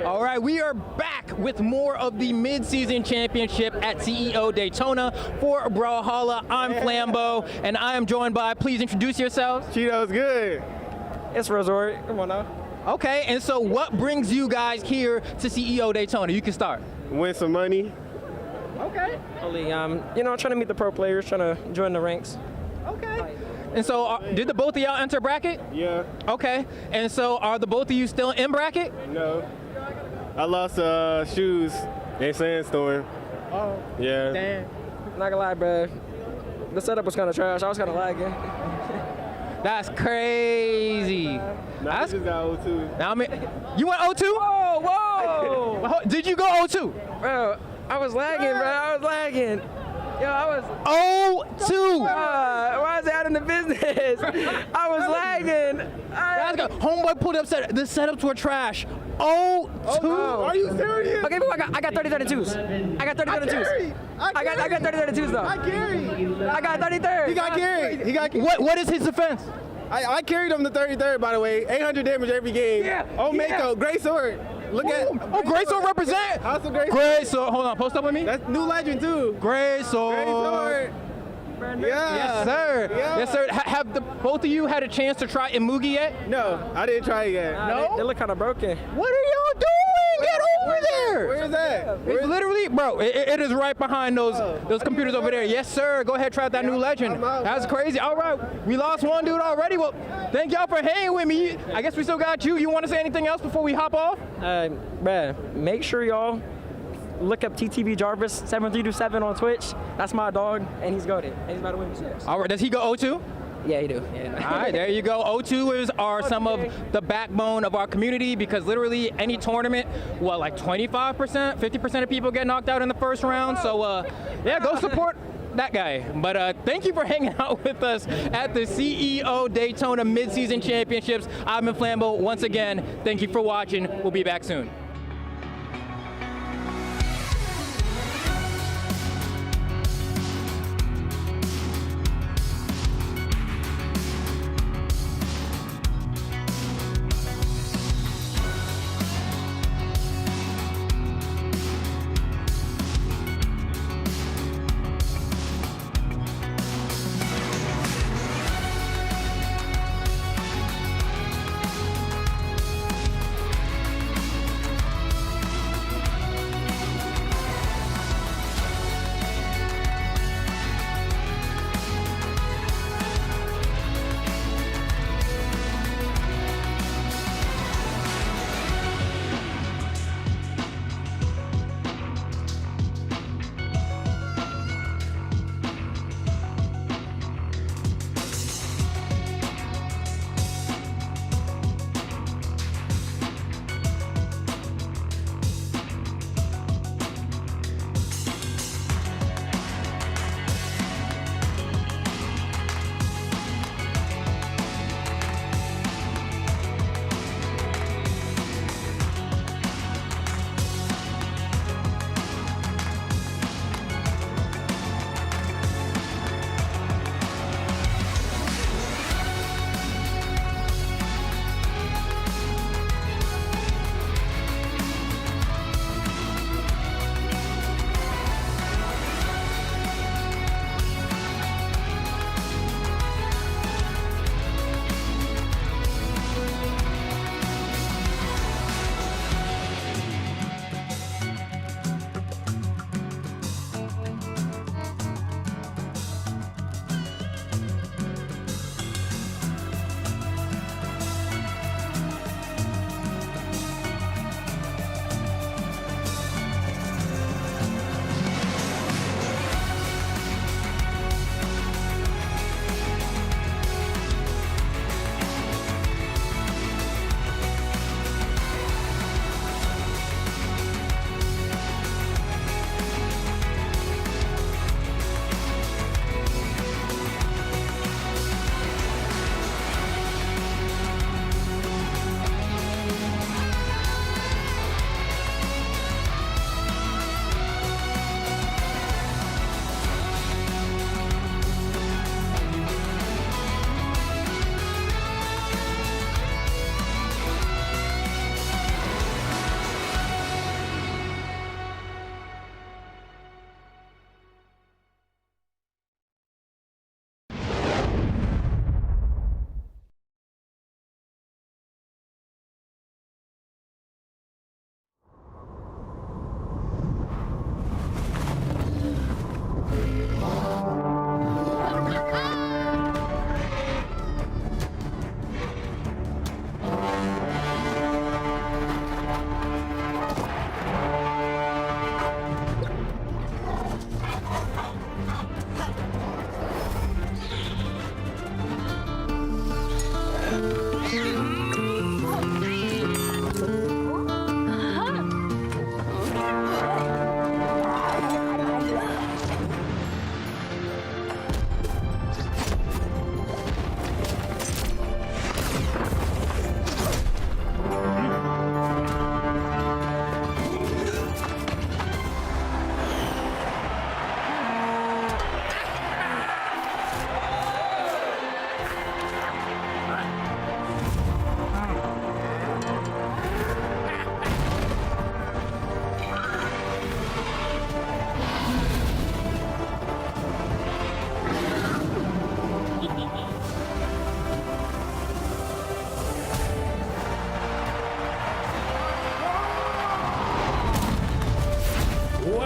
All right, we are back with more of the mid-season championship at CEO Daytona for Brawlhalla. I'm Flambeau, and I am joined by, please introduce yourselves. Cheeto's good. It's Resort. Come on now. Okay, and so what brings you guys here to CEO Daytona? You can start. Win some money. Okay. Only, trying to meet the pro players, trying to join the ranks. Okay. And so, did the both of y'all enter bracket? Yeah. Okay. And so, are the both of you still in bracket? No. I lost shoes in Sandstorm. Oh. Yeah. Damn. Not gonna lie, bro. The setup was kind of trash. I was kind of lagging. That's crazy. I just got 02. Now, you went 02? Whoa! Did you go 02? Bro, I was lagging, bro. I was lagging. Yo, I was. 02. Why is it out in the business? I was lagging. That's good. Homeboy pulled up, said the setups were trash. 02. Are you serious? Okay, but I got 30-32s. I got 30-32s. I got 30-32s though. I carried. I got 33rd. He got carried. He got carried. What is his defense? I carried him to 33rd, by the way. 800 damage every game. Yeah. Oh, Mako, great sword. Look at. Oh, Great Sword represent. House of Great. Great Sword. Hold on, post up with me. That's new legend too. Great Sword. Great sword. Yeah. Yes, sir. Yeah. Yes, sir. Have both of you had a chance to try Imugi yet? No, I didn't try it yet. No? They look kind of broken. What are y'all doing? Get over there. Where is that? It's literally, bro, it is right behind those computers over there. Yes, sir. Go ahead, try out that new legend. I'm out. That's crazy. All right, we lost one dude already. Well, thank y'all for hanging with me. I guess we still got you. You want to say anything else before we hop off? Bruh, make sure y'all look up TTV Jarvis 7327 on Twitch. That's my dog, and he's goated. And he's about to win me chips. All right, does he go 02? Yeah, he do. Yeah. All right, there you go. O2 are some of the backbone of our community because literally any tournament, like 25%, 50% of people get knocked out in the first round. So, yeah, go support that guy. But thank you for hanging out with us at the CEO Daytona Mid-Season Championships. I've been Flambeau. Once again, thank you for watching. We'll be back soon.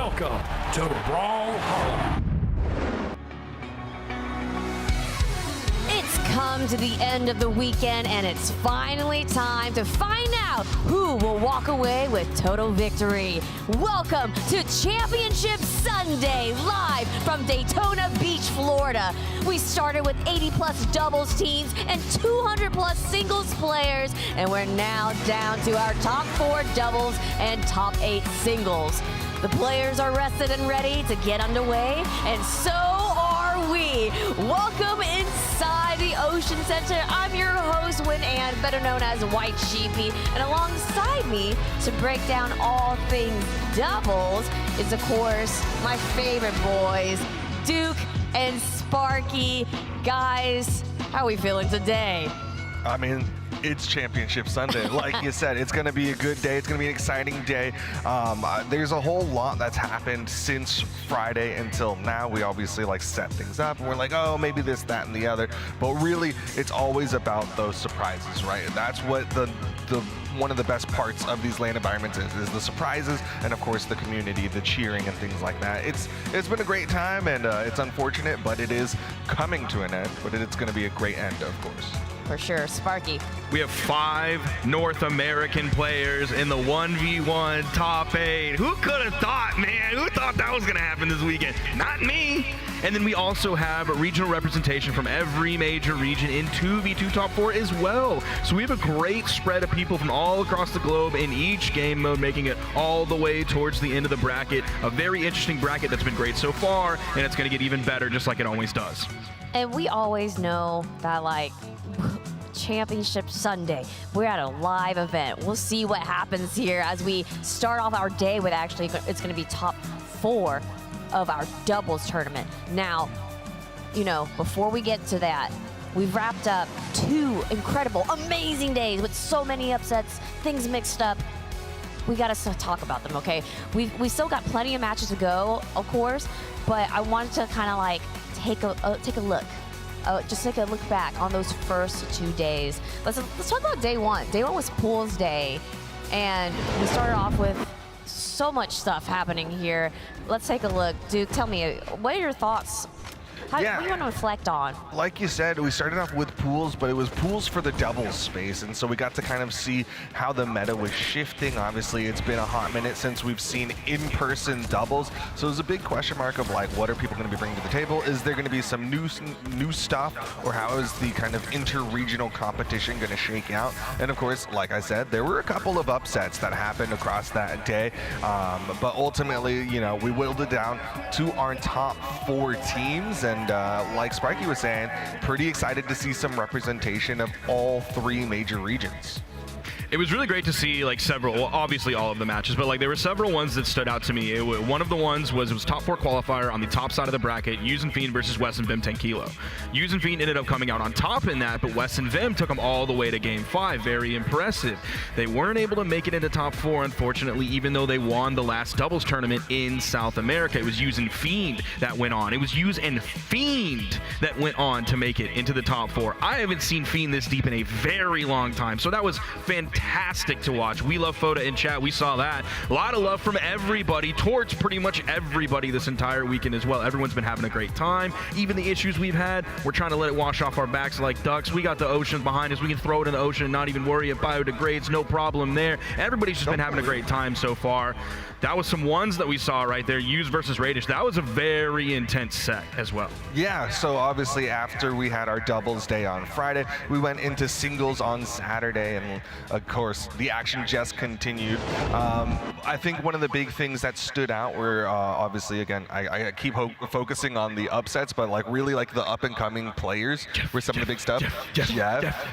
Welcome to Brawlhalla. It's come to the end of the weekend, and it's finally time to find out who will walk away with total victory. Welcome to Championship Sunday, live from Daytona Beach, Florida. We started with 80+ doubles teams and 200+ singles players, and we're now down to our top 4 doubles and top 8 singles. The players are rested and ready to get underway, and so are we. Welcome inside the Ocean Center. I'm your host, Win Ann, better known as White Sheepy, and alongside me to break down all things doubles is, of course, my favorite boys, Duke and Sparky. Guys, how are we feeling today? I mean, it's Championship Sunday. Like you said, it's going to be a good day. It's going to be an exciting day. There's a whole lot that's happened since Friday until now. We obviously like set things up and we're like, oh, maybe this, that, and the other. But really, it's always about those surprises, right? That's what the one of the best parts of these LAN environments is the surprises, and of course the community, the cheering and things like that. It's been a great time, and it's unfortunate, but it is coming to an end. But it's going to be a great end, of course. For sure. Sparky. We have 5 North American players in the 1v1 top 8. Who could have thought, man? Who thought that was going to happen this weekend? Not me. And then we also have a regional representation from every major region in 2v2 top 4 as well. So we have a great spread of people from all across the globe in each game mode, making it all the way towards the end of the bracket. A very interesting bracket that's been great so far, and it's going to get even better just like it always does. And we always know that, like, Championship Sunday, we're at a live event. We'll see what happens here as we start off our day with, actually, it's going to be top 4 of our doubles tournament. Now, you know, before we get to that, we've wrapped up 2 incredible, amazing days with so many upsets, things mixed up. We got to talk about them, okay? We still got plenty of matches to go, of course, but I wanted to kind of like take a look. Just take a look back on those first 2 days. Let's talk about day 1. Day 1 was Pools Day, and we started off with so much stuff happening here. Let's take a look. Duke, tell me, what are your thoughts? What do you want to reflect on? Like you said, we started off with pools, but it was pools for the doubles space, and so we got to kind of see how the meta was shifting. Obviously, it's been a hot minute since we've seen in-person doubles, so there's a big question mark of like, what are people going to be bringing to the table? Is there going to be some new stuff, or how is the kind of inter-regional competition going to shake out? And of course, like I said, there were a couple of upsets that happened across that day, but ultimately, you know, we whittled it down to our top 4 teams, and like Sparky was saying, pretty excited to see some representation of all 3 major regions. It was really great to see like several, well, obviously all of the matches, but like there were several ones that stood out to me. One of the ones was, it was top 4 qualifier on the top side of the bracket, Use and Fiend versus Wes and Vim 10 Kilo. Use and Fiend ended up coming out on top in that, but Wes and Vim took them all the way to game 5. Very impressive. They weren't able to make it into top 4, unfortunately, even though they won the last doubles tournament in South America. It was Use and Fiend that went on. It was Use and Fiend that went on to make it into the top 4. I haven't seen Fiend this deep in a very long time, so that was fantastic to watch. We love Foda in chat. We saw that. A lot of love from everybody towards pretty much everybody this entire weekend as well. Everyone's been having a great time. Even the issues we've had, we're trying to let it wash off our backs like ducks. We got the oceans behind us. We can throw it in the ocean and not even worry. It biodegrades. No problem there. Everybody's just been having a great time so far. That was some ones that we saw right there. Use versus Radish. That was a very intense set as well. Yeah, so obviously after we had our doubles day on Friday, we went into singles on Saturday, and of course the action just continued. I think one of the big things that stood out were obviously, again, I keep focusing on the upsets, but like really like the up and coming players were some of the big stuff.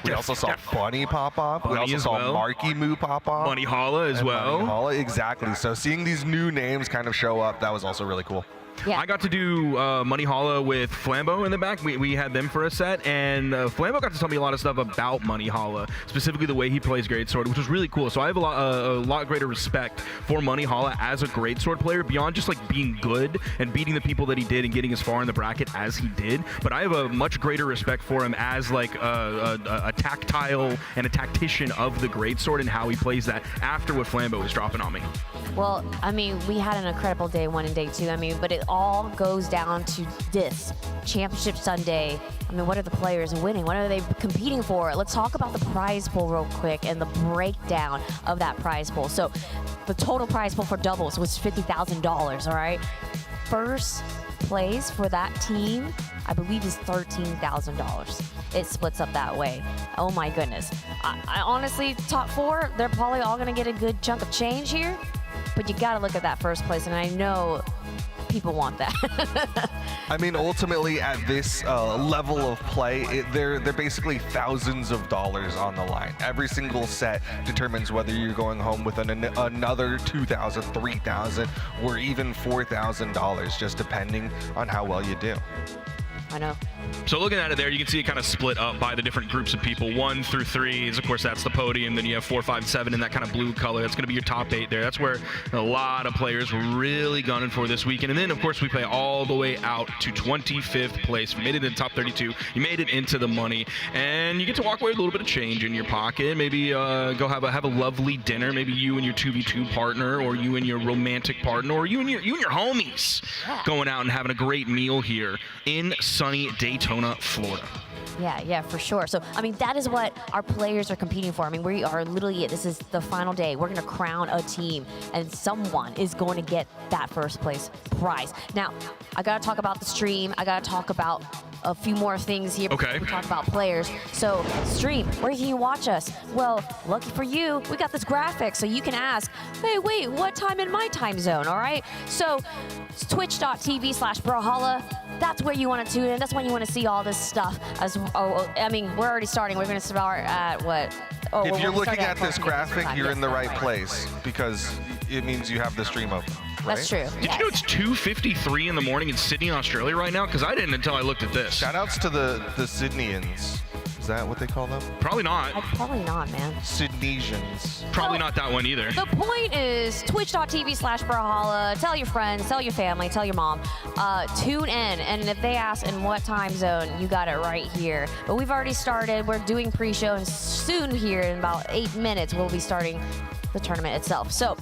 We also saw Bunny pop off. We also saw Marky Moo pop off. Brawlhalla as well. Brawlhalla, exactly. So seeing these new names kind of show up, that was also really cool. Yeah. I got to do Money Holla with Flambeau in the back. We had them for a set, and Flambeau got to tell me a lot of stuff about Money Holla, specifically the way he plays Greatsword, which was really cool. So I have a lot greater respect for Money Holla as a Greatsword player, beyond just like being good and beating the people that he did and getting as far in the bracket as he did. But I have a much greater respect for him as like a tactile and a tactician of the Greatsword and how he plays that after what Flambeau was dropping on me. Well, I mean, we had an incredible day 1 and day 2. I mean, but it all goes down to this Championship Sunday. I mean, what are the players winning? What are they competing for? Let's talk about the prize pool real quick and the breakdown of that prize pool. So the total prize pool for doubles was $50,000, all right? First place for that team, I believe, is $13,000. It splits up that way. Oh my goodness. I honestly, top 4, they're probably all gonna get a good chunk of change here, but you gotta look at that first place, and I know people want that. I mean, ultimately, at this level of play, they're basically thousands of dollars on the line. Every single set determines whether you're going home with another $2,000, $3,000, or even $4,000, just depending on how well you do. I know. So looking at it there, you can see it kind of split up by the different groups of people. 1 through 3 is, of course, that's the podium. Then you have 4, 5, 7 in that kind of blue color. That's going to be your top 8 there. That's where a lot of players were really gunning for this weekend. And then, of course, we play all the way out to 25th place. You made it in the top 32. You made it into the money. And you get to walk away with a little bit of change in your pocket. Maybe go have a lovely dinner. Maybe you and your 2v2 partner, or you and your romantic partner, or you and your homies going out and having a great meal here in sunny Daytona, Florida. Yeah, for sure. So, I mean, that is what our players are competing for. I mean, we are literally, this is the final day. We're going to crown a team, and someone is going to get that first place prize. Now, I got to talk about the stream. I got to talk about a few more things here before we talk about players. So, stream, where can you watch us? Well, lucky for you, we got this graphic, so you can ask, hey, wait, what time in my time zone, all right? So, it's twitch.tv/Brawlhalla. That's where you want to tune in. That's when you want to see all this stuff. I mean, we're already starting. We're going to start at what? Oh, if you're looking at this graphic, you're in the right place, because it means you have the stream open. Right? That's true. Did you know it's 2:53 in the morning in Sydney, Australia right now? Because I didn't until I looked at this. Shout outs to the Sydneyans. Is that what they call them? Probably not. Probably not, man. Sydneysians. Probably not that one either. The point is twitch.tv/Brawlhalla. Tell your friends, tell your family, tell your mom. Tune in, and if they ask in what time zone, you got it right here. But we've already started. We're doing pre-show, and soon here in about 8 minutes, we'll be starting the tournament itself. So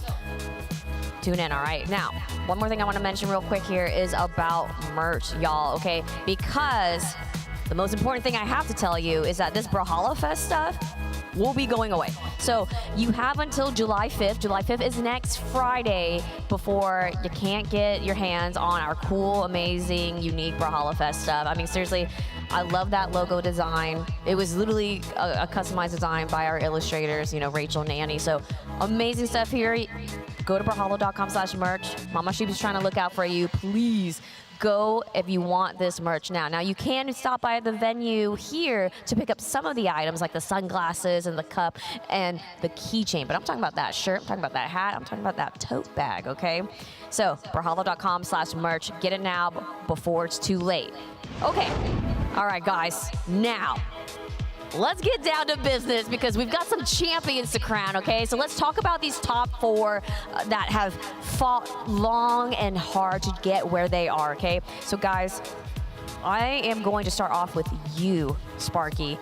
tune in, all right? Now, one more thing I want to mention real quick here is about merch, y'all, okay? Because the most important thing I have to tell you is that this Brawlhalla Fest stuff will be going away. So you have until July 5th. July 5th is next Friday before you can't get your hands on our cool, amazing, unique Brawlhalla Fest stuff. I mean, seriously, I love that logo design. It was literally a customized design by our illustrators, you know, Rachel and Annie. So amazing stuff here. Go to brawlhalla.com/merch. Mama Sheep's trying to look out for you. Please go if you want this merch now. Now, you can stop by the venue here to pick up some of the items like the sunglasses and the cup and the keychain. But I'm talking about that shirt, I'm talking about that hat, I'm talking about that tote bag, okay? So, brawlhalla.com/merch. Get it now before it's too late. Okay, all right, guys, now let's get down to business because we've got some champions to crown, okay? So let's talk about these top 4 that have fought long and hard to get where they are, okay? So guys, I am going to start off with you, Sparky.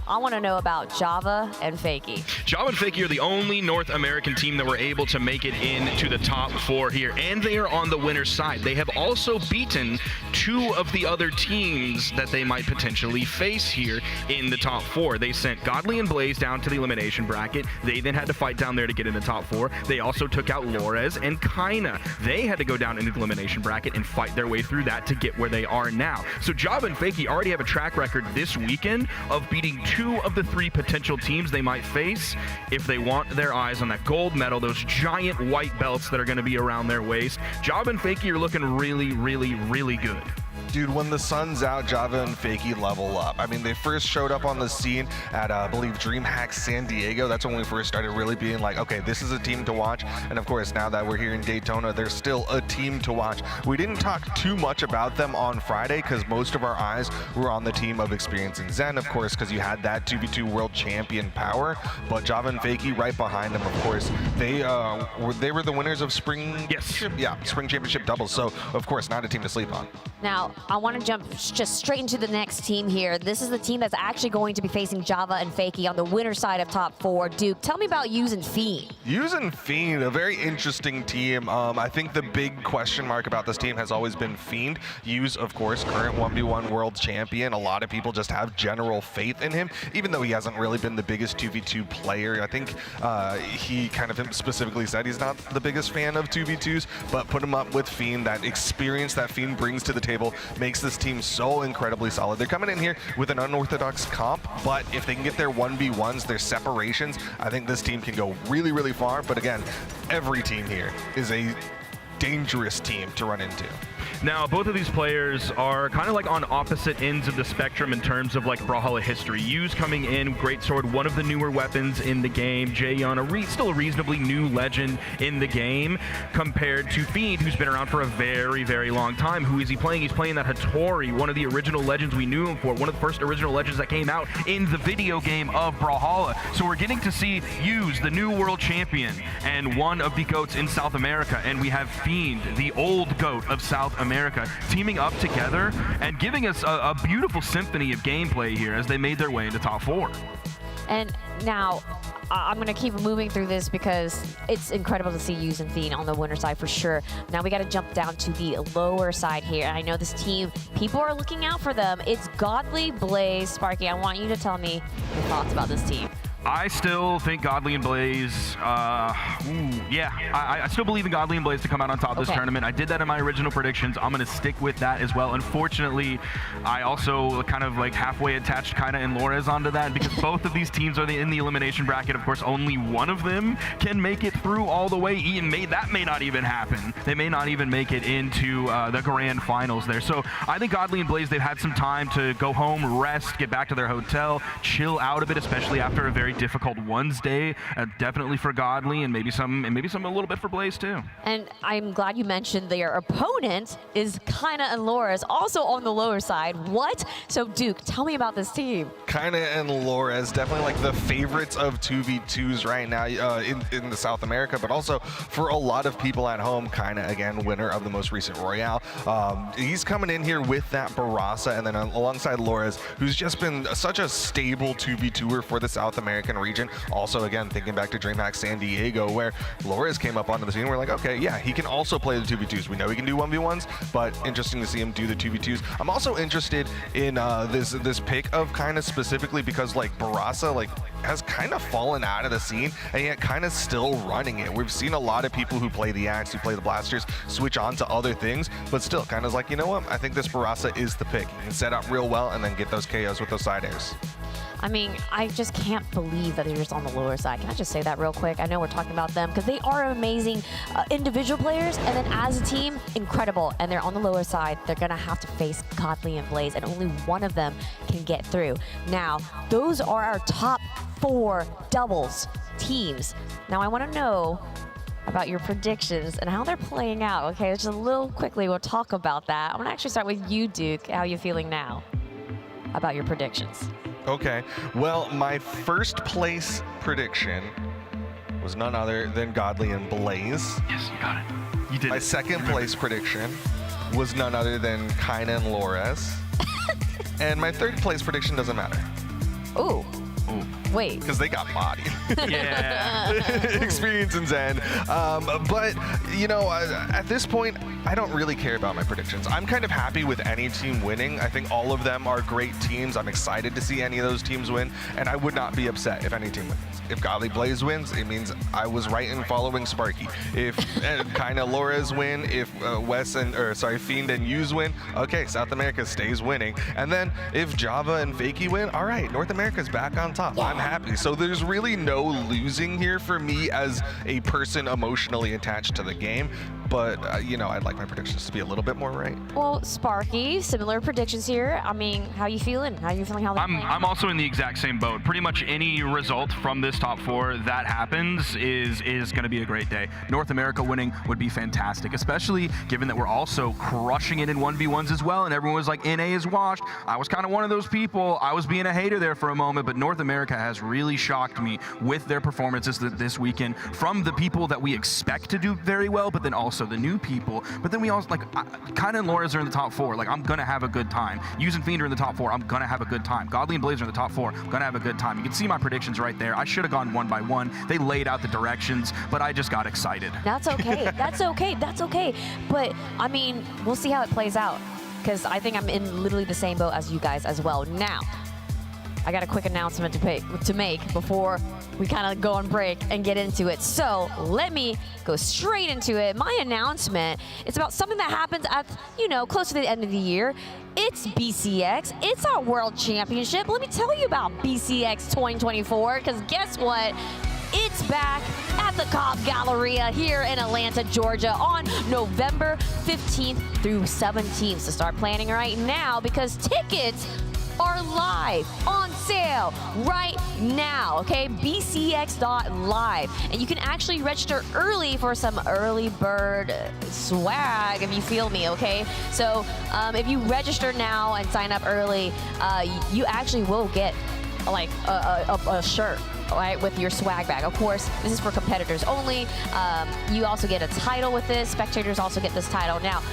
I want to know about Java and Fakey. Java and Fakey are the only North American team that were able to make it into the top 4 here, and they are on the winner's side. They have also beaten 2 of the other teams that they might potentially face here in the top 4. They sent Godly and Blaze down to the elimination bracket. They then had to fight down there to get in the top 4. They also took out Lores and Kaina. They had to go down into the elimination bracket and fight their way through that to get where they are now. So Java and Fakey already have a track record this weekend of beating 2 of the 3 potential teams they might face if they want their eyes on that gold medal, those giant white belts that are going to be around their waist. Java and Fakey are looking really, really, really good. Dude, when the sun's out, Java and Fakey level up. I mean, they first showed up on the scene at, I believe, DreamHack San Diego. That's when we first started really being like, okay, this is a team to watch. And of course, now that we're here in Daytona, they're still a team to watch. We didn't talk too much about them on Friday because most of our eyes were on the team of Experience and Zen, of course, because you had that 2v2 world champion power. But Java and Fakey right behind them, of course. They were the winners of Spring Spring Championship doubles. So, of course, not a team to sleep on. Now, I want to jump just straight into the next team here. This is the team that's actually going to be facing Java and Fakey on the winner side of top 4. Duke, tell me about Use and Fiend. Use and Fiend, a very interesting team. I think the big question mark about this team has always been Fiend. Use, of course, current 1v1 world champion. A lot of people just have general faith in him, even though he hasn't really been the biggest 2v2 player. I think he kind of specifically said he's not the biggest fan of 2v2s, but put him up with Fiend. That experience that Fiend brings to the table makes this team so incredibly solid. They're coming in here with an unorthodox comp, but if they can get their 1v1s, their separations, I think this team can go really, really far. But again, every team here is a dangerous team to run into. Now, both of these players are kind of like on opposite ends of the spectrum in terms of like Brawlhalla history. Yu's coming in, greatsword, one of the newer weapons in the game. Jaeyeon, still a reasonably new legend in the game, compared to Fiend, who's been around for a very, very long time. Who is he playing? He's playing that Hattori, one of the original legends we knew him for, one of the first original legends that came out in the video game of Brawlhalla. So we're getting to see Yu's the new world champion and one of the GOATs in South America, and we have Fiend, the old GOAT of South America, teaming up together and giving us a beautiful symphony of gameplay here as they made their way into top 4. And now, I'm going to keep moving through this because it's incredible to see Use and Fiend on the winner side for sure. Now we got to jump down to the lower side here. I know this team, people are looking out for them. It's Godly, Blaze, Sparky. I want you to tell me your thoughts about this team. I still think Godly and Blaze, I still believe in Godly and Blaze to come out on top of this tournament. I did that in my original predictions. I'm going to stick with that as well. Unfortunately, I also kind of like halfway attached Kaina and Lores onto that because both of these teams are in the elimination bracket. Of course, only one of them can make it through all the way. That may not even happen. They may not even make it into the grand finals there. So I think Godly and Blaze, they've had some time to go home, rest, get back to their hotel, chill out a bit, especially after a very difficult Wednesday, definitely for Godly, and maybe some a little bit for Blaze too. And I'm glad you mentioned their opponent is Kaina and Lores, also on the lower side. What? So Duke, tell me about this team. Kaina and Lores, definitely like the favorites of 2v2s right now in the South America, but also for a lot of people at home. Kaina, again, winner of the most recent Royale. He's coming in here with that Barasa, and then alongside Lores, who's just been such a stable 2v2er for the South American region. Also, again, thinking back to DreamHack San Diego, where Lores came up onto the scene. We're like, okay, yeah, he can also play the 2v2s. We know he can do 1v1s, but interesting to see him do the 2v2s. I'm also interested in this pick of Kaina specifically because like Barasa has kind of fallen out of the scene, and yet kind of still running it. We've seen a lot of people who play the Axe, who play the Blasters, switch on to other things, but still kind of like, you know what? I think this Barasa is the pick. He can set up real well and then get those KOs with those side airs. I mean, I just can't believe that they're just on the lower side. Can I just say that real quick? I know we're talking about them because they are amazing individual players, and then as a team, incredible. And they're on the lower side. They're going to have to face Godly and Blaze, and only one of them can get through. Now, those are our top 4 doubles teams. Now, I want to know about your predictions and how they're playing out. Okay, just a little quickly, we'll talk about that. I'm going to actually start with you, Duke. How are you feeling now about your predictions? Okay, well, my first place prediction was none other than Godly and Blaze. Yes, you got it. You did. My second place prediction was none other than Kaina and Lores. And my third place prediction doesn't matter. Ooh. Wait. Because they got bodied. Yeah. Experience and Zen. But, you know, at this point, I don't really care about my predictions. I'm kind of happy with any team winning. I think all of them are great teams. I'm excited to see any of those teams win, and I would not be upset if any team wins. If Godly Blaze wins, it means I was right in following Sparky. If Kaina Lores win, if Fiend and Use win, okay, South America stays winning. And then if Java and Fakey win, all right, North America's back on top. I'm happy. So there's really no losing here for me as a person emotionally attached to the game. but you know, I'd like my predictions to be a little bit more right. Well, Sparky, similar predictions here. I mean, how you feeling? How you feeling? How they're playing? I'm also in the exact same boat. Pretty much any result from this top 4 that happens is going to be a great day. North America winning would be fantastic, especially given that we're also crushing it in 1v1s as well, and everyone was like, NA is washed. I was kind of one of those people. I was being a hater there for a moment, but North America has really shocked me with their performances this weekend, from the people that we expect to do very well, but then also the new people. But then we also, like, Kinda and Laura's are in the top 4. Like, I'm gonna have a good time. Yuz and Fiend are in the top 4. I'm gonna have a good time. Godly and Blaze are in the top 4. I'm gonna have a good time. You can see my predictions right there. I should have gone one by one. They laid out the directions, but I just got excited. That's okay. That's okay. That's okay. But I mean, we'll see how it plays out, because I think I'm in literally the same boat as you guys as well. Now, I got a quick announcement to make before we kind of go on break and get into it. So let me go straight into it. My announcement is about something that happens at, you know, close to the end of the year. It's BCX. It's our World Championship. Let me tell you about BCX 2024, because guess what? It's back at the Cobb Galleria here in Atlanta, Georgia on November 15th through 17th. So start planning right now, because tickets are live on sale right now, okay? bcx.live. And you can actually register early for some early bird swag, if you feel me, okay? So if you register now and sign up early, you actually will get like a shirt, right, with your swag bag. Of course, this is for competitors only. You also get a title with this. Spectators also get this title. Now,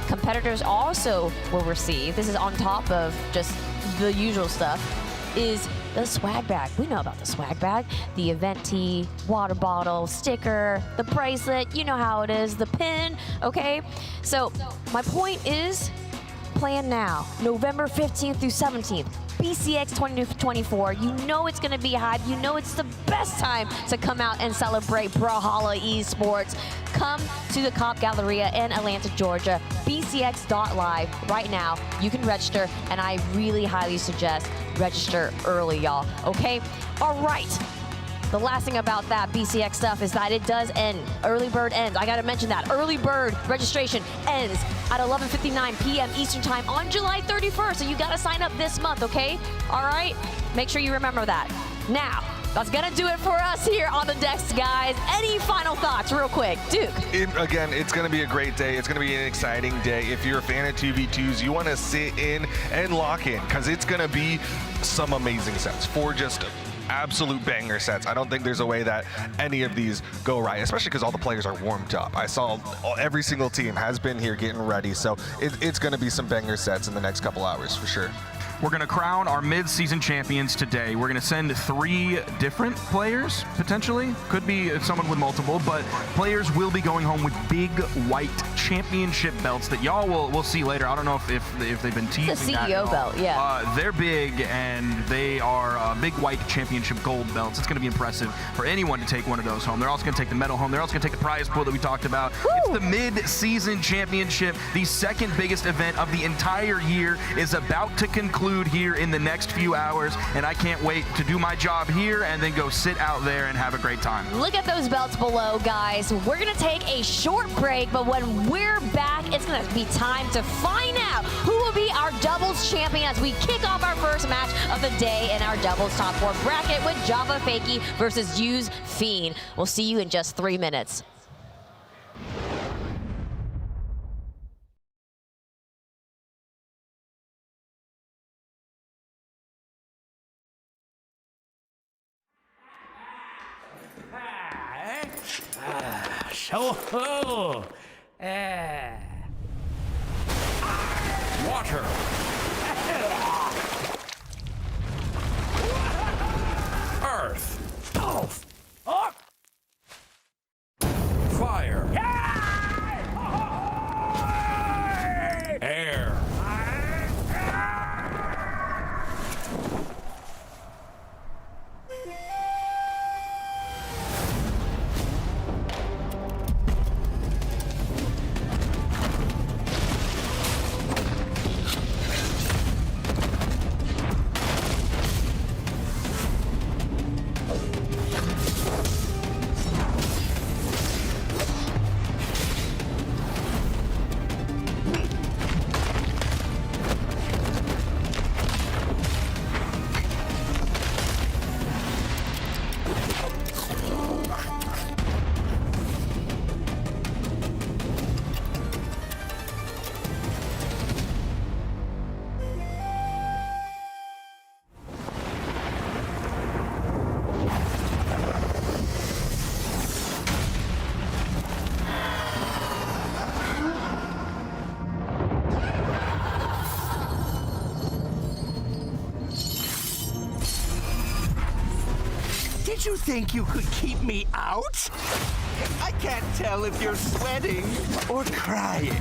competitors also will receive, this is on top of just the usual stuff, is the swag bag. We know about the swag bag, the event tee, water bottle, sticker, the bracelet, you know how it is, the pin, okay? So my point is, plan now, November 15th through 17th. BCX 2024, you know it's gonna be hype. You know it's the best time to come out and celebrate Brawlhalla esports. Come to the Cobb Galleria in Atlanta, Georgia. BCX.live right now. You can register, and I really highly suggest register early, y'all. Okay? All right. The last thing about that BCX stuff is that it does end. Early bird ends. I gotta mention that. Early bird registration ends at 11:59 p.m. Eastern time on July 31st. So you gotta sign up this month, okay? All right? Make sure you remember that. Now, that's gonna do it for us here on the decks, guys. Any final thoughts, real quick? Duke. Again, it's going to be a great day. It's going to be an exciting day. If you're a fan of 2v2s, you want to sit in and lock in, because it's going to be some amazing sets for just absolute banger sets. I don't think there's a way that any of these go right, especially because all the players are warmed up. I saw every single team has been here getting ready, so it's going to be some banger sets in the next couple hours for sure. We're going to crown our mid-season champions today. We're going to send 3 different players, potentially. Could be someone with multiple, but players will be going home with big white championship belts that y'all will see later. I don't know if they've been teasing the CEO belt, yeah. They're big, and they are big white championship gold belts. It's going to be impressive for anyone to take one of those home. They're also going to take the medal home. They're also going to take the prize pool that we talked about. Woo! It's the mid-season championship. The second biggest event of the entire year is about to conclude here in the next few hours, and I can't wait to do my job here and then go sit out there and have a great time. Look at those belts below, guys. We're gonna take a short break, but when we're back, it's gonna be time to find out who will be our doubles champion as we kick off our first match of the day in our doubles top 4 bracket with Java Fakey versus Yuz Fiend. We'll see you in just 3 minutes. Water. Earth. Fire. Air. you think you could keep me out? I can't tell if you're sweating or crying.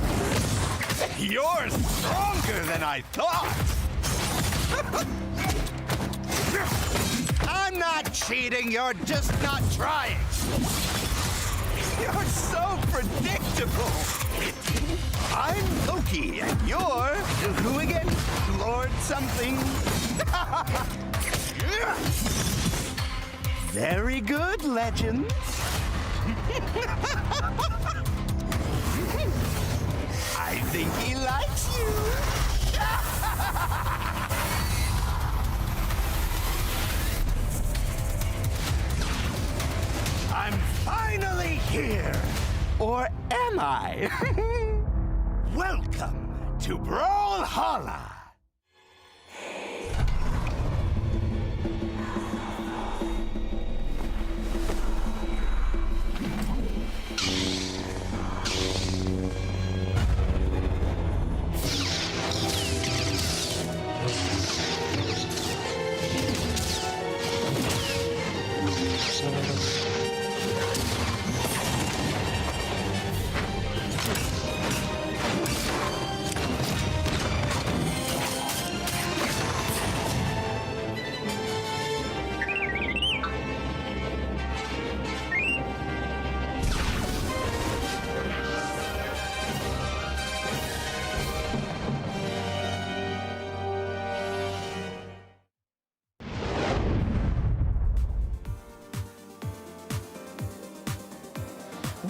You're stronger than I thought. I'm not cheating, you're just not trying. You're so predictable. I'm Loki, and you're who again? Lord something? Very good, legend. I think he likes you. I'm finally here. Or am I? Welcome to Brawlhalla.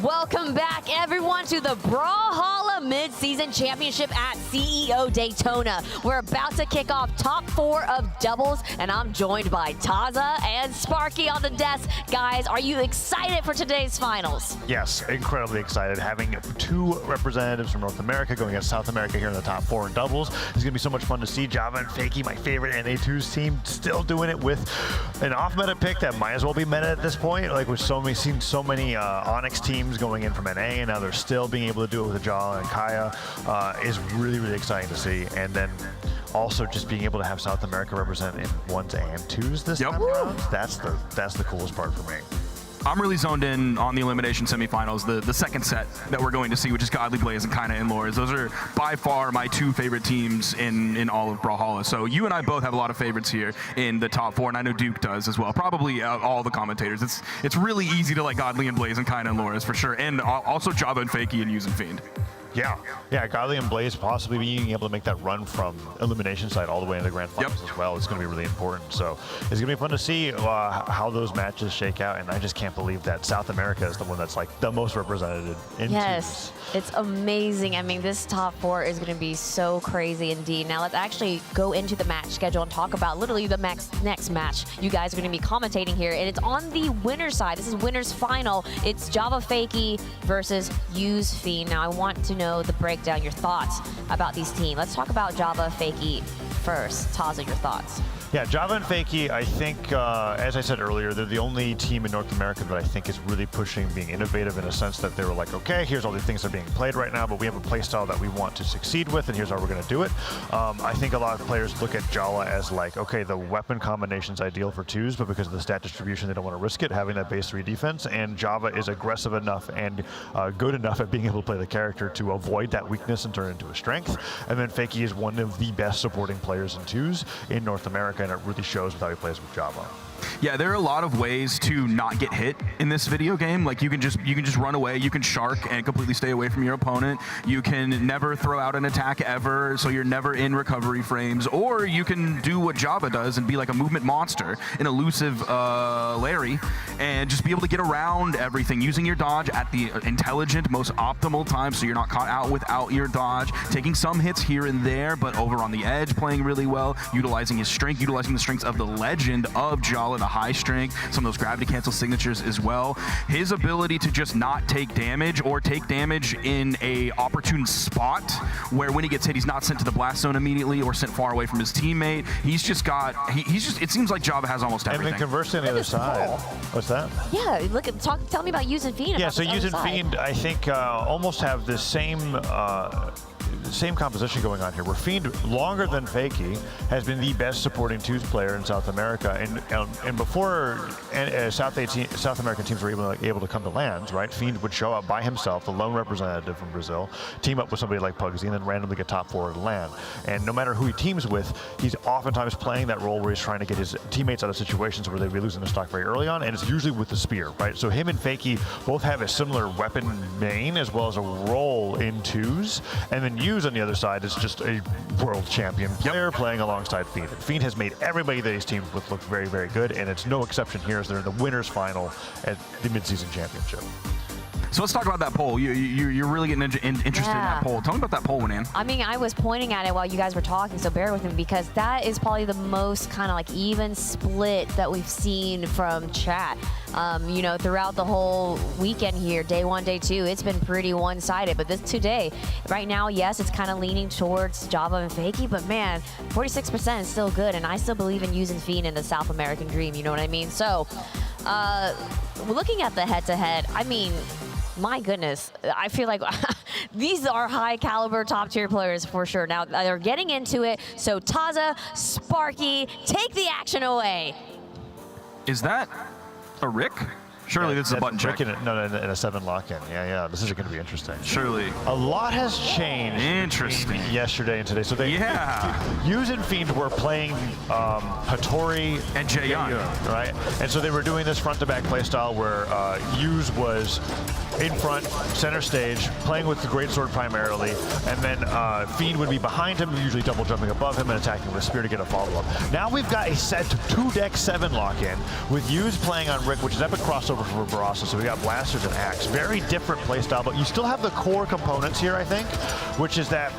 Welcome back, everyone, to the Brawlhalla Mid-Season Championship at CEO Daytona. We're about to kick off top 4 of doubles, and I'm joined by Taza and Sparky on the desk. Guys, are you excited for today's finals? Yes, incredibly excited. Having 2 representatives from North America going against South America here in the top 4 in doubles. It's going to be so much fun to see Java and Fakey, my favorite NA2's team, still doing it with an off-meta pick that might as well be meta at this point. Like, we've seen so many Onyx teams going in from NA, and now they're still being able to do it with Ajala and Kaya is really, really exciting to see. And then also just being able to have South America represent in 1s and 2s this time around, that's the coolest part for me. I'm really zoned in on the elimination semifinals, the second set that we're going to see, which is Godly Blaze and Kinda and Lores. Those are by far my 2 favorite teams in all of Brawlhalla. So you and I both have a lot of favorites here in the top 4, and I know Duke does as well. Probably all the commentators. It's really easy to like Godly and Blaze and Kinda and Lores for sure, and also Java and Fakey and Using Fiend. Yeah, Godly and Blaze possibly being able to make that run from elimination side all the way into the grand finals as well. It's going to be really important. So it's going to be fun to see how those matches shake out. And I just can't believe that South America is the one that's like the most represented in Yes, it's amazing. I mean, this top 4 is going to be so crazy indeed. Now let's actually go into the match schedule and talk about literally the next match you guys are going to be commentating here. And it's on the winner's side. This is winner's final. It's Java Fakey versus Use Fiend. Now I want to know the breakdown, your thoughts about these teams. Let's talk about Java Fakey first. Taza, your thoughts. Yeah, Java and Fakey, I think, as I said earlier, they're the only team in North America that I think is really pushing being innovative in a sense that they were like, okay, here's all the things that are being played right now, but we have a play style that we want to succeed with, and here's how we're going to do it. I think a lot of players look at Jala as like, okay, the weapon combination's ideal for 2s, but because of the stat distribution, they don't want to risk it, having that base 3 defense, and Java is aggressive enough and good enough at being able to play the character to avoid that weakness and turn it into a strength. And then Fakey is one of the best supporting players in 2s in North America, and it really shows with how he plays with Java. Yeah, there are a lot of ways to not get hit in this video game. Like you can just run away, you can shark and completely stay away from your opponent. You can never throw out an attack ever, so you're never in recovery frames. Or you can do what Java does and be like a movement monster, an elusive Larry, and just be able to get around everything using your dodge at the intelligent, most optimal time, so you're not caught out without your dodge, taking some hits here and there, but over on the edge, playing really well, utilizing his strength, utilizing the strengths of the legend of Jala, the high strength, some of those gravity cancel signatures as well. His ability to just not take damage or take damage in a opportune spot where when he gets hit, he's not sent to the blast zone immediately or sent far away from his teammate. He's just got, it seems like Java has almost everything. And then conversely on the other side. What's that? Yeah, look, tell me about Using Fiend. Yeah, so Using Fiend, I think, almost have the same same composition going on here, where Fiend, longer than Fakey, has been the best supporting twos player in South America, and before South American teams were able to come to lands, right? Fiend would show up by himself, the lone representative from Brazil, team up with somebody like Pugsy, and then randomly get top 4 at land. And no matter who he teams with, he's oftentimes playing that role where he's trying to get his teammates out of situations where they'd be losing their stock very early on, and it's usually with the spear, right? So him and Fakey both have a similar weapon main as well as a role in twos, and then Yuz on the other side is just a world champion player playing alongside Fiend. Fiend has made everybody that he's teamed with look very, very good, and it's no exception here as they're in the winner's final at the Midseason Championship. So let's talk about that poll. You're really getting interested in that poll. Tell me about that poll, Winan. I mean, I was pointing at it while you guys were talking, so bear with me, because that is probably the most kind of like even split that we've seen from chat. You know, throughout the whole weekend here, day 1, day 2, it's been pretty one-sided. But this today, right now, yes, it's kind of leaning towards Java and Fakey, but man, 46% is still good, and I still believe in using Fiend in the South American Dream, you know what I mean? So, looking at the head-to-head, I mean, my goodness, I feel like these are high caliber top tier players for sure. Now they're getting into it, so Taza, Sparky, take the action away. Is that a Rick? Surely this is a button check. In a 7 lock-in. Yeah, this is going to be interesting. Surely. A lot has changed. Interesting. Yesterday and today. So they, Yuz and Fiend were playing Hattori and Jaeyoung, right? And so they were doing this front-to-back play style where Yuz was in front, center stage, playing with the greatsword primarily, and then Fiend would be behind him, usually double jumping above him and attacking with a spear to get a follow-up. Now we've got a set 2-deck 7 lock-in with Yuz playing on Rick, which is epic crossover for Brawlhalla. So we got blasters and axe. Very different playstyle, but you still have the core components here, I think, which is that,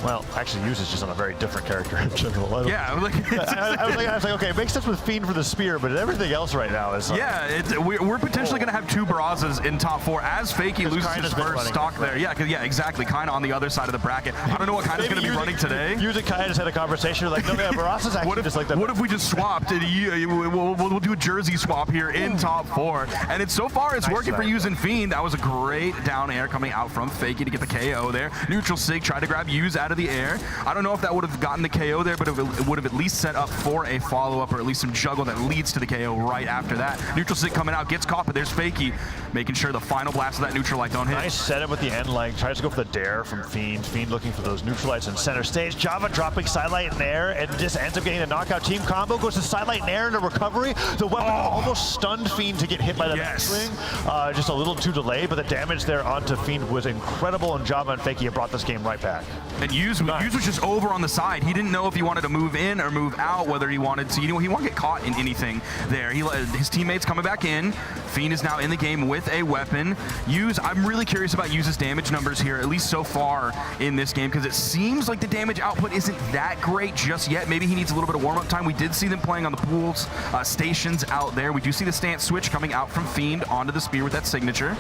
well, actually Yuz is just on a very different character in general. Yeah, I was like, okay, it makes sense with Fiend for the spear, but everything else right now is... we're potentially going to have 2 Brazas in top 4 as Fakey loses his first stock there. Yeah, exactly. Kind of on the other side of the bracket. I don't know what kind is going to be running today. Yuz and Kai just had a conversation like, no, Brazza's actually just like that. What if we just swapped? We'll do a jersey swap here in top 4. And it's so far it's working for Yuz and Fiend. That was a great down air coming out from Fakey to get the KO there. Neutral Sig tried to grab Yuz out of the air. I don't know if that would have gotten the KO there, but it would have at least set up for a follow-up or at least some juggle that leads to the KO right after that. Neutral Sig coming out, gets caught, but there's Fakey making sure the final blast of that neutral light don't hit. Nice setup with the end leg. Tries to go for the dare from Fiend. Fiend looking for those neutral lights in center stage. Java dropping sidelight in air and just ends up getting a knockout team combo. Goes to sidelight in air into recovery. The weapon almost stunned Fiend to get hit by the backswing. Just a little too delayed, but the damage there onto Fiend was incredible, and Java and Fakey have brought this game right back. And Yuz was just over on the side. He didn't know if he wanted to move in or move out, whether he wanted to, he wanted to get caught in anything there. His teammates coming back in. Fiend is now in the game with a weapon. Yuz, I'm really curious about Yuz's damage numbers here, at least so far in this game, because it seems like the damage output isn't that great just yet. Maybe he needs a little bit of warm-up time. We did see them playing on the pools stations out there. We do see the stance switch coming out from Fiend onto the spear with that signature.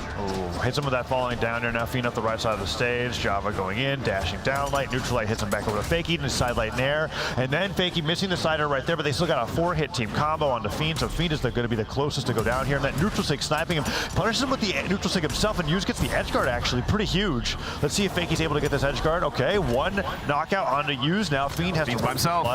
Hits him with that falling down there. Now Fiend up the right side of the stage. Java going in, dashing down light. Neutral light hits him back over to Fakey, and his side light in air. And then Fakey missing the sider right there, but they still got a 4-hit team combo onto Fiend, so Fiend is going to be the closest to go down here. And that neutral sig sniping him, punishes him with the neutral sig himself, and Yuz gets the edge guard actually pretty huge. Let's see if Fakey's able to get this edge guard. Okay, 1 knockout onto Yuz. Now Fiend has Fiend's by himself.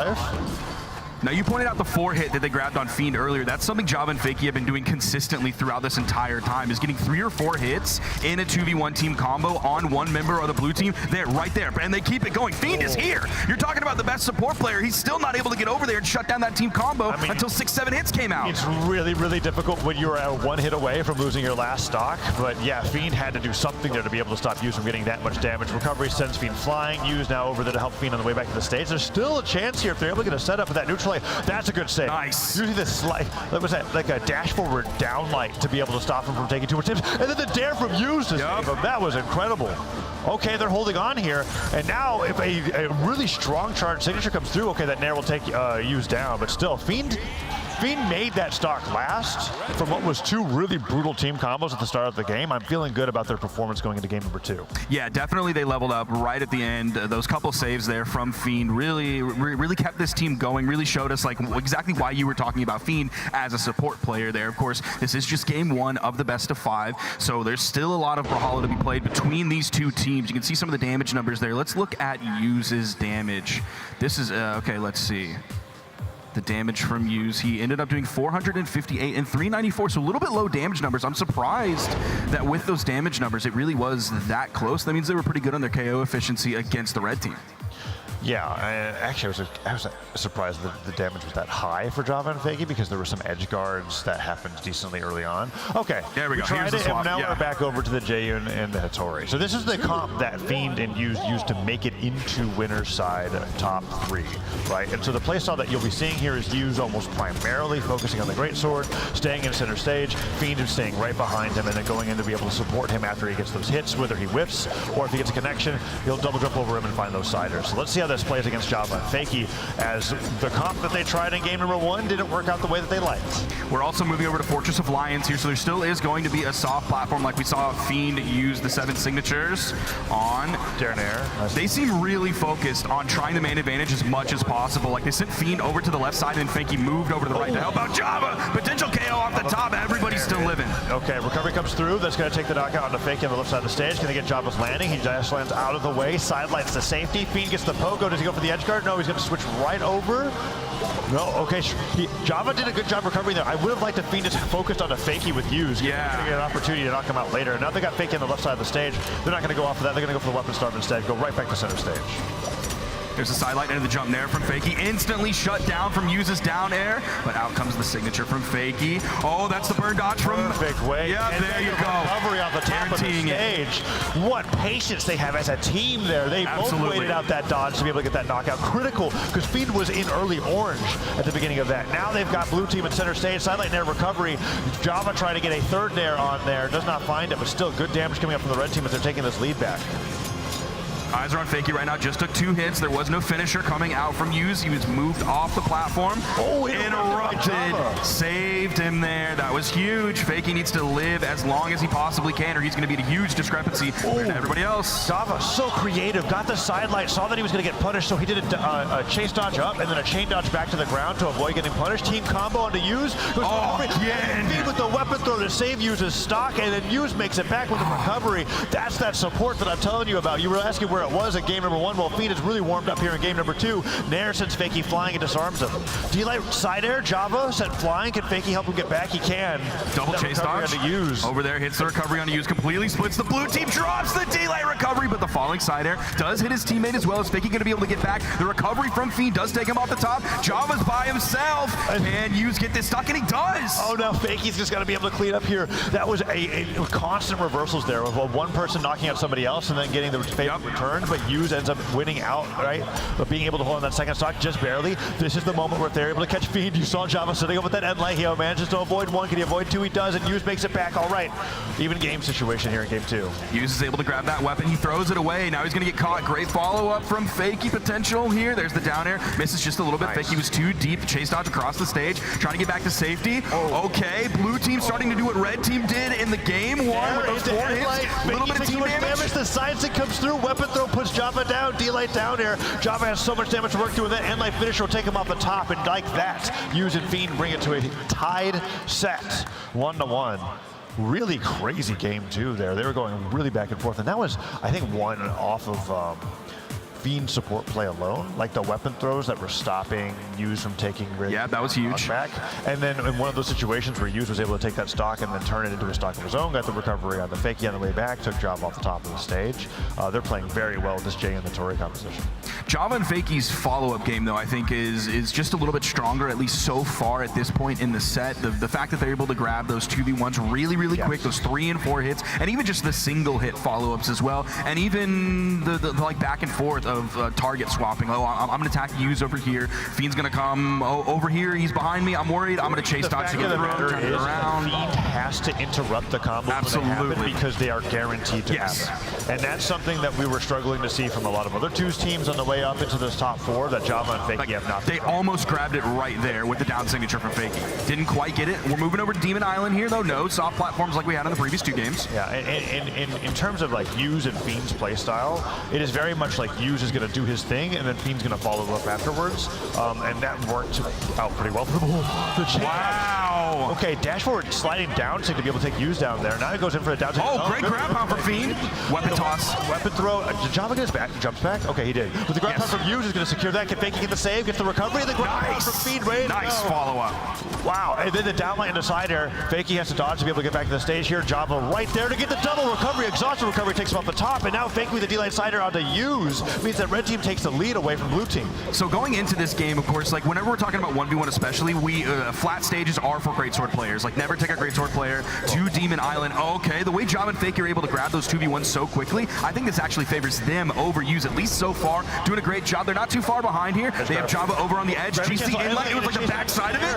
Now, you pointed out the 4-hit that they grabbed on Fiend earlier. That's something Java and Fakey have been doing consistently throughout this entire time, is getting 3 or 4 hits in a 2v1 team combo on one member of the blue team. There, right there, and they keep it going. Fiend is here. You're talking about the best support player. He's still not able to get over there and shut down that team combo until 6-7 hits came out. It's really, really difficult when you're at 1 hit away from losing your last stock. But yeah, Fiend had to do something there to be able to stop Yuz from getting that much damage. Recovery sends Fiend flying. Yuz now over there to help Fiend on the way back to the stage. There's still a chance here if they're able to get a setup with that neutral light. That's a good save. Nice. Usually the slide, that was like a dash forward down light to be able to stop him from taking too much damage. And then the dare from Yuz to save him. That was incredible. Okay, they're holding on here. And now if a really strong charge signature comes through, okay, that Nair will take Yuz down. But still, Fiend Fiend made that stock last from what was 2 really brutal team combos at the start of the game. I'm feeling good about their performance going into game number 2. Yeah, definitely they leveled up right at the end. Those couple saves there from Fiend really kept this team going, really showed us like exactly why you were talking about Fiend as a support player there. Of course, this is just game 1 of the best of 5, so there's still a lot of Brawlhalla to be played between these 2 teams. You can see some of the damage numbers there. Let's look at Yu's damage. This is, okay, let's see. The damage from Yu's, he ended up doing 458 and 394, so a little bit low damage numbers. I'm surprised that with those damage numbers, it really was that close. That means they were pretty good on their KO efficiency against the red team. Yeah, actually, I was surprised that the damage was that high for Java and Fakey because there were some edge guards that happened decently early on. Okay, there we go. Tried it, and now we're back over to the Jeyun and the Hattori. So this is the comp that Fiend and Yu's used to make it into winner's side top 3, right? And so the playstyle that you'll be seeing here is Yu's almost primarily focusing on the greatsword, staying in center stage. Fiend is staying right behind him and then going in to be able to support him after he gets those hits, whether he whiffs or if he gets a connection, he'll double jump over him and find those siders. So let's see how this plays against Java and Fakey, as the comp that they tried in game number 1 didn't work out the way that they liked. We're also moving over to Fortress of Lions here, so there still is going to be a soft platform like we saw Fiend use the 7 signatures on Dernier. They seem really focused on trying to man advantage as much as possible. Like they sent Fiend over to the left side and Fakey moved over to the right to help out Java. Potential KO off the top, everybody's still living. Okay, recovery comes through. That's going to take the knockout onto Fakey on the left side of the stage. Going to get Java's landing. He just lands out of the way, sidelights the safety. Fiend gets the pogo. Does he go for the edge guard? No, he's going to switch right over. No, okay, Java did a good job recovering there. I would have liked if Fiend just focused on a Fakey with Yu's. Yeah. To get an opportunity to knock him out later. Now they got Fakey on the left side of the stage. They're not going to go off of that. They're going to go for the weapon starve instead. Go right back to center stage. There's a sidelight into the jump there from Fakey. Instantly shut down from Yu's down air, but out comes the signature from Fakey. Oh, that's the burn dodge from... Perfect way. Yeah, and there you go. Recovery off the top of the stage. What patience they have as a team there. They both waited out that dodge to be able to get that knockout. Critical, because Fiend was in early orange at the beginning of that. Now they've got blue team in center stage. Sidelight nair recovery. Java trying to get a third nair on there. Does not find it, but still good damage coming up from the red team as they're taking this lead back. Eyes are on Fakey right now, just took 2 hits. There was no finisher coming out from Yu's. He was moved off the platform. Oh, interrupted. Saved him there. That was huge. Fakey needs to live as long as he possibly can, or he's going to be a huge discrepancy compared to everybody else. Java, so creative. Got the sidelight, saw that he was going to get punished, so he did a chase dodge up and then a chain dodge back to the ground to avoid getting punished. Team combo onto Yu's. Fiend with the weapon throw to save Yu's stock, and then Yu's makes it back with the recovery. That's that support that I'm telling you about. You were asking where it was in game number 1. Well, Fiend is really warmed up here in game number 2. Nair sends Fakey flying and disarms him. D-Light side air, Java sent flying. Can Fakey help him get back? He can. Double chase dodge. Over there, hits the recovery on Yu's, completely splits. The blue team drops the D-Light recovery, but the falling side air does hit his teammate as well. Is Fakey going to be able to get back? The recovery from Fiend does take him off the top. Java's by himself. Can Yu's get this stuck? And he does. Oh no, Fakey's just got to be able to clean up here. That was a constant reversals there of one person knocking out somebody else and then getting the favorite return. But Yu's ends up winning out, right? But being able to hold on that second stock just barely. This is the moment where if they're able to catch Fiend. You saw Java sitting up with that end light. He manages to avoid 1. Can he avoid 2? He does, and Yu's makes it back. All right. Even game situation here in game 2. Yu's is able to grab that weapon. He throws it away. Now he's going to get caught. Great follow-up from Fakey potential here. There's the down air. Misses just a little bit. Nice. Fakey was too deep. Chase dodge across the stage. Trying to get back to safety. Okay. Blue team starting to do what red team did in the game 1 with those 4 hits. A little bit of team damage. The sidestick comes through. Weapon throw puts Java down. D-Light down air. Java has so much damage to work through, and that end light finisher will take him off the top, and like that, Yu's and Fiend bring it to a tied set, 1-1. Really crazy game too there. They were going really back and forth, and that was, I think, one off of Fiend support play alone, like the weapon throws that were stopping Yu's from taking that was huge. Back. And then in one of those situations where Yu's was able to take that stock and then turn it into a stock of his own, got the recovery on the Fakey on the way back, took Java off the top of the stage. They're playing very well with this Jay and the Tori composition. Java and Fakey's follow-up game, though, I think is just a little bit stronger, at least so far at this point in the set. The fact that they're able to grab those 2v1s really quick, those 3 and 4 hits, and even just the single hit follow-ups as well, and even the like back and forth of target swapping. Oh, I'm going to attack Yu's over here. Fiend's going to come over here. He's behind me. I'm worried. I'm going to chase dodge to get through, turn it around. Fiend has to interrupt the combo when they happen because they are guaranteed to happen. And that's something that we were struggling to see from a lot of other 2's teams on the way way up into this top 4 that Java and Fakey have not. They almost grabbed it right there with the down signature from Fakey. Didn't quite get it. We're moving over to Demon Island here, though. No soft platforms like we had in the previous 2 games. Yeah, and in terms of like Yu's and Fiend's playstyle, it is very much like Yu's is going to do his thing, and then Fiend's going to follow up afterwards. And that worked out pretty well for the champ. Wow. Okay, dash forward, sliding down to be able to take Yu's down there. Now he goes in for a down. Oh, great grab pound for Fiend. Weapon toss. Weapon throw. Did Java get his back? Jumps back? Okay, he did. With the grab pound from Yu's is going to secure that. Can Fakey get the save? Gets the recovery. The grab pound from Fiend. Nice follow-up. Wow. And then the downlight into side air. Fakey has to dodge to be able to get back to the stage here. Java right there to get the double recovery. Exhausted recovery takes him off the top. And now Fakey with the D-line side air onto Yu's means that red team takes the lead away from blue team. So going into this game, of course, like whenever we're talking about 1v1 especially, we flat stages are for greatsword players. Like never take a greatsword player to Demon Island. Okay, the way Java and Fakey are able to grab those 2v1s so quickly, I think this actually favors them over Yu's, at least so far. Doing a great job. They're not too far behind here. They have Java over on the edge. GC inlet. It was like the backside of it.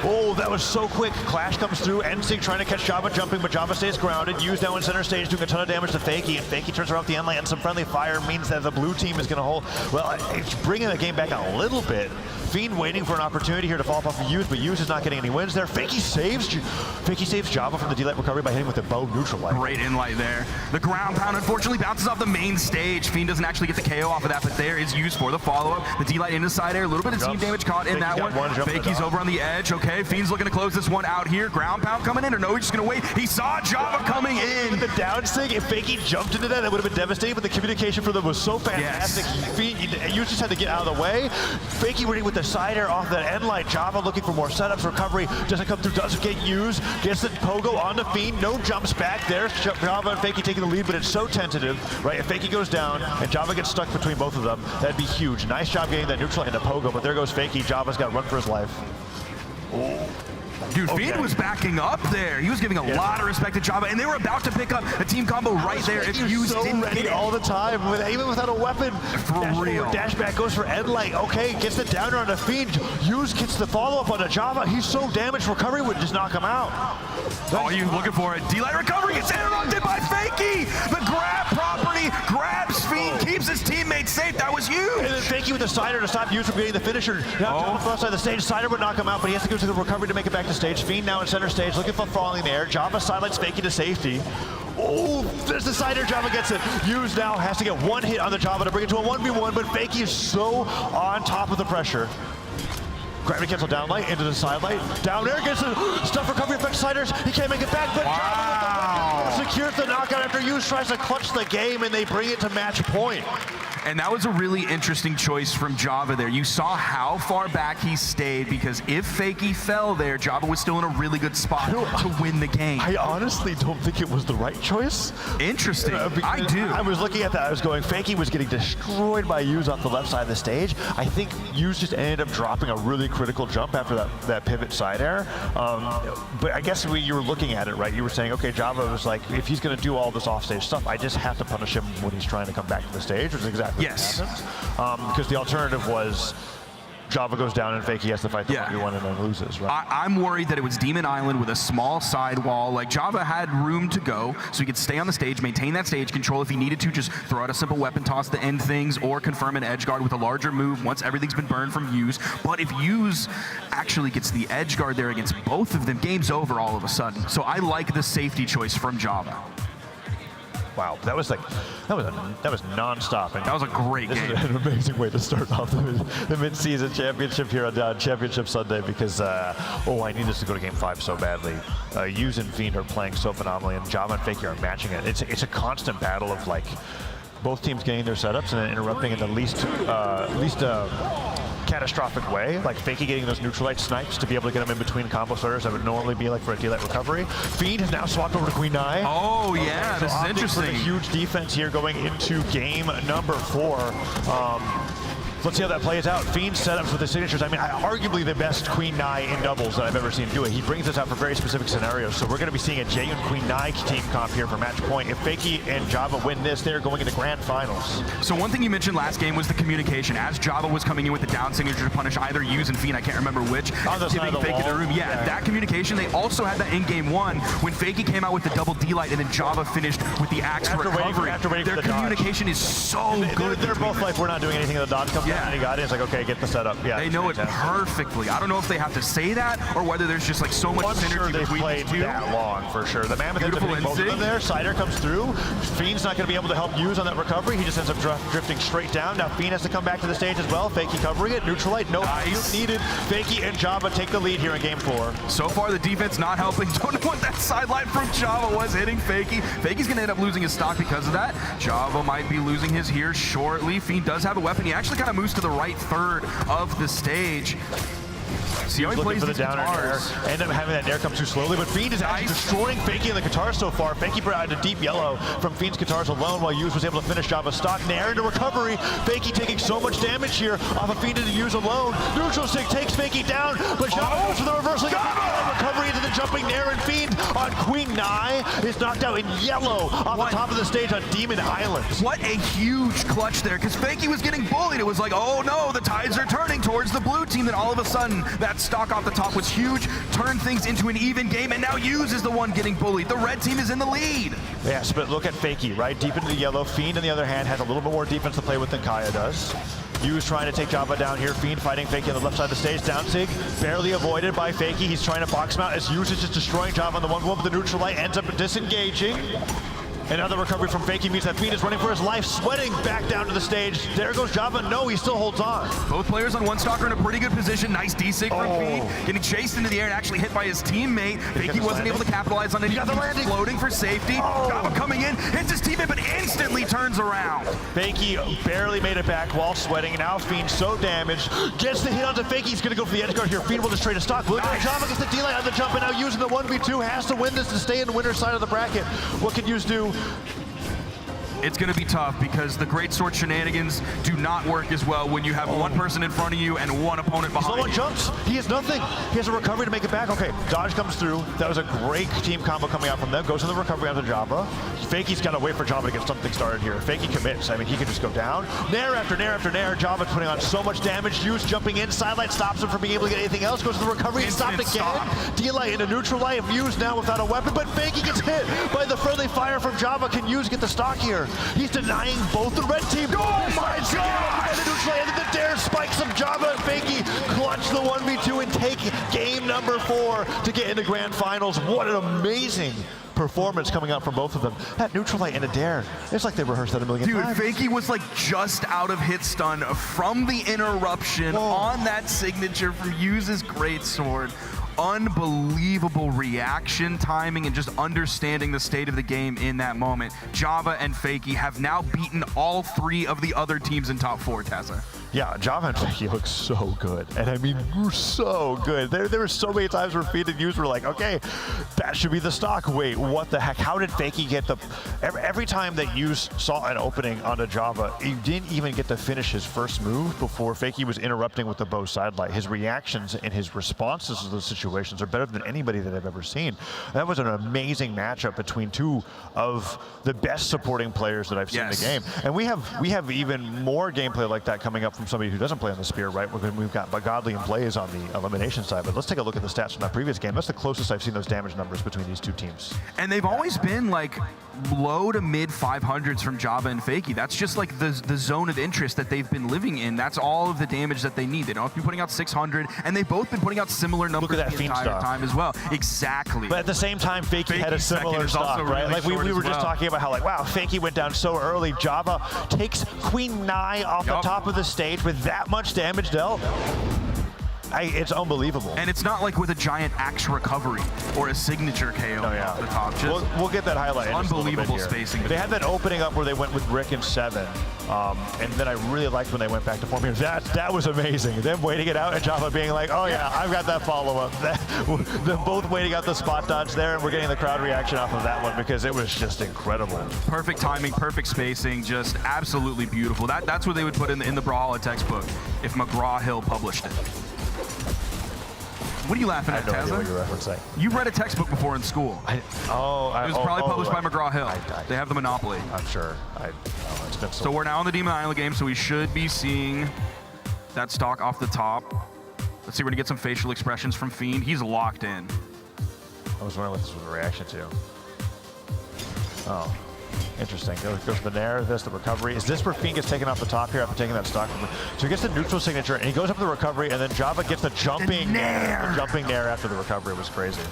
Oh, that was so quick. Clash comes through. NSYNC trying to catch Java jumping, but Java stays grounded. Yu's now in center stage doing a ton of damage to Fakey, and Fakey turns around the end lane, and some friendly fire means that the blue team is going to hold. Well, it's bringing the game back a little bit. Fiend waiting for an opportunity here to fall off of Yu's, but Yu's is not getting any wins there. Fakey saves Java from the D-light recovery by hitting with the bow neutral light. Great inlight there. The ground pound unfortunately bounces off the main stage. Fiend doesn't actually get the KO off of that, but there is used for the follow-up. The D-light into side air, a little bit of team damage caught in that one. Fakey's over on the edge. Okay, Fiend's looking to close this one out here. Ground pound coming in, or no, he's just gonna wait. He saw Java coming in. With the down sig, if Fakey jumped into that, that would have been devastating, but the communication for them was so fantastic. Yes. You just had to get out of the way. Fakey winning with the side air off that end light. Java looking for more setups. Recovery doesn't come through, doesn't get used. Gets the pogo on the Fiend. No jumps back there. Java and Fakey taking the lead, but it's so tentative, right? If Fakey goes down and Java gets stuck between both of them, that'd be huge. Nice job getting that neutral into pogo, but there goes Fakey. Java's got to run for his life. Oh. Dude, Fiend was backing up there. He was giving a lot of respect to Java, and they were about to pick up a team combo right there if Yu's didn't get it. All the time, even without a weapon. For real. Dash back goes for Endlight. Okay, gets the downer on the Fiend. Yu's gets the follow-up on the Java. He's so damaged, recovery would just knock him out. Oh, you looking for it. D-light recovery gets interrupted by Fakey. The grab property grabs Fiend, keeps his teammates safe. That was huge. And then Fakey with the Cider to stop Yu's from getting the finisher. Now Java from outside the stage. Cider would knock him out, but he has to go to the recovery to make it back to stage. Fiend now in center stage, looking for falling in the air. Java sidelights Fakey to safety. Oh, there's the Cider. Java gets it. Yu's now has to get one hit on the Java to bring it to a 1v1, but Fakey is so on top of the pressure. Gravity cancel down light into the side light. Down air gets the stuff recovery effect Ciders. He can't make it back, but Java secures the knockout after Yu's tries to clutch the game, and they bring it to match point. And that was a really interesting choice from Java there. You saw how far back he stayed, because if Fakey fell there, Java was still in a really good spot to win the game. I honestly don't think it was the right choice. Interesting. I do. I was looking at that. I was going, Fakey was getting destroyed by Yu's off the left side of the stage. I think Yu's just ended up dropping a really critical jump after that pivot side air. But I guess when you were looking at it, right, you were saying, okay, Java was like, if he's going to do all this offstage stuff, I just have to punish him when he's trying to come back to the stage, which is exactly yes. Because the alternative was Java goes down and Fakey has to fight the 1v1 and then loses, right? I'm worried that it was Demon Island with a small sidewall. Like, Java had room to go, so he could stay on the stage, maintain that stage control. If he needed to, just throw out a simple weapon toss to end things, or confirm an edge guard with a larger move once everything's been burned from Yu's. But if Yu's actually gets the edge guard there against both of them, game's over all of a sudden. So I like the safety choice from Java. Wow, that was nonstop. And that was a great game. This is an amazing way to start off the mid-season championship here on Championship Sunday, because I need this to go to Game 5 so badly. Yu's and Fiend are playing so phenomenally, and Java and Fakey are matching it. It's a constant battle of like both teams getting their setups and then interrupting in the least catastrophic way, like Fakey getting those neutralite snipes to be able to get them in between combo starters that would normally be like for a D-light recovery. Fiend has now swapped over to Queen Nai. Oh yeah, so this is interesting. For the huge defense here going into game number 4. let's see how that plays out. Fiend's setups with the signatures. I mean, arguably the best Queen Nai in doubles that I've ever seen do it. He brings this out for very specific scenarios. So we're going to be seeing a genuine Queen Nai team comp here for match point. If Fakie and Java win this, they're going into grand finals. So one thing you mentioned last game was the communication. As Java was coming in with the down signature to punish either Use and Fiend, I can't remember which, giving Fakie the room. Yeah, that communication. They also had that in game 1 when Fakie came out with the double D-light and then Java finished with the axe recovery. Their communication is so good. They're both like, we're not doing anything. The dodge comes down and he got it. It's like, okay, get the setup. Yeah, they know it perfectly. I don't know if they have to say that or whether there's just like so much synergy between these two. That long for sure. The Mammoth ends up hitting both of them there. Cider comes through. Fiend's not going to be able to help Use on that recovery. He just ends up drifting straight down. Now Fiend has to come back to the stage as well. Fakie covering it. Neutralite, no needed. Fakie and Java take the lead here in game 4. So far the defense not helping. Don't know what that sideline from Java was hitting Fakie. Fakie's going to end up losing his stock because of that. Java might be losing his here shortly. Fiend does have a weapon. He actually kind of moves to the right third of the stage. See how he plays for the down air. End up having that nair come too slowly, but Fiend is actually destroying Fakie in the guitars so far. Fakie brought out a deep yellow from Fiend's guitars alone while Use was able to finish Java's stock. Nair into recovery. Fakie taking so much damage here off of Fiend into Use alone. Neutral stick takes Fakie down, but Java goes for the reversal. Recovery into the jumping Nair, and Fiend on Queen Nai is knocked out in yellow off the top of the stage on Demon Island. What a huge clutch there, because Fakie was getting bullied. It was like, oh no, the tides are turning towards the blue team. Then all of a sudden, that stock off the top was huge, turned things into an even game, and now Use is the one getting bullied. The red team is in the lead. Yes, but look at Fakie, right? Deep into the yellow. Fiend, on the other hand, has a little bit more defense to play with than Kaya does. Use trying to take Java down here. Fiend fighting Fakie on the left side of the stage. Down sig, barely avoided by Fakie. He's trying to box him out as Use is just destroying Java on the 1-1, but the neutral light ends up disengaging. Another recovery from Fakie means that Fiend is running for his life, sweating back down to the stage. There goes Java. No, he still holds on. Both players on one stock are in a pretty good position. Nice D-sig from Fiend, getting chased into the air and actually hit by his teammate. Fakie wasn't able to capitalize on it. He got the landing. Floating for safety. Java coming in, hits his teammate, but instantly turns around. Fakie barely made it back while sweating. Now Fiend so damaged. Gets the hit onto Fakie. He's going to go for the edge guard here. Fiend will just trade a stock. Java gets the delay on the jump, and now using the 1v2 has to win this to stay in the winner's side of the bracket. What can Use do? It's going to be tough because the great sword shenanigans do not work as well when you have one person in front of you and one opponent behind Someone you. jumps. He has nothing. He has a recovery to make it back. Okay, dodge comes through. That was a great team combo coming out from them. Goes to the recovery onto Java. Fakie's got to wait for Java to get something started here. Fakie commits. I mean, he could just go down. Nair after nair after nair. Java's putting on so much damage. Use jumping in. Sidelight stops him from being able to get anything else. Goes to the recovery and stopped again. D-Light into neutral light. Use now without a weapon, but Fakie gets hit by the friendly fire from Java. Can Use get the stock here? He's denying both the red team. Oh my God! And then the dare spikes of Java and Fakie clutch the 1v2 and take game number 4 to get into grand finals. What an amazing performance coming out from both of them. That neutral light and a dare, it's like they rehearsed that a million times. Dude, Fakie was like just out of hit stun from the interruption on that signature from Use's greatsword. Unbelievable reaction timing and just understanding the state of the game in that moment. Java and Fakie have now beaten all 3 of the other teams in top 4, Tazza. Yeah, Java and Fakie look so good. And I mean, so good. There were so many times where Fiend and Use were like, okay, that should be the stock. Wait, what the heck? How did Fakie get the... Every time that Use saw an opening onto Java, he didn't even get to finish his first move before Fakie was interrupting with the bow sidelight. His reactions and his responses to those situations are better than anybody that I've ever seen. That was an amazing matchup between 2 of the best supporting players that I've seen in the game. And we have even more gameplay like that coming up from somebody who doesn't play on the spear, right? We've got Godly and Blaze on the elimination side, but let's take a look at the stats from that previous game. That's the closest I've seen those damage numbers between these 2 teams. And they've always been like low to mid 500s from Java and Fakie. That's just like the zone of interest that they've been living in. That's all of the damage that they need. They don't have to be putting out 600, and they've both been putting out similar numbers the entire time as well. Exactly. But at the same time, Fakie had a similar stock, right? Like we were just talking about how like, wow, Fakie went down so early. Java takes Queen Nai off the top of the stage with that much damage dealt. It's unbelievable. And it's not like with a giant axe recovery or a signature KO off the top. Just We'll get that highlight. In unbelievable just a little bit here. spacing. They had that opening up where they went with Rick and 7. And then I really liked when they went back to 4 meters. That was amazing. Them waiting it out and Java being like, oh yeah, I've got that follow-up. Them both waiting out the spot dodge there, and we're getting the crowd reaction off of that one because it was just incredible. Perfect timing, perfect spacing, just absolutely beautiful. That's what they would put in the Brawlhalla textbook if McGraw-Hill published it. What are you laughing at, I have no idea Tazza? what you're referencing. You've read a textbook before in school. It was probably published by McGraw-Hill. They have the monopoly. I'm sure. It's been So we're now in the Demon Island game, so we should be seeing that stock off the top. Let's see, we're gonna get some facial expressions from Fiend. He's locked in. I was wondering what this was a reaction to. Oh, interesting. Goes the Nair, this, the recovery. Is this where Fiend gets taken off the top here after taking that stock? So he gets the neutral signature, and he goes up to the recovery, and then Java gets the jumping Nair. The jumping Nair after the recovery was crazy.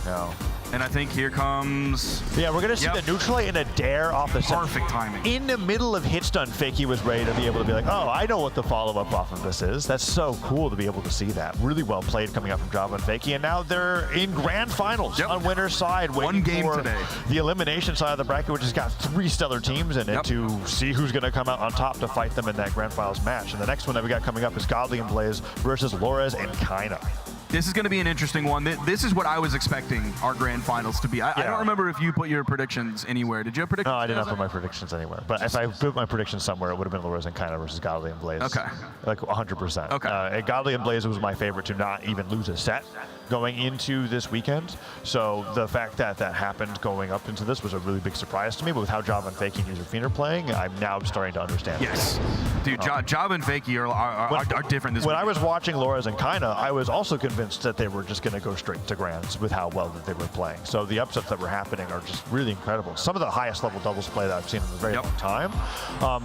No. And I think here comes... Yeah, we're going to see the neutral and a dare off the set. Perfect timing. In the middle of hit stun, Fakey was ready to be able to be like, oh, I know what the follow-up off of this is. That's so cool to be able to see that. Really well played coming up from Java and Fakey, and now they're in grand finals on winner's side. One game for today. The elimination side of the bracket, which has got 3 stellar teams in it to see who's going to come out on top to fight them in that grand finals match. And the next one that we got coming up is Godly and Blaze versus Lores and Kaina. This is going to be an interesting one. This is what I was expecting our grand finals to be. I don't remember if you put your predictions anywhere. Did you have predictions? No, I did not put my predictions anywhere. But if I put my predictions somewhere, it would have been Lores and Kaina versus Godly and Blaze. Okay. Like 100%. Okay. And Godly and Blaze was my favorite to not even lose a set going into this weekend. So the fact that that happened going up into this was a really big surprise to me. But with how Java and Fakey and User Fiend are playing, I'm now starting to understand. Yes. Dude, Java and Fakey are different this week. When I was watching Lores and Kaina, I was also convinced that they were just going to go straight to grands with how well that they were playing. So the upsets that were happening are just really incredible. Some of the highest level doubles play that I've seen in a very long time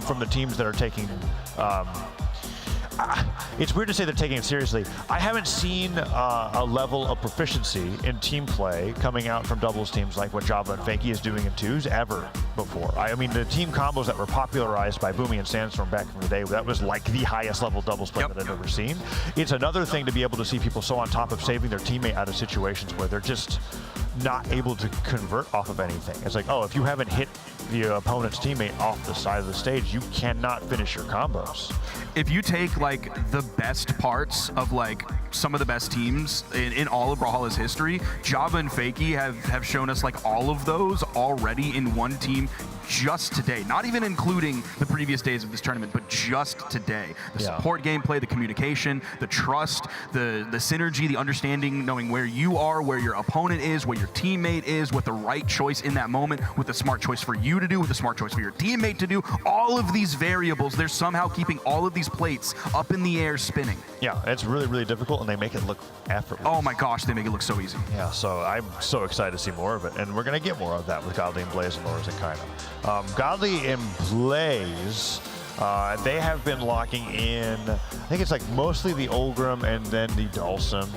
from the teams that are taking it's weird to say they're taking it seriously. I haven't seen a level of proficiency in team play coming out from doubles teams like what Java and Fakey is doing in twos ever before. I mean, the team combos that were popularized by Boomy and Sandstorm back in the day, that was like the highest level doubles play that I've ever seen. It's another thing to be able to see people so on top of saving their teammate out of situations where they're just not able to convert off of anything. It's like, oh, if you haven't hit the opponent's teammate off the side of the stage, you cannot finish your combos. If you take like the best parts of like some of the best teams in all of Brawlhalla's history, Java and Fakey have shown us like all of those already in one team just today. Not even including the previous days of this tournament, but just today. The support gameplay, the communication, the trust, the synergy, the understanding, knowing where you are, where your opponent is, where your teammate is, what the right choice in that moment, with the smart choice for you to do, with the smart choice for your teammate to do. All of these variables, they're somehow keeping all of these plates up in the air spinning. Yeah, it's really, really difficult, and they make it look effortless. Oh my gosh, they make it look so easy. Yeah, so I'm so excited to see more of it, and we're going to get more of that with Godly and Blaze and Lores and Kaina. Godly and Blaze, they have been locking in, I think it's like mostly the Olgrim and then the Dhalsim,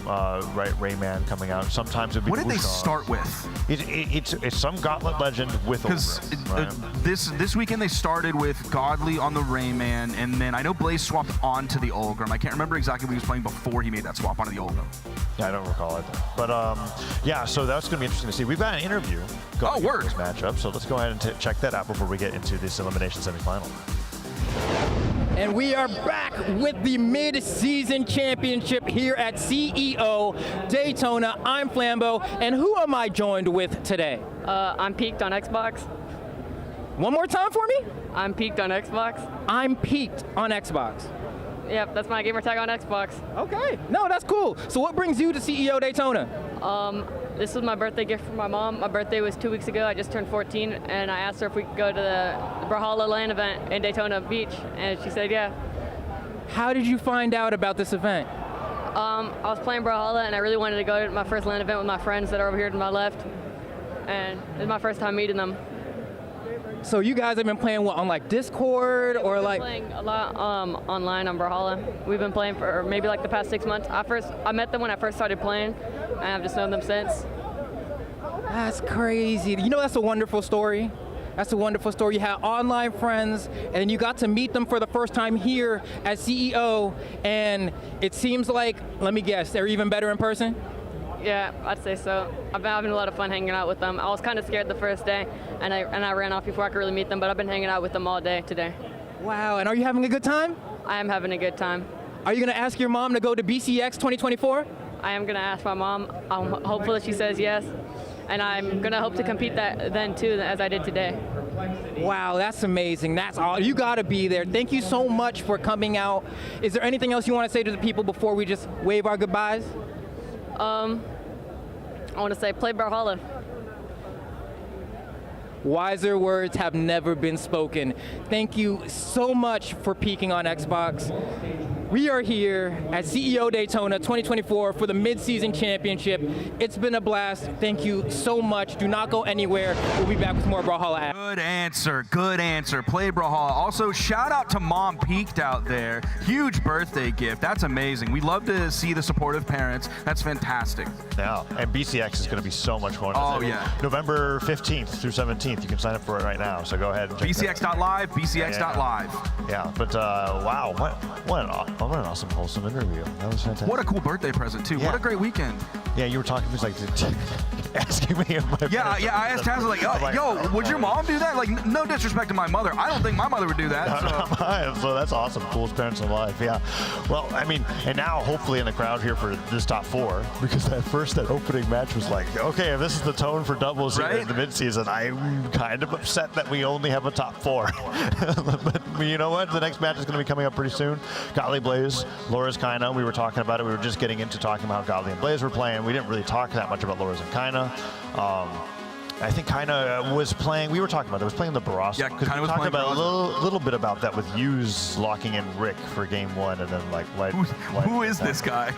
right, Rayman coming out. Sometimes it'd be What did they Wushang. start with? It's some Gauntlet Legend with Olgrim. Right? This weekend they started with Godly on the Rayman, and then I know Blaze swapped onto the Olgrim. I can't remember exactly what he was playing before he made that swap onto the Olgrim. Yeah, I don't recall it. But yeah, so that's going to be interesting to see. We've got an interview going into this matchup, so let's go ahead and check that out before we get into this elimination semifinal. And we are back with the mid-season championship here at CEO Daytona. I'm Flambeau, and who am I joined with today? I'm Peaked on Xbox. One more time for me? I'm Peaked on Xbox. I'm Peaked on Xbox. Yep, that's my gamer tag on Xbox. Okay, no, that's cool. So what brings you to CEO Daytona? This was my birthday gift from my mom. My birthday was 2 weeks ago. I just turned 14, and I asked her if we could go to the Brawlhalla LAN event in Daytona Beach, and she said yeah. How did you find out about this event? I was playing Brawlhalla, and I really wanted to go to my first LAN event with my friends that are over here to my left, and it was my first time meeting them. So you guys have been playing what, on like Discord or like? We've been playing a lot online on Brawlhalla. We've been playing for maybe like the past 6 months. I met them when I first started playing, and I've just known them since. That's crazy. You know, that's a wonderful story. That's a wonderful story. You had online friends, and you got to meet them for the first time here as CEO, and it seems like, let me guess, they're even better in person? Yeah, I'd say so. I've been having a lot of fun hanging out with them. I was kind of scared the first day, and I ran off before I could really meet them, but I've been hanging out with them all day today. Wow, and are you having a good time? I am having a good time. Are you going to ask your mom to go to BCX 2024? I am going to ask my mom. I'm hopeful that she says yes, and I'm going to hope to compete then too, as I did today. Wow, that's amazing. That's all. You got to be there. Thank you so much for coming out. Is there anything else you want to say to the people before we just wave our goodbyes? I want to say play Brawlhalla. Wiser words have never been spoken. Thank you so much for peeking on Xbox. We are here at CEO Daytona 2024 for the Midseason Championship. It's been a blast. Thank you so much. Do not go anywhere. We'll be back with more Brawlhalla. Good answer. Good answer. Play Brawlhalla. Also, shout out to Mom Peaked out there. Huge birthday gift. That's amazing. We love to see the supportive parents. That's fantastic. Yeah, and BCX is going to be so much fun. Oh, yeah. November 15th through 17th. You can sign up for it right now. So go ahead and check BCX.live, BCX.live. Yeah, but wow, what an awesome, wholesome interview. That was fantastic. What a cool birthday present, too. Yeah. What a great weekend. Yeah, you were talking to me, like, asking me if my Yeah, I asked Taz, like, yo, would your mom do that? Like, no disrespect to my mother. I don't think my mother would do that. So that's awesome. Coolest parents alive, yeah. Well, I mean, and now hopefully in the crowd here for this top 4, because that opening match was like, okay, if this is the tone for doubles here in the midseason, I'm kind of upset that we only have a top 4. But you know what? The next match is going to be coming up pretty soon. Godly Blaze, Laura's Kaina. We were talking about it. We were just getting into talking about how Godly and Blaze were playing. We didn't really talk that much about Laura's and Kaina. I think Kaina was playing, we were talking about that, was playing the Barroso. Yeah, because we talked about a little bit about that with Hughes locking in Rick for game 1 and then like, who is this guy?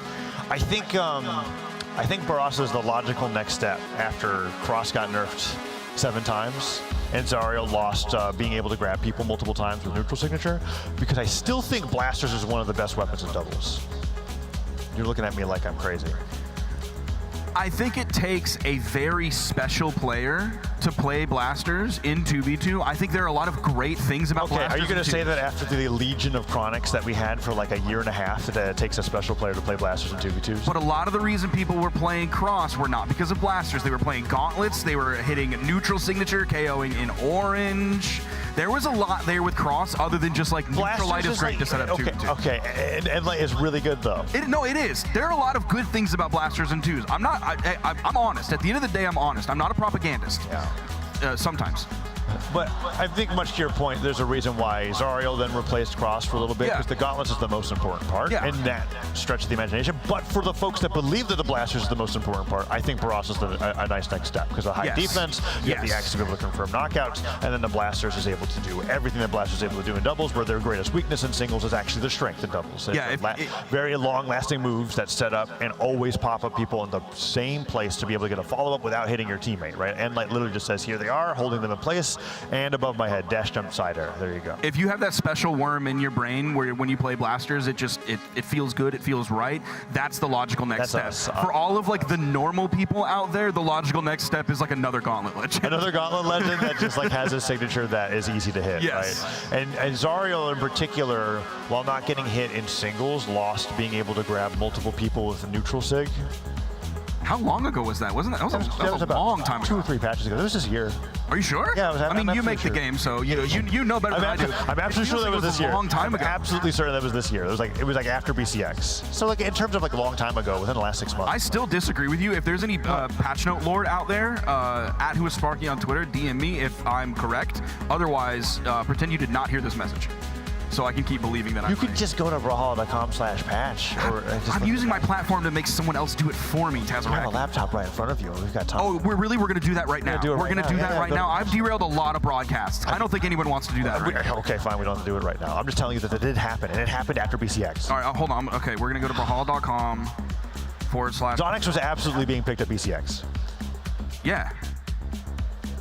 I think Barroso is the logical next step after Cross got nerfed 7 times and Zariel lost being able to grab people multiple times with neutral signature, because I still think Blasters is one of the best weapons in doubles. You're looking at me like I'm crazy. I think it takes a very special player to play Blasters in 2v2. I think there are a lot of great things about Blasters. Are you going to say that after the Legion of Chronics that we had for like a year and a half, that it takes a special player to play Blasters in 2v2s? But a lot of the reason people were playing Cross were not because of Blasters. They were playing Gauntlets. They were hitting neutral signature, KOing in orange. There was a lot there with Cross other than just like neutral light is great to set up 2v2. Okay, and like, it's really good though. No, it is. There are a lot of good things about Blasters and 2s. I'm honest. At the end of the day, I'm honest. I'm not a propagandist. Yeah. Sometimes. But I think much to your point, there's a reason why Zariel then replaced Cross for a little bit, because the Gauntlets is the most important part, and that stretches the imagination. But for the folks that believe that the Blasters is the most important part, I think Barroso is a nice next step, because of high defense, you have the X to be able to confirm knockouts, and then the Blasters is able to do everything that Blasters is able to do in doubles, where their greatest weakness in singles is actually their strength in doubles. Very long-lasting moves that set up and always pop up people in the same place to be able to get a follow-up without hitting your teammate, right? And like literally just says, here they are, holding them in place, and above my head, dash jump side air. There you go. If you have that special worm in your brain where when you play Blasters, it feels good, it feels right, that's the logical next step. For all of like the normal people out there, the logical next step is like another Gauntlet legend. Another Gauntlet legend that just like has a signature that is easy to hit, right? And Zariel in particular, while not getting hit in singles, lost being able to grab multiple people with a neutral sig. How long ago was that? Wasn't that? That was a long time ago. 2 or 3 patches ago. It was this year. Are you sure? Yeah, I mean, you make the game, so you know better than I do. I'm absolutely sure that was this year. A long time ago. I'm absolutely certain that was this year. It was like after BCX. So like in terms of like a long time ago, within the last 6 months. I still disagree with you. If there's any patch note lord out there, at Who Is Sparky on Twitter, DM me if I'm correct. Otherwise, pretend you did not hear this message, so I can keep believing that I'm right. You could just go to brawlhalla.com/patch. I'm using my platform to make someone else do it for me, Tazarek. I have a laptop right in front of you. We've got time. Oh, we're going to do that right now. We're going to do that right now. I've derailed a lot of broadcasts. I don't think anyone wants to do that right now. Okay, fine. We don't have to do it right now. I'm just telling you that it did happen, and it happened after BCX. All right, hold on. Okay, we're going to go to brawlhalla.com/. Zonix was absolutely being picked at BCX. Yeah.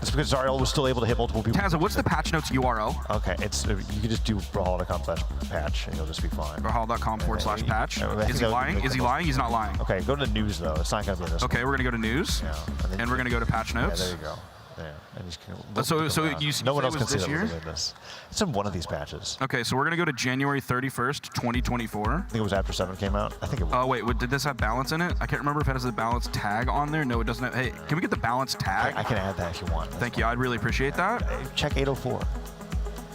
That's because Zariel was still able to hit multiple people. Tazza, what's the patch notes URL? Okay, you can just do brawlhalla.com/patch and you'll just be fine. Brawlhalla.com/patch. Is he lying? Is he lying? He's not lying. Okay, go to the news though. It's not going to be in this. Okay, we're going to go to news. Yeah, and we're going to go to patch notes. Yeah, there you go. Yeah, and he's no one else can see this that year? within this. It's in one of these patches. Okay, so we're gonna go to January 31st, 2024. I think it was after 7 came out. I think it was. Oh wait, did this have balance in it? I can't remember if it has the balance tag on there. No, it doesn't. Hey, can we get the balance tag? I can add that if you want. Thank you. I'd really appreciate that. Check 804.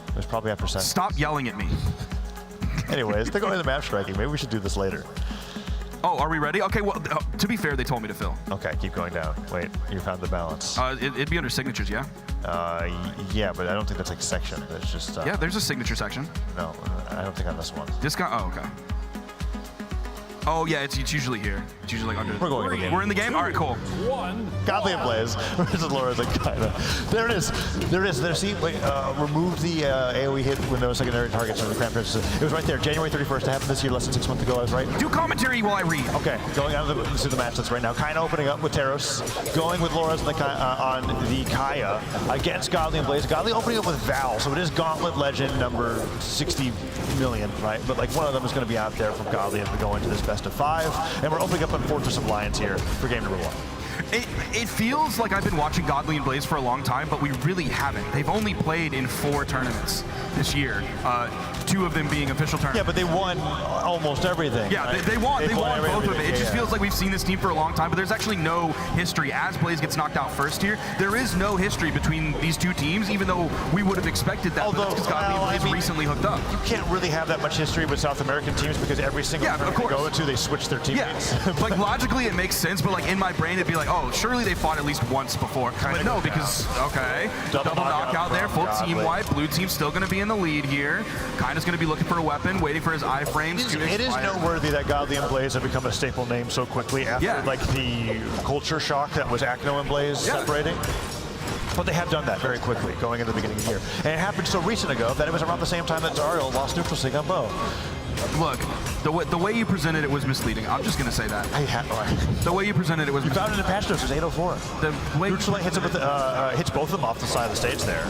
It was probably after 7. Stop yelling at me. Anyways, they're going to map striking. Maybe we should do this later. Oh, are we ready? Okay, well, to be fair, they told me to fill. Okay, keep going down. Wait, you found the balance. It'd be under signatures, yeah? Yeah, but I don't think that's like section. It's just... yeah, there's a signature section. No, I don't think on this one. This guy, oh, okay. Oh, yeah, it's usually here. It's usually like under. We're going in the game. We're in the game? All right, cool. Godly and Blaze versus Laura's and Kaina. There it is. There it is. There, see, wait, remove the AoE hit with no secondary targets from the Crown Princess. It was right there. January 31st. It happened this year, less than 6 months ago. I was right. Do commentary while I read. Okay, going on to the match that's right now. Kaina opening up with Teros, going with Laura's on the Kaya against Godly and Blaze. Godly opening up with Val, so it is Gauntlet Legend number 60 million, right? But like one of them is going to be out there from Godly as we go into this best of 5, and we're opening up on Fortress of Lions here for game number 1. It feels like I've been watching Godly and Blaze for a long time, but we really haven't. They've only played in 4 tournaments this year, 2 of them being official tournaments. Yeah, but they won almost everything. Yeah, right? they won both of it. It just feels yeah. like we've seen this team for a long time, but there's actually no history. As Blaze gets knocked out first here, there is no history between these 2 teams, even though we would have expected that. Although, because Godly and Blaze recently hooked up. You can't really have that much history with South American teams because every single tournament they go into, they switch their teammates. Yeah, like logically it makes sense, but like in my brain it'd be like, oh, surely they fought at least once before. But no, because, okay, double knockout there, full team wipe. Blue team's still going to be in the lead here. Kaina's going to be looking for a weapon, waiting for his iframes to It is noteworthy that Godly and Blaze have become a staple name so quickly after like the culture shock that was Acno and Blaze separating. But they have done that very quickly going into the beginning of the year. And it happened so recent ago that it was around the same time that Dario lost neutral sig on Bo. Look, the way you presented it was misleading. I'm just going to say that. The way you presented it was misleading. You found it in patch notes, it was 804. The way neutral hits, hits both of them off the side of the stage there.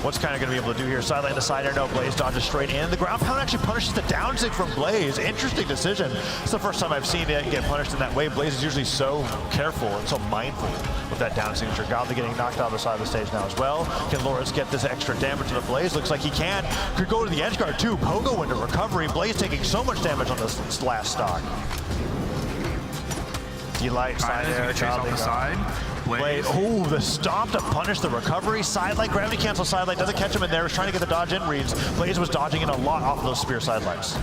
What's kind of going to be able to do here? Sideline to side air, no. Blaze dodges straight in. The ground pound actually punishes the down sig from Blaze. Interesting decision. It's the first time I've seen it get punished in that way. Blaze is usually so careful and so mindful with that down signature. Godly getting knocked out of the side of the stage now as well. Can Loris get this extra damage to the Blaze? Looks like he can. Could go to the edge guard too. Pogo into recovery. Blaze taking so much damage on this last stock. Delight side air. Chase off the side. Blaze. Oh, the stomp to punish the recovery. Sidelight, gravity cancel sidelight. Doesn't catch him in there. He's trying to get the dodge in reads. Blaze was dodging in a lot off of those spear sidelights.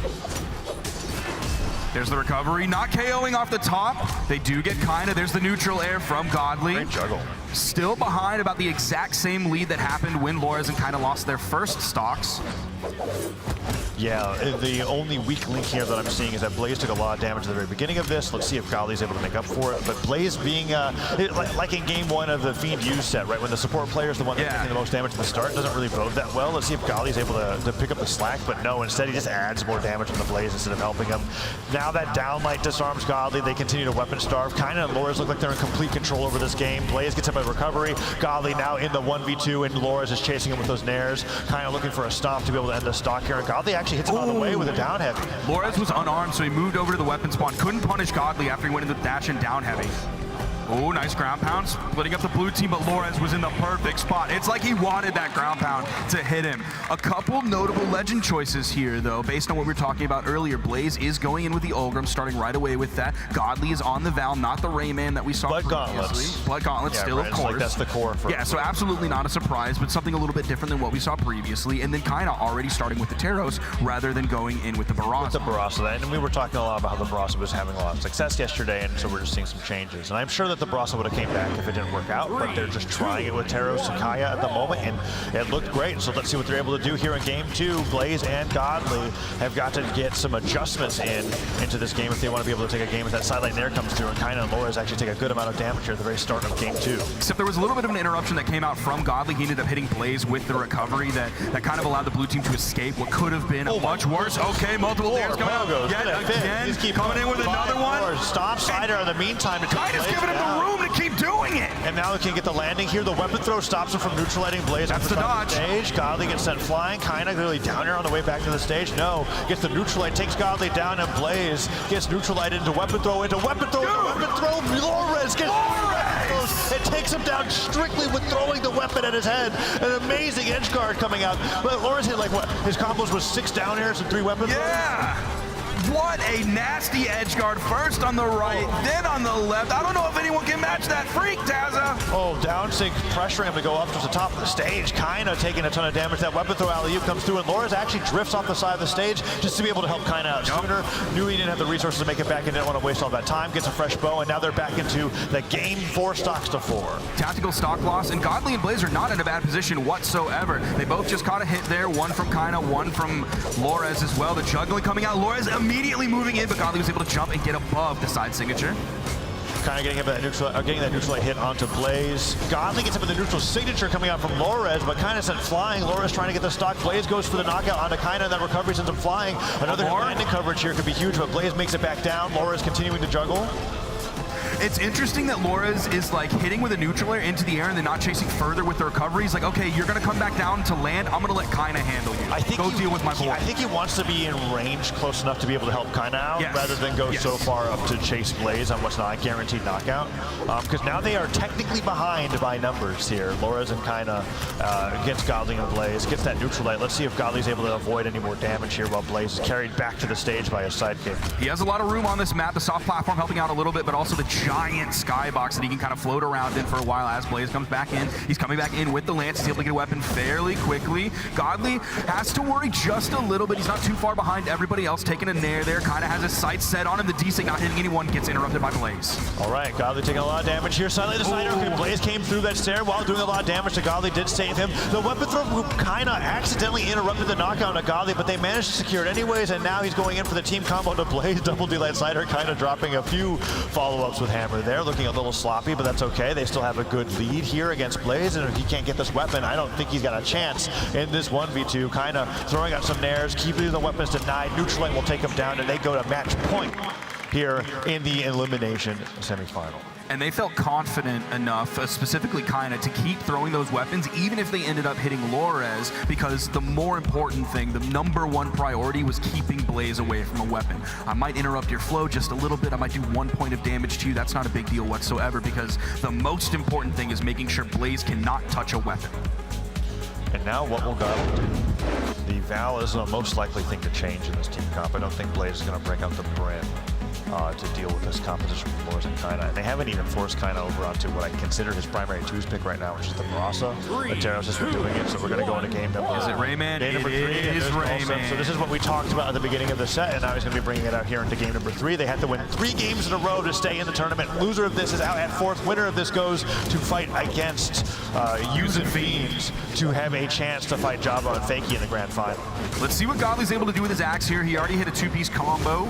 There's the recovery. Not KOing off the top. They do get Kaina. There's the neutral air from Godly. Great juggle. Still behind about the exact same lead that happened when Loras and Kaina lost their first stocks. Yeah, the only weak link here that I'm seeing is that Blaze took a lot of damage at the very beginning of this. Let's see if Godly's able to make up for it. But Blaze being, like in game 1 of the Fiend U set, right? When the support player is the one that's taking the most damage at the start, doesn't really bode that well. Let's see if Godly's able to pick up the slack, but no, instead he just adds more damage on the Blaze instead of helping him. Now that downlight disarms Godly, they continue to weapon starve. Kaina and Loras look like they're in complete control over this game. Blaze gets up by recovery. Godly now in the 1v2, and Loras is chasing him with those nairs. Kaina looking for a stomp to be able to end the stock here, and Godly actually hits him out of the way with a down heavy. Loras was unarmed, so he moved over to the weapon spawn. Couldn't punish Godly after he went into the dash and down heavy. Oh, nice ground pound, splitting up the blue team, but Loras was in the perfect spot. It's like he wanted that ground pound to hit him. A couple notable legend choices here, though, based on what we were talking about earlier. Blaze is going in with the Ulgrim, starting right away with that. Godly is on the Val, not the Rayman that we saw Blood previously. Gauntlets. Blood Gauntlets, still, right, of course. Like that's the core. Yeah, so absolutely not a surprise, but something a little bit different than what we saw previously. And then Kaina already starting with the Teros rather than going in with the Barasa. With the Barasa, and we were talking a lot about how the Barasa was having a lot of success yesterday, and so we're just seeing some changes. And I'm sure that the Barasa would have came back if it didn't work out, but they're just trying it with Teros and Kaya at the moment, and it looked great. So let's see what they're able to do here in game 2. Blaze and Godly have got to get some adjustments into this game if they want to be able to take a game as that sideline there comes through, and Kaina and Loras actually take a good amount of damage here at the very start of game 2. Except there was a little bit of an interruption that came out from Godly. He ended up hitting Blaze with the recovery that kind of allowed the blue team to escape what could have been much worse. Okay, multiple dares coming out. Yet again, coming in with another one. Stop sider in the meantime. Kaina's giving him the room to keep doing it. And now they can get the landing here. The weapon throw stops him from neutralizing Blaze. That's the dodge. Stage. Godly gets sent flying. Kaina really down here on the way back to the stage. No. Gets the neutralite, takes Godly down, and Blaze gets neutralized into weapon throw, into weapon throw, into weapon throw. Loras gets combos and takes him down strictly with throwing the weapon at his head. An amazing edge guard coming out. But Lawrence hit like what? His combos was 6 down airs and 3 weapons. Yeah. What a nasty edge guard. First on the right, then on the left. I don't know if anyone can match that freak, Tazza. Oh, down sig pressuring him to go up to the top of the stage, kind of taking a ton of damage. That weapon throw alley-oop comes through, and Loras actually drifts off the side of the stage just to be able to help Kaina out sooner. Knew he didn't have the resources to make it back and didn't want to waste all that time. Gets a fresh bow, and now they're back into the game 4 stocks to 4. Tactical stock loss, and Godly and Blaze are not in a bad position whatsoever. They both just caught a hit there, one from Kaina, one from Lores as well. The juggling coming out, Lores immediately moving in, but Godly was able to jump and get above the side signature. Kind of getting that neutral hit onto Blaze. Godly gets him with the neutral signature coming out from Lores, but kind of sent flying. Lores trying to get the stock. Blaze goes for the knockout onto Kaina, and that recovery sends him flying. Another landing coverage here could be huge, but Blaze makes it back down. Lores continuing to juggle. It's interesting that Lores is like hitting with a neutral air into the air and then not chasing further with the recovery. He's like, okay, you're gonna come back down to land. I'm gonna let Kaina handle you. I think go deal with my boy. I think he wants to be in range close enough to be able to help Kaina out rather than go so far up to chase Blaze on what's not a guaranteed knockout. Because now they are technically behind by numbers here. Lores and Kaina against Godly and Blaze. Gets that neutral light. Let's see if Godly's able to avoid any more damage here while Blaze is carried back to the stage by his sidekick. He has a lot of room on this map. The soft platform helping out a little bit, but also the giant skybox that he can kind of float around in for a while as Blaze comes back in. He's coming back in with the lance. He's able to get a weapon fairly quickly. Godly has to worry just a little bit. He's not too far behind everybody else, taking a nair there. Kind of has his sights set on him. The D-Sig not hitting anyone, gets interrupted by Blaze. All right, Godly taking a lot of damage here. Suddenly the side Blaze came through that stair while doing a lot of damage to Godly, did save him. The weapon throw kind of accidentally interrupted the knockout to Godly, but they managed to secure it anyways, and now he's going in for the team combo to Blaze. Double D-Light Slider kind of dropping a few follow-ups with Hammer there, looking a little sloppy, but that's okay. They still have a good lead here against Blaze, and if he can't get this weapon, I don't think he's got a chance in this 1v2. Kind of throwing out some nairs, keeping the weapons denied. Neutral will take him down, and they go to match point here in the elimination semifinal. And they felt confident enough, specifically Kaina, to keep throwing those weapons, even if they ended up hitting Lores, because the more important thing, the #1 priority was keeping Blaze away from a weapon. I might interrupt your flow just a little bit. I might do 1 point of damage to you. That's not a big deal whatsoever, because the most important thing is making sure Blaze cannot touch a weapon. And now what will Godly do? The Val is the most likely thing to change in this team comp. I don't think Blaze is going to break out the Brim to deal with this competition from Lores and Kaina. And they haven't even forced Kaina over onto what I consider his primary 2s pick right now, which is the Barasa. Teros has been doing it, so we're going to go into game number 3. Is it Rayman? Game number 3. It is Rayman. So this is what we talked about at the beginning of the set, and now he's going to be bringing it out here into game number 3. They have to win 3 games in a row to stay in the tournament. Loser of this is out at 4th. Winner of this goes to fight against Using Fiends to have a chance to fight Java and Fakey in the grand final. Let's see what Godly's able to do with his axe here. He already hit a 2-piece combo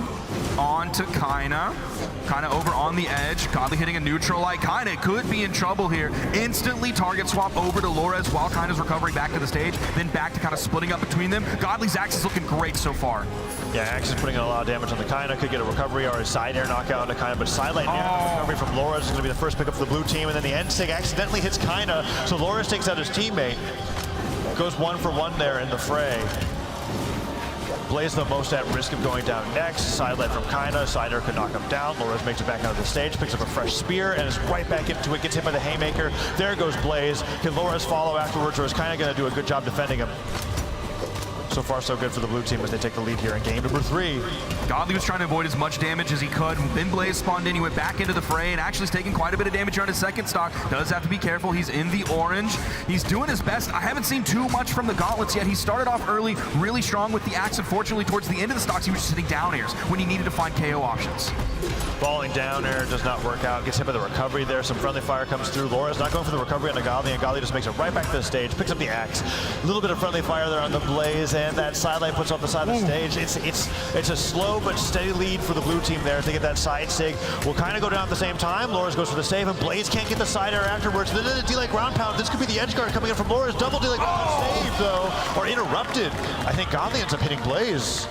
onto Kaina. Kaina over on the edge. Godly hitting a neutral light. Kaina could be in trouble here. Instantly target swap over to Lores while Kaina's recovering back to the stage. Then back to kind of splitting up between them. Godly's axe is looking great so far. Yeah, Axe is putting in a lot of damage on the Kaina. Could get a recovery or a side air knockout on the Kaina, but sidelight recovery from Lores is going to be the first pickup for the blue team, and then the end sig accidentally hits Kaina, so Lores takes out his teammate. Goes 1 for 1 there in the fray. Blaze the most at risk of going down next. Sidelight from Kaina. Side air could knock him down. Lores makes it back out of the stage, picks up a fresh spear, and is right back into it. Gets hit by the haymaker. There goes Blaze. Can Lores follow afterwards, or is Kaina going to do a good job defending him? So far, so good for the blue team as they take the lead here in game number 3. Godly was trying to avoid as much damage as he could. Then Blaze spawned in. He went back into the fray and actually is taking quite a bit of damage here on his second stock. Does have to be careful. He's in the orange. He's doing his best. I haven't seen too much from the gauntlets yet. He started off early, really strong with the axe. Unfortunately, towards the end of the stocks, he was just hitting down airs when he needed to find KO options. Falling down air does not work out. Gets hit by the recovery there. Some friendly fire comes through. Lores not going for the recovery on the Godly, and Godly just makes it right back to the stage. Picks up the axe. A little bit of friendly fire there on the Blaze, and that sidelight puts off the side of the stage. It's a slow but steady lead for the blue team there to get that side sig. Will kind of go down at the same time. Lores goes for the save, and Blaze can't get the side air afterwards. Then the D-Light ground pound. This could be the edge guard coming in from Lores. Double D-Light save though, or interrupted. I think Godly ends up hitting Blaze.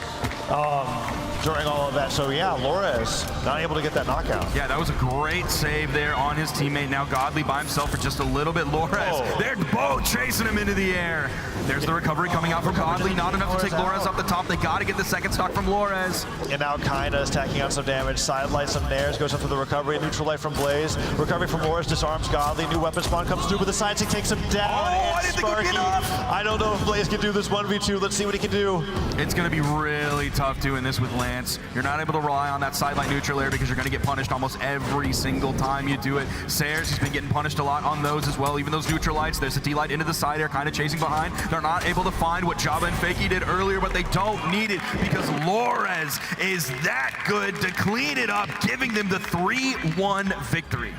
during all of that. So yeah, Lores not able to get that knockout. Yeah, that was a great save there on his teammate. Now Godly by himself for just a little bit. Lores, they're both chasing him into the air. There's the recovery coming out from Godly. Not enough to take Lores off the top. They got to get the second stock from Lores. And now Kinda is tacking on some damage. Sidelight some nairs, goes up for the recovery. Neutral light from Blaze. Recovery from Lores, disarms Godly. New weapon spawn comes through, but the side stick takes him down. Oh, I didn't think he'd get up. I don't know if Blaze can do this 1v2. Let's see what he can do. It's going to be really tough doing this with Lance. You're not able to rely on that sidelight neutral air because you're going to get punished almost every single time you do it. Sayers, he's been getting punished a lot on those as well. Even those neutral lights, there's a D-light into the side air, kind of chasing behind. They're not able to find what Jabba and Fakey did earlier, but they don't need it because Lores is that good to clean it up, giving them the 3-1 victory.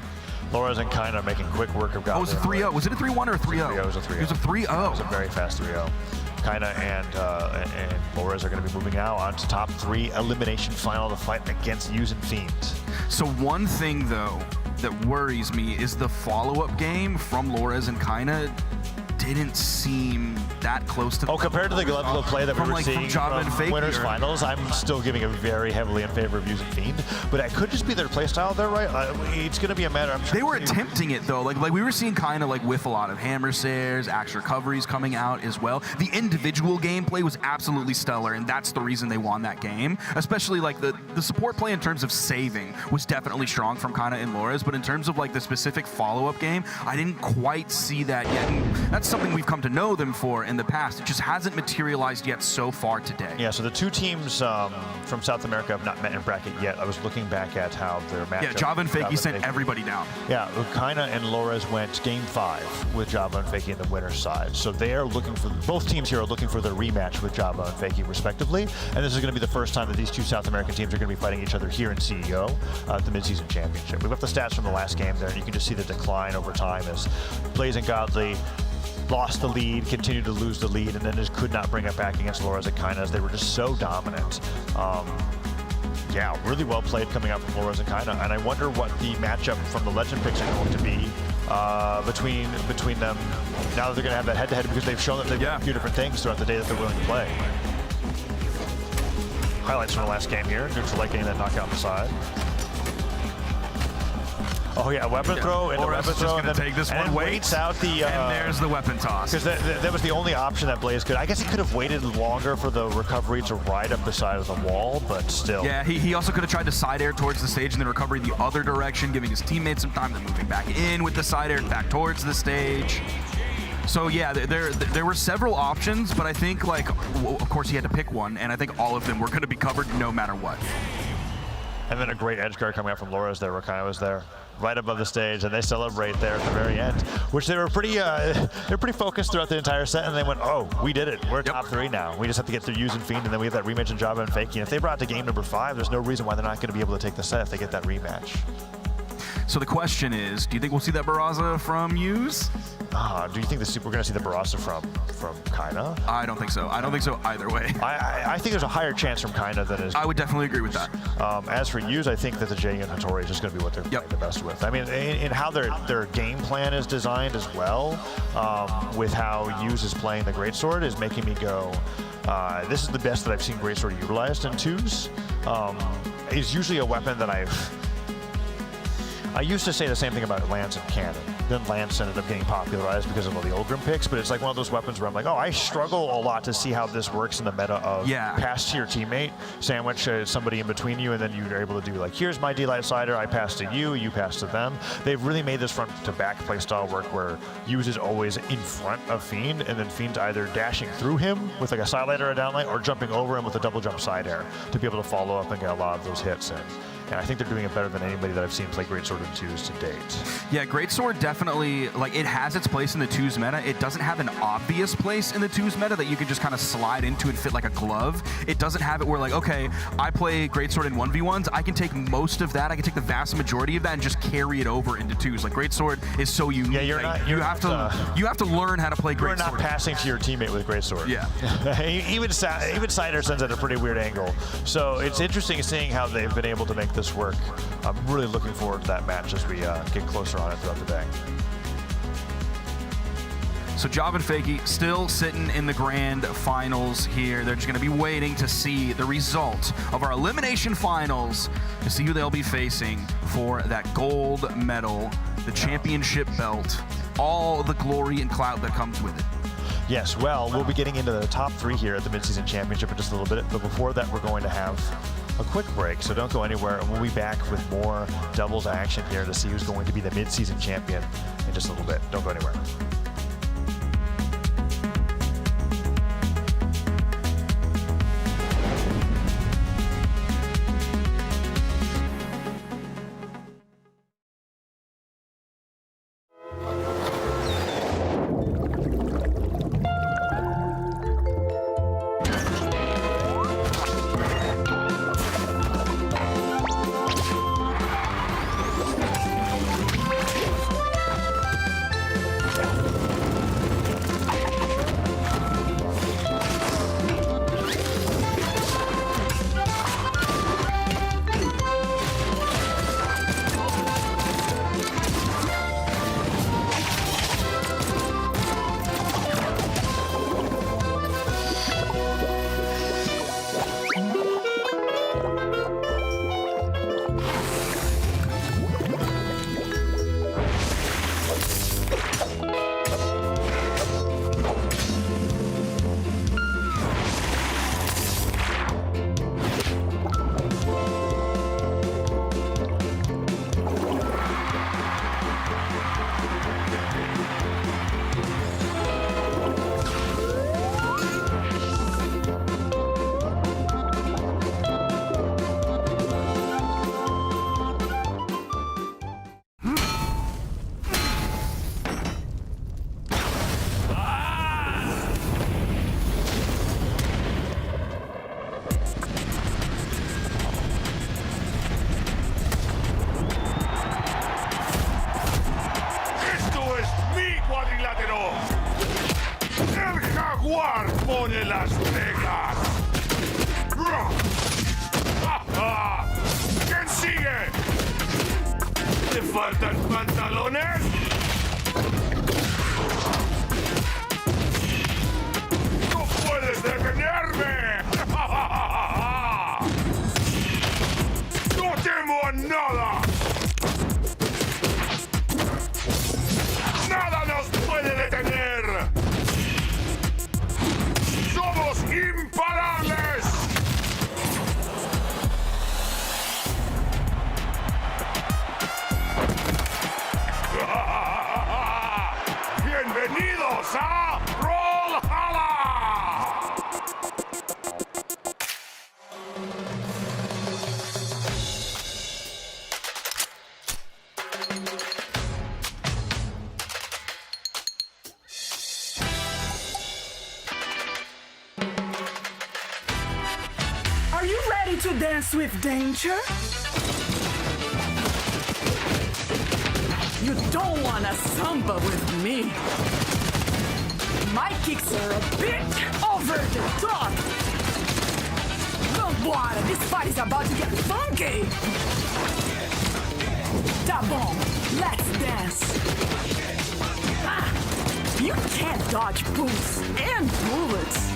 Lores and Kinda making quick work of Godly. Oh, it was a 3-0. Was it a 3-1 or a 3-0? It was a 3-0. It was a 3-0. It was a very fast 3-0. Kinda and Lores are going to be moving now on to top 3 elimination final to fight against Using Fiend. So one thing, though, that worries me is the follow-up game from Lores and Kinda didn't seem that close to. Compared to the level of play that we were seeing from winners finals, I'm still giving it very heavily in favor of Using Fiend. But it could just be their play style there, right? It's going to be a matter. They were attempting it though, like we were seeing kind of like with a lot of hammer snares, axe recoveries coming out as well. The individual gameplay was absolutely stellar, and that's the reason they won that game. Especially like the support play in terms of saving was definitely strong from Kinda and Lores, but in terms of like the specific follow-up game, I didn't quite see that yet. And that's something we've come to know them for in the past. It just hasn't materialized yet so far today. Yeah, so the two teams from South America have not met in bracket yet. I was looking back at how their matchup. Yeah, Java and Fakey sent everybody down. Yeah, Kinda and Lores went game 5 with Java and Fakey in the winner's side. So they are looking for, both teams here are looking for their rematch with Java and Fakey respectively. And this is going to be the first time that these two South American teams are going to be fighting each other here in CEO at the Midseason Championship. We've got the stats from the last game there, and you can just see the decline over time as Blaze and Godly lost the lead, continued to lose the lead, and then just could not bring it back against Lores and Kinda as they were just so dominant. Yeah, really well played coming out from Lores and Kinda, and I wonder what the matchup from the Legend picks are going to be between them now that they're going to have that head-to-head, because they've shown that they've done a few different things throughout the day that they're willing to play. Highlights from the last game here. Neutral light getting that knockout on the side. Oh yeah, weapon throw and Lores weapon is throw, just going to take this one, waits out the. And there's the weapon toss. Because that was the only option that Blaze could. I guess he could have waited longer for the recovery to ride up the side of the wall, but still. Yeah, he also could have tried to side air towards the stage and then recovery the other direction, giving his teammates some time, then moving back in with the side air back towards the stage. So yeah, there were several options, but I think like, of course he had to pick one, and I think all of them were going to be covered no matter what. And then a great edge guard coming out from Lores there, where Kinda was there, right above the stage, and they celebrate there at the very end, which they were pretty focused throughout the entire set, and they went, oh, we did it. We're top 3 now. We just have to get through Using Fiend, and then we have that rematch in Java and Fakey. And if they brought it to game number 5, there's no reason why they're not going to be able to take the set if they get that rematch. So the question is, do you think we'll see that Barraza from Use? Do you think we're going to see the Barraza from Kinda? I don't think so. I don't think so either way. I think there's a higher chance from Kinda than is. I would definitely agree with that. As for Use, I think that the Jay and Hattori is just going to be what they're playing the best with. I mean, in how their game plan is designed as well, with how Use is playing the Greatsword, is making me go, this is the best that I've seen Greatsword utilized in 2s. Is usually a weapon that I used to say the same thing about Lance and Cannon. Then Lance ended up getting popularized because of all the Ulgrim picks, but it's like one of those weapons where I'm like, oh, I struggle a lot to see how this works in the meta of pass to your teammate, sandwich somebody in between you, and then you're able to do like, here's my D-Light slider, I pass to you, you pass to them. They've really made this front to back play style work where Use is always in front of Fiend, and then Fiend's either dashing through him with like a side light or a down light, or jumping over him with a double jump side air to be able to follow up and get a lot of those hits in. And I think they're doing it better than anybody that I've seen play Greatsword in 2s to date. Yeah, Greatsword definitely, like, it has its place in the 2s meta. It doesn't have an obvious place in the 2s meta that you can just kind of slide into and fit like a glove. It doesn't have it where, like, okay, I play Greatsword in 1v1s. I can take most of that. I can take the vast majority of that and just carry it over into 2s. Like, Greatsword is so unique. Yeah, you have to learn how to play Greatsword. You're not passing to your teammate with Greatsword. Yeah. even Cider sends at a pretty weird angle. So it's interesting seeing how they've been able to make this work. I'm really looking forward to that match as we get closer on it throughout the day. So Job and Fakey still sitting in the grand finals here. They're just going to be waiting to see the result of our elimination finals to see who they'll be facing for that gold medal, the championship belt, all the glory and clout that comes with it. Yes, well, we'll be getting into the top 3 here at the Midseason Championship in just a little bit, but before that, we're going to have a quick break, so don't go anywhere, and we'll be back with more doubles action here to see who's going to be the Midseason champion in just a little bit. Don't go anywhere. Pone las reglas. ¿Quién sigue? ¿Te faltan pantalones? ¡No puedes detenerme! ¡No temo a nada! ¡Nada nos puede detener! ¡Somos imparables! ¡Bienvenidos a Brawlhalla! Are you ready to dance with danger? You don't wanna samba with me. My kicks are a bit over the top. Don't bother, this fight is about to get funky. Tá bom, let's dance. Ah, you can't dodge boots and bullets.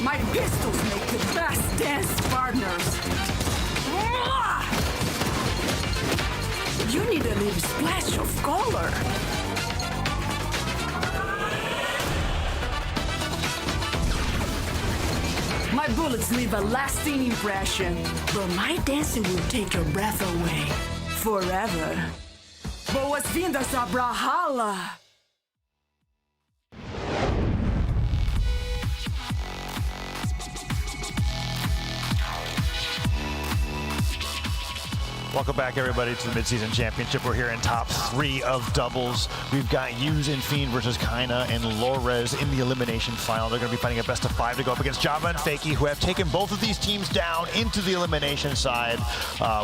My pistols make the best dance partners. You need a little splash of color. My bullets leave a lasting impression, but my dancing will take your breath away forever. Boas-vindas a Brawlhalla! Welcome back, everybody, to the Midseason Championship. We're here in top 3 of doubles. We've got Yuz and Fiend versus Kaina and Lorez in the elimination final. They're going to be fighting a best of 5 to go up against Java and Fakey, who have taken both of these teams down into the elimination side,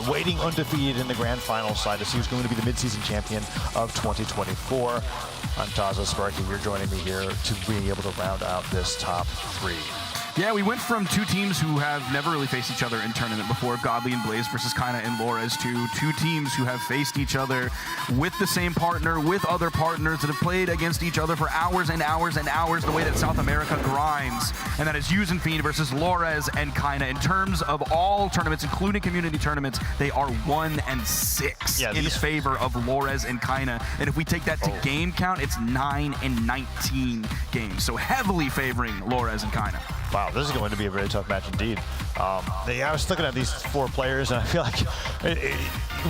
waiting undefeated in the grand final side to see who's going to be the Midseason champion of 2024. I'm Taza Sparky. You're joining me here to be able to round out this top 3. Yeah, we went from two teams who have never really faced each other in tournament before, Godly and Blaze versus Kaina and Lores, to two teams who have faced each other with the same partner, with other partners that have played against each other for hours and hours and hours, the way that South America grinds. And that is Yuuzhan Fiend versus Lores and Kaina. In terms of all tournaments, including community tournaments, they are 1-6 in favor of Lores and Kaina. And if we take that to game count, it's 9-19 games. So heavily favoring Lores and Kaina. Wow, this is going to be a very tough match indeed. I was looking at these 4 players, and I feel like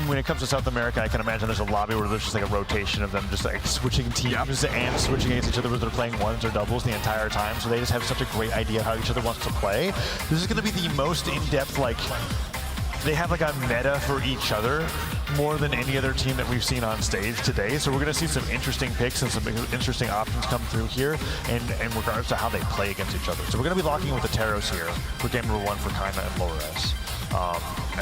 when it comes to South America, I can imagine there's a lobby where there's just like a rotation of them just like switching teams and switching against each other where they're playing ones or doubles the entire time. So they just have such a great idea of how each other wants to play. This is going to be the most in-depth, like, they have like a meta for each other more than any other team that we've seen on stage today. So we're going to see some interesting picks and some interesting options come through here in regards to how they play against each other. So we're going to be locking in with the Taros here for game number 1 for Kaina and Lores.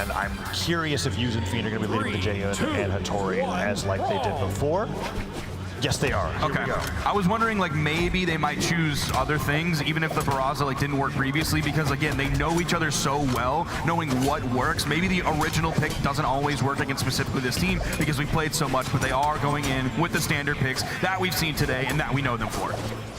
And I'm curious if Yuuzhan Fiend are going to be leading with the Jaehyun and Hattori as like they did before. Yes, they are. Okay. I was wondering, like, maybe they might choose other things, even if the Barraza, like, didn't work previously, because, again, they know each other so well, knowing what works. Maybe the original pick doesn't always work against specifically this team because we played so much, but they are going in with the standard picks that we've seen today and that we know them for.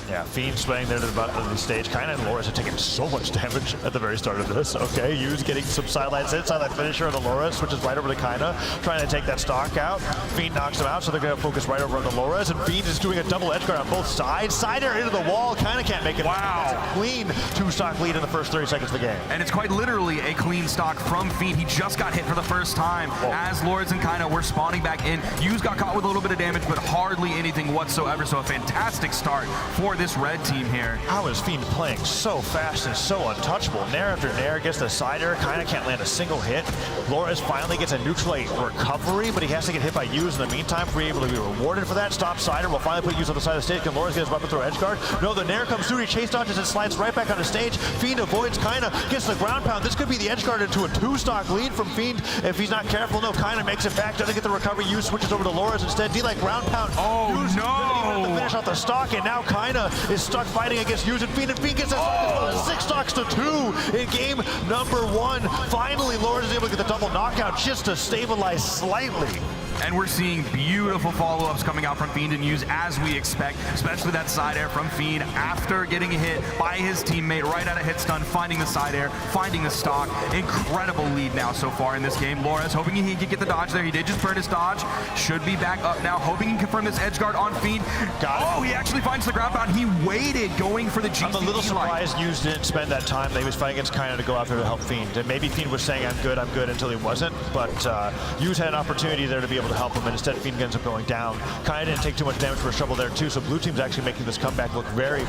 Yeah, Fiend swaying there to the bottom of the stage. Kaina and Lores are taking so much damage at the very start of this. Okay, Yuuz getting some sidelines in, sideline finisher on the Lores, switches right over to Kaina, trying to take that stock out. Fiend knocks him out, so they're going to focus right over on the Lores, and Fiend is doing a double edge guard on both sides. Side air into the wall, Kaina can't make it. Wow. That's a clean 2-stock lead in the first 30 seconds of the game. And it's quite literally a clean stock from Fiend. He just got hit for the first time as Lores and Kaina were spawning back in. Yuuz got caught with a little bit of damage, but hardly anything whatsoever, so a fantastic start for this red team here. How is Fiend playing so fast and so untouchable? Nair after Nair gets the side air. Kaina can't land a single hit. Lores finally gets a neutral recovery, but he has to get hit by Yuuz in the meantime for being able to be rewarded for that. Stop sider will finally put Yuuz on the side of the stage. Can Lores get his weapon throw edge guard? No, the Nair comes through. He chase dodges and slides right back on the stage. Fiend avoids Kaina, gets the ground pound. This could be the edge guard into a 2-stock lead from Fiend if he's not careful. No, Kaina makes it back, doesn't get the recovery. Yuuz switches over to Lores instead. D-like ground pound. Oh, Yuuz no! Doesn't even have to finish off the stock, and now Kaina is stuck fighting against Yuuz and Fiend gets that stock as well. 6 stocks to 2 in game number 1. Finally, Lores is able to get the double knockout just to stabilize slightly. And we're seeing beautiful follow-ups coming out from Fiend and Yuuz as we expect, especially that side air from Fiend after getting hit by his teammate right out of hit stun, finding the side air, finding the stock. Incredible lead now so far in this game. Lores hoping he could get the dodge there. He did just burn his dodge. Should be back up now, hoping he can confirm this edge guard on Fiend. He actually finds the ground pound. He waited going for the GC. I'm a little surprised Yuuz didn't spend that time that he was fighting against Kaina to go after to help Fiend. And maybe Fiend was saying, I'm good, until he wasn't. But Yuuz had an opportunity there to be able to help him, and instead Fiend ends up going down. Kaina didn't take too much damage for a shovel there too, so blue team's actually making this comeback look very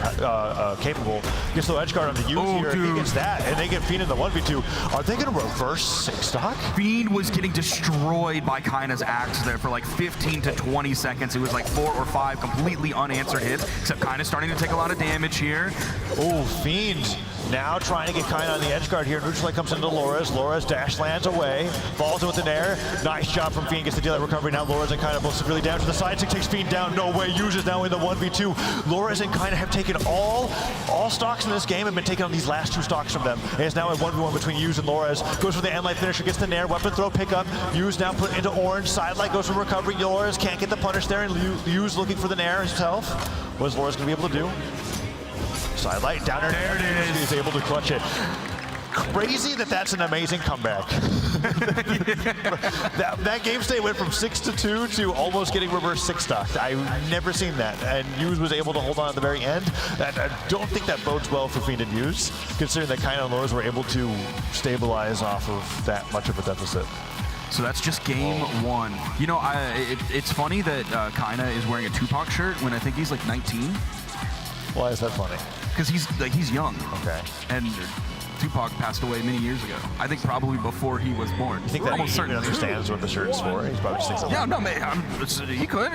capable. Gets the edge guard on the Yuuz here, and he gets that, and they get Fiend in the 1v2. Are they going to reverse 6-stock? Fiend was getting destroyed by Kaina's axe there for like 15 to 20 seconds. It was like 4 or 5 completely unanswered hits, except Kaina's starting to take a lot of damage here. Oh, Fiend now trying to get Kaina on the edge guard here. Neutral comes into Lores. Lores dash lands away, falls in with an air. Nice job from Fiend, gets the deal at recovery. Now Lores and Kaina both severely down to the side. 6 takes Fiend down. No way. Yuuz is now in the 1v2. Lores and Kaina have taken all stocks in this game and been taking on these last 2 stocks from them. And it's now a 1v1 between Yuuz and Lores. Goes for the end light finisher, gets the Nair, weapon throw pickup. Yuuz now put into orange. Side light goes for recovery. Lores can't get the punish there, and Yuuz looking for the Nair himself. What is Lores going to be able to do? Side light down there. There it is. He's able to clutch it. Crazy that's an amazing comeback. that game state went from 6-2 to almost getting reverse 6-stocked. I've never seen that, and Yuuz was able to hold on at the very end. I don't think that bodes well for Fiend and Yuuz, considering that Kaina and Lores were able to stabilize off of that much of a deficit. So that's just game 1. You know, it's funny that Kaina is wearing a Tupac shirt when I think he's like 19. Why is that funny? Because he's young. Okay. And Tupac passed away many years ago. I think probably before he was born. You think that he even understands what the shirt's for? He's probably just thinks yeah, no, man. He could.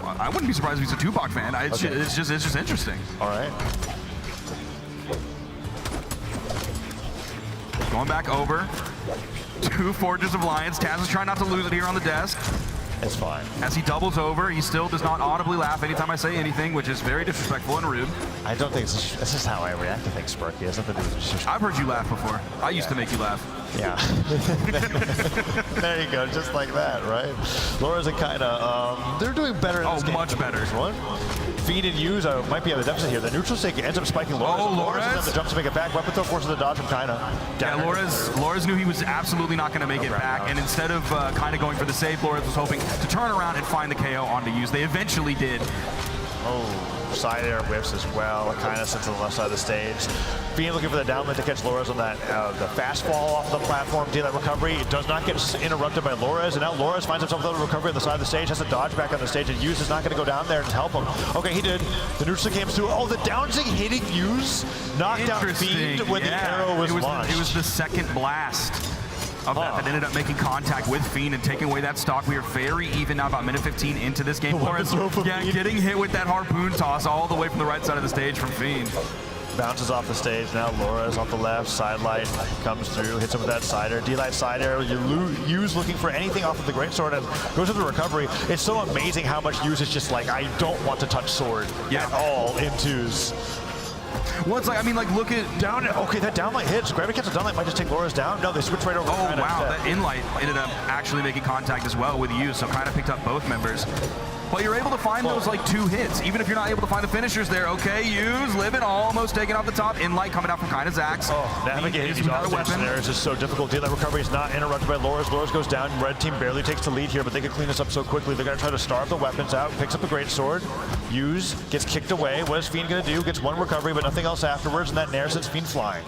I wouldn't be surprised if he's a Tupac fan. It's just interesting. All right. Going back over. 2 Forges of Lions. Taz is trying not to lose it here on the desk. It's fine. As he doubles over, he still does not audibly laugh anytime I say anything, which is very disrespectful and rude. I don't think this is how I react to things, Sparky. It's nothing to do with the I've heard you laugh before. I used to make you laugh. Yeah. There you go, just like that, right? Laura's kind of, they're doing better in this game. Much better. One. Feed and use might be at the deficit here. The neutral stick ends up spiking Laura's. Oh, Laura's Lores. the jump to make it back. Weapon throw forces the dodge from Kaina. Yeah, Lores knew he was absolutely not going to make it back, and instead of kind of going for the save, Lores was hoping to turn around and find the KO onto use. They eventually did. Oh, side air whiffs as well. Kaina sits to the left side of the stage. Fiend looking for the downland to catch Lores on that the fast fall off the platform. That recovery. It does not get interrupted by Lores, and now Lores finds himself with a recovery on the side of the stage, has to dodge back on the stage, and Yuz is not going to go down there and help him. Okay, he did. The neutral came through. Oh, the down zig hitting Yuz knocked out Fiend when the arrow was launched. It was the second blast of that ended up making contact with Fiend and taking away that stock. We are very even now, about minute 15 into this game. Lores, getting hit with that harpoon toss all the way from the right side of the stage from Fiend. Bounces off the stage. Now Laura's off the left. Side light comes through, hits him with that side air. D-light side air. Yuz looking for anything off of the greatsword and goes to the recovery. It's so amazing how much Yuz is just like, I don't want to touch sword at all in twos. Well, it's like, I mean, like, look at down. Okay, that downlight hits. Gravity catch the downlight might just take Laura's down. No, they switch right over. Oh, wow. That inlight ended up actually making contact as well with Yuz, so kind of picked up both members. But you're able to find those like 2 hits, even if you're not able to find the finishers there. Okay, Yuz living, almost taken off the top. Inlight coming out from Kaina's axe. Oh, navigating these offstage scenarios is so difficult. D-light recovery is not interrupted by Lores. Lores goes down. Red team barely takes the lead here, but they can clean this up so quickly. They're going to try to starve the weapons out. Picks up the greatsword. Yuz gets kicked away. What is Fiend going to do? Gets 1 recovery, but nothing else afterwards, and that Nair sends Fiend flying.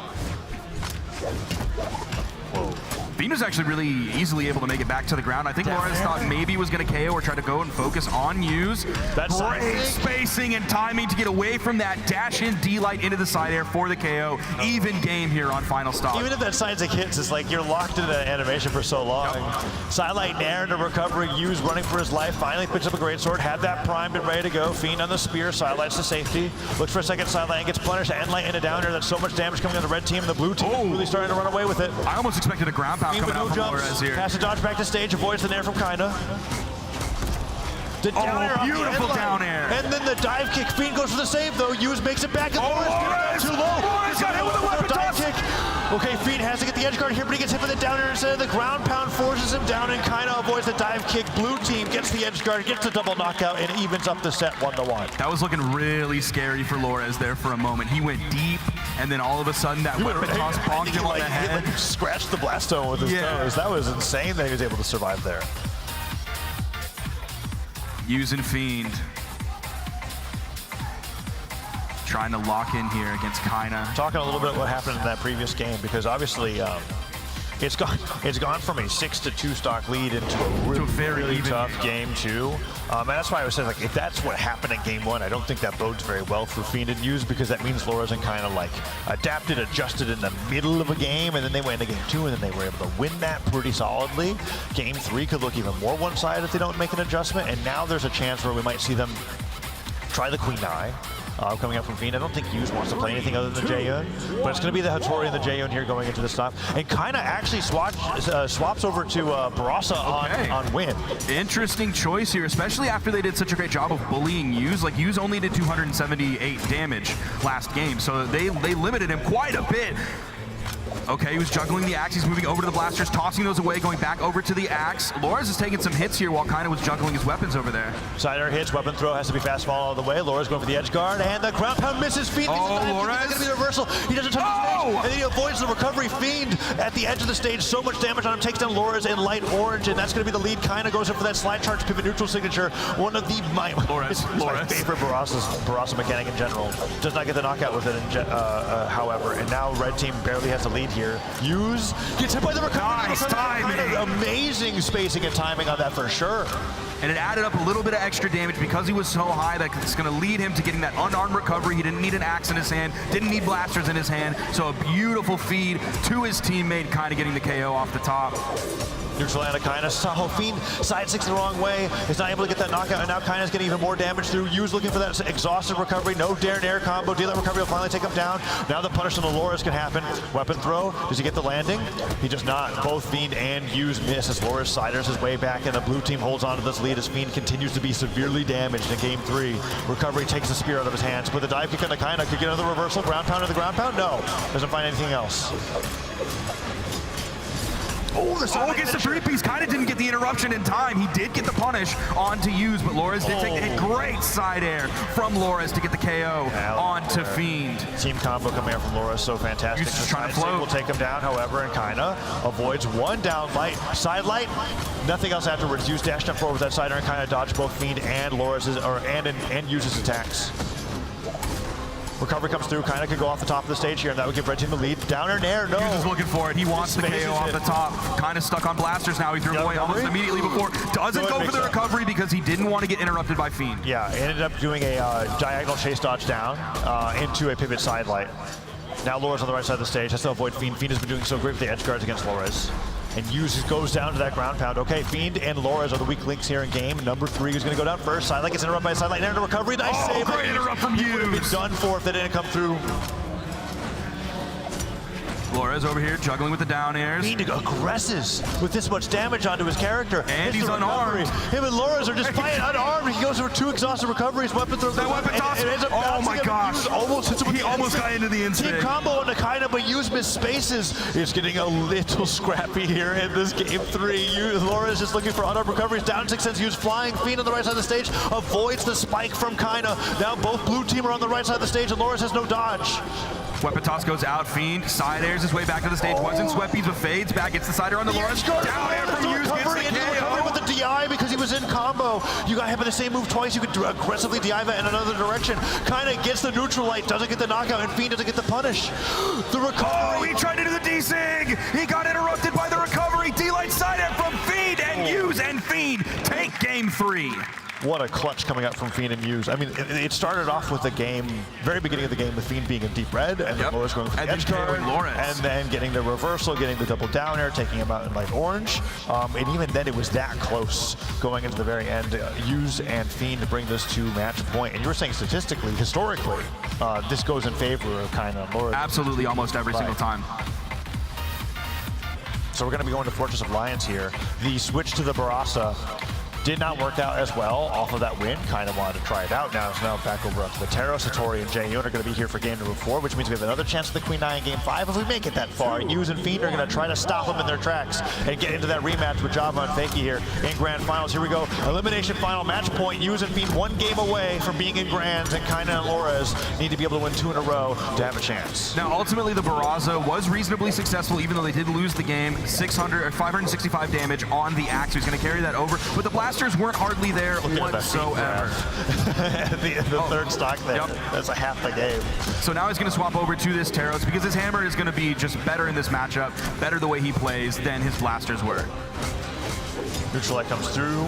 Fiend was actually really easily able to make it back to the ground. I think Lores thought maybe he was going to KO or try to go and focus on Yuz. Great spacing and timing to get away from that dash-in D-light into the side air for the KO. Even game here on Final Stop. Even if that side zig hits, it's like you're locked into that animation for so long. Sidelight Nair to recovery. Yuz running for his life. Finally picks up a greatsword. Had that primed and ready to go. Fiend on the spear. Sidelights to safety. Looks for a second sidelight and gets punished. Endlight into down air. That's so much damage coming on the red team. The blue team is really starting to run away with it. I almost expected a ground pound coming out from Lores here. Has to dodge back to stage, avoids the Nair from Kaina. The down air beautiful down air. And then the dive kick. Fiend goes for the save though. Yuz makes it back. And Lores too low. Lores got hit with a weapon dive kick. Okay, Fiend has to get the edge guard here, but he gets hit with the down air instead of the ground pound, forces him down, and Kaina avoids the dive kick. Blue team gets the edge guard, gets the double knockout, and evens up the set 1-1. That was looking really scary for Lores there for a moment. He went deep, and then all of a sudden that weapon toss bonked him on the head. He scratched the blast stone with his toes. That was insane that he was able to survive there. Using Fiend. Trying to lock in here against Kaina. Talking a little bit what happened in that previous game, because obviously it's gone from a 6-2 stock lead into a really tough game 2. And that's why I was saying, like, if that's what happened in game 1, I don't think that bodes very well for Fiend and Yuz, because that means Lores and kind of like adapted, adjusted in the middle of a game, and then they went into game 2, and then they were able to win that pretty solidly. Game 3 could look even more one-sided if they don't make an adjustment, and now there's a chance where we might see them try the Queen Eye. Coming up from Fiend. I don't think Yuz wants to play anything other than the Jaehyun, but it's going to be the Hattori and the Jaehyun here going into the stop. And Kaina actually swaps over to Brawlhalla on win. Interesting choice here, especially after they did such a great job of bullying Yuz. Like, Yuz only did 278 damage last game, so they limited him quite a bit. Okay, he was juggling the axe. He's moving over to the blasters, tossing those away, going back over to the axe. Lores is taking some hits here while Kaina was juggling his weapons over there. Side air hits, weapon throw has to be fast fall all the way. Lores going for the edge guard, and the ground pound misses. Fiend. Lores. It's going to be reversal. He doesn't touch the stage, and then he avoids the recovery. Fiend at the edge of the stage, so much damage on him, takes down Lores in light orange, and that's going to be the lead. Kaina goes in for that slide charge pivot neutral signature. One of the my favorite Barasa mechanic in general. Does not get the knockout with it, however, and now red team barely has the lead here. Yuz gets hit by the recovery. Nice timing. Amazing spacing and timing on that for sure. And it added up a little bit of extra damage because he was so high that it's going to lead him to getting that unarmed recovery. He didn't need an axe in his hand, didn't need blasters in his hand. So a beautiful feed to his teammate, kind of getting the KO off the top. Neutral and Akaina. So Fiend side six the wrong way. He's not able to get that knockout, and now Kaina's getting even more damage through. Yu's looking for that exhaustive recovery. No dare and air combo. Deal that recovery will finally take him down. Now the punish on the Loras can happen. Weapon throw. Does he get the landing? He does not. Both Fiend and Yu's miss as Loras siders his way back, and the blue team holds on to this lead as Fiend continues to be severely damaged in game 3. Recovery takes the spear out of his hands, but the dive kick on Akaina could get another reversal. Ground pound to the ground pound? No. Doesn't find anything else. Oh, gets the three-piece. Kind of didn't get the interruption in time. He did get the punish onto Yu's, but Loras did take the hit. Great side air from Loras to get the KO onto Fiend. Team combo coming out from Loras, so fantastic. Yu's just trying to float. Will take him down, however, and Kaina avoids one down light. Side light, nothing else afterwards. Yu's dashed up forward with that side air and Kaina dodged both Fiend and Loras's, and Yu's attacks. Recovery comes through. Kaina could go off the top of the stage here, and that would give Red Team the lead. Downer and air, no. Yu's is looking for it. He wants the KO off the top. Kind of stuck on blasters now. He threw him away almost immediately before. Doesn't go for the recovery because he didn't want to get interrupted by Fiend. Yeah, ended up doing a diagonal chase dodge down into a pivot side light. Now Loras on the right side of the stage has to avoid Fiend. Fiend has been doing so great with the edge guards against Loras. And Yu's goes down to that ground pound. Okay, Fiend and Loras are the weak links here in game. Number 3 is going to go down first. Sidelight gets interrupted by a sidelight. And into recovery. Nice save. Great interrupt from Yu's. Would have been done for if they didn't come through. Loras over here juggling with the down airs. Fiend aggresses with this much damage onto his character. And he's unarmed. Him and Loras are just playing unarmed. He goes over 2 exhausted recoveries. Weapon throws. That weapon toss. Oh my gosh. He almost got into the instinct. Team combo on Akaina, but Yu's missed spaces. It's getting a little scrappy here in this game 3. Loras just looking for unarmed recoveries. Down 6 cents. Yu's flying. Fiend on the right side of the stage avoids the spike from Kaina. Now both blue team are on the right side of the stage, and Loras has no dodge. Weapon toss goes out. Fiend side airs his way back to the stage. Wasn't swept, but fades back. Gets the side air on the Loras. Down air from Yu's. Gets the KO with the DI because he was in combo. You got hit by the same move twice. You could aggressively DI that in another direction. Kinda gets the neutral light, doesn't get the knockout, and Fiend doesn't get the punish. The recovery. Oh, he tried to do the D-Sig. He got interrupted by the recovery. D-light side air from Fiend, and Yu's and Fiend take game 3. What a clutch coming out from Fiend and Yu's. I mean, it started off with the game, very beginning of the game, with Fiend being in deep red, and then Loras going for the edge guard, and then getting the reversal, getting the double down air, taking him out in light orange. And even then, it was that close going into the very end. Yu's and Fiend to bring this to match point. And you were saying statistically, historically, this goes in favor of kind of Loras. Absolutely, almost every single time. So we're going to be going to Fortress of Lions here. The switch to the Barasa did not work out as well off of that win. Kind of wanted to try it out. Now it's back over up to the Taro. Satori and Jaehyun are going to be here for game number 4, which means we have another chance at the Queen Nai in game 5 if we make it that far. Yu's and Fiend are going to try to stop them in their tracks and get into that rematch with Java and Fakey here in grand finals. Here we go. Elimination final match point. Yu's and Fiend 1 game away from being in grands, and Kaina and Loras need to be able to win 2 in a row to have a chance. Now ultimately the Barraza was reasonably successful, even though they did lose the game. 565 damage on the axe. He's going to carry that over, but the blasters weren't hardly there whatsoever. the third stock there. Yep. That's a half the game. So now he's going to swap over to this Taros because his hammer is going to be just better in this matchup, better the way he plays than his blasters were. Neutral light comes through,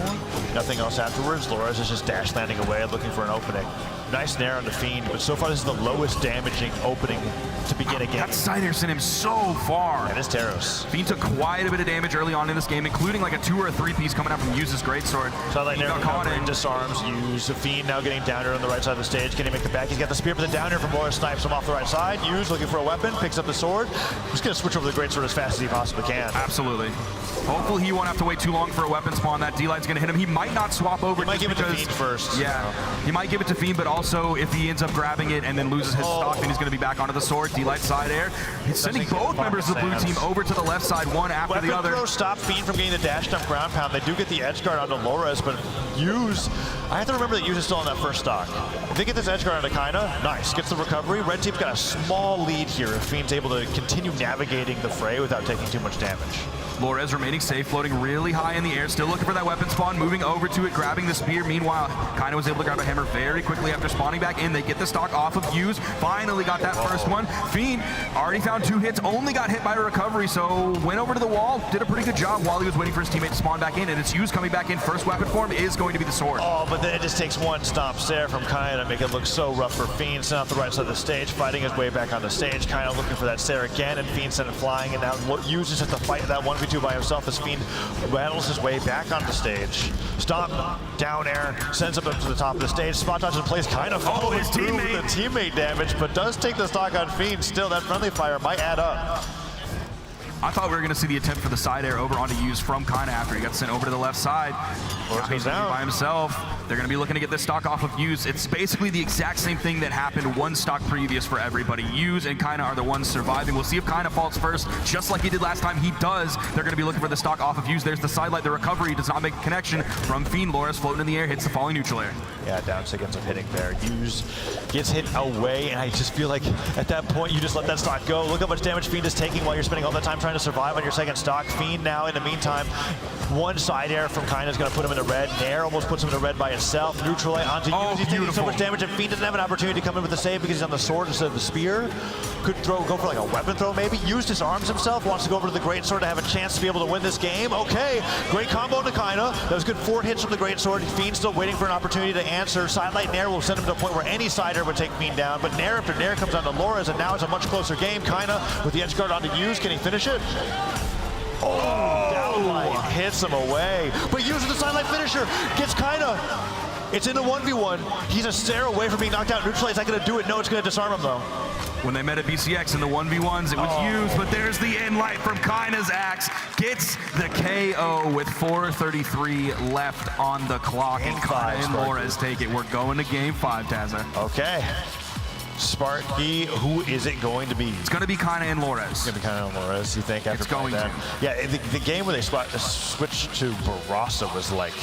nothing else afterwards. Loras is just dash landing away, looking for an opening. Nice nair on the Fiend, but so far this is the lowest damaging opening to begin a game. That side air sent him so far. And it's Taros. Fiend took quite a bit of damage early on in this game, including like a 2 or a 3-piece coming out from Yu's greatsword. So like nair recovery, disarms Yu's. The Fiend now getting down air on the right side of the stage. Can he make the back? He's got the spear, but the down air from Loras snipes him off the right side. Yu's looking for a weapon, picks up the sword. He's going to switch over the greatsword as fast as he possibly can. Absolutely. Hopefully he won't have to wait too long for a weapon spawn. That D-light's going to hit him. He might not swap over. He might give it to Fiend first. Yeah, he might give it to Fiend, but also if he ends up grabbing it and then loses his stock, then he's going to be back onto the sword. D-light side air. He's sending both members of the blue team over to the left side, one after the other. Weapon throw stop Fiend from getting the dash dump ground pound. They do get the edge guard onto Loras, but Yu's, I have to remember that Yu's is still on that first stock. If they get this edge guard onto Kaina, nice. Gets the recovery. Red team's got a small lead here if Fiend's able to continue navigating the fray without taking too much damage. Loras remaining safe, floating really high in the air, still looking for that weapon spawn, moving over to it, grabbing the spear. Meanwhile, Kaina was able to grab a hammer very quickly after spawning back in. They get the stock off of Yu's, finally got that first one. Fiend already found 2 hits, only got hit by a recovery, so went over to the wall, did a pretty good job while he was waiting for his teammate to spawn back in, and it's Yu's coming back in. First weapon form is going to be the sword. Oh, but then it just takes one stomp stare from Kaina to make it look so rough for Fiend. Sent off the right side of the stage, fighting his way back on the stage. Kaina looking for that stare again, and Fiend sent it flying, and now Yu's just has to fight that 1v2 1v2 by himself as Fiend battles his way back onto the stage. Stomp, down air, sends him up to the top of the stage. Spot dodge in place, kind of following through with the teammate damage, but does take the stock on Fiend. Still, that friendly fire might add up. I thought we were going to see the attempt for the side air over onto Use from Kinda after he got sent over to the left side. He's down by himself. They're going to be looking to get this stock off of Use. It's basically the exact same thing that happened one stock previous for everybody. Use and Kinda are the ones surviving. We'll see if Kinda falls first, just like he did last time. He does. They're going to be looking for the stock off of Use. There's the sidelight. The recovery does not make a connection from Fiend. Loras floating in the air, hits the falling neutral air. Yeah, down six ends up hitting there. Use gets hit away, and I just feel like at that point you just let that stock go. Look how much damage Fiend is taking while you're spending all that time trying to survive on your second stock. Fiend now, in the meantime, one side air from Kinda is going to put him in the red. Nair almost puts him in the red by itself. Neutral air onto Use. He's taking so much damage, and Fiend doesn't have an opportunity to come in with the save because he's on the sword instead of the spear. Could go for like a weapon throw maybe. Use disarms himself, wants to go over to the great sword to have a chance to be able to win this game. Okay, great combo to Kinda. That was good 4 hits from the great sword. Fiend still waiting for an opportunity to answer. Sidelight Nair will send him to a point where any side air would take Fiend down, but Nair after Nair comes on to Loras, and now it's a much closer game. Kinda with the edge guard onto Use. Can he finish it? Oh, downlight hits him away. But Use with the sidelight finisher gets Kinda. It's in a 1v1. He's a stare away from being knocked out. Neutral is not going to do it. No, it's going to disarm him though. When they met at BCX in the 1v1s, it was Used, but there's the end light from Kinda's axe. Gets the KO with 4:33 left on the clock, and Kinda and Loras take it. We're going to game 5, Tazza. Okay. Sparky, who is it going to be? It's going to be Kinda and Loras. It's going to be Kinda and Loras, you think? After it's going that? to. Yeah, the game where they switched to Barasa was like,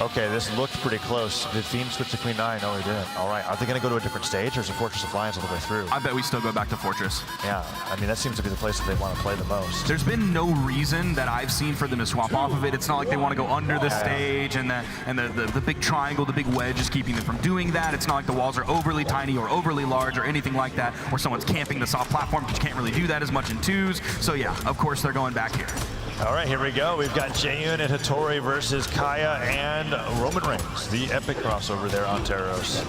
okay, this looked pretty close. Did Fiend switch to Queen 9? No, he didn't. All right, are they going to go to a different stage, or is it Fortress of Lions all the way through? I bet we still go back to Fortress. Yeah, I mean, that seems to be the place that they want to play the most. There's been no reason that I've seen for them to swap off of it. It's not like they want to go under the stage, and the big triangle, the big wedge is keeping them from doing that. It's not like the walls are overly tiny or overly large or anything like that, or someone's camping the soft platform, because you can't really do that as much in 2s. So yeah, of course they're going back here. All right, here we go. We've got Jaehyun and Hattori versus Kaya and Roman Reigns. The epic crossover there on Taros.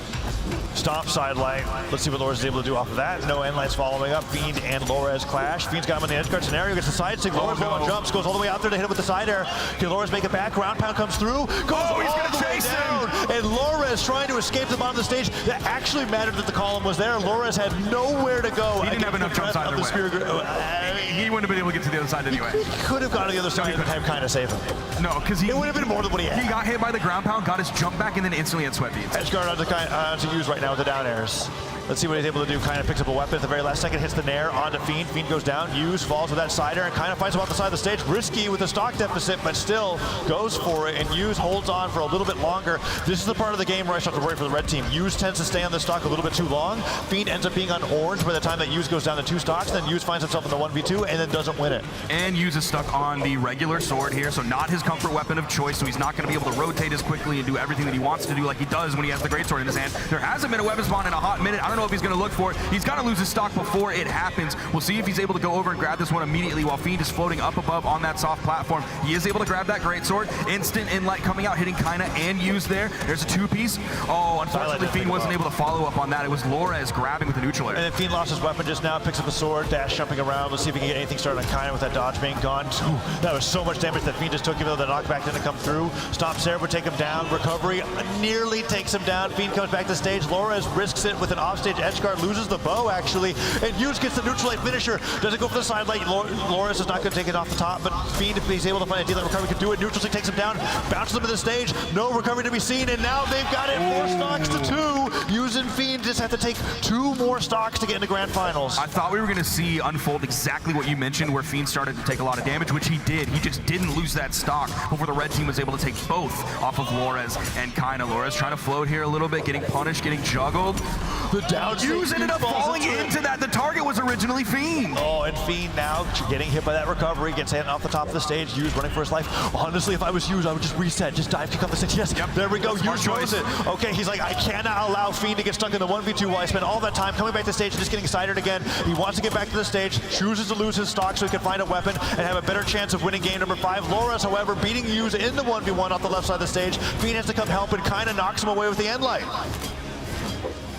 Stomp sidelight. Let's see what Loras is able to do off of that. No end lights following up. Fiend and Loras clash. Fiend's got him on the edge guard scenario. Gets the side stick. Loras on jumps. Goes all the way out there to hit him with the side air. Can Loras make it back? Ground pound comes through. Goes he's going to chase him. And Loras trying to escape the bottom of the stage. That actually mattered that the column was there. Loras had nowhere to go. He didn't have enough jumps either way. He wouldn't have been able to get to the other side anyway. He could have gone to the other side and have Kinda save him. No, because it would have been more than what he had. He got hit by the ground pound, got his jump back, and then instantly had sweat beads. Edge guard onto Use right now with the down airs. Let's see what he's able to do. Kinda picks up a weapon at the very last second, hits the Nair onto Fiend. Fiend goes down. Use falls with that side air and Kinda fights him off the side of the stage. Risky with a stock deficit, but still goes for it. And Use holds on for a little bit longer. This is the part of the game where I start to worry for the red team. Use tends to stay on the stock a little bit too long. Fiend ends up being on orange by the time that Use goes down to 2 stocks. Then Use finds himself in the 1v2 and then doesn't win it. And Use is stuck on the regular sword here, so not his comfort weapon of choice. So he's not going to be able to rotate as quickly and do everything that he wants to do like he does when he has the great sword in his hand. There hasn't been a weapon spawn in a hot minute. I don't know if he's going to look for it. He's got to lose his stock before it happens. We'll see if he's able to go over and grab this one immediately while Fiend is floating up above on that soft platform. He is able to grab that greatsword. Instant in light coming out, hitting Kinda and Use there. There's a 2-piece. Oh, unfortunately, Fiend wasn't able to follow up on that. It was Loras grabbing with the neutral air. And then Fiend lost his weapon just now, picks up the sword, dash jumping around. Let's see if we can get anything started on Kinda with that dodge being gone. That was so much damage that Fiend just took, even though the knockback didn't come through. Stomp Sarah would take him down. Recovery nearly takes him down. Fiend comes back to the stage. Loras risks it with an offstage edge guard, loses the bow actually, and Use gets the neutral light finisher. Doesn't go for the side light. Loras is not going to take it off the top, but Fiend, if he's able to find a deal that recovery can do it. Neutral stick takes him down, bounces him to the stage. No recovery to be seen, and now they've got it 4 stocks to 2. Use and Fiend just have to take 2 more stocks to get into grand finals. I thought we were going to see unfold exactly what you mentioned, where Fiend started to take a lot of damage, which he did. He just didn't lose that stock before the red team was able to take both off of Loras and Kinda. Loras trying to float here a little bit, getting punished, getting juggled. The down Use ended up falling into that. The target was originally Fiend. Oh, and Fiend now getting hit by that recovery, gets hit off the top of the stage. Use running for his life. Honestly, if I was Use, I would just reset, just dive kick off the stage. Yes, there we go. Use throws it. Okay, he's like, I cannot allow Fiend to get stuck in the 1v2 while I spend all that time coming back to the stage and just getting excited again. He wants to get back to the stage, chooses to lose his stock so he can find a weapon and have a better chance of winning game number 5. Loras, however, beating Use in the 1v1 off the left side of the stage. Fiend has to come help and Kinda knocks him away with the end light.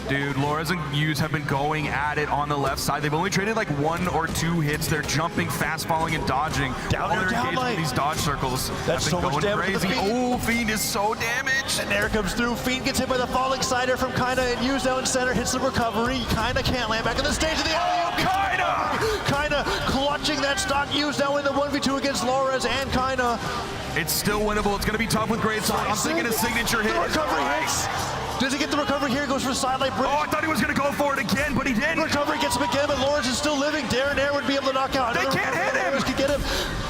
Dude, Loras and Hughes have been going at it on the left side. They've only traded like 1 or 2 hits. They're jumping, fast falling, and dodging. Down All there, their down engagement light. in these dodge circles. That's have so been much going damage to the crazy. Fiend. Oh, Fiend is so damaged. And there comes through. Fiend gets hit by the falling cider from Kaina and Hughes down in center. Hits the recovery. Kaina can't land back on the stage of the alley. Kaina clutching that stock. Hughes now in the 1v2 against Loras and Kaina. It's still winnable. It's going to be tough with Greatsword. I'm thinking a signature hit. The recovery hits. Does he get the recovery here? Goes for sidelight bridge. Oh, I thought he was going to go for it again, but he didn't. Recovery gets him again, but Lawrence is still living. Darren Air would be able to knock out. They can't hit him. Lawrence can get him.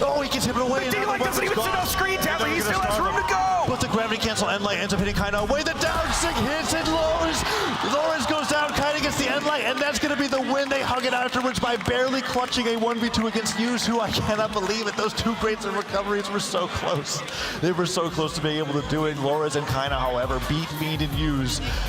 Oh, he gets hit away. But D-Light doesn't even sit on screen tap, but he still has room to go. But the gravity cancel end light ends up hitting Kaina away. The down sig hits and Lawrence goes down. Kaina gets the end light, and that's going to be the win. They hug it afterwards by barely clutching a 1v2 against Hughes, who I cannot believe it. Those 2 greats and recoveries were so close. They were so close to being able to do it. Lawrence and Kaina, however, beat Fiend and Hughes.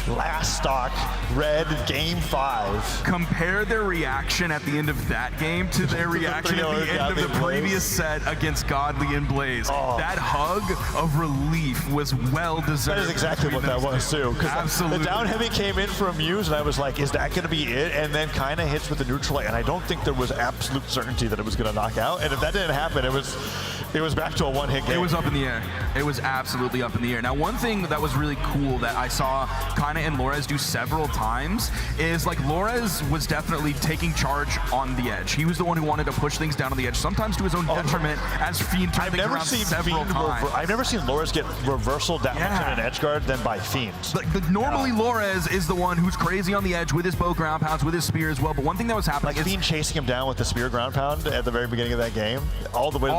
Last stock, red, game 5. Compare their reaction at the end of that game to their reaction at the end of the previous set against Godly and Blaze. That hug of relief was well deserved. That is exactly what that was too. Absolutely. The down heavy came in from Muse, and I was like, is that going to be it? And then Kaina hits with the neutral, and I don't think there was absolute certainty that it was going to knock out. And if that didn't happen, it was back to a one-hit game. It was up in the air. It was absolutely up in the air. Now, one thing that was really cool that I saw Kaina and Lores do several times is like Lores was definitely taking charge on the edge. He was the one who wanted to push things down on the edge, sometimes to his own detriment, as Fiend turned things around several times. I've never seen Lores get reversal down to an edge guard than by Fiend. Normally, Lores is the one who's crazy on the edge with his bow ground pounds, with his spear as well. But one thing that was happening is Fiend chasing him down with the spear ground pound at the very beginning of that game, all the way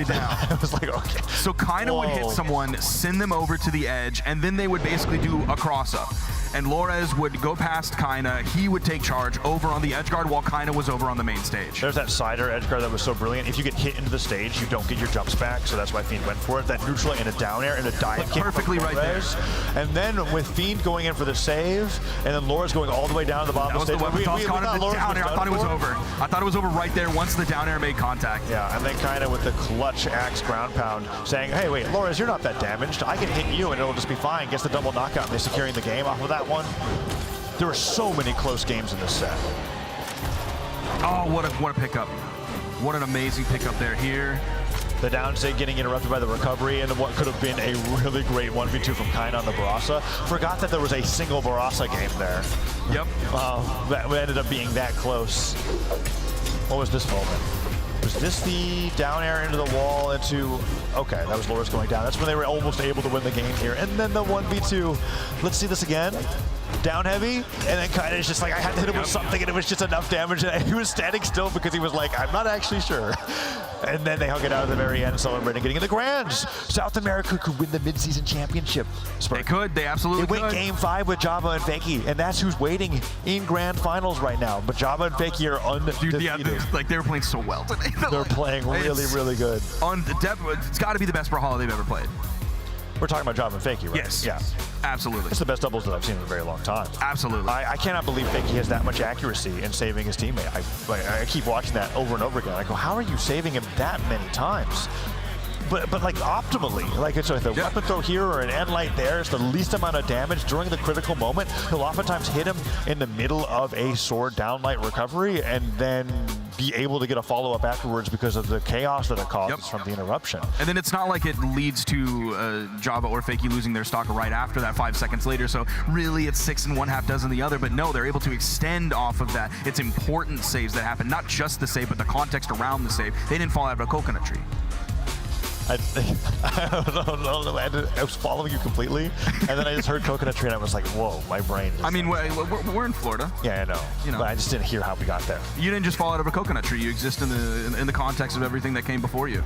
down. I was like, okay. So Kaina would hit someone, send them over to the edge, and then they would basically do a cross-up. And Lores would go past Kaina. He would take charge over on the edge guard while Kaina was over on the main stage. There's that cider edge guard that was so brilliant. If you get hit into the stage, you don't get your jumps back, so that's why Fiend went for it. That neutral and a down air and a dive kick. Perfectly right there. And then with Fiend going in for the save, and then Lores going all the way down to the bottom of the stage. I thought it was over. I thought it was over right there once the down air made contact. Yeah, and then Kaina with the clutch axe ground pound saying, hey, wait, Lores, you're not that damaged. I can hit you and it'll just be fine. Gets the double knockout, and they're securing the game off of that one. There were so many close games in this set. Oh, what a pickup. What an amazing pickup there here. The down sig getting interrupted by the recovery and what could have been a really great 1v2 from Kaina on the Barasa. Forgot that there was a single Barasa game there. Yep. That ended up being that close. What was this moment? Was this the down air into the wall into... Okay, that was Loras going down. That's when they were almost able to win the game here. And then the 1v2. Let's see this again. Down heavy, and then Kaina is just like, I had to hit him with something, and it was just enough damage. And he was standing still because he was like, I'm not actually sure. And then they hug it out at the very end, celebrating getting in the Grands. South America could win the mid-season championship. They could. They absolutely could. They went game 5 with Java and Fakey, and that's who's waiting in grand finals right now. But Java and Fakey are undefeated. Dude, yeah, they were playing so well today. They're playing really, really good. It's got to be the best Brawlhalla they've ever played. We're talking about Java and Fakey, right? Yes. Yeah. Absolutely. It's the best doubles that I've seen in a very long time. Absolutely. I cannot believe Fakey has that much accuracy in saving his teammate. I keep watching that over and over again. I go, how are you saving him that many times? But like optimally, like it's like the weapon throw here or an end light there, it's the least amount of damage during the critical moment. He'll oftentimes hit him in the middle of a sword downlight recovery and then be able to get a follow-up afterwards because of the chaos that it causes from the interruption. And then it's not like it leads to Java or Fakey losing their stock right after that 5 seconds later. So really it's 6 and 1/2 dozen the other, but no, they're able to extend off of that. It's important saves that happen, not just the save, but the context around the save. They didn't fall out of a coconut tree. I was following you completely, and then I just heard coconut tree, and I was like, "Whoa, my brain." I mean, we're in Florida. Yeah, I know. But I just didn't hear how we got there. You didn't just fall out of a coconut tree. You exist in the context of everything that came before you.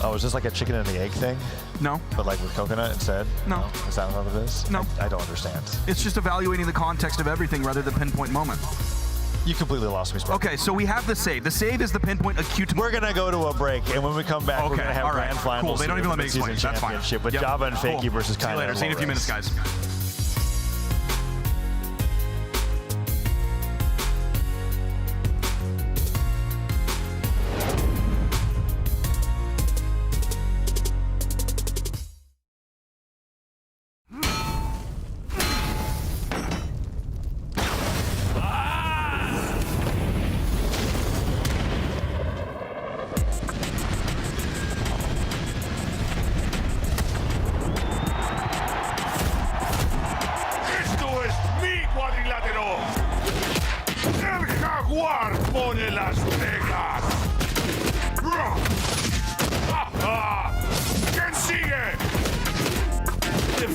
Oh, is this like a chicken and the egg thing? No. But like with coconut instead? No. Is that what it is? No. I don't understand. It's just evaluating the context of everything rather than pinpoint moment. You completely lost me, Spark. Okay, so we have the save. The save is the pinpoint acute. We're going to go to a break, and when we come back, we're going to have grand finals. Cool. They don't even let me explain. That's fine. With Java and Fakey versus Kaina. See you later. See you in a few minutes, guys.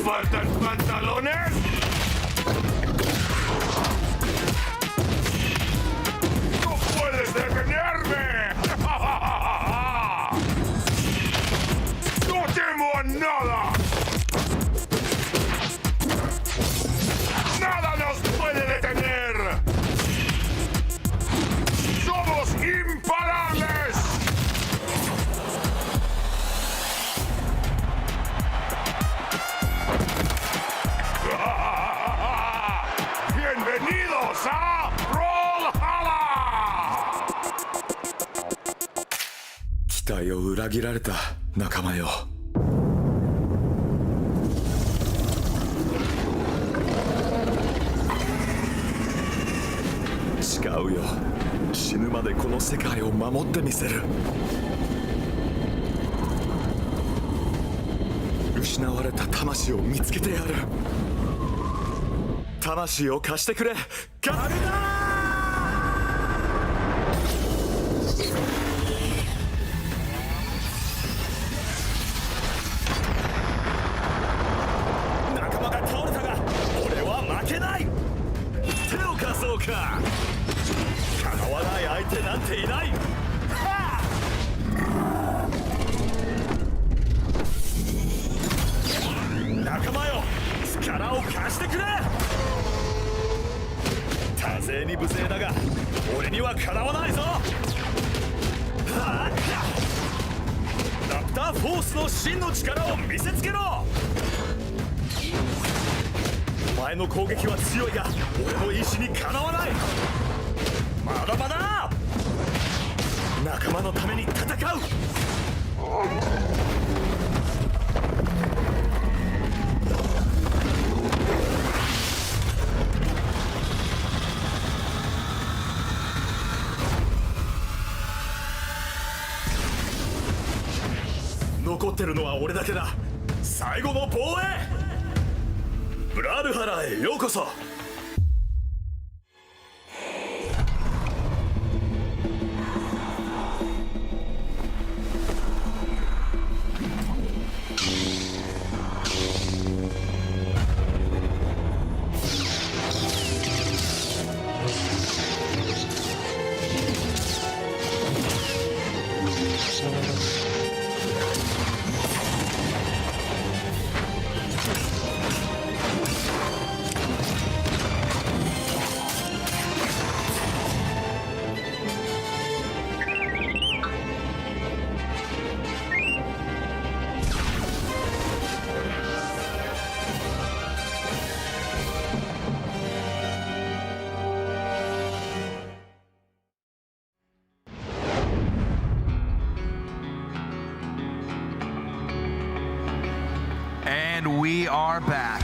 faltan pantalones? ¡No puedes detenerme! ¡No temo a nada! ¡Nada nos puede detener! ¡Somos imparables! ¡Bienvenidos a Brawlhalla! 期待を裏切られた仲間よ。違うよ。死ぬまでこの世界を守ってみせる。失われた魂を見つけてやる。魂を貸してくれ。カルダ仲間が倒れたが俺は負けない。手を貸そうか。かなわない相手なんていない。仲間よ、力を貸してくれ。多勢に無勢だが俺にはかなわないぞ。ラプターフォースの真の力を見せつけろ。お前の攻撃は強いが俺の意志にかなわない。まだまだ仲間のために戦う。残ってるのは俺だけだ。最後の防衛。ブラルハラへようこそ。And we are back.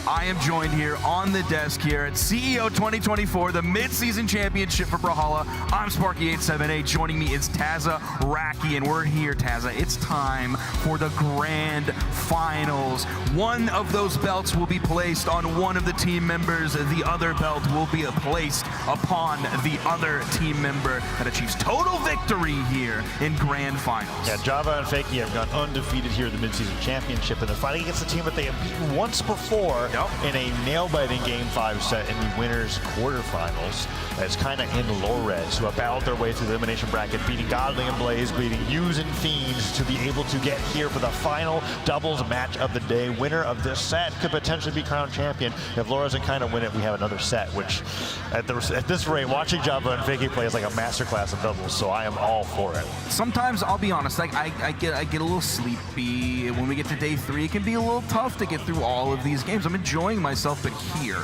I am joined here on the desk here at CEO 2024, the Midseason Championship for Brawlhalla. I'm Sparky878. Joining me is Tazza Raki, and we're here, Tazza. It's time for the grand finals. One of those belts will be placed on one of the team members. The other belt will be placed upon the other team member that achieves total victory here in grand finals. Yeah, Java and Fakey have gone undefeated here at the Midseason Championship, and they're fighting against a team that they have beaten once before in a nail-biting Game 5 set in the winners' quarterfinals. That's kind of in Lores, who have battled their way through the elimination bracket, beating Godling and Blaze, beating Use and Fiends to be able to get here for the final doubles match of the day. Winner of this set could potentially be crowned champion. If Lores and kind of win it, we have another set, which at this rate, watching Java and Fakey play is like a masterclass of doubles, so I am all for it. Sometimes, I'll be honest, like I get a little sleepy. When we get to day 3, it can be a little tough to get through all of these games. I'm enjoying myself, but here,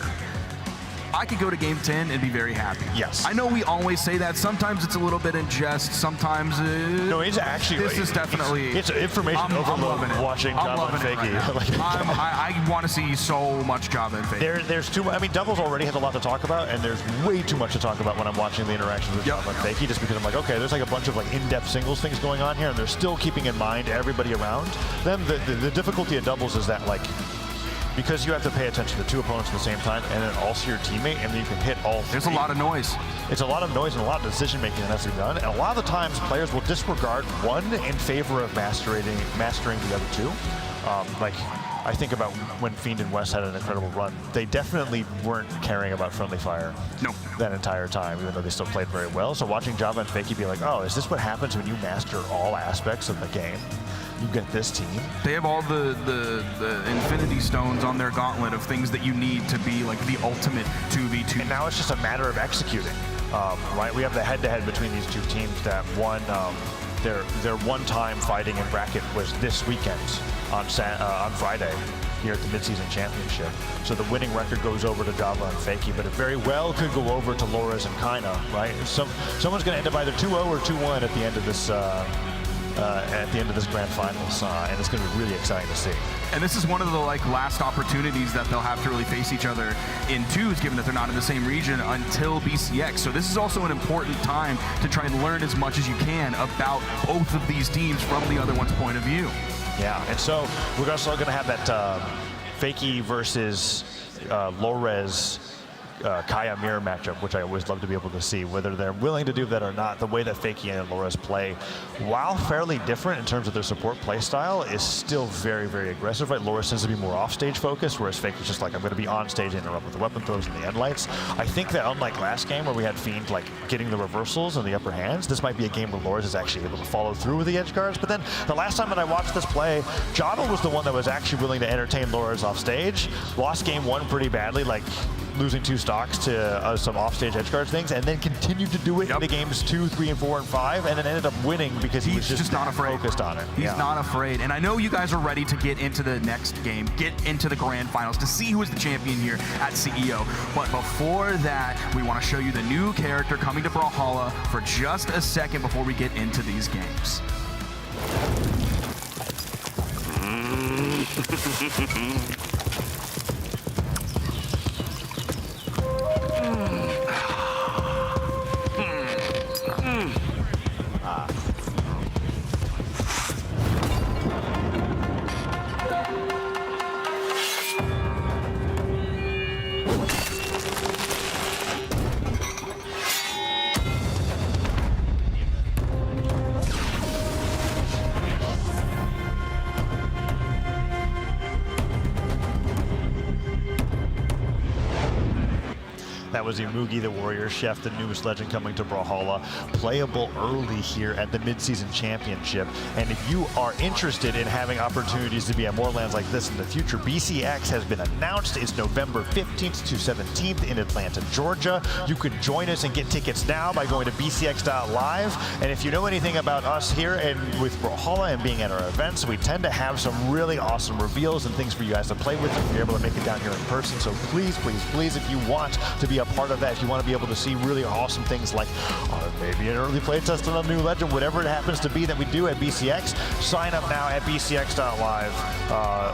I could go to game 10 and be very happy. Yes. I know we always say that. Sometimes it's a little bit in jest. Sometimes no, it's actually this is definitely it's information overload watching Java and Fakey. I want to see so much Java and Fakey. There's too much. I mean, doubles already has a lot to talk about, and there's way too much to talk about when I'm watching the interactions with Java and Fakey, just because I'm like, okay, there's like a bunch of like in-depth singles things going on here, and they're still keeping in mind everybody around them. The difficulty of doubles is that, like, because you have to pay attention to 2 opponents at the same time, and then also your teammate, and then you can hit all 3. There's a lot of noise. It's a lot of noise and a lot of decision making that has to be done. And a lot of the times, players will disregard one in favor of mastering the other 2. Like, I think about when Fiend and West had an incredible run, they definitely weren't caring about friendly fire that entire time, even though they still played very well. So watching Java and Fakey be like, oh, is this what happens when you master all aspects of the game? You get this team. They have all the infinity stones on their gauntlet of things that you need to be like the ultimate 2v2. And now it's just a matter of executing, right? We have the head-to-head between these two teams that won their one-time fighting in bracket was this weekend on Friday here at the Midseason Championship. So the winning record goes over to Java and Fakey, but it very well could go over to Lores and Kaina, right? Someone's going to end up either 2-0 or 2-1 at the end of this grand finals, and it's going to be really exciting to see. And this is one of the last opportunities that they'll have to really face each other in twos, given that they're not in the same region until BCX. So this is also an important time to try and learn as much as you can about both of these teams from the other one's point of view. Yeah, and so we're also going to have that Fakey versus Lores Kaya mirror matchup, which I always love to be able to see, whether they're willing to do that or not. The way that Fakey and Lores play, while fairly different in terms of their support play style, is still very, very aggressive, right? Lores tends to be more offstage focused, whereas Fakey's just like, I'm going to be on stage and interrupt with the weapon throws and the end lights. I think that unlike last game where we had Fiend getting the reversals and the upper hands, this might be a game where Lores is actually able to follow through with the edge guards. But then the last time that I watched this play, Java was the one that was actually willing to entertain Lores off stage. Lost game one pretty badly, losing 2 stocks to some offstage edge guard things, and then continued to do it into games 2, 3, and 4, and 5, and then ended up winning because he was just not afraid. Focused on it. He's not afraid. And I know you guys are ready to get into the next game, get into the grand finals to see who is the champion here at CEO. But before that, we want to show you the new character coming to Brawlhalla for just a second before we get into these games. That was Imugi, the Warrior Chef, the newest legend coming to Brawlhalla, playable early here at the Midseason Championship. And if you are interested in having opportunities to be at more lands like this in the future, BCX has been announced. It's November 15th to 17th in Atlanta, Georgia. You can join us and get tickets now by going to bcx.live. And if you know anything about us here and with Brawlhalla and being at our events, we tend to have some really awesome reveals and things for you guys to play with if you're able to make it down here in person. So please, please, please, if you want to be a part of that, if you want to be able to see really awesome things like maybe an early playtest on a new legend, whatever it happens to be that we do at BCX, sign up now at bcx.live.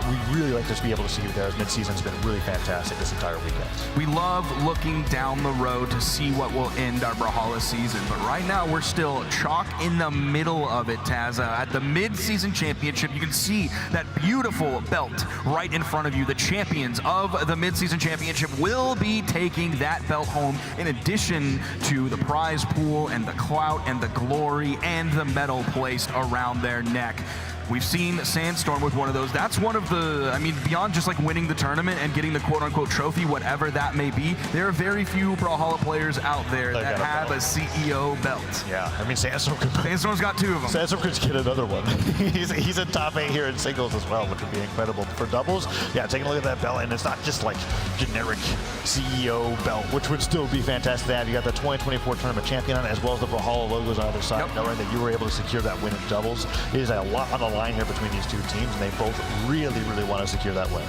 We really like to be able to see you there. Midseason's been really fantastic this entire weekend. We love looking down the road to see what will end our Brawlhalla season, but right now we're still chalk in the middle of it, Tazza. At the Mid-Season Championship, you can see that beautiful belt right in front of you. The champions of the Mid-Season Championship will be taking that belt home, in addition to the prize pool and the clout and the glory and the medal placed around their neck. We've seen Sandstorm with one of those. That's one of the, I mean, beyond just like winning the tournament and getting the quote-unquote trophy, whatever that may be, there are very few Brawlhalla players out there that have a CEO belt. Yeah, I mean, Sandstorm's got 2 of them. Sandstorm could get another one. he's in top 8 here in singles as well, which would be incredible. For doubles, yeah, taking a look at that belt, and it's not just like generic CEO belt, which would still be fantastic to have. You got the 2024 tournament champion on it, as well as the Brawlhalla logos on either side, knowing that you were able to secure that win in doubles. It is a lot on the line here between these two teams, and they both really, really want to secure that win.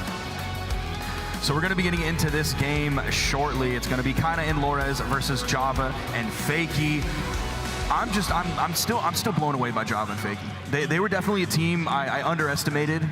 So we're going to be getting into this game shortly. It's going to be Kaina and Lores versus Java and Fakey. I'm still blown away by Java and Fakey. They were definitely a team I underestimated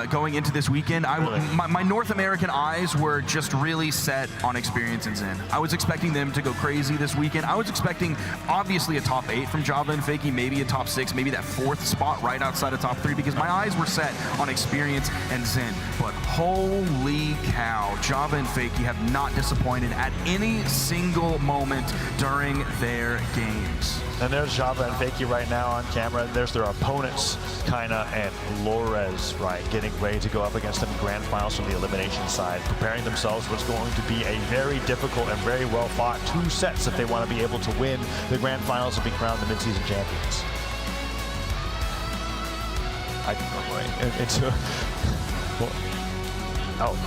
going into this weekend. My North American eyes were just really set on experience and Zen. I was expecting them to go crazy this weekend. I was expecting obviously a top 8 from Java and Fakey, maybe a top 6, maybe that 4th spot right outside of top 3, because my eyes were set on experience and Zen. But holy cow, Java and Fakey have not disappointed at any single moment during their games. And there's Java and Fakey right now on camera. There's their opponents, Kaina and Lores, right, getting ready to go up against them in grand finals from the elimination side, preparing themselves for what's going to be a very difficult and very well fought 2 sets if they want to be able to win the grand finals and be crowned the midseason champions.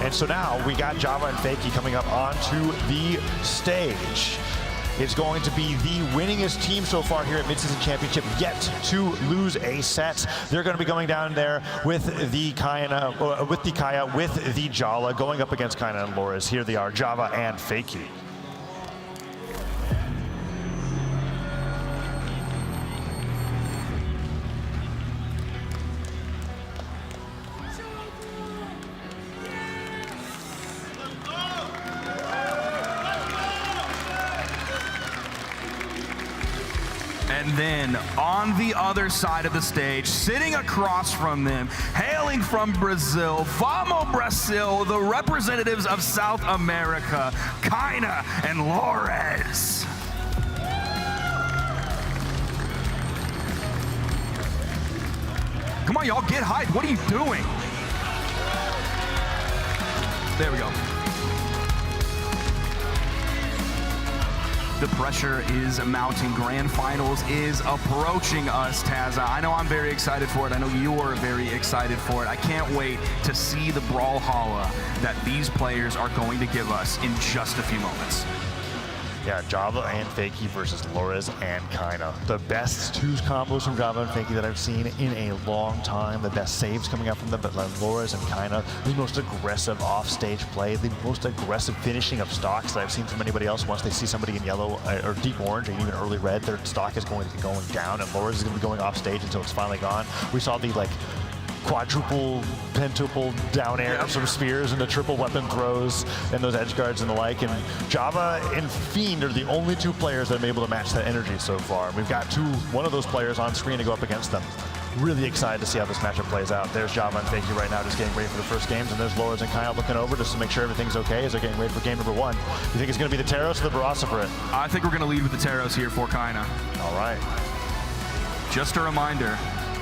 And so now we got Java and Fakey coming up onto the stage. It's going to be the winningest team so far here at Midseason Championship yet to lose a set. They're going to be going down there with the Kaya, with the Jala, going up against Kaina and Lores. Here they are, Java and Fakey. And then on the other side of the stage, sitting across from them, hailing from Brazil, Vamos Brasil, the representatives of South America, Kaina and Lores. Come on, y'all, get hyped. What are you doing? There we go. The pressure is mounting. Grand Finals is approaching us, Tazza. I know I'm very excited for it. I know you're very excited for it. I can't wait to see the Brawlhalla that these players are going to give us in just a few moments. Yeah, Java and Fakey versus Lores and Kaina. The best 2 combos from Java and Fakey that I've seen in a long time. The best saves coming out from them, but Lores and Kaina, the most aggressive off-stage play, the most aggressive finishing of stocks that I've seen from anybody else. Once they see somebody in yellow or deep orange or even early red, their stock is going to be going down, and Lores is going to be going off stage until it's finally gone. We saw the quadruple, pentuple down air sort of spears and the triple weapon throws and those edge guards and the like. And Java and Fiend are the only 2 players that have been able to match that energy so far. We've got one of those players on screen to go up against them. Really excited to see how this matchup plays out. There's Java and Fakey right now just getting ready for the first games, and there's Lores and Kyle looking over just to make sure everything's okay as they're getting ready for game number 1. You think it's going to be the Taros or the Barasa for it? I think we're going to lead with the Taros here for Kaina. All right. Just a reminder,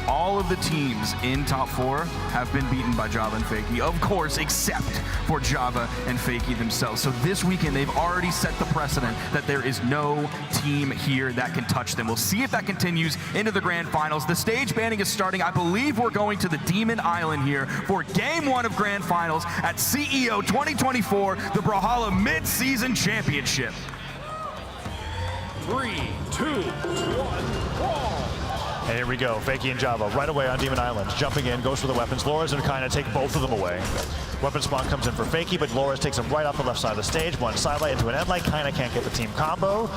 all of the teams in top 4 have been beaten by Java and Fakey, of course, except for Java and Fakey themselves. So this weekend, they've already set the precedent that there is no team here that can touch them. We'll see if that continues into the grand finals. The stage banning is starting. I believe we're going to the Demon Island here for game 1 of grand finals at CEO 2024, the Brawlhalla Mid-Season Championship. 3, 2, 1, brawl! And here we go, Fakey and Java right away on Demon Island. Jumping in, goes for the weapons. Lores and Kaina take both of them away. Weapon spawn comes in for Fakey, but Lores takes him right off the left side of the stage. One sidelight into an end light. Kaina can't get the team combo.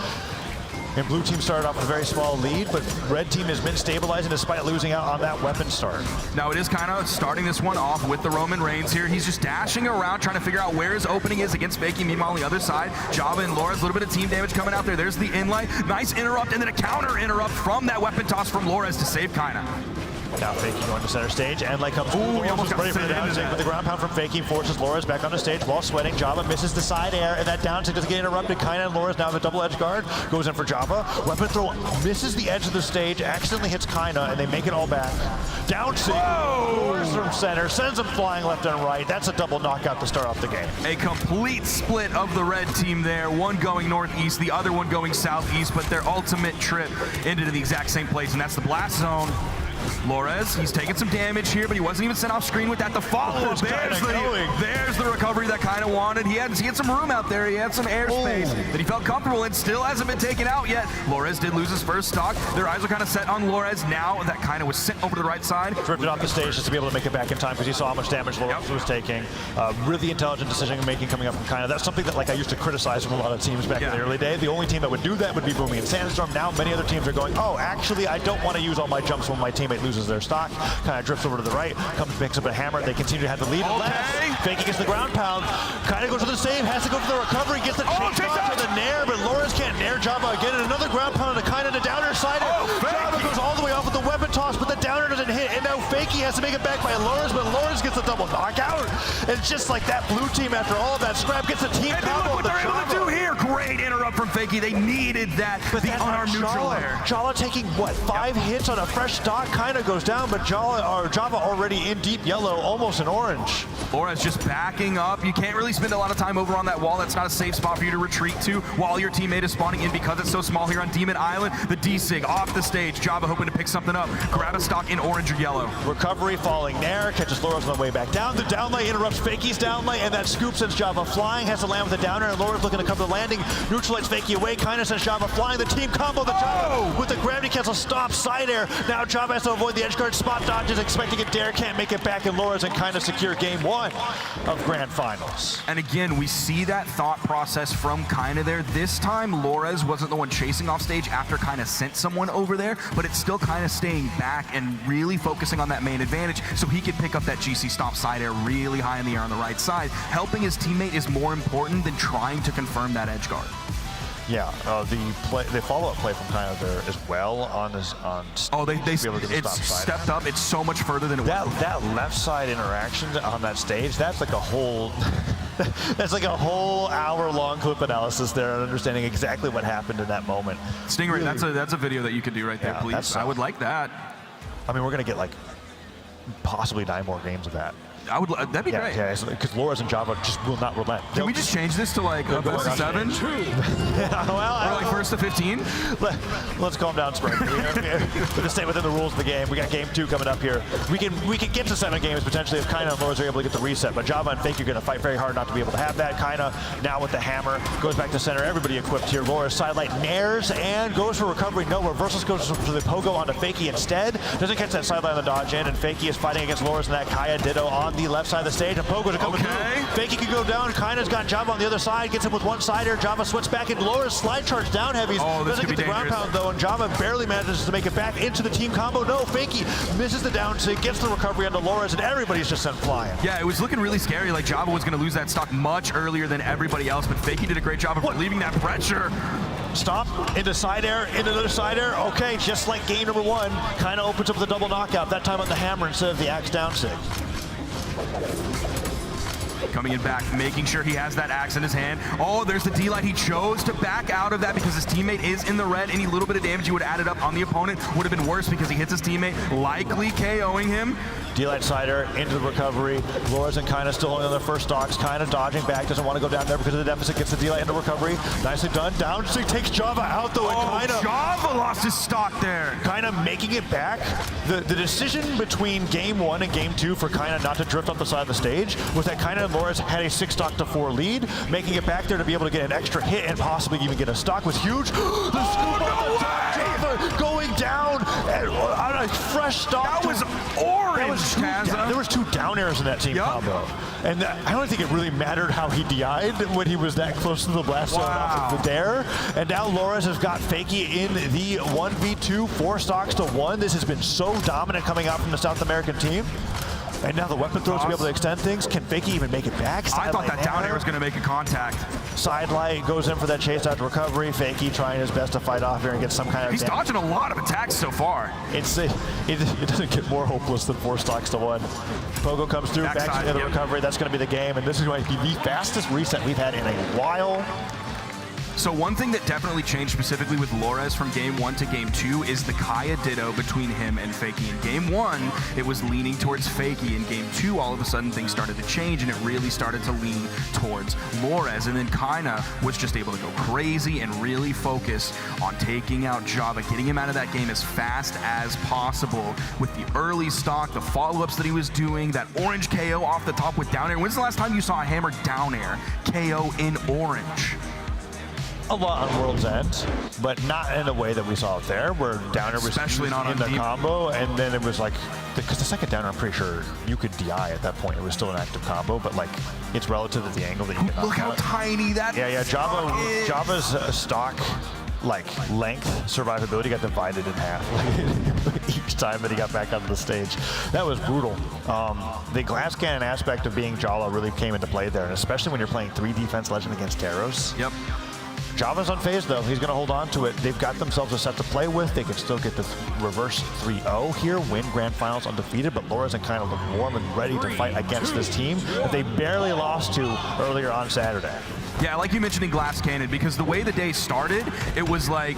And blue team started off with a very small lead, but red team has been stabilizing despite losing out on that weapon start. Now it is kind of starting this one off with the Roman Reigns here. He's just dashing around trying to figure out where his opening is against Fakey. Meanwhile, on the other side, Java and Lores, a little bit of team damage coming out there. There's the inlight. Nice interrupt, and then a counter interrupt from that weapon toss from Lores to save Kaina. Now Fakey going to center stage, and like comes he almost got ready for the down take, but the ground pound from Fakey forces Lores back on the stage while sweating. Java misses the side air, and that down take doesn't get interrupted. Kaina and Lores now have a double edge guard. Goes in for Java. Weapon throw misses the edge of the stage, accidentally hits Kaina, and they make it all back. Down take, Lores from center, sends him flying left and right. That's a double knockout to start off the game. A complete split of the red team there. One going northeast, the other one going southeast, but their ultimate trip into the exact same place, and that's the blast zone. Lores, he's taking some damage here, but he wasn't even sent off screen with that. The follow-up, there's the recovery that kind of wanted. He had some room out there. He had some airspace that he felt comfortable in. Still hasn't been taken out yet. Lores did lose his first stock. Their eyes are kind of set on Lores now. That kind of was sent over to the right side. Drifted off the stage just to be able to make it back in time because he saw how much damage Lores was taking. Really intelligent decision-making coming up from Kaina. That's something that I used to criticize from a lot of teams back in the early day. The only team that would do that would be Boomy and Sandstorm. Now many other teams are going, oh, actually, I don't want to use all my jumps when my teammate loses their stock. Kind of drifts over to the right, picks up a hammer. They continue to have the lead. Fakey gets the ground pound. Kind of goes for the save, has to go for the recovery, gets the chase to the nair, but Lores can't nair Java again. And another ground pound to Kaina to downer side. Java goes all the way off with the weapon toss, but the downer doesn't hit, and now Fakey has to make it back by Lawrence, but Lawrence gets a double knockout. And just like that, blue team, after all of that scrap, gets a team And combo. look what they're able to do here. Great interrupt from Fakey. They needed that, But the that's not unarmed neutral Jala. there. Jala taking, what, 5 hits on a fresh stock, kind of goes down, but Java already in deep yellow, almost an orange. Laura's just backing up. You can't really spend a lot of time over on that wall. That's not a safe spot for you to retreat to while your teammate is spawning in because it's so small here on Demon Island. The D-Sig off the stage. Java hoping to pick something up. Grab a stock in orange or yellow. Recovery falling there, catches Laura's on the way back down. The downlay interrupts Fakey's downlay, and that scoop sends Java flying, has to land with the downer, and Laura's looking to cover the landing. Neutralites Fakey away, kind of sends Java flying. The team combo, the Java with the gravity cancel stop side air. Now Java has to avoid the edge guard, spot dodges, expecting a dare, can't make it back, and Laura's and kind of secure game 1 of Grand Finals. And again, we see that thought process from Kinda there. This time, Lores wasn't the one chasing off stage after Kinda sent someone over there, but it's still Kinda staying back and really focusing on that main advantage so he could pick up that GC stop side air really high in the air on the right side. Helping his teammate is more important than trying to confirm that edge guard. Yeah, the follow-up play from kind of there as well It's stepped up. It's so much further than it was. That left side interaction on that stage, that's like a whole that's like a whole hour-long clip analysis there and understanding exactly what happened in that moment. Stingray, really, that's a video that you could do right there, please. I would like that. I mean, we're gonna get like possibly 9 more games of that. That'd be great. Yeah, because Laura's and Java just will not relent. Can we just change this to like a best of 7? Well, or like first to 15? Let's calm down, Spring. We're to stay within the rules of the game. We got game 2 coming up here. We can get to 7 games potentially if Kinda and Laura's are able to get the reset, but Java and Fake are going to fight very hard not to be able to have that. Kinda now with the hammer goes back to center. Everybody equipped here. Laura's sidelight nares and goes for recovery. No, reversals goes for the pogo onto Fakey instead. Doesn't catch that sideline on the dodge in, and Fakey is fighting against Laura's and that Kaya ditto on the left side of the stage, and Pogo's coming through. Fakey can go down. Kinda's got Java on the other side, gets him with one sider. Java swits back in. Laura's slide charge down heavies. Doesn't get the ground pound though, and Java barely manages to make it back into the team combo. No, Fakey misses the down sig, gets the recovery onto Laura's, and everybody's just sent flying. Yeah, it was looking really scary. Like Java was going to lose that stock much earlier than everybody else, but Fakey did a great job of relieving that pressure. Stop into side air, into another side air. Okay, just like game number 1, Kinda opens up with a double knockout. That time on the hammer instead of the axe down sig. Coming in back, making sure he has that axe in his hand. Oh, there's the D-light. He chose to back out of that because his teammate is in the red. Any little bit of damage he would have added up on the opponent would have been worse because he hits his teammate, likely KOing him. D-light sider into the recovery. Laura's and Kinda still holding on their first stocks. Kinda dodging back, doesn't want to go down there because of the deficit. Gets the D-light into recovery. Nicely done. Down sig takes Java out though. Oh, and Kinda, Java lost his stock there. Kinda making it back. The decision between game 1 and game 2 for Kinda not to drift off the side of the stage was that Kinda and Laura's had a 6-4 lead. Making it back there to be able to get an extra hit and possibly even get a stock was huge. The scoop on Java going down on a fresh stock. That was orange, There was 2 down airs in that team combo. And I don't think it really mattered how he DI'd when he was that close to the blast zone off of the dare. And now Laura's has got Fakey in the 1v2, 4 stocks to 1. This has been so dominant coming out from the South American team. And now the weapon throws to be able to extend things. Can Fakey even make it back? I thought that down air was going to make a contact. Sidelight goes in for that chase out to recovery. Fakey trying his best to fight off here and get some kind of He's dodging a lot of attacks so far. It doesn't get more hopeless than 4 stocks to 1. Pogo comes through, back to the recovery. That's going to be the game, and this is going to be the fastest reset we've had in a while. So one thing that definitely changed specifically with Lores from game 1 to game 2 is the Kaya ditto between him and Fakey. In game 1, it was leaning towards Fakey. In game 2, all of a sudden things started to change and it really started to lean towards Lores. And then Kinda was just able to go crazy and really focus on taking out Java, getting him out of that game as fast as possible with the early stock, the follow-ups that he was doing, that orange KO off the top with down air. When's the last time you saw a hammer down air KO in orange? A lot on World's End, but not in the way that we saw it there, where downer was especially not in on the combo, and then it was like, because the second downer, I'm pretty sure you could DI at that point. It was still an active combo, but like it's relative to the angle that you can. Look how tiny that. Yeah, Java's stock like length survivability got divided in half each time that he got back onto the stage. That was brutal. The glass cannon aspect of being Jala really came into play there, and especially when you're playing 3 defense legend against Taros. Yep. Java's unfazed though. He's going to hold on to it. They've got themselves a set to play with. They can still get the reverse 3-0 here, win Grand Finals undefeated, but Laura's and kind of look warm and ready to fight against this team that they barely lost to earlier on Saturday. Yeah, like you mentioned in Glass Cannon, because the way the day started, it was like,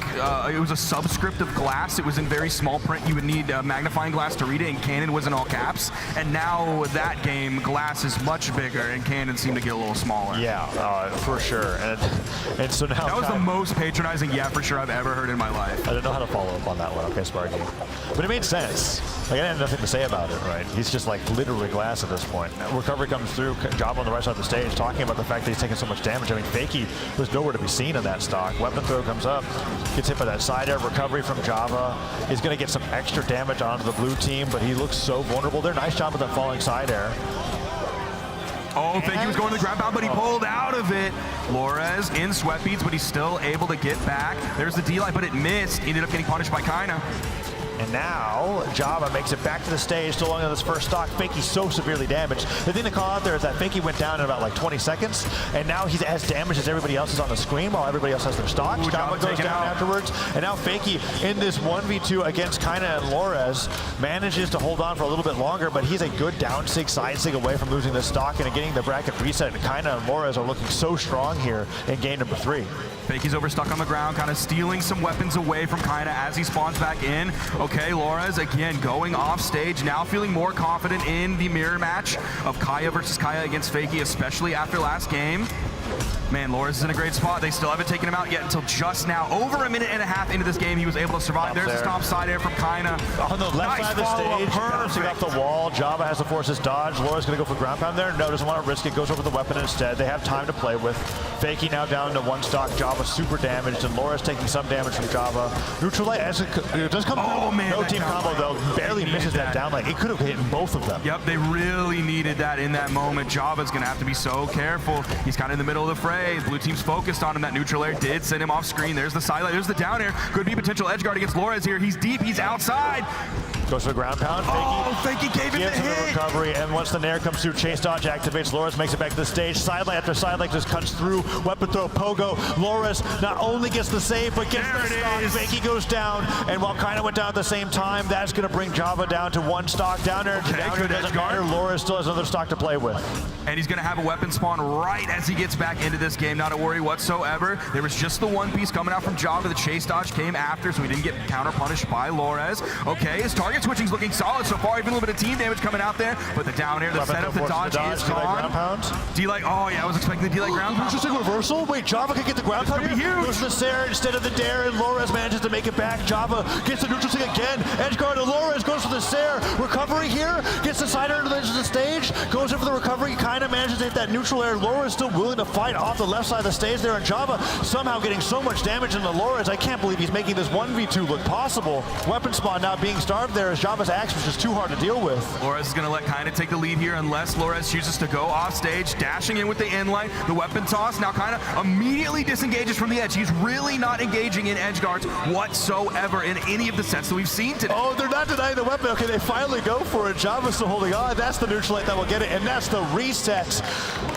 it was a subscript of Glass. It was in very small print. You would need a magnifying glass to read it, and Cannon was in all caps. And now that game, Glass is much bigger, and Cannon seemed to get a little smaller. Yeah, for sure. And so now... That was the most patronizing yeah for sure I've ever heard in my life. I don't know how to follow up on that one, okay, Sparky. But it made sense. Like, I had nothing to say about it, right? He's just like literally Glass at this point. Recovery comes through, Java on the right side of the stage, talking about the fact that he's taking so much damage. I mean, Fakey was nowhere to be seen in that stock. Weapon throw comes up, gets hit by that side air. Recovery from Java. He's going to get some extra damage onto the blue team, but he looks so vulnerable there. Nice job with that falling side air. Oh, Fakey was going to the ground pound, but he pulled out of it. Lores in sweat beads, but he's still able to get back. There's the D-Light, but it missed. He ended up getting punished by Kaina. And now Java makes it back to the stage, still on this first stock. Fakey so severely damaged. The thing to call out there is that Fakey went down in about like 20 seconds, and now he's as damaged as everybody else is on the screen while everybody else has their stock. Java goes down afterwards, and now Fakey in this 1v2 against Kaina and Lores manages to hold on for a little bit longer, but he's a good down sig, side sig away from losing this stock and getting the bracket reset. And Kaina and Lores are looking so strong here in game number 3. Fakey's overstuck on the ground, kind of stealing some weapons away from Kaina as he spawns back in. Okay, Lores again going off stage, now feeling more confident in the mirror match of Kaya versus Kaya against Fakey, especially after last game. Man, Lores is in a great spot. They still haven't taken him out yet until just now. Over a minute and a half into this game, he was able to survive. There's a stomp side air from Kaina. On the left side of the stage, bouncing off the wall. Java has to force his dodge. Laura's going to go for ground pound there. No, doesn't want to risk it. Goes over the weapon instead. They have time to play with. Fakey now down to 1 stock. Java super damaged, and Laura's taking some damage from Java. Neutral light as it does come through. Man, no team combo though. Barely misses that down light. It could have hit both of them. Yep, they really needed that in that moment. Java's going to have to be so careful. He's kind of in the middle of the fray. Blue team's focused on him. That neutral air did send him off screen. There's the side light. There's the down air. Could be potential edge guard against Lores here. He's deep. He's outside. Goes for the ground pound. Fakey gave him the hit. Recovery, and once the nair comes through, chase dodge activates. Lores makes it back to the stage. Sideline after sideline just cuts through. Weapon throw, pogo. Lores not only gets the save, but gets the stock. Fakey goes down, and while Kaina went down at the same time, that's going to bring Java down to 1 stock. Down there, doesn't matter. Lores still has another stock to play with. And he's going to have a weapon spawn right as he gets back into this game. Not a worry whatsoever. There was just the one piece coming out from Java. The chase dodge came after, so he didn't get counter punished by Lores. Okay, his target switching's looking solid so far. Even a little bit of team damage coming out there, but the down air, the setup, the dodge is gone. D-Light, oh yeah, I was expecting the D-Light ground pound. Interesting reversal. Wait, Java could get the ground pound here. Goes to the Sarah instead of the dare, and Lores manages to make it back. Java gets the neutral stick again. Edge guard to Lores, goes for the Sarah. Recovery here, gets the side air to the edge of the stage, goes in for the recovery. Kinda manages to hit that neutral air. Lores still willing to fight off the left side of the stage there, and Java somehow getting so much damage into Lores. I can't believe he's making this 1v2 look possible. Weapon spawn now being starved there as Java's axe was just too hard to deal with. Lores is going to let Kaina take the lead here unless Lores chooses to go off stage, dashing in with the inline, the weapon toss. Now Kaina immediately disengages from the edge. He's really not engaging in edge guards whatsoever in any of the sets that we've seen today. Oh, they're not denying the weapon. Okay, they finally go for it. Java's still holding on. That's the neutral light that will get it, and that's the reset.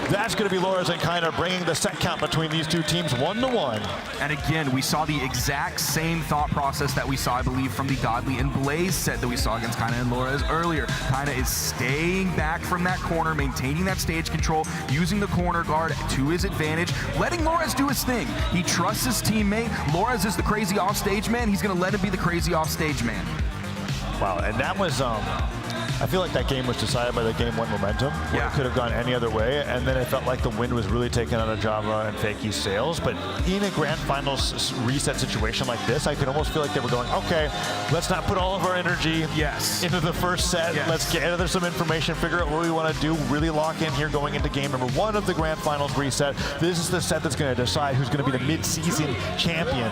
That's going to be Lores and Kaina bringing the set count between these two teams 1-1. And again, we saw the exact same thought process that we saw, I believe, from the Godly and Blaze set that we saw against Kaina and Lores earlier. Kaina is staying back from that corner, maintaining that stage control, using the corner guard to his advantage, letting Lores do his thing. He trusts his teammate. Lores is the crazy offstage man. He's going to let him be the crazy offstage man. Wow, and that was I feel like that game was decided by the game 1 momentum. Where it could have gone any other way, and then it felt like the wind was really taken out of Java and Fakey's sails. But in a grand finals reset situation like this, I could almost feel like they were going, okay, let's not put all of our energy into the first set. Let's gather some information, figure out what we want to do, really lock in here going into game number 1 of the grand finals reset. This is the set that's going to decide who's going to be the mid-season champion.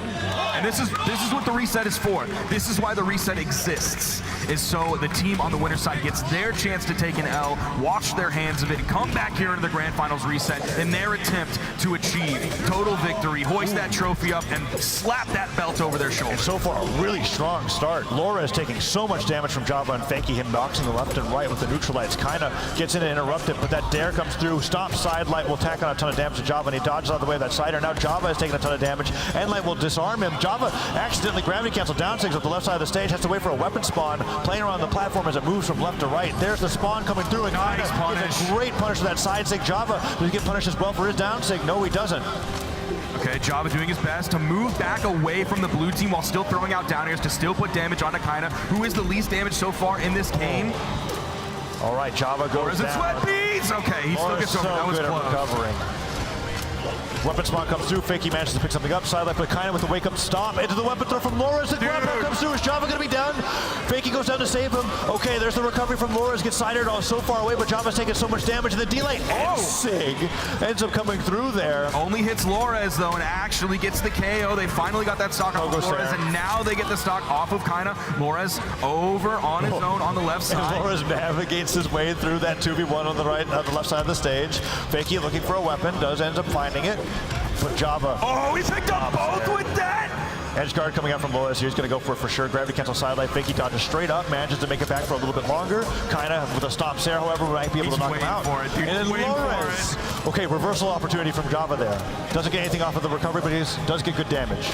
And this is what the reset is for. This is why the reset exists, is so the team on the winner's side gets their chance to take an L, wash their hands of it, come back here into the Grand Finals reset in their attempt to achieve total victory, hoist that trophy up, and slap that belt over their shoulder. And so far, a really strong start. Laura is taking so much damage from Java and Fakey, him boxing the left and right with the neutral lights. Kind of gets in and interrupted, but that dare comes through. Stop side light will tack on a ton of damage to Java, and he dodges out of the way of that sider. Now Java is taking a ton of damage. Endlight will disarm him. Java accidentally gravity cancel down sigs up the left side of the stage, has to wait for a weapon spawn, playing around the platform as it moves from left to right. There's the spawn coming through, and nice punish. A great punish for that side sig. Java, does he get punished as well for his down sig? No, he doesn't. Okay, Java doing his best to move back away from the blue team while still throwing out down airs to still put damage onto Kaina, who is the least damaged so far in this game. All right, Java goes down. Sweat beads! Okay, he still gets over. That was close. Recovering. Weapon spawn comes through. Fakey manages to pick something up. Side left, but Kaina with the wake up stomp into the weapon throw from Loras. The grab comes through. Is Java going to be down? Fakey goes down to save him. Okay, there's the recovery from Loras. Gets sidered all so far away, but Java's taking so much damage. And the delay and Sig ends up coming through there. Only hits Loras though, and actually gets the KO. They finally got that stock off of Loras, and now they get the stock off of Kaina. Loras over on his own on the left side. And Loras navigates his way through that 2v1 on the right, on the left side of the stage. Fakey looking for a weapon, ends up finding it. But Java. Oh, he picked up both with that! Edge guard coming out from Loras here. He's going to go for it for sure. Gravity cancel sidelight. Fakey dodges straight up, manages to make it back for a little bit longer. Kaina with a stop there, however, might be able to knock him out. For it, dude. And then Loras. Okay, reversal opportunity from Java there. Doesn't get anything off of the recovery, but he does get good damage.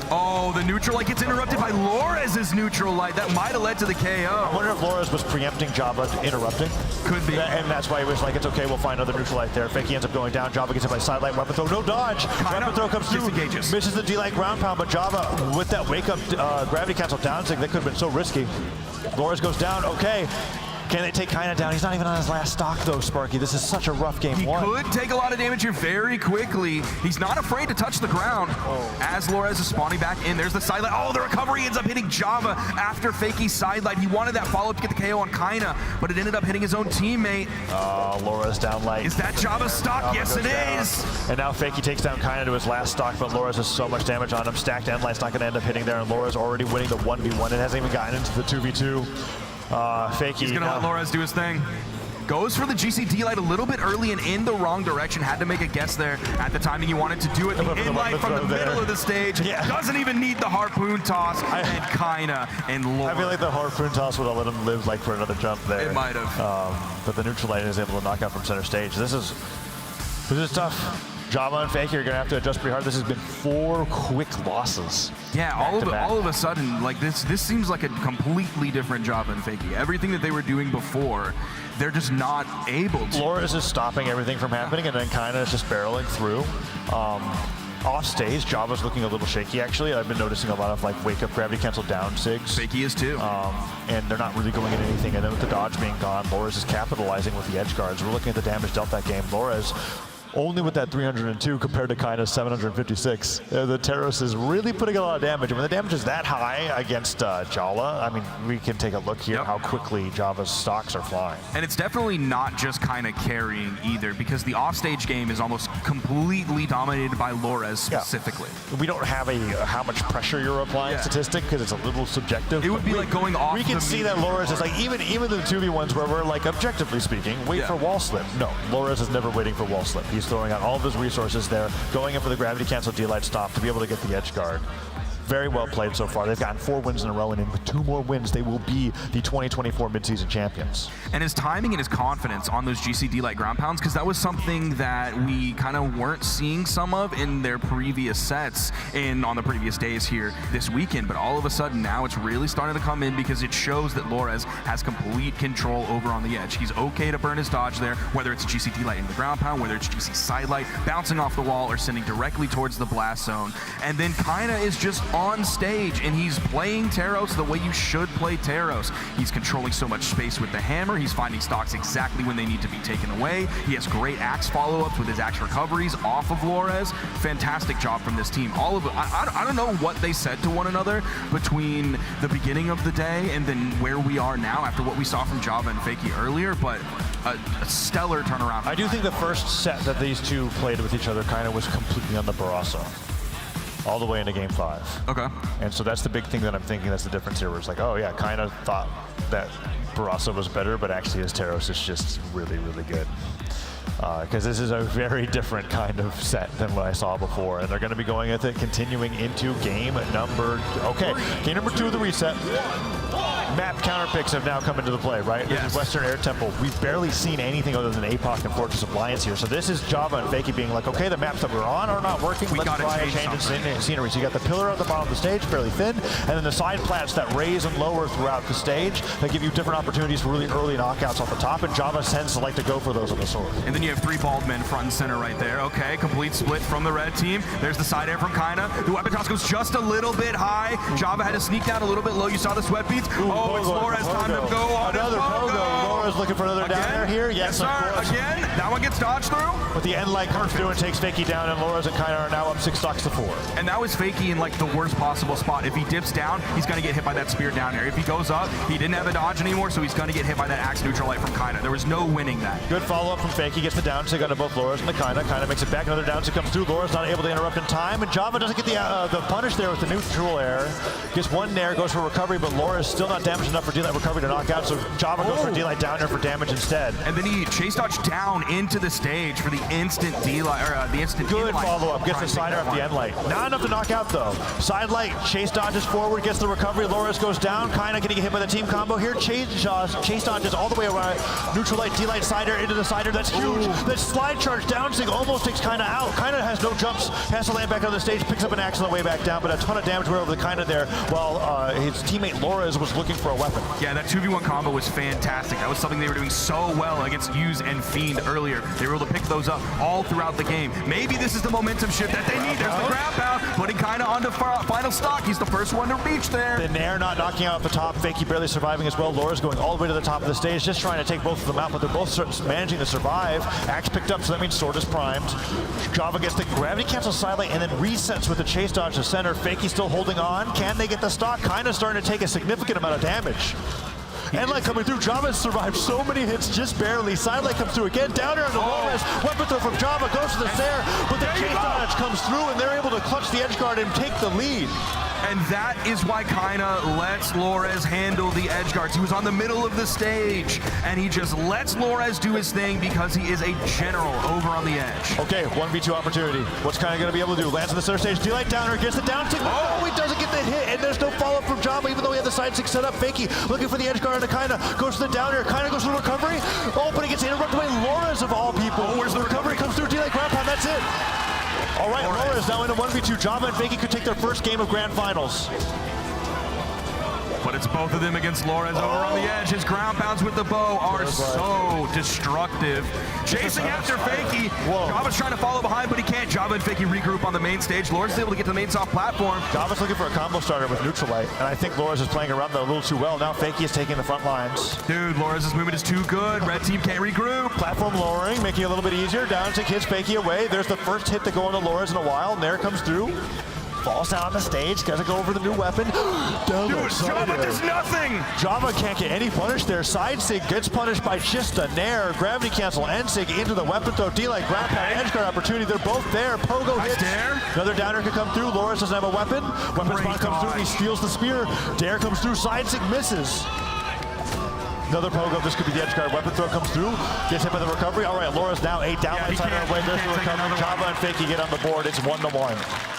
Oh, the neutral light gets interrupted by Loras' neutral light. That might have led to the KO. I wonder if Loras was preempting Java, interrupting. Could be. And that's why he was like, it's okay, we'll find another neutral light there. Fakey ends up going down. Java gets hit by sidelight, weapon throw, no dodge. Weapon throw comes through, misses the D-light ground pound, but Java with that wake up gravity cancel down sig, that could have been so risky. Loras goes down, okay. Can they take Kaina down? He's not even on his last stock though, Sparky. This is such a rough game one. He could take a lot of damage here very quickly. He's not afraid to touch the ground as Loras is spawning back in. There's the sidelight. Oh, the recovery ends up hitting Java after Fakey's sidelight. He wanted that follow-up to get the KO on Kaina, but it ended up hitting his own teammate. Loras down light. Is that Java's stock? Yes, it is. And now Fakey takes down Kaina to his last stock, but Loras has so much damage on him. Stacked Endlight's not going to end up hitting there, and Loras already winning the 1v1. It hasn't even gotten into the 2v2. Fakey. He's gonna let Loras do his thing. Goes for the GCD light a little bit early and in the wrong direction. Had to make a guess there at the timing he wanted to do it. The in-light from the middle of the stage. Doesn't even need the harpoon toss. And Kaina and Loras. I feel like the harpoon toss would have let him live like for another jump there. It might have. But the neutral light is able to knock out from center stage. This is tough. Java and Fakey are going to have to adjust pretty hard. This has been 4 quick losses. Yeah, all of a sudden, like this seems like a completely different Java and Fakey. Everything that they were doing before, they're just not able to. Loras is stopping everything from happening, and then Kaina is just barreling through. Off stage, Java's looking a little shaky actually. I've been noticing a lot of like wake up gravity cancel down sigs. Fakey is too. And they're not really going in anything. And then with the dodge being gone, Loras is capitalizing with the edge guards. We're looking at the damage dealt that game. Loras only with that 302 compared to Kaina's 756. The Terros is really putting a lot of damage. And when the damage is that high against Jala, I mean, we can take a look here how quickly Java's stocks are flying. And it's definitely not just Kaina carrying either, because the offstage game is almost completely dominated by Loras specifically. We don't have a how much pressure you're applying statistic because it's a little subjective. It would be like going off. We can see that Loras is like, even the 2v1s where we're like, objectively speaking, wait for wall slip. No, Loras is never waiting for wall slip. He's throwing out all of his resources there, going in for the gravity cancel D-light stop to be able to get the edge guard. Very well played so far. They've gotten 4 wins in a row, and with 2 more wins, they will be the 2024 midseason champions. And his timing and his confidence on those GCD light ground pounds, because that was something that we kind of weren't seeing some of in their previous sets on the previous days here this weekend. But all of a sudden now it's really starting to come in because it shows that Loras has complete control over on the edge. He's okay to burn his dodge there, whether it's GCD light in the ground pound, whether it's GC side light bouncing off the wall or sending directly towards the blast zone. And then Kaina is just on stage and he's playing Terros the way you should play Terros. He's controlling so much space with the hammer. He's finding stocks exactly when they need to be taken away. He has great axe follow-ups with his axe recoveries off of Loras. Fantastic job from this team. All of it. I don't know what they said to one another between the beginning of the day and then where we are now after what we saw from Java and Fakey earlier, but a stellar turnaround. I do think the first set that these two played with each other kind of was completely on the Barroso. All the way into game 5. Okay. And so that's the big thing that I'm thinking that's the difference here, where it's like, oh yeah, kind of thought that Barasa was better, but actually his Teros is just really, really good. Because this is a very different kind of set than what I saw before, and they're going to be going with it, continuing into game number 2 of the reset. Map counter picks have now come into the play, right? This is Western Air Temple. We've barely seen anything other than APOC and Fortress of Lions here. So this is Java and Fakey being like, okay, the maps that we're on are not working. Let's try a change in scenery. So you got the pillar at the bottom of the stage, fairly thin, and then the side plats that raise and lower throughout the stage that give you different opportunities for really early knockouts off the top, and Java tends to like to go for those on the sword. And then you have 3 bald men front and center right there. Okay, complete split from the red team. There's the side air from Kaina. The weapon toss goes just a little bit high. Java had to sneak down a little bit low. You saw the sweat beats. Oh, it's Flores. Time to go on another Pogo. Laura's looking for another down air here. Yes, sir. Again, that one gets dodged through. But the end light comes through and takes Fakey down, and Laura's and Kaina are now up 6 stocks to 4. And that was Fakey in like the worst possible spot. If he dips down, he's going to get hit by that spear down there. If he goes up, he didn't have a dodge anymore, so he's going to get hit by that axe neutral light from Kaina. There was no winning that. Good follow-up from Fakey. Gets the down stick onto both Laura's and the Kaina. Kaina makes it back. Another down stick comes through. Laura's not able to interrupt in time, and Java doesn't get the punish there with the neutral air. Gets one nair, goes for recovery, but Laura's still not damaged enough for D-Light recovery to knock out, so Java goes for D-Light down there for damage instead. And then he chase dodged down into the stage for the instant D-Light, or the instant good follow-up. Gets the side air off the end light. Not enough to knock out though. Side light, chase dodges forward, gets the recovery. Loris goes down. Kaina getting hit by the team combo here. Chase dodges all the way around. Neutral light, D-Light side air into the side air. That's huge. That slide charge down sig almost takes Kaina out. Kaina has no jumps, has to land back on the stage, picks up an axe on the way back down, but a ton of damage went over the Kaina there while his teammate Loris was looking for a weapon. Yeah, that 2v1 combo was fantastic. That was something they were doing so well against Use and Fiend earlier. They were able to pick those up all throughout the game. Maybe this is the momentum shift that they need. There's the grab pound, putting Kaina onto final stock. He's the first one to reach there. The Nair not knocking out the top. Fakey barely surviving as well. Laura's going all the way to the top of the stage, just trying to take both of them out, but they're both managing to survive. Axe picked up, so that means sword is primed. Java gets the gravity cancel sidelight and then resets with the chase dodge to center. Fakey still holding on. Can they get the stock? Kaina starting to take a significant amount of damage. Endlight coming through. Java has survived so many hits, just barely. Sidelight comes through again. Down air on the Lores. Weapon throw from Java goes to the stair, but the chase dodge comes through and they're able to clutch the edge guard and take the lead. And that is why Kaina lets Lores handle the edge guards. He was on the middle of the stage, and he just lets Lores do his thing because he is a general over on the edge. Okay, 1v2 opportunity. What's Kaina going to be able to do? Lands on the center stage. D-Light downer gets the down tick. Oh, he doesn't get the hit, and there's no follow-up from Java, even though he had the side six set up. Fakey looking for the edge guard to Kaina. Goes to the downer. Kaina goes to the recovery. Oh, but he gets interrupted by Lores of all people. Oh, where's the recovery? Comes through D-Light grab pound. That's it. All right, Laura is now in a 1v2. Java and Fakey could take their first game of Grand Finals. But it's both of them against Lores over on the edge. His ground pounds with the bow are so destructive. Chasing after Fakey. Java's trying to follow behind, but he can't. Java and Fakey regroup on the main stage. Lores is able to get to the main soft platform. Java's looking for a combo starter with neutral light, and I think Lores is playing around that a little too well. Now Fakey is taking the front lines. Dude, Lores' movement is too good. Red team can't regroup. Platform lowering, making it a little bit easier. Down tick hits Fakey away. There's the first hit to go into Lores in a while, and there comes through. Falls down on the stage, doesn't go over the new weapon. Dude, Java does nothing! Java can't get any punish there. Side sig gets punished by just a nair. Gravity cancel, end sig into the weapon throw. D-Light, grab pound, edge guard opportunity. They're both there. Pogo hits. Dare. Another downer can come through. Loris doesn't have a weapon. Weapon spot comes through and he steals the spear. Dare comes through, side sig misses. Another Pogo, this could be the edge guard. Weapon throw comes through, gets hit by the recovery. All right, Laura's now 8 down line side away. There's the recovery. Java and Fakey get on the board. It's 1-1.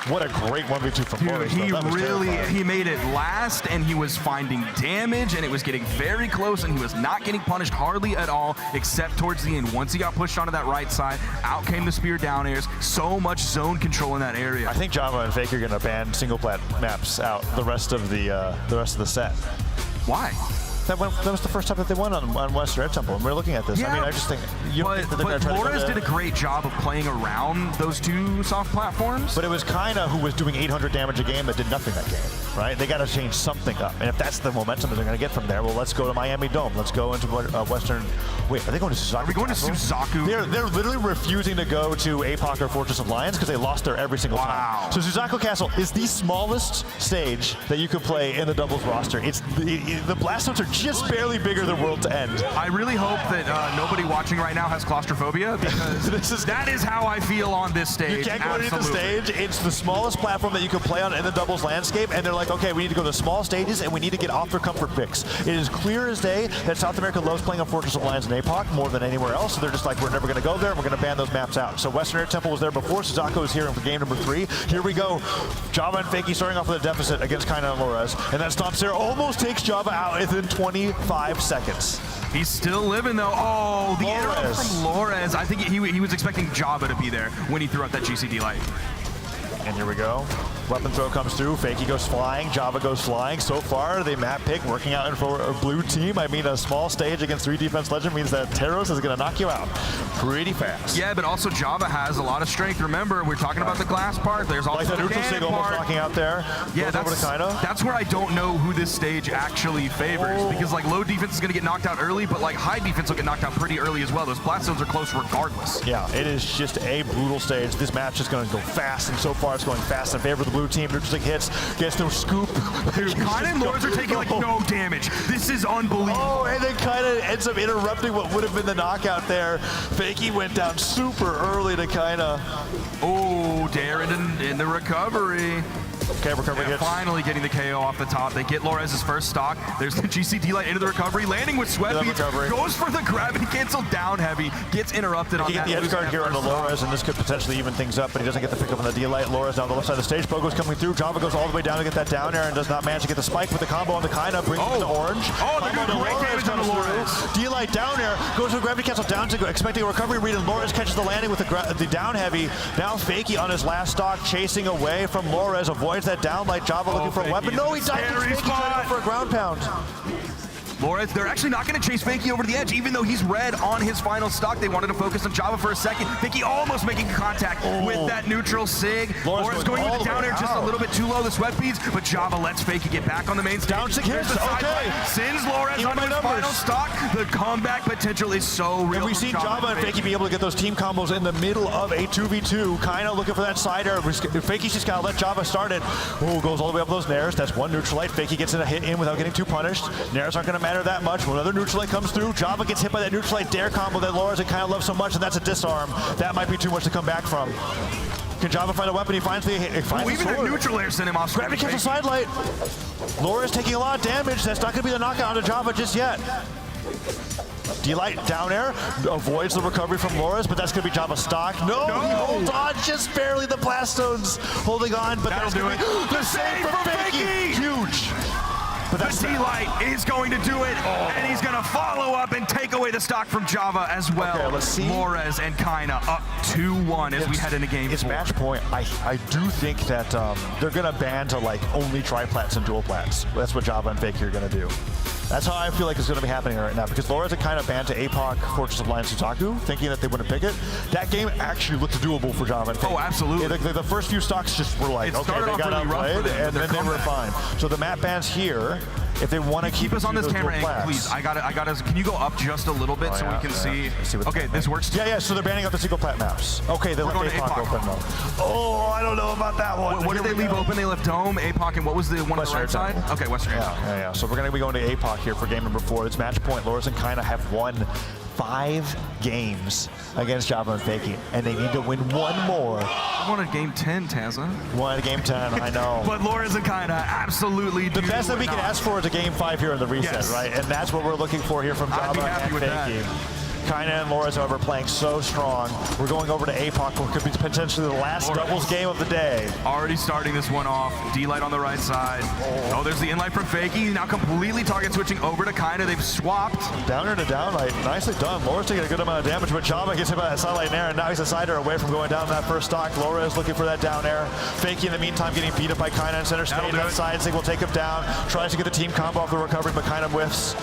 What a great 1v2 from Loris. Dude, he made it last, and he was finding damage, and it was getting very close, and he was not getting punished hardly at all, except towards the end. Once he got pushed onto that right side, out came the spear down airs. So much zone control in that area. I think Java and Fakey are going to ban single plat maps out the rest of the set. Why? That was the first time that they won on Western Air Temple, and we're looking at this. Yeah, I mean, I just think... But Lores did a great job of playing around those two soft platforms. But it was Kaina who was doing 800 damage a game that did nothing that game, right? They got to change something up. And if that's the momentum that they're going to get from there, well, let's go to Miami Dome. Let's go into Western... Wait, are they going to Suzaku? Are we going to Suzaku? They're literally refusing to go to APOC or Fortress of Lions because they lost there every single time. So Suzaku Castle is the smallest stage that you could play in the doubles roster. The blast zones are just barely bigger than World to End. I really hope that nobody watching right now has claustrophobia, because that is how I feel on this stage. You can't go into the stage. It's the smallest platform that you can play on in the doubles landscape, and they're like, like, okay, we need to go to small stages and we need to get off their comfort picks. It is clear as day that South America loves playing on Fortress of Lions and APOC more than anywhere else, so they're just like, we're never going to go there, and we're going to ban those maps out. So Western Air Temple was there before, Suzaku is here for game number 3. Here we go. Java and Fakey starting off with a deficit against Kaina and Lores, and that stomp there almost takes Java out within 25 seconds. He's still living though. Oh, the interrupt from Lores. I think he was expecting Java to be there when he threw out that GCD light. And here we go. Weapon throw comes through. Fakey goes flying. Java goes flying. So far, the map pick working out for a blue team. I mean, a small stage against 3 defense legend means that Teros is going to knock you out pretty fast. Yeah, but also Java has a lot of strength. Remember, we're talking about the glass part. There's also like the neutral sig almost knocking out there. Yeah, over to Kaina. That's where I don't know who this stage actually favors, because like low defense is going to get knocked out early, but like high defense will get knocked out pretty early as well. Those blast zones are close regardless. Yeah, it is just a brutal stage. This match is going to go fast, and so far it's going fast in favor of the blue team. Neutral sig hits, gets no scoop. Dude, Kaina and Lores are taking like no damage. This is unbelievable. Oh, and then Kaina ends up interrupting what would have been the knockout there. Fakey went down super early to Kaina. Oh, Dare in the recovery. Okay, recovery hits. Finally getting the KO off the top. They get Lores' first stock. There's the GCD light into the recovery, landing with sweat beats. Goes for the gravity cancel down heavy. Gets interrupted on that. He gets the edge guard here on the Lores, and this could potentially even things up, but he doesn't get the pick up on the D-light. Lores down the left side of the stage. Pogo's coming through. Java goes all the way down to get that down air and does not manage to get the spike with the combo on the Kaina, brings it to orange. Oh, they're doing great damage on the Lores. D-light down air, goes for a gravity cancel down to expecting a recovery read, and Lores catches the landing with the down heavy. Now Fakey on his last stock, chasing away from Lores, avoids that down light. Java looking for a weapon. No, he died. Fakey trying out for a ground pound. Lores, they're actually not going to chase Fakey over to the edge, even though he's red on his final stock. They wanted to focus on Java for a second. Fakey almost making contact with that neutral sig. Lores going with the down air just a little bit too low, the sweat beads, but Java lets Fakey get back on the main stage. Down sig hits, okay. Sends Lores onto his final stock. The comeback potential is so real. And we've seen Java and Fakey be able to get those team combos in the middle of a 2v2. Kaina looking for that side air. Fakey's just got to let Java start it. Oh, goes all the way up those nairs. That's one neutral light. Fakey gets in a hit in without getting too punished. Nairs aren't going to matter that much. When another neutral light comes through, Java gets hit by that neutral light dare combo that Lores kind of loves so much, and that's a disarm. That might be too much to come back from. Can Java find a weapon? He finds the even sword. the neutral air sent him off. Gravity cancel side light. Lores taking a lot of damage. That's not going to be the knockout onto Java just yet. D-light down air, avoids the recovery from Lores, but that's going to be Java's stock. No, he holds on just barely. The blast zones holding on, but that'll do it. The save for Fakey. Huge. But the D-light is going to do it, and he's going to follow up and take away the stock from Java as well. Okay, let's see. Lores and Kaina up 2-1 as we head into game 4. It's match point. I do think that they're going to ban to like only tri-plats and dual plats. That's what Java and Fakey are going to do. That's how I feel like it's going to be happening right now, because Lores had kind of banned to APOC, Fortress of Lions, Suzaku, thinking that they wouldn't pick it. That game actually looked doable for Java and Fakey. Oh, absolutely. Yeah, the first few stocks just were like, okay, they got outplayed, and then they were fine. So the map bans here, if they want to keep us on this camera angle, please. I gotta. Can you go up just a little bit so we can see? Okay, this works. Yeah. So they're banning out the single plat maps. Okay, they left APOC open though. Oh, I don't know about that one. What did they leave open? They left Dome, APOC, and what was the one on the right side? Okay, Western. Yeah. So we're gonna be going to APOC here for game number 4. It's match point. Lores and Kaina have won 5 games against Java and Fakey, and they need to win 1 more. I wanted game 10, Tazza. Wanted game 10, I know. But Lores and Kaina absolutely the best that we can ask for is a game 5 here in the reset, right? And that's what we're looking for here from Java and Fakey. Kaina and Lores, however, playing so strong. We're going over to APOC, what could be potentially the last doubles game of the day. Already starting this one off. D-light on the right side. Oh, there's the in-light from Fakey. Now completely target switching over to Kaina. They've swapped. Downer to downlight. Nicely done. Lores taking a good amount of damage, but Java gets hit by that sidelight air, and now he's a side air away from going down that first stock. Lores looking for that down air. Fakey in the meantime getting beat up by Kaina in center stage. That side sig will take him down. Tries to get the team combo off the recovery, but Kaina whiffs.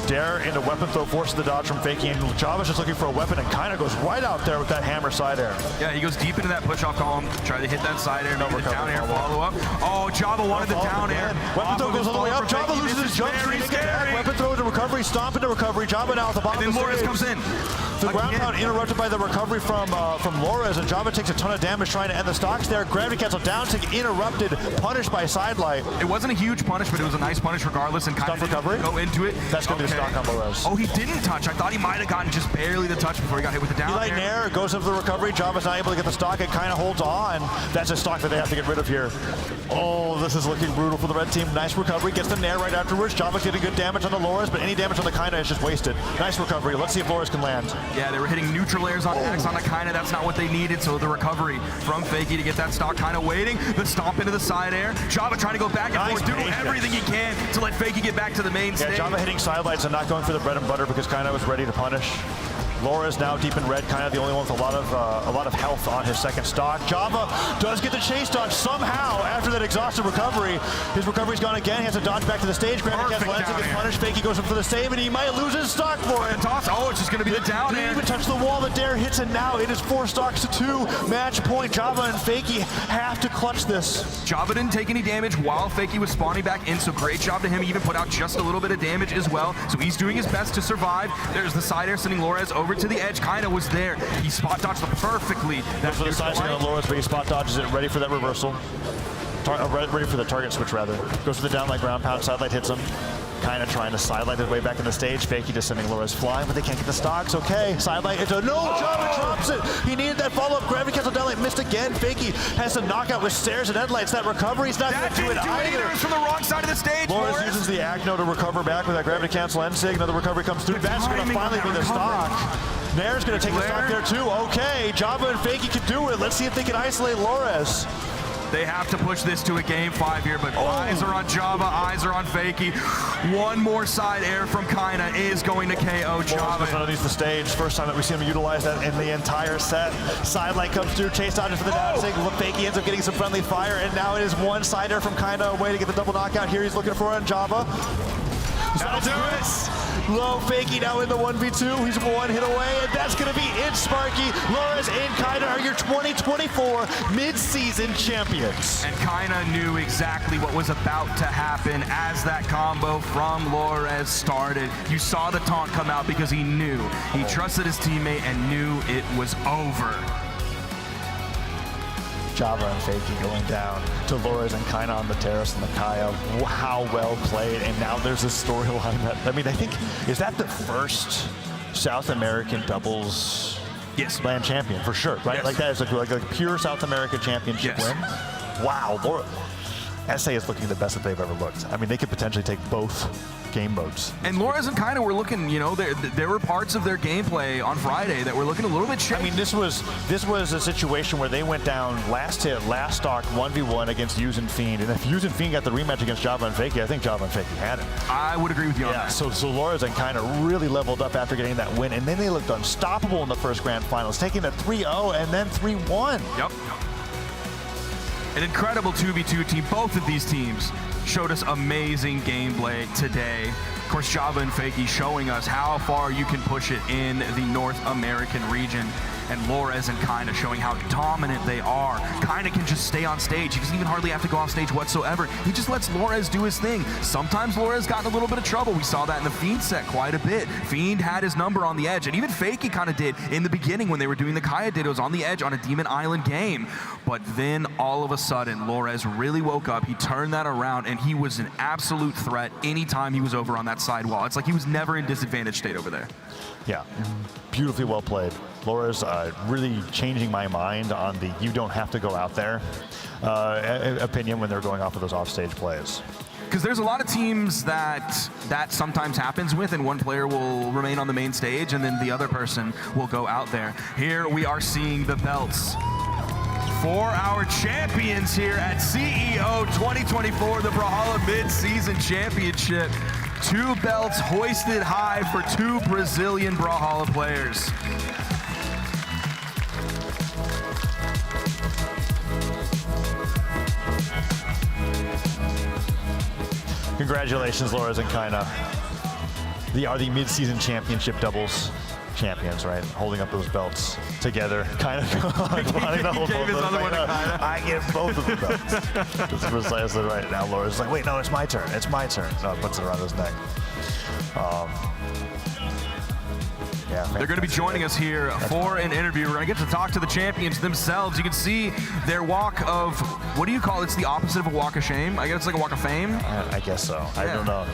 Dare into weapon throw, forces the dodge from Fakey, and Java's just looking for a weapon and kind of goes right out there with that hammer side air. Yeah, he goes deep into that push-off column, try to hit that side air, maybe the down air follow-up. Oh, Java wanted the down air. Weapon throw goes all the way up. Java loses his jump. Weapon throw to recover. recovery, stomp into recovery. Java now at the bottom And then of the Lores stage. comes in. The ground pound interrupted by the recovery from Lores, and Java takes a ton of damage trying to end the stocks there. Gravity cancel down, interrupted, punished by Sidelight. It wasn't a huge punish, but it was a nice punish regardless, and kind of recovery. go into it. That's going to be a stock on Lores. Oh, he didn't touch. I thought he might have gotten just barely the touch before he got hit with the down Eli air. Nair goes into the recovery. Java's not able to get the stock. It kind of holds on. That's a stock that they have to get rid of here. Oh, this is looking brutal for the red team. Nice recovery. Gets the Nair right afterwards. Java's getting good damage on the Lores, but any damage on the Kaina is just wasted. Nice recovery. Let's see if Lores can land. Yeah, they were hitting neutral airs on X on the Kaina. That's not what they needed, so the recovery from Fakey to get that stock kind of waiting. The stomp into the side air. Java trying to go back and forth, doing everything he can to let Fakey get back to the main stage. Yeah, Java hitting sidelights and not going for the bread and butter because Kaina was ready to punish. Laura's now deep in red, kind of the only one with a lot of health on his second stock. Java does get the chase dodge somehow after that exhausted recovery. His recovery's gone again. He has to dodge back to the stage. Gravity cancel lands, gets punished. Fakey goes up for the save, and he might lose his stock for it. Toss. Oh, it's just going to be the down air. Didn't even touch the wall. The dare hits, and now it is 4 stocks to 2. Match point. Java and Fakey have to clutch this. Java didn't take any damage while Fakey was spawning back in, so great job to him. He even put out just a little bit of damage as well, so he's doing his best to survive. There's the side air sending Lores over to the edge. Kinda was there. He spot dodged perfectly. That's for the side swing on Lores, but he spot dodges it, ready for that reversal. Ready for the target switch, rather. Goes for the down like ground pound. Sidelight hits him. Kind of trying to sidelight his way back in the stage. Fakey just sending Lores flying, but they can't get the stocks. Okay, sidelight into Java drops it. He needed that follow-up. Gravity cancel down light missed again. Fakey has to knock out with stairs and headlights. That recovery's not going to do it either. It's from the wrong side of the stage. Lores uses the Agno to recover back with that gravity cancel end sig. Another recovery comes through. That's going to finally be the stock. Nair's going to take the stock there too. Okay, Java and Fakey can do it. Let's see if they can isolate Lores. They have to push this to a game 5 here, but eyes are on Java, eyes are on Fakey. One more side air from Kaina is going to KO Java. Underneath the stage. First time that we see him utilize that in the entire set. Sidelight comes through, chase dodges for the down sig. Fakey ends up getting some friendly fire, and now it is one side air from Kaina away to get the double knockout here. He's looking for it on Java. That'll do it. Low Fakey now in the 1v2. He's 1 hit away, and that's going to be it, Sparky. Lores and Kaina are your 2024 mid-season champions. And Kaina knew exactly what was about to happen as that combo from Lores started. You saw the taunt come out because he knew. He trusted his teammate and knew it was over. Java and Fakey going down to Lores and Kaina on the terrace and the Kaya. How well played. And now there's a storyline that, I mean, I think, is that the first South American doubles land champion for sure, right? Yes. Like that is like a pure South American championship win. Wow. SA is looking the best that they've ever looked. I mean, they could potentially take both game modes. And Lores and Kaina were looking, you know, there were parts of their gameplay on Friday that were looking a little bit shaky. I mean, this was a situation where they went down last hit, last stock, 1v1 against Yuz and Fiend. And if Yuz and Fiend got the rematch against Java and Fakey, I think Java and Fakey had it. I would agree with you on that. So Lores and Kaina really leveled up after getting that win. And then they looked unstoppable in the first grand finals, taking a 3-0 and then 3-1. Yep. An incredible 2v2 team. Both of these teams showed us amazing gameplay today. Of course, Java and Fakey showing us how far you can push it in the North American region. And Lores and Kaina showing how dominant they are. Kaina can just stay on stage. He doesn't even hardly have to go off stage whatsoever. He just lets Lores do his thing. Sometimes Lores got in a little bit of trouble. We saw that in the Fiend set quite a bit. Fiend had his number on the edge, and even Fakey kind of did in the beginning when they were doing the Kaya did. It was on the edge on a Demon Island game. But then all of a sudden, Lores really woke up. He turned that around, and he was an absolute threat anytime he was over on that side wall. It's like he was never in disadvantage state over there. Yeah, beautifully well played. Lores really changing my mind on the you don't have to go out there opinion when they're going off of those offstage plays. Because there's a lot of teams that sometimes happens with, and one player will remain on the main stage and then the other person will go out there. Here we are seeing the belts for our champions here at CEO 2024, the Brawlhalla Mid-Season Championship. 2 belts hoisted high for 2 Brazilian Brawlhalla players. Congratulations, Lores and Kaina. They are the mid-season championship doubles champions, right? Holding up those belts together. Kind of wanting to hold both of them. I get both of the belts. That's precisely right. Now Lores is like, wait, no, it's my turn. It's my turn. No, puts it around his neck. They're going to be joining us here for an interview. We're going to get to talk to the champions themselves. You can see their walk of, what do you call it? It's the opposite of a walk of shame. I guess it's like a walk of fame. I guess so. I don't know.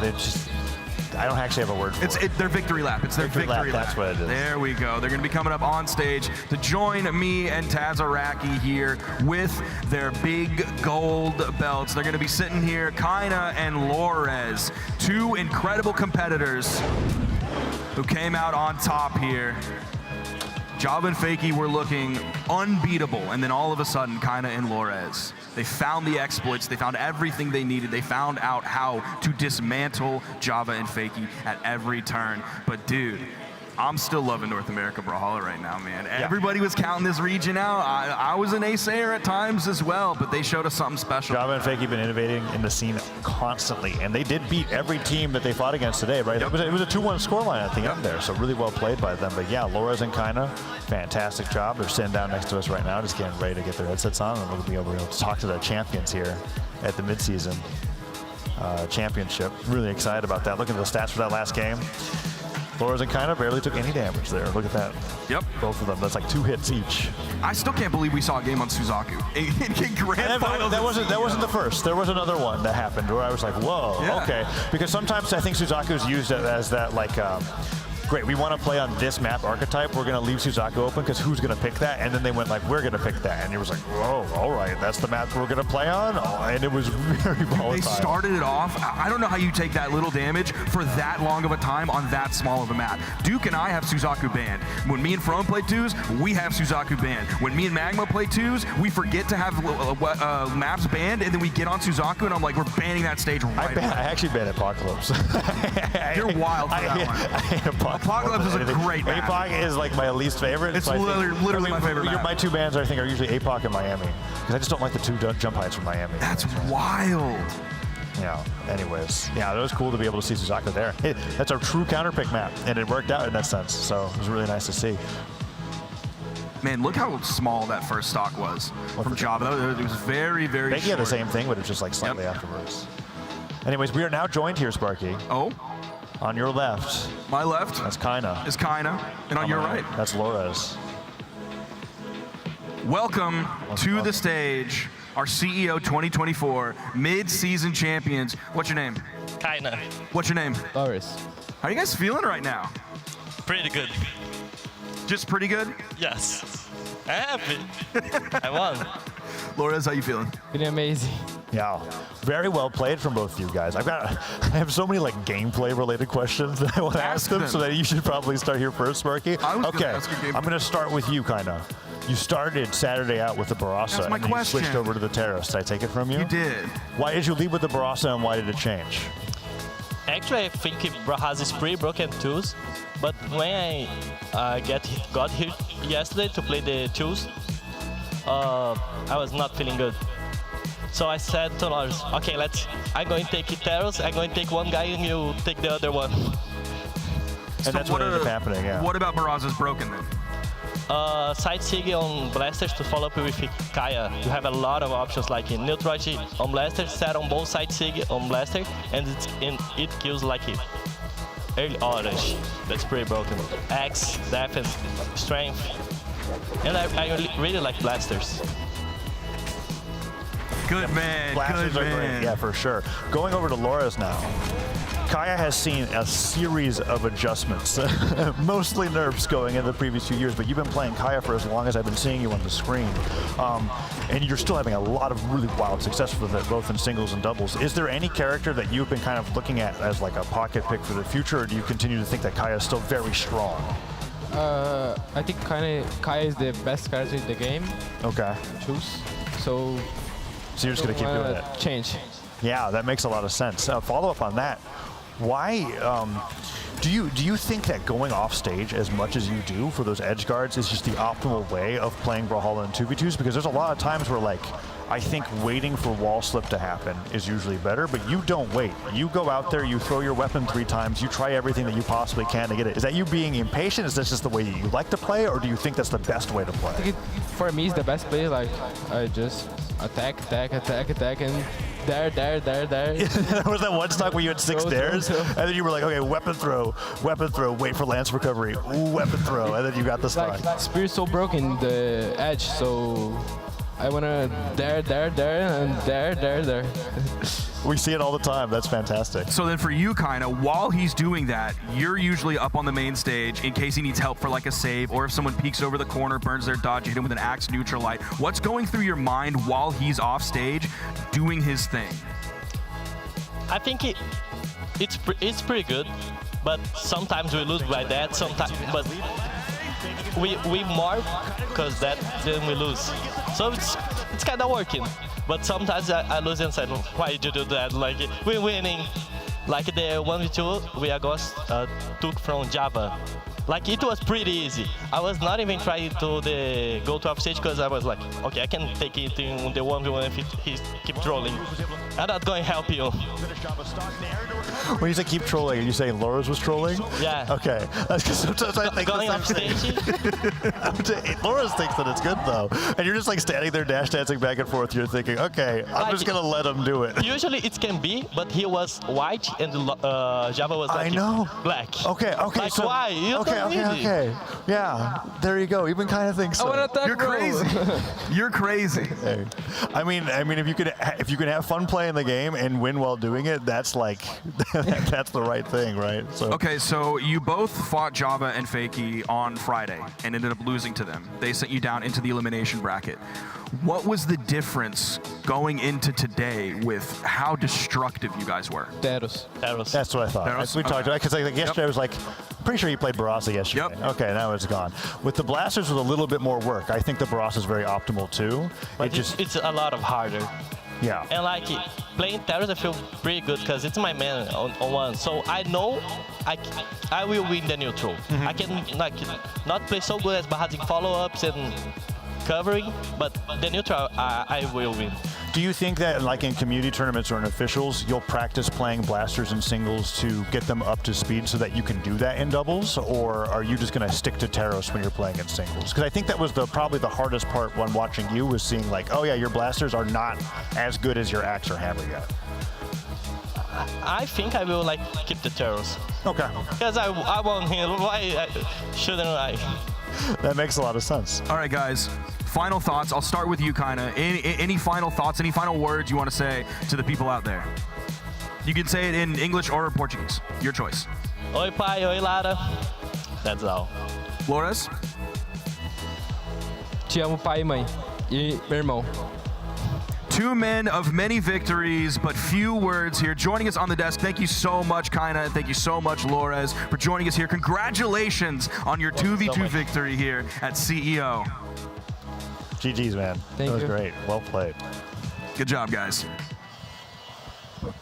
I don't actually have a word for it. It's their victory lap. It's their victory lap. That's what it is. There we go. They're going to be coming up on stage to join me and Tazaraki here with their big gold belts. They're going to be sitting here, Kaina and Lores, two incredible competitors who came out on top here. Java and Fakey were looking unbeatable, and then all of a sudden, Kaina and Lores, they found the exploits, they found everything they needed, they found out how to dismantle Java and Fakey at every turn. But dude, I'm still loving North America Brawlhalla right now, man. Yeah. Everybody was counting this region out. I was an naysayer at times as well, but they showed us something special. Java and Fakey have been innovating in the scene constantly, and they did beat every team that they fought against today, right? Yep. It was a 2-1 scoreline at the end there, so really well played by them. But yeah, Lores and Kaina, fantastic job. They're sitting down next to us right now, just getting ready to get their headsets on, and we'll be able to talk to their champions here at the midseason championship. Really excited about that. Look at the stats for that last game. Lores and Kaina barely took any damage there. Look at that. Yep. Both of them. That's like 2 hits each. I still can't believe we saw a game on Suzaku in grand finals. That wasn't the first. There was another one that happened where I was like, whoa, Yeah. okay. Because sometimes I think Suzaku's used as that like, great, we want to play on this map archetype. We're going to leave Suzaku open because who's going to pick that? And then they went like, we're going to pick that. And it was like, whoa, all right, that's the map we're going to play on? Oh, and it was very volatile. They started it off. I don't know how you take that little damage for that long of a time on that small of a map. Duke and I have Suzaku banned. When me and Frone play twos, we have Suzaku banned. When me and Magma play twos, we forget to have maps banned, and then we get on Suzaku, and I'm like, we're banning that stage right away. I actually banned Apocalypse. You're wild for that one. Apocalypse is a great map. APOC is like my least favorite. It's so literally my favorite map. My 2 bans, I think, are usually APOC and Miami. Because I just don't like the 2 jump heights from Miami. That's wild. Yeah, anyways. Yeah, it was cool to be able to see Suzaku there. Hey, that's a true counterpick map, and it worked out in that sense. So it was really nice to see. Man, look how small that first stock was from Java. It was very, very short. They had the same thing, but it's just like slightly afterwards. Anyways, we are now joined here, Sparky. Oh? On your left. My left. That's Kaina. Is Kaina. And on your right. That's Lores. Welcome to the stage, our CEO 2024 mid-season champions. What's your name? Kaina. What's your name? Loris. How are you guys feeling right now? Pretty good. Just pretty good? Yes. I'm happy. I won. Lores, how you feeling? Feeling amazing. Yeah, very well played from both of you guys. I have so many like gameplay related questions that I want to ask them, so that you should probably start here first, Sparky. Okay, I'm going to start with you, Kaina. You started Saturday out with the Barasa, That's my and then you question. switched over to the Terrace. Did I take it from you? You did. Why did you lead with the Barasa, and why did it change? Actually, I think Brawlhalla is pretty broken tools, but when I got here yesterday to play the tools, I was not feeling good. So I said to Lars, okay, I'm going to take Teros, I'm going to take one guy and you take the other one. And that's what ended up happening, yeah. What about Baraza's broken then? Side Sig on blasters to follow up with Kaya. You have a lot of options like in neutrality on blaster, set on both side Sig on blaster, and it kills like early orange. That's pretty broken. X, defense, strength, and I really like blasters. Good man, Blasters good are man. great, yeah, for sure. Going over to Lores now. Kaya has seen a series of adjustments, mostly nerfs going in the previous few years, but you've been playing Kaya for as long as I've been seeing you on the screen. And you're still having a lot of really wild success with it, both in singles and doubles. Is there any character that you've been kind of looking at as like a pocket pick for the future, or do you continue to think that Kaya is still very strong? I think Kaya is the best character in the game. Okay. Choose. So you're just going to keep doing it? Change. Yeah, that makes a lot of sense. Follow up on that. Why do you think that going off stage as much as you do for those edge guards is just the optimal way of playing Brawlhalla in 2v2s? Because there's a lot of times where like I think waiting for wall slip to happen is usually better, but you don't wait. You go out there, you throw your weapon 3 times, you try everything that you possibly can to get it. Is that you being impatient? Is this just the way you like to play, or do you think that's the best way to play? I think for me, it's the best play. Like I just attack, and there. There was that one stock where you had 6 dares, and then you were like, okay, weapon throw, wait for lance recovery, ooh, weapon throw, and then you got the stock. Like, spear so broken the edge, so I wanna there, and there. We see it all the time. That's fantastic. So then for you, kinda, while he's doing that, you're usually up on the main stage in case he needs help for like a save, or if someone peeks over the corner, burns their dodge, you hit him with an axe neutral light. What's going through your mind while he's off stage doing his thing? I think it's pretty good, but sometimes we lose by that. Sometimes, but we more because that then we lose. So it's kind of working. But sometimes I lose and say, why did you do that? Like, we're winning. Like the 1v2 we took from Java. Like, it was pretty easy. I was not even trying to go to off stage because I was like, okay, I can take it in the 1v1 if he keep trolling. I'm not going to help you. When you say keep trolling, are you saying Laura's was trolling? Yeah. Okay. That's because sometimes I think going off stage. Laura's thinks that it's good though, and you're just like standing there dash dancing back and forth. You're thinking, okay, I'm just gonna let him do it. Usually it can be, but he was white and Java was like black. Okay. Like, so, why? Okay. Yeah. There you go. Even kind of thinks so. You're crazy. You're crazy. Hey. I mean, if you can have fun playing the game and win while doing it, that's like that's the right thing, right? So. Okay, so you both fought Java and Fakey on Friday and ended up losing to them. They sent you down into the elimination bracket. What was the difference going into today with how destructive you guys were? Teros. That's what I thought. We talked about it because yesterday I was like, pretty sure you played Barasa yesterday. Yep. Okay, now it's gone. With the blasters, with a little bit more work. I think the Barasa is very optimal too. But it's a lot of harder. Yeah. And like playing Terrors, I feel pretty good because it's my man on one. So I know I will win the neutral. I can not play so good as Bahazing follow-ups and covering, but the neutral I will win. Do you think that like in community tournaments or in officials, you'll practice playing blasters in singles to get them up to speed so that you can do that in doubles? Or are you just going to stick to Teros when you're playing in singles? Because I think that was probably the hardest part when watching you was seeing like, oh yeah, your blasters are not as good as your axe or hammer yet. I think I will like keep the Teros. Okay. Because I want him. Why shouldn't I? That makes a lot of sense. All right, guys. Final thoughts. I'll start with you, kinda. Any final thoughts, any final words you want to say to the people out there? You can say it in English or Portuguese. Your choice. Oi, pai. Oi, Lara. That's all. Flores? Te amo, pai e mãe. E meu irmão. Two men of many victories, but few words here. Joining us on the desk, thank you so much, Kaina. Thank you so much, Lores, for joining us here. Congratulations on your 2v2 victory here at CEO. GG's, man. Thank that was you. great. Well played. Good job, guys.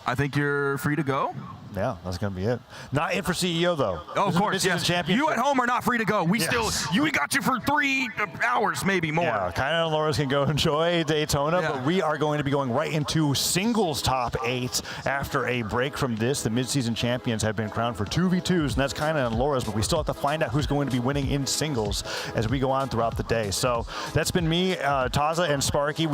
I think you're free to go. Yeah, that's going to be it. Not it for CEO, though. Oh, of course, yes. Championship. You at home are not free to go. We got you for 3 hours, maybe more. Yeah, Kaina and Laura's can go enjoy Daytona, but we are going to be going right into singles top 8 after a break from this. The midseason champions have been crowned for 2v2s, and that's Kaina and Laura's, but we still have to find out who's going to be winning in singles as we go on throughout the day. So that's been me, Taza, and Sparky.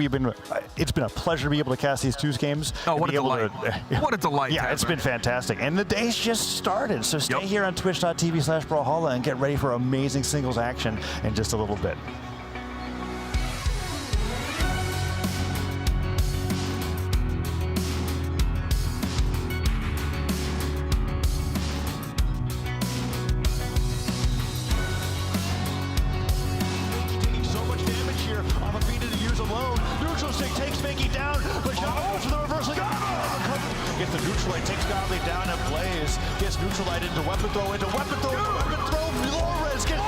It's been a pleasure to be able to cast these 2 games. Oh, what a delight. What a delight. Yeah, it's been fantastic. And the day's just started, so stay here on twitch.tv/Brawlhalla and get ready for amazing singles action in just a little bit. Taking so much damage here off a beat of the use alone. Neutral stick takes Fakey down, but Java goes for the reversal. Gets the neutral light, takes Godly down and plays. Gets neutral light into weapon throw, weapon throw. Lores gets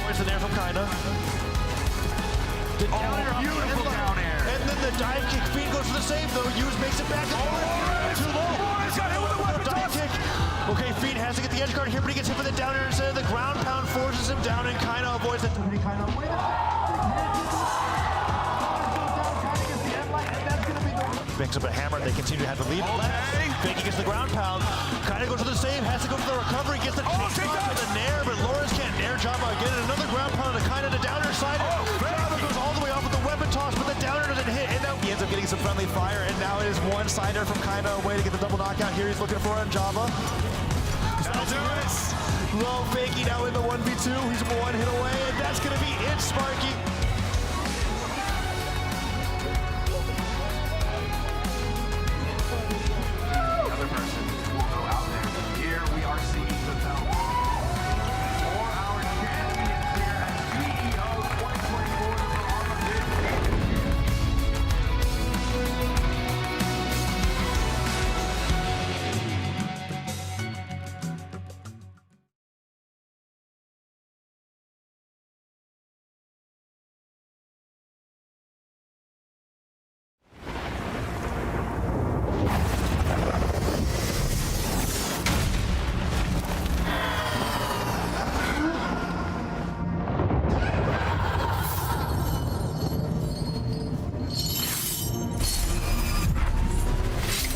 points in there from Kaina. Beautiful down air. And then the dive kick. Feed goes for the save though. Hughes makes it back. Too low. He's got hit with a weapon dive kick. Okay, Feed has to get the edge guard here, but he gets hit with the down air instead of the ground pound, forces him down, and Kaina avoids it. picks up a hammer, and they continue to have the lead. Fakey gets the ground pound, kind of goes to the save, has to go for the recovery, gets the take off with a nair, but Lawrence can't nair Java again, and another ground pound to kind of the downer side. Java goes all the way off with the weapon toss, but the downer doesn't hit, and now he ends up getting some friendly fire, and now it is one-sider from kind of a way to get the double knockout here. He's looking for it on Java. That'll do it. Low Fakey now in the 1v2. He's one hit away, and that's going to be it, Sparky. Another person will go out there. Here we are seeing the belt for our champions here at CEO 2024 Brawlhalla Big.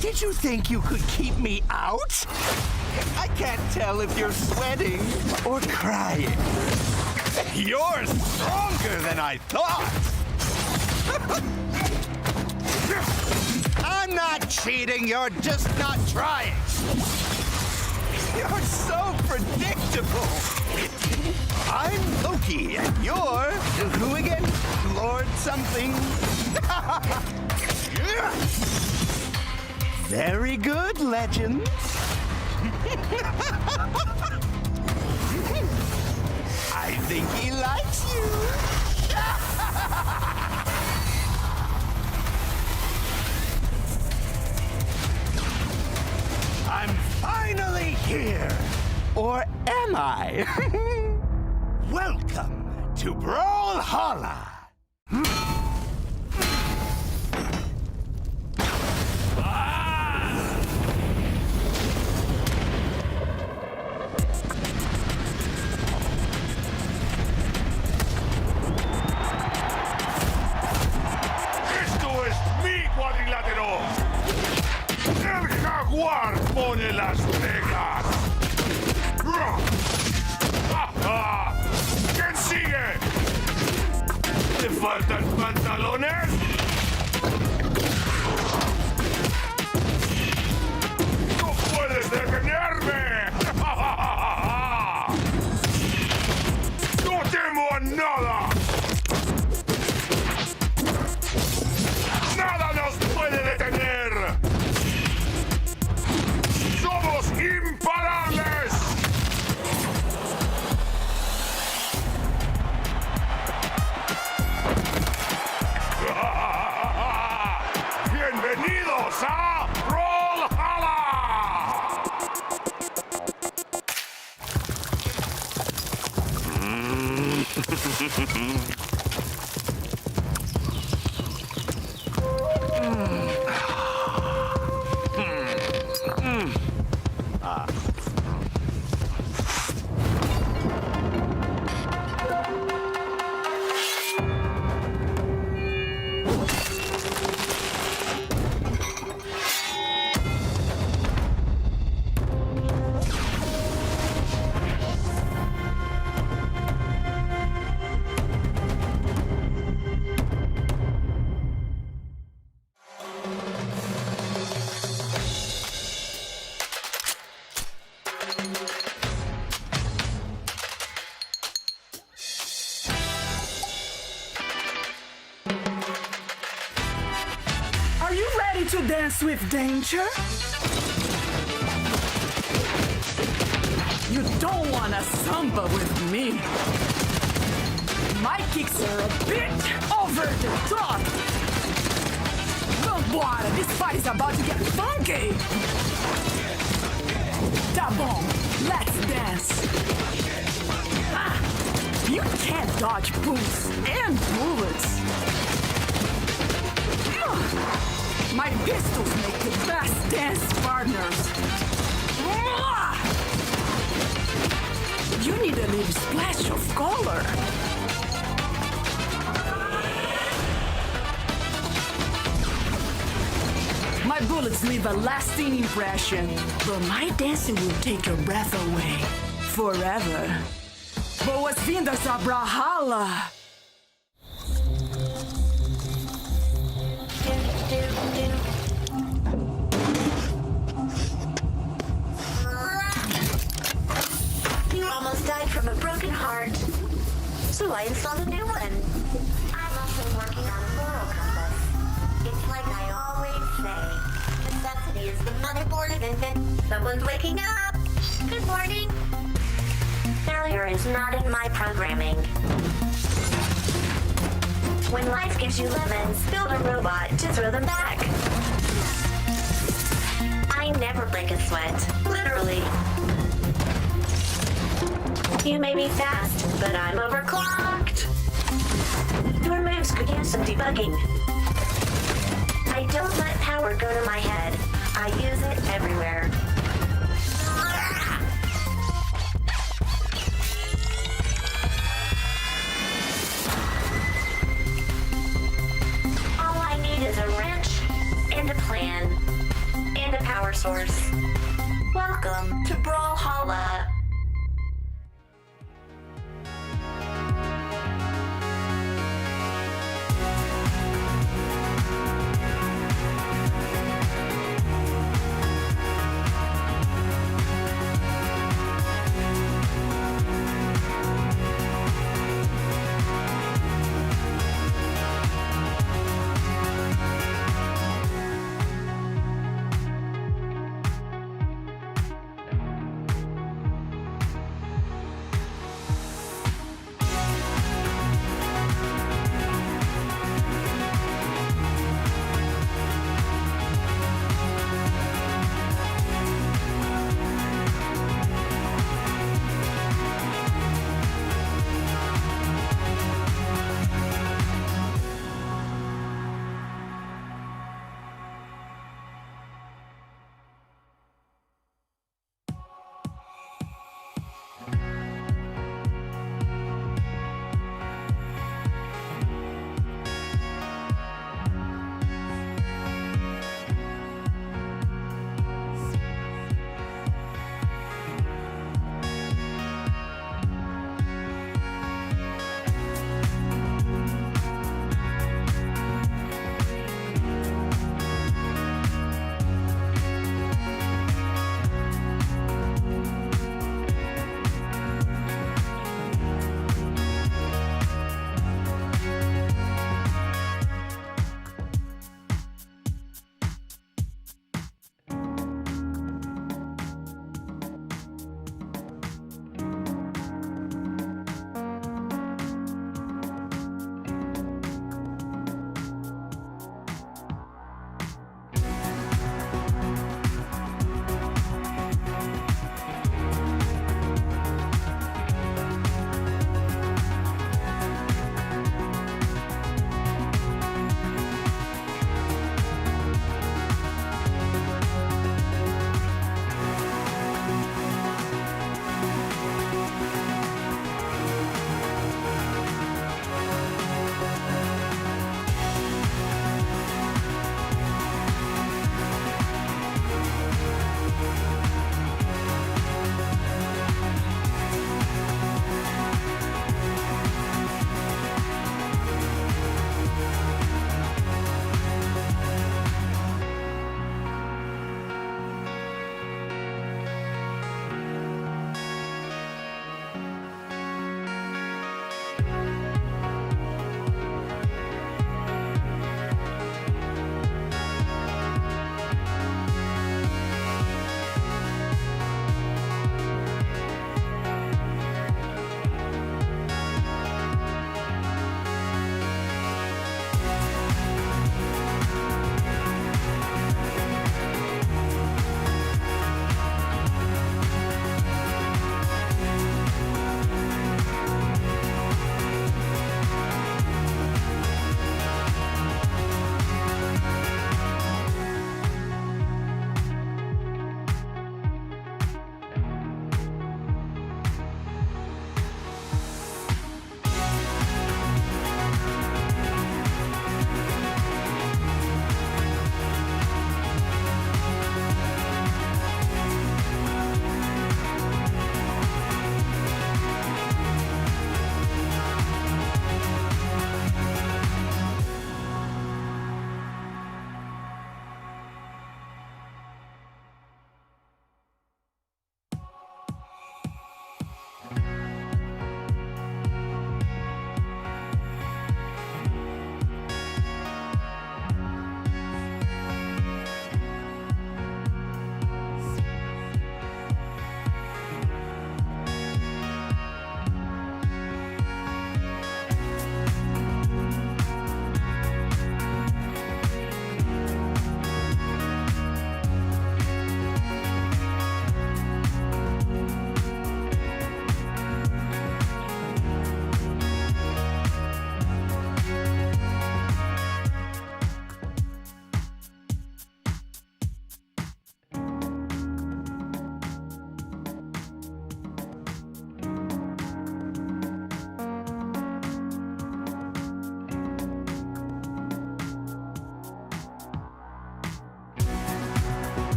Did you think you could keep me out? I can't tell if you're sweating or crying. You're stronger than I thought. I'm not cheating, you're just not trying. You're so predictable. I'm Loki, and you're who again? Lord something? Very good, Legends. I think he likes you. I'm finally here. Or am I? Welcome to Brawlhalla. Pone las reglas. ¿Quién sigue? ¿Te faltan pantalones? ¡No puedes detenerme! ¡No temo a nada! ¡Nada nos puede detener! ¡Somos imparables! ¡Bienvenidos a Brawlhalla! Are you ready to dance with danger? You don't wanna samba with me. My kicks are a bit over the top. Vambora, this fight is about to get funky. Tá bom, let's dance. Ah, you can't dodge boots and bullets. My pistols make the best dance partners. You need a little splash of color. My bullets leave a lasting impression, but my dancing will take your breath away forever. Boas-vindas a Brawlhalla! You almost died from a broken heart, so I installed a new one. I'm also working on a moral compass. It's like I always say, necessity is the motherboard of invention. Someone's waking up. Good morning. Failure is not in my programming. When life gives you lemons, build a robot to throw them back. I never break a sweat, literally. You may be fast, but I'm overclocked. Your moves could use some debugging. I don't let power go to my head. I use it everywhere. All I need is a wrench and a plan and a power source. Welcome to Brawlhalla.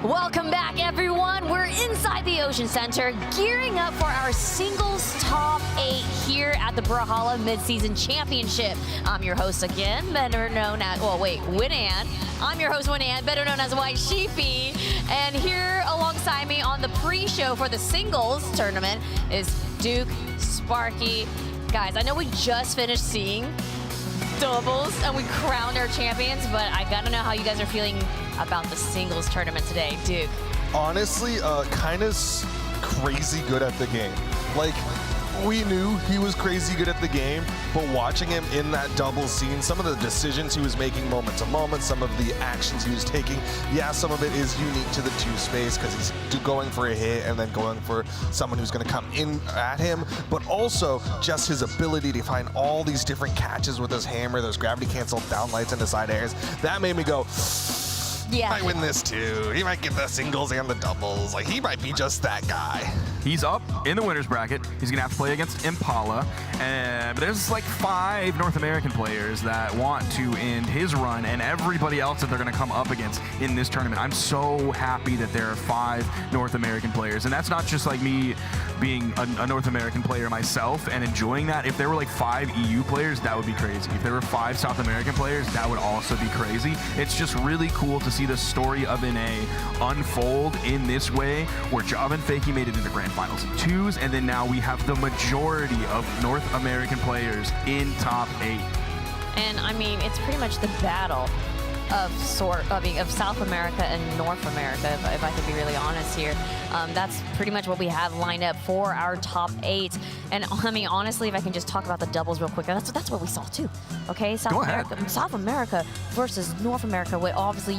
Welcome back, everyone. We're inside the Ocean Center, gearing up for our singles top 8 here at the Brawlhalla Midseason Championship. I'm your host again, better known as, Winan. I'm your host, Winan, better known as White Sheepy. And here alongside me on the pre-show for the singles tournament is Duke, Sparky. Guys, I know we just finished seeing doubles and we crowned our champions, but I gotta know how you guys are feeling about the singles tournament today. Duke. Honestly, kind of crazy good at the game. Like, we knew he was crazy good at the game, but watching him in that double scene, some of the decisions he was making moment to moment, some of the actions he was taking, yeah, some of it is unique to the 2 space because he's going for a hit and then going for someone who's going to come in at him, but also just his ability to find all these different catches with his hammer, those gravity canceled down lights into side airs. That made me go, yeah, he might win this too. He might get the singles and the doubles. Like, he might be just that guy. He's up in the winner's bracket. He's gonna have to play against Impala. But there's like 5 North American players that want to end his run and everybody else that they're gonna come up against in this tournament. I'm so happy that there are 5 North American players. And that's not just like me being a North American player myself and enjoying that. If there were like 5 EU players, that would be crazy. If there were 5 South American players, that would also be crazy. It's just really cool to see the story of NA unfold in this way, where Jav and Fakey made it into Grand Finals and 2s, and then now we have the majority of North American players in top 8. And I mean, it's pretty much the battle of South America and North America, if I could be really honest here. That's pretty much what we have lined up for our top 8. And I mean, honestly, if I can just talk about the doubles real quick, that's what we saw too. Okay, South America versus North America with obviously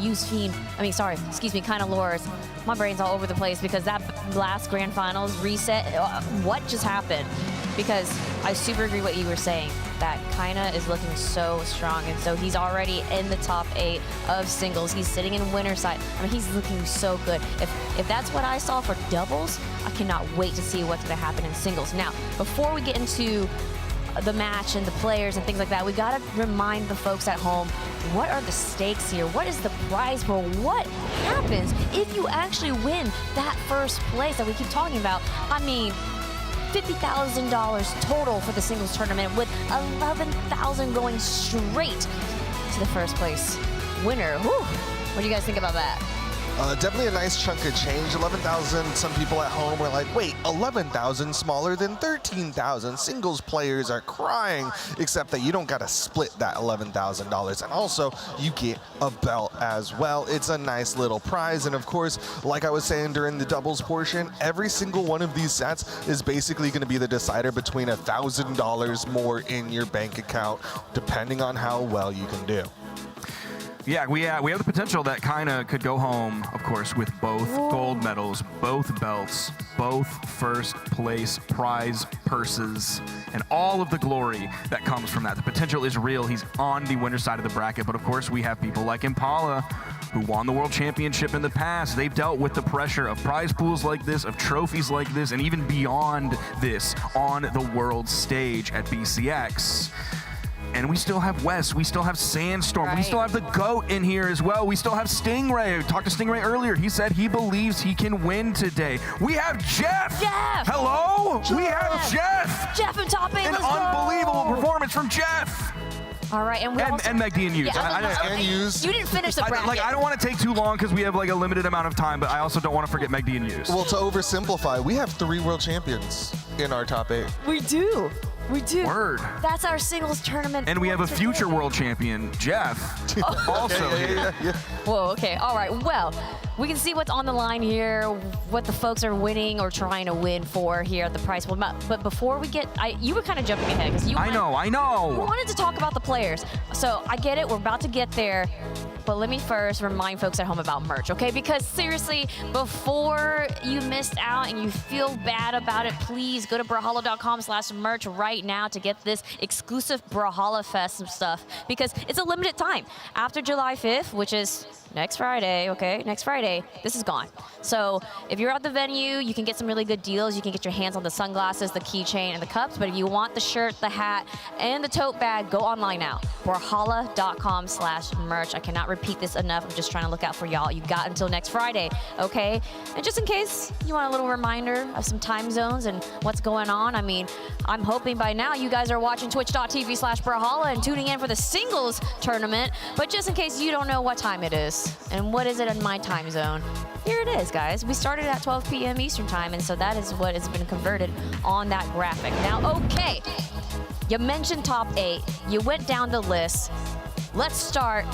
Kind of Lures. My brain's all over the place because that last Grand Finals reset, what just happened? Because I super agree what you were saying. That Kaina is looking so strong, and so he's already in the top 8 of singles. He's sitting in winner's side. I mean, he's looking so good. If that's what I saw for doubles, I cannot wait to see what's going to happen in singles. Now, before we get into the match and the players and things like that, we got to remind the folks at home, what are the stakes here? What is the prize pool? What happens if you actually win that first place that we keep talking about? I mean, $50,000 total for the singles tournament, with $11,000 going straight to the first place winner. Whew. What do you guys think about that? Definitely a nice chunk of change. 11,000. Some people at home were like, wait, 11,000 smaller than 13,000. Singles players are crying, except that you don't got to split that $11,000. And also, you get a belt as well. It's a nice little prize. And of course, like I was saying during the doubles portion, every single one of these sets is basically going to be the decider between $1,000 more in your bank account, depending on how well you can do. Yeah, we have the potential that Kaina could go home, of course, with both gold medals, both belts, both first place prize purses, and all of the glory that comes from that. The potential is real. He's on the winner's side of the bracket, but of course we have people like Impala, who won the World Championship in the past. They've dealt with the pressure of prize pools like this, of trophies like this, and even beyond this on the world stage at BCX. And we still have Wes, we still have Sandstorm, we still have the GOAT in here as well. We still have Stingray. We talked to Stingray earlier. He said he believes he can win today. We have Jeff! Hello? We have Jeff! Jeff in top 8, An unbelievable performance from Jeff! All right, and Megdy and Hughes. You didn't finish the bracket. I don't want to take too long because we have like a limited amount of time, but I also don't want to forget Megdy and Hughes. Well, to oversimplify, we have 3 world champions in our top 8. We do. We do. Word. That's our singles tournament. And we have a future world champion, Jeff, also here. Whoa, okay. All right. Well, we can see what's on the line here, what the folks are winning or trying to win for here at the prize pool. But before we get, you were kind of jumping ahead because I know. You wanted to talk about the players. So I get it. We're about to get there. But let me first remind folks at home about merch, okay? Because seriously, before you missed out and you feel bad about it, please go to brawlhalla.com/merch right now to get this exclusive Brawlhalla Fest stuff, because it's a limited time. After July 5th, which is next Friday, okay? Next Friday, this is gone. So if you're at the venue, you can get some really good deals. You can get your hands on the sunglasses, the keychain, and the cups. But if you want the shirt, the hat, and the tote bag, go online now. Brawlhalla.com/merch. I cannot repeat this enough. I'm just trying to look out for y'all. You got until next Friday, okay? And just in case you want a little reminder of some time zones and what's going on, I mean, I'm hoping by now you guys are watching twitch.tv/Brawlhalla and tuning in for the singles tournament. But just in case you don't know what time it is and what is it in my time zone, here it is, guys. We started at 12 p.m. Eastern time, and so that is what has been converted on that graphic. Now, okay, you mentioned top 8. You went down the list. Let's start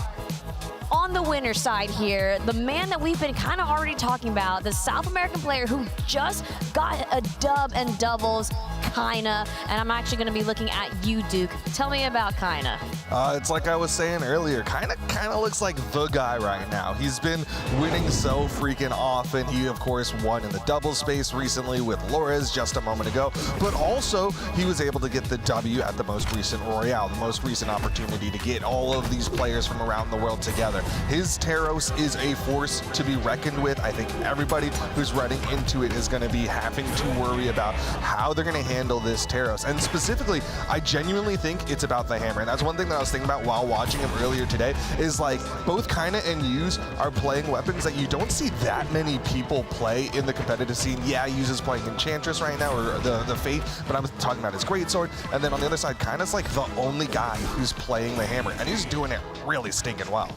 on the winner side here. The man that we've been kind of already talking about, the South American player who just got a dub and doubles, Kaina, and I'm actually going to be looking at you, Duke. Tell me about Kaina. It's like I was saying earlier, kind of looks like the guy right now. He's been winning so freaking often. He, of course, won in the double space recently with Lores just a moment ago, but also he was able to get the W at the most recent Royale, the most recent opportunity to get all of these players from around the world together. His Teros is a force to be reckoned with. I think everybody who's running into it is going to be having to worry about how they're going to handle this Teros. And specifically, I genuinely think it's about the hammer. And that's one thing that I was thinking about while watching him earlier today, is like both Kaina and Yuz are playing weapons that you don't see that many people play in the competitive scene. Yeah, Yuz is playing Enchantress right now, or the Fate, but I'm talking about his Greatsword. And then on the other side, Kaina's like the only guy who's playing the hammer, and he's doing it really stinking well.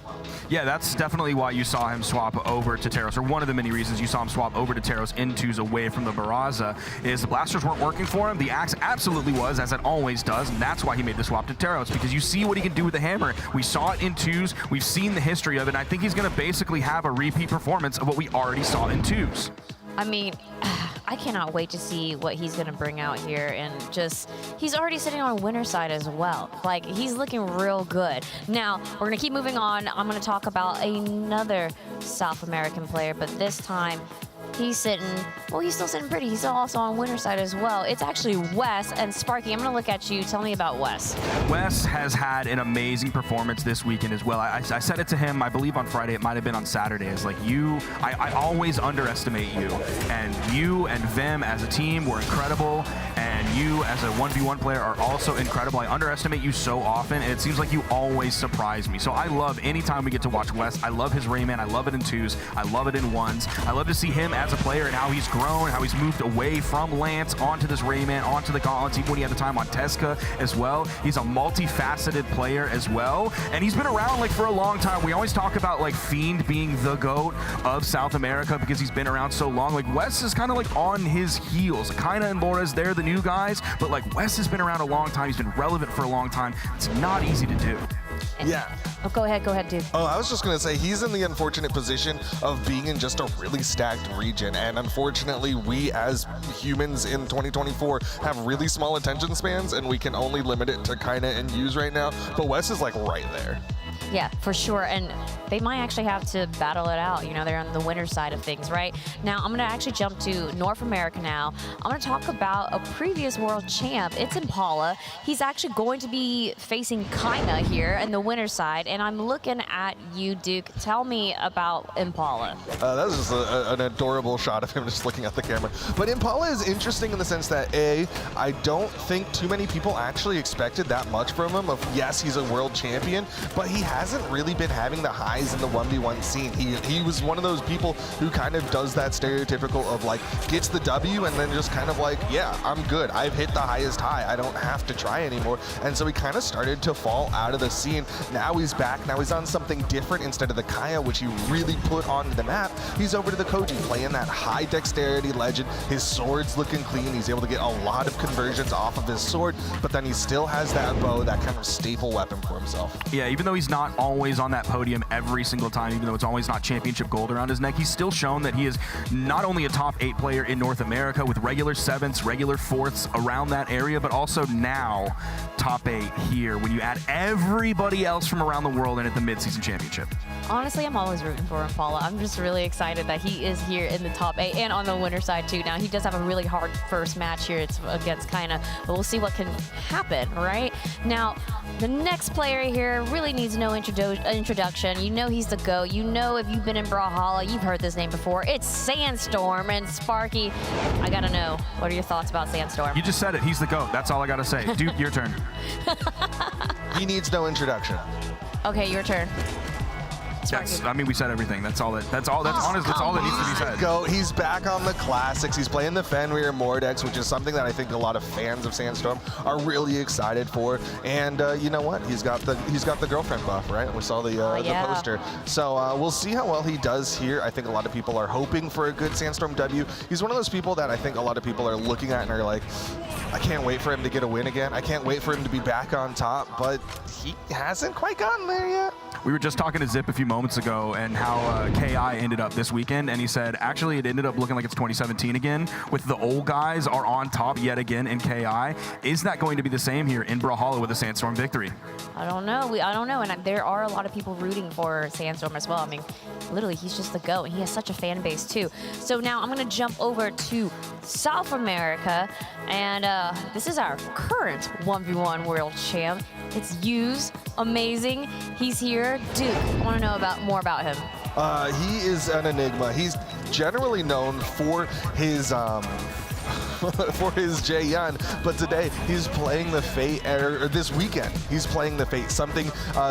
Yeah, that's definitely why you saw him swap over to Teros, or one of the many reasons you saw him swap over to Teros intos away from the Barraza, is the blasters weren't working for him. The axe absolutely was, as it always does, and that's why he made the swap to Teros, because you see what he can do with the hammer. We saw it in 2s, we've seen the history of it, and I think he's going to basically have a repeat performance of what we already saw in 2s. I mean, I cannot wait to see what he's going to bring out here, and just, he's already sitting on winner side as well. Like, he's looking real good. Now, we're going to keep moving on. I'm going to talk about another South American player, but this time, he's sitting, well, he's still sitting pretty. He's also on winner side as well. It's actually Wes and Sparky. I'm going to look at you. Tell me about Wes. Wes has had an amazing performance this weekend as well. I said it to him, I believe on Friday, it might have been on Saturday. It's like, I always underestimate you. And you and Vim as a team were incredible. And you as a 1v1 player are also incredible. I underestimate you so often, and it seems like you always surprise me. So I love anytime we get to watch Wes. I love his Rayman. I love it in 2s. I love it in 1s. I love to see him as a player and how he's grown, how he's moved away from Lance onto this Rayman, onto the Gauntlets, even when he had the time on Teska as well. He's a multifaceted player as well, and he's been around like for a long time. We always talk about like Fiend being the GOAT of South America because he's been around so long. Like Wes is kind of like on his heels. Kaina and Lores, they're the new guys, but like Wes has been around a long time. He's been relevant for a long time. It's not easy to do. Yeah. Oh, go ahead, dude. Oh, I was just going to say, he's in the unfortunate position of being in just a really stacked region. And unfortunately, we as humans in 2024 have really small attention spans, and we can only limit it to Kaina and Yuz right now. But Wes is like right there. Yeah, for sure. And they might actually have to battle it out. You know, they're on the winner side of things, right? Now, I'm going to actually jump to North America now. I'm going to talk about a previous world champ. It's Impala. He's actually going to be facing Kaina here in the winner side. And I'm looking at you, Duke. Tell me about Impala. That was just an adorable shot of him just looking at the camera. But Impala is interesting in the sense that, A, I don't think too many people actually expected that much from him. Yes, he's a world champion, but he hasn't really been having the highs in the 1v1 scene. He was one of those people who kind of does that stereotypical of like, gets the W and then just kind of like, yeah, I'm good. I've hit the highest high. I don't have to try anymore. And so he kind of started to fall out of the scene. Now he's back. Now he's on something different instead of the Kaya, which he really put on the map. He's over to the Koji, playing that high dexterity legend. His sword's looking clean. He's able to get a lot of conversions off of his sword, but then he still has that bow, that kind of staple weapon for himself. Yeah, even though he's not always on that podium every single time, even though it's always not championship gold around his neck, he's still shown that he is not only a top 8 player in North America with regular 7ths, regular 4ths around that area, but also now top 8 here when you add everybody else from around the world in at the Midseason Championship. honestly, I'm always rooting for him, Paula. I'm just really excited that he is here in the top 8 and on the winner side too. Now, he does have a really hard first match here. It's against Kaina, but we'll see what can happen, right? Now, the next player here really needs no introduction. You know he's the GOAT. You know if you've been in Brawlhalla, you've heard this name before. It's Sandstorm. And Sparky, I gotta know, what are your thoughts about Sandstorm? You just said it. He's the GOAT. That's all I gotta say. Duke, your turn. He needs no introduction. Okay, your turn. I mean, we said everything. That's all that. That's all that needs to be said. Go. He's back on the classics. He's playing the Fenrir Mordex, which is something that I think a lot of fans of Sandstorm are really excited for. And you know what? He's got the girlfriend buff, right? We saw the poster. So we'll see how well he does here. I think a lot of people are hoping for a good Sandstorm W. He's one of those people that I think a lot of people are looking at and are like, I can't wait for him to get a win again. I can't wait for him to be back on top, but he hasn't quite gotten there yet. We were just talking to Zip a few moments ago and how KI ended up this weekend, and he said actually it ended up looking like it's 2017 again, with the old guys are on top yet again in KI. Is that going to be the same here in Brawlhalla with a Sandstorm victory? I don't know. I don't know. And there are a lot of people rooting for Sandstorm as well. I mean, literally, he's just the GOAT, and he has such a fan base too. So now I'm going to jump over to South America, and this is our current 1v1 world champ. It's Yuz. Amazing. He's here. Duke, I want to know more about him. He is an enigma. He's generally known for his for his Jaehyun, but today he's playing the Fate, or this weekend he's playing the Fate, something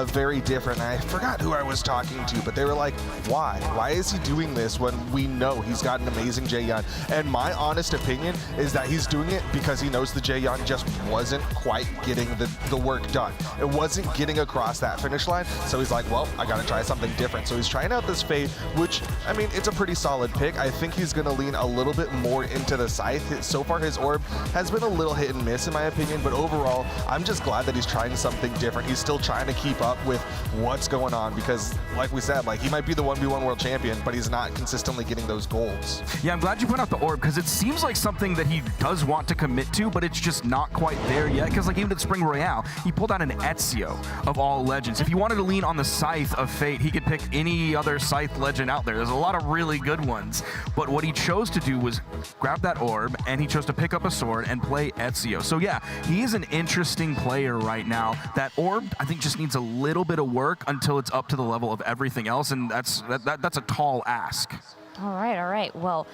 very different. I forgot who I was talking to, but they were like, why? Why is he doing this when we know he's got an amazing Jaehyun? And my honest opinion is that he's doing it because he knows the Jaehyun just wasn't quite getting the work done. It wasn't getting across that finish line, so he's like, well, I gotta try something different. So he's trying out this Fate, which, I mean, it's a pretty solid pick. I think he's gonna lean a little bit more into the Scythe. So far, his orb has been a little hit and miss in my opinion, but overall, I'm just glad that he's trying something different. He's still trying to keep up with what's going on because, like we said, like he might be the 1v1 world champion, but he's not consistently getting those golds. Yeah, I'm glad you put out the orb because it seems like something that he does want to commit to, but it's just not quite there yet. Because like even at Spring Royale, he pulled out an Ezio of all legends. If he wanted to lean on the Scythe of Fate, he could pick any other Scythe legend out there. There's a lot of really good ones, but what he chose to do was grab that orb and he chose to pick up a sword and play Ezio. So yeah, he is an interesting player right now. That orb, I think, just needs a little bit of work until it's up to the level of everything else, and that's a tall ask. All right. Well,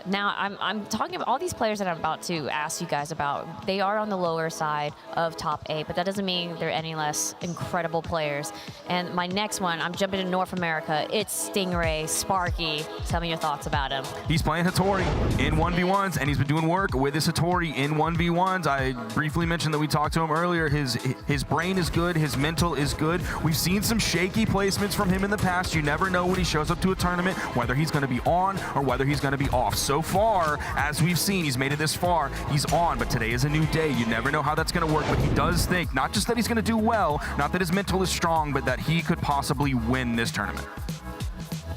now I'm talking about all these players that I'm about to ask you guys about. They are on the lower side of top 8, but that doesn't mean they're any less incredible players. And my next one, I'm jumping to North America. It's Stingray, Sparky. Tell me your thoughts about him. He's playing Hattori in 1v1s, and he's been doing work with his Hattori in 1v1s. I briefly mentioned that we talked to him earlier. His brain is good, his mental is good. We've seen some shaky placements from him in the past. You never know when he shows up to a tournament, whether he's going to be on or whether he's going to be off. So far, as we've seen, he's made it this far. He's on, but today is a new day. You never know how that's going to work, but he does think, not just that he's going to do well, not that his mental is strong, but that he could possibly win this tournament.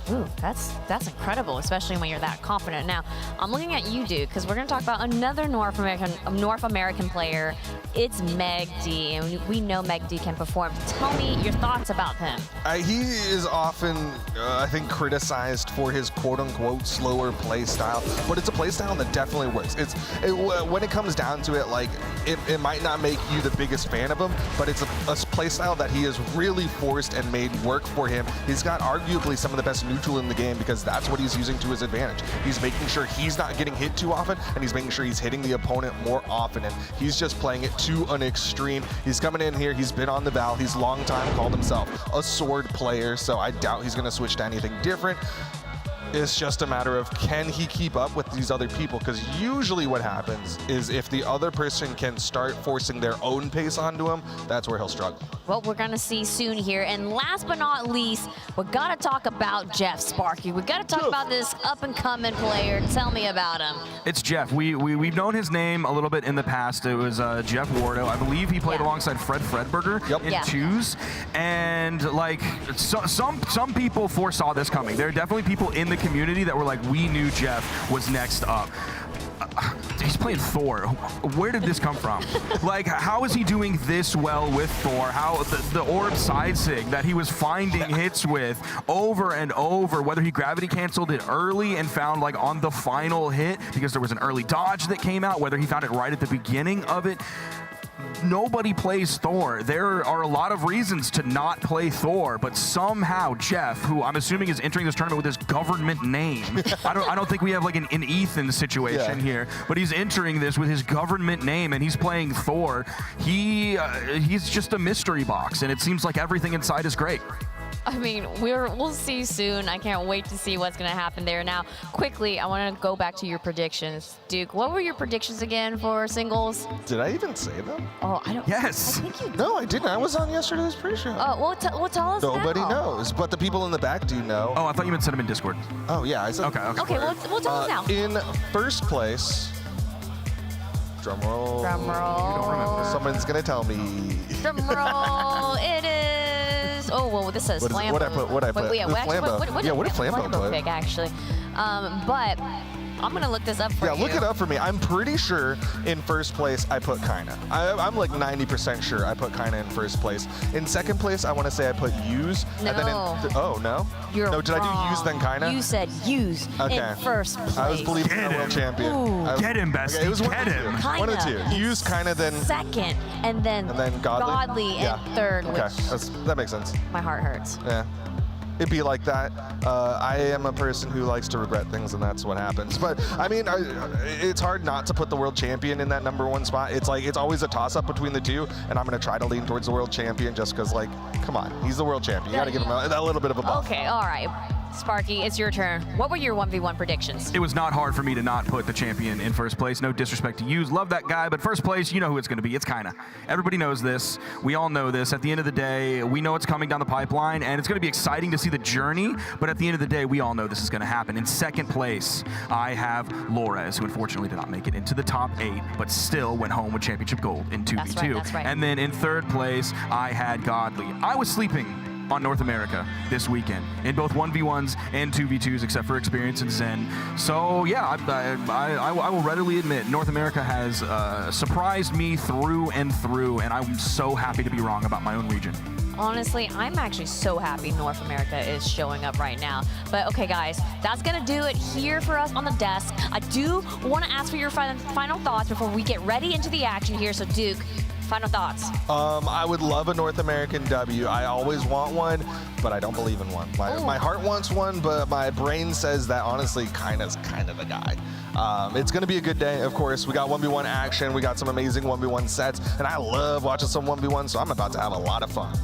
Ooh, that's incredible, especially when you're that confident. Now, I'm looking at you, Duke, because we're going to talk about another North American player. It's Meg D, and we know Meg D can perform. Tell me your thoughts about him. He is often, I think, criticized for his quote-unquote slower play style, but it's a play style that definitely works. When it comes down to it, like it might not make you the biggest fan of him, but it's a play style that he has really forced and made work for him. He's got arguably some of the best neutral in the game because that's what he's using to his advantage. He's making sure he's not getting hit too often, and he's making sure he's hitting the opponent more often, and he's just playing it to an extreme. He's coming in here, he's been on the Val, he's long time called himself a sword player, so I doubt he's going to switch to anything different. It's just a matter of, can he keep up with these other people? Because usually what happens is if the other person can start forcing their own pace onto him, that's where he'll struggle. Well, we're going to see soon here. And last but not least, we got to talk about Jeff, Sparky. We got to talk about this up-and-coming player. Tell me about him. It's Jeff. We've known his name a little bit in the past. It was Jeff Wardo. I believe he played alongside Fred Fredberger in twos. And like some people foresaw this coming. There are definitely people in the community that were like, we knew Jeff was next up. he's playing Thor. Where did this come from? Like, how is he doing this well with Thor? How the orb side sig that he was finding hits with over and over, whether he gravity canceled it early and found like on the final hit because there was an early dodge that came out, whether he found it right at the beginning of it. Nobody plays Thor. There are a lot of reasons to not play Thor, but somehow Jeff, who I'm assuming is entering this tournament with his government name, I don't think we have like an Ethan situation here, but he's entering this with his government name and he's playing Thor. He's just a mystery box, and it seems like everything inside is great. I mean, we'll see soon. I can't wait to see what's going to happen there. Now, quickly, I want to go back to your predictions. Duke, what were your predictions again for singles? Did I even say them? Oh, I don't. Yes. I think you did. No, I didn't. I was on yesterday's pre-show. Well, tell us Nobody now. knows, but the people in the back do know. Oh, I thought you meant send them in Discord. Oh, yeah. I said Okay, Okay, we'll tell us now. In first place, drum roll. Drum roll. You don't remember. Someone's going to tell me. Drum roll. It is. Oh, well, this says Flambo. What I put? Wait, The actually, Flambo. what did Flambo put? pick, actually? But I'm going to look this up for you. Yeah, look it up for me. I'm pretty sure in first place I put Kaina. I'm like 90% sure I put Kaina in first place. In second place, I want to say I put Use. No. And then oh, no? You're no, did wrong. I do Use then Kaina? You said Use in first place. I was believing in the world champion. Get him, bestie. Okay, it was one Get of him. the two. One of the two. Use Kaina, then second, and then Godly in third, Okay, which that makes sense. my heart hurts. Yeah. It'd be like that. I am a person who likes to regret things, and that's what happens. But I mean, it's hard not to put the world champion in that #1 spot. It's like it's always a toss-up between the two, and I'm going to try to lean towards the world champion just because, like, come on, he's the world champion. You got to give him a little bit of a buff. Okay, all right. Sparky, it's your turn. What were your 1v1 predictions? It was not hard for me to not put the champion in first place. No disrespect to you. Love that guy, but first place, you know who it's going to be. It's Kaina. Everybody knows this. We all know this. At the end of the day, we know it's coming down the pipeline, and it's going to be exciting to see the journey, but at the end of the day, we all know this is going to happen. In second place, I have Lores, who unfortunately did not make it into the top 8, but still went home with championship gold in 2v2. That's right. And then in third place, I had Godly. I was sleeping on North America this weekend in both 1v1s and 2v2s, except for Experience and Zen. So yeah, I will readily admit North America has surprised me through and through, and I'm so happy to be wrong about my own region. Honestly, I'm actually so happy North America is showing up right now. But okay, guys, that's gonna do it here for us on the desk. I do want to ask for your final thoughts before we get ready into the action here. So Duke, final thoughts. I would love a North American W. I always want one, but I don't believe in one. My heart wants one, but my brain says that honestly Kaina's kind of the guy. It's going to be a good day, of course. We got 1v1 action. We got some amazing 1v1 sets, and I love watching some 1v1, so I'm about to have a lot of fun.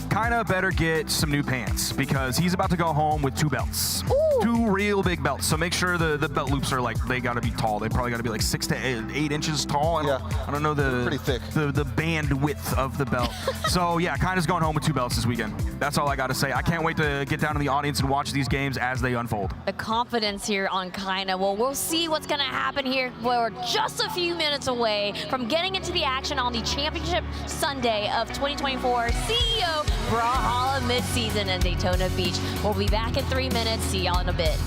Kaina better get some new pants because he's about to go home with 2 belts. Ooh. 2 real big belts. So make sure the belt loops are like, they gotta be tall. They probably gotta be like 6 to 8 inches tall. I don't know the pretty thick. The band width of the belt. So yeah, Kaina's going home with 2 belts this weekend. That's all I gotta say. I can't wait to get down in the audience and watch these games as they unfold. The confidence here on Kaina. Well, we'll see what's gonna happen here. We're just a few minutes away from getting into the action on the Championship Sunday of 2024 CEO Brawlhalla Midseason in Daytona Beach. We'll be back in 3 minutes. See y'all in a bit.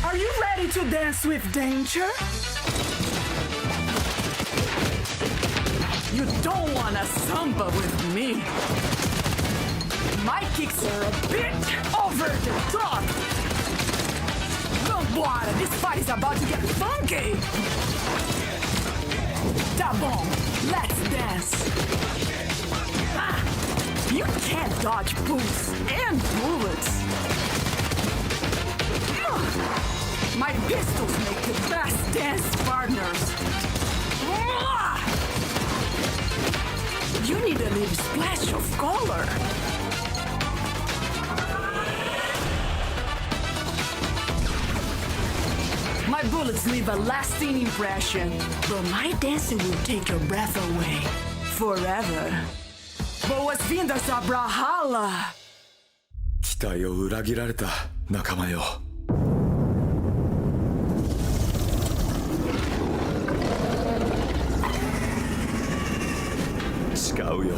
Are you ready to dance with danger? You don't wanna samba with me. My kicks are a bit over the top. Don't bother, this fight is about to get funky. Dabong, let's dance. Ah, you can't dodge boots and bullets. My pistols make the best dance partners. You need a little splash of color. My bullets leave a lasting impression, but my dancing will take your breath away forever. Boas-vindas a Brawlhalla! 期待を裏切られた仲間よ。誓うよ。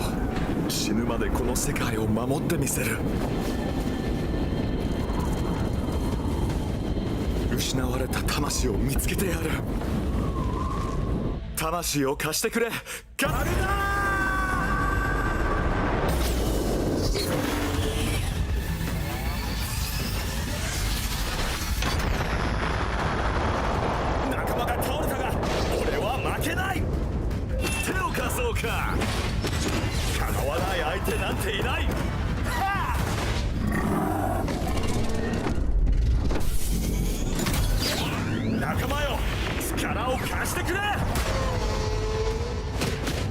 死ぬまでこの世界を守ってみせる。失われた魂を見つけてやる。魂を貸してくれ。カルダ！仲間が倒れたが、俺は負けない。手を貸そうか。かなわない相手なんていない。仲間よ、力を貸してくれ。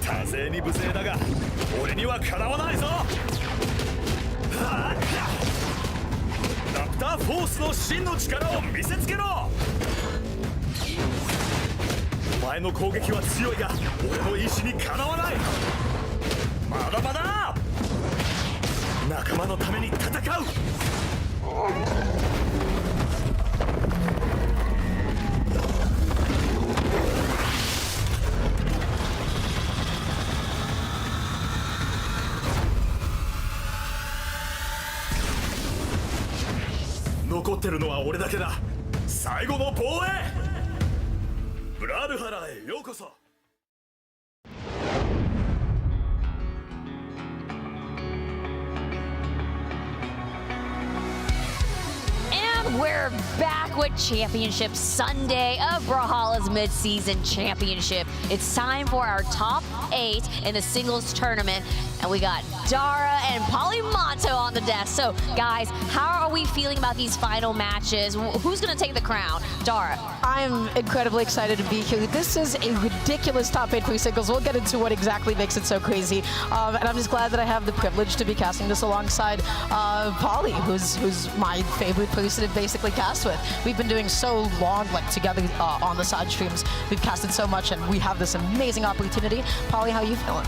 多勢に無勢だが、俺にはかなわないぞ。ラプターフォースの真の力を見せつけろ。お前の攻撃は強いが、俺の意志にかなわない。まだまだ。仲間のために戦う。残ってるのは俺だけだ。最後の防衛。ブラールハラへようこそ。We're back with Championship Sunday of Brawlhalla's Midseason Championship. It's time for our top 8 in the singles tournament. And we got Dara and Polymonto on the desk. So, guys, how are we feeling about these final matches? Who's going to take the crown? Dara. I'm incredibly excited to be here. This is a ridiculous top 8 for singles. We'll get into what exactly makes it so crazy. And I'm just glad that I have the privilege to be casting this alongside Polly, who's my favorite person to basically cast with. We've been doing so long, like together on the side streams. We've casted so much, and we have this amazing opportunity. Polly, how are you feeling?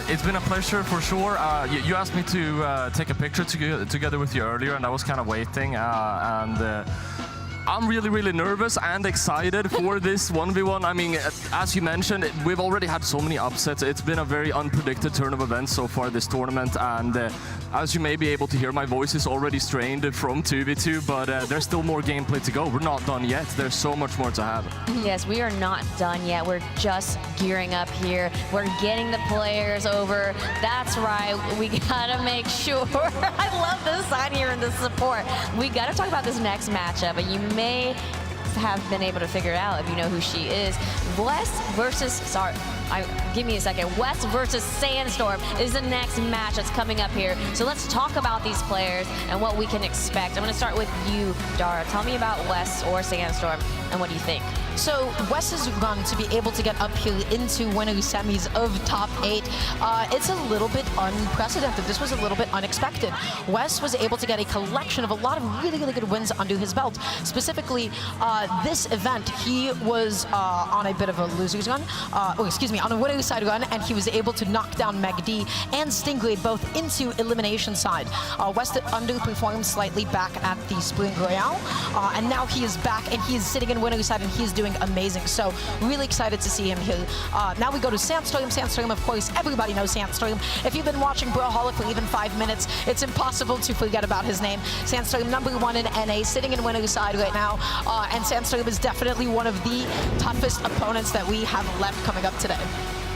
It's been a pleasure for sure. You asked me to take a picture together with you earlier, and I was kind of waiting. I'm really nervous and excited for this 1v1. I mean, as you mentioned, we've already had so many upsets. It's been a very unpredicted turn of events so far this tournament, and as you may be able to hear, my voice is already strained from 2v2, but there's still more gameplay to go. We're not done yet. There's so much more to have. Yes, we are not done yet. We're just gearing up here. We're getting the players over. That's right. We gotta make sure. I love this sign here in the support. We gotta talk about this next matchup, and you may have been able to figure it out if you know who she is. West versus, give me a second. West versus Sandstorm is the next match that's coming up here. So let's talk about these players and what we can expect. I'm going to start with you, Dara. Tell me about West or Sandstorm and what do you think? So West's run to be able to get up here into winner semis of top 8, it's a little bit unprecedented. This was a little bit unexpected. West was able to get a collection of a lot of really good wins under his belt. Specifically, this event, he was on a bit of a loser's run, on a winner's side run, and he was able to knock down Meg D and Stingray both into elimination side. West underperformed slightly back at the Spring Royale, and now he is back and he is sitting in winner's side and he is doing amazing. So really excited to see him here. Now we go to Sandstorm. Sandstorm, of course, everybody knows Sandstorm. If you've been watching Brawlhalla for even 5 minutes, it's impossible to forget about his name. Sandstorm, #1 in NA, sitting in winner's side right now, and Sandstorm is definitely one of the toughest opponents that we have left coming up today.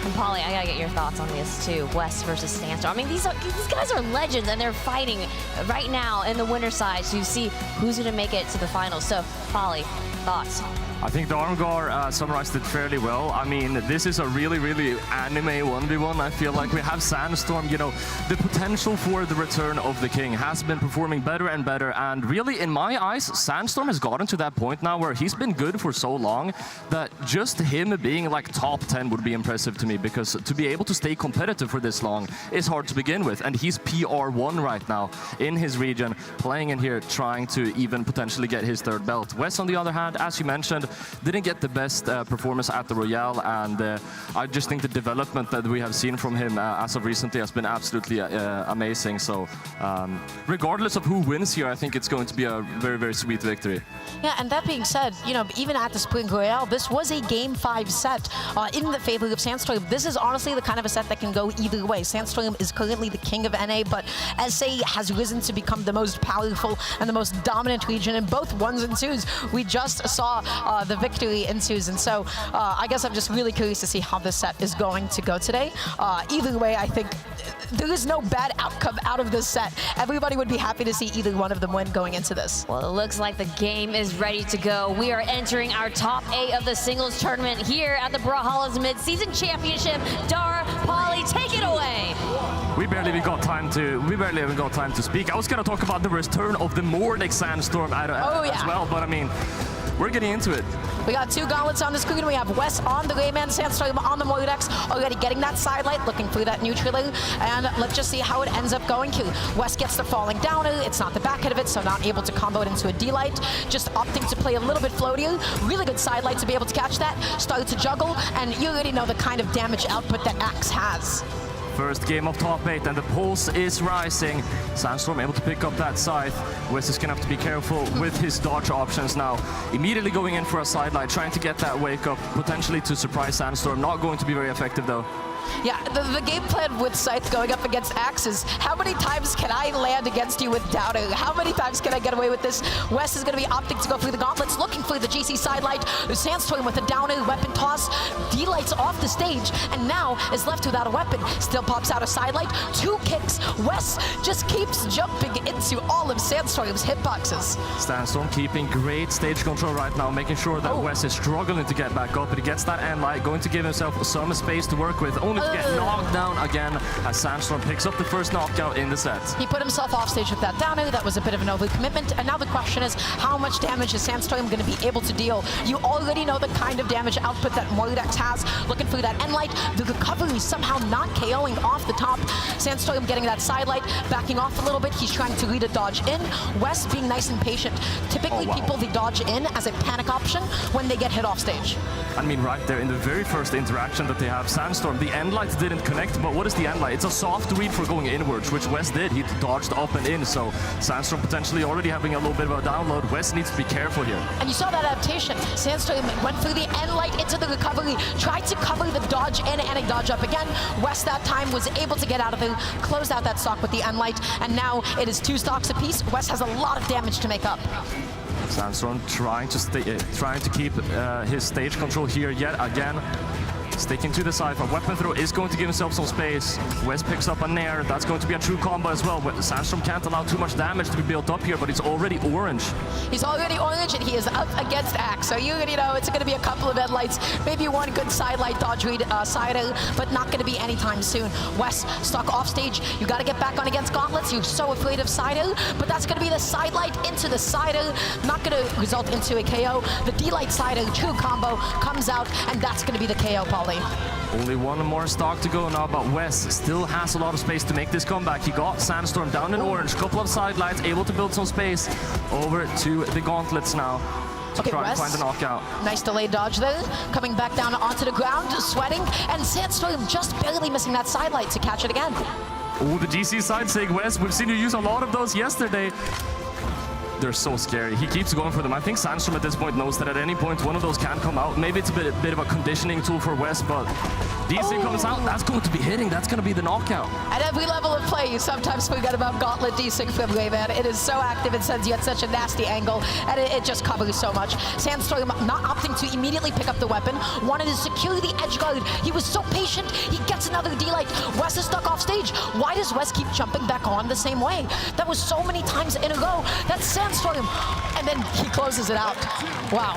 And Polly, I gotta get your thoughts on this too. West versus Sandstorm. I mean, these guys are legends, and they're fighting right now in the winner's side to see who's gonna make it to the finals. So, Polly, thoughts? I think the Armgar summarized it fairly well. I mean, this is a really, really anime 1v1. I feel like we have Sandstorm, you know, the potential for the return of the king has been performing better and better. And really, in my eyes, Sandstorm has gotten to that point now where he's been good for so long that just him being like top 10 would be impressive to me, because to be able to stay competitive for this long is hard to begin with. And he's PR1 right now in his region, playing in here, trying to even potentially get his third belt. Wes, on the other hand, as you mentioned, didn't get the best performance at the Royale, and I just think the development that we have seen from him as of recently has been absolutely amazing. So regardless of who wins here, I think it's going to be a very, very sweet victory. Yeah, and that being said, you know, even at the Spring Royale, this was a Game 5 set in the favor of Sandstorm. This is honestly the kind of a set that can go either way. Sandstorm is currently the king of NA, but SA has risen to become the most powerful and the most dominant region in both 1s and 2s. We just saw the victory in 2s, and so I guess I'm just really curious to see how this set is going to go today. Either way, I think there is no bad outcome out of this set. Everybody would be happy to see either one of them win going into this. Well, it looks like the game is ready to go. We are entering our top 8 of the singles tournament here at the Brawlhalla's Mid-Season Championship. Dara, Polly, take it away. We barely even got time to speak. I was going to talk about the return of the Nordic Sandstorm as well, but I mean, we're getting into it. We got 2 gauntlets on the screen. We have Wes on the Rayman, Sandstorm on the Mordex, already getting that sidelight, looking through that neutral. And let's just see how it ends up going. Wes gets the falling downer. It's not the back end of it, so not able to combo it into a D-light. Just opting to play a little bit floatier. Really good sidelight to be able to catch that. Started to juggle, and you already know the kind of damage output that Axe has. First game of top 8, and the pulse is rising. Sandstorm able to pick up that scythe. Wes is gonna have to be careful with his dodge options now. Immediately going in for a sidelight, trying to get that wake up, potentially to surprise Sandstorm. Not going to be very effective though. Yeah, the game plan with Scythe going up against Axe is how many times can I land against you with Downer? How many times can I get away with this? Wes is going to be opting to go through the gauntlets, looking for the GC sidelight. Sandstorm with a Downer, weapon toss, D-lights off the stage, and now is left without a weapon. Still pops out a sidelight, 2 kicks. Wes just keeps jumping into all of Sandstorm's hitboxes. Sandstorm keeping great stage control right now, making sure that Wes is struggling to get back up, but he gets that end light, going to give himself some space to work with, only to get knocked down again as Sandstorm picks up the first knockout in the set. He put himself off stage with that downer. That was a bit of an overcommitment, and now the question is, how much damage is Sandstorm going to be able to deal? You already know the kind of damage output that Mordex has. Looking through that end light, the recovery somehow not KOing off the top. Sandstorm getting that sidelight, backing off a little bit. He's trying to lead a dodge in. Wes being nice and patient. Typically, people they dodge in as a panic option when they get hit off stage. I mean, right there in the very first interaction that they have, Sandstorm, the end light didn't connect, but what is the end light? It's a soft read for going inwards, which Wes did. He dodged up and in, so Sandstorm potentially already having a little bit of a download. Wes needs to be careful here. And you saw that adaptation. Sandstorm went through the end light into the recovery, tried to cover the dodge in and a dodge up again. Wes that time was able to get out of it, close out that stock with the end light, and now it is 2 stocks apiece. Wes has a lot of damage to make up. Sandstorm trying to keep his stage control here yet again. Sticking to the side, but weapon throw is going to give himself some space. Wes picks up a nair. That's going to be a true combo as well. Sandstorm can't allow too much damage to be built up here, but it's already orange. He's already orange, and he is up against Axe. So you already know it's going to be a couple of headlights, maybe 1 good sidelight dodge read sider, but not going to be anytime soon. Wes stuck off stage. You got to get back on against gauntlets. You're so afraid of sider, but that's going to be the sidelight into the sider. Not going to result into a KO. The D-light sider true combo comes out, and that's going to be the KO, Paul. Only 1 more stock to go now, but Wes still has a lot of space to make this comeback. He got Sandstorm down in orange, couple of sidelights, able to build some space over to the gauntlets now to try and find the knockout. Nice delayed dodge there, coming back down onto the ground, sweating, and Sandstorm just barely missing that sidelight to catch it again. Oh, the GC side sig, Wes. We've seen you use a lot of those yesterday. they're so scary. He keeps going for them. I think Sandstorm at this point knows that at any point one of those can come out. Maybe it's a bit of a conditioning tool for West, but DC comes out. That's going to be hitting. That's going to be the knockout. At every level of play, you sometimes forget about Gauntlet D-Sig from Rayman. It is so active. It sends you at such a nasty angle, and it just covers so much. Sandstorm not opting to immediately pick up the weapon, wanted to secure the edge guard. He was so patient. He gets another D-Light. Wes is stuck off stage. Why does Wes keep jumping back on the same way? That was so many times in a row. That's Sandstorm. And then he closes it out. Wow.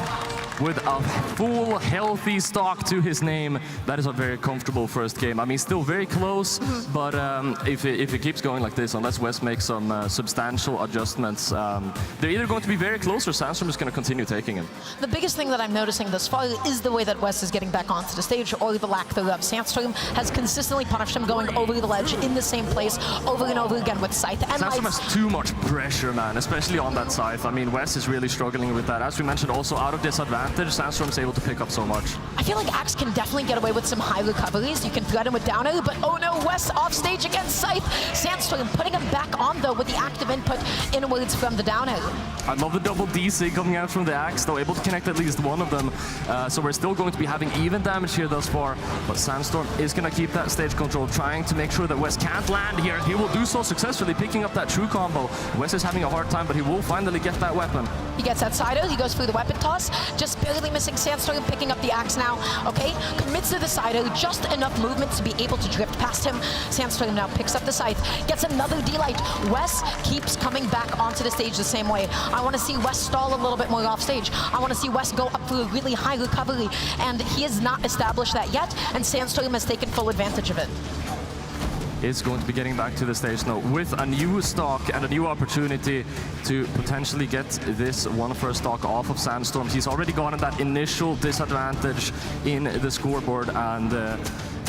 With a full, healthy stock to his name, that is a very comfortable first game. I mean, still very close, but if it keeps going like this, unless West makes some substantial adjustments, they're either going to be very close or Sandstorm is going to continue taking him. The biggest thing that I'm noticing thus far is the way that West is getting back onto the stage, or the lack thereof. Sandstorm has consistently punished him going over the ledge in the same place over and over again with Scythe and Sandstorm has too much pressure, man, especially on that Scythe. I mean, West is really struggling with that. As we mentioned, also out of disadvantage, Sandstorm's able to pick up so much. I feel like Axe can definitely get away with some high recoveries. You can thread him with down air, but oh no, West off stage against Scythe. Sandstorm putting him back on though with the active input inwards from the down air. I love the double DC coming out from the Axe, though, able to connect at least one of them. So we're still going to be having even damage here thus far, but Sandstorm is going to keep that stage control, trying to make sure that West can't land here. He will do so successfully, picking up that true combo. West is having a hard time, but he will finally get that weapon. He gets that side air, he goes through the weapon toss, just barely missing Sandstorm, picking up the Axe now, okay? Commits to the side air, just enough movement to be able to drift past him. Sandstorm now picks up the Scythe, gets another D-Light. Wes keeps coming back onto the stage the same way. I want to see Wes stall a little bit more off stage. I want to see Wes go up for a really high recovery, and he has not established that yet, and Sandstorm has taken full advantage of it. Is going to be getting back to the stage now with a new stock and a new opportunity to potentially get this one first stock off of Sandstorm. He's already gotten that initial disadvantage in the scoreboard, and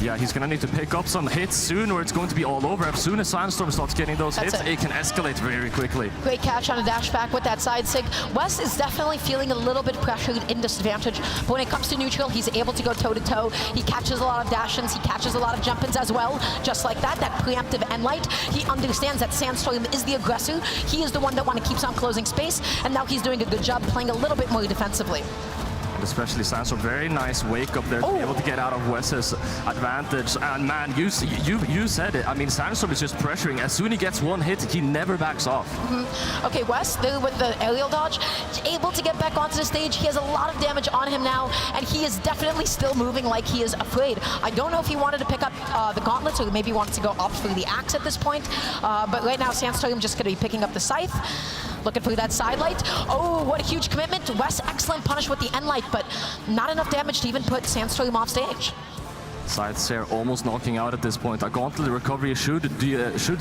yeah, he's going to need to pick up some hits soon or it's going to be all over. As soon as Sandstorm starts getting those hits, it can escalate very quickly. Great catch on a dash back with that side sig. Wes is definitely feeling a little bit pressured in disadvantage, but when it comes to neutral, he's able to go toe-to-toe. He catches a lot of dash-ins, he catches a lot of jump-ins as well. Just like that preemptive end light. He understands that Sandstorm is the aggressor. He is the one that keeps on closing space, and now he's doing a good job playing a little bit more defensively. Especially Sandstorm, very nice wake up there to be able to get out of Wes's advantage. And man, you said it. I mean, Sandstorm is just pressuring. As soon as he gets one hit, he never backs off. Okay, Wes, there with the aerial dodge, able to get back onto the stage. He has a lot of damage on him now, and he is definitely still moving like he is afraid. I don't know if he wanted to pick up the gauntlets or maybe wanted to go opt for the Axe at this point, but right now Sandstorm just going to be picking up the Scythe. Looking for that side light. Oh, what a huge commitment. Wes, excellent punish with the end light, but not enough damage to even put Sandstorm off stage. Scythe almost knocking out at this point. A gauntlet recovery should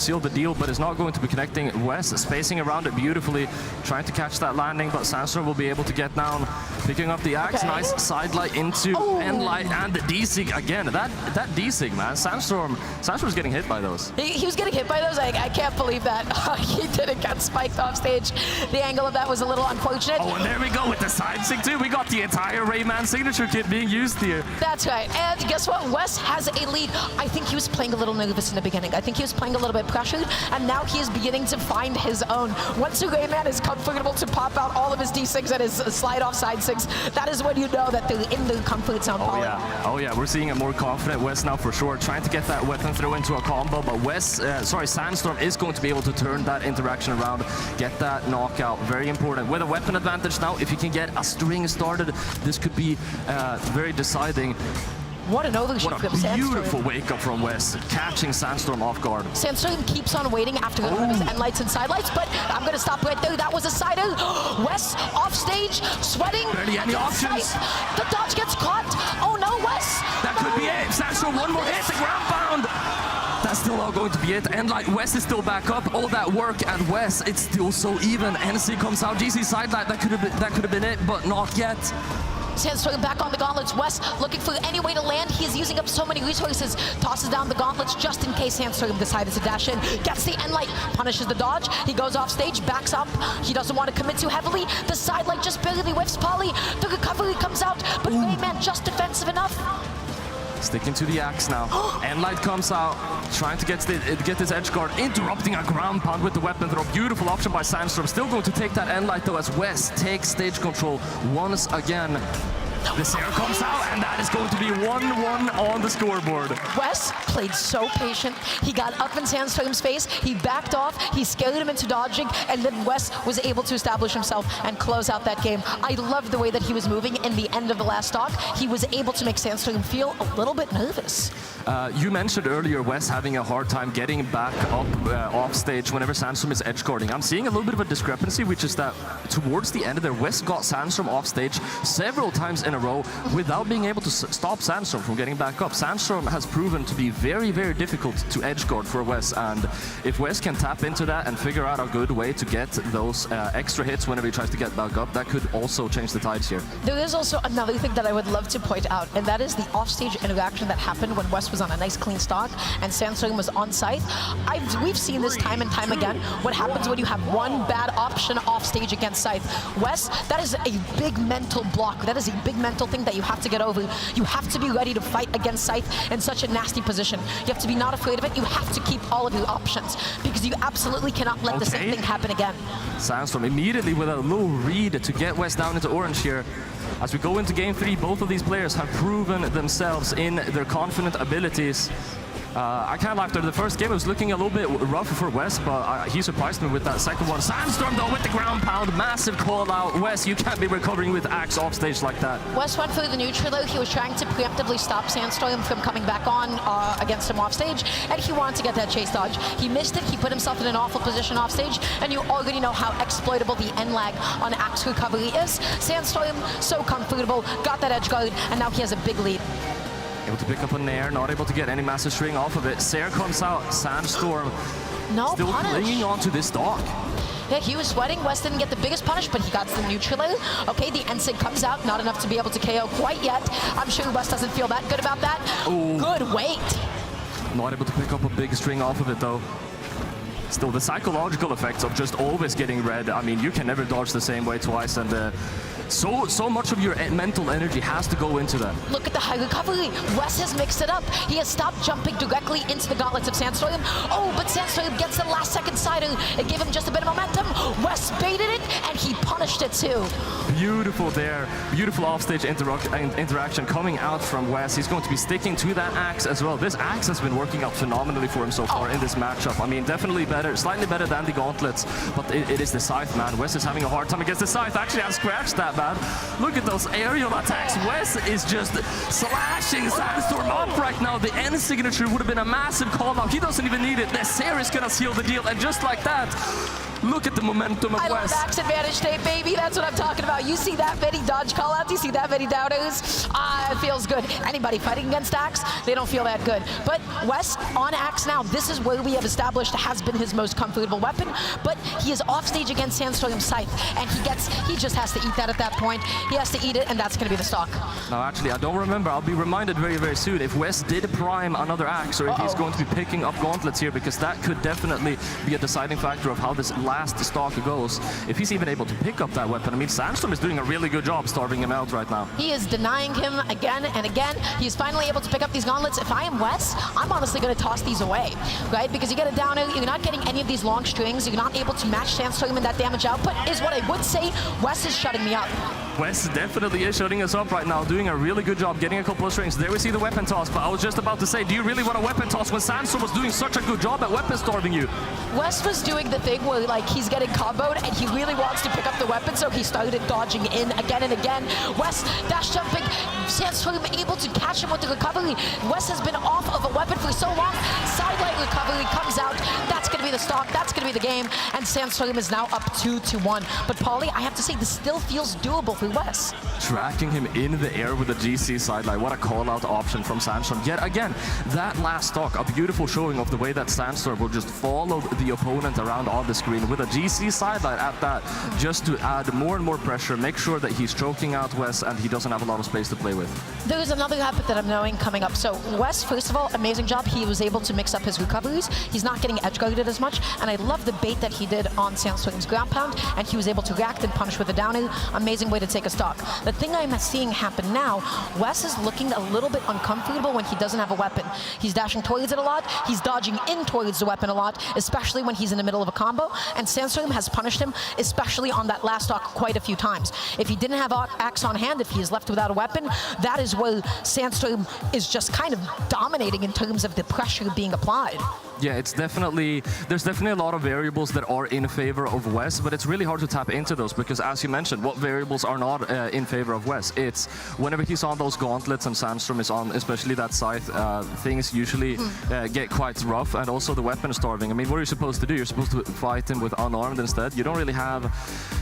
seal the deal, but it's not going to be connecting. Wes spacing around it beautifully, trying to catch that landing, but Sandstorm will be able to get down. Picking up the Axe, nice side light into end light, and the D-Sig again. That D-Sig, man. Sandstorm's getting hit by those. He was getting hit by those? I can't believe that. He didn't get spiked off stage. The angle of that was a little unfortunate. Oh, and there we go with the side sig too. We got the entire Rayman signature kit being used here. That's right. And guess what? Wes has a lead. I think he was playing a little nervous in the beginning. I think he was playing a little bit pressured, and now he is beginning to find his own. Once Rayman is comfortable to pop out all of his D6 and his slide off side 6, that is when you know that they're in the comfort zone. Oh yeah, we're seeing a more confident Wes now for sure, trying to get that weapon throw into a combo, but Sandstorm is going to be able to turn that interaction around, get that knockout. Very important. With a weapon advantage now, if you can get a string started, this could be very deciding. What an overshoot from Sandstorm. What a beautiful wake up from Wes, catching Sandstorm off guard. Sandstorm keeps on waiting after one of his end lights and side lights, but I'm going to stop right there. That was a side air. Wes off stage, sweating. Barely any options. The dodge gets caught. Oh no, Wes. That could be it. Sandstorm, one more hit, the ground pound. That's still not going to be it. And like Wes is still back up. All that work, and Wes, it's still so even. NC comes out, GC side light. That could have been it, but not yet. Sandstorm back on the gauntlets. Wes looking for any way to land. He is using up so many resources. Tosses down the gauntlets just in case Sandstorm decided to dash in. Gets the end light, punishes the dodge. He goes off stage, backs up. He doesn't want to commit too heavily. The side light just barely whiffs Polly. The recovery comes out, but Rayman just defensive enough. sticking to the axe now. Enlight comes out, trying to get this edge guard, interrupting a ground pound with the weapon throw. Beautiful option by Sandstorm. Still going to take that Enlight though as Wes takes stage control once again. This air comes out, and that is going to be 1-1 on the scoreboard. Wes played so patient. He got up in Sandstorm's face, he backed off, he scared him into dodging, and then Wes was able to establish himself and close out that game. I loved the way that he was moving in the end of the last stock. He was able to make Sandstorm feel a little bit nervous. You mentioned earlier Wes having a hard time getting back up off stage whenever Sandstorm is edge guarding. I'm seeing a little bit of a discrepancy, which is that towards the end of there, Wes got Sandstorm off stage several times in a row without being able to stop Sandstorm from getting back up. Sandstorm has proven to be very, very difficult to edge guard for Wes, and if Wes can tap into that and figure out a good way to get those extra hits whenever he tries to get back up, that could also change the tides here. There is also another thing that I would love to point out, and that is the offstage interaction that happened when Wes was on a nice clean stock and Sandstorm was on Scythe. We've seen this time and time again, what happens when you have one bad option offstage against Scythe. Wes, that is a big mental block. That is a big mental thing that you have to get over. You have to be ready to fight against Scythe in such a nasty position. You have to be not afraid of it. You have to keep all of your options because you absolutely cannot let the same thing happen again. Sandstorm immediately with a low read to get Wes down into orange here. As we go into game 3, both of these players have proven themselves in their confident abilities. I can't lie, after the first game it was looking a little bit rough for Wes, but he surprised me with that second one. Sandstorm though with the ground pound, massive call out. Wes, you can't be recovering with axe off stage like that. Wes went for the neutral though. He was trying to preemptively stop Sandstorm from coming back on against him off stage, and he wanted to get that chase dodge. He missed it, he put himself in an awful position off stage, and you already know how exploitable the end lag on axe recovery is. Sandstorm, so comfortable, got that edge guard, and now he has a big lead. Able to pick up a nair, not able to get any massive string off of it. Sair comes out, Sandstorm still clinging on to this stock. Yeah, he was sweating. Wes didn't get the biggest punish, but he got the neutral. Okay, the NSIG comes out, not enough to be able to KO quite yet. I'm sure Wes doesn't feel that good about that. Ooh. Good weight. Not able to pick up a big string off of it though. Still, the psychological effects of just always getting red, I mean, you can never dodge the same way twice, and so much of your mental energy has to go into that. Look at the high recovery. Wes has mixed it up. He has stopped jumping directly into the gauntlets of Sandstorm. Oh, but Sandstorm gets the last second sider. It gave him just a bit of momentum. Wes baited it, and he punished it too. Beautiful there. Beautiful offstage interaction coming out from Wes. He's going to be sticking to that axe as well. This axe has been working out phenomenally for him so far in this matchup. I mean, definitely better, slightly better than the gauntlets, but it is the scythe, man. Wes is having a hard time against the scythe. Actually, I've scratched that, man. Look at those aerial attacks. Wes is just slashing Sandstorm up right now. The end signature would have been a massive call out. He doesn't even need it. The Sair is gonna seal the deal, and just like that, look at the momentum of I Wes. love axe advantage tape, baby. That's what I'm talking about. You see that many dodge callouts, you see that many downers. It feels good. Anybody fighting against axe, they don't feel that good. But Wes on axe now, this is where we have established has been his most comfortable weapon. But he is off stage against Sandstorm Scythe, and he just has to eat that at that point. He has to eat it, and that's going to be the stock. Now, actually, I don't remember. I'll be reminded very, very soon if Wes did prime another axe, or if he's going to be picking up gauntlets here, because that could definitely be a deciding factor of how this last stock goes. If he's even able to pick up that weapon, I mean, Sandstorm is doing a really good job starving him out right now. He is denying him again and again. He's finally able to pick up these gauntlets. If I am Wes, I'm honestly going to toss these away, right? Because you get a downer, you're not getting any of these long strings, you're not able to match Sandstorm in that damage output, is what I would say. Wes is shutting me up. Wes definitely is shutting us up right now, doing a really good job getting a couple of strings. There we see the weapon toss, but I was just about to say, do you really want a weapon toss when Sandstorm was doing such a good job at weapon starving you? Wes was doing the thing where like he's getting comboed and he really wants to pick up the weapon, so he started dodging in again and again. Wes dash jumping, Sandstorm able to catch him with the recovery. Wes has been off of a weapon for so long. Sidelight recovery comes out. That's going to be the stock. That's going to be the game. And Sandstorm is now up 2-1. But Paulie, I have to say, this still feels doable for Wes. Tracking him in the air with a GC sidelight. What a call-out option from Sandstorm. Yet again, that last stock, a beautiful showing of the way that Sandstorm will just follow the opponent around on the screen with a GC sidelight at that, just to add more and more pressure, make sure that he's choking out Wes and he doesn't have a lot of space to play with. There's another habit that I'm knowing coming up. So Wes, first of all, amazing job. He was able to mix up his recoveries. He's not getting edge guarded as as much, and I love the bait that he did on Sandstorm's ground pound, and he was able to react and punish with a downer. Amazing way to take a stock. The thing I'm seeing happen now, Wes is looking a little bit uncomfortable when he doesn't have a weapon. He's dashing towards it a lot, he's dodging in towards the weapon a lot, especially when he's in the middle of a combo, and Sandstorm has punished him, especially on that last stock quite a few times. If he didn't have Axe on hand, if he is left without a weapon, that is where Sandstorm is just kind of dominating in terms of the pressure being applied. Yeah, there's definitely a lot of variables that are in favor of Wes, but it's really hard to tap into those because, as you mentioned, what variables are not in favor of Wes? It's whenever he's on those gauntlets and Sandstorm is on, especially that scythe, things usually get quite rough, and also the weapon starving. I mean, what are you supposed to do? You're supposed to fight him with unarmed instead. You don't really have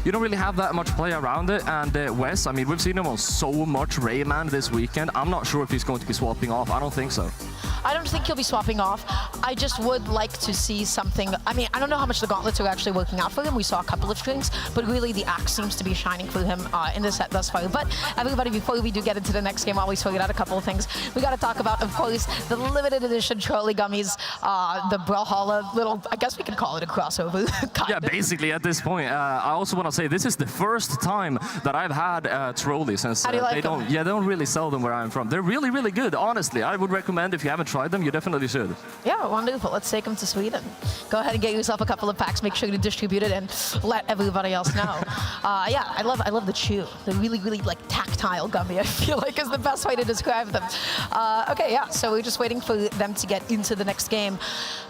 that much play around it. And Wes, I mean, we've seen him on so much Rayman this weekend. I'm not sure if he's going to be swapping off. I don't think so. I don't think he'll be swapping off. I just would like to see something. I mean, I don't know how much the gauntlets are actually working out for him. We saw a couple of strings, but really the axe seems to be shining for him in the set thus far. But everybody, before we do get into the next game, I always figured out a couple of things. We got to talk about, of course, the limited edition Trolley Gummies, the Brawlhalla little, I guess we could call it a crossover. Yeah, basically at this point. I also want to say this is the first time that I've had Trolley since they don't really sell them where I'm from. They're really, really good, honestly. I would recommend if you haven't tried them, you definitely should. Yeah, wonderful. Let's take them to Sweden. Go ahead and get yourself a couple of packs. Make sure to distribute it and let everybody else know. Yeah, I love the chew. The really, really like tactile gummy, I feel like is the best way to describe them. Okay, yeah, so we're just waiting for them to get into the next game.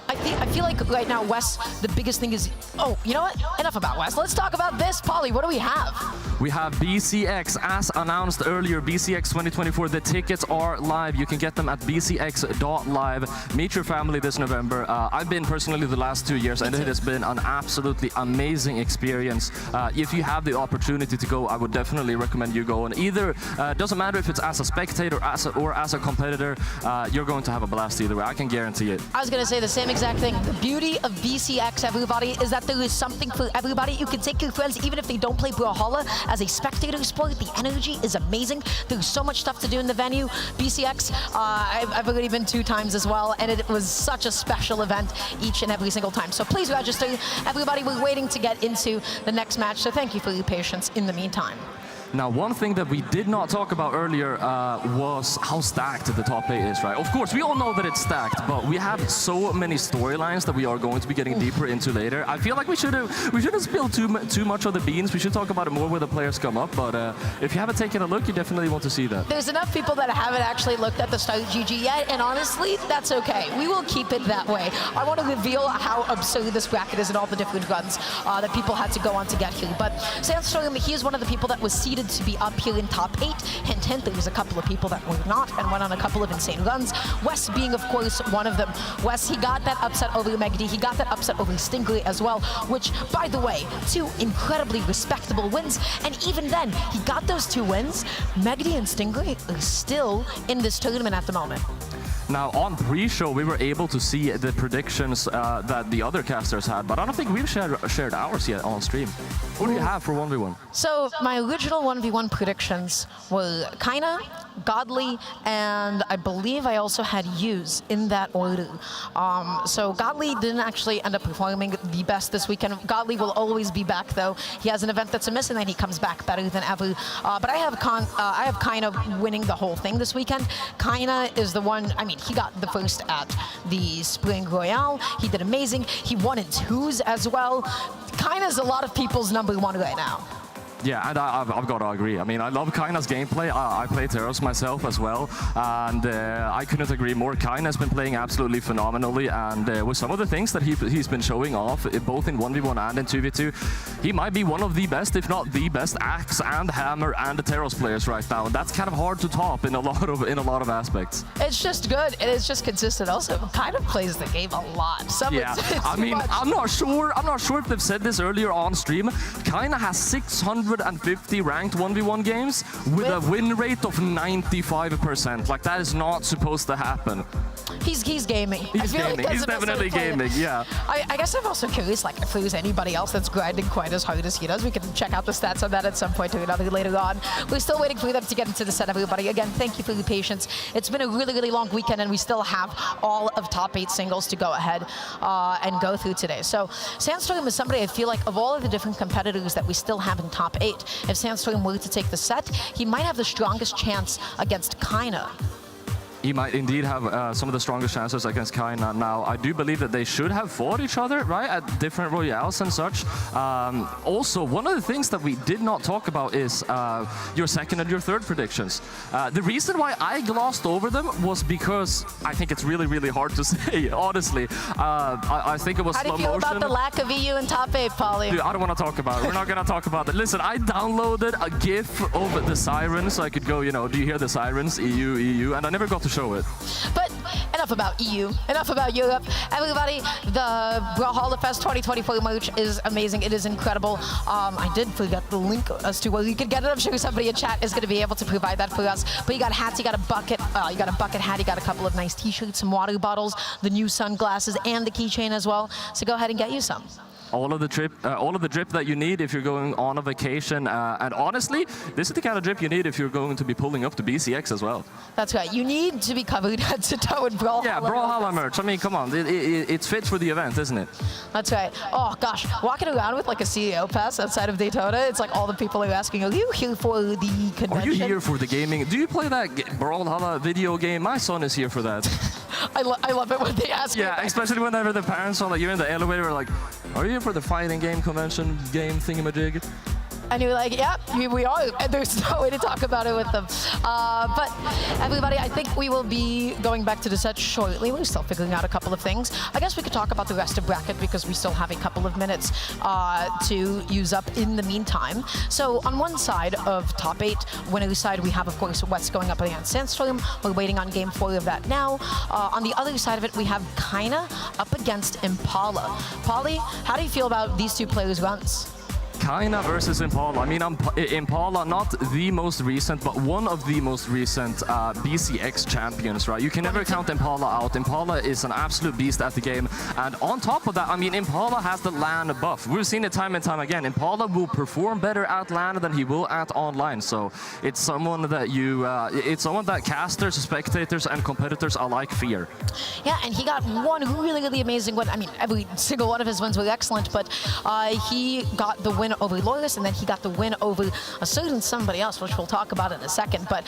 I feel like right now, Wes, the biggest thing is, oh, you know what? Enough about Wes. Let's talk about this. Polly, what do we have? We have BCX, as announced earlier, BCX 2024. The tickets are live. You can get them at bcx.live. Meet your family this November. I've been personally the last 2 years, and it has been an absolutely amazing experience. If you have the opportunity to go, I would definitely recommend you go. And either, doesn't matter if it's as a spectator or as a competitor, you're going to have a blast either way. I can guarantee it. I was going to say the same exact thing. The beauty of BCX, everybody, is that there is something for everybody. You can take your friends, even if they don't play Brawlhalla, as a spectator sport. The energy is amazing. There's so much stuff to do in the venue. BCX, I've already been 2 times as well, and it was such a special event each and every single time. So please register. Everybody, we're waiting to get into the next match, so thank you for your patience in the meantime. Now, one thing that we did not talk about earlier was how stacked the top 8 is, right? Of course, we all know that it's stacked, but we have so many storylines that we are going to be getting deeper into later. I feel like we shouldn't spill too much of the beans. We should talk about it more when the players come up, but if you haven't taken a look, you definitely want to see that. There's enough people that haven't actually looked at the start GG yet, and honestly, that's okay. We will keep it that way. I want to reveal how absurd this bracket is and all the different runs that people had to go on to get here. But Sandstorm, he is one of the people that was seeded to be up here in top 8. Hint, hint, there was a couple of people that were not and went on a couple of insane runs. Wes being, of course, one of them. Wes, he got that upset over Megdi. He got that upset over Stingray as well, which, by the way, 2 incredibly respectable wins. And even then, he got those 2 wins. Megdi and Stingray are still in this tournament at the moment. Now, on pre-show, we were able to see the predictions that the other casters had, but I don't think we've shared ours yet on stream. What do you have for 1v1? So, my original 1v1 predictions were Kaina, Godly, and I believe I also had Use in that order. So Godly didn't actually end up performing the best this weekend. Godly will always be back, though. He has an event that's a miss, and then he comes back better than ever. But I have Kaina winning the whole thing this weekend. Kaina is the one, I mean, he got the first at the Spring Royale. He did amazing. He won in 2s as well. Kaina's a lot of people's #1 right now. Yeah, and I've got to agree. I mean, I love Kaina's gameplay. I play Teros myself as well, and I couldn't agree more. Kaina's been playing absolutely phenomenally, and with some of the things that he's been showing off, both in 1v1 and in 2v2, he might be one of the best, if not the best, Axe and Hammer and Teros players right now. And that's kind of hard to top in a lot of aspects. It's just good, and it's just consistent. Also, kind of plays the game a lot. I mean, I'm not sure if they've said this earlier on stream. Kaina has 600 150 ranked 1v1 games with a win rate of 95%. Like, that is not supposed to happen. He's gaming. He's gaming. He's definitely gaming, yeah. I guess I'm also curious, like, if there's anybody else that's grinding quite as hard as he does. We can check out the stats on that at some point or another later on. We're still waiting for them to get into the set, everybody. Again, thank you for your patience. It's been a really, really long weekend, and we still have all of top 8 singles to go ahead and go through today. So Sandstorm is somebody I feel like of all of the different competitors that we still have in top 8, if Sandstorm were to take the set, he might have the strongest chance against Kaina. He might indeed have some of the strongest chances against Kaina. Now, I do believe that they should have fought each other, right, at different royales and such. Also, one of the things that we did not talk about is your second and your third predictions. The reason why I glossed over them was because I think it's really, really hard to say, honestly. I think it was slow motion. How do you feel about the lack of EU in top 8, Polly? Dude, I don't want to talk about it. We're not going to talk about it. Listen, I downloaded a GIF of the sirens so I could go, you know, do you hear the sirens? EU, EU. And I never got to show it. But enough about EU, enough about Europe. Everybody, the Brawlhalla Fest 2024 merch is amazing. It is incredible. I did forget the link as to where you could get it. I'm sure somebody in chat is going to be able to provide that for us. But you got hats, you got a bucket hat, you got a couple of nice t-shirts, some water bottles, the new sunglasses, and the keychain as well. So go ahead and get you some. All of the drip that you need if you're going on a vacation, and honestly, this is the kind of drip you need if you're going to be pulling up to BCX as well. That's right. You need to be covered head to toe in Brawlhalla. Yeah, Brawlhalla merch. I mean, come on, it's fit for the event, isn't it? That's right. Oh gosh, walking around with like a CEO pass outside of Daytona, it's like all the people are asking, "Are you here for the convention? Are you here for the gaming? Do you play that Brawlhalla video game? My son is here for that." I love it when they ask. Yeah, especially whenever the parents are like, you're in the elevator, like, "Are you here for the fighting game convention game thingamajig?" And you're like, yeah, we are. And there's no way to talk about it with them. But everybody, I think we will be going back to the set shortly. We're still figuring out a couple of things. I guess we could talk about the rest of bracket because we still have a couple of minutes to use up in the meantime. So on one side of top 8, winner's side, we have, of course, West going up against Sandstorm. We're waiting on game 4 of that now. On the other side of it, we have Kaina up against Impala. Polly, how do you feel about these two players' runs? Kaina versus Impala. I mean, Impala, not the most recent, but one of the most recent BCX champions, right? You can never count Impala out. Impala is an absolute beast at the game. And on top of that, I mean, Impala has the LAN buff. We've seen it time and time again. Impala will perform better at LAN than he will at online. So it's someone that that casters, spectators, and competitors alike fear. Yeah, and he got one really, really amazing win. I mean, every single one of his wins was excellent, but he got the win over Loris, and then he got the win over a certain somebody else, which we'll talk about in a second. But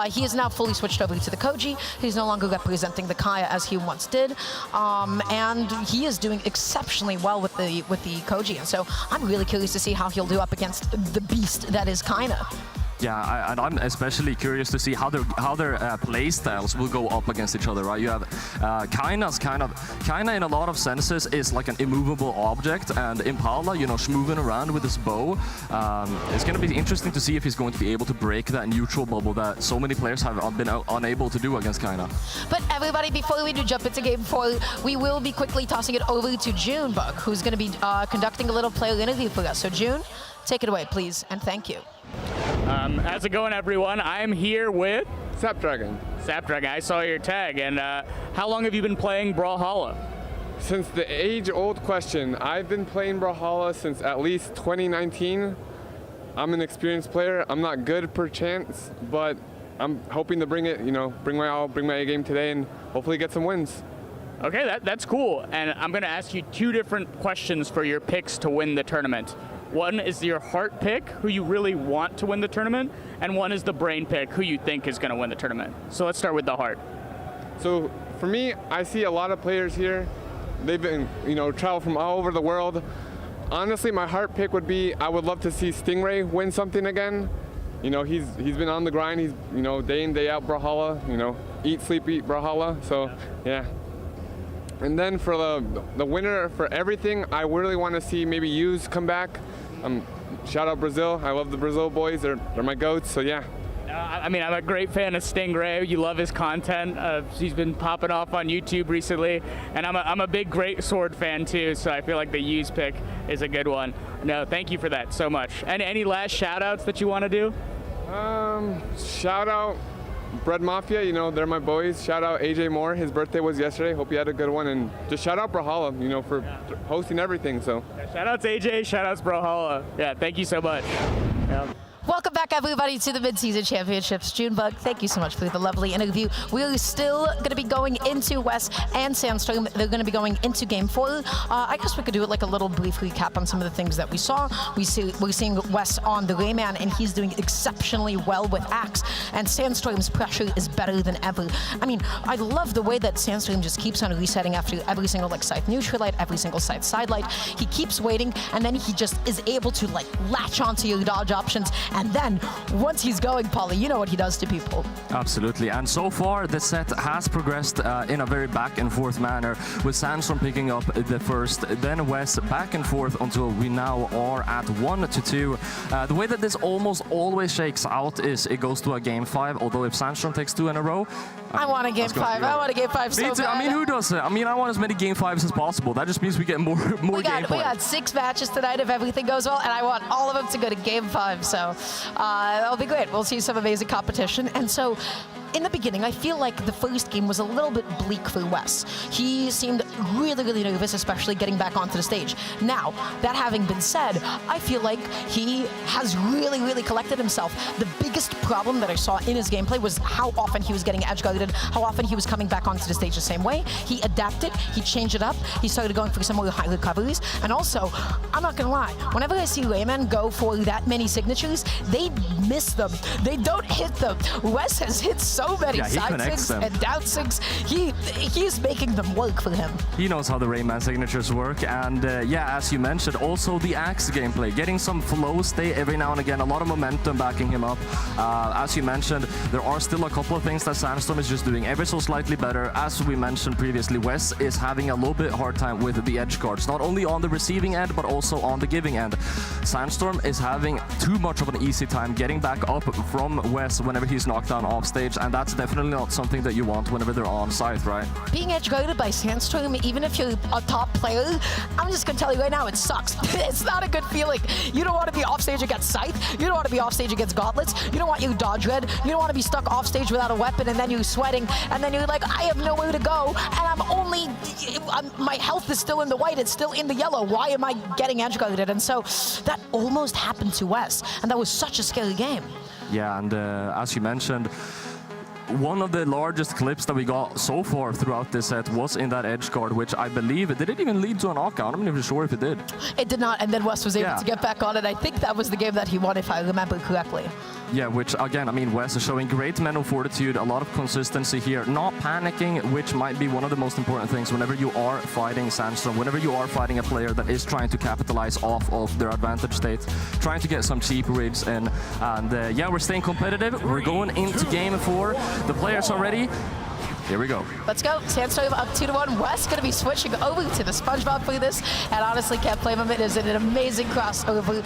he is now fully switched over to the Koji. He's no longer representing the Kaya as he once did, and he is doing exceptionally well with the Koji. And so I'm really curious to see how he'll do up against the beast that is Kaina. Yeah, and I'm especially curious to see how their play styles will go up against each other, right? You have Kaina in a lot of senses is like an immovable object, and Impala, you know, schmoving around with his bow. It's going to be interesting to see if he's going to be able to break that neutral bubble that so many players have been unable to do against Kaina. But everybody, before we do jump into game 4, we will be quickly tossing it over to Junebug, who's going to be conducting a little player interview for us. So June, take it away, please, and thank you. How's it going, everyone? I'm here with Sapdragon. Sapdragon, I saw your tag. And how long have you been playing Brawlhalla? Since the age-old question, I've been playing Brawlhalla since at least 2019. I'm an experienced player. I'm not good per chance, but I'm hoping to bring my all, bring my A game today, and hopefully get some wins. Okay, that's cool. And I'm going to ask you 2 different questions for your picks to win the tournament. One is your heart pick, who you really want to win the tournament, and one is the brain pick, who you think is going to win the tournament. So let's start with the heart. So for me, I see a lot of players here. They've been, travel from all over the world. Honestly, my heart pick would be, I would love to see Stingray win something again. He's been on the grind. He's, day in, day out Brawlhalla, eat, sleep, eat Brawlhalla. So, yeah. And then for the winner for everything, I really want to see maybe Yuz come back. Shout out Brazil. I love the Brazil boys. They're my goats, so yeah. I mean, I'm a great fan of Stingray. You love his content. He's been popping off on YouTube recently. And I'm a big Great Sword fan too, so I feel like the Yuz pick is a good one. No, thank you for that so much. And any last shout outs that you want to do? Shout out Bread Mafia, you know, they're my boys. Shout out AJ Moore, his birthday was yesterday. Hope you had a good one. And just shout out Brawlhalla, you know, for hosting everything. So Shout outs AJ, shout outs Brawlhalla. Yeah, thank you so much. Yeah. Welcome back, everybody, to the Midseason Championships. Junebug, thank you so much for the lovely interview. We're still going to be going into Wes and Sandstorm. They're going to be going into Game 4. I guess we could do it like a little brief recap on some of the things that we saw. We're seeing Wes on the Rayman, and he's doing exceptionally well with Axe. And Sandstorm's pressure is better than ever. I mean, I love the way that Sandstorm just keeps on resetting after every single like side neutral light, every single side side light. He keeps waiting, and then he just is able to like latch onto your dodge options. And then, once he's going, Polly, you know what he does to people. Absolutely, and so far the set has progressed in a very back and forth manner, with Sandstorm picking up the first, then Wes back and forth until we now are at 1-2. The way that this almost always shakes out is it goes to a Game 5, although if Sandstorm takes 2 in a row, I want a Game 5. I want a Game 5 so me too. bad. I mean, who doesn't? I mean, I want as many Game 5s as possible. That just means we get more gameplay. We got 6 matches tonight if everything goes well, and I want all of them to go to Game 5. So that'll be great. We'll see some amazing competition. And so, in the beginning, I feel like the first game was a little bit bleak for Wes. He seemed really, really nervous, especially getting back onto the stage. Now, that having been said, I feel like he has really, really collected himself. The biggest problem that I saw in his gameplay was how often he was getting edge-guarded, how often he was coming back onto the stage the same way. He adapted, he changed it up, he started going for some more high recoveries, and also, I'm not gonna lie, whenever I see Rayman go for that many signatures, they miss them. They don't hit them. Wes has hit so many side sigs and down sigs. He's making them work for him. He knows how the Rayman signatures work, and yeah, as you mentioned, also the Axe gameplay, getting some flow state every now and again, a lot of momentum backing him up. As you mentioned, there are still a couple of things that Sandstorm is just doing ever so slightly better. As we mentioned previously, Wes is having a little bit hard time with the edge guards, not only on the receiving end, but also on the giving end. Sandstorm is having too much of an easy time getting back up from Wes whenever he's knocked down off stage, and that's definitely not something that you want whenever they're on site, right? Being edge-guarded by Sandstorm, even if you're a top player, I'm just gonna tell you right now, it sucks. It's not a good feeling. You don't want to be off stage against Scythe. You don't want to be off stage against Gauntlets. You don't want your dodge red. You don't want to be stuck off stage without a weapon, and then you're sweating, and then you're like, I have nowhere to go, and my health is still in the white, it's still in the yellow. Why am I getting edge-guarded? And so that almost happened to Wes, and that was such a scary game. Yeah, and as you mentioned, one of the largest clips that we got so far throughout this set was in that edge guard, which I believe, did it even lead to a knockout? I'm not even sure if it did. It did not, and then Wes was able to get back on it. I think that was the game that he won, if I remember correctly. Yeah, which again, I mean, Wes is showing great mental fortitude, a lot of consistency here, not panicking, which might be one of the most important things whenever you are fighting Sandstorm, whenever you are fighting a player that is trying to capitalize off of their advantage state, trying to get some cheap reads in. And yeah, we're staying competitive. We're going into Game 4. The players are ready. Here we go. Let's go. Sandstorm up 2-1. Wes going to be switching over to the SpongeBob for this, and honestly can't blame him. It is an amazing crossover.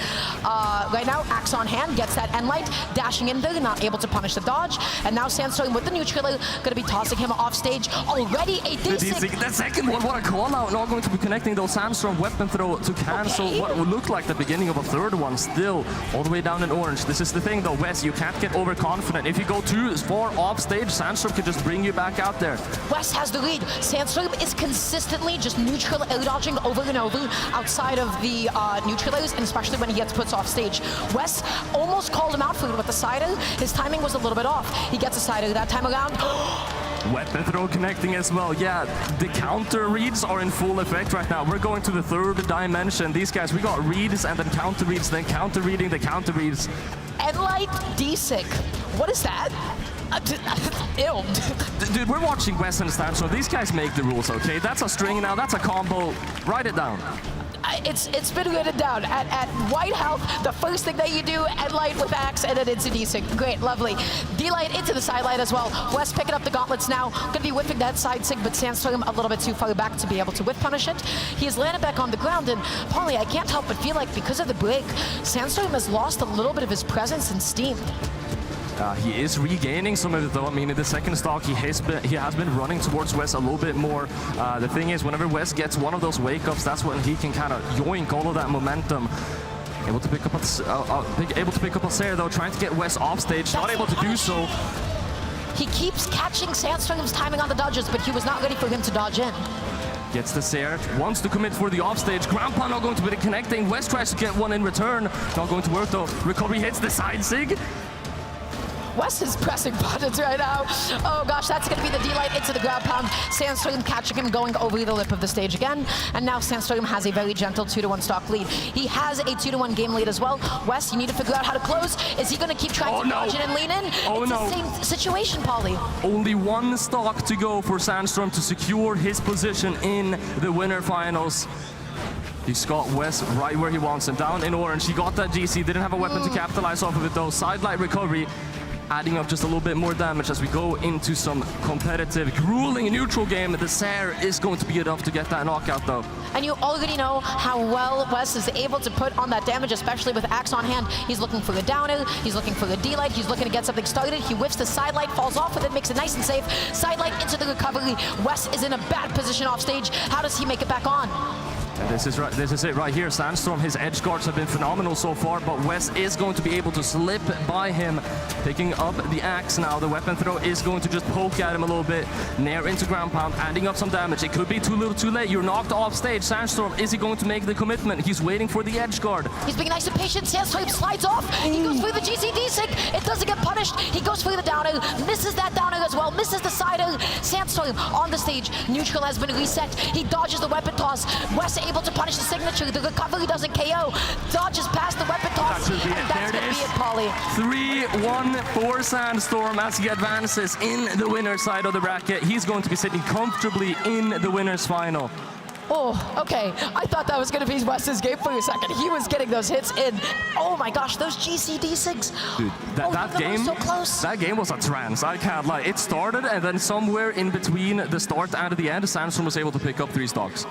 Right now, Axe on hand, gets that end light, dashing in there, not able to punish the dodge, and now Sandstorm with the neutral going to be tossing him off stage. Already a D6. The second one, what a call out. Not going to be connecting those Sandstorm weapon throw to cancel what would look like the beginning of a third one. Still all the way down in orange. This is the thing though, Wes, you can't get overconfident. If you go too far off stage, Sandstorm could just bring you back out there. Wes has the lead. Sandstorm is consistently just neutral air dodging over and over outside of the neutral airs, and especially when he gets put off stage. Wes almost called him out for it with the side air. His timing was a little bit off. He gets a side air that time around. Weapon throw connecting as well. Yeah, the counter reads are in full effect right now. We're going to the third dimension. These guys, we got reads and then counter reads, then counter reading, the counter reads. Endlight D-Sig. What is that? Ew. Dude, we're watching Wes and Sandstorm. These guys make the rules, okay? That's a string now, that's a combo. Write it down. It's been written down. At white health, the first thing that you do, Endlight with Axe, and then into D-Sig. Great, lovely. D-Light into the side light as well. Wes picking up the gauntlets now. Gonna be whipping that side sig, but Sandstorm a little bit too far back to be able to whip punish it. He has landed back on the ground, and Polly, I can't help but feel like because of the break, Sandstorm has lost a little bit of his presence and steam. He is regaining some of it though. I mean, in the second stock, he has been running towards Wes a little bit more. The thing is, whenever Wes gets one of those wake-ups, that's when he can kind of yoink all of that momentum. Able to pick up a Sarah though, trying to get Wes off stage, not able to do so. He keeps catching Sandstorm's timing on the dodges, but he was not ready for him to dodge in. Gets the Sarah, wants to commit for the offstage. Grandpa not going to be connecting. Wes tries to get one in return. Not going to work though. Recovery hits the side sig. Wes is pressing buttons right now. Oh gosh, that's going to be the D-Light into the ground pound. Sandstorm catching him going over the lip of the stage again. And now Sandstorm has a very gentle 2-1 stock lead. He has a 2-1 game lead as well. Wes, you need to figure out how to close. Is he going to keep trying to dodge it and lean in? It's the same situation, Polly. Only one stock to go for Sandstorm to secure his position in the winner finals. He's got Wes right where he wants him, down in orange. He got that GC, didn't have a weapon to capitalize off of it though. Sidelight recovery, adding up just a little bit more damage as we go into some competitive, grueling neutral game. The Sarah is going to be enough to get that knockout though. And you already know how well Wes is able to put on that damage, especially with Axe on hand. He's looking for the down air, he's looking for the D-Light, he's looking to get something started. He whiffs the sidelight, falls off with it, makes it nice and safe. Sidelight into the recovery. Wes is in a bad position off stage. How does he make it back on? And this is it right here. Sandstorm, his edge guards have been phenomenal so far, but Wes is going to be able to slip by him. Picking up the axe now. The weapon throw is going to just poke at him a little bit. Nair into ground pound, adding up some damage. It could be too little too late. You're knocked off stage. Sandstorm, is he going to make the commitment? He's waiting for the edge guard. He's being nice and patient. Sandstorm slides off. He goes for the GCD sig. It doesn't get punished. He goes for the down air, misses that down air as well, misses the side air. Sandstorm on the stage. Neutral has been reset. He dodges the weapon toss. Wes able to punish the signature. The recovery doesn't KO. Dodges past the weapon toss. That should be it. That's there going it to is. be it, Polly. 3-1 for Sandstorm as he advances in the winner's side of the bracket. He's going to be sitting comfortably in the winner's final. Oh, okay. I thought that was going to be Wes's game for a second. He was getting those hits in. Oh my gosh, those GCD sigs. Dude, that game, so close. That game was a trance. I can't lie. It started, and then somewhere in between the start and the end, Sandstorm was able to pick up 3 stocks.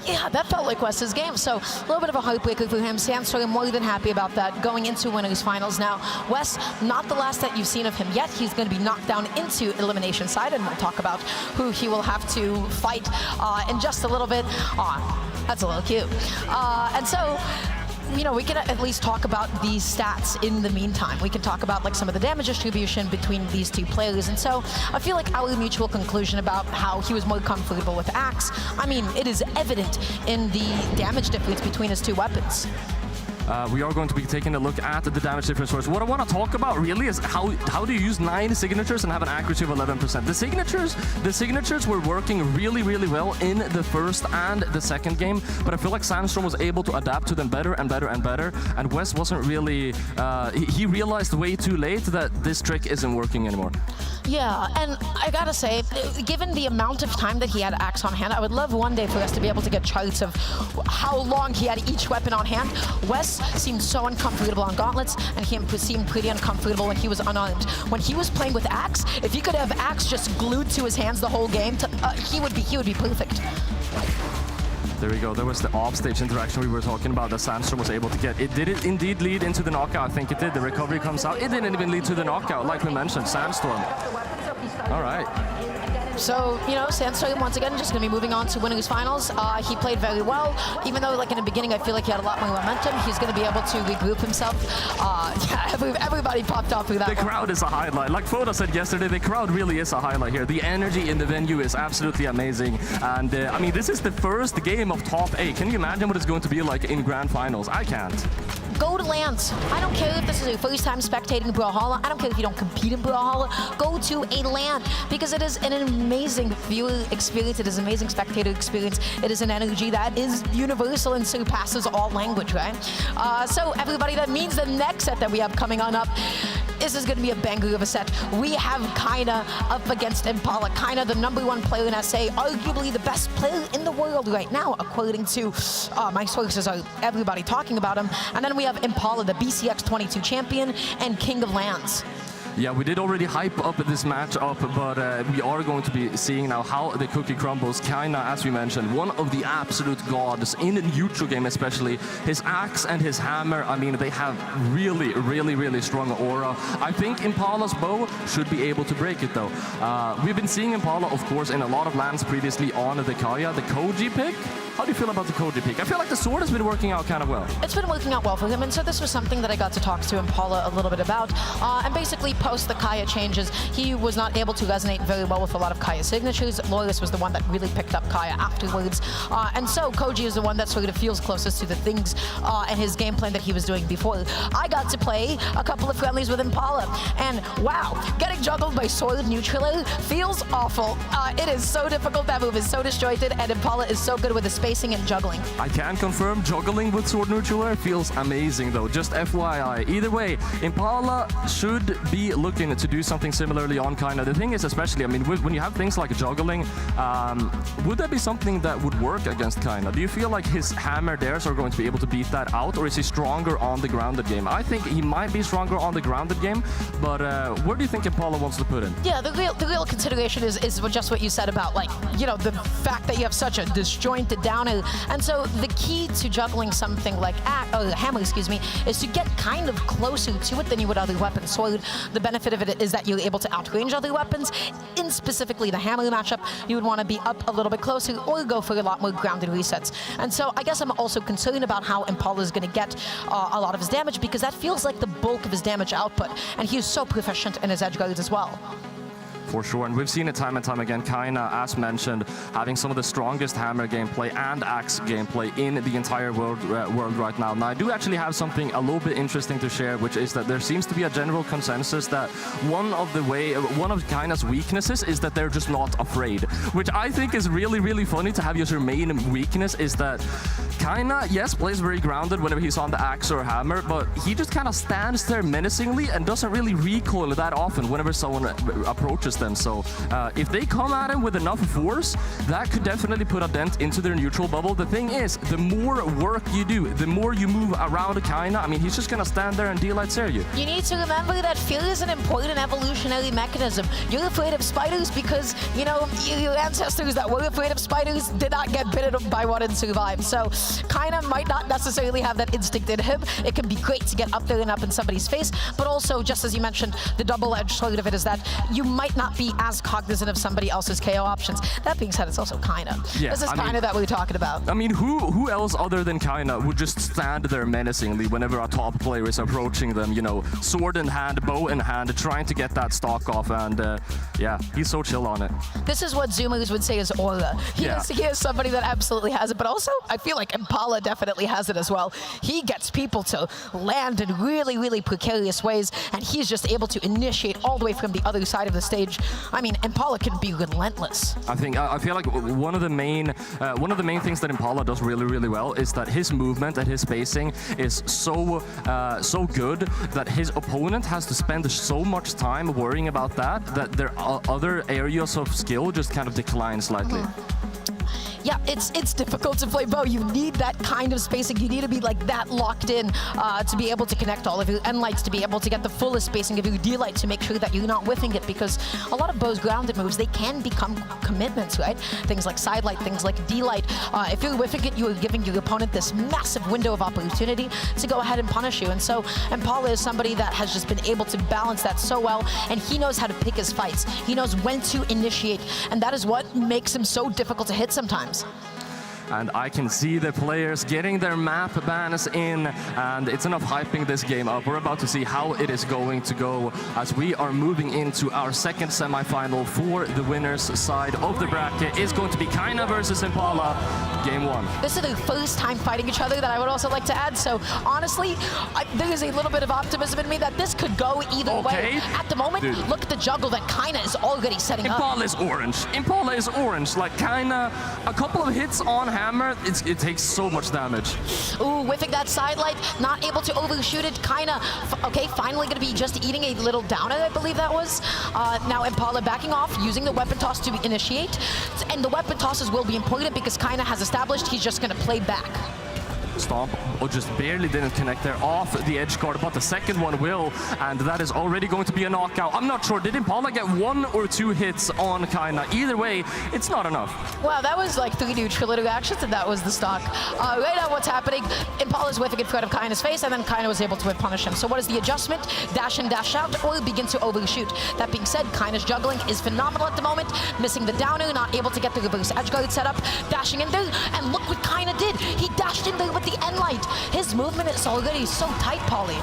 Yeah, that felt like Wes's game, so a little bit of a heartbreaker for him. Sandstorm more than happy about that, going into winners finals now. Wes, not the last that you've seen of him yet. He's going to be knocked down into elimination side, and we'll talk about who he will have to fight in just a little bit. Aw, that's a little cute. And so, you know, we can at least talk about these stats in the meantime. We can talk about like some of the damage distribution between these two players. And so I feel like our mutual conclusion about how he was more comfortable with Axe, I mean, it is evident in the damage difference between his two weapons. We are going to be taking a look at the damage difference first. What I want to talk about really is how do you use 9 signatures and have an accuracy of 11%. The signatures were working really, really well in the first and the second game, but I feel like Sandstorm was able to adapt to them better and better and better, and Wes wasn't really, he realized way too late that this trick isn't working anymore. Yeah, and I gotta say, given the amount of time that he had Axe on hand, I would love one day for us to be able to get charts of how long he had each weapon on hand. Wes seemed so uncomfortable on gauntlets, and he seemed pretty uncomfortable when he was unarmed. When he was playing with Axe, if he could have Axe just glued to his hands the whole game, he would be perfect. There we go. There was the off-stage interaction we were talking about that Sandstorm was able to get. It did indeed lead into the knockout. I think it did. The recovery comes out. It didn't even lead to the knockout, like we mentioned. Sandstorm. All right. So, you know, Sandstorm once again just going to be moving on to winners finals. He played very well, even though like in the beginning I feel like he had a lot more momentum. He's going to be able to regroup himself. Yeah, everybody popped off through that. The crowd is a highlight. Like Foda said yesterday, the crowd really is a highlight here. The energy in the venue is absolutely amazing. And I mean, this is the first game of top 8. Can you imagine what it's going to be like in grand finals? I can't. Go to LANs. I don't care if this is your first time spectating Brawlhalla. I don't care if you don't compete in Brawlhalla. Go to a LAN because it is an amazing viewer experience. It is an amazing spectator experience. It is an energy that is universal and surpasses all language, right? So everybody, that means the next set that we have coming on up, this is going to be a banger of a set. We have Kaina up against Impala. Kaina, the #1 player in SA, arguably the best player in the world right now, according to my sources, are everybody talking about him. And then we have Impala, the BCX 22 champion and king of lands. Yeah, we did already hype up this match up, but we are going to be seeing now how the cookie crumbles. Kaina, as we mentioned, one of the absolute gods in the neutral game especially. His axe and his hammer, I mean, they have really, really, really strong aura. I think Impala's bow should be able to break it though. We've been seeing Impala, of course, in a lot of lands previously on the Kaya, the Koji pick. How do you feel about the Koji pick? I feel like the sword has been working out kind of well. It's been working out well for him, and so this was something that I got to talk to Impala a little bit about. And basically, post the Kaya changes, he was not able to resonate very well with a lot of Kaya's signatures. Loyalist was the one that really picked up Kaya afterwards. And so Koji is the one that sort of feels closest to the things and his game plan that he was doing before. I got to play a couple of friendlies with Impala, and wow, getting juggled by Sword Neutraler feels awful. It is so difficult. That move is so disjointed, and Impala is so good with the spacing and juggling. I can confirm juggling with Sword Neutraler feels amazing though, just FYI. Either way, Impala should be looking to do something similarly on Kaina. The thing is, especially, I mean, when you have things like juggling, would that be something that would work against Kaina? Do you feel like his hammer dares are going to be able to beat that out, or is he stronger on the grounded game? I think he might be stronger on the grounded game, but where do you think Impala wants to put him? Yeah, the real consideration is just what you said about, like, you know, the fact that you have such a disjointed downer. And so the key to juggling something like hammer, is to get kind of closer to it than you would other weapons. So the benefit of it is that you're able to outrange other weapons. In specifically the hammer matchup, you would want to be up a little bit closer or go for a lot more grounded resets. And so I guess I'm also concerned about how Impala is going to get a lot of his damage, because that feels like the bulk of his damage output, and he is so proficient in his edge guards as well. For sure, and we've seen it time and time again. Kaina, as mentioned, having some of the strongest hammer gameplay and axe gameplay in the entire world right now. Now, I do actually have something a little bit interesting to share, which is that there seems to be a general consensus that one of Kaina's weaknesses is that they're just not afraid, which I think is really, really funny to have as your main weakness. Is that Kaina, yes, plays very grounded whenever he's on the axe or hammer, but he just kind of stands there menacingly and doesn't really recoil that often whenever someone approaches them. So if they come at him with enough force, that could definitely put a dent into their neutral bubble. The thing is, the more work you do, the more you move around Kaina, I mean, he's just gonna stand there and daylight stare you. You need to remember that fear is an important evolutionary mechanism. You're afraid of spiders because, you know, your ancestors that were afraid of spiders did not get bitten by one and survive. So Kaina might not necessarily have that instinct in him. It can be great to get up there and up in somebody's face, but also, just as you mentioned, the double-edged sword of it is that you might not be as cognizant of somebody else's KO options. That being said, it's also Kaina. Yeah, this is Kaina that we're talking about. I mean, who else other than Kaina would just stand there menacingly whenever a top player is approaching them, you know, sword in hand, bow in hand, trying to get that stock off, and yeah, he's so chill on it. This is what Zoomers would say is aura. He is somebody that absolutely has it, but also I feel like Impala definitely has it as well. He gets people to land in really, really precarious ways, and he's just able to initiate all the way from the other side of the stage. I mean, Impala can be relentless. I feel like one of the main things that Impala does really, really well is that his movement and his spacing is so good that his opponent has to spend so much time worrying about that their other areas of skill just kind of decline slightly. Yeah, it's difficult to play bow. You need that kind of spacing. You need to be like that locked in to be able to connect all of your end lights, to be able to get the fullest spacing of your D light, to make sure that you're not whiffing it, because a lot of bow's grounded moves, they can become commitments, right? Things like side light, things like D light. If you're whiffing it, you are giving your opponent this massive window of opportunity to go ahead and punish you. And so Impala is somebody that has just been able to balance that so well, and he knows how to pick his fights. He knows when to initiate, and that is what makes him so difficult to hit sometimes. And I can see the players getting their map bans in, and it's enough hyping this game up. We're about to see how it is going to go as we are moving into our second semifinal for the winner's side of the bracket. Is going to be Kaina versus Impala, game one. This is their first time fighting each other, that I would also like to add. So honestly, there is a little bit of optimism in me that this could go either way. At the moment, look at the juggle that Kaina is already setting up. Impala is orange. Impala is orange. Like Kaina, a couple of hits on hammer, it takes so much damage. Ooh, whiffing that side light, not able to overshoot it. Kaina, okay, finally gonna be just eating a little downer, I believe that was. Now Impala backing off, using the weapon toss to initiate. And the weapon tosses will be important because Kaina has established he's just gonna play back. Stomp just barely didn't connect there off the edge guard, but the second one will, and that is already going to be a knockout. I'm not sure, did Impala get 1 or 2 hits on Kaina? Either way, it's not enough. Wow, that was like 3 neutral interactions, and that was the stock. Right now, what's happening? Impala's whiffing in front of Kaina's face, and then Kaina was able to punish him. So what is the adjustment? Dash in, dash out, or begin to overshoot. That being said, Kaina's juggling is phenomenal at the moment, missing the downer, not able to get the reverse edge guard set up, dashing in there, and look what Kaina did. He dashed in there with the end light. His movement is already so tight, Polly.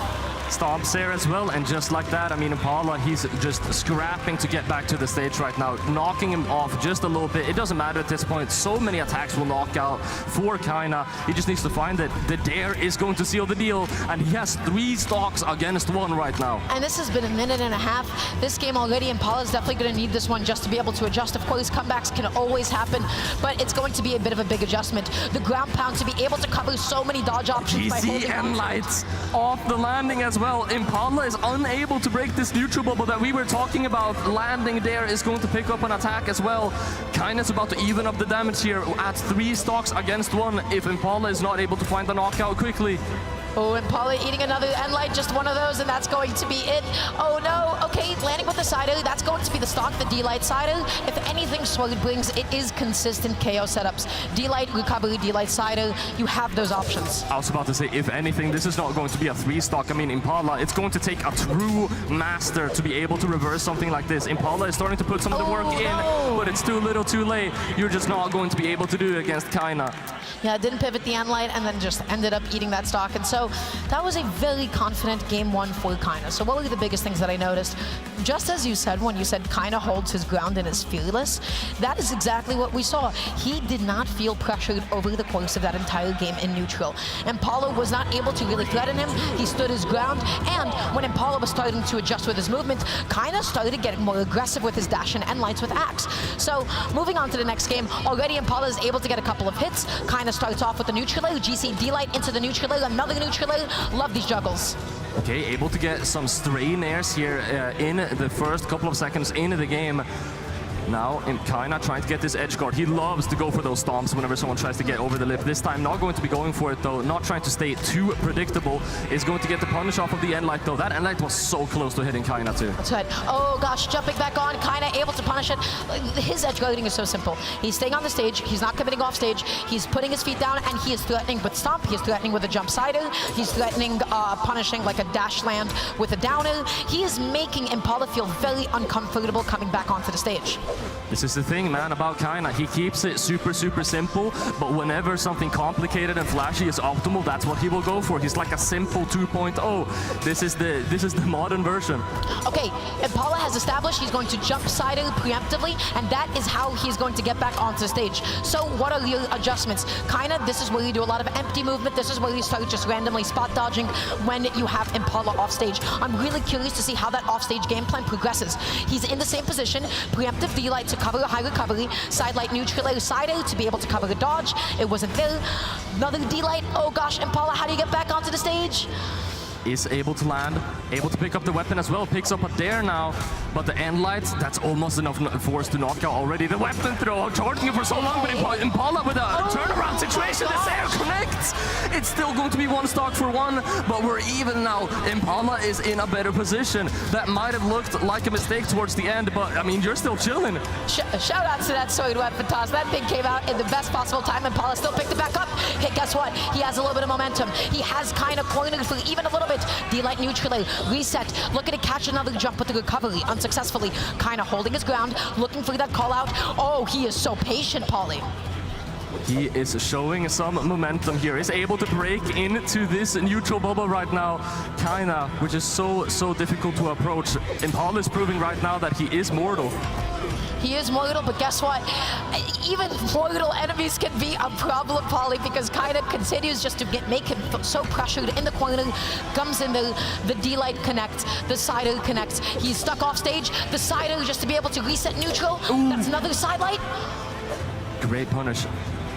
Stomps there as well, and just like that, I mean, Impala, he's just scrapping to get back to the stage right now, knocking him off just a little bit. It doesn't matter at this point. So many attacks will knock out for Kaina. He just needs to find it. The dare is going to seal the deal, and he has 3 stocks against 1 right now. And this has been a minute and a half. This game already, Impala's definitely going to need this one just to be able to adjust. Of course, comebacks can always happen, but it's going to be a bit of a big adjustment. The ground pound to be able to cover so many dodge options by holding GC and lights off the landing as well. Impala is unable to break this neutral bubble that we were talking about. Landing there is going to pick up an attack as well. Kaina's about to even up the damage here at 3 stocks against 1 if Impala is not able to find the knockout quickly. Oh, Impala eating another end light, just one of those, and that's going to be it. Oh no, okay, landing with the side O, that's going to be the stock, the D-Light side O. If anything Sword brings, it is consistent KO setups. D-Light, recovery, D-Light side O, you have those options. I was about to say, if anything, this is not going to be a 3 stock. I mean, Impala, it's going to take a true master to be able to reverse something like this. Impala is starting to put some of the work in, but it's too little too late. You're just not going to be able to do it against Kaina. Yeah, didn't pivot the end light and then just ended up eating that stock. And so that was a very confident game 1 for Kaina. So what were the biggest things that I noticed? Just as you said, when you said Kaina holds his ground and is fearless, that is exactly what we saw. He did not feel pressured over the course of that entire game in neutral. Impala was not able to really threaten him. He stood his ground, and when Impala was starting to adjust with his movement, Kaina started getting more aggressive with his dash and end lights with Axe. So moving on to the next game, already Impala is able to get a couple of hits. Kaina starts off with the neutral air, GC D-Light into the neutral air, another neutral air. Love these juggles. Okay, able to get some stray nairs here in the first couple of seconds into the game. Now, Kaina trying to get this edge guard. He loves to go for those stomps whenever someone tries to get over the lip. This time, not going to be going for it, though. Not trying to stay too predictable. Is going to get the punish off of the end light, though. That end light was so close to hitting Kaina, too. That's right. Oh, gosh, jumping back on. Kaina able to punish it. His edge guarding is so simple. He's staying on the stage. He's not committing off stage. He's putting his feet down, and he is threatening with stomp. He is threatening with a jump sider. He's threatening punishing like a dash land with a downer. He is making Impala feel very uncomfortable coming back onto the stage. This is the thing, man, about Kaina. He keeps it super, super simple, but whenever something complicated and flashy is optimal, that's what he will go for. He's like a simple 2.0. This is the modern version. Okay, Impala has established he's going to jump sider preemptively, and that is how he's going to get back onto the stage. So what are your adjustments? Kaina, this is where you do a lot of empty movement. This is where you start just randomly spot dodging when you have Impala off stage. I'm really curious to see how that offstage game plan progresses. He's in the same position, preemptive D-Light to cover a high recovery, side light neutral air side air to be able to cover a dodge. It wasn't there. Another D-Light. Oh gosh, Impala, how do you get back onto the stage? Is able to land, able to pick up the weapon as well, picks up a dare now, but the end lights, that's almost enough force to knock out already. The weapon throw, charging it for so long, but Impala with a turnaround situation, the air connects! It's still going to be 1 stock for 1, but we're even now. Impala is in a better position. That might have looked like a mistake towards the end, but I mean, you're still chilling. Shout out to that sword weapon toss. That thing came out in the best possible time, Impala still picked it back up. Hey, guess what? He has a little bit of momentum. He has kind of cornered for even a little bit. D-Light neutral air, reset, looking to catch another jump with the recovery, unsuccessfully. Kind of holding his ground, looking for that call out. Oh, he is so patient, Polly. He is showing some momentum here. Is able to break into this neutral bubble right now. Kaina, which is so difficult to approach. Impala is proving right now that he is mortal. He is mortal, but guess what? Even mortal enemies can be a problem, Polly, because Kaina continues just to make him so pressured in the corner. Comes in the D-Light connects, the side air connects. He's stuck off stage. The side air just to be able to reset neutral. Ooh. That's another side light. Great punish.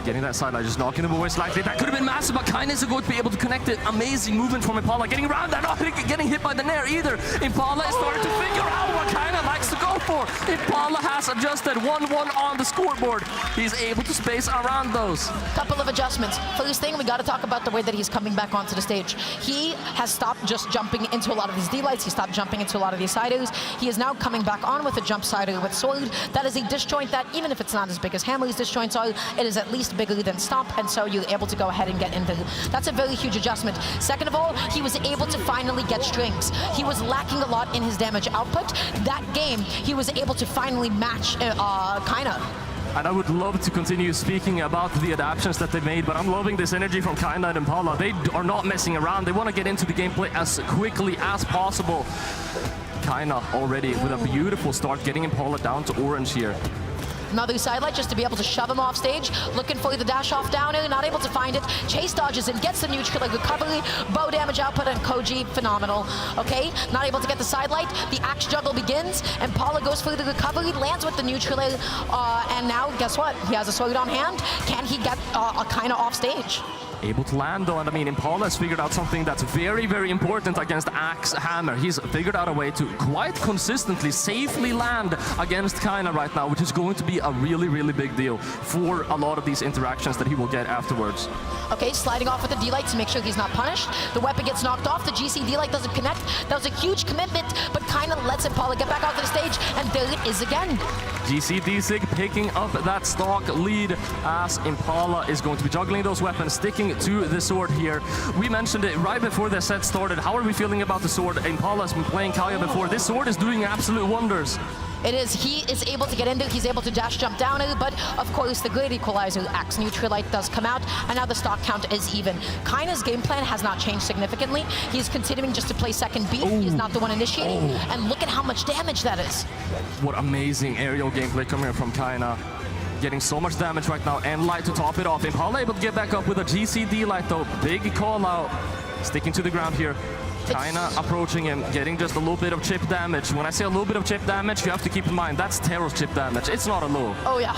Getting that side light, just knocking him away slightly. That could have been massive, but Kaina isn't going to be able to connect it. Amazing movement from Impala. Getting around that, not getting hit by the nair either. Impala is starting to figure out what Kaina likes to go for. Impala has adjusted 1-1 on the scoreboard. He's able to space around those. Couple of adjustments. First thing, we got to talk about the way that he's coming back onto the stage. He has stopped just jumping into a lot of these D-lights. He stopped jumping into a lot of these siders. He is now coming back on with a jump sider with Sword. That is a disjoint that, even if it's not as big as Hammer's disjoints are, it is at least bigger than Stomp, and so you're able to go ahead and get into. That's a very huge adjustment. Second of all, he was able to finally get strings. He was lacking a lot in his damage output. That game, he was able to finally match Kaina. And I would love to continue speaking about the adaptations that they made, but I'm loving this energy from Kaina and Impala. They are not messing around. They want to get into the gameplay as quickly as possible. Kaina already with a beautiful start, getting Impala down to orange here. Another sidelight just to be able to shove him off stage. Looking for the dash off down air, not able to find it. Chase dodges and gets the neutral recovery. Bow damage output and Koji, phenomenal. Okay, not able to get the sidelight. The axe juggle begins, and Paula goes for the recovery, lands with the neutral, and now guess what? He has a sword on hand. Can he get Kaina off stage? Able to land though, and I mean, Impala has figured out something that's very, very important against Axe Hammer. He's figured out a way to quite consistently, safely land against Kaina right now, which is going to be a really, really big deal for a lot of these interactions that he will get afterwards. Okay, sliding off with the D-Light to make sure he's not punished. The weapon gets knocked off, the GC D-Light doesn't connect. That was a huge commitment, but Kaina lets Impala get back out to the stage, and there it is again. GC D-Sig picking up that stock lead as Impala is going to be juggling those weapons, sticking to the sword here. We mentioned it right before the set started. How are we feeling about the sword? Impala's been playing Kaya before. This sword is doing absolute wonders. It is. He is able to get in there. He's able to dash jump down it, but of course the great equalizer, Axe Neutralite, does come out, and now the stock count is even. Kaina's game plan has not changed significantly. He's continuing just to play second beat. He's not the one initiating, and look at how much damage that is. What amazing aerial gameplay coming from Kaina. Getting so much damage right now, and Light to top it off. Impala able to get back up with a GCD Light though. Big call out. Sticking to the ground here. Kaina approaching him, getting just a little bit of chip damage. When I say a little bit of chip damage, you have to keep in mind that's Terror's chip damage. It's not a low. Oh yeah.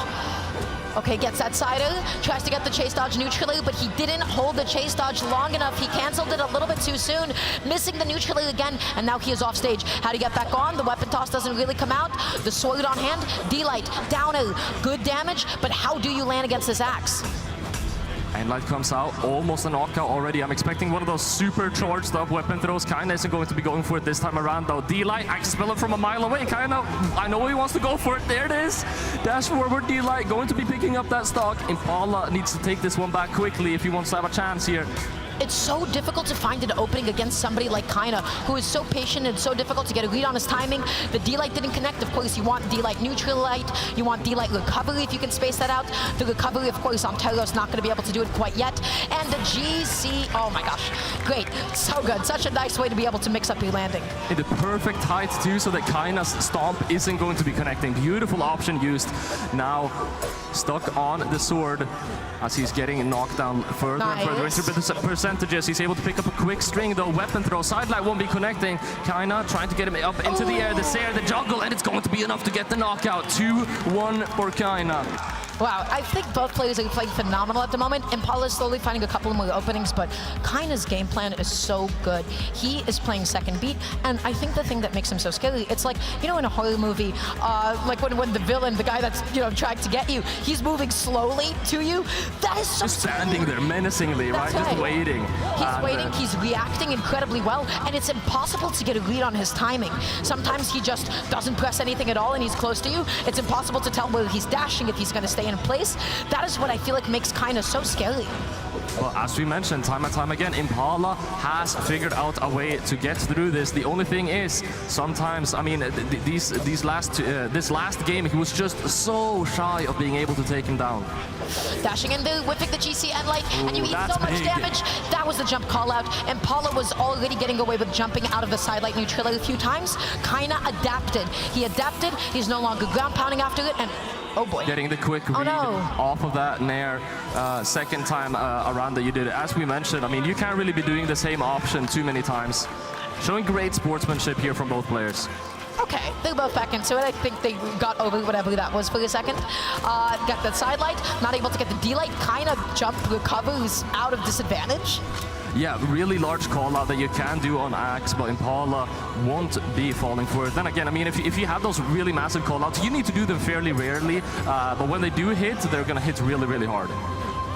Okay, gets that sider, tries to get the chase dodge neutrally, but he didn't hold the chase dodge long enough. He canceled it a little bit too soon, missing the neutrally again, and now he is off stage. How to get back on? The weapon toss doesn't really come out. The sword on hand, D-Light, down a good damage, but how do you land against this axe? And Light comes out, almost a knockout already. I'm expecting one of those super charged up weapon throws. Kaina isn't going to be going for it this time around though. D-Light, I can smell it from a mile away. Kaina, I know he wants to go for it. There it is. Dash forward, D-Light going to be picking up that stock. Impala needs to take this one back quickly if he wants to have a chance here. It's so difficult to find an opening against somebody like Kaina, who is so patient and so difficult to get a read on his timing. The D-Light didn't connect. Of course, you want D-Light neutral light. You want D-Light recovery if you can space that out. The recovery, of course, on Telos not going to be able to do it quite yet. And the GC, oh my gosh, great, so good. Such a nice way to be able to mix up your landing. In the perfect height too, so that Kaina's stomp isn't going to be connecting. Beautiful option used. Now stuck on the sword as he's getting knocked down further and further into the percentages. He's able to pick up a quick string though. Weapon throw, sidelight won't be connecting. Kaina trying to get him up into the air, the Sair, the juggle, and it's going to be enough to get the knockout. 2-1 for Kaina. Wow, I think both players are playing phenomenal at the moment. Impala is slowly finding a couple more openings, but Kaina's game plan is so good. He is playing second beat, and I think the thing that makes him so scary, it's like, you know, in a horror movie, like when the villain, the guy that's, you know, trying to get you, he's moving slowly to you. That is so just standing there menacingly, right? Just waiting. He's waiting, he's reacting incredibly well, and it's impossible to get a read on his timing. Sometimes he just doesn't press anything at all and he's close to you. It's impossible to tell whether he's dashing, if he's going to stay in place. That is what I feel like makes Kaina so scary. Well, as we mentioned time and time again, Impala has figured out a way to get through this. The only thing is, sometimes, I mean, this last game, he was just so shy of being able to take him down. Dashing in there, whipping the GC and Light, and you eat so much damage. That was the jump call out. Impala was already getting away with jumping out of the sidelight neutrality a few times. Kaina adapted. He adapted, he's no longer ground pounding after it, and oh boy. Getting the quick read off of that Nair second time around that you did it. As we mentioned, I mean, you can't really be doing the same option too many times. Showing great sportsmanship here from both players. Okay, they're both back into it. I think they got over whatever that was for a second. Got that sidelight, not able to get the D-Light. Kaina jump recovers out of disadvantage. yeah, really large call out that you can do on Axe, but Impala won't be falling for it. Then again, I mean, if you have those really massive call outs, you need to do them fairly rarely, but when they do hit, they're gonna hit really, really hard.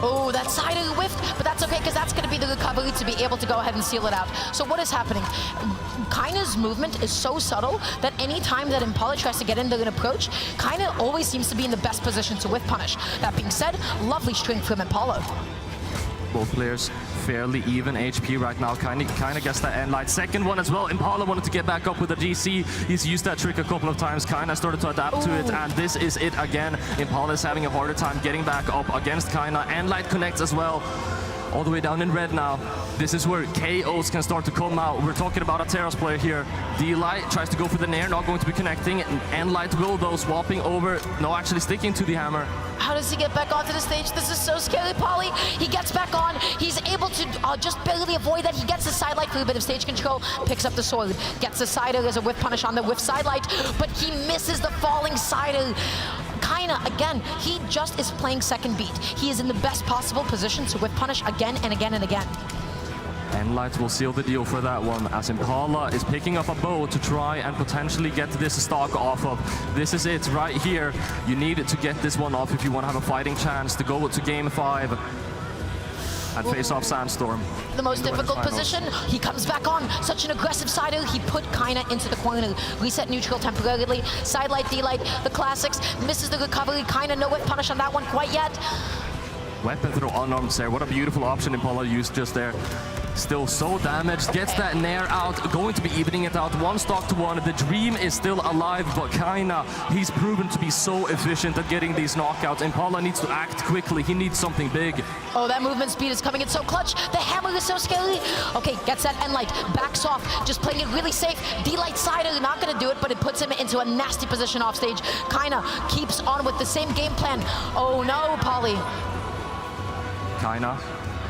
Oh, that side of the whiff, but that's okay because that's going to be the recovery to be able to go ahead and seal it out. So what is happening? Kaina's movement is so subtle that any time that Impala tries to get into an approach, Kaina always seems to be in the best position to whiff punish. That being said, lovely string from Impala. Both players fairly even HP right now. Kind of gets that end light. Second one as well. Impala wanted to get back up with the GC. He's used that trick a couple of times. Kind of started to adapt to it, and this is it again. Impala is having a harder time getting back up against Kaina. End light connects as well. All the way down in red now. This is where KOs can start to come out. We're talking about a Terrace player here. D-Light tries to go for the Nair, not going to be connecting. And Light will though, swapping over. No, actually sticking to the hammer. How does he get back onto the stage? This is so scary, Polly. He gets back on. He's able to just barely avoid that. He gets the side light for a bit of stage control, picks up the sword, gets the sider. There's a whiff punish on the whiff side light, but he misses the falling sider. Kaina, again, he just is playing second beat. He is in the best possible position to whiff punish again and again and again. And Light will seal the deal for that one, as Impala is picking up a bow to try and potentially get this stock off of. This is it right here. You need to get this one off if you want to have a fighting chance to go to game 5 and face off Sandstorm. The most difficult position. He comes back on. Such an aggressive sider. He put Kaina into the corner. Reset neutral temporarily. Side light, D-Light, the classics. Misses the recovery. Kaina no whiff punish on that one quite yet. Weapon throw unarmed there. What a beautiful option Impala used just there. Still so damaged, gets that Nair out, going to be evening it out, 1 stock to 1. The dream is still alive, but Kaina, he's proven to be so efficient at getting these knockouts. Impala needs to act quickly, he needs something big. Oh, that movement speed is coming in so clutch. The hammer is so scary. Okay, gets that end light, backs off, just playing it really safe. D-Light sider, not gonna do it, but it puts him into a nasty position off stage. Kaina keeps on with the same game plan. Oh no, Polly. Kaina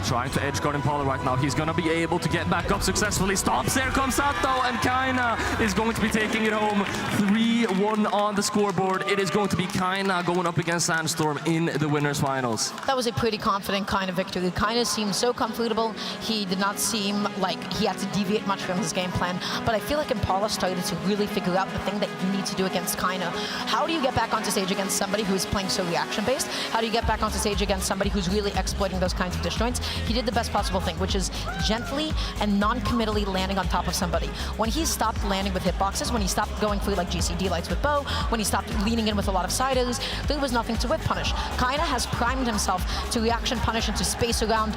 trying to edge guard Impala right now. He's gonna be able to get back up successfully. Stomps there, comes out though, and Kaina is going to be taking it home. 3-1 on the scoreboard. It is going to be Kaina going up against Sandstorm in the winners finals. That was a pretty confident Kaina victory. Kaina seemed so comfortable. He did not seem like he had to deviate much from his game plan, but I feel like Impala started to really figure out the thing that you need to do against Kaina. How do you get back onto stage against somebody who's playing so reaction-based? How do you get back onto stage against somebody who's really exploiting those kinds of disjoints? He did the best possible thing, which is gently and non-committally landing on top of somebody. When he stopped landing with hitboxes, when he stopped going for like GCD lights with bow, when he stopped leaning in with a lot of siders, there was nothing to whip punish. Kaina has primed himself to reaction punish and to space around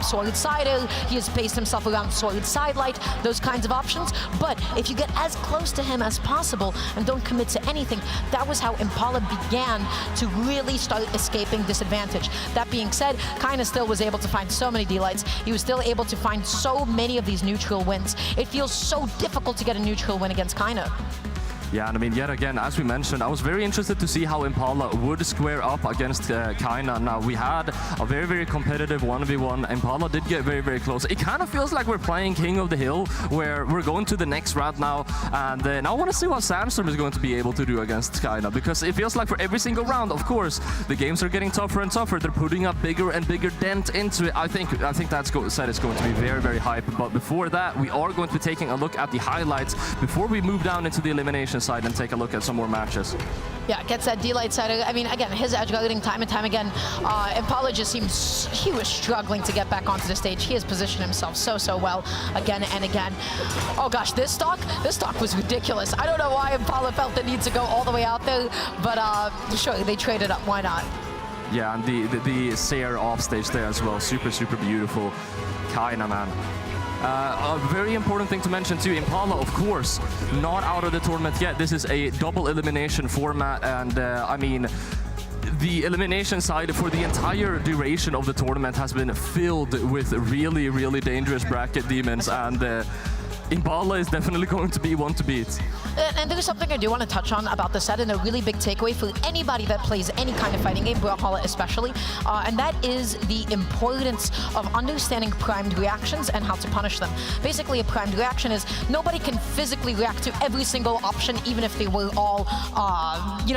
solid sider. He has spaced himself around solid side light, those kinds of options. But if you get as close to him as possible and don't commit to anything, that was how Impala began to really start escaping disadvantage. That being said, Kaina still was able to find so many D-Lights. He was still able to find so many of these neutral wins. It feels so difficult to get a neutral win against Kaina. Yeah, and I mean, yet again, as we mentioned, I was very interested to see how Impala would square up against Kaina. Now, we had a very, very competitive 1v1. Impala did get very, very close. It kind of feels like we're playing King of the Hill, where we're going to the next round now. And now I want to see what Sandstorm is going to be able to do against Kaina, because it feels like for every single round, of course, the games are getting tougher and tougher. They're putting a bigger and bigger dent into it. I think that's said it's going to be very, very hype. But before that, we are going to be taking a look at the highlights before we move down into the elimination side and take a look at some more matches. Yeah, gets that D-Light side. I mean, again, his edge guarding time and time again. Impala just seems he was struggling to get back onto the stage. He has positioned himself so well again and again. Oh gosh, this stock was ridiculous. I don't know why Impala felt the need to go all the way out there, but sure, they traded up. Why not? Yeah, and the Seer off stage there as well. Super, super beautiful. Kaina, man. A very important thing to mention too, Impala, of course, not out of the tournament yet. This is a double elimination format, and I mean, the elimination side for the entire duration of the tournament has been filled with really, really dangerous bracket demons, and Impala is definitely going to be one to beat. And there's something I do want to touch on about the set, and a really big takeaway for anybody that plays any kind of fighting game, Brawlhalla especially, and that is the importance of understanding primed reactions and how to punish them. Basically, a primed reaction is nobody can physically react to every single option, even if they were all,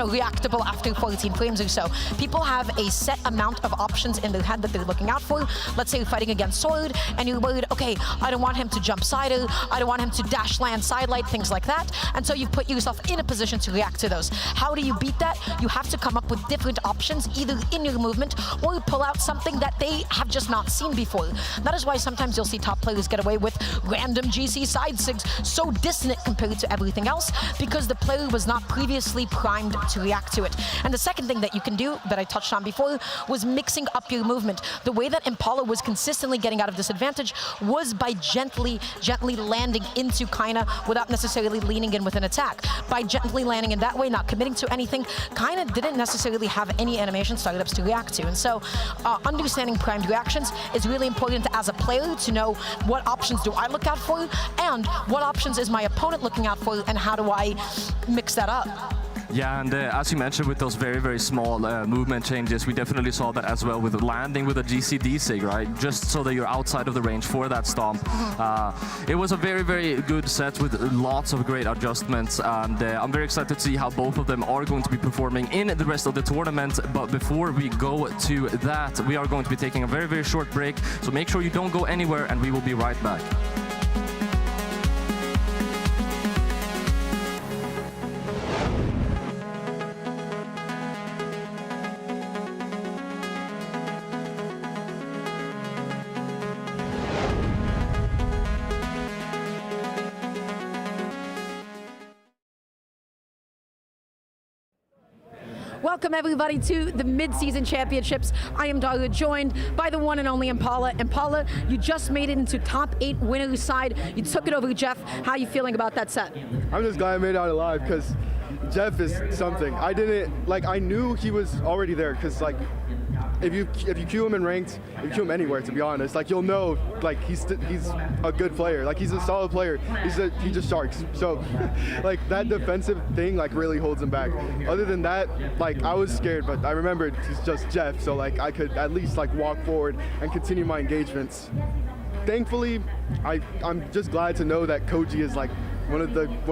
reactable after 14 frames or so. People have a set amount of options in their head that they're looking out for. Let's say you're fighting against Sword, and you're worried, okay, I don't want him to jump sider, I don't want him to dash land sidelight, things like that. And so you put yourself in a position to react to those. How do you beat that? You have to come up with different options, either in your movement or pull out something that they have just not seen before. That is why sometimes you'll see top players get away with random GC side sigs so dissonant compared to everything else, because the player was not previously primed to react to it. And the second thing that you can do, that I touched on before, was mixing up your movement. The way that Impala was consistently getting out of disadvantage was by gently landing into Kaina without necessarily leaning in with an attack. By gently landing in that way, not committing to anything, Kaina didn't necessarily have any animation startups to react to. And so understanding primed reactions is really important as a player to know what options do I look out for and what options is my opponent looking out for, and how do I mix that up. Yeah, and as you mentioned, with those very, very small movement changes, we definitely saw that as well with landing with a GCD sig, right? Just so that you're outside of the range for that stomp. It was a very, very good set with lots of great adjustments, and I'm very excited to see how both of them are going to be performing in the rest of the tournament. But before we go to that, we are going to be taking a very, very short break, so make sure you don't go anywhere, and we will be right back. Welcome everybody to the Mid-Season Championships. I am Daria, joined by the one and only Impala. Impala, you just made it into top 8 winners side. You took it over Jeff. How are you feeling about that set? I'm just glad I made it out alive, because Jeff is something. I knew he was already there, because if you queue him in ranked, if you queue him anywhere, to be honest, you'll know he's a good player. He's a solid player. He just sharks. So that defensive thing really holds him back. Other than that, I was scared, but I remembered he's just Jeff, so I could at least walk forward and continue my engagements. Thankfully, I'm just glad to know that Koji is one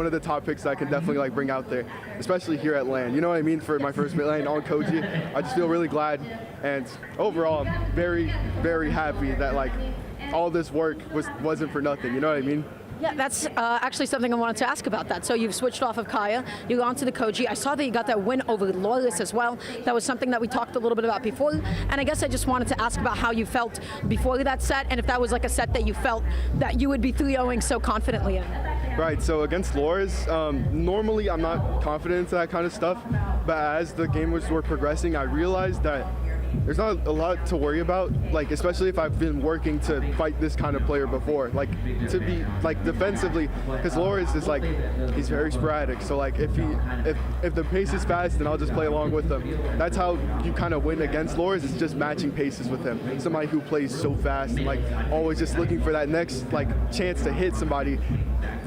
of the top picks that I can definitely bring out there, especially here at LAN. You know what I mean? For my first mid lane on Koji, I just feel really glad, and overall, I'm very, very happy that all this work wasn't for nothing. You know what I mean? Yeah, that's actually something I wanted to ask about that. So you've switched off of Kaya, you're on to the Koji. I saw that you got that win over Loris as well. That was something that we talked a little bit about before. And I guess I just wanted to ask about how you felt before that set, and if that was a set that you felt that you would be 3-0ing so confidently in. Right, so against Loris, normally I'm not confident into that kind of stuff, but as the games were progressing, I realized that there's not a lot to worry about, especially if I've been working to fight this kind of player before, to be defensively, because Loris is he's very sporadic, so if the pace is fast, then I'll just play along with him. That's how you kind of win against Loris, is just matching paces with him. Somebody who plays so fast and always just looking for that next chance to hit somebody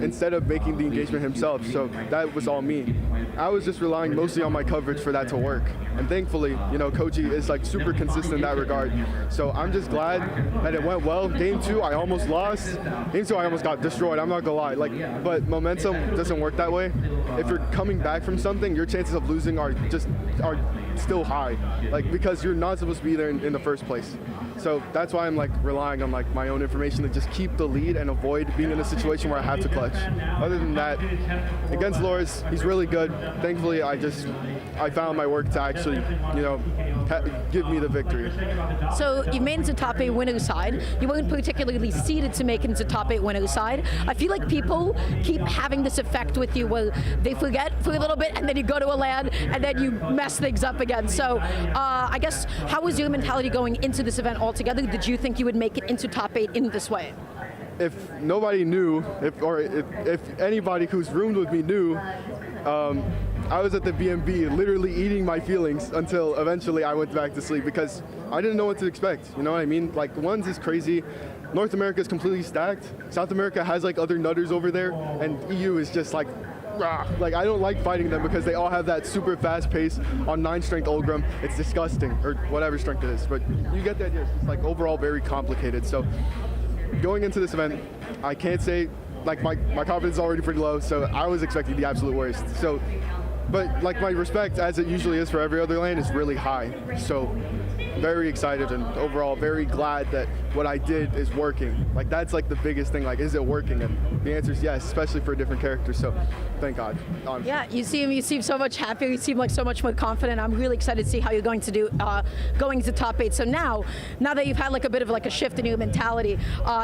instead of making the engagement himself. So that was all me. I was just relying mostly on my coverage for that to work. And thankfully, Koji is super consistent in that regard. So I'm just glad that it went well. Game 2, I almost lost. Game 2, I almost got destroyed. I'm not gonna lie. But momentum doesn't work that way. If you're coming back from something, your chances of losing are still high. Because you're not supposed to be there in the first place. So that's why I'm relying on my own information to just keep the lead and avoid being in a situation where I have to clutch. Other than that, against Loris, he's really good. Thankfully, I found my work to actually, give me the victory. So you made it to top 8 winners side. You weren't particularly seeded to make it into top 8 winners side. I feel like people keep having this effect with you where they forget for a little bit and then you go to a LAN and then you mess things up again. So I guess, how was your mentality going into this event altogether? Did you think you would make it into top 8 in this way? If nobody knew, if anybody who's roomed with me knew, I was at the BNB literally eating my feelings until eventually I went back to sleep, because I didn't know what to expect. You know what I mean? Ones is crazy. North America is completely stacked. South America has like other nutters over there, and EU is just like, rah. Like I don't like fighting them because they all have that super fast pace on 9 strength Ulgrim. It's disgusting, or whatever strength it is. But you get the idea. It's just like overall very complicated. So going into this event, I can't say like my confidence is already pretty low. So I was expecting the absolute worst. So, but like my respect, as it usually is for every other lane, is really high. So very excited and overall very glad that what I did is working. Like that's like the biggest thing, like is it working? And the answer is yes, especially for a different character. So thank God, honestly. Yeah, you seem so much happier, you seem like so much more confident. I'm really excited to see how you're going to do going to top 8. So now that you've had like a bit of like a shift in your mentality,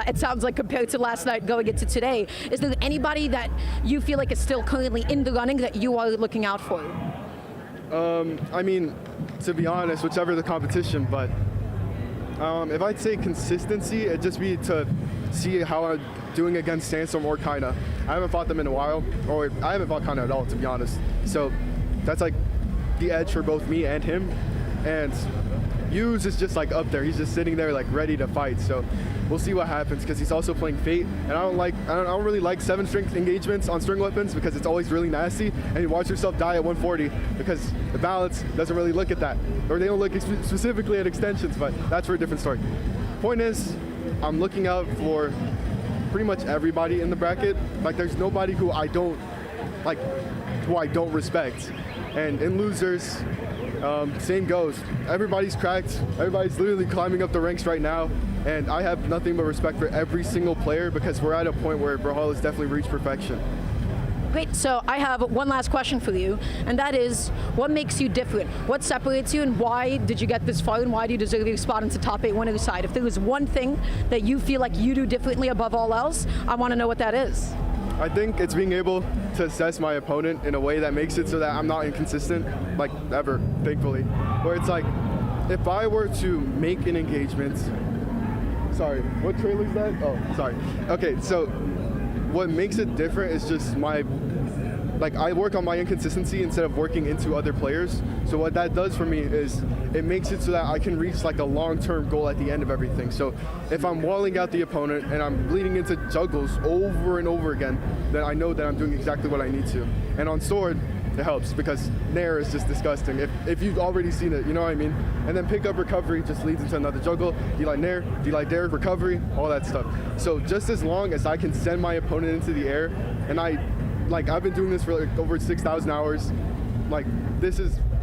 it sounds like compared to last night going into today, is there anybody that you feel like is still currently in the running that you are looking out for? I mean, to be honest, whichever the competition, but if I'd say consistency, it'd just be to see how I'm doing against Sandstorm or Kaina. I haven't fought them in a while, or I haven't fought Kaina at all, to be honest. So that's like the edge for both me and him. And Hughes is just like up there. He's just sitting there like ready to fight. So we'll see what happens because he's also playing Fate, and I don't really like 7 strength engagements on string weapons because it's always really nasty, and you watch yourself die at 140 because the balance doesn't really look at that, or they don't look specifically at extensions, but that's for a different story. Point is, I'm looking out for pretty much everybody in the bracket. Like there's nobody who I don't respect, and in losers, same goes. Everybody's cracked. Everybody's literally climbing up the ranks right now. And I have nothing but respect for every single player because we're at a point where Brawlhalla has definitely reached perfection. Great, so I have one last question for you, and that is, what makes you different? What separates you, and why did you get this far, and why do you deserve your spot into top 8 winner side? If there was one thing that you feel like you do differently above all else, I want to know what that is. I think it's being able to assess my opponent in a way that makes it so that I'm not inconsistent, like ever, thankfully. Where it's like, if I were to make an engagement, sorry, what trailer is that? Oh, sorry. Okay, so what makes it different is just I work on my inconsistency instead of working into other players. So what that does for me is it makes it so that I can reach like a long-term goal at the end of everything. So if I'm walling out the opponent and I'm bleeding into juggles over and over again, then I know that I'm doing exactly what I need to. And on sword, it helps because Nair is just disgusting. If you've already seen it, you know what I mean? And then pick up recovery just leads into another juggle. D-Light Nair, D-Light Dare, recovery, all that stuff. So just as long as I can send my opponent into the air, and I've been doing this for like over 6,000 hours,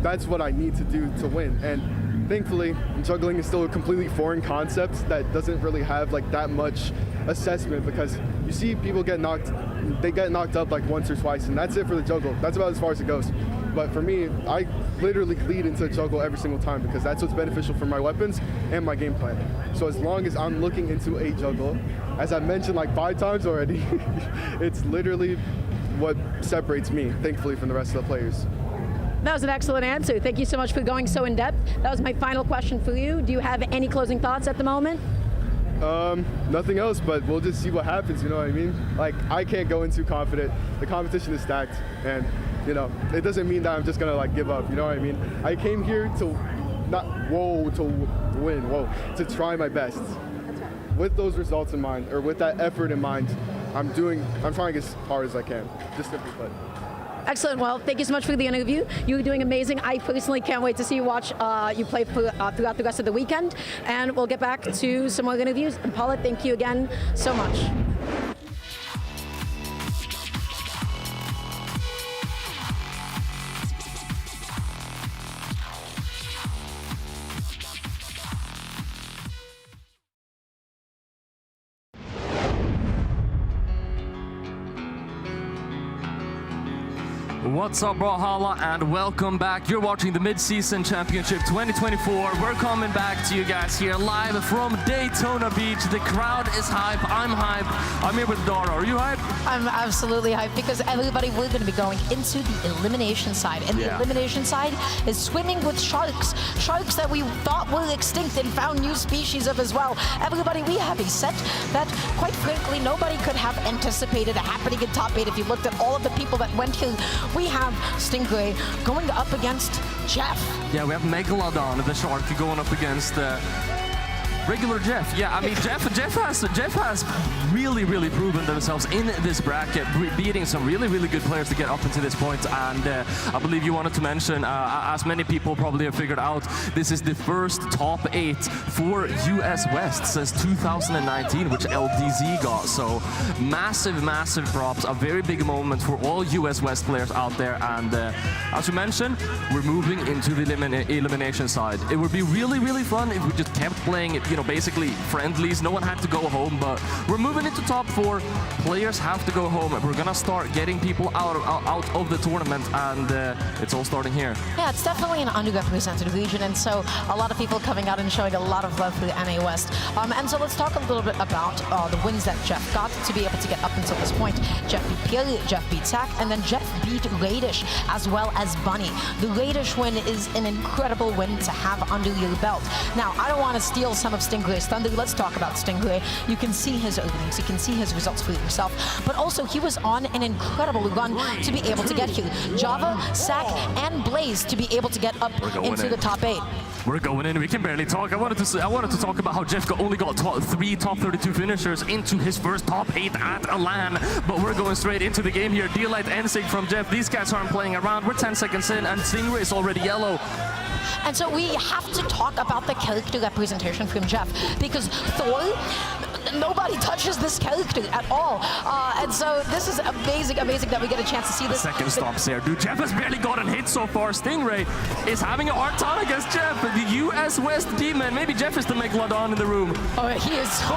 that's what I need to do to win. And thankfully, juggling is still a completely foreign concept that doesn't really have like that much assessment because you see people get knocked up like once or twice, and that's it for the juggle. That's about as far as it goes. But for me, I literally lead into a juggle every single time because that's what's beneficial for my weapons and my game plan. So as long as I'm looking into a juggle, as I mentioned like 5 times already, it's literally what separates me, thankfully, from the rest of the players. That was an excellent answer. Thank you so much for going so in depth. That was my final question for you. Do you have any closing thoughts at the moment? Nothing else, but we'll just see what happens, you know what I mean? Like, I can't go in too confident. The competition is stacked, and, you know, it doesn't mean that I'm just gonna, like, give up, you know what I mean? I came here to to try my best. With those results in mind, or with that effort in mind, I'm trying as hard as I can, just simply put. Excellent. Well, thank you so much for the interview. You're doing amazing. I personally can't wait to see you you play throughout the rest of the weekend. And we'll get back to some more interviews. And Paula, thank you again so much. What's up, Brawlhalla, and welcome back. You're watching the Midseason Championship 2024. We're coming back to you guys here live from Daytona Beach. The crowd is hype. I'm hyped. I'm here with Dara. Are you hyped? I'm absolutely hyped because everybody, we're going to be going into the elimination side. And the elimination side is swimming with sharks. Sharks that we thought were extinct and found new species of as well. Everybody, we have a set that, quite frankly, nobody could have anticipated happening in top 8 if you looked at all of the people that went here. We have Stingray going up against Jeff. Yeah, we have Megalodon, the shark, going up against regular Jeff. Yeah, I mean, Jeff has really proven themselves in this bracket, beating some really good players to get up into this point. And I believe you wanted to mention, as many people probably have figured out, this is the first top 8 for US West since 2019, which LDZ got. So massive props, a very big moment for all US West players out there. And as you mentioned, we're moving into the elimination side. It would be really fun if we just kept playing, you know, basically friendlies. No one had to go home, but we're moving into top 4. Players have to go home. We're gonna start getting people out of the tournament, and it's all starting here. Yeah, it's definitely an underrepresented region, and so a lot of people coming out and showing a lot of love for the NA West. And so let's talk a little bit about the wins that Jeff got to be able to get up until this point. Jeff beat Pierre, Jeff beat Zach, and then Jeff beat Radish as well as Bunny. The Radish win is an incredible win to have under your belt. Now, I don't want to steal some of Stingray's thunder. Let's talk about Stingray. You can see his openings, you can see his results for yourself, but also he was on an incredible run to be able to get here. Java, Sack, and Blaze to be able to get up into the top 8. We're going in. We can barely talk. I wanted to talk about how Jeff only got 3 top 32 finishers into his first top 8 at a LAN, but we're going straight into the game here. D-Light and Sig from Jeff. These guys aren't playing around. We're 10 seconds in, and Stingray is already yellow. And so we have to talk about the character representation from Jeff, because Thor, nobody touches this character at all. And so this is amazing that we get a chance to see this. Second stops there. Dude, Jeff has barely gotten hit so far. Stingray is having a hard time against Jeff. The US West Demon. Maybe Jeff is the Megalodon in the room. Oh, he is so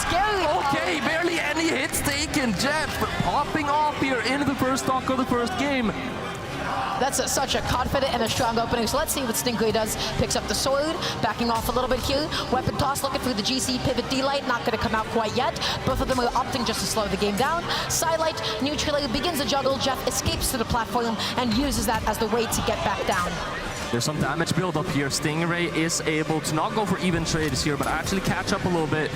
scary. Okay, barely any hits taken. Jeff popping off here into the first stock of the first game. That's such a confident and a strong opening. So let's see what Stingray does. Picks up the sword, backing off a little bit here. Weapon toss, looking for the GC pivot D-Light. Not going to come out quite yet. Both of them are opting just to slow the game down. Sidelight, neutral, begins a juggle. Jeff escapes to the platform and uses that as the way to get back down. There's some damage build up here. Stingray is able to not go for even trades here, but actually catch up a little bit.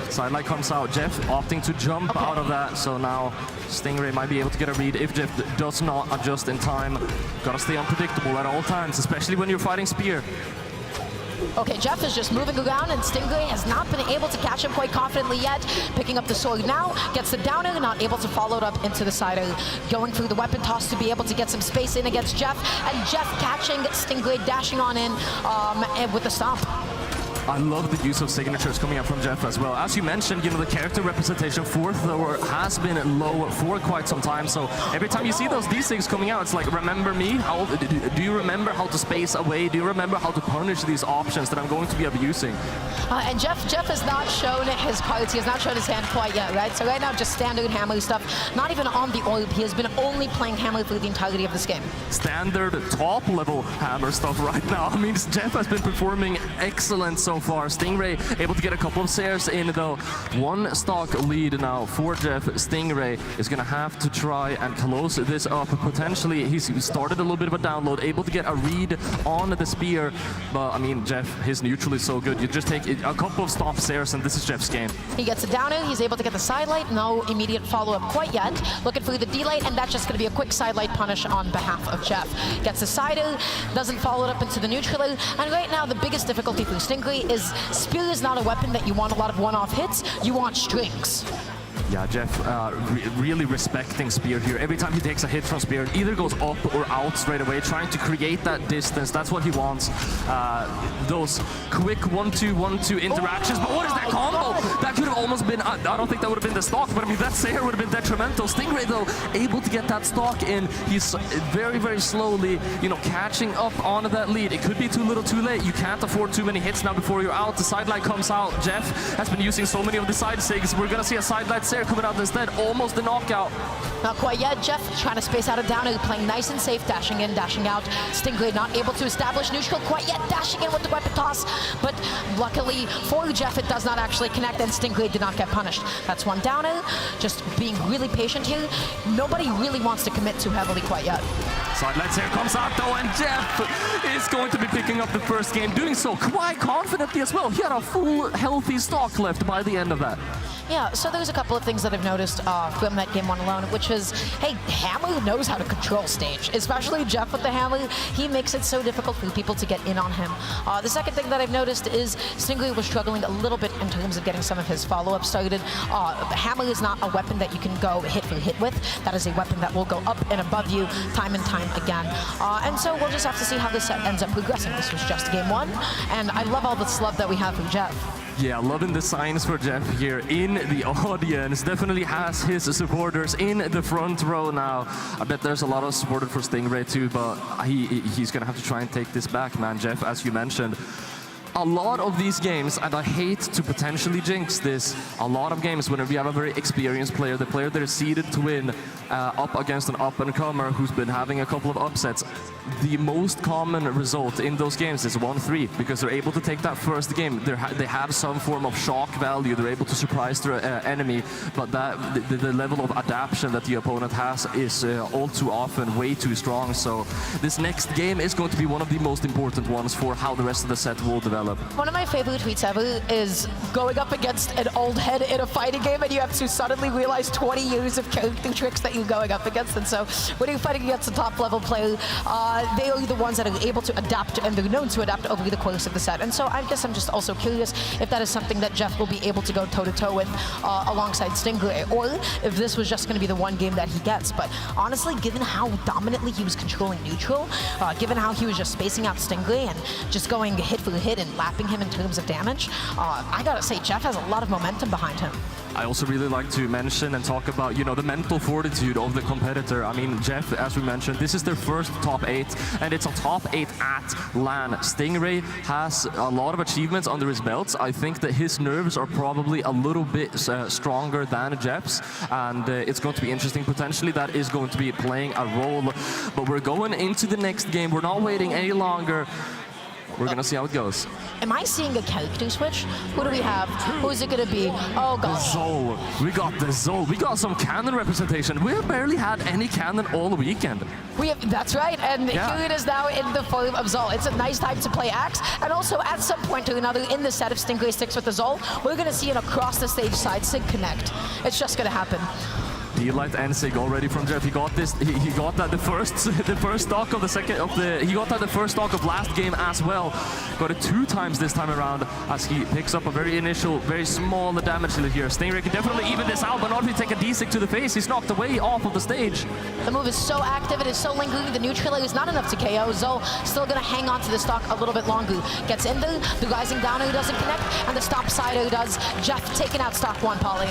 Sidelight comes out. Jeff opting to jump out of that. So now Stingray might be able to get a read if Jeff does not adjust in time. Gotta stay unpredictable at all times, especially when you're fighting Spear. Okay, Jeff is just moving around, and Stingray has not been able to catch him quite confidently yet. Picking up the sword now, gets the downer, not able to follow it up into the side. Going through the weapon toss to be able to get some space in against Jeff, and Jeff catching Stingray, dashing on in and with the stomp. I love the use of signatures coming up from Jeff as well. As you mentioned, you know, the character representation for Thor has been low for quite some time. So every time you see these things coming out, it's like, remember me? Do you remember how to space away? Do you remember how to punish these options that I'm going to be abusing? And Jeff has not shown his cards. He has not shown his hand quite yet, right? So right now, just standard hammer stuff. Not even on the orb. He has been only playing hammer through the entirety of this game. Standard top level hammer stuff right now. I mean, Jeff has been performing excellent so far. Stingray able to get a couple of shares in, though. 1 stock lead now for Jeff. Stingray is going to have to try and close this up. Potentially, he's started a little bit of a download, able to get a read on the spear. But, I mean, Jeff, his neutral is so good. You just take a couple of stop shares, and this is Jeff's game. He gets a downer. He's able to get the sidelight. No immediate follow-up quite yet. Looking for the D-Light, and that's just going to be a quick sidelight punish on behalf of Jeff. Gets the sider, doesn't follow it up into the neutral. And right now, the biggest difficulty for Stingray is Spear is not a weapon that you want a lot of one-off hits. You want strings. Yeah, Jeff really respecting Spear here. Every time he takes a hit from Spear, it either goes up or out straight away, trying to create that distance. That's what he wants. Those quick 1-2, 1-2 interactions. But what is that combo? That could have almost been, I don't think that would have been the stock, but I mean, that Sayer would have been detrimental. Stingray, though, able to get that stock in. He's very slowly, you know, catching up on that lead. It could be too little too late. You can't afford too many hits now before you're out. The sidelight comes out. Jeff has been using so many of the side sigs. We're going to see a sidelight Sayer coming out instead, almost a knockout. Not quite yet. Jeff trying to space out a downer, playing nice and safe, dashing in, dashing out. Stingray not able to establish neutral quite yet, dashing in with the weapon toss. But luckily for Jeff, it does not actually connect, and Stingray did not get punished. That's 1 downer. Just being really patient here. Nobody really wants to commit too heavily quite yet. Sidelight here comes out though, and Jeff is going to be picking up the first game, doing so quite confidently as well. He had a full healthy stock left by the end of that. Yeah, so there's a couple of things that I've noticed from that game 1 alone, which is, hey, Hammer knows how to control stage, especially Jeff with the Hammer. He makes it so difficult for people to get in on him. The second thing that I've noticed is Stingray was struggling a little bit in terms of getting some of his follow-up started. Hammer is not a weapon that you can go hit for hit with. That is a weapon that will go up and above you time and time again. And so we'll just have to see how this set ends up progressing. This was just game 1, and I love all this love that we have for Jeff. Yeah, loving the signs for Jeff here in the audience. Definitely has his supporters in the front row now. I bet there's a lot of support for Stingray too, but he's gonna have to try and take this back, man. Jeff, as you mentioned, a lot of these games, and I hate to potentially jinx this, a lot of games whenever you have a very experienced player, the player that is seeded to win up against an up-and-comer who's been having a couple of upsets, the most common result in those games is 1-3, because they're able to take that first game. They have some form of shock value. They're able to surprise their enemy, but the level of adaptation that the opponent has is all too often way too strong. So this next game is going to be one of the most important ones for how the rest of the set will develop. One of my favorite tweets ever is going up against an old head in a fighting game, and you have to suddenly realize 20 years of character tricks that you're going up against. And so when you're fighting against a top level player, they are the ones that are able to adapt, and they're known to adapt over the course of the set. And so I guess I'm just also curious if that is something that Jeff will be able to go toe-to-toe with alongside Stingray, or if this was just going to be the one game that he gets. But honestly, given how dominantly he was controlling neutral, given how he was just spacing out Stingray and just going hit for hit and lapping him in terms of damage, I gotta say, Jeff has a lot of momentum behind him. I also really like to mention and talk about, you know, the mental fortitude of the competitor. I mean, Jeff, as we mentioned, this is their first top 8, and it's a top 8 at LAN. Stingray has a lot of achievements under his belts. I think that his nerves are probably a little bit stronger than Jeff's, and it's going to be interesting. Potentially that is going to be playing a role, but we're going into the next game. We're not waiting any longer. We're gonna see how it goes. Am I seeing a character switch? Who do we have? Who's it gonna be? Oh gosh. The Zol. We got the Zol. We got some cannon representation. We have barely had any cannon all weekend. That's right, and here it is now in the form of Zol. It's a nice time to play Axe, and also at some point or another in the set, if Stingray sticks with the Zol, we're gonna see an across the stage side sig connect. It's just gonna happen. D-Light and Sig already from Jeff. He got this. He got that the first stock of the second of the. He got that the first stock of last game as well. Got it 2 times this time around as he picks up a very small damage here. Stingray can definitely even this out, but not if he take a D-Sig to the face. He's knocked away off of the stage. The move is so active. It is so lingering. The neutral is not enough to KO. Zol still gonna hang on to the stock a little bit longer. Gets in there. The rising downer doesn't connect, and the stomp sider does. Jeff taking out stock 1, Polly.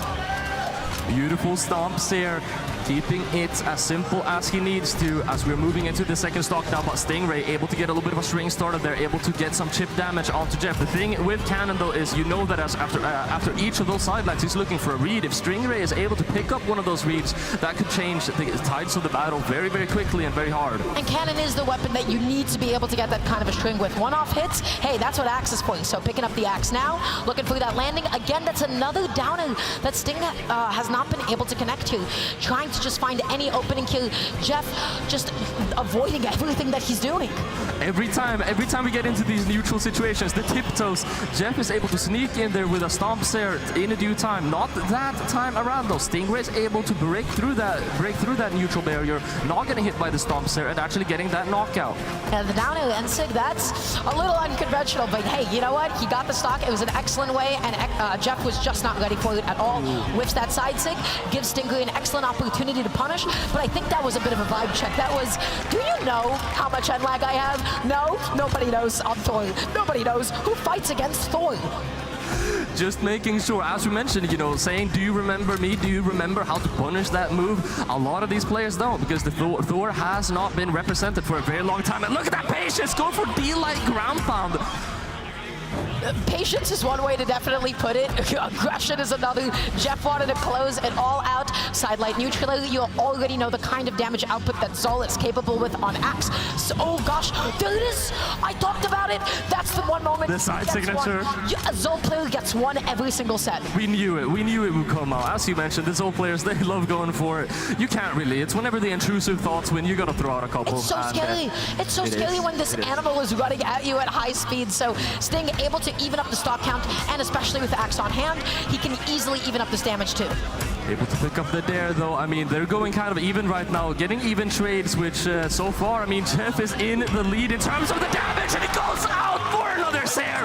Beautiful stomps here, keeping it as simple as he needs to as we're moving into the second stock now, but Stingray able to get a little bit of a string started there, able to get some chip damage onto Jeff. The thing with Cannon though is you know that after each of those sidelines he's looking for a read. If Stingray is able to pick up one of those reads, that could change the tides of the battle very, very quickly and very hard. And Cannon is the weapon that you need to be able to get that kind of a string with. One-off hits, hey, that's what Axe is for. So picking up the Axe now, looking for that landing. Again, that's another downer that Sting has not been able to connect to. Trying to just find any opening kill. Jeff just avoiding everything that he's doing. Every time we get into these neutral situations, the tiptoes, Jeff is able to sneak in there with a stomp there in a due time. Not that time around though. Stingray is able to break through that neutral barrier, not getting hit by the stomp there and actually getting that knockout. And the downer and Sig, that's a little unconventional, but hey, you know what? He got the stock. It was an excellent way, and Jeff was just not ready for it at all. Whips that side Sig, gives Stingray an excellent opportunity to punish, but I think that was a bit of a vibe check. That was, do you know how much end lag I have? No, nobody knows on Thor. Nobody knows who fights against Thor. Just making sure, as we mentioned, you know, saying, do you remember me? Do you remember how to punish that move? A lot of these players don't, because the Thor has not been represented for a very long time. And look at that patience, go for D-like ground pound. Patience is one way to definitely put it. Aggression is another. Jeff wanted to close it all out. Sidelight neutral, you already know the kind of damage output that Zol is capable with on Axe. So, oh gosh, there it is. I talked about it. That's the one moment. The side signature. A Zol player gets one every single set. We knew it. We knew it would come out. As you mentioned, the Zol players, they love going for it. You can't really. It's whenever the intrusive thoughts win, you gotta throw out a couple. It's so scary. It's so scary when this animal is running at you at high speed. So Sting able to even up the stock count, and especially with the Axe on hand, he can easily even up this damage too. Able to pick up the dare though. I mean, they're going kind of even right now, getting even trades, which so far, I mean, Jeff is in the lead in terms of the damage, and he goes out for another Sair.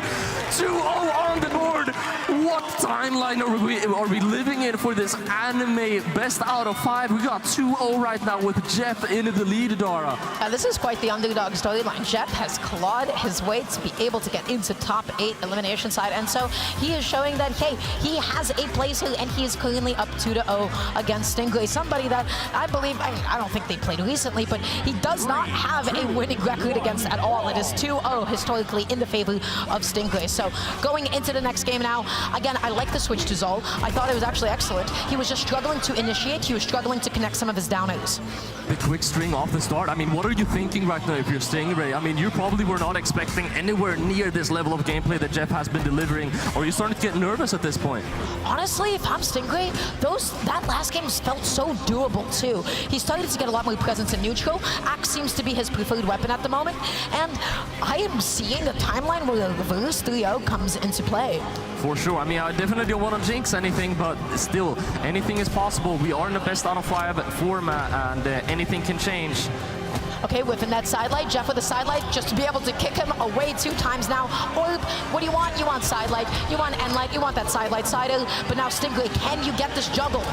2-0 on the board. What timeline are we living in for this anime best out of 5? We got 2-0 right now with Jeff in the lead, Dara. This is quite the underdog storyline. Jeff has clawed his way to be able to get into top 8 elimination side, and so he is showing that, hey, he has a place here, and he is currently up 2-0 against Stingray, somebody that I believe, I don't think they played recently, but he does not have a winning record against at all. It is 2-0 historically in the favor of Stingray. So going into the next game now, again, I like the switch to Zol. I thought it was actually excellent. He was just struggling to initiate. He was struggling to connect some of his downers. The quick string off the start. I mean, what are you thinking right now if you're Stingray? I mean, you probably were not expecting anywhere near this level of gameplay that Jeff has been delivering. Or are you starting to get nervous at this point? Honestly, if I'm Stingray, that last game felt so doable too. He started to get a lot more presence in neutral. Axe seems to be his preferred weapon at the moment. And I am seeing a timeline where the reverse 3-0 comes into play. For sure. I mean, I definitely don't want to jinx anything, but still, anything is possible. We are in the best out of 5 format, and anything can change. Okay, whipping that sidelight. Jeff with a sidelight just to be able to kick him away 2 times now. Orb, what do you want? You want sidelight, you want endlight, you want that sidelight sider. But now Stingray, can you get this juggle?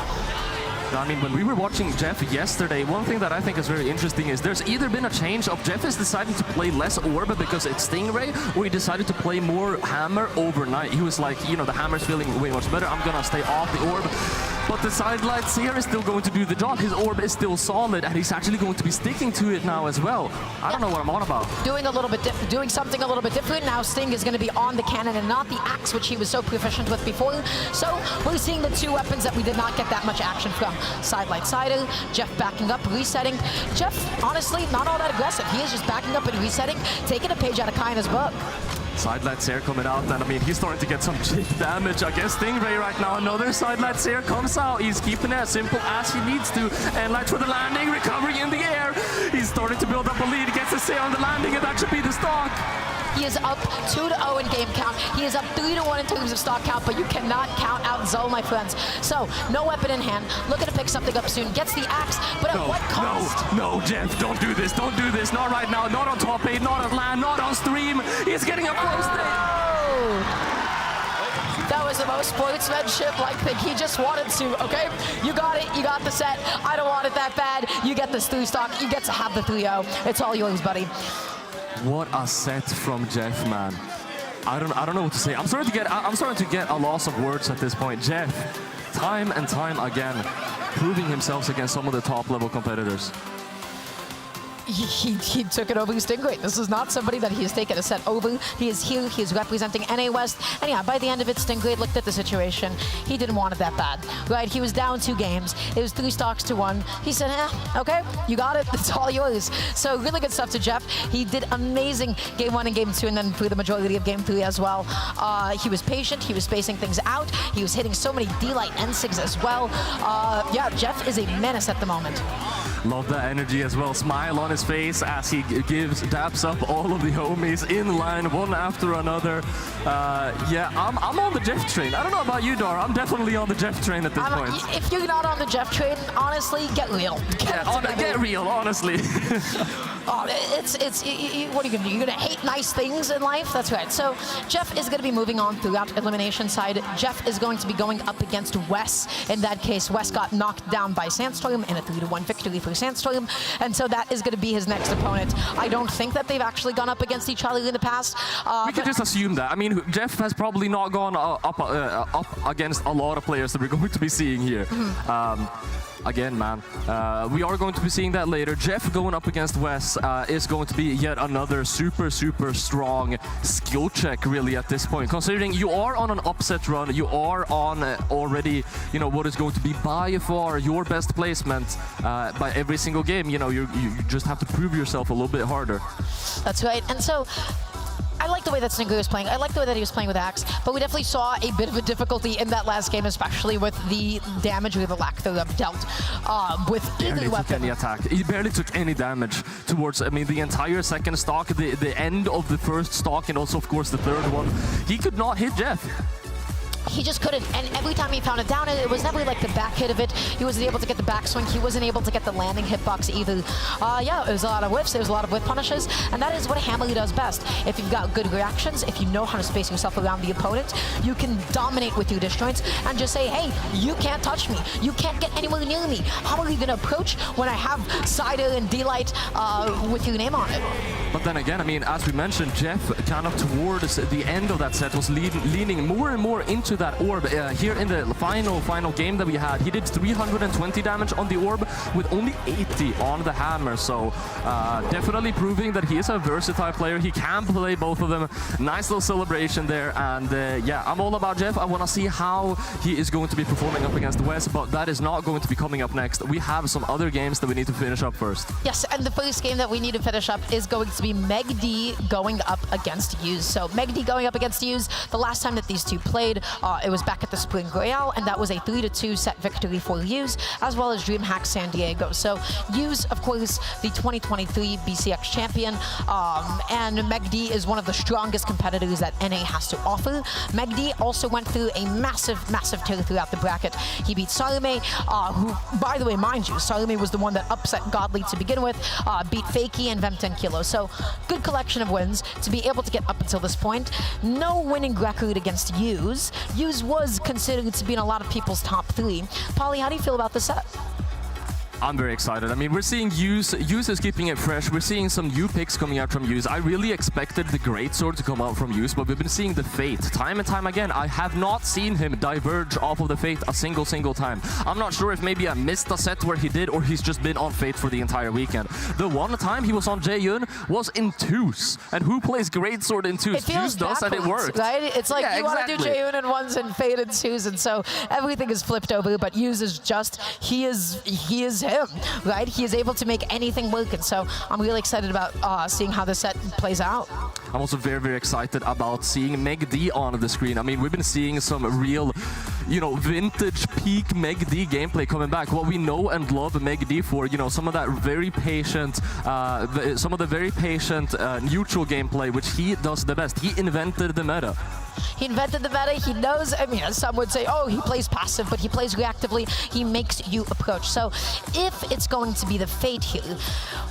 I mean, when we were watching Jeff yesterday, one thing that I think is very interesting is there's either been a change of Jeff is deciding to play less Orb because it's Stingray, or he decided to play more Hammer overnight. He was like, you know, the Hammer's feeling way much better. I'm gonna stay off the Orb. But the sidelights here is still going to do the job. His Orb is still solid, and he's actually going to be sticking to it now as well. I don't know what I'm on about. Doing something a little bit different. Now Sting is going to be on the cannon and not the axe, which he was so proficient with before. So we're seeing the 2 weapons that we did not get that much action from. Sidelight sider, Jeff backing up, resetting. Jeff, honestly, not all that aggressive. He is just backing up and resetting, taking a page out of Kaina's book. Sidelight Sair coming out, and I mean, he's starting to get some chip damage against Stingray right now. Another Sidelight Sair comes out. He's keeping it as simple as he needs to. And Light for the landing, recovery in the air. He's starting to build up a lead. He gets a Sair on the landing, and that should be the stock. He is up 2-0 in game count. He is up 3-1 in terms of stock count, but you cannot count out Zol, my friends. So, no weapon in hand. Looking to pick something up soon. Gets the axe, but at what cost? No, Jeff, don't do this. Don't do this. Not right now. Not on top 8, not on land, not on stream. He's getting a first That was the most sportsmanship-like thing. He just wanted to, okay? You got it. You got the set. I don't want it that bad. You get this 3 stock. You get to have the 3-0. It's all yours, buddy. What a set from Jeff, man. I don't know what to say. I'm starting to get a loss of words at this point. Jeff, time and time again, proving himself against some of the top level competitors. He took it over Stingray. This is not somebody that he has taken a set over. He is here. He is representing NA West. And yeah, by the end of it, Stingray looked at the situation. He didn't want it that bad, right? He was down 2 games. It was 3 stocks to 1. He said, okay, you got it. It's all yours. So really good stuff to Jeff. He did amazing game 1 and game 2, and then through the majority of game 3 as well. He was patient. He was spacing things out. He was hitting so many D-Light N6s as well. Yeah, Jeff is a menace at the moment. Love that energy as well. Smile on his face as he daps up all of the homies in line, one after another. Yeah, I'm on the Jeff train. I don't know about you, Dara. I'm definitely on the Jeff train at this point. If you're not on the Jeff train, honestly, get real. Get real, honestly. What are you gonna do? You're gonna hate nice things in life? That's right. So Jeff is gonna be moving on throughout elimination side. Jeff is going to be going up against Wes. In that case, Wes got knocked down by Sandstorm in a 3-1 victory for Sandstorm, and so that is going to be his next opponent. I don't think that they've actually gone up against each other in the past. We can just assume that. I mean, Jeff has probably not gone up against a lot of players that we're going to be seeing here. Again, man, we are going to be seeing that later. Jeff going up against Wes is going to be yet another super strong skill check, really, at this point. Considering you are on an upset run, you are on already, you know, what is going to be by far your best placement by every single game. You know, you just have to prove yourself a little bit harder. That's right, and so I like the way that Stingray was playing. I like the way that he was playing with Axe, but we definitely saw a bit of a difficulty in that last game, especially with the damage or the lack thereof dealt with either weapon. Any attack. He barely took any damage towards, I mean, the entire second stock, the end of the first stock, and also, of course, the third one. He could not hit Jeff. he just couldn't. And every time he found it down, it was never like the back hit of it. He wasn't able to get the backswing. He wasn't able to get the landing hitbox either. Yeah, it was a lot of whiffs. There was a lot of whip punishes. And that is what Hammerly does best. If you've got good reactions, if you know how to space yourself around the opponent, you can dominate with your disjoints and just say, hey, you can't touch me. You can't get anywhere near me. How are you going to approach when I have Cider and D-Light with your name on it? But then again, I mean, as we mentioned, Jeff kind of towards the end of that set was leaning more and more into that orb. Here in the final game that we had, he did 320 damage on the orb with only 80 on the hammer. So definitely proving that he is a versatile player. He can play both of them. Nice little celebration there. And yeah, I'm all about Jeff. I want to see how he is going to be performing up against Wes, but that is not going to be coming up next. We have some other games that we need to finish up first. Yes, and the first game that we need to finish up is going to be Meg D going up against Hughes. So Meg D going up against Hughes, the last time that these two played, it was back at the Spring Royale, and that was a 3-2 set victory for Hughes, as well as DreamHack San Diego. So Hughes, of course, the 2023 BCX champion, and Meg D is one of the strongest competitors that NA has to offer. Meg D also went through a massive tear throughout the bracket. He beat Salome, who, by the way, mind you, Salome was the one that upset Godly to begin with, beat Fakey and Vem 10 Kilo. So good collection of wins to be able to get up until this point. No winning record against Hughes. Hughes was considered to be in a lot of people's top 3. Polly, how do you feel about the set? I'm very excited. I mean, we're seeing Hughes is keeping it fresh. We're seeing some new picks coming out from Hughes. I really expected the Greatsword to come out from Hughes, but we've been seeing the Fate time and time again. I have not seen him diverge off of the Fate a single time. I'm not sure if maybe I missed a set where he did, or he's just been on Fate for the entire weekend. The one time he was on Jaehyun was in twos. And who plays Greatsword in twos? Hughes does, and it works. Right? It's like yeah, you want to do Jaehyun in ones and Fate in twos, and so everything is flipped over, but Hughes is just, he is him, right? He is able to make anything work, and so I'm really excited about seeing how the set plays out. I'm also very excited about seeing Meg D on the screen. I mean, we've been seeing some real, vintage peak Meg D gameplay coming back. What we know and love Meg D for, some of that very patient, neutral gameplay, which he does the best. He invented the meta. He invented the meta. He knows, I mean, some would say, oh, he plays passive, but he plays reactively. He makes you approach. So if it's going to be the Fate here,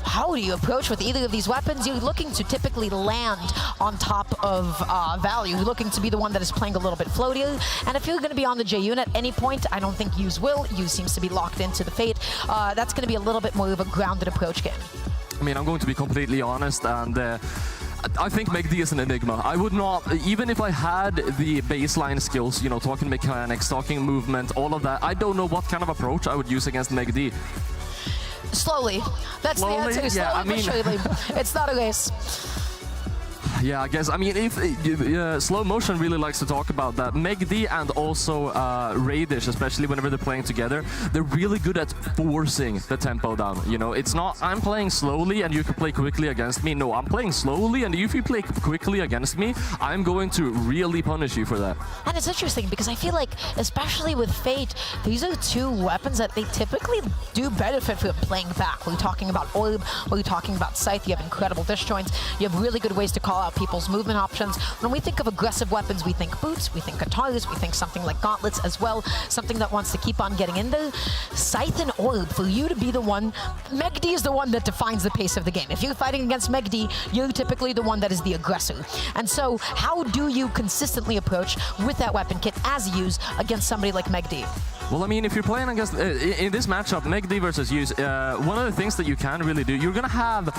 how do you approach with either of these weapons? You're looking to typically land on top of value. You're looking to be the one that is playing a little bit floatier. And if you're going to be on the Jaehyun at any point, I don't think Hughes will. Hughes seems to be locked into the Fate. That's going to be a little bit more of a grounded approach game. I mean, I'm going to be completely honest, and I think Meg D is an enigma. I would not, even if I had the baseline skills, talking mechanics, talking movement, all of that, I don't know what kind of approach I would use against Meg D. Slowly. That's Slowly? the answer. Yeah, Slowly but surely. It's not a race. Yeah, I guess. I mean, if Slow Motion really likes to talk about that. Meg D and also Radish, especially whenever they're playing together, they're really good at forcing the tempo down. It's not, I'm playing slowly and you can play quickly against me. No, I'm playing slowly, and if you play quickly against me, I'm going to really punish you for that. And it's interesting because I feel like, especially with Fate, these are two weapons that they typically do benefit from playing back. We're talking about Orb, we're talking about Scythe, you have incredible disjoints, you have really good ways to call out people's movement options. When we think of aggressive weapons, we think boots, we think guitars, we think something like gauntlets as well, something that wants to keep on getting in there. Scythe and Orb, for you to be the one, Meg D is the one that defines the pace of the game. If you're fighting against Meg D, you're typically the one that is the aggressor. And so how do you consistently approach with that weapon kit as Hughes against somebody like Meg D? Well, I mean, if you're playing against, in this matchup, Meg D versus Hughes, one of the things that you can really do, you're going to have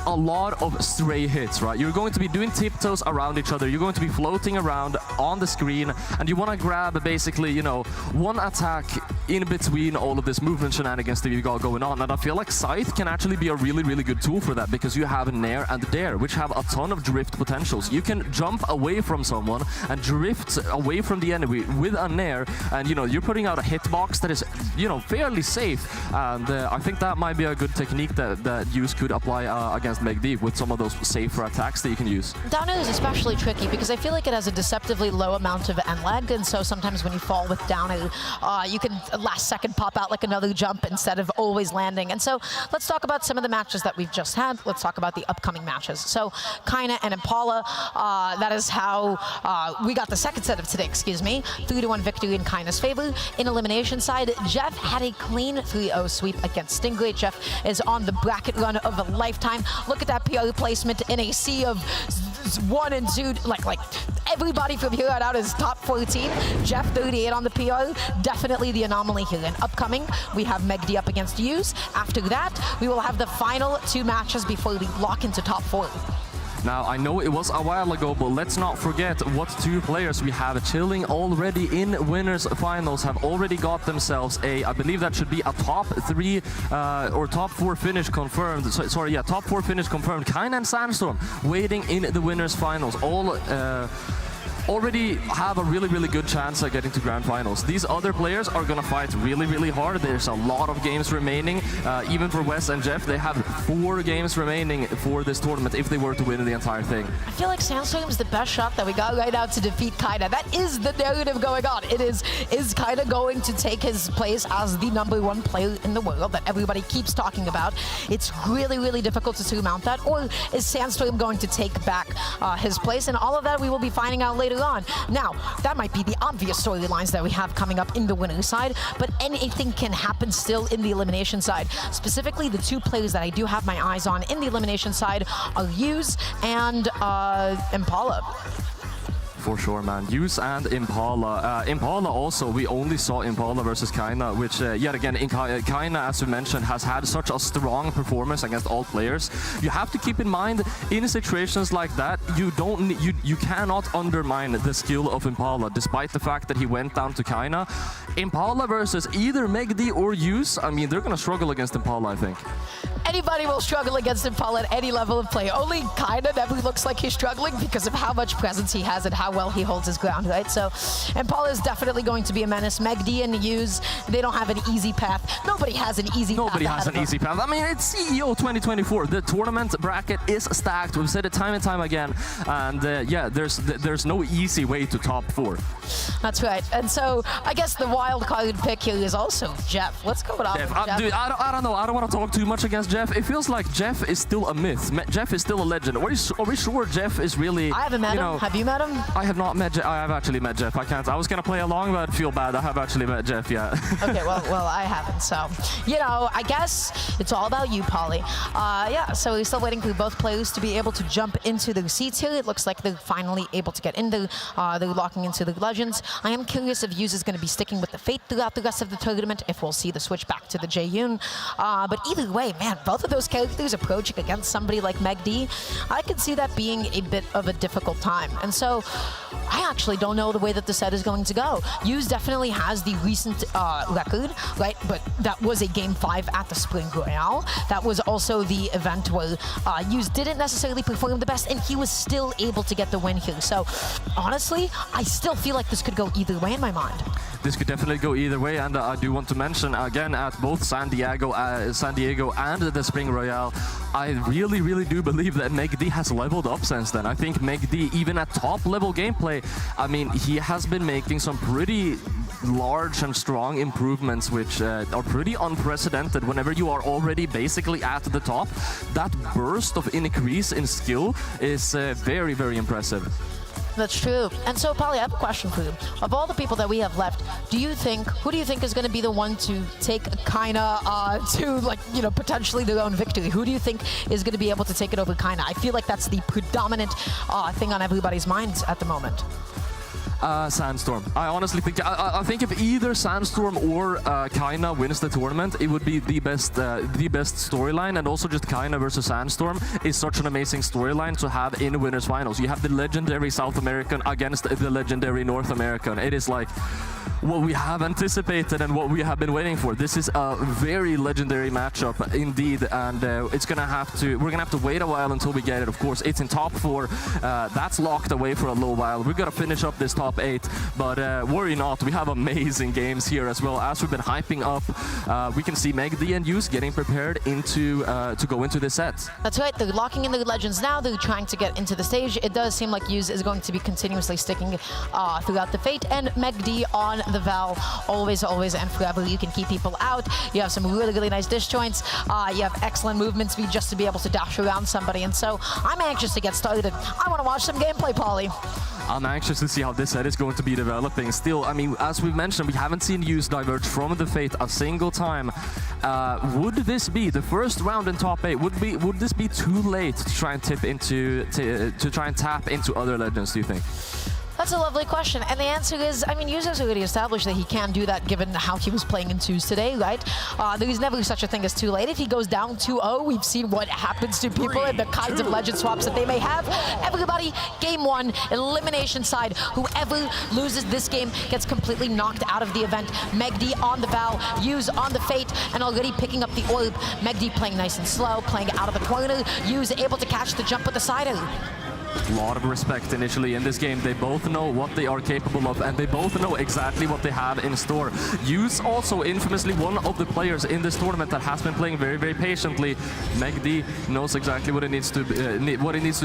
a lot of stray hits, right? You're going to be doing tiptoes around each other. You're going to be floating around on the screen, and you want to grab basically, one attack in between all of this movement shenanigans that you've got going on. And I feel like Scythe can actually be a really good tool for that, because you have Nair and Dare, which have a ton of drift potentials. You can jump away from someone and drift away from the enemy with a Nair, and you're putting out a hit hitbox that is, fairly safe. And I think that might be a good technique that Use could apply against McD with some of those safer attacks that you can use. Down air is especially tricky because I feel like it has a deceptively low amount of end lag, and so sometimes when you fall with down air, you can last second pop out like another jump instead of always landing. And so let's talk about some of the matches that we've just had. Let's talk about the upcoming matches. So Kaina and Impala, that is how we got the second set of today, 3-1 victory in Kaina's favor. In elimination side, Jeff had a clean 3-0 sweep against Stingray. Jeff is on the bracket run of a lifetime. Look at that PR placement in a sea of 1 and 2, like everybody from here on out is top 14. Jeff 38 on the PR, definitely the anomaly here. And upcoming, we have Megdi up against Use. After that, we will have the final 2 matches before we lock into top 4. Now, I know it was a while ago, but let's not forget what 2 players we have chilling already in winners finals have already got themselves I believe that should be a top 3 or top 4 finish confirmed. Top 4 finish confirmed. Kaina and Sandstorm waiting in the winners finals. All already have a really good chance at getting to grand finals. These other players are gonna fight really hard. There's a lot of games remaining. Even for Wes and Jeff, they have 4 games remaining for this tournament if they were to win the entire thing. I feel like Sandstorm is the best shot that we got right now to defeat Kaina. That is the narrative going on. It is Kaina going to take his place as the #1 player in the world that everybody keeps talking about? It's really difficult to surmount that. Or is Sandstorm going to take back his place? And all of that we will be finding out later on. Now, that might be the obvious storylines that we have coming up in the winner's side, but anything can happen still in the elimination side. Specifically, the 2 players that I do have my eyes on in the elimination side are Use and Impala. For sure, man. Use and Impala. Impala also, we only saw Impala versus Kaina, which yet again, Kaina, as you mentioned, has had such a strong performance against all players. You have to keep in mind, in situations like that, you cannot undermine the skill of Impala, despite the fact that he went down to Kaina. Impala versus either Megdi or Use, I mean, they're gonna struggle against Impala, I think. Anybody will struggle against Impala at any level of play. Only Kaina never looks like he's struggling because of how much presence he has and how well he holds his ground, right? So Impala is definitely going to be a menace. Megdi and Use, they don't have an easy path. Nobody has an easy path. Nobody has an easy path. I mean, it's CEO 2024. The tournament bracket is stacked. We've said it time and time again. And yeah, there's no easy way to top 4. That's right. And so I guess the wild card pick here is also Jeff. Let's go with Jeff. Dude, I don't know. I don't want to talk too much against Jeff. It feels like Jeff is still a myth. Jeff is still a legend. Are we sure Jeff is really? I haven't met him. Have you met him? I have not met Jeff. I have actually met Jeff. I was gonna play along, but I feel bad. I have actually met Jeff. Yeah. Okay. Well, I haven't. So, I guess it's all about you, Polly. Yeah. So we're still waiting for both players to be able to jump into their seats here. It looks like they're finally able to get in there. They're locking into the legends. I am curious if Use is going to be sticking with the Fate throughout the rest of the tournament. If we'll see the switch back to the Jaeyoon. But either way, man, both of those characters approaching against somebody like Megdi, I could see that being a bit of a difficult time. And so I actually don't know the way that the set is going to go. Use definitely has the recent record, right? But that was a Game 5 at the Spring Royale. That was also the event where Use didn't necessarily perform the best, and he was still able to get the win here. So honestly, I still feel like this could go either way in my mind. This could definitely go either way, and I do want to mention again at both San Diego and the Spring Royale, I really do believe that Megdi has leveled up since then. I think Megdi, even at top level gameplay, I mean, he has been making some pretty large and strong improvements, which are pretty unprecedented. Whenever you are already basically at the top, that burst of increase in skill is very impressive. That's true. And so, Polly, I have a question for you. Of all the people that we have left, who do you think is going to be the one to take Kaina to, potentially their own victory? Who do you think is going to be able to take it over Kaina? I feel like that's the predominant thing on everybody's minds at the moment. Sandstorm. I honestly think I think if either Sandstorm or Kaina wins the tournament, it would be the best storyline. And also just Kaina versus Sandstorm is such an amazing storyline to have in winners finals. You have the legendary South American against the legendary North American. It is like, what we have anticipated and what we have been waiting for. This is a very legendary matchup indeed, and we're gonna have to wait a while until we get it. Of course, it's in top 4. That's locked away for a little while. We're gonna finish up this top 8, but worry not, we have amazing games here as well. As we've been hyping up, we can see MegD and Yus getting prepared to go into this set. That's right, they're locking in the legends now, they're trying to get into the stage. It does seem like Yus is going to be continuously sticking throughout the Fate, and MegD on the Val, always and forever. You can keep people out, you have some really nice disjoints, you have excellent movement speed just to be able to dash around somebody, and so I'm anxious to get started. I want to watch some gameplay, Polly. I'm anxious to see how this set is going to be developing. Still, I mean, as we've mentioned, we haven't seen Yus diverge from the Fate a single time. Would this be the first round in top 8? Would this be too late to try and tap into other legends, do you think? That's a lovely question, and the answer is, I mean, Yus has already established that he can do that given how he was playing in 2s today, right? There is never such a thing as too late. If he goes down 2-0, we've seen what happens to people and the kinds of legend swaps that they may have. Everybody, game 1, elimination side. Whoever loses this game gets completely knocked out of the event. MegD on the Val, Yus on the Fate, and already picking up the orb. MegD playing nice and slow, playing out of the corner. Yus able to catch the jump with the side. A lot of respect initially in this game. They both know what they are capable of, and they both know exactly what they have in store. Yus also infamously one of the players in this tournament that has been playing very patiently. MegD knows exactly what he needs to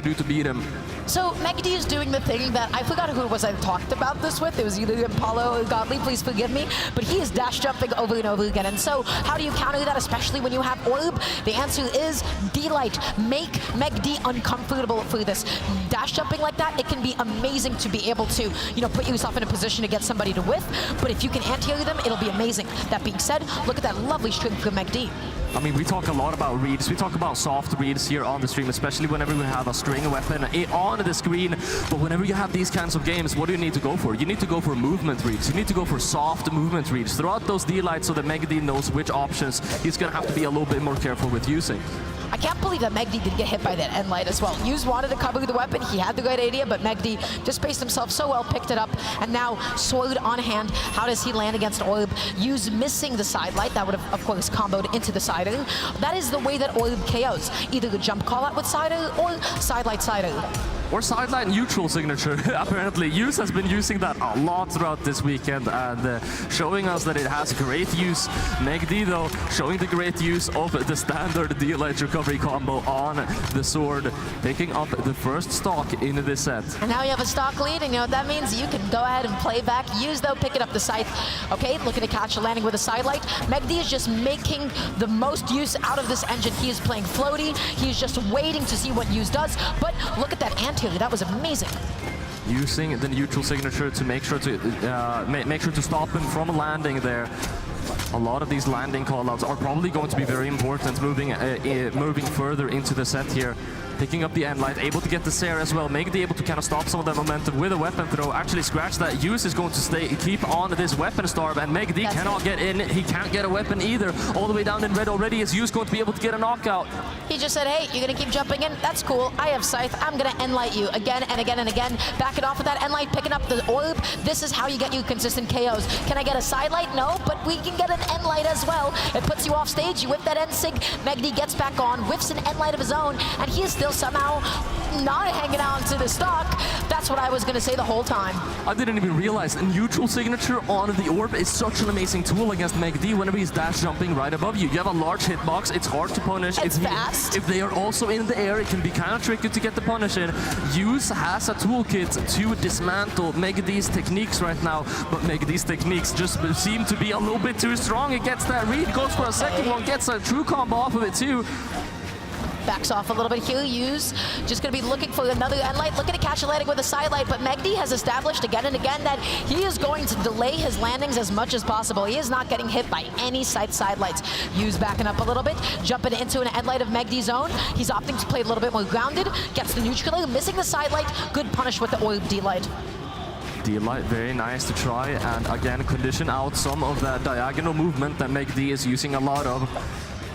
do to beat him. So MegD is doing the thing that I forgot who it was I talked about this with. It was either Impalo or Godly, please forgive me. But he is dash jumping over and over again. And so how do you counter that, especially when you have orb? The answer is D-Light. Make MegD uncomfortable for this. Dash jumping like that, it can be amazing to be able to, you know, put yourself in a position to get somebody to whiff. But if you can anti-air them, it'll be amazing. That being said, look at that lovely string from MegD. I mean, we talk a lot about reads. We talk about soft reads here on the stream, especially whenever we have a string weapon on the screen. But whenever you have these kinds of games, what do you need to go for? You need to go for movement reads. You need to go for soft movement reads throughout those D-Lights so that MegD knows which options he's going to have to be a little bit more careful with using. I can't believe that MegD did get hit by that end light as well. Yus wanted to cover the weapon, he had the right idea, but MegD just spaced himself so well, picked it up, and now sword on hand. How does he land against Orb? Yus missing the side light, that would have, of course, comboed into the sider. That is the way that Orb KOs. Either the jump call out with sider or side light sider. Or sideline neutral signature. Apparently, Yus has been using that a lot throughout this weekend and showing us that it has great use. MegD, though, showing the great use of the standard D-Light recovery combo on the sword, picking up the first stock in this set. And now you have a stock lead, and you know what that means? You can go ahead and play back. Yus, though, picking up the scythe. Okay, looking to catch a landing with a side light. MegD is just making the most use out of this engine. He is playing floaty. He is just waiting to see what Yus does. But look at that anti. That was amazing. Using the neutral signature to make sure to stop him from landing there. A lot of these landing callouts are probably going to be very important moving further into the set here. Picking up the end light, able to get the Sarah as well. MegD able to kind of stop some of that momentum with a weapon throw. Actually scratch that. Yus is going to keep on this weapon starve, and MegD cannot get in. He can't get a weapon either. All the way down in red already. Is Yus going to be able to get a knockout? He just said, hey, you're gonna keep jumping in? That's cool. I have scythe. I'm gonna end light you again and again and again. Back it off with that end light, picking up the orb. This is how you get you consistent KOs. Can I get a side light? No, but we can get an end light as well. It puts you off stage. You whip that end sig. MegD gets back on, whiffs an end light of his own, and he is still somehow not hanging on to the stock. That's what I was gonna say the whole time. I didn't even realize a neutral signature on the orb is such an amazing tool against MegD whenever he's dash jumping right above you. You have a large hitbox, it's hard to punish. It's fast. If they are also in the air, it can be kind of tricky to get the punish in. Yus has a toolkit to dismantle MegD's techniques right now, but MegD's techniques just seem to be a little bit too strong. It gets that read, goes for a second one, gets a true combo off of it too. Backs off a little bit here. Yus just going to be looking for another end light, looking to catch a landing with a side light, but MegD has established again and again that he is going to delay his landings as much as possible. He is not getting hit by any side lights. Yus backing up a little bit, jumping into an end light of MegD's own. He's opting to play a little bit more grounded, gets the neutral, missing the side light. Good punish with the orb D-Light. D-Light, very nice to try, and again condition out some of that diagonal movement that MegD is using a lot of.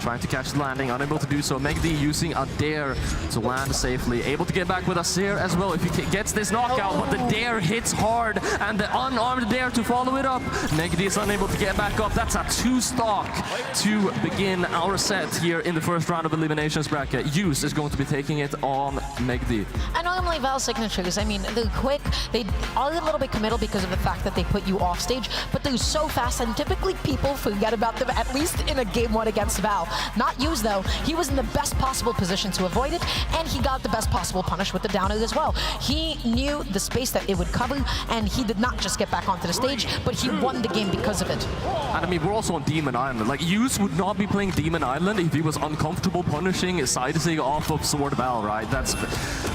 trying to catch the landing, unable to do so. Megdi using a dare to land safely, able to get back with a Seer as well if he gets this knockout, but the dare hits hard, and the unarmed dare to follow it up. Megdi is unable to get back up. That's a 2-stock to begin our set here in the first round of eliminations bracket. Use is going to be taking it on Megdi. And normally Val signatures, I mean, they're quick, they are a little bit committal because of the fact that they put you off stage, but they're so fast, and typically people forget about them, at least in a game 1 against Val. Not Use though, he was in the best possible position to avoid it, and he got the best possible punish with the down air as well. He knew the space that it would cover, and he did not just get back onto the stage, but he won the game because of it. And I mean, we're also on Demon Island. Like, Use would not be playing Demon Island if he was uncomfortable punishing side-sig off of Sword Val, right? That's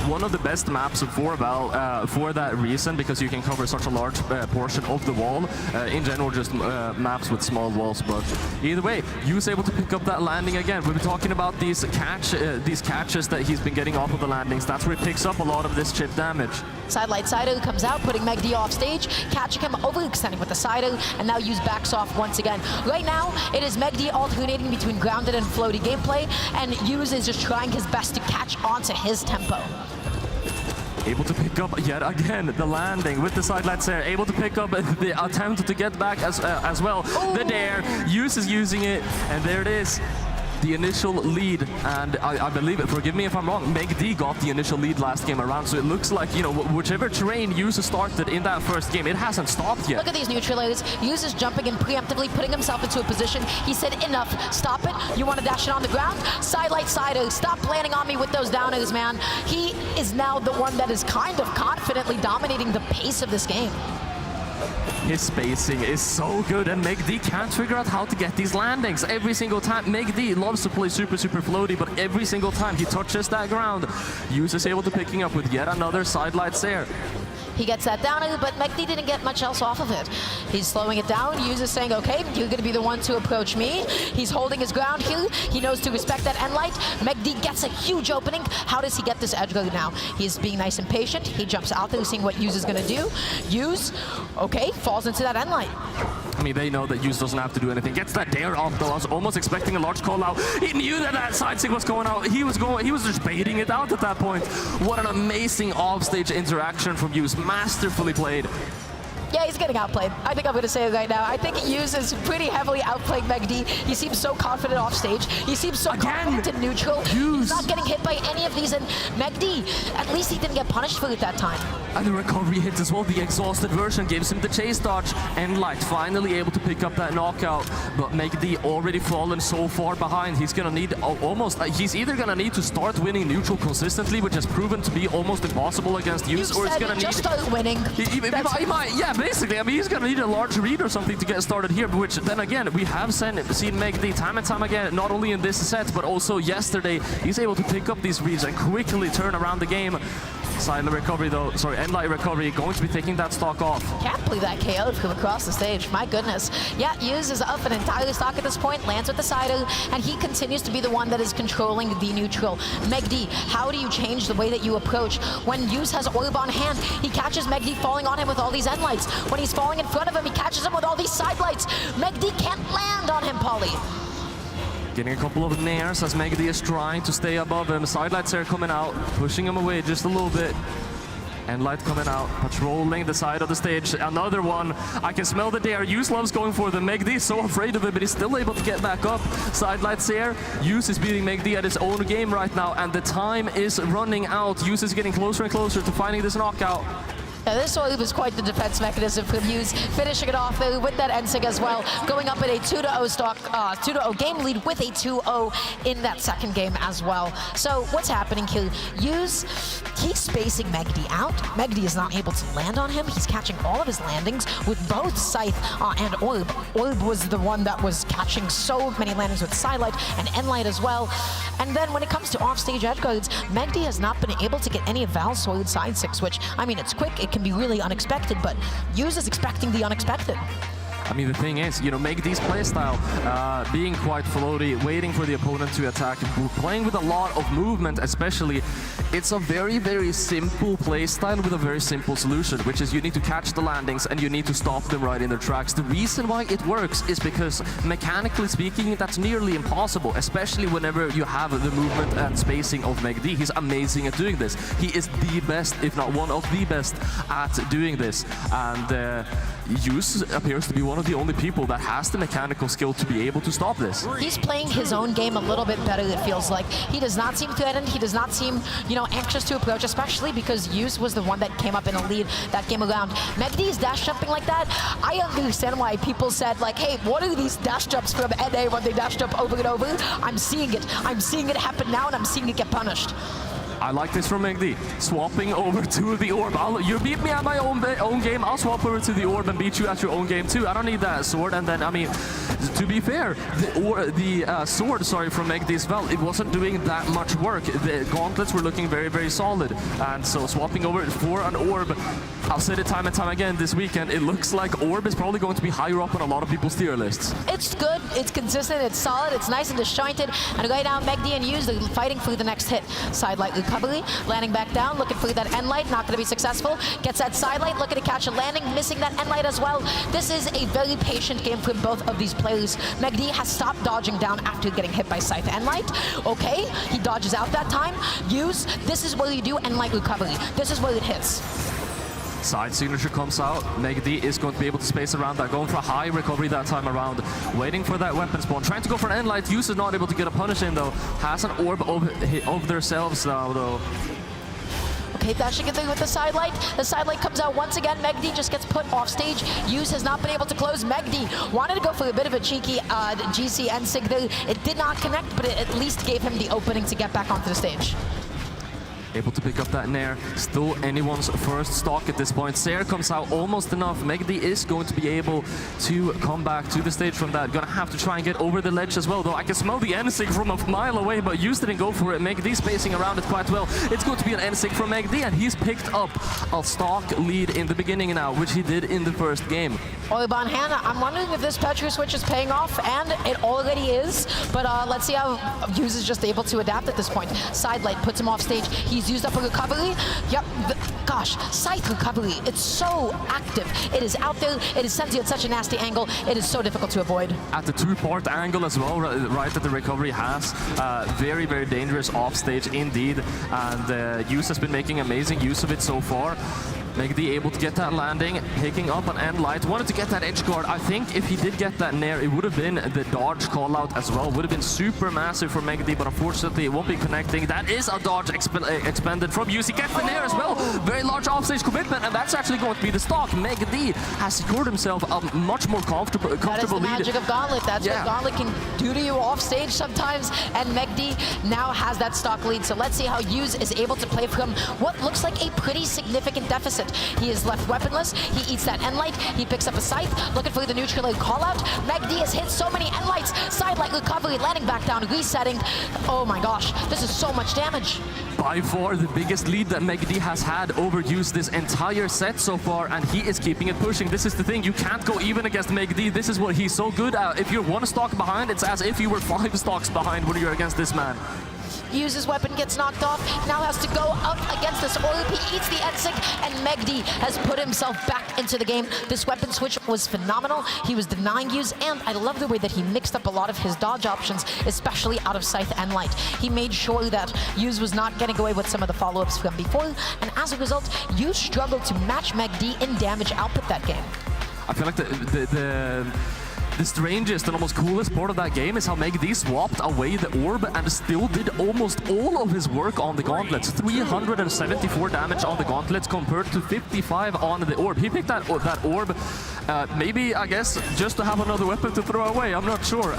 one of the best maps for Val for that reason, because you can cover such a large portion of the wall. In general, just maps with small walls, but either way, Use able to pick up that landing again. We've been talking about these catches that he's been getting off of the landings. That's where he picks up a lot of this chip damage. Sidelight Sido comes out, putting Megdi off stage, catching him, overextending with the Sido, and now Use backs off once again. Right now, it is Megdi alternating between grounded and floaty gameplay, and Use is just trying his best to catch onto his tempo. Able to pick up yet again the landing with the sidelights there. Able to pick up the attempt to get back as well. Ooh. The dare. Use is using it, and there it is. The initial lead, and I believe it, forgive me if I'm wrong, Megdi got the initial lead last game around, so it looks like, you know, whichever train Use started in that first game, it hasn't stopped yet. Look at these neutralizers. Use is jumping in preemptively, putting himself into a position. He said, enough, stop it. You want to dash it on the ground? Sidelight Sido, stop landing on me with those downers, man. He is now the one that is kind of confidently dominating the pace of this game. His spacing is so good, and Megdi can't figure out how to get these landings. Every single time, Megdi loves to play super floaty, but every single time he touches that ground, Use is able to picking up with yet another sidelight Seer. He gets that down, but Megdi didn't get much else off of it. He's slowing it down. Use is saying, okay, you're going to be the one to approach me. He's holding his ground here. He knows to respect that end light. Megdi gets a huge opening. How does he get this edge guard now? He's being nice and patient. He jumps out there, seeing what Use is going to do. Use, okay, falls into that end light. I mean, they know that Use doesn't have to do anything. Gets that dare off, though. I was almost expecting a large call out. He knew that that side sig was going out. He was just baiting it out at that point. What an amazing offstage interaction from Use. Masterfully played. Yeah, he's getting outplayed. I think I'm going to say it right now. I think Use is pretty heavily outplaying Megdi. He seems so confident off stage. He seems so confident in neutral. He's not getting hit by any of these, and Megdi, at least he didn't get punished for it that time. And the recovery hit as well. The exhausted version gives him the chase dodge, and Light finally able to pick up that knockout. But Megdi already fallen so far behind. He's going to need he's either going to need to start winning neutral consistently, which has proven to be almost impossible against Use, or he's going to need... just start winning. He might, yeah, basically. I mean, he's going to need a large read or something to get started here, which then again, we have seen Megdi time and time again, not only in this set, but also yesterday. He's able to pick up these reads and quickly turn around the game. Silent recovery though, sorry, Endlight recovery, going to be taking that stock off. Can't believe that KO from across the stage, my goodness. Yeah, Use is up an entire stock at this point, lands with the Sido, and he continues to be the one that is controlling the neutral. Megdi, how do you change the way that you approach? When Use has Orb on hand, he catches Megdi falling on him with all these Endlights. When he's falling in front of him, he catches him with all these sidelights. Megdi can't land on him, Polly. Getting a couple of nairs as Megdi is trying to stay above him. Sidelights are coming out, pushing him away just a little bit. And Light coming out, patrolling the side of the stage. Another one. I can smell the dare. Use loves going for them. Megdi is so afraid of it, but he's still able to get back up. Sidelights here. Use is beating Megdi at his own game right now, and the time is running out. Use is getting closer and closer to finding this knockout. Yeah, this one was quite the defense mechanism from Use, finishing it off with that Ensig as well, going up at a 2-0 stock, 2-0 game lead with a 2-0 in that second game as well. So what's happening here? Use, he's spacing Megdi out. Megdi is not able to land on him. He's catching all of his landings with both Scythe and Orb. Orb was the one that was catching so many landings with Sidelight and Endlight as well. And then when it comes to offstage edge guards, Megdi has not been able to get any of Val's solid side six, which, I mean, it's quick, it can be really unexpected, but Use is expecting the unexpected. I mean, the thing is, you know, Megd's playstyle, being quite floaty, waiting for the opponent to attack, playing with a lot of movement especially, it's a very, very simple playstyle with a very simple solution, which is you need to catch the landings and you need to stop them right in their tracks. The reason why it works is because, mechanically speaking, that's nearly impossible, especially whenever you have the movement and spacing of Megd. He's amazing at doing this. He is the best, if not one of the best, at doing this. And Yus appears to be one of the only people that has the mechanical skill to be able to stop this. He's playing his own game a little bit better, it feels like. He does not seem threatened. He does not seem, you know, anxious to approach, especially because Yus was the one that came up in a lead that game around. Megd is dash jumping like that. I understand why people said, like, hey, what are these dash jumps from NA when they dash jump over and over? I'm seeing it. I'm seeing it happen now, and I'm seeing it get punished. I like this from Megd. Swapping over to the orb. You beat me at my own game, I'll swap over to the orb and beat you at your own game too. I don't need that sword. And then, I mean, to be fair, the sword, from Megd as well, it wasn't doing that much work. The gauntlets were looking very, very solid. And so swapping over for an orb, I'll say it time and time again this weekend, it looks like orb is probably going to be higher up on a lot of people's tier lists. It's good, it's consistent, it's solid, it's nice and disjointed. And right now, Megd and Yus are fighting for the next hit. Sidelight recovery, landing back down, looking for that end light, not going to be successful. Gets that sidelight, looking to catch a landing, missing that end light as well. This is a very patient game for both of these players. Megd has stopped dodging down after getting hit by Scythe end light. Okay, he dodges out that time. Yus, this is where you do end light recovery. This is where it hits. Side signature comes out. Megd is going to be able to space around that, going for a high recovery that time around, waiting for that weapon spawn, trying to go for an end light. Yus is not able to get a punish in though. Has an orb of themselves now though. Okay, dashing it through with the sidelight. The sidelight comes out once again. Megd just gets put off stage. Yus has not been able to close. Megd wanted to go for a bit of a cheeky GC and Sig there. It did not connect, but it at least gave him the opening to get back onto the stage. Able to pick up that Nair. Still anyone's first stock at this point. Sair comes out almost enough. Megd is going to be able to come back to the stage from that. Gonna have to try and get over the ledge as well, though. I can smell the N-Sig from a mile away, but Yus didn't go for it. Megd spacing around it quite well. It's going to be an N-Sig from Megd, and he's picked up a stock lead in the beginning now, which he did in the first game. Orban Hannah, I'm wondering if this Petru switch is paying off, and it already is, but let's see how Yus is just able to adapt at this point. Sidelight puts him off stage. He's used up a recovery. Yep, gosh, Scythe recovery. It's so active. It is out there. It is sent you at such a nasty angle. It is so difficult to avoid. At the two-part angle as well, right that the recovery has. Very, very dangerous off-stage indeed. And Yus has been making amazing use of it so far. Megd able to get that landing, picking up an end light. Wanted to get that edge guard. I think if he did get that Nair, it would have been the dodge call out as well. Would have been super massive for Megd, but unfortunately it won't be connecting. That is a dodge expended from Yus. He gets the Nair as well. Very large offstage commitment, and that's actually going to be the stock. Megd has secured himself a much more comfortable lead. That is the magic of Gauntlet. That's what Gauntlet can do to you off stage sometimes, and Megd now has that stock lead. So let's see how Yus is able to play from what looks like a pretty significant deficit. He is left weaponless. He eats that end light. He picks up a scythe, looking for the neutral aid call out. Megd has hit so many end lights. Sidelight recovery, landing back down, resetting. Oh my gosh, this is so much damage. By far the biggest lead that Megd has had over Yus this entire set so far, and he is keeping it pushing. This is the thing, you can't go even against Megd. This is what he's so good at. If you're one stock behind, it's as if you were 5 stocks behind when you're against this man. Yus' weapon gets knocked off, now has to go up against this orb. He eats the N-Sig, and Megd has put himself back into the game. This weapon switch was phenomenal. He was denying Yus, and I love the way that he mixed up a lot of his dodge options, especially out of Scythe and Light. He made sure that Yus was not getting away with some of the follow-ups from before, and as a result, Yus struggled to match Megd in damage output that game. I feel like the strangest and almost coolest part of that game is how Megd swapped away the orb and still did almost all of his work on the gauntlets. 374 damage on the gauntlets compared to 55 on the orb. He picked that orb, maybe, I guess, just to have another weapon to throw away. I'm not sure.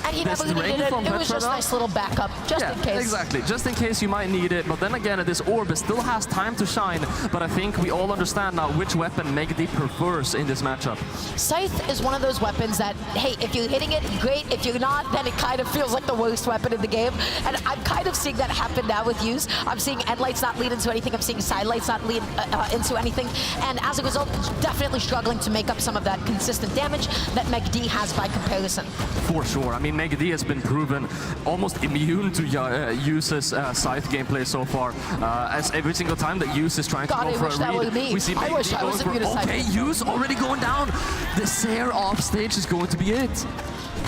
And he never this needed ring it. from It was just a Petrov. nice little backup, just in case. Exactly, just in case you might need it. But then again, this orb still has time to shine. But I think we all understand now which weapon Megdi prefers in this matchup. Scythe is one of those weapons that, hey, if you're hitting it, great. If you're not, then it kind of feels like the worst weapon in the game. And I'm kind of seeing that happen now with use. I'm seeing Endlights not lead into anything. I'm seeing Sidelights not lead into anything. And as a result, definitely struggling to make up some of that consistent damage that Megdi has by comparison. For sure. I mean, Megdi has been proven almost immune to Yuse's Scythe gameplay so far. As every single time that Yuse is trying to go for a read, we see I wish I was immune to Scythe. Okay, Yuse already going down. The Sair off stage is going to be it.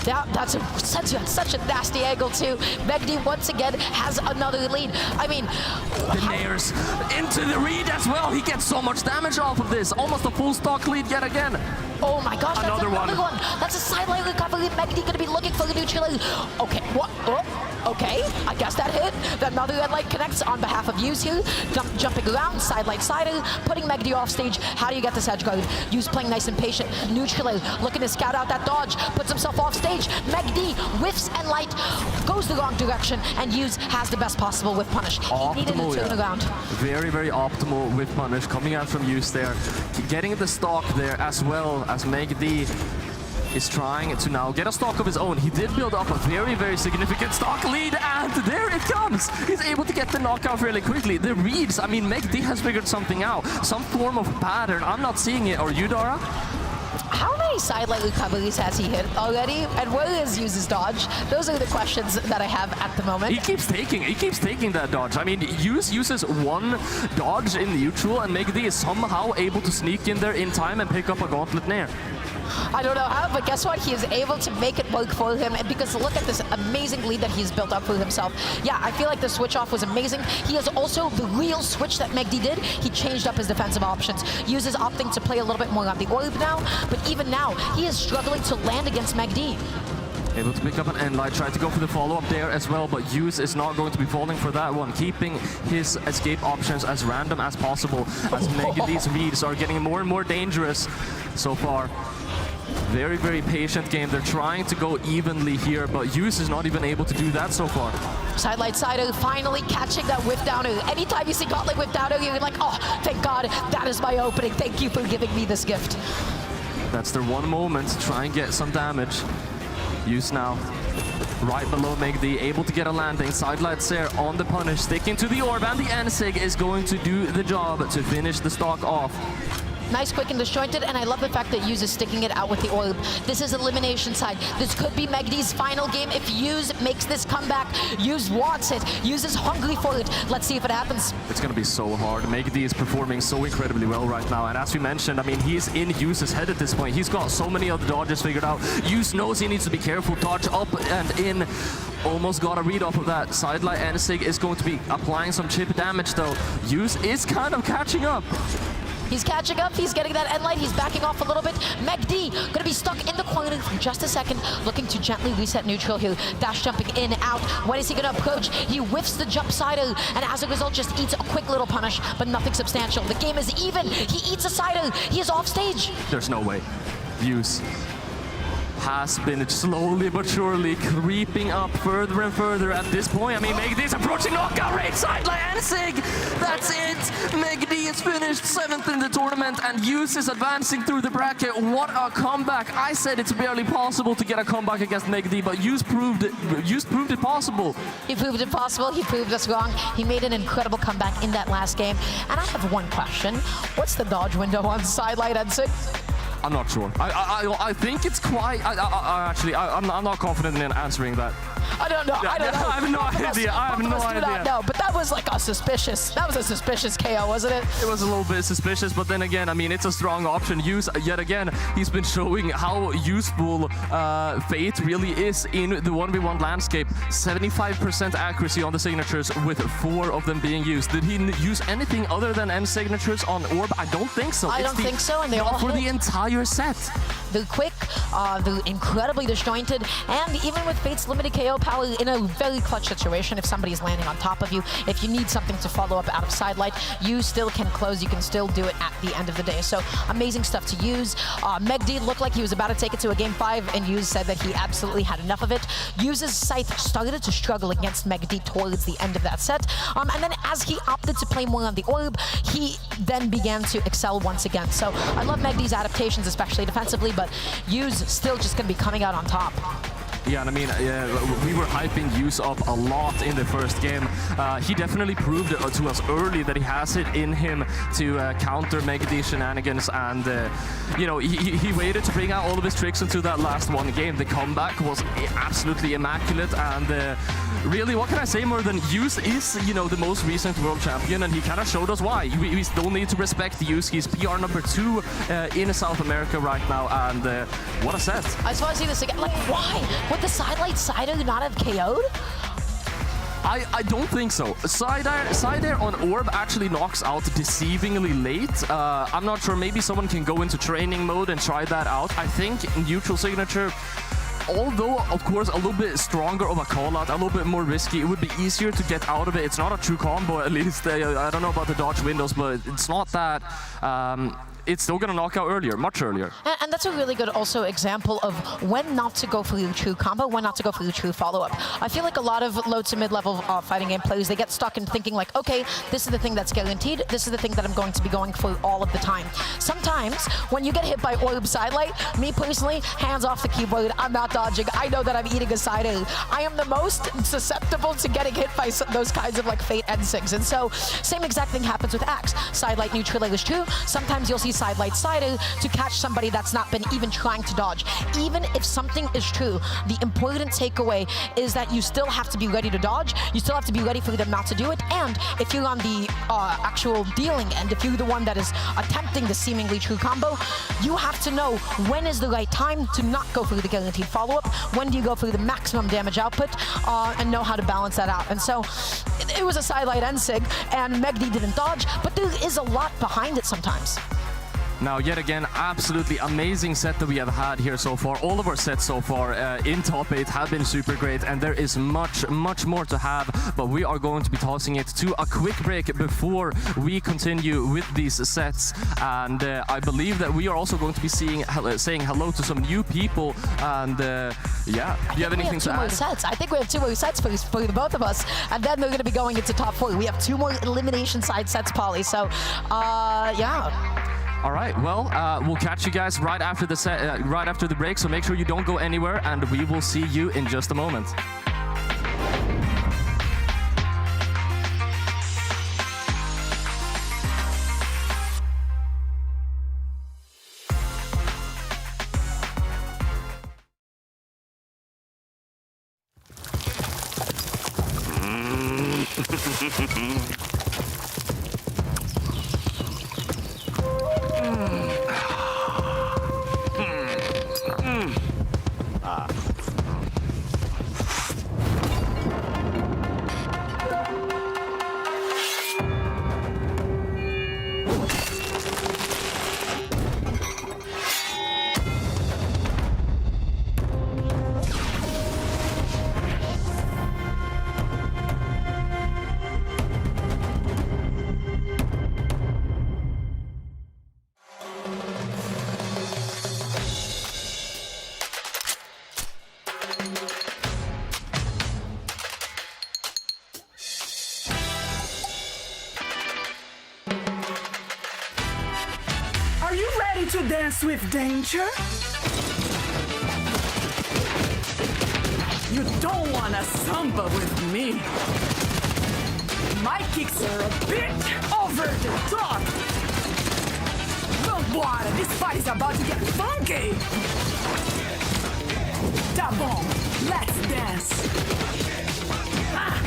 That's such a nasty angle too. Megdi once again has another lead. I mean, the Nairs into the read as well. He gets so much damage off of this. Almost a full stock lead yet again. Oh my gosh, that's another one. That's a sidelight recovery. Megdi gonna be looking for the neutral. Okay, what? Oh, okay, I guess that hit. Another red light connects on behalf of Yuse here. Jumping around, sidelight sider, putting Megdi off stage. How do you get this edge guard? Yuse playing nice and patient. Neutral looking to scout out that dodge, puts himself off stage. Megdi whiffs and light, goes the wrong direction, and Yuse has the best possible with punish. He needed to turn around. Very, very optimal with punish coming out from Yuse there. Getting the stock there as well as Megdi is trying to now get a stock of his own. He did build up a very, very significant stock lead, and there it comes. He's able to get the knockout really quickly. The reads, I mean, Megdi has figured something out. Some form of pattern. I'm not seeing it. Are you, Dara? How many sidelight recoveries has he hit already? And where is Yuse's dodge? Those are the questions that I have at the moment. He keeps taking that dodge. I mean, Yuse uses one dodge in neutral, and Megdi is somehow able to sneak in there in time and pick up a gauntlet nair. I don't know how, but guess what? He is able to make it work for him, and because look at this amazing lead that he's built up for himself. Yeah, I feel like the switch off was amazing. He is also the real switch that Megdi did. He changed up his defensive options. Yuse is opting to play a little bit more on the orb now, but even now, he is struggling to land against Megdi. Able to pick up an Endlight, tried to go for the follow-up there as well, but Yuse is not going to be falling for that one, keeping his escape options as random as possible, as Megdi's reads are getting more and more dangerous so far. Very, very patient game. They're trying to go evenly here, but Yuse is not even able to do that so far. Sidelight Sider finally catching that whip downer. Anytime you see Gauntlet whip downer, you're like, oh, thank God, that is my opening. Thank you for giving me this gift. That's their one moment to try and get some damage. Yuse now right below Megdi, able to get a landing. Sidelight Sair on the punish, sticking to the orb, and the N-Sig is going to do the job to finish the stock off. Nice, quick, and disjointed, and I love the fact that Yuse is sticking it out with the orb. This is elimination side. This could be Megdi's final game if Yuse makes this comeback. Yuse wants it. Yuse is hungry for it. Let's see if it happens. It's going to be so hard. Megdi is performing so incredibly well right now, and as we mentioned, I mean, he's in Yuse's head at this point. He's got so many other dodges figured out. Yuse knows he needs to be careful. Dodge up and in. Almost got a read off of that. Sidelight N-Sig is going to be applying some chip damage, though. Yuse is kind of catching up. He's catching up, he's getting that end light, he's backing off a little bit. Megdi gonna be stuck in the corner for just a second, looking to gently reset neutral here. Dash jumping in, out. When is he gonna approach? He whiffs the jump sider, and as a result just eats a quick little punish, but nothing substantial. The game is even, he eats a sider, he is off stage. There's no way. Yuse has been slowly but surely creeping up further and further at this point. I mean, Megdi's approaching knockout rate, sidelight N-Sig. That's it. Megdi is finished 7th in the tournament, and Yuse is advancing through the bracket. What a comeback. I said it's barely possible to get a comeback against Megdi, but Yuse proved it possible. He proved it possible. He proved us wrong. He made an incredible comeback in that last game. And I have one question. What's the dodge window on sidelight N-Sig? I'm not sure. I think it's quite. I'm not confident in answering that. I don't know. I don't know. I have no idea. I have no idea. No, but that was like a suspicious. That was a suspicious KO, wasn't it? It was a little bit suspicious, but then again, I mean, it's a strong option. Yuse, yet again, he's been showing how useful Fate really is in the 1v1 landscape. 75% accuracy on the signatures, with 4 of them being used. Did he use anything other than M signatures on Orb? I don't think so. I don't think so, and they all for hit. the entire entire set. They're quick, they're incredibly disjointed, and even with Fate's limited KO power in a very clutch situation, if somebody's landing on top of you, if you need something to follow up out of sidelight, you still can close, you can still do it at the end of the day. So amazing stuff to use. Megd looked like he was about to take it to a game 5, and Yuz said that he absolutely had enough of it. Yuz's Scythe started to struggle against Megd towards the end of that set, and then as he opted to play more on the orb, he then began to excel once again. So I love Megd's adaptations, especially defensively, but Yuz still just going to be coming out on top. Yeah, and I mean, we were hyping Yuz up a lot in the first game. He definitely proved to us early that he has it in him to counter Megd shenanigans, and you know, he waited to bring out all of his tricks into that last one game. The comeback was absolutely immaculate, and really, what can I say more than Yuz is, you know, the most recent world champion, and he kind of showed us why. We still need to respect Yuz. He's PR number 2 in South America right now, and what a set. I just want to see this again. Like, why? Would the sidelight Sider not have KO'd? I don't think so. Side air on Orb actually knocks out deceivingly late. I'm not sure, maybe someone can go into training mode and try that out. I think neutral signature, although of course a little bit stronger of a call out, a little bit more risky, it would be easier to get out of it. It's not a true combo, at least. I don't know about the dodge windows, but it's not that. It's still gonna knock out earlier, much earlier. And that's a really good also example of when not to go for the true combo, when not to go for the true follow-up. I feel like a lot of low to mid-level fighting game players, they get stuck in thinking like, okay, this is the thing that's guaranteed, this is the thing that I'm going to be going for all of the time. Sometimes, when you get hit by Orb sidelight, me personally, hands off the keyboard, I'm not dodging, I know that I'm eating a side A. I am the most susceptible to getting hit by those kinds of like Fate N6, and so, same exact thing happens with Axe. Sidelight neutral is true, sometimes you'll see sidelight Sider to catch somebody that's not been even trying to dodge. Even if something is true, the important takeaway is that you still have to be ready to dodge, you still have to be ready for them not to do it, and if you're on the actual dealing end, if you're the one that is attempting the seemingly true combo, you have to know when is the right time to not go for the guaranteed follow-up, when do you go for the maximum damage output, and know how to balance that out. And so, it was a sidelight N-Sig, and Megd didn't dodge, but there is a lot behind it sometimes. Now, yet again, absolutely amazing set that we have had here so far. All of our sets so far in top 8 have been super great, and there is much, much more to have, but we are going to be tossing it to a quick break before we continue with these sets. And I believe that we are also going to be saying hello to some new people, and yeah, do you have anything to add? More sets. I think we have 2 more sets for the both of us, and then we're going to be going into top 4. We have 2 more elimination side sets, Polly, so yeah. All right, well, we'll catch you guys right after the set, right after the break, so make sure you don't go anywhere, and we will see you in just a moment. Are you ready to dance with danger? You don't wanna samba with me. My kicks are a bit over the top. Vambora, this fight is about to get funky. Tá bom, let's dance. Ah,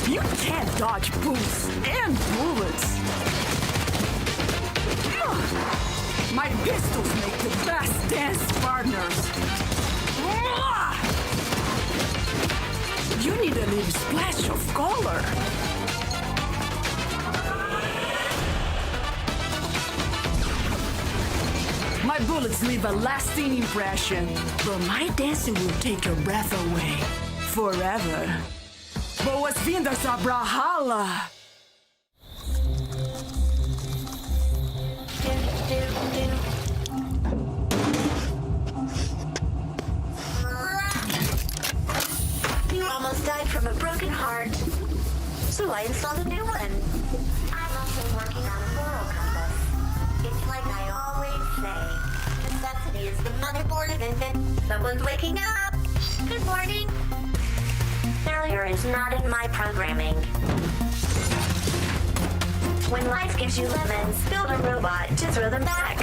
you can't dodge boots and bullets. My pistols make the best dance partners. You need a little splash of color. My bullets leave a lasting impression, but my dancing will take your breath away forever. Boas-vindas a Brawlhalla! You almost died from a broken heart, so I installed a new one. I'm also working on a moral compass. It's like I always say, necessity is the motherboard of invention. Someone's waking up. Good morning. Failure is not in my programming. When life gives you lemons, build a robot to throw them back.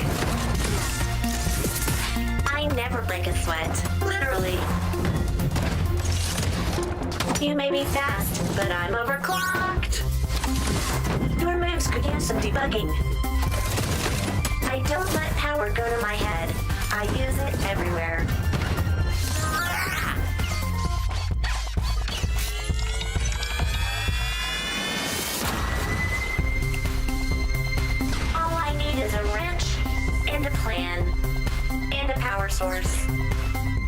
I never break a sweat, literally. You may be fast, but I'm overclocked. Your moves could use some debugging. I don't let power go to my head. I use it everywhere. All I need is a wrench and a plan and a power source.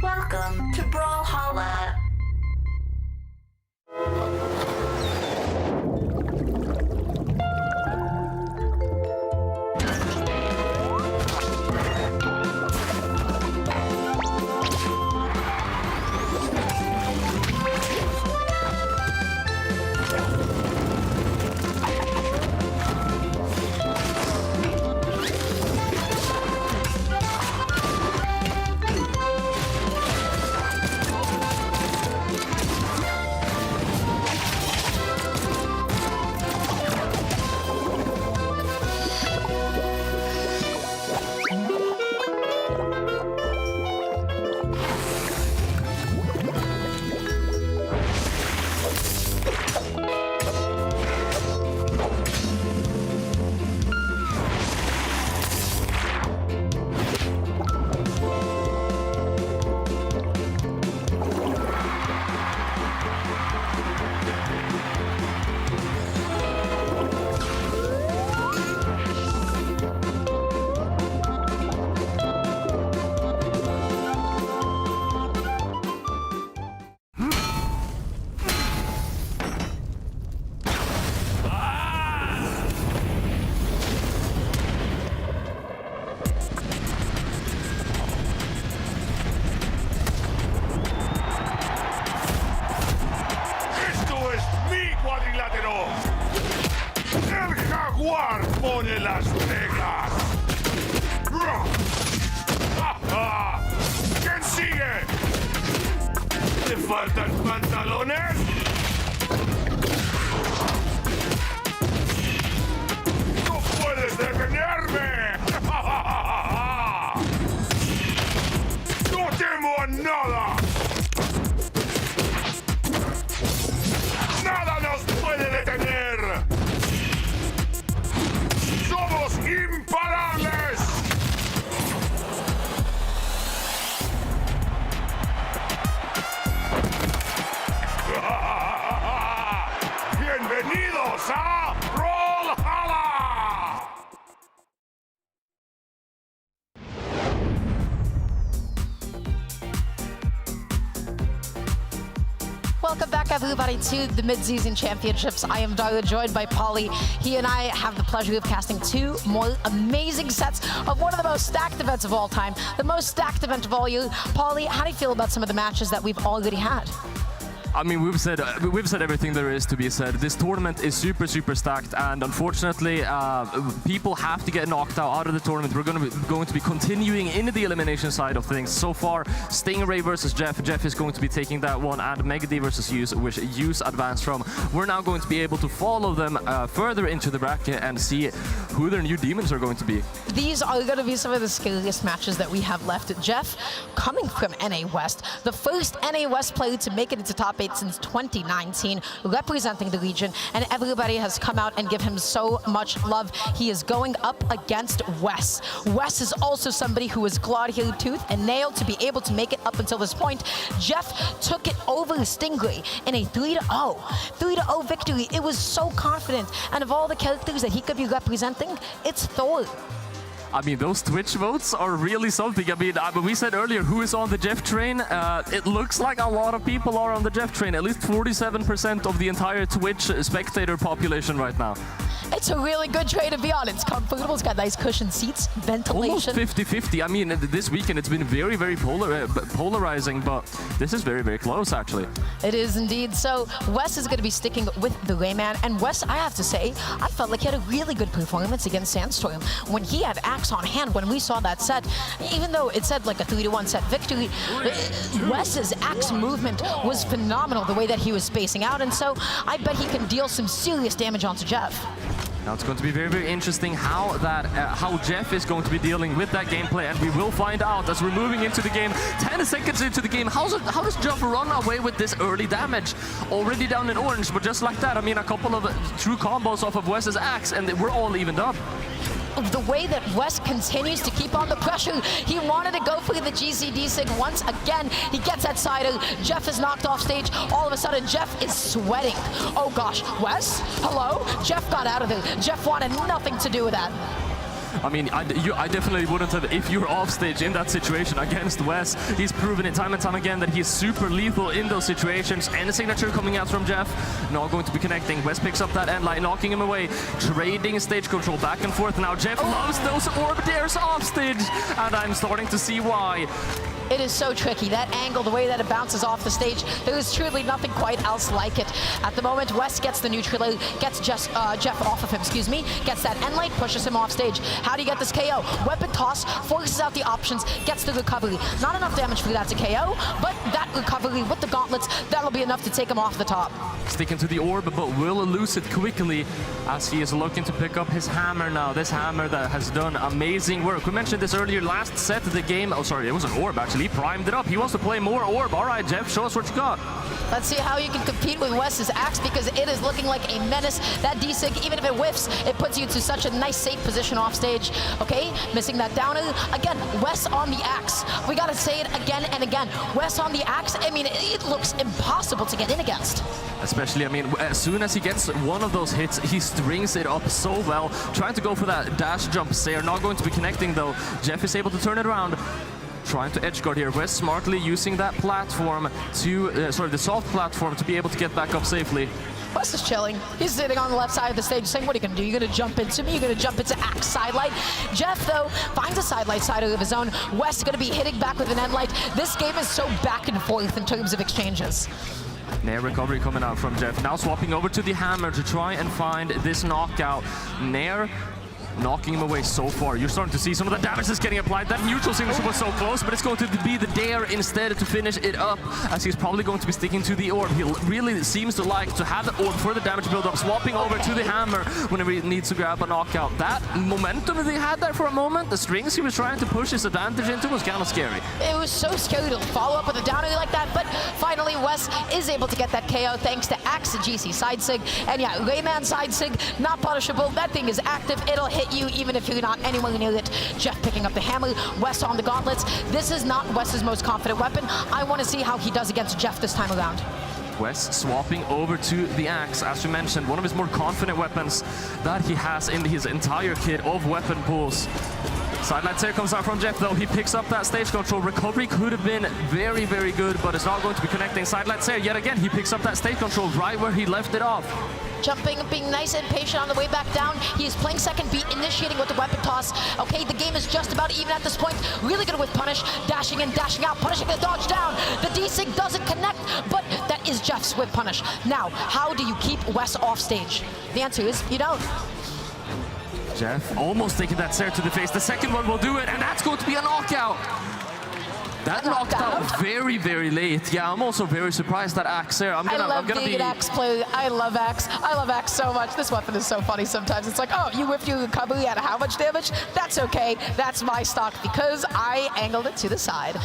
Welcome to Brawlhalla. Pone las reglas. ¿Quién sigue? ¿Te faltan pantalones? ¡No puedes detenerme! ¡No temo a nada! ¡Nada nos puede detener! ¡Somos imparables! ¡Bienvenidos a Brawlhalla! Welcome back, everybody, to the Midseason Championships. I am Darla, joined by Paulie. He and I have the pleasure of casting two more amazing sets of one of the most stacked events of all time, the most stacked event of all year. Paulie, how do you feel about some of the matches that we've already had? I mean, we've said everything there is to be said. This tournament is super stacked, and unfortunately, people have to get knocked out of the tournament. We're going to be continuing into the elimination side of things. So far, Stingray versus Jeff. Jeff is going to be taking that one, and Megady versus Use, which Use advanced from. We're now going to be able to follow them further into the bracket and see who their new demons are going to be. These are going to be some of the scariest matches that we have left. Jeff, coming from NA West, the first NA West player to make it into top 8 since 2019, representing the region, and everybody has come out and give him so much love. He is going up against Wes. Wes is also somebody who has clawed here tooth and nail to be able to make it up until this point. Jeff took it over Stingray in a 3-0 victory. It was so confident, and of all the characters that he could be representing, it's Thor. I mean, those Twitch votes are really something. I mean, we said earlier, who is on the Jeff train? It looks like a lot of people are on the Jeff train. At least 47% of the entire Twitch spectator population right now. It's a really good train to be on. It's comfortable. It's got nice cushioned seats, ventilation. Almost 50-50. I mean, this weekend it's been very, very polarizing, but this is very, very close, actually. It is indeed. So Wes is going to be sticking with the Rayman. And Wes, I have to say, I felt like he had a really good performance against Sandstorm. When he had Axe on hand, when we saw that set, even though it said like a 3-1 set victory, Wes's Axe movement was phenomenal, the way that he was spacing out. And so I bet he can deal some serious damage onto Jeff. Now it's going to be very, very interesting how Jeff is going to be dealing with that gameplay, and we will find out as we're moving into the game. 10 seconds into the game, how does Jeff run away with this early damage? Already down in orange, but just like that, I mean, a couple of true combos off of Wes's Axe, and we're all evened up. The way that Wes continues to keep on the pressure. He wanted to go for the GCD sig once again. He gets that sider. Jeff is knocked off stage. All of a sudden, Jeff is sweating. Oh gosh, Wes? Hello? Jeff got out of there. Jeff wanted nothing to do with that. I mean, I definitely wouldn't have, if you're off stage in that situation against Wes. He's proven it time and time again that he's super lethal in those situations. And a signature coming out from Jeff. Not going to be connecting. Wes picks up that end line, knocking him away. Trading stage control back and forth. Now Jeff loves those orb dares off stage. And I'm starting to see why. It is so tricky. That angle, the way that it bounces off the stage, there is truly nothing quite else like it. At the moment, Wes gets the neutral, gets Jeff off of him, gets that end light, pushes him off stage. How do you get this KO? Weapon toss, forces out the options, gets the recovery. Not enough damage for that to KO, but that recovery with the gauntlets, that'll be enough to take him off the top. Sticking to the orb, but will lose it quickly as he is looking to pick up his hammer now. This hammer that has done amazing work. We mentioned this earlier, last set of the game. Oh, sorry, it was an orb, actually. He primed it up. He wants to play more orb. All right, Jeff, show us what you got. Let's see how you can compete with Wes's Axe, because it is looking like a menace. That D-Sig, even if it whiffs, it puts you to such a nice, safe position off stage. Okay, missing that downer. Again, Wes on the Axe. We gotta say it again and again. Wes on the Axe, I mean, it looks impossible to get in against. Especially, I mean, as soon as he gets one of those hits, he strings it up so well. Trying to go for that dash jump there. Not going to be connecting, though. Jeff is able to turn it around. Trying to edge guard here. Wes smartly using that platform to, the soft platform to be able to get back up safely. Wes is chilling. He's sitting on the left side of the stage saying, what are you going to do? You're going to jump into me? You're going to jump into Axe sidelight? Jeff, though, finds a sidelight side of his own. Wes is going to be hitting back with an end light. This game is so back and forth in terms of exchanges. Nair recovery coming out from Jeff. Now swapping over to the hammer to try and find this knockout. Nair knocking him away so far. You're starting to see some of the damage that's getting applied. That neutral signature was so close, but it's going to be the dare instead to finish it up, as he's probably going to be sticking to the orb. He really seems to like to have the orb for the damage build-up, swapping over to the hammer whenever he needs to grab a knockout. That momentum that he had there for a moment, the strings he was trying to push his advantage into was kind of scary. It was so scary to follow up with a downer like that, but finally Wes is able to get that KO thanks to Axe GC side sig. And yeah, Rayman side sig, not punishable. That thing is active. It'll hit you even if you're not anywhere near it. Jeff picking up the hammer, Wes on the gauntlets. This is not Wes's most confident weapon. I want to see how he does against Jeff this time around. Wes swapping over to the Axe, as we mentioned, one of his more confident weapons that he has in his entire kit of weapon pools. Sidelight tear comes out from Jeff, though. He picks up that stage control. Recovery could have been very, very good, but it's not going to be connecting. Sidelight tear, yet again, he picks up that stage control right where he left it off. Jumping, being nice and patient on the way back down. He is playing second beat, initiating with the weapon toss. Okay, the game is just about even at this point. Really good with punish, dashing in, dashing out, punishing the dodge down. The D-Sig doesn't connect, but that is Jeff's whip punish. Now, how do you keep Wes off stage? The answer is you don't. Jeff almost taking that stare to the face. The second one will do it, and that's going to be a knockout. That knocked out very, very late. Yeah, I'm also very surprised that Axe there. I love being an Axe play. I love Axe. I love Axe so much. This weapon is so funny sometimes. It's like, oh, you whipped your recovery at how much damage? That's okay. That's my stock because I angled it to the side.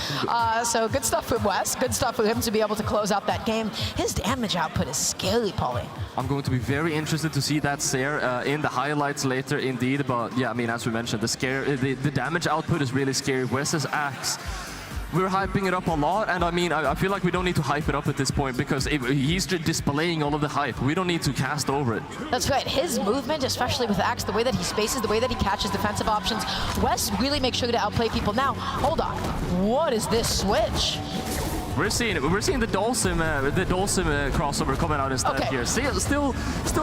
So good stuff from Wes. Good stuff for him to be able to close out that game. His damage output is scary, Paulie. I'm going to be very interested to see that Sair in the highlights later, indeed. But yeah, I mean, as we mentioned, the damage output is really scary. Wes's Axe we're hyping it up a lot, and I mean, I feel like we don't need to hype it up at this point because he's just displaying all of the hype. We don't need to cast over it. That's right. His movement, especially with Axe, the way that he spaces, the way that he catches defensive options, Wes really makes sure to outplay people. Now, hold on. What is this switch? We're seeing the Dulcim crossover coming out instead here. Still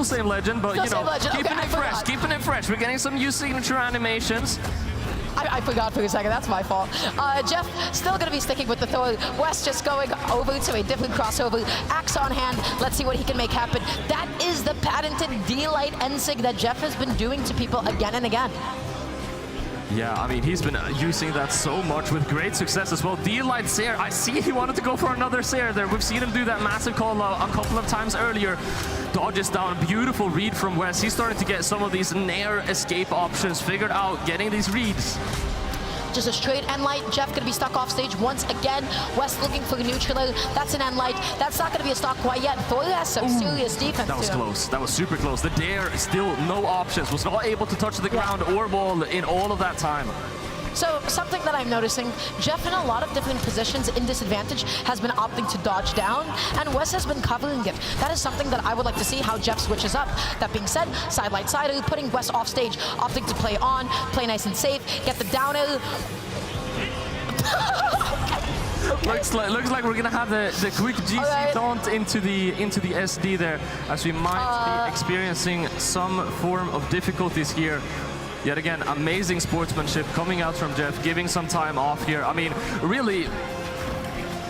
same legend, but Still keeping it fresh. We're getting some new signature animations. I forgot for a second, that's my fault. Jeff still gonna be sticking with the throw. Wes just going over to a different crossover. Axe on hand, let's see what he can make happen. That is the patented D-Light N-Sig that Jeff has been doing to people again and again. Yeah, I mean, he's been using that so much with great success as well. D-Light Sair, I see he wanted to go for another Sair there. We've seen him do that massive call out a couple of times earlier. Dodges down, beautiful read from Wes. He's starting to get some of these nair escape options figured out, getting these reads. Just a straight N-Light. Jeff gonna be stuck off stage once again. Wes looking for a neutral. That's an N-Light. That's not gonna be a stock quite yet. Thor has some serious defense. That was close. That was super close. The dare, still no options. Was not able to touch the ground or wall in all of that time. So something that I'm noticing, Jeff in a lot of different positions in disadvantage has been opting to dodge down, and Wes has been covering it. That is something that I would like to see how Jeff switches up. That being said, side-light side, putting Wes off stage, opting to play on, play nice and safe, get the down air. Looks like we're gonna have the quick GC taunt into the SD there, as we might be experiencing some form of difficulties here. Yet again, amazing sportsmanship coming out from Jeff, giving some time off here. I mean, really,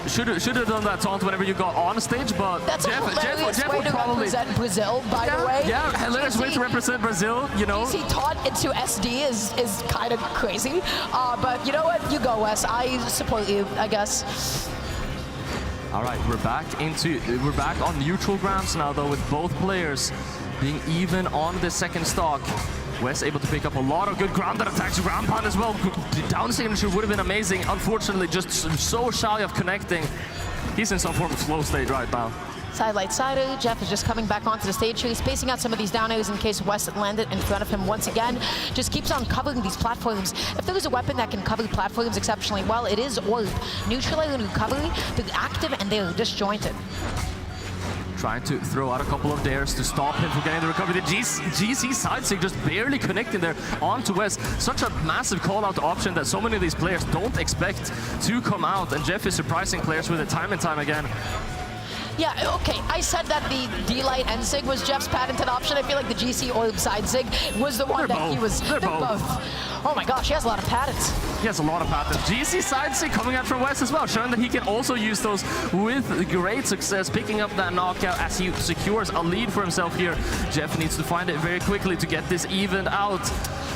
should have done that taunt whenever you got on stage, but That's Jeff way would to probably represent Brazil, by the way. Yeah, hilarious way to represent Brazil, you know. DC taunt into SD is kind of crazy, but you know what? You go, Wes. I support you, I guess. All right, we're back on neutral grounds now, though, with both players being even on the second stock. Wes able to pick up a lot of good grounded attacks, ground pound as well. Down signature would have been amazing. Unfortunately, just so shy of connecting. He's in some form of slow state right now. Side-light side, Jeff is just coming back onto the stage. He's spacing out some of these down airs in case Wes landed in front of him once again. Just keeps on covering these platforms. If there is a weapon that can cover platforms exceptionally well, it is Orb. Neutralize and recovery, they're active and they're disjointed. Trying to throw out a couple of dares to stop him from getting the recovery. The GC side sig just barely connecting there onto Wes. Such a massive call-out option that so many of these players don't expect to come out, and Jeff is surprising players with it time and time again. Yeah, okay, I said that the D-Light N-Sig was Jeff's patented option. I feel like the GC Orb side sig was the one he was... They're both. Oh my gosh, he has a lot of patents. He has a lot of patents. GC side sig coming out from Wes as well, showing that he can also use those with great success, picking up that knockout as he secures a lead for himself here. Jeff needs to find it very quickly to get this evened out.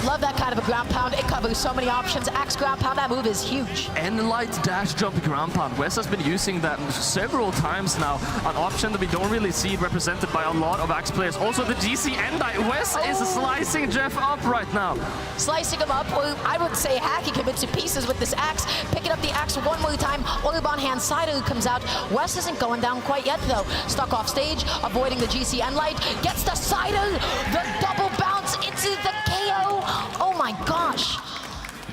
Love that kind of a ground pound. It covers so many options. Axe ground pound, that move is huge. N-Light dash jump ground pound. Wes has been using that several times now. An option that we don't really see represented by a lot of Axe players. Also the GC N-Light. Wes is slicing Jeff up right now. Slicing him up, or I would say hacking him into pieces with this Axe. Picking up the Axe one more time. Orb on hand, Sido comes out. Wes isn't going down quite yet though. Stuck off stage, avoiding the GC N-Light. Gets the Sido, the double bounce into the KO. Oh my gosh.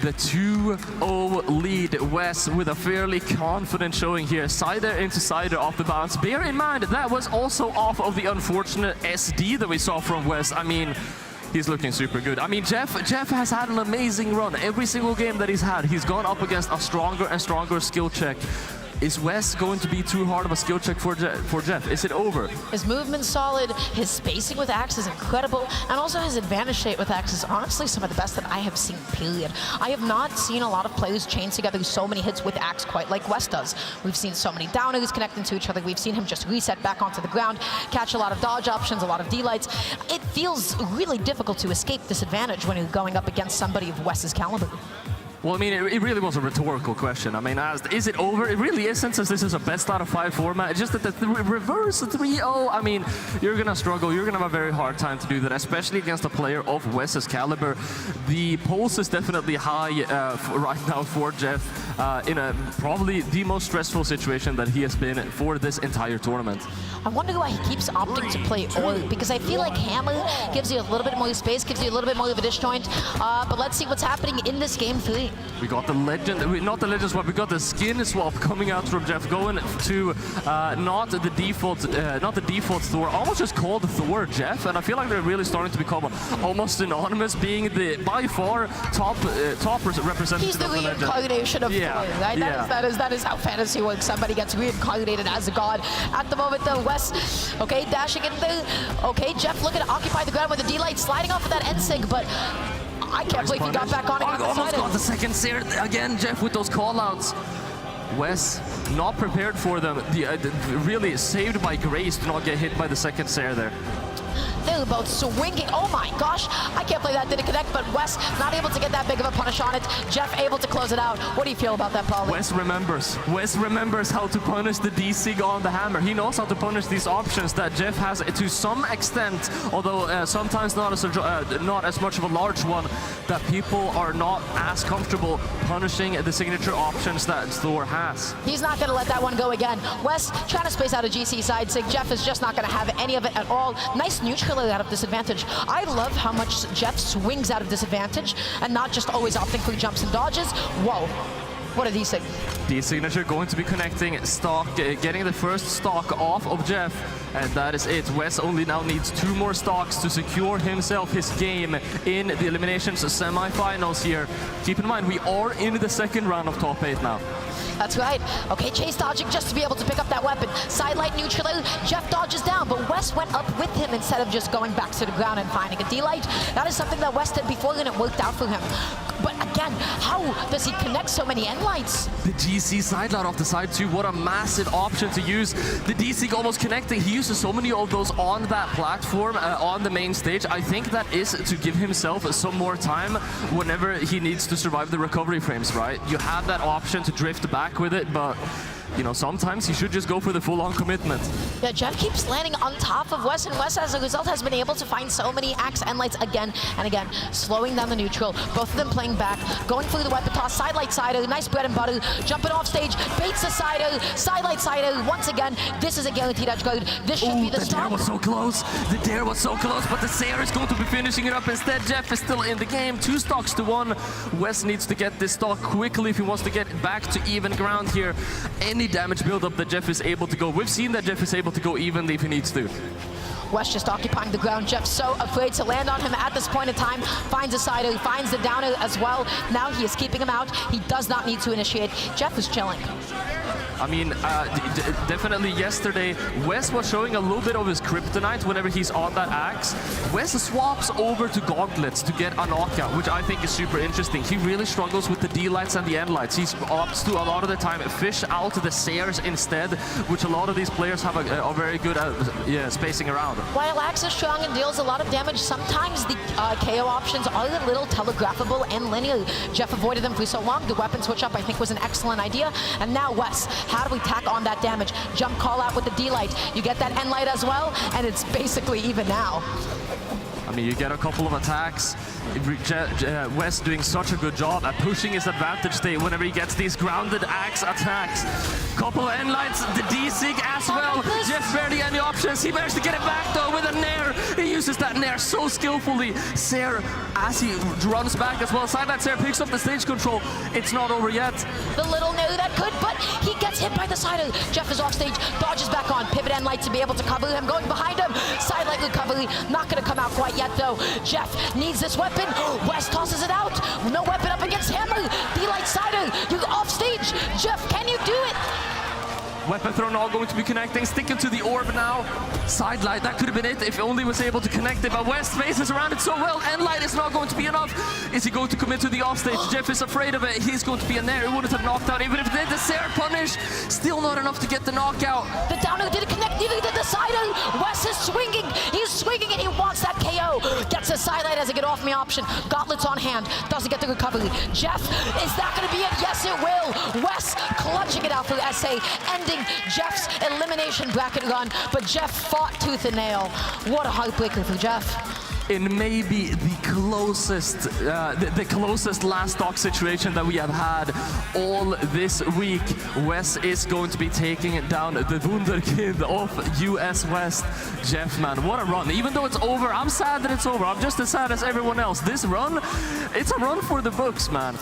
The 2-0 lead. Wes with a fairly confident showing here. Sider into Sider off the bounce. Bear in mind, that was also off of the unfortunate SD that we saw from Wes. I mean, he's looking super good. I mean, Jeff has had an amazing run. Every single game that he's had, he's gone up against a stronger and stronger skill check. Is Wes going to be too hard of a skill check for Jeff? Is it over? His movement's solid, his spacing with Axe is incredible, and also his advantage state with Axe is honestly some of the best that I have seen, period. I have not seen a lot of players chain together so many hits with Axe quite like Wes does. We've seen so many downers connecting to each other. We've seen him just reset back onto the ground, catch a lot of dodge options, a lot of D-lights. It feels really difficult to escape this advantage when you're going up against somebody of Wes's caliber. Well, I mean, it really was a rhetorical question. I mean, is it over? It really isn't, since this is a best out of 5 format. It's just that the reverse 3-0, I mean, you're going to struggle. You're going to have a very hard time to do that, especially against a player of Wes's caliber. The pulse is definitely high right now for Jeff in probably the most stressful situation that he has been for this entire tournament. I wonder why he keeps opting to play Orb, because I feel like Hammer gives you a little bit more space, gives you a little bit more of a disjoint. But let's see what's happening in this game 3. We got the legend, not the legend swap, we got the skin swap coming out from Jeff, going to not the default Thor, almost just called Thor Jeff, and I feel like they're really starting to become almost synonymous, being the by far top representative. He's the of the legend. reincarnation of Thor, right? That is how fantasy works. Somebody gets reincarnated as a god. At the moment though, Wes, okay, dashing in there. Okay, Jeff looking to occupy the ground with the D-Light, sliding off of that N-Sig, but I can't believe he got back on again. Almost got the second Seer again, Jeff, with those call-outs. Wes not prepared for them. Really saved by grace to not get hit by the second Seer there. They were both swinging. Oh my gosh, I can't believe that didn't connect, but Wes not able to get that big of a punish on it. Jeff able to close it out. What do you feel about that, Paulie? Wes remembers how to punish the D-Sig on the hammer. He knows how to punish these options that Jeff has to some extent, although sometimes not as much of a large one, that people are not as comfortable punishing the signature options that Thor has. He's not going to let that one go again. Wes trying to space out a GC side sig. Jeff is just not going to have any of it at all. Nice neutral out of disadvantage. I love how much Jeff swings out of disadvantage and not just always opting for jumps and dodges. Whoa. What are these things? D-Signature going to be connecting stock, getting the first stock off of Jeff, and that is it. Wes only now needs 2 more stocks to secure himself his game in the eliminations semifinals here. Keep in mind, we are in the second round of top 8 now. That's right. Okay, chase dodging just to be able to pick up that weapon. Sidelight neutral. Jeff dodges down, but Wes went up with him instead of just going back to the ground and finding a D-Light. That is something that Wes did before and it worked out for him. But again, how does he connect so many N-Lights? The GC sidelight off the side too, what a massive option to use. The DC almost connecting, he uses so many of those on that platform, on the main stage. I think that is to give himself some more time whenever he needs to survive the recovery frames, right? You have that option to drift back with it, but you know, sometimes he should just go for the full-on commitment. Yeah, Jeff keeps landing on top of Wes, and Wes, as a result, has been able to find so many Axe N-Lights again and again, slowing down the neutral. Both of them playing back, going through the weapon toss, sidelight sider, nice bread and butter, jumping off stage, baits the sider, sidelight sider. Once again, this is a guaranteed edge guard. This should be the start. The dare was so close. The dare was so close, but the Seer is going to be finishing it up instead. Jeff is still in the game, 2 stocks to 1. Wes needs to get this stock quickly if he wants to get back to even ground here. Any damage build-up that Jeff is able to go. We've seen that Jeff is able to go evenly if he needs to. Wes just occupying the ground. Jeff so afraid to land on him at this point in time. Finds a sider, finds the downer as well. Now he is keeping him out. He does not need to initiate. Jeff is chilling. I mean, definitely yesterday, Wes was showing a little bit of his kryptonite whenever he's on that axe. Wes swaps over to gauntlets to get a knockout, which I think is super interesting. He really struggles with the D-lights and the N-lights. He opts to, a lot of the time, fish out the Seers instead, which a lot of these players have are very good at spacing around. While axe is strong and deals a lot of damage, sometimes the KO options are a little telegraphable and linear. Jeff avoided them for so long. The weapon switch up, I think, was an excellent idea. And now Wes, how do we tack on that damage? Jump call out with the D-Light. You get that N-Light as well, and it's basically even now. I mean, you get a couple of attacks. Wes doing such a good job at pushing his advantage state whenever he gets these grounded axe attacks. Couple of N-Lights, the D-Sig as well. Jeff barely any options. He managed to get it back though with a Nair. He uses that Nair so skillfully. Seer, as he runs back as well. Sidelight Seer picks up the stage control. It's not over yet. The little Nair that could, but he gets hit by the sider. Jeff is off stage, dodges back on. Pivot N-Light to be able to cover him. Going behind him. Sidelight recovery. Not going to come out quite yet though. Jeff needs this weapon. Wes tosses it out. No weapon up against Hammer. D-Light sider. You're off stage. Jeff, can you do it? Weapon throw all going to be connecting, sticking to the orb now. Sidelight, that could have been it if only was able to connect it, but West faces around it so well. N-Light is not going to be enough. Is he going to commit to the offstage? Jeff is afraid of it. He's going to be in there. It wouldn't have knocked out even if it did. The Seer punish. Still not enough to get the knockout. The downer didn't connect, neither did the sider. Wes is swinging. He's swinging and he wants that KO. Gets a sidelight as a get off me option. Gauntlets on hand. Doesn't get the recovery. Jeff, is that going to be it? Yes, it will. Wes clutching it out for SA, ending Jeff's elimination bracket run, but Jeff fought tooth and nail. What a heartbreaker for Jeff. in maybe the closest last stock situation that we have had all this week. Wes is going to be taking it down the wunderkind of US West. Jeff, man, what a run. Even though it's over, I'm sad that it's over. I'm just as sad as everyone else. This run, it's a run for the books, man.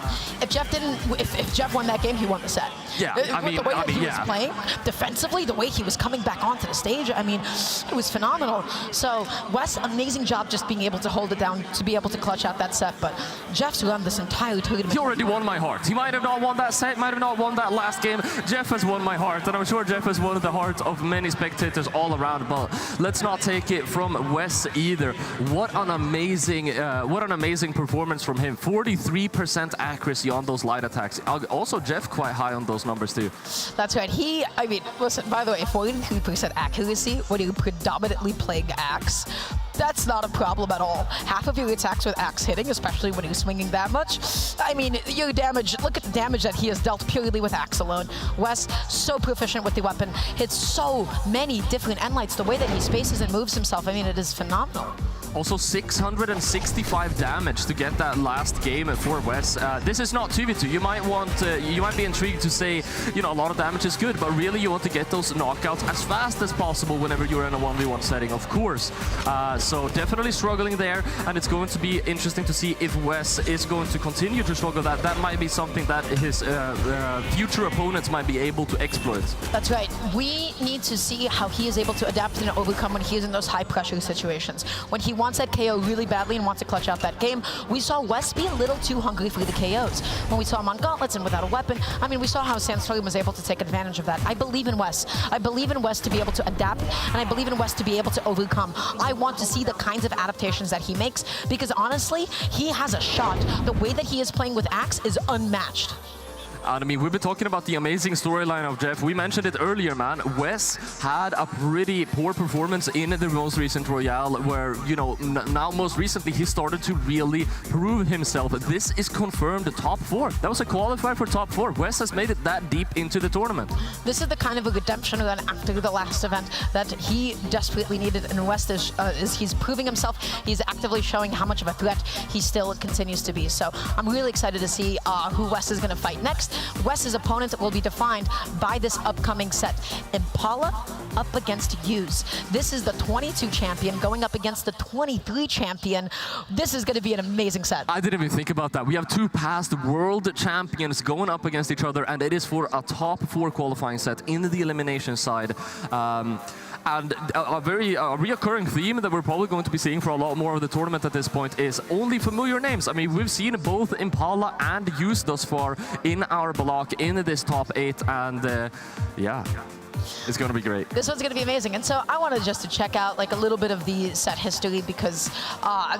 If Jeff won that game, he won the set. Yeah, the way that he was playing defensively, the way he was coming back onto the stage, I mean, it was phenomenal. So Wes, amazing job just being able to hold it down, to be able to clutch out that set. But Jeff's run this entire tournament. He already won my heart. He might have not won that set, might have not won that last game. Jeff has won my heart, and I'm sure Jeff has won the heart of many spectators all around. But let's not take it from Wes either. What an amazing performance from him. 43% accuracy on those light attacks. Also, Jeff quite high on those numbers too. That's right. I mean, listen, by the way, 43% accuracy when you're predominantly playing Axe, that's not a problem at all. Half of your attacks with Axe hitting, especially when you're swinging that much. I mean, your damage, look at the damage that he has dealt purely with Axe alone. Wes, so proficient with the weapon, hits so many different endlights. The way that he spaces and moves himself, I mean, it is phenomenal. Also 665 damage to get that last game for Wes. This is not 2v2. You might be intrigued to say, you know, a lot of damage is good, but really you want to get those knockouts as fast as possible whenever you're in a 1v1 setting, of course. So definitely struggling there, and it's going to be interesting to see if Wes is going to continue to struggle. That might be something that his future opponents might be able to exploit. That's right. We need to see how he is able to adapt and overcome when he is in those high pressure situations. When he wants that KO really badly and wants to clutch out that game, we saw Wes be a little too hungry for the KOs. When we saw him on gauntlets and without a weapon, I mean, we saw how Sandstorm was able to take advantage of that. I believe in Wes. I believe in Wes to be able to adapt, and I believe in Wes to be able to overcome. I want to see the kinds of adaptations that he makes, because honestly, he has a shot. The way that he is playing with Axe is unmatched. I mean, we've been talking about the amazing storyline of Jeff. We mentioned it earlier, man. Wes had a pretty poor performance in the most recent Royale, where, you know, now most recently he started to really prove himself. This is confirmed top 4. That was a qualifier for top 4. Wes has made it that deep into the tournament. This is the kind of a redemption run after the last event that he desperately needed, and Wes is he's proving himself. He's actively showing how much of a threat he still continues to be. So I'm really excited to see who Wes is going to fight next. Wes's opponent will be defined by this upcoming set. Impala up against Hughes. This is the 22 champion going up against the 23 champion. This is going to be an amazing set. I didn't even think about that. We have 2 past world champions going up against each other, and it is for a top 4 qualifying set in the elimination side. And a very reoccurring theme that we're probably going to be seeing for a lot more of the tournament at this point is only familiar names. I mean, we've seen both Impala and Hughes thus far in our block in this top 8, and yeah. It's going to be great. This one's going to be amazing. And so I wanted just to check out like a little bit of the set history, because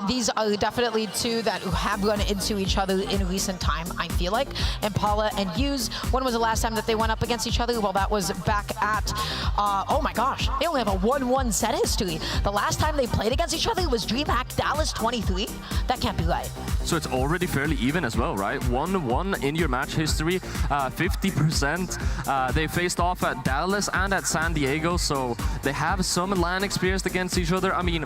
these are definitely 2 that have run into each other in recent time, I feel like. Impala and Hughes. When was the last time that they went up against each other? Well, that was back at, oh my gosh, they only have a 1-1 set history. The last time they played against each other was DreamHack Dallas 23. That can't be right. So it's already fairly even as well, right? 1-1 in your match history, 50%. They faced off at Dallas and at San Diego, so they have some LAN experience against each other. I mean,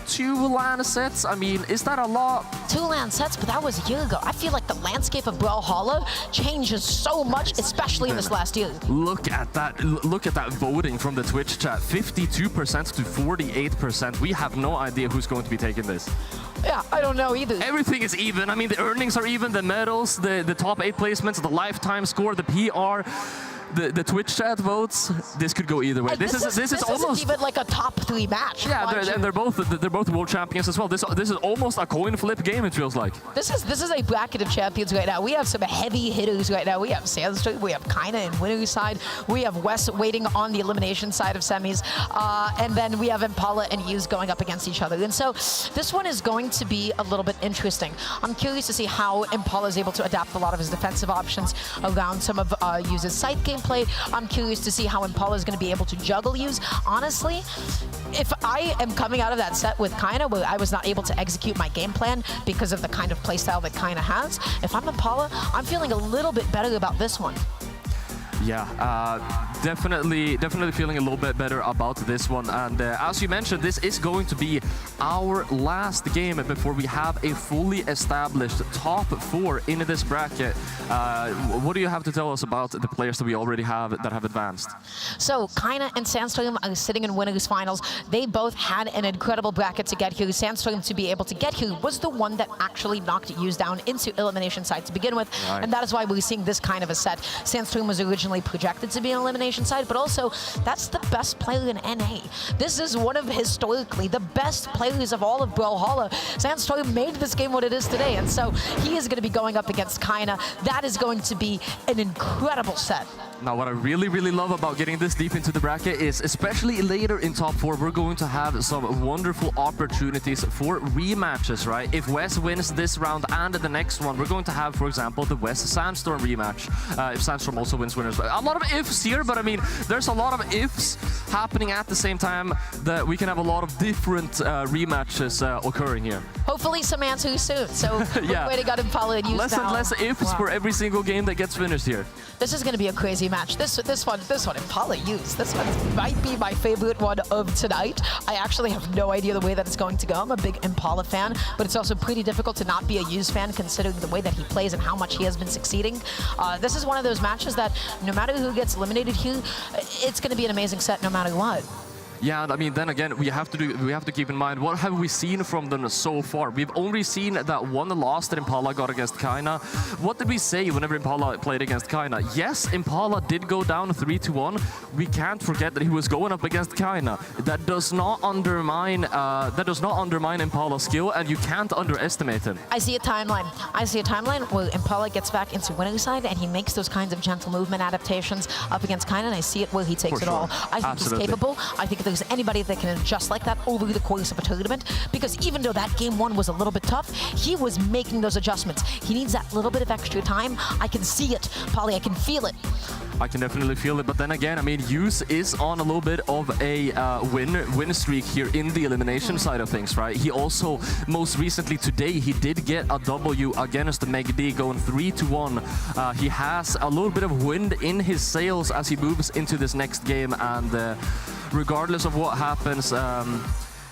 2 LAN sets, I mean, is that a lot? 2 LAN sets, but that was a year ago. I feel like the landscape of Brawlhalla changes so much, especially in this last year. Look at that voting from the Twitch chat. 52% to 48%. We have no idea who's going to be taking this. Yeah, I don't know either. Everything is even. I mean, the earnings are even, the medals, the top 8 placements, the lifetime score, the PR. The Twitch chat votes. This could go either way. This is almost even like a top 3 match. Yeah, they're both world champions as well. This is almost a coin flip game, it feels like. This is a bracket of champions right now. We have some heavy hitters right now. We have Sandstorm, we have Kaina in winner's side, we have Wes waiting on the elimination side of semis, and then we have Impala and Hughes going up against each other. And so this one is going to be a little bit interesting. I'm curious to see how Impala is able to adapt a lot of his defensive options around some of Hughes' side game play. I'm curious to see how Impala is going to be able to juggle Hughes. Honestly, if I am coming out of that set with Kaina where I was not able to execute my game plan because of the kind of playstyle that Kaina has, if I'm Impala, I'm feeling a little bit better about this one. Yeah, definitely feeling a little bit better about this one. And as you mentioned, this is going to be our last game before we have a fully established top 4 in this bracket. What do you have to tell us about the players that we already have that have advanced? So Kaina and Sandstorm are sitting in winners finals. They both had an incredible bracket to get here. Sandstorm, to be able to get here, was the one that actually knocked Use down into elimination side to begin with. Right. And that is why we're seeing this kind of a set. Sandstorm was originally projected to be an elimination side, but also that's the best player in NA. This is one of historically the best players of all of Brawlhalla. Sandstorm made this game what it is today, and so he is going to be going up against Kaina. That is going to be an incredible set. Now, what I really love about getting this deep into the bracket is, especially later in top 4, we're going to have some wonderful opportunities for rematches, right? If West wins this round and the next one, we're going to have, for example, the West Sandstorm rematch. If Sandstorm also wins winners. A lot of ifs here, but I mean, there's a lot of ifs happening at the same time that we can have a lot of different rematches occurring here. Hopefully some answers soon. So yeah. we're waiting on Impala and Use Less now. and less ifs for every single game that gets finished here. This is going to be a crazy match. This one, Impala Use. This one might be my favorite one of tonight. I actually have no idea the way that it's going to go. I'm a big Impala fan, but it's also pretty difficult to not be a Use fan considering the way that he plays and how much he has been succeeding. This is one of those matches that no matter who gets eliminated here, it's going to be an amazing set no matter what. Yeah, I mean, then again, we have to keep in mind, what have we seen from them so far? We've only seen that one loss that Impala got against Kaina. What did we say whenever Impala played against Kaina? Yes, Impala did go down 3-1. We can't forget that he was going up against Kaina. That does not undermine Impala's skill, and you can't underestimate him. I see a timeline where Impala gets back into winner's side and he makes those kinds of gentle movement adaptations up against Kaina, and I see it where he takes it all. I think he's capable. I think there's anybody that can adjust like that over the course of a tournament, because even though that game 1 was a little bit tough, he was making those adjustments. He needs that little bit of extra time. I can see it, Polly, I can feel it. I can definitely feel it, but then again, I mean, Use is on a little bit of a win streak here in the elimination side of things, right? He also, most recently today, he did get a W against the Meg D, going 3-1. He has a little bit of wind in his sails as he moves into this next game, and regardless of what happens,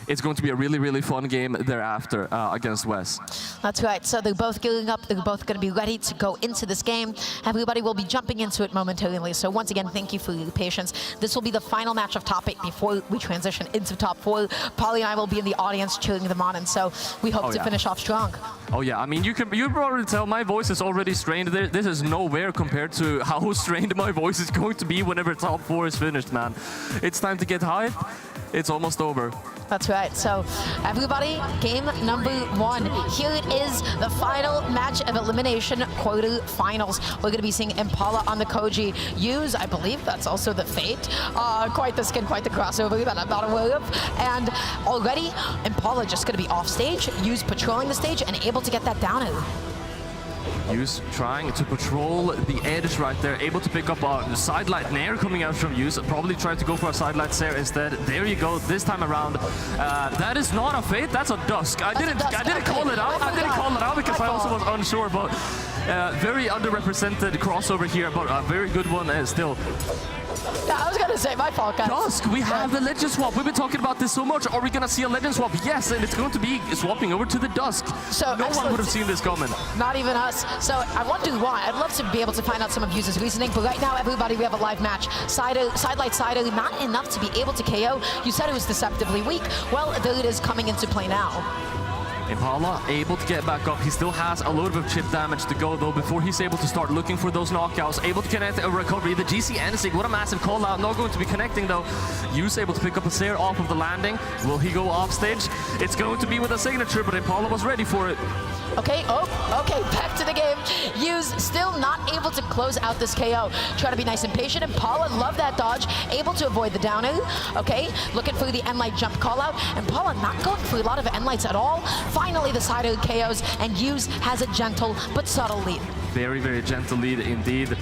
it's going to be a really fun game thereafter against Wes. That's right. So they're both gearing up. They're both going to be ready to go into this game. Everybody will be jumping into it momentarily. So once again, thank you for your patience. This will be the final match of top 8 before we transition into top 4. Polly and I will be in the audience cheering them on, and so we hope to finish off strong. Oh yeah, I mean, you can already tell my voice is already strained. This is nowhere compared to how strained my voice is going to be whenever top 4 is finished, man. It's time to get hype. It's almost over. That's right. So everybody, game number 1. Here it is, the final match of elimination quarterfinals. We're going to be seeing Impala on the Koji. Use, I believe that's also the Fate. Quite the skin, quite the crossover that I'm not aware of. And already, Impala just going to be off stage. Use patrolling the stage and able to get that down in. Use trying to patrol the edge right there, able to pick up a sidelight nair coming out from Use, probably trying to go for a sidelight snare instead. There you go, this time around. That is not a Fate, that's a Dusk. I didn't call it out. I didn't call it out because I also was unsure, but very underrepresented crossover here, but a very good one still. Yeah, I was going to say, my fault, guys. Dusk, we have the legend swap. We've been talking about this so much. Are we going to see a legend swap? Yes, and it's going to be swapping over to the Dusk. So no one would have seen this coming. Not even us. So I wonder why. I'd love to be able to find out some of Use's reasoning, but right now, everybody, we have a live match. Sidelight Sido, not enough to be able to KO. You said it was deceptively weak. Well, there it is coming into play now. Impala able to get back up. He still has a little bit of chip damage to go though before he's able to start looking for those knockouts. Able to connect a recovery. The GC Ensig, what a massive call out. Not going to be connecting though. Use able to pick up a snare off of the landing. Will he go off stage? It's going to be with a signature, but Impala was ready for it. Okay, okay, back to the game. Use still not able to close out this KO. Try to be nice and patient. Impala, love that dodge. Able to avoid the down air. Okay, looking for the end-light jump call out. Impala not going for a lot of end-lights at all. Finally, the side air KOs, and Use has a gentle but subtle lead. Very gentle lead indeed.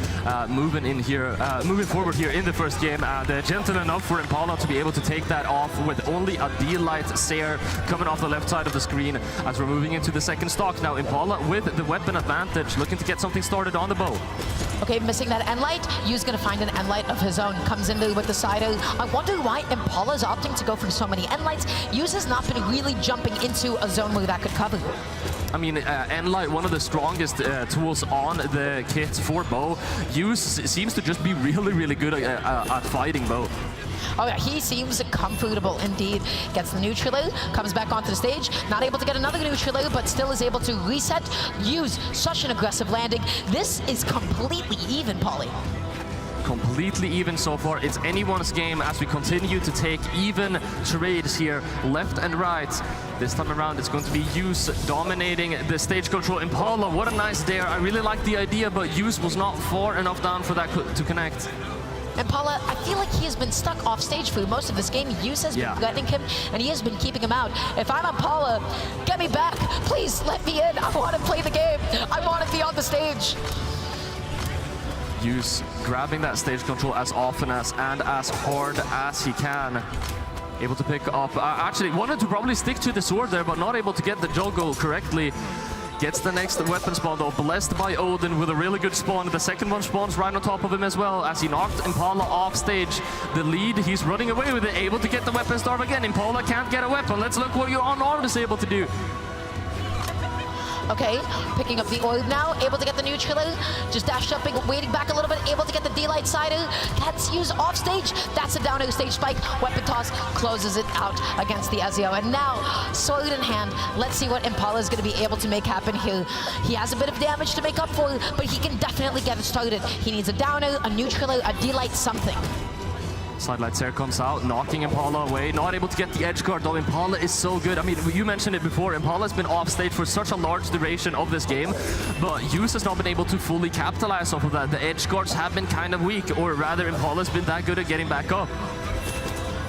Moving forward here in the first game. They're gentle enough for Impala to be able to take that off with only a D-light Sair coming off the left side of the screen as we're moving into the second stock. Now Impala with the weapon advantage, looking to get something started on the bow. Okay, missing that end light. Yu's gonna find an end light of his own. Comes in with the side O. I wonder why Impala's opting to go for so many end lights. Yu's has not been really jumping into a zone where that could cover. I mean, Enlight, one of the strongest tools on the kit for Bo. Yu seems to just be really, really good at fighting Bo. Oh yeah, he seems comfortable indeed. Gets the neutral, comes back onto the stage, not able to get another neutral, but still is able to reset, use such an aggressive landing. This is completely even, Paulie. Completely even so far. It's anyone's game as we continue to take even trades here, left and right. This time around, it's going to be Yus dominating the stage control. Impala, what a nice dare. I really like the idea, but Yus was not far enough down for that to connect. Impala, I feel like he has been stuck off stage for most of this game. Yus has been threatening him, and he has been keeping him out. If I'm Impala, get me back. Please let me in. I want to play the game. I want to be on the stage. Yus grabbing that stage control as often as and as hard as he can. Able to pick up, actually wanted to probably stick to the sword there, but not able to get the juggle correctly. Gets the next weapon spawn though, blessed by Odin with a really good spawn. The second one spawns right on top of him as well as he knocked Impala off stage. The lead, he's running away with it, able to get the weapon storm again. Impala can't get a weapon. Let's look what your unarmed is able to do. Okay, picking up the orb now, able to get the neutral, just dash jumping, waiting back a little bit, able to get the D-Light side, gets used off stage, that's a down stage spike, weapon toss, closes it out against the Ezio, and now, sword in hand, let's see what Impala is going to be able to make happen here. He has a bit of damage to make up for, but he can definitely get it started. He needs a downer, a neutral, a D-Light, something. Sidelight Air comes out, knocking Impala away. Not able to get the edge guard, though. Impala is so good. I mean, you mentioned it before. Impala's been off stage for such a large duration of this game, but Yus has not been able to fully capitalize off of that. The edge guards have been kind of weak, or rather, Impala's been that good at getting back up.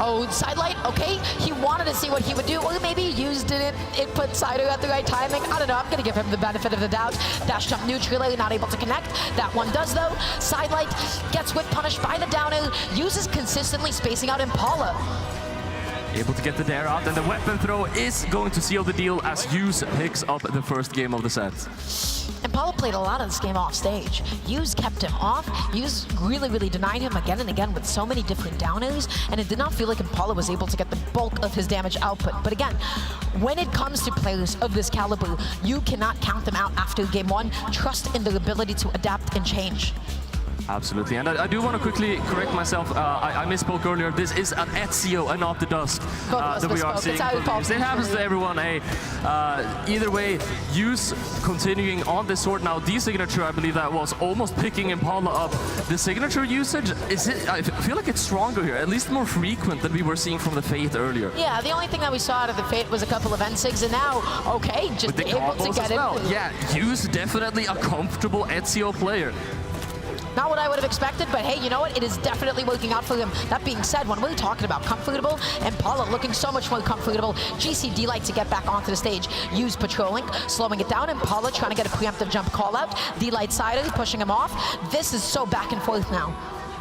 Oh, Sidelight, okay. He wanted to see what he would do, or maybe he used it put Sider at the right timing. I don't know, I'm going to give him the benefit of the doubt. Dash jump neutral, not able to connect. That one does, though. Sidelight gets whip punished by the downer, uses consistently spacing out Impala. Able to get the dare out, and the weapon throw is going to seal the deal as Yus picks up the first game of the set. Impala played a lot of this game off stage. Yus kept him off. Yus really denied him again and again with so many different downers, and it did not feel like Impala was able to get the bulk of his damage output. But again, when it comes to players of this caliber, you cannot count them out after game one. Trust in their ability to adapt and change. Absolutely, and I do want to quickly correct myself. I misspoke earlier. This is an Ezio and not the Dusk that we are seeing. It happens to everyone. Hey, either way, Yus continuing on this sword now. The signature, I believe that was almost picking Impala up. The signature usage, I feel like it's stronger here, at least more frequent than we were seeing from the Fate earlier. Yeah, the only thing that we saw out of the Fate was a couple of N6s, and now, okay, just able to get it. Yeah, Yus definitely a comfortable Ezio player. Not what I would have expected, but hey, you know what? It is definitely working out for him. That being said, when we're talking about comfortable, Impala looking so much more comfortable. GCD like to get back onto the stage. Yus patrolling, slowing it down. Impala trying to get a preemptive jump call out. D-Light side pushing him off. This is so back and forth now.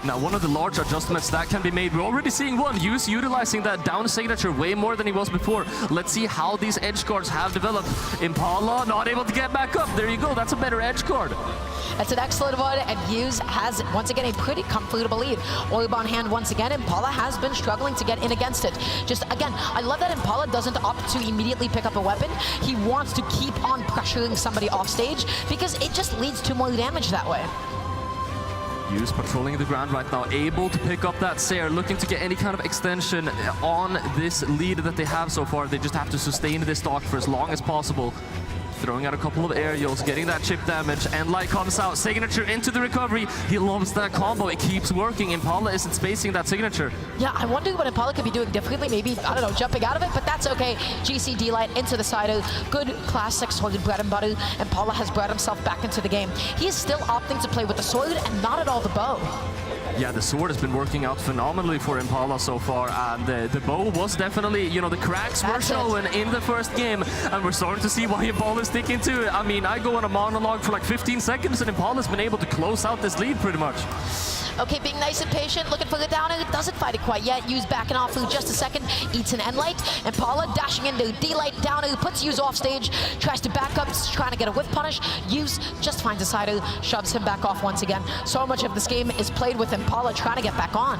Now, one of the large adjustments that can be made, we're already seeing one. Yus utilizing that down signature way more than he was before. Let's see how these edge guards have developed. Impala not able to get back up. There you go. That's a better edge guard. That's an excellent one, and Yus has, once again, a pretty comfortable lead. Orb on hand once again. Impala has been struggling to get in against it. Just, again, I love that Impala doesn't opt to immediately pick up a weapon. He wants to keep on pressuring somebody off stage because it just leads to more damage that way. Yus patrolling the ground right now, able to pick up that Sair, looking to get any kind of extension on this lead that they have so far. They just have to sustain this stock for as long as possible. Throwing out a couple of aerials, getting that chip damage, and Light comes out, signature into the recovery. He loves that combo, it keeps working. Impala isn't spacing that signature. Yeah, I wonder what Impala could be doing differently, maybe, I don't know, jumping out of it, but that's okay. GCD Light into the side, good classic solid bread and butter. Impala has brought himself back into the game. He is still opting to play with the sword and not at all the bow. Yeah, the sword has been working out phenomenally for Impala so far, and the bow was definitely, you know, the cracks were showing in the first game, and we're starting to see why Impala is sticking to it. I mean, I go on a monologue for like 15 seconds, and Impala's been able to close out this lead pretty much. Okay, being nice and patient, looking for the down air, doesn't find it quite yet. Yu's backing off for just a second, eats an N-Light. Impala dashing into D-Light down air, puts Yuz off stage, tries to back up, trying to get a whiff punish. Yuz just finds a side air, shoves him back off once again. So much of this game is played with Impala trying to get back on.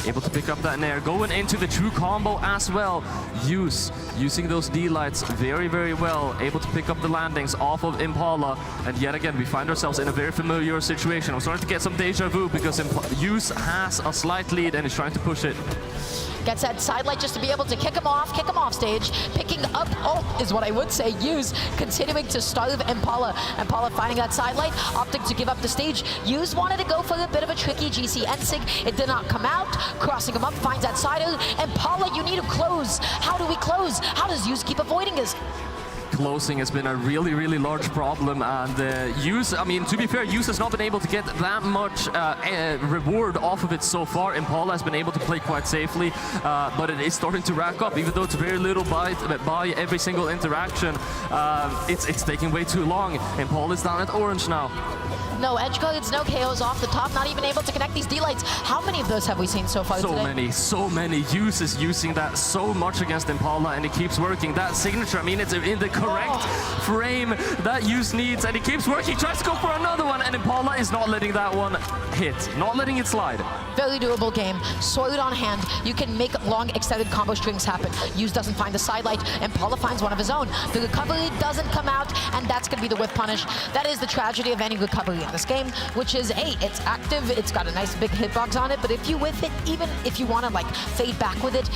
Able to pick up that nair, going into the true combo as well. Yuz using those D-lights very, very well. Able to pick up the landings off of Impala. And yet again, we find ourselves in a very familiar situation. I'm starting to get some deja vu because Yuz has a slight lead and is trying to push it. Gets that sidelight just to be able to kick him off stage. Picking up ult is what I would say. Yuz continuing to starve Impala. Impala finding that sidelight, opting to give up the stage. Yuz wanted to go for a bit of a tricky GC Ensig. It did not come out. Crossing him up, finds that side. Impala, you need to close. How do we close? How does Yuz keep avoiding us? Closing has been a really, really large problem, and Yuz, I mean, to be fair, Yuz has not been able to get that much reward off of it so far. Impala has been able to play quite safely, but it is starting to rack up, even though it's very little by every single interaction. It's taking way too long. Impala is down at orange now. No edge guards, no KOs off the top, not even able to connect these D-lights. How many of those have we seen so far today? So many. Yuz is using that so much against Impala, and it keeps working. That signature, I mean, it's in the correct frame that Yuz needs, and it keeps working. He tries to go for another one, and Impala is not letting that one hit, not letting it slide. Very doable game. Sword on hand. You can make long extended combo strings happen. Yuz doesn't find the sidelight. Impala finds one of his own. The recovery doesn't come out, and that's going to be the whiff punish. That is the tragedy of any recovery in this game, which is, hey, it's active, it's got a nice big hitbox on it, but if you whiff it, even if you want to like fade back with it,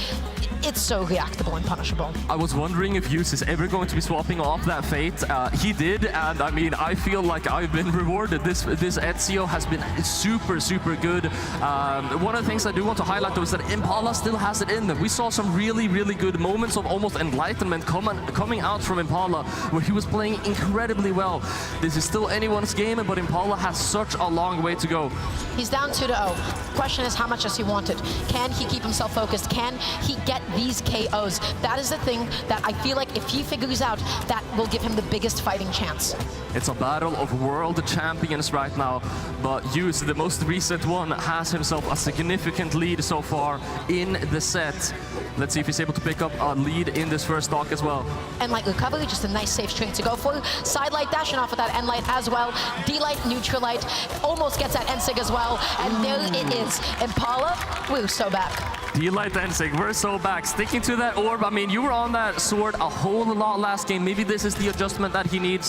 it's so reactable and punishable. I was wondering if Yuz is ever going to be swapping off that Fate. He did, and I mean, I feel like I've been rewarded. This Ezio has been super, super good. One of the things I do want to highlight though is that Impala still has it in them. We saw some really, really good moments of almost enlightenment coming out from Impala, where he was playing incredibly well. This is still anyone's game, but Impala has such a long way to go. He's down 2-0. Question is, how much does he want it? Can he keep himself focused? Can he get these KOs? That is the thing that I feel like if he figures out, that will give him the biggest fighting chance. It's a battle of world champions right now, but Yuz, the most recent one, has himself a significant lead so far in the set. Let's see if he's able to pick up a lead in this first stock as well. N-Light recovery, just a nice safe string to go for. Sidelight dashing off with that N-Light as well. D-Light, Neutralite, almost gets that Ensig as well. And there it is. Impala, we're so back. D-Light Ensig, we're so back. Sticking to that orb, I mean, you were on that sword a whole lot last game. Maybe this is the adjustment that he needs.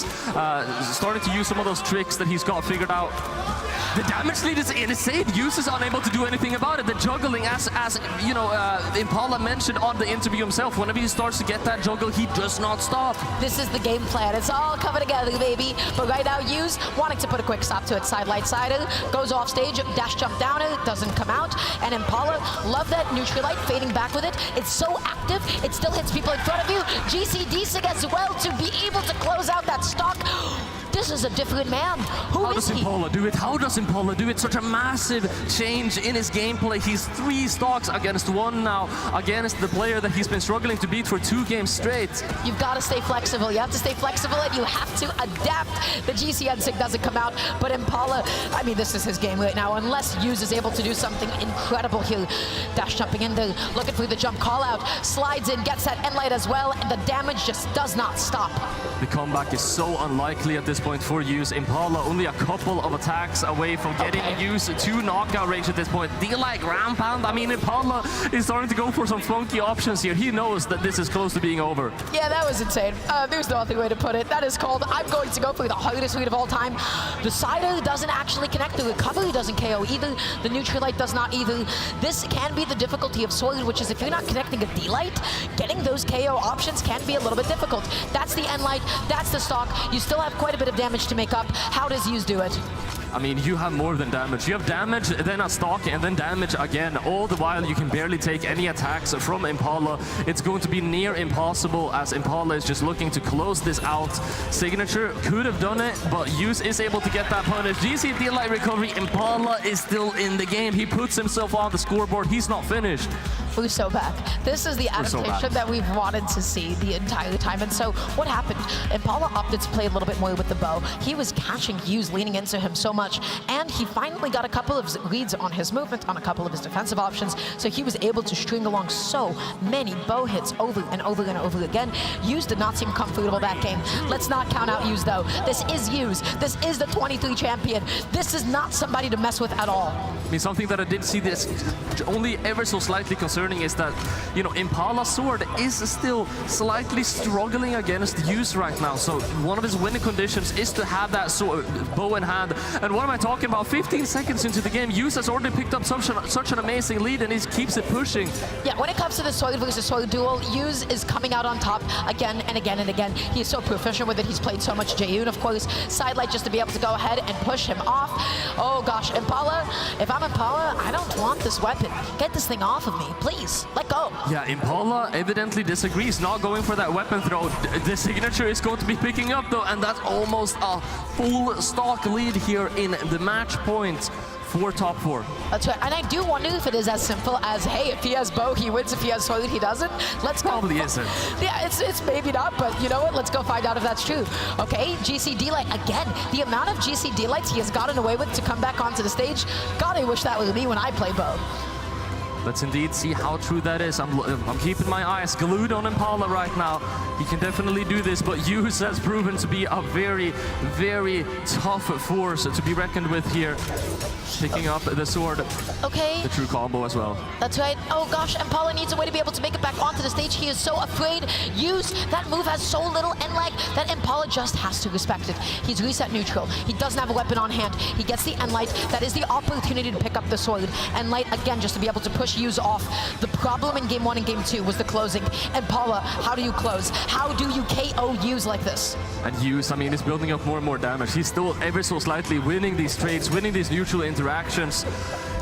Starting to use some of those tricks that he's got figured out. The damage lead is insane. Yuz is unable to do anything about it. The juggling, as you know, Impala mentioned on the interview himself, whenever he starts to get that juggle, he does not stop. This is the game plan. It's all coming together, baby. But right now, Yuz wanting to put a quick stop to it. Sidelight sider, goes off stage, dash jump down, it doesn't come out. And Impala, love that Neutralite, fading back with it. It's so active, it still hits people in front of you. GC Desig as well to be able to close out that stock. This is a different man. How does Impala do it? How does Impala do it? Such a massive change in his gameplay. He's 3 stocks against 1 now, against the player that he's been struggling to beat for 2 games straight. You've got to stay flexible. You have to stay flexible and you have to adapt. The GC Ensig doesn't come out, but Impala, I mean, this is his game right now. Unless Yuz is able to do something incredible here. Dash jumping in there, looking for the jump call out, slides in, gets that N-Light as well, and the damage just does not stop. The comeback is so unlikely at this point for Yuz. Impala only a couple of attacks away from getting Yuz to knockout range at this point. D-Light ground pound, I mean, Impala is starting to go for some funky options here. He knows that this is close to being over. Yeah, that was insane. There's no other way to put it. That is called, I'm going to go for the hardest lead of all time. The sider doesn't actually connect. The recovery doesn't KO either. The Neutralite does not either. This can be the difficulty of Sword, which is if you're not connecting a D-Light, getting those KO options can be a little bit difficult. That's the N-Light, that's the stock. You still have quite a bit of damage to make up. How does Yuz do it? I mean, you have more than damage. You have damage, then a stock, and then damage again. All the while, you can barely take any attacks from Impala. It's going to be near impossible as Impala is just looking to close this out. Signature could have done it, but Yuz is able to get that punish. GC D-Light recovery. Impala is still in the game. He puts himself on the scoreboard. He's not finished. We're so back. This is the adaptation that we've wanted to see the entire time. And so what happened? Impala opted to play a little bit more with the bow. He was catching Yuz leaning into him so much. much. And he finally got a couple of leads on his movement, on a couple of his defensive options, so he was able to string along so many bow hits over and over and over again. Yuz did not seem comfortable that game. Let's not count out Yuz though. This is Yuz. This is the 23 champion. This is not somebody to mess with at all. I mean, something that I did see this only ever so slightly concerning is that, you know, Impala's sword is still slightly struggling against Yuz right now. So one of his winning conditions is to have that sword, bow in hand. And what am I talking about? 15 seconds into the game, Yuz has already picked up such an amazing lead, and he keeps it pushing. Yeah, when it comes to the sword versus sword duel, Yuz is coming out on top again and again and again. He is so proficient with it. He's played so much Jaeyoon, of course. Sidelight just to be able to go ahead and push him off. Oh gosh, Impala, if I'm Impala, I don't want this weapon. Get this thing off of me, please. Let go. Yeah, Impala evidently disagrees, not going for that weapon throw. The signature is going to be picking up though, and that's almost a full stock lead here in the match point for top 4. That's right, and I do wonder if it is as simple as, hey, if he has bow, he wins. If he has sword, he doesn't. Let's go. Probably isn't. Yeah, it's maybe not, but you know what? Let's go find out if that's true. Okay, GCD light again. The amount of GCD lights he has gotten away with to come back onto the stage. God, I wish that was me when I play bow. Let's indeed see how true that is. I'm keeping my eyes glued on Impala right now. He can definitely do this, but Yuz has proven to be a very, very tough force to be reckoned with here. Picking up the sword. Okay. The true combo as well. That's right. Oh gosh, Impala needs a way to be able to make it back onto the stage. He is so afraid. Yuz, that move has so little end lag that Impala just has to respect it. He's reset neutral. He doesn't have a weapon on hand. He gets the end light. That is the opportunity to pick up the sword. End light again just to be able to push Yuz off. The problem in game 1 and game 2 was the closing. Impala, how do you close? How do you KO Yuz like this? And Yuz, I mean, is building up more and more damage. He's still ever so slightly winning these trades, winning these neutral interactions.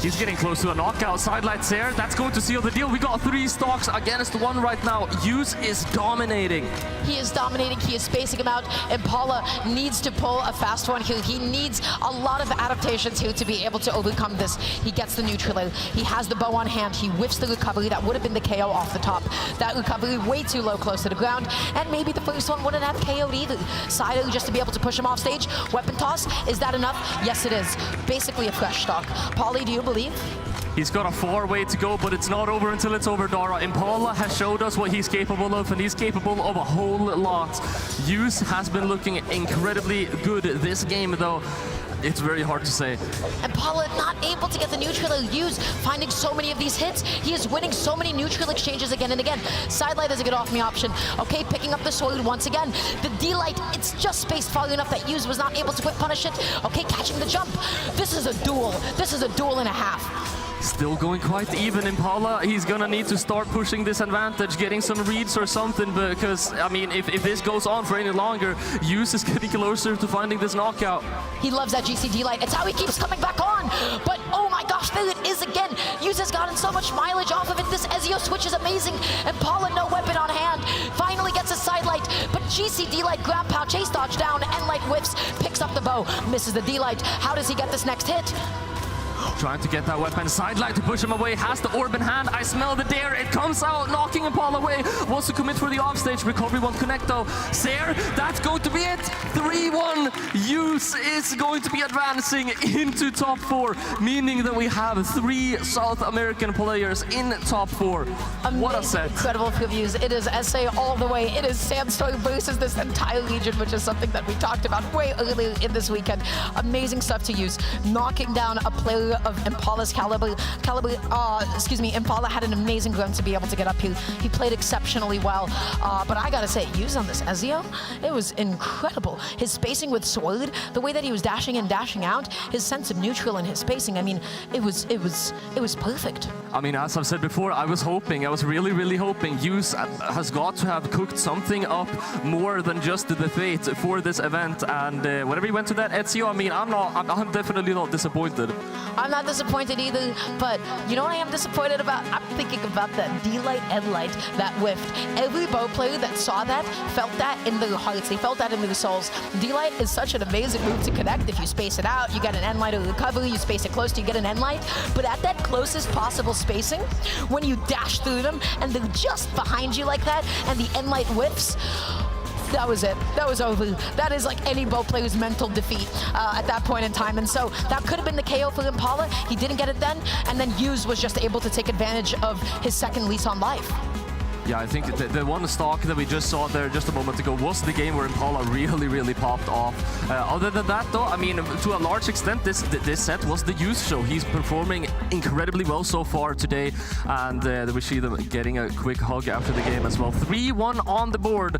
He's getting close to a knockout. Sidelights there. That's going to seal the deal. We got 3 stocks against 1 right now. Yuz is dominating. He is dominating. He is spacing him out. Impala needs to pull a fast one here. He needs a lot of adaptations here to be able to overcome this. He gets the neutral. He has the bow on hand. He whiffs the recovery. That would have been the KO off the top. That recovery way too low, close to the ground. And maybe the first one wouldn't have KO'd either. Sido just to be able to push him off stage. Weapon toss. Is that enough? Yes, it is. Basically a fresh stock. Pauly, do you believe? He's got a far way to go, but it's not over until it's over, Dara. Impala has showed us what he's capable of, and he's capable of a whole lot. Yuz has been looking incredibly good this game, though. It's very hard to say. Impala not able to get the neutral Yuz, finding so many of these hits. He is winning so many neutral exchanges again and again. Sidelight is a good off me option. Okay, picking up the sword once again. The D-light, it's just spaced far enough that Yuz was not able to quick punish it. Okay, catching the jump. This is a duel. This is a duel and a half. Still going quite even. Impala, he's gonna need to start pushing this advantage, getting some reads or something, because, I mean, if this goes on for any longer, Yuz is getting closer to finding this knockout. He loves that GCD light. It's how he keeps coming back on. But, oh my gosh, there it is again. Yuz has gotten so much mileage off of it. This Ezio switch is amazing. Impala, no weapon on hand. Finally gets a side light, but GCD light, grab pow, chase dodge down, and light whiffs, picks up the bow, misses the D-light. How does he get this next hit? Trying to get that weapon. Sidelight to push him away. Has the orb in hand. I smell the dare. It comes out, knocking Impala away. Wants to commit for the offstage. Recovery won't connect though. Sair, that's going to be it. 3-1. Yuz is going to be advancing into top 4, meaning that we have 3 South American players in top 4. Amazing, what a set. Incredible previews. It is SA all the way. It is Sandstorm versus this entire legion, which is something that we talked about way earlier in this weekend. Amazing stuff to use. Knocking down a player of Impala's caliber. Impala had an amazing run to be able to get up here. He played exceptionally well, but I gotta say, Yuz on this Ezio, it was incredible. His spacing with sword, the way that he was dashing in, dashing out, his sense of neutral and his spacing, I mean, it was perfect. I mean, as I've said before, I was really, really hoping Yuz has got to have cooked something up more than just the fate for this event, and whenever he went to that Ezio, I mean, I'm definitely not disappointed. I'm not disappointed either, but you know what I am disappointed about? I'm thinking about that D-light, N-light that whiffed. Every bow player that saw that felt that in their hearts. They felt that in their souls. D-light is such an amazing move to connect. If you space it out, you get an N-light or recovery. You space it close, you get an N-light. But at that closest possible spacing, when you dash through them and they're just behind you like that, and the N-light whiffs, that was it. That was over. That is like any Bo player's mental defeat at that point in time. And so that could have been the KO for Impala. He didn't get it then. And then Hughes was just able to take advantage of his second lease on life. Yeah, I think the one stock that we just saw there just a moment ago was the game where Impala really popped off. Other than that, though, I mean, to a large extent, this set was the Hughes show. He's performing incredibly well so far today, and we see them getting a quick hug after the game as well. 3-1 on the board.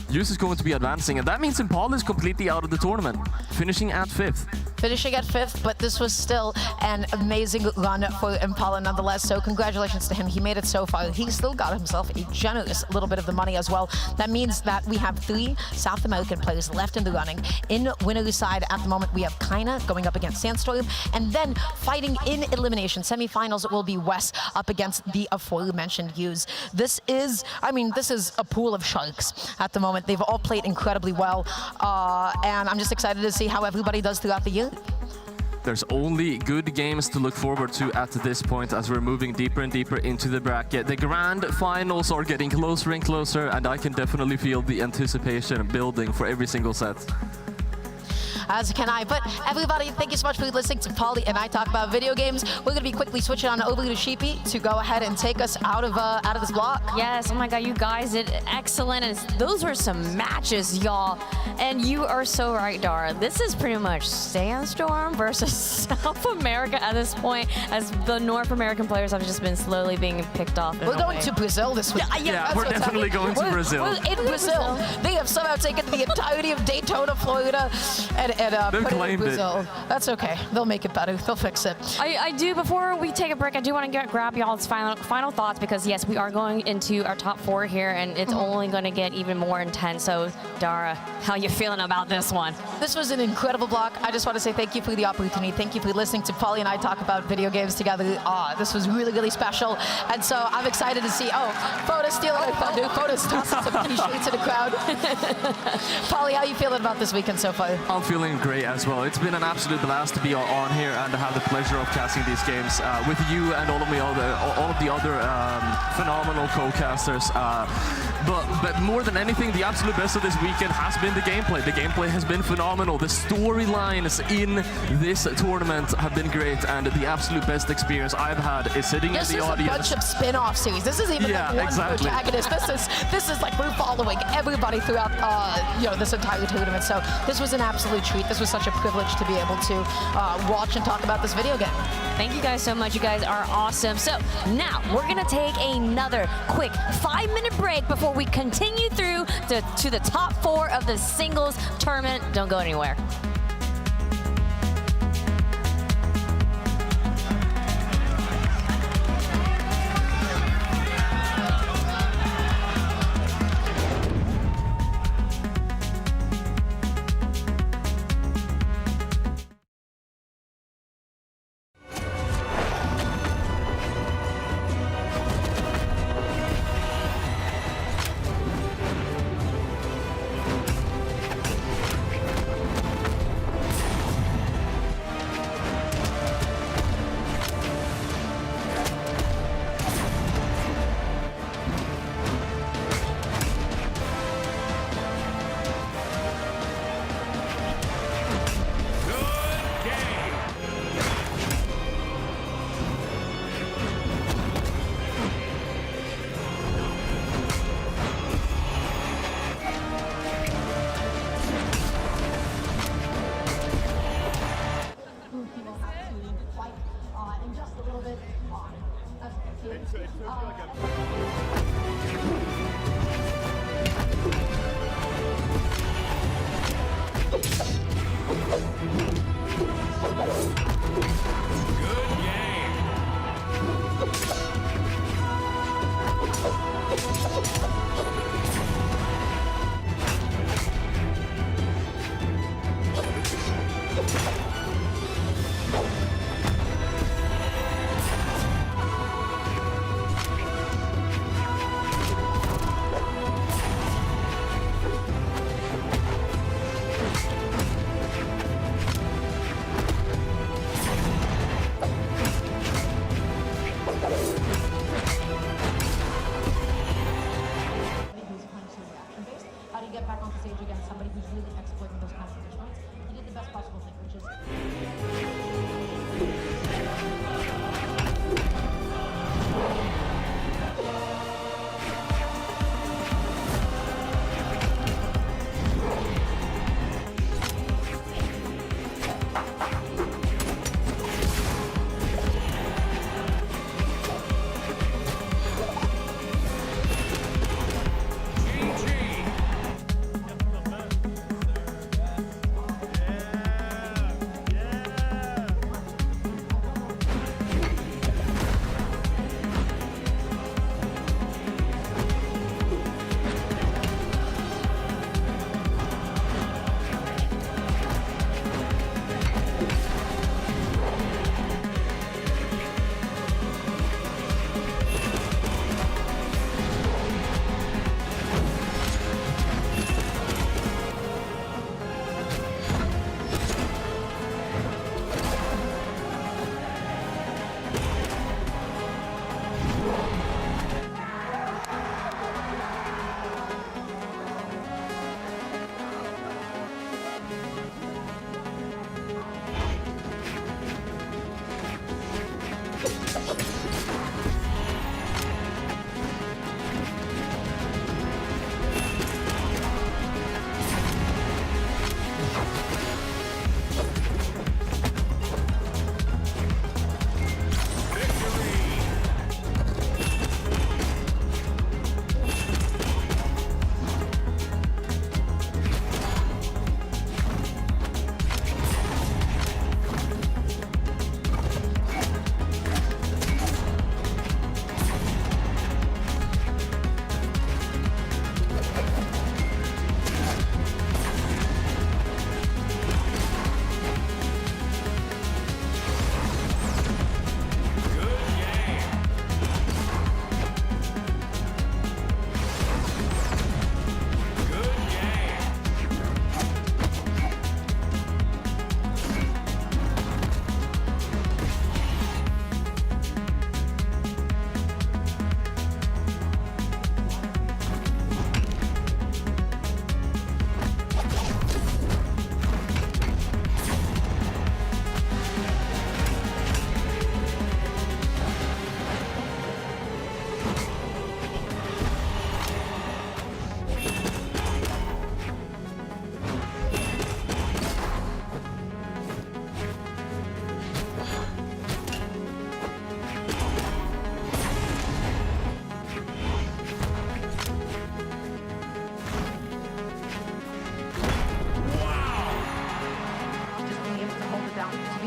Hughes is going to be advancing, and that means Impala is completely out of the tournament, finishing at 5th. Finishing at 5th, but this was still an amazing run for Impala nonetheless, so congratulations to him. He made it so far. He still got himself a generous little bit of the money as well. That means that we have 3 South American players left in the running. In winner's side at the moment, we have Kaina going up against Sandstorm, and then fighting in elimination semifinals will be Wes up against the aforementioned Hughes. This is a pool of sharks at the moment. They've all played incredibly well, and I'm just excited to see how everybody does throughout the year. There's only good games to look forward to at this point as we're moving deeper and deeper into the bracket. The grand finals are getting closer and closer, and I can definitely feel the anticipation building for every single set. As can I. But everybody, thank you so much for listening to Paulie and I talk about video games. We're gonna be quickly switching on over to Sheepy to go ahead and take us out of this block. Yes, oh my God, you guys did excellent. And those were some matches, y'all. And you are so right, Dara. This is pretty much Sandstorm versus South America at this point, as the North American players have just been slowly being picked off. We're going to Brazil this week. Yeah, we're definitely going to Brazil. We're in Brazil. They have somehow taken the entirety of Daytona, Florida, and put it in Brazil. That's okay. They'll make it better. They'll fix it. I do, before we take a break, I do want to grab y'all's final thoughts, because yes, we are going into our top 4 here, and it's only going to get even more intense. So, Dara, how you feeling about this one? This was an incredible block. I just want to say thank you for the opportunity. Thank you for listening to Paulie and I talk about video games together. This was really special. And so I'm excited to see, Foda's stealing our thunder. Foda's tossing some t-shirts to the crowd. Paulie, how you feeling about this weekend so far? I'm feeling great as well. It's been an absolute blast to be on here and have the pleasure of casting these games with you and all of the other phenomenal co-casters. But more than anything, the absolute best of this weekend has been the gameplay. The gameplay has been phenomenal. The storylines in this tournament have been great, and the absolute best experience I've had is sitting in the audience. This is a bunch of spin-off series. This is even like one protagonist. This is like we're following everybody throughout this entire tournament. So this was an absolute treat. This was such a privilege to be able to watch and talk about this video game. Thank you guys so much. You guys are awesome. So now we're gonna take another quick 5-minute break before we continue through to the top 4 of the singles tournament. Don't go anywhere.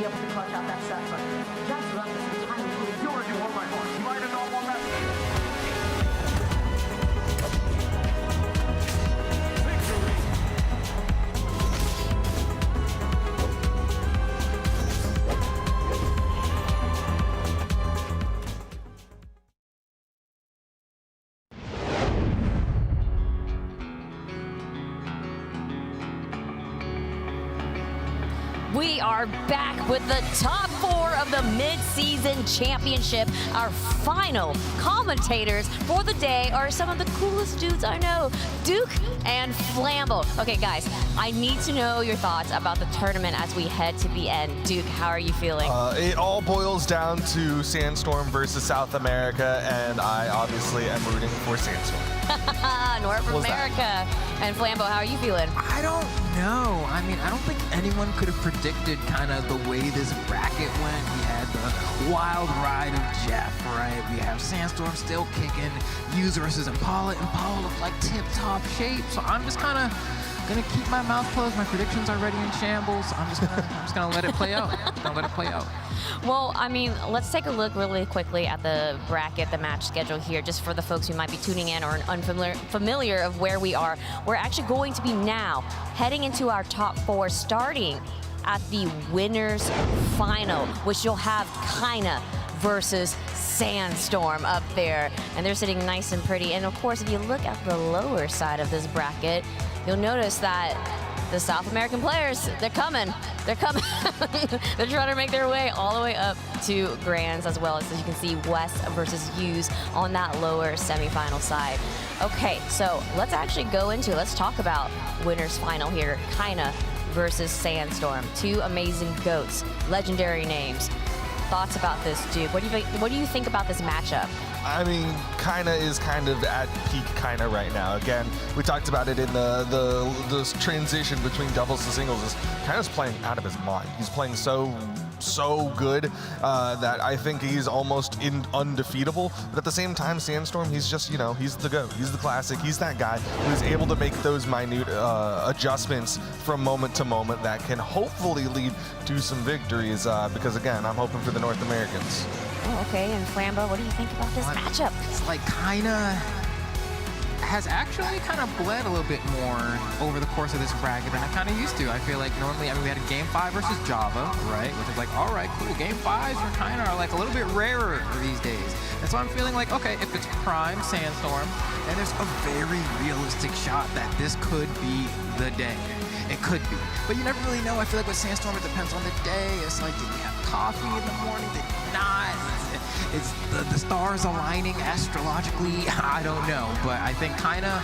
be able to clutch out that set, but just throughout this entire move, you already won my heart. You might have not won that. We are back with the top 4 of the Mid-Season Championship. Our final commentators for the day are some of the coolest dudes I know, Duke and Flambo. Okay, guys, I need to know your thoughts about the tournament as we head to the end. Duke, how are you feeling? It all boils down to Sandstorm versus South America, and I obviously am rooting for Sandstorm. North America. And Flambo, how are you feeling? I don't know. I mean, I don't think anyone could have predicted kind of the way this bracket went. We had the wild ride of Jeff, right? We have Sandstorm still kicking, Hughes versus Impala. Impala looked like tip-top shape, so I'm just kind of gonna keep my mouth closed. My predictions are already in shambles. I'm just gonna let it play out. Well, I mean, let's take a look really quickly at the bracket, the match schedule here, just for the folks who might be tuning in or unfamiliar of where we are. We're actually going to be now heading into our top 4, starting at the winners final, which you'll have Kaina versus Sandstorm up there, and they're sitting nice and pretty. And of course, if you look at the lower side of this bracket, you'll notice that the South American players, they're coming. They're coming. They're trying to make their way all the way up to Grands, as well as you can see West versus Hughes on that lower semifinal side. Okay, so let's actually let's talk about winners final here. Kaina versus Sandstorm. 2 amazing GOATs, legendary names. Thoughts about this, Duke? What do you think about this matchup? I mean, Kaina is kind of at peak Kaina right now. Again, we talked about it in the transition between doubles to singles. Kaina's playing out of his mind. He's playing so good that I think he's almost undefeatable. But at the same time, Sandstorm, he's just, he's the GOAT. He's the classic. He's that guy who's able to make those minute adjustments from moment to moment that can hopefully lead to some victories because, again, I'm hoping for the North Americans. Oh, okay, and Flambo, what do you think about this matchup? It's like Kaina has actually kind of bled a little bit more over the course of this bracket than I kind of used to. I feel like normally, we had a Game 5 versus Java, right? Which is like, all right, cool. Game 5s for Kaina are like a little bit rarer these days. And so I'm feeling like, okay, if it's prime Sandstorm, then there's a very realistic shot that this could be the day. It could be. But you never really know. I feel like with Sandstorm, it depends on the day. It's like, did you have coffee in the morning? Did you not? It's the stars aligning astrologically. I don't know. But I think Kaina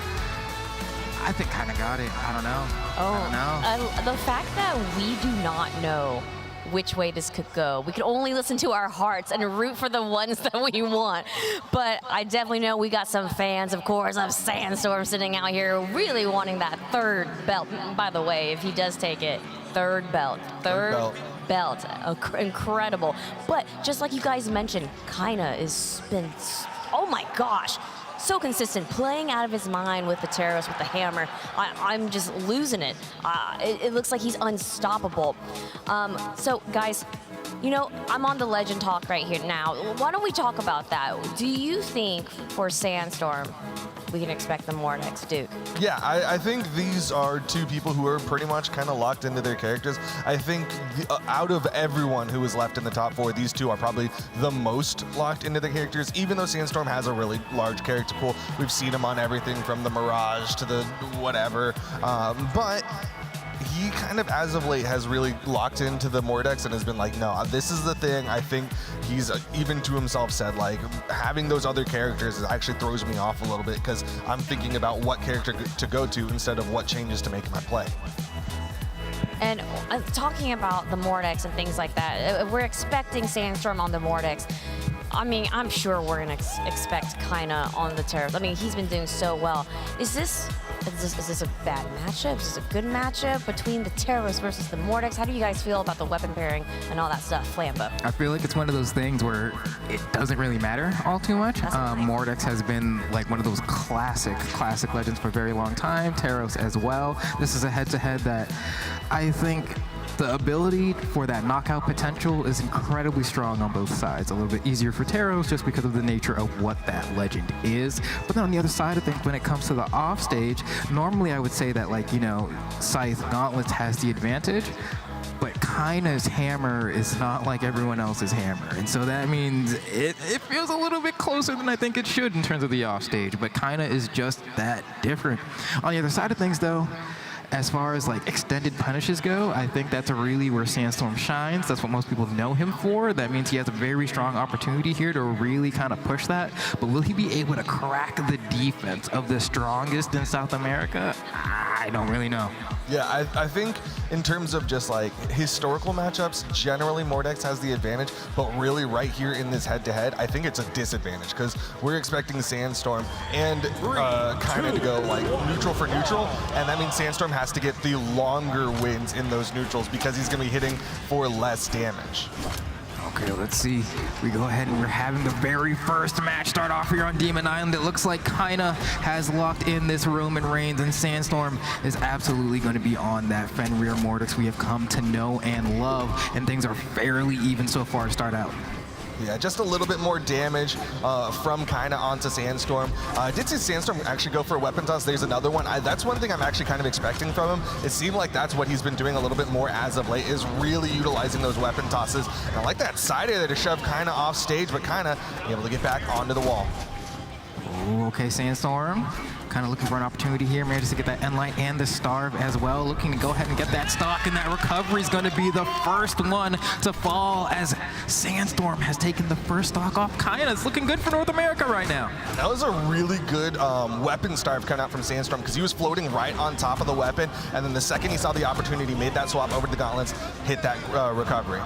got it. I don't know. I don't know. The fact that we do not know which way this could go. We could only listen to our hearts and root for the ones that we want. But I definitely know we got some fans, of course, of Sandstorm sitting out here really wanting that 3rd belt. By the way, if he does take it, 3rd belt. Third belt. Incredible. But just like you guys mentioned, Kaina has been, oh my gosh, so consistent, playing out of his mind with the Terros, with the hammer. I'm just losing it. It looks like he's unstoppable. So guys, I'm on the legend talk right here now. Why don't we talk about that? Do you think for Sandstorm, we can expect the Mordex, Duke? Yeah, I think these are 2 people who are pretty much kind of locked into their characters. I think out of everyone who is left in the top 4, these 2 are probably the most locked into their characters, even though Sandstorm has a really large character pool. We've seen him on everything from the Mirage to the whatever, but he kind of, as of late, has really locked into the Mordex and has been like, no, this is the thing. I think he's even to himself said, like, having those other characters actually throws me off a little bit because I'm thinking about what character to go to instead of what changes to make my play. And talking about the Mordex and things like that, we're expecting Sandstorm on the Mordex. I mean, I'm sure we're going to expect Kaina on the Terros. I mean, he's been doing so well. Is this a bad matchup? Is this a good matchup between the Terros versus the Mordex? How do you guys feel about the weapon pairing and all that stuff, Flambo? I feel like it's one of those things where it doesn't really matter all too much. Mordex has been like one of those classic legends for a very long time. Terros as well. This is a head-to-head that I think The ability for that knockout potential is incredibly strong on both sides. A little bit easier for Teros just because of the nature of what that legend is. But then on the other side of things, when it comes to the offstage, normally I would say that, like, you know, Scythe Gauntlets has the advantage, but Kaina's hammer is not like everyone else's hammer. And so that means it feels a little bit closer than I think it should in terms of the offstage, but Kaina is just that different. On the other side of things though, as far as like extended punishes go, I think that's really where Sandstorm shines. That's what most people know him for. That means he has a very strong opportunity here to really kind of push that. But will he be able to crack the defense of the strongest in South America? I don't really know. Yeah, I think in terms of just like historical matchups, generally Mordex has the advantage, but really right here in this head-to-head, I think it's a disadvantage because we're expecting Sandstorm and Kaina to go like neutral for neutral, and that means Sandstorm has to get the longer wins in those neutrals because he's going to be hitting for less damage. Okay, let's see. We go ahead and we're having the very first match start off here on Demon Island. It looks like Kaina has locked in this Roman Reigns, and Sandstorm is absolutely going to be on that Fenrir Mordex we have come to know and love, and things are fairly even so far to start out. Yeah, just a little bit more damage from Kaina onto Sandstorm. I did see Sandstorm actually go for a weapon toss. There's another one. That's one thing I'm actually kind of expecting from him. It seemed like that's what he's been doing a little bit more as of late, is really utilizing those weapon tosses. And I like that side air there to shove Kaina off stage, but Kaina able to get back onto the wall. Ooh, okay, Sandstorm. Kind of looking for an opportunity here, manages to get that Enlight and the Starve as well. Looking to go ahead and get that stock, and that recovery is going to be the first one to fall as Sandstorm has taken the first stock off Kaina. It's looking good for North America right now. That was a really good weapon starve coming out from Sandstorm because he was floating right on top of the weapon, and then the second he saw the opportunity, made that swap over to the Gauntlets, hit that recovery.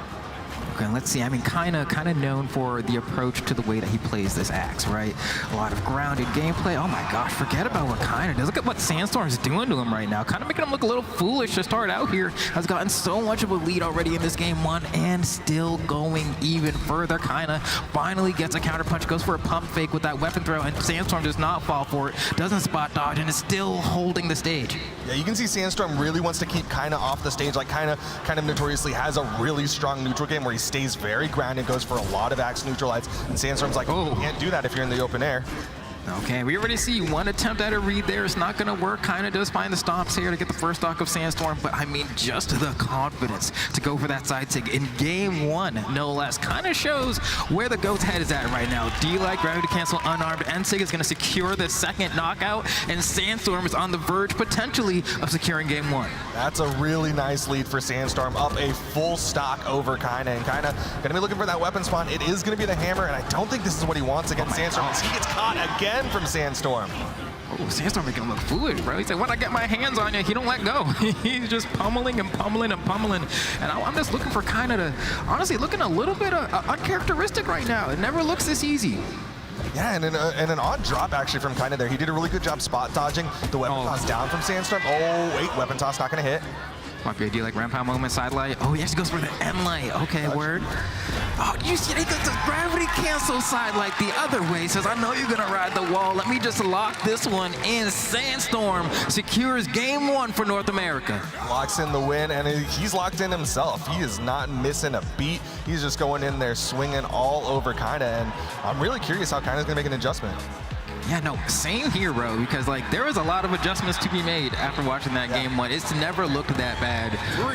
Okay, let's see. I mean, kind of known for the approach to the way that he plays this axe, right? A lot of grounded gameplay. Oh my gosh, forget about what Kaina does. Look at what Sandstorm's doing to him right now. Kind of making him look a little foolish to start out here. Has gotten so much of a lead already in this game one, and still going even further. Kaina finally gets a counter punch, goes for a pump fake with that weapon throw, and Sandstorm does not fall for it. Doesn't spot dodge, and is still holding the stage. Yeah, you can see Sandstorm really wants to keep Kaina off the stage. Like Kaina kind of notoriously has a really strong neutral game where he stays very grounded, goes for a lot of axe neutralites, and Sandstorm's like, oh, you can't do that if you're in the open air. Okay, we already see one attempt at a read there. It's not going to work. Kaina does find the stomps here to get the first stock of Sandstorm, but I mean, just the confidence to go for that side sig in game one, no less. Kind of shows where the GOAT's head is at right now. D-Light, gravity cancel, unarmed. Ensig is going to secure the second knockout, and Sandstorm is on the verge, potentially, of securing game one. That's a really nice lead for Sandstorm, up a full stock over Kaina, and Kaina going to be looking for that weapon spawn. It is going to be the hammer, and I don't think this is what he wants against Sandstorm, as he gets caught again from Sandstorm. Oh, Sandstorm making him look foolish, bro. He's like, when I get my hands on you, he don't let go. He's just pummeling and pummeling and pummeling. And I'm just looking for Kaina to, honestly, looking a little bit uncharacteristic right now. It never looks this easy. Yeah, and an odd drop actually from Kaina there. He did a really good job spot dodging the weapon toss down from Sandstorm. Oh, wait, weapon toss not going to hit. Might be a deal like Rampart moment, sidelight. Oh, he actually goes for the M-light. Okay, word. Oh, you see, he does the gravity cancel sidelight the other way. Says, I know you're going to ride the wall. Let me just lock this one in. Sandstorm secures game one for North America. Locks in the win, and he's locked in himself. He is not missing a beat. He's just going in there swinging all over Kaina, and I'm really curious how Kaina's going to make an adjustment. Yeah, no, same here, bro, because like there was a lot of adjustments to be made after watching that game one. It's never looked that bad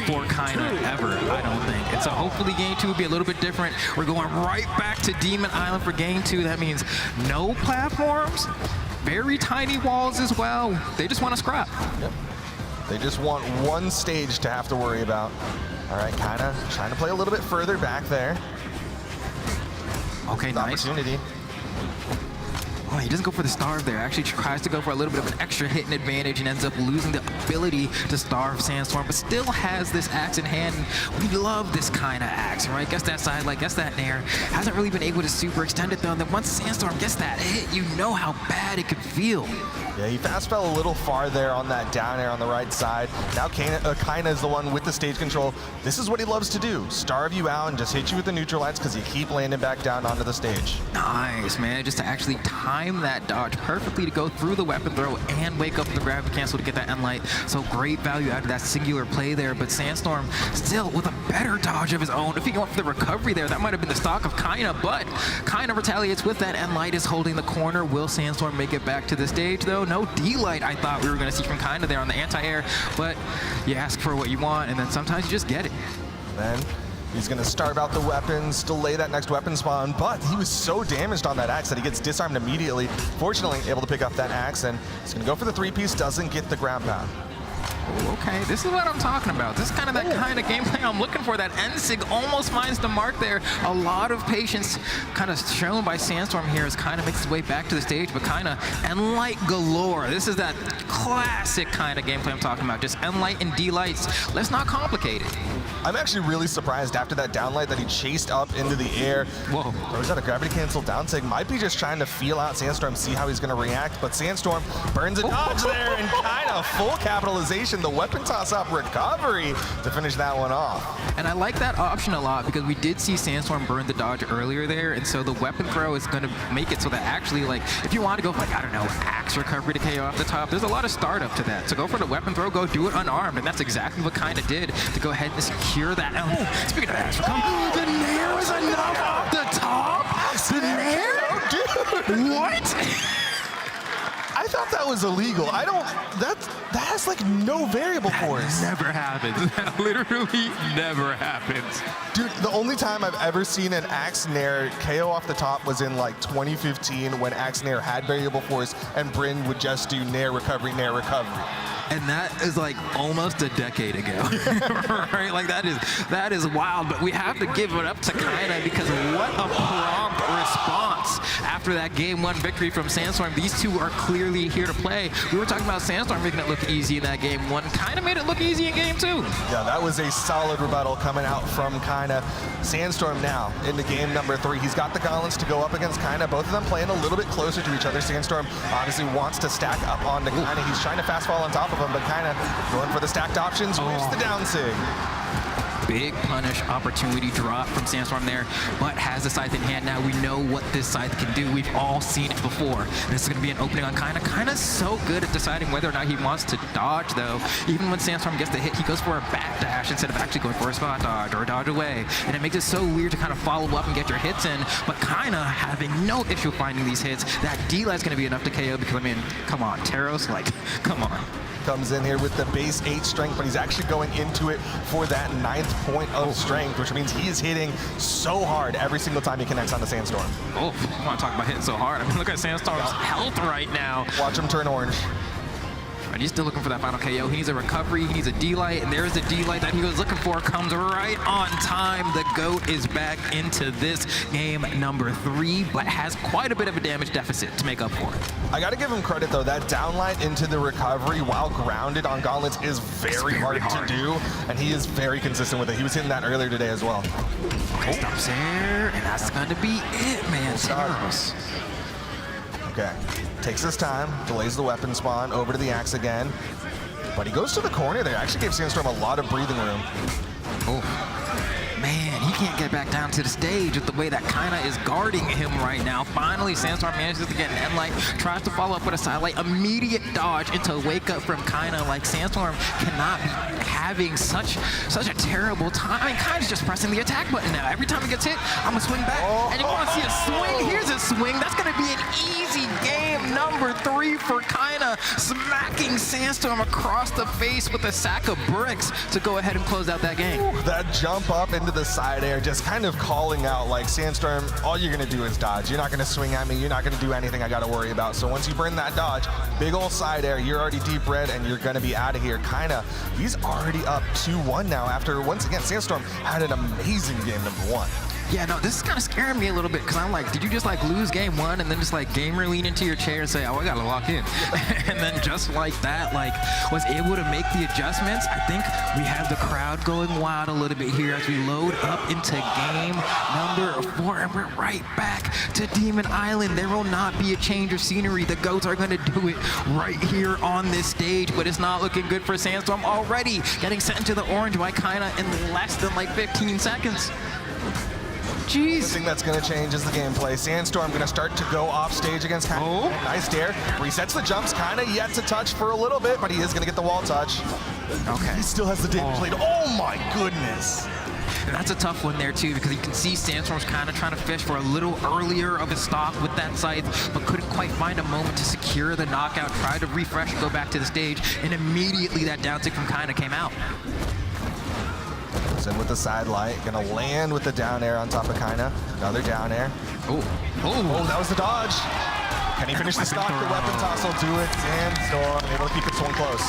for Kaina ever, I don't think. And so hopefully game two will be a little bit different. We're going right back to Demon Island for game two. That means no platforms, very tiny walls as well. They just want to scrap. Yep. They just want one stage to have to worry about. All right, Kaina trying to play a little bit further back there. Okay, nice. Opportunity. Oh, he doesn't go for the starve there. Actually tries to go for a little bit of an extra hit and advantage and ends up losing the ability to starve Sandstorm, but still has this axe in hand. We love this kind of axe, right? Gets that side light, gets that nair. Hasn't really been able to super extend it though. And then once Sandstorm gets that hit, you know how bad it could feel. Yeah, he fast fell a little far there on that down air on the right side. Now Kaina is the one with the stage control. This is what he loves to do. Starve you out and just hit you with the neutral lights because you keep landing back down onto the stage. Nice, man. Just to actually time that dodge perfectly to go through the weapon throw and wake up the gravity cancel to get that end light. So great value out of that singular play there, but Sandstorm still with a better dodge of his own. If he went for the recovery there, that might have been the stock of Kaina, but Kaina retaliates with that end light, is holding the corner. Will Sandstorm make it back to the stage though? No D-light I thought we were going to see from Kaina there on the anti-air, but you ask for what you want and then sometimes you just get it. Then he's going to starve out the weapons, delay that next weapon spawn, but he was so damaged on that axe that he gets disarmed immediately. Fortunately, able to pick up that axe, and he's going to go for the 3-piece, doesn't get the ground pound. Oh, okay, this is what I'm talking about. This is kind of that kind of gameplay I'm looking for. That N-Sig almost finds the mark there. A lot of patience kind of shown by Sandstorm here as kind of makes his way back to the stage, but kind of N-Light galore. This is that classic kind of gameplay I'm talking about. Just N-Light and D-Lights. Let's not complicate it. I'm actually really surprised after that downlight that he chased up into the air. Whoa. Throws out a gravity cancel down sig. Might be just trying to feel out Sandstorm, see how he's going to react, but Sandstorm burns a dodge there and kind of full capitalization. The weapon toss up recovery to finish that one off. And I like that option a lot because we did see Sandstorm burn the dodge earlier there, and so the weapon throw is going to make it so that actually, like, if you want to go for, like, I don't know, axe recovery to KO off the top, there's a lot of startup to that. So go for the weapon throw, go do it unarmed, and that's exactly what Kaina did to go ahead and secure that. Speaking of axe recovery, the nair is enough off the top. The nair? What? I thought that was illegal. I don't, that has like no variable force. Never happens. That literally never happens. Dude, the only time I've ever seen an axe nair KO off the top was in like 2015 when axe nair had variable force and Bryn would just do nair recovery, nair recovery. And that is like almost a decade ago, right? Like that is wild, but we have to give it up to Kaina because what a prompt response after that game 1 victory from Sandstorm. These two are clearly here to play. We were talking about Sandstorm making it look easy in that game 1. Kaina made it look easy in game 2. Yeah, that was a solid rebuttal coming out from Kaina. Sandstorm now into game number 3. He's got the gauntlets to go up against Kaina. Both of them playing a little bit closer to each other. Sandstorm obviously wants to stack up onto Kaina. He's trying to fast fall on top of him, but Kaina going for the stacked options, whips the down sig. Big punish opportunity drop from Sandstorm there, but has the scythe in hand now. We know what this scythe can do. We've all seen it before. This is going to be an opening on Kaina. Kaina's so good at deciding whether or not he wants to dodge, though. Even when Sandstorm gets the hit, he goes for a backdash instead of actually going for a spot dodge or a dodge away. And it makes it so weird to kind of follow up and get your hits in. But Kaina having no issue finding these hits. That D-light's going to be enough to KO because, I mean, come on, Taros, like, come on. Comes in here with the base 8 strength, but he's actually going into it for that 9th point of strength, which means he is hitting so hard every single time he connects on the Sandstorm. Oh, I want to talk about hitting so hard. I mean, look at Sandstorm's health right now. Watch him turn orange. And he's still looking for that final KO. He needs a recovery, he needs a D-light, and there's the D-light that he was looking for. Comes right on time. The GOAT is back into this game number 3, but has quite a bit of a damage deficit to make up for it. I gotta give him credit though, that downlight into the recovery while grounded on gauntlets is very hard to do, and he is very consistent with it. He was hitting that earlier today as well. Okay, stops there, and that's gonna be it, man. Taros. Okay, takes his time, delays the weapon spawn, over to the axe again, but he goes to the corner there. Actually gave Sandstorm a lot of breathing room. Oh. Man, he can't get back down to the stage with the way that Kaina is guarding him right now. Finally, Sandstorm manages to get an end light, tries to follow up with a sidelight, immediate dodge into a wake up from Kaina. Like, Sandstorm cannot be having such a terrible time. I mean, Kaina's just pressing the attack button now. Every time he gets hit, I'm gonna swing back. And you wanna see a swing? Here's a swing. That's gonna be an easy game number 3 for Kaina, smacking Sandstorm across the face with a sack of bricks to go ahead and close out that game. That jump up into the side air, just kind of calling out like, Sandstorm, all you're gonna do is dodge. You're not gonna swing at me. You're not gonna do anything I gotta worry about. So once you burn that dodge, big old side air, you're already deep red and you're gonna be out of here. Kaina, he's already up 2-1 now after, once again, Sandstorm had an amazing game number 1. Yeah, no, this is kind of scaring me a little bit because I'm like, did you just like lose game 1 and then just like gamer lean into your chair and say, oh, I gotta lock in? And then just like that, like was able to make the adjustments. I think we have the crowd going wild a little bit here as we load up into game number 4, and we're right back to Demon Island. There will not be a change of scenery. The GOATs are gonna do it right here on this stage, but it's not looking good for Sandstorm already. Getting sent into the orange by Kaina in less than like 15 seconds. Jeez. The thing that's going to change is the gameplay. Sandstorm going to start to go off stage against Kaina. Oh. Nice dare. Resets the jumps. Kaina yet to touch for a little bit, but he is going to get the wall touch. Okay. He still has the damage lead. Oh my goodness. And that's a tough one there too, because you can see Sandstorm's kind of trying to fish for a little earlier of a stock with that scythe, but couldn't quite find a moment to secure the knockout. Tried to refresh and go back to the stage, and immediately that down tick from Kaina came out. In with the side light, gonna land with the down air on top of Kaina. Another down air. Oh, that was the dodge. Can he finish the stock? The weapon toss will do it. Sandstorm able to keep this one close.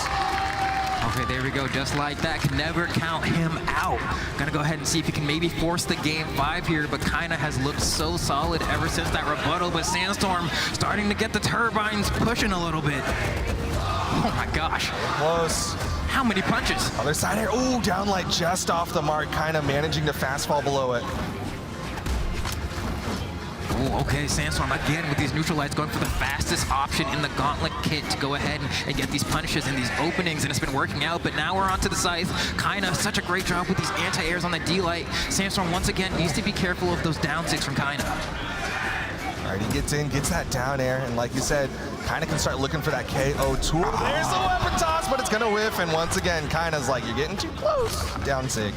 Okay, there we go, just like that. Can never count him out. Gonna go ahead and see if he can maybe force the game 5 here, but Kaina has looked so solid ever since that rebuttal, but Sandstorm starting to get the turbines pushing a little bit. Oh my gosh. Close. How many punches? Other side air. Oh, down light just off the mark, kind of managing to fast fall below it. Oh, okay, Sandstorm again with these neutral lights going for the fastest option in the gauntlet kit to go ahead and get these punishes and these openings, and it's been working out, but now we're onto the scythe. Kaina, such a great job with these anti-airs on the D-light. Sandstorm once again needs to be careful of those down 6 from Kaina. All right, he gets in, gets that down air, and like you said, Kaina can start looking for that KO tool. There's the weapon toss, but it's gonna whiff, and once again, Kaina's like, you're getting too close. Down sig.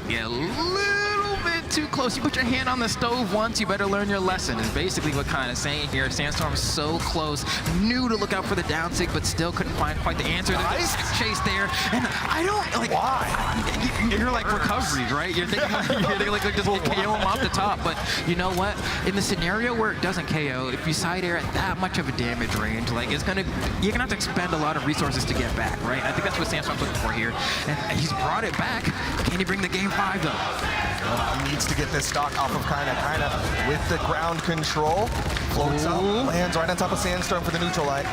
Yeah, a little bit too close. You put your hand on the stove once, you better learn your lesson, is basically what Kaina's saying here. Sandstorm's so close, knew to look out for the down sig, but still couldn't find quite the answer. Nice chase there, and I don't, like, why? You're like recoveries, right? You're thinking like just will KO him off the top, but you know what? In the scenario where it doesn't KO, if you side air at that much of a damage range, like you're gonna have to expend a lot of resources to get back, right? I think that's what Sandstorm's looking for here, and he's brought it back. Can he bring the game 5 though? Needs to get this stock off of Kaina. Kaina with the ground control, floats up, lands right on top of Sandstorm for the neutral light.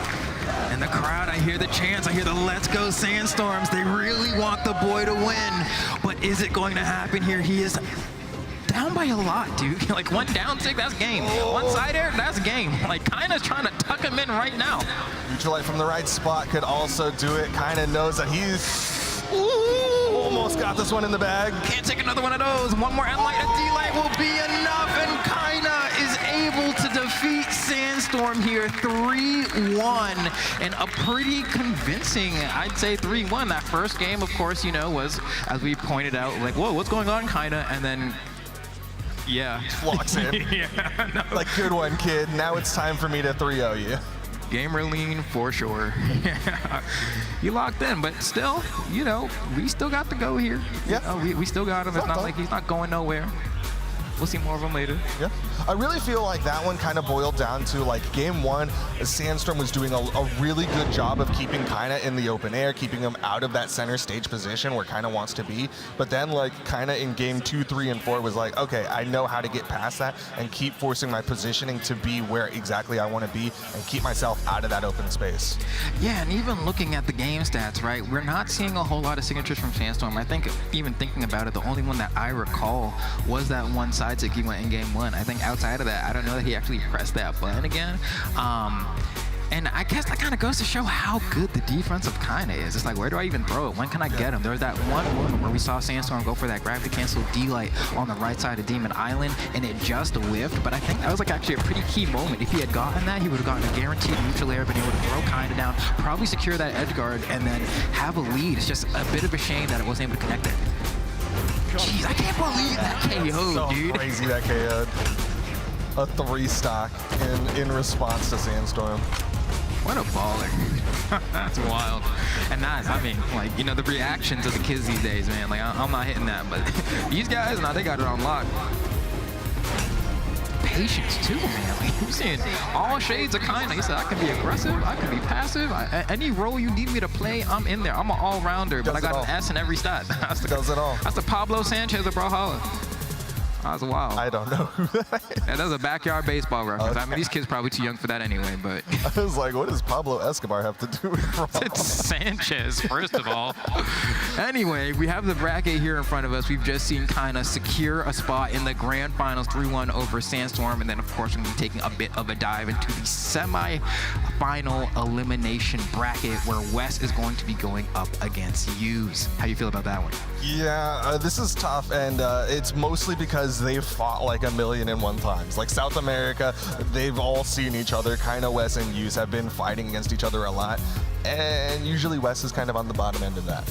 And the crowd, I hear the chants, I hear the let's go Sandstorms. They really want the boy to win, but is it going to happen here? He is down by a lot, dude. Like one down tick, that's game. One side air, that's game. Like Kaina's trying to tuck him in right now. Neutral light from the right spot could also do it. Kaina knows that he's almost got this one in the bag. Can't take another one of those. One more end light, a D-light will be enough, and Kaina is able to defeat Sandstorm here 3-1, and a pretty convincing, I'd say 3-1. That first game, of course, you know, was, as we pointed out, like, whoa, what's going on, Kaina? And then, yeah. Flocks in. Yeah, no. Like, good one, kid. Now it's time for me to 3-0 you. Gamer lean for sure. You locked in, but still, you know, we still got to go here. Yeah. You know, we still got him. It's not like he's not going nowhere. We'll see more of him later. Yeah. I really feel like that one kind of boiled down to, like, game 1, Sandstorm was doing a really good job of keeping Kaina in the open air, keeping him out of that center stage position where Kaina wants to be. But then, like, Kaina in game 2, 3, and 4 was like, okay, I know how to get past that and keep forcing my positioning to be where exactly I want to be and keep myself out of that open space. Yeah, and even looking at the game stats, right, we're not seeing a whole lot of signatures from Sandstorm. I think even thinking about it, the only one that I recall was that one side tick he went in game 1. I think outside of that, I don't know that he actually pressed that button again. And I guess that kind of goes to show how good the defense of Kaina is. It's like, where do I even throw it? When can I get him? There was that one where we saw Sandstorm go for that gravity cancel D-light on the right side of Demon Island, and it just whiffed. But I think that was like actually a pretty key moment. If he had gotten that, he would have gotten a guaranteed neutral air, been able to throw Kaina down, probably secure that edge guard, and then have a lead. It's just a bit of a shame that it wasn't able to connect it. Jeez, I can't believe that KO'd, so dude. Crazy that KO'd. A 3 stock in response to Sandstorm. What a baller. That's wild. And that's, I mean, like, you know, the reactions of the kids these days, man. Like, I'm not hitting that, but these guys, now they got it on lock. Patience, too, man. Like, you're seeing all shades of Kaina. He said, I can be aggressive, I can be passive. Any role you need me to play, I'm in there. I'm an all-rounder, but I got an S in every stat. Does it all. That's the Pablo Sanchez of Brawlhalla. That's wild. I don't know who that is. Yeah, that's a backyard baseball reference. I mean, these kids probably too young for that anyway, but. I was like, what does Pablo Escobar have to do with Brawlhalla? It's Sanchez, first of all. Anyway, we have the bracket here in front of us. We've just seen Kinda secure a spot in the grand finals 3-1 over Sandstorm, and then of course we're going to be taking a bit of a dive into the semi-final elimination bracket where Wes is going to be going up against Hughes. How you feel about that one? Yeah, this is tough, and it's mostly because they've fought like 1,000,001 times. Like South America, they've all seen each other. Kinda Wes and Hughes have been fighting against each other a lot, and usually Wes is kind of on the bottom end of that.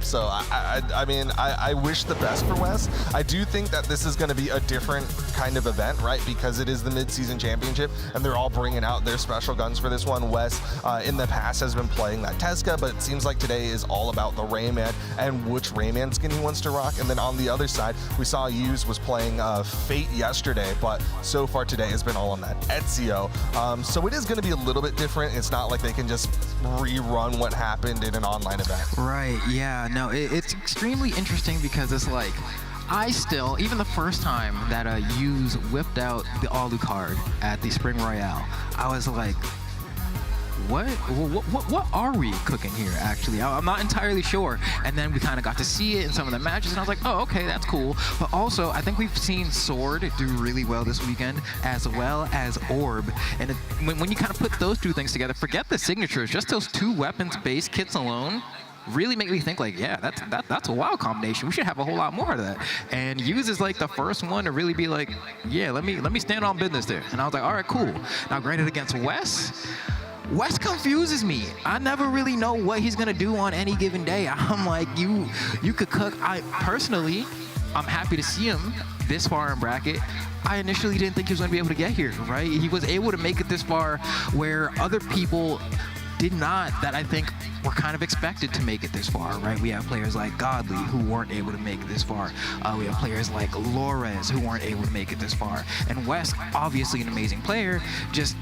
So I mean, I wish the best for Wes. I do think that this is going to be a different kind of event, right? Because it is the mid-season championship, and they're all bringing out their special guns for this one. Wes, in the past, has been playing that Tesca, but it seems like today is all about the Rayman and which Rayman skin he wants to rock. And then on the other side, we saw Hughes was playing Fate yesterday, but so far today has been all on that Ezio. So it is going to be a little bit different. It's not like they can just rerun what happened in an online event. Right, yeah. No, it's extremely interesting because it's like, I still, even the first time that Hughes whipped out the Alucard at the Spring Royale, I was like, what are we cooking here, actually? I'm not entirely sure. And then we kind of got to see it in some of the matches, and I was like, oh, okay, that's cool. But also, I think we've seen Sword do really well this weekend, as well as Orb. And when you kind of put those two things together, forget the signatures, just those two weapons-based kits alone really make me think like, yeah, that's a wild combination. We should have a whole lot more of that. And Hughes is like the first one to really be like, yeah, let me stand on business there. And I was like, all right, cool. Now, granted, against Wes confuses me. I never really know what he's gonna do on any given day. I'm like, you could cook. Personally, I'm happy to see him this far in bracket. I initially didn't think he was gonna be able to get here, right? He was able to make it this far where other people did not, that I think were kind of expected to make it this far, right? We have players like Godly who weren't able to make it this far. We have players like Lores who weren't able to make it this far. And Wes, obviously an amazing player, just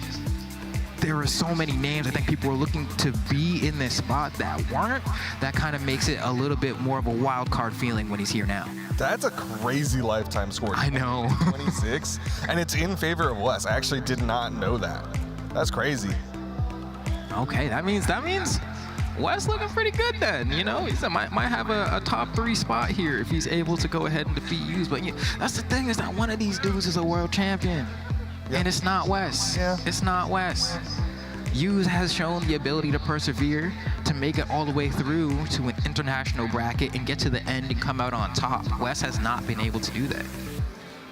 there are so many names I think people were looking to be in this spot that weren't. That kind of makes it a little bit more of a wild card feeling when he's here now. That's a crazy lifetime score. I know. 26, and it's in favor of Wes. I actually did not know that. That's crazy. Okay, that means Wes looking pretty good then, you know? He might have a top 3 spot here if he's able to go ahead and defeat Hughes. But that's the thing, is that one of these dudes is a world champion. Yeah. And it's not Wes. Yeah. It's not Wes. Hughes has shown the ability to persevere, to make it all the way through to an international bracket and get to the end and come out on top. Wes has not been able to do that.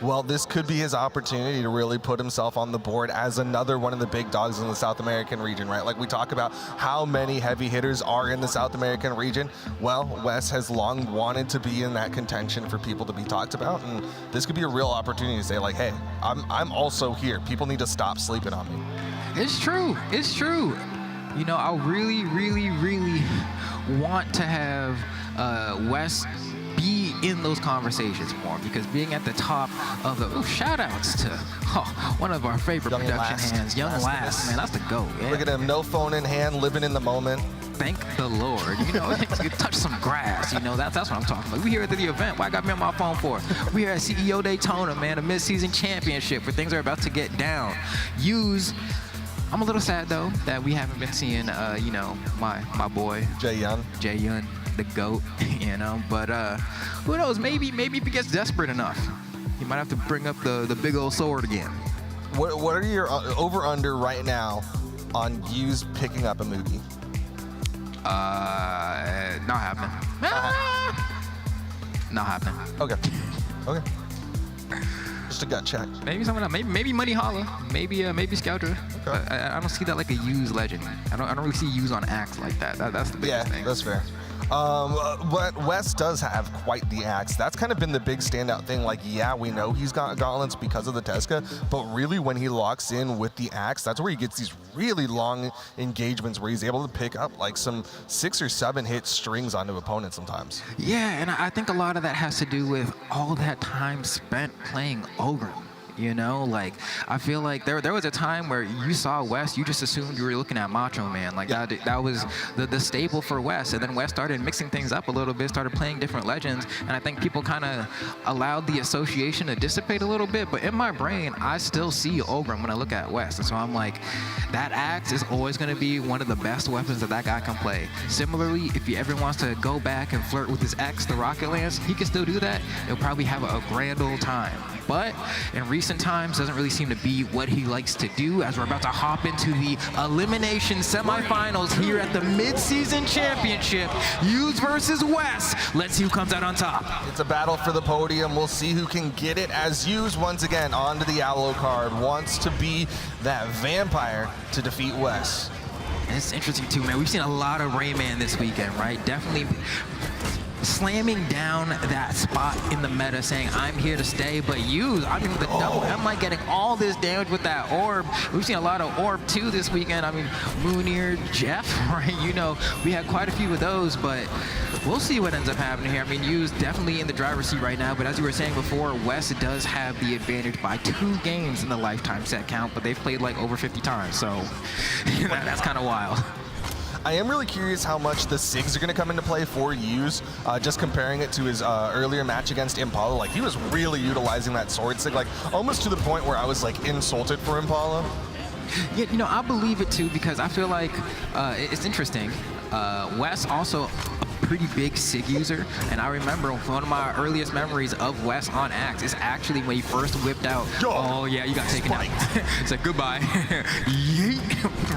Well, this could be his opportunity to really put himself on the board as another one of the big dogs in the South American region, right? Like we talk about how many heavy hitters are in the South American region. Well, Wes has long wanted to be in that contention for people to be talked about, and this could be a real opportunity to say like, hey, I'm also here. People need to stop sleeping on me. It's true. It's true. You know, I really, really, really want to have Wes be in those conversations more, because being at the top of the shout outs to one of our favorite Young production Last. hands, Young Last, man, that's the GOAT. Yeah. Look at him, no phone in hand, living in the moment. Thank the Lord. You know, you touch some grass, you know, that's what I'm talking about. We here at the event, why I got me on my phone for? We here at CEO Daytona, man, a mid-season championship where things are about to get down. I'm a little sad though that we haven't been seeing, you know, my boy Jay Yun, the GOAT, you know. But who knows? Maybe if he gets desperate enough, he might have to bring up the big old sword again. What are your over/under right now on Hughes picking up a Moogie? Not happening. Not happening. Okay. Just a gut check. Maybe someone else. Maybe Money Holla. Maybe Scouter. Okay. I don't see that like a Hughes legend. I don't really see Hughes on axe like that. That's the biggest thing. That's fair. But Wes does have quite the axe. That's kind of been the big standout thing. Like, yeah, we know he's got gauntlets because of the Tesca, but really when he locks in with the axe, that's where he gets these really long engagements where he's able to pick up like some 6 or 7 hit strings onto opponents sometimes. Yeah, and I think a lot of that has to do with all that time spent playing Ogre. You know, like I feel like there was a time where you saw West, you just assumed you were looking at Macho Man. Like that was the staple for West. And then West started mixing things up a little bit, started playing different legends, and I think people kind of allowed the association to dissipate a little bit. But in my brain, I still see Ogrim when I look at West, and so I'm like, that axe is always going to be one of the best weapons that guy can play. Similarly, if he ever wants to go back and flirt with his ex, the Rocket Lance, he can still do that. He'll probably have a grand old time. But in recent times, doesn't really seem to be what he likes to do, as we're about to hop into the elimination semifinals here at the Midseason Championship. Hughes versus West. Let's see who comes out on top. It's a battle for the podium. We'll see who can get it, as Hughes once again onto the Aloe card, wants to be that vampire to defeat West. And it's interesting too, man. We've seen a lot of Rayman this weekend, right? Definitely slamming down that spot in the meta, saying I'm here to stay. But Hughes, I mean, the double M-Light getting all this damage with that orb. We've seen a lot of orb too this weekend. I mean, Moonir, Jeff, right? You know, we had quite a few of those, but we'll see what ends up happening here. I mean, Hughes definitely in the driver's seat right now, but as you were saying before, West does have the advantage by 2 games in the lifetime set count, but they've played like over 50 times, so that's kind of wild. I am really curious how much the SIGs are going to come into play for Hughes, just comparing it to his earlier match against Impala. Like, he was really utilizing that sword SIG, like almost to the point where I was like insulted for Impala. Yeah, you know, I believe it too, because I feel like it's interesting. West also a pretty big SIG user, and I remember one of my earliest memories of West on Axe is actually when he first whipped out. Oh yeah, you got taken out. Said goodbye. Yeet.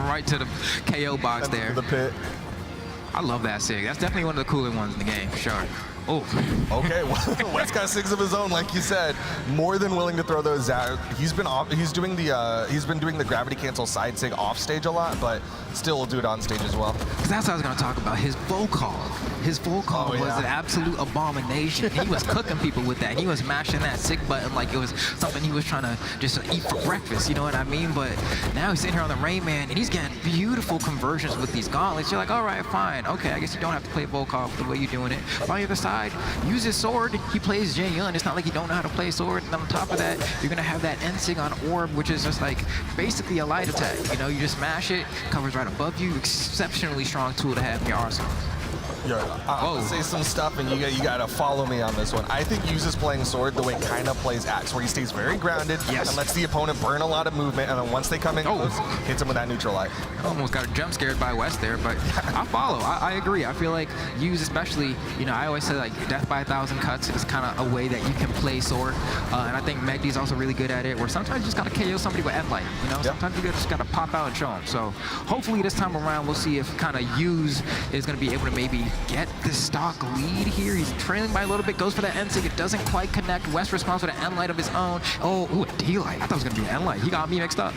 Right to the KO box there. The pit. I love that SIG. That's definitely one of the cooler ones in the game, for sure. Oh. Okay, well, West got 6 of his own, like you said. More than willing to throw those out. He's been doing the gravity cancel side SIG off stage a lot, but still will do it on stage as well. Because that's what I was going to talk about. His Volcog. His Volcog was an absolute abomination. He was cooking people with that. He was mashing that SIG button like it was something he was trying to just eat for breakfast, you know what I mean? But now he's sitting here on the Rayman, and he's getting beautiful conversions with these gauntlets. You're like, all right, fine. Okay, I guess you don't have to play Volcog the way you're doing it. On the other side, use his sword. He plays Jae-Yun. It's not like you don't know how to play sword. And on top of that, you're going to have that N-Sig on Orb, which is just like basically a light attack. You know, you just smash it, covers right above you. Exceptionally strong tool to have in your arsenal. Yo, I'll say some stuff, and you gotta follow me on this one. I think Hughes is playing sword the way kind of plays Axe, where he stays very grounded and lets the opponent burn a lot of movement, and then once they come in close, hits him with that neutral light. I almost got jump scared by West there, but I follow. I agree. I feel like Hughes, especially, you know, I always say like death by 1,000 cuts is kind of a way that you can play sword, and I think Megdy's also really good at it, where sometimes you just gotta KO somebody with M-Light. You know, sometimes you just gotta pop out and show them. So hopefully this time around, we'll see if kind of Hughes is gonna be able to maybe get this stock lead here. He's trailing by a little bit, goes for that N-Sig. It doesn't quite connect. West responds with an N-Light of his own. Oh, ooh, a D-Light. I thought it was going to be an N-Light. He got me mixed up.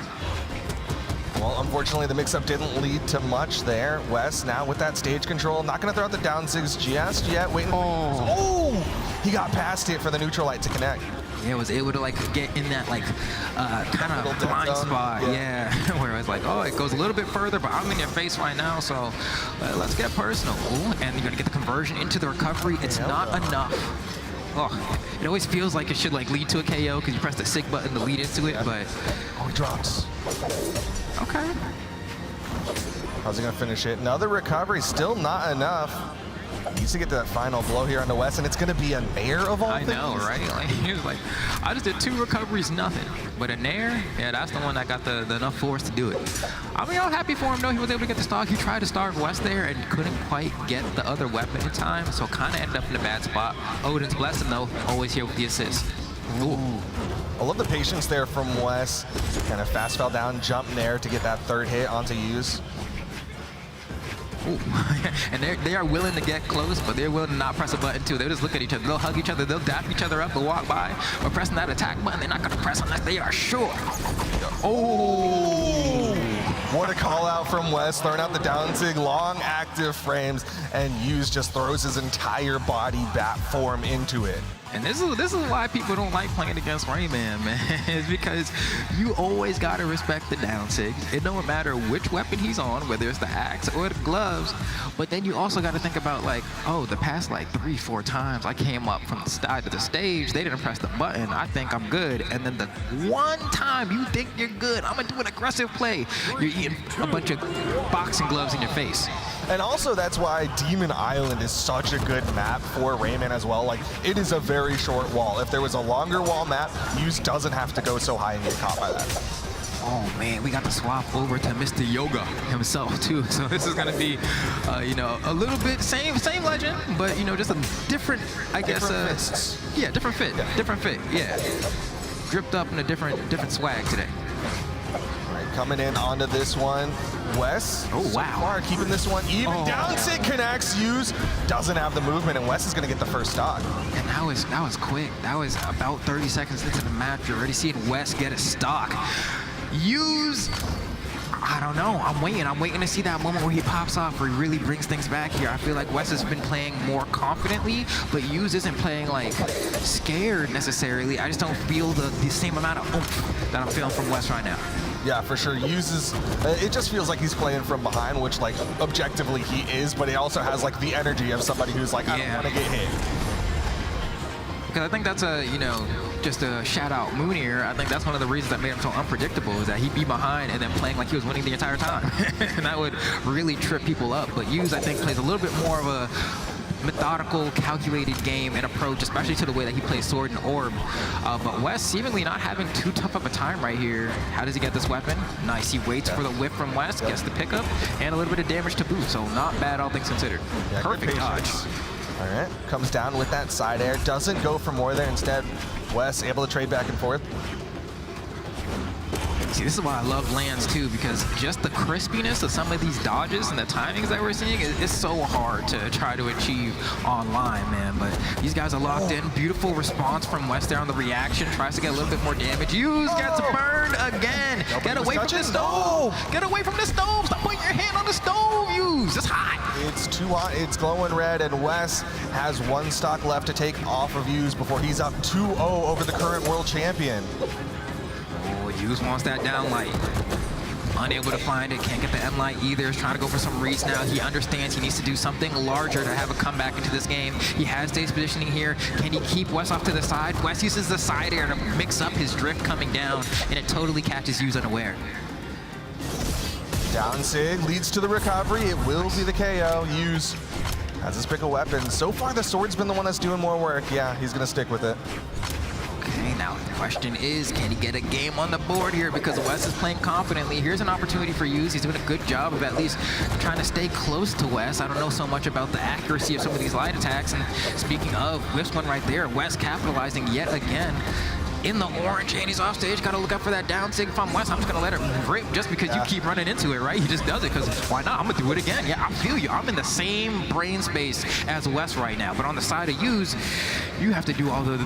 Well, unfortunately, the mix-up didn't lead to much there. West now with that stage control. Not going to throw out the down SIGs just yet. Waiting for he got past it for the neutral light to connect. Yeah, was able to like get in that like kind of blind spot. Yeah, where I was like, oh, it goes a little bit further, but I'm in your face right now, so let's get personal. Ooh, and you're gonna get the conversion into the recovery. It's not enough. Oh, it always feels like it should like lead to a KO because you press the SIG button to lead into it, but he drops. Okay. How's he gonna finish it? Another recovery, still not enough. Needs to get to that final blow here on the West, and it's going to be a Nair of all things. I know, right? Like, he was like, I just did 2 recoveries, nothing. But a Nair, yeah, that's the one that got the enough force to do it. I mean, I'm happy for him, though. He was able to get the stock. He tried to starve West there and couldn't quite get the other weapon in time, so kind of ended up in a bad spot. Odin's blessing, though, always here with the assist. Ooh. I love the patience there from West. Kind of fast fell down, jump Nair to get that 3rd hit onto Hughes. Ooh. And they are willing to get close, but they're willing to not press a button too. They'll just look at each other. They'll hug each other. They'll dap each other up and walk by. But pressing that attack button, they're not going to press unless they are sure. Oh! What a call out from West, throwing out the down SIG, long active frames, and Hughes just throws his entire body bat form into it. And this is why people don't like playing against Rayman, man. It's because you always gotta respect the down sig. It don't matter which weapon he's on, whether it's the axe or the gloves. But then you also gotta think about like, oh, the past like 3-4 times I came up from the side of the stage, they didn't press the button. I think I'm good. And then the one time you think you're good, I'm gonna do an aggressive play. You're eating a bunch of boxing gloves in your face. And also that's why Demon Island is such a good map for Rayman as well. Like, it is a very short wall. If there was a longer wall map, Yuz doesn't have to go so high and get caught by that. Oh man, we got to swap over to Mr. Yoga himself too. So this is gonna be, you know, a little bit same legend, but you know, just a different, I guess. Yeah, different fit. Yeah. Different fit. Yeah. Dripped up in a different swag today. Coming in onto this one, Wes. Oh, so wow. far keeping this one even. Down sig connects, Yuz doesn't have the movement, and Wes is gonna get the first stock. And that was quick. That was about 30 seconds into the match. You're already seeing Wes get a stock. Yuz, I don't know. I'm waiting to see that moment where he pops off, where he really brings things back here. I feel like Wes has been playing more confidently, but Yuz isn't playing like scared necessarily. I just don't feel the same amount of oomph that I'm feeling from Wes right now. Yeah, for sure. Uses it just feels like he's playing from behind, which like objectively he is, but he also has like the energy of somebody who's like, I don't want to get hit. Because I think that's a, you know, just a shout out Moonier. I think that's one of the reasons that made him so unpredictable, is that he'd be behind and then playing like he was winning the entire time. And that would really trip people up. But Yuz, I think, plays a little bit more of a methodical, calculated game and approach, especially to the way that he plays Sword and Orb. But Wes seemingly not having too tough of a time right here. How does he get this weapon? Nice, he waits for the whip from Wes, gets the pickup, and a little bit of damage to boot, so not bad, all things considered. Yeah, perfect dodge. All right, comes down with that side air, doesn't go for more there. Instead, Wes able to trade back and forth. See, this is why I love lands too, because just the crispiness of some of these dodges and the timings that we're seeing is so hard to try to achieve online, man. But these guys are locked in. Beautiful response from Wes there on the reaction. Tries to get a little bit more damage. Yuz gets burned again. Get away from the stove. Get away from the stove. Stop putting your hand on the stove, Yuz. It's hot. It's too hot. It's glowing red, and Wes has one stock left to take off of Yuz before he's up 2-0 over the current world champion. Yuz wants that down light. Unable to find it, can't get the M light either. Is trying to go for some reads now. He understands he needs to do something larger to have a comeback into this game. He has stage positioning here. Can he keep Wes off to the side? Wes uses the side air to mix up his drift coming down, and it totally catches Yuz unaware. Down sig leads to the recovery. It will be the KO. Yuz has his pick of weapons. So far, the sword's been the one that's doing more work. Yeah, he's gonna stick with it. Okay, now the question is, can he get a game on the board here? Because Wes is playing confidently. Here's an opportunity for Yuz. He's doing a good job of at least trying to stay close to Wes. I don't know so much about the accuracy of some of these light attacks. And speaking of, this one right there, Wes capitalizing yet again in the orange, and he's off stage. Gotta look out for that down sig. If I'm Wes, I'm just gonna let it rip just because you keep running into it, right? He just does it because why not? I'm gonna do it again. Yeah, I feel you. I'm in the same brain space as Wes right now, but on the side of Yuz, you have to do all the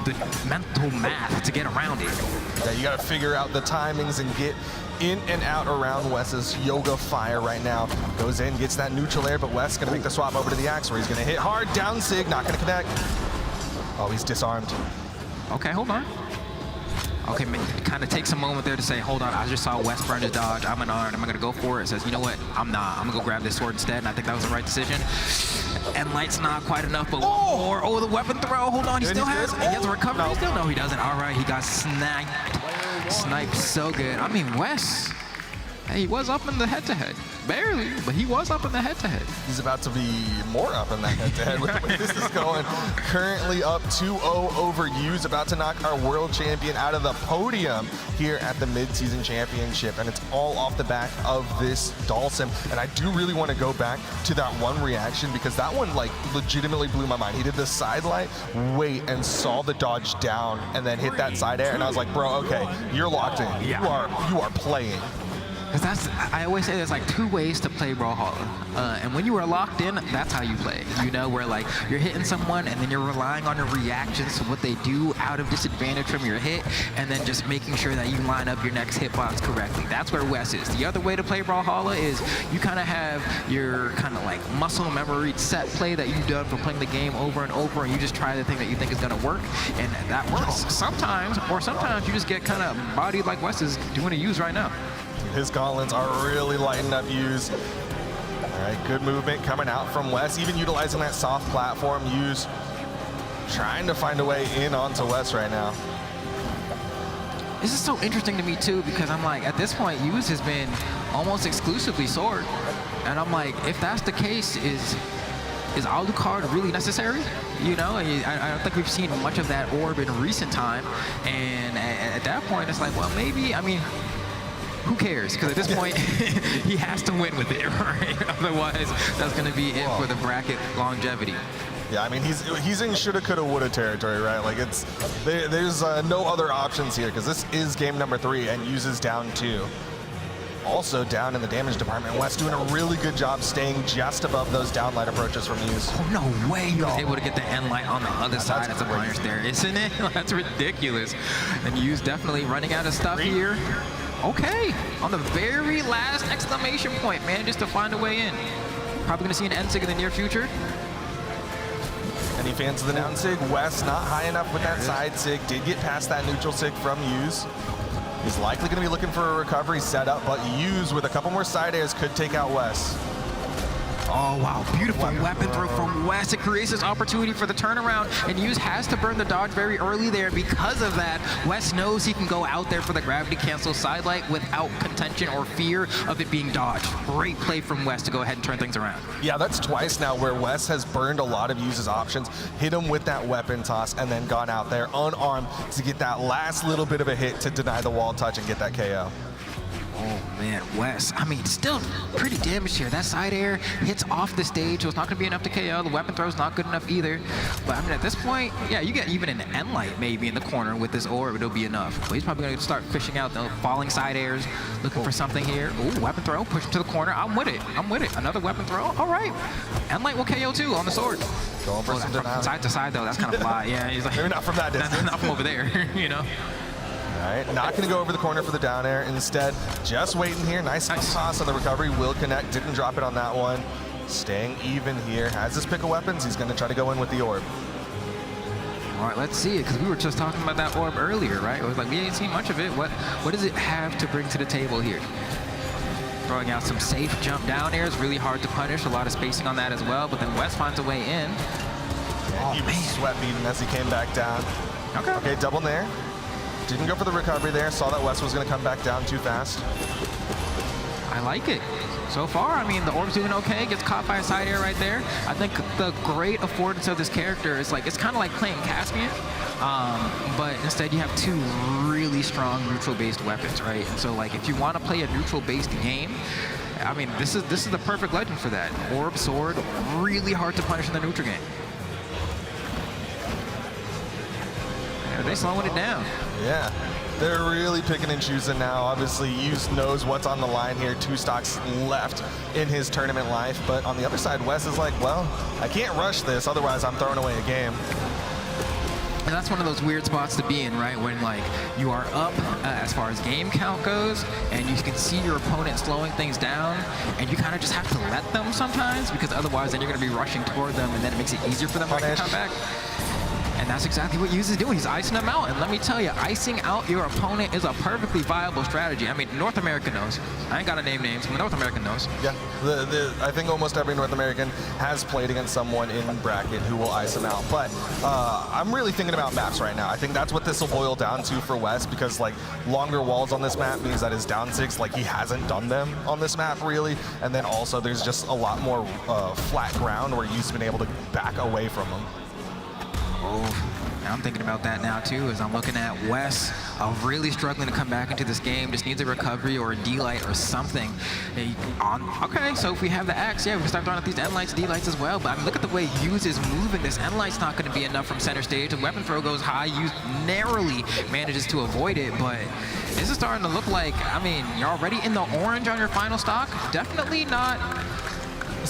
mental math to get around it. Yeah, you gotta figure out the timings and get in and out around Wes's Yoga Fire right now. Goes in, gets that neutral air, but Wes gonna make the swap over to the axe where he's gonna hit hard. Down sig, not gonna connect. Oh, he's disarmed. Okay, hold on. Okay, kind of takes a moment there to say, hold on, I just saw Wes burn his dodge. I'm unarmed. I'm going to go for it. Says, you know what? I'm not. I'm going to go grab this sword instead, and I think that was the right decision. And light's not quite enough, but one more. Oh, the weapon throw. Hold on. He still has it. He has a recovery. No. Still? No, he doesn't. All right, he got sniped. Sniped so good. I mean, Wes, hey, he was up in the head-to-head. Barely, but he was up in the head-to-head. He's about to be more up in that head-to-head with the way this is going. Currently up 2-0 over Yuz, about to knock our world champion out of the podium here at the Midseason Championship, and it's all off the back of this Dhalsim. And I do really want to go back to that one reaction, because that one like legitimately blew my mind. He did the side light, wait, and saw the dodge down, and then hit that side air, and I was like, bro, okay, you're locked in. You are playing. Because I always say there's like 2 ways to play Brawlhalla. And when you are locked in, that's how you play. You know, where like you're hitting someone and then you're relying on your reactions to what they do out of disadvantage from your hit, and then just making sure that you line up your next hitbox correctly. That's where Wes is. The other way to play Brawlhalla is you kind of have your kind of like muscle memory set play that you've done from playing the game over and over, and you just try the thing that you think is going to work, and that works sometimes, or sometimes you just get kind of bodied like Wes is doing to use right now. His gauntlets are really lighting up Use. All right, good movement coming out from Wes, even utilizing that soft platform. Use trying to find a way in onto Wes right now. This is so interesting to me too, because I'm like, at this point, Use has been almost exclusively sword, and I'm like, if that's the case, is Alucard really necessary? You know, I don't think we've seen much of that orb in recent time, and at that point, it's like, well, maybe, I mean, who cares? Because at this point, he has to win with it, right? Otherwise, that's going to be it for the bracket longevity. Yeah, I mean, he's in shoulda, coulda, woulda territory, right? Like, there's no other options here, because this is game number 3 and uses down 2. Also down in the damage department, Wes doing a really good job staying just above those downlight approaches from Use. Oh, no way he was able to get the end light on the other side as a punish there, isn't it? That's ridiculous. And Use definitely running out of stuff here. Okay, on the very last exclamation point, man, just to find a way in. Probably gonna see an end sig in the near future. Any fans of the down sig? Wes not high enough with that side sig. Did get past that neutral sig from Use. He's likely gonna be looking for a recovery setup, but Use with a couple more side airs could take out Wes. Oh, wow. Beautiful weapon throw from Wes. It creates this opportunity for the turnaround, and Use has to burn the dodge very early there. Because of that, Wes knows he can go out there for the gravity cancel sidelight without contention or fear of it being dodged. Great play from Wes to go ahead and turn things around. Yeah, that's twice now where Wes has burned a lot of Use's options, hit him with that weapon toss, and then gone out there unarmed to get that last little bit of a hit to deny the wall touch and get that KO. Oh, man, Wes, I mean, still pretty damaged here. That side air hits off the stage, so it's not going to be enough to KO. The weapon throw's not good enough either. But, I mean, at this point, yeah, you get even an end light maybe in the corner with this orb, it'll be enough. But he's probably going to start fishing out the falling side airs, looking for something here. Ooh, weapon throw, push him to the corner. I'm with it. I'm with it. Another weapon throw. All right. End light will KO too on the sword. Going for some from side to side, though, that's kind of fly. Yeah, he's like, maybe not from that distance. Not from over there, you know. All right, not going to go over the corner for the down air. Instead, just waiting here. Nice toss on the recovery. Will connect. Didn't drop it on that one. Staying even here. Has his pick of weapons. He's going to try to go in with the orb. All right, let's see it, because we were just talking about that orb earlier, right? It was like, we ain't seen much of it. What does it have to bring to the table here? Throwing out some safe jump down airs. Really hard to punish. A lot of spacing on that as well. But then Wes finds a way in. And he was sweat beating as he came back down. Okay, double nair. Didn't go for the recovery there. Saw that Wes was going to come back down too fast. I like it. So far, I mean, the orb's doing okay. Gets caught by a side air right there. I think the great affordance of this character is like, it's kind of like playing Caspian, but instead you have 2 really strong neutral-based weapons, right? And so, like, if you want to play a neutral-based game, I mean, this is the perfect legend for that. Orb, sword, really hard to punish in the neutral game. Are they slowing it down? Yeah, they're really picking and choosing now. Obviously, Use knows what's on the line here. 2 stocks left in his tournament life. But on the other side, Wes is like, well, I can't rush this, otherwise I'm throwing away a game. And that's one of those weird spots to be in, right? When, like, you are up as far as game count goes, and you can see your opponent slowing things down, and you kind of just have to let them sometimes, because otherwise then you're going to be rushing toward them, and then it makes it easier for them to come back. And that's exactly what Use is doing. He's icing them out. And let me tell you, icing out your opponent is a perfectly viable strategy. I mean, North America knows. I ain't got to name names, but North America knows. Yeah, I think almost every North American has played against someone in bracket who will ice them out. But I'm really thinking about maps right now. I think that's what this will boil down to for Wes, because like longer walls on this map means that his down sigs, like he hasn't done them on this map really. And then also there's just a lot more flat ground where Use's been able to back away from him. Oh, And I'm thinking about that now too, as I'm looking at Wes really struggling to come back into this game. Just needs a recovery or a D-light or something. Okay, so if we have the Axe, yeah, we can start throwing out these N-lights, D-lights as well. But I mean, look at the way Hughes is moving. This N-light's not going to be enough from center stage. The weapon throw goes high. Hughes narrowly manages to avoid it, but this is starting to look like, I mean, you're already in the orange on your final stock. Definitely not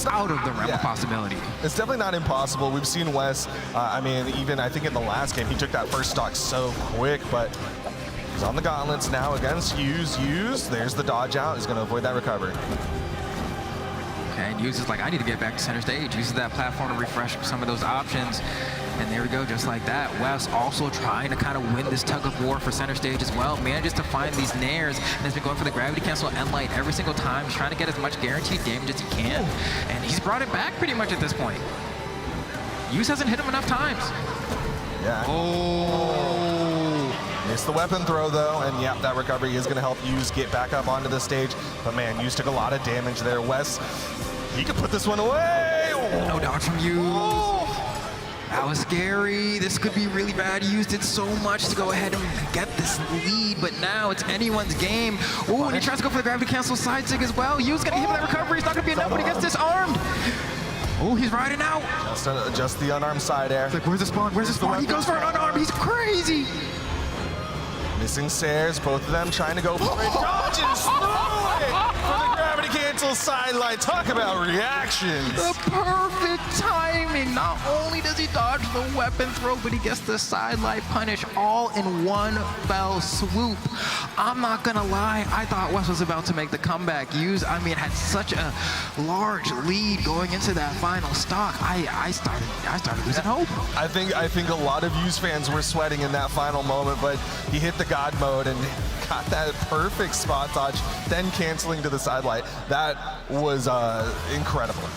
out of the realm of possibility. It's definitely not impossible. We've seen Wes, I mean, even I think in the last game, he took that first stock so quick, but he's on the gauntlets now against Hughes. Hughes, there's the dodge out. He's going to avoid that recovery. Okay, and Hughes is like, I need to get back to center stage. Uses that platform to refresh some of those options. And there we go, just like that. Wes also trying to kind of win this tug of war for center stage as well. Manages to find these nairs and has been going for the gravity cancel and light every single time. He's trying to get as much guaranteed damage as he can. And he's brought it back pretty much at this point. Hughes hasn't hit him enough times. Yeah. Oh. Missed the weapon throw though, and yeah, that recovery is going to help Hughes get back up onto the stage. But man, Hughes took a lot of damage there. Wes, he could put this one away. Oh. No dodge from Hughes. Oh. That was scary. This could be really bad. He used it so much to go ahead and get this lead, but now it's anyone's game. Oh, and he tries to go for the gravity cancel side sig as well. Hughes gonna hit him with that recovery. It's not gonna be enough, but he gets disarmed. Oh, he's riding out. Just the unarmed side air. It's like, where's the spawn? Where's the spawn? He goes for an unarmed. He's crazy. Missing stairs, both of them trying to go for it. Dodges through it for the gravity cancel sidelight. Talk about reactions. The perfect timing. Not only does he dodge the weapon throw, but he gets the sidelight punish all in one fell swoop. I'm not gonna lie, I thought Wes was about to make the comeback. Hughes, I mean, had such a large lead going into that final stock. I started losing hope. I think a lot of Hughes fans were sweating in that final moment, but he hit the God mode and got that perfect spot dodge, then canceling to the sidelight. That was incredible.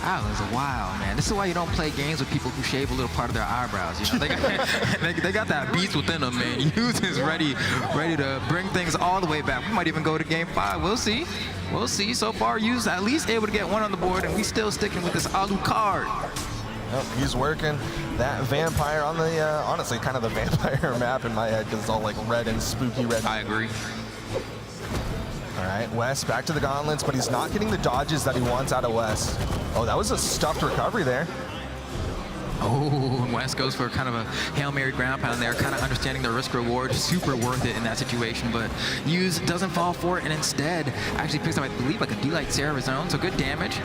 That was wild, man. This is why you don't play games with people who shave a little part of their eyebrows. You know, they got that beast within them, man. Hughes is ready to bring things all the way back. We might even go to game 5. We'll see. We'll see. So far, Hughes at least able to get one on the board, and we still sticking with this Alucard. Yep, he's working that vampire on the, honestly, kind of the vampire map in my head because it's all like red and spooky red. I agree. All right, Wes back to the gauntlets, but he's not getting the dodges that he wants out of Wes. Oh, that was a stuffed recovery there. Oh, and Wes goes for kind of a Hail Mary ground pound there, kind of understanding the risk reward. Super worth it in that situation, but Hughes doesn't fall for it and instead actually picks up, I believe, like a D-Light Sarah of his own, so good damage.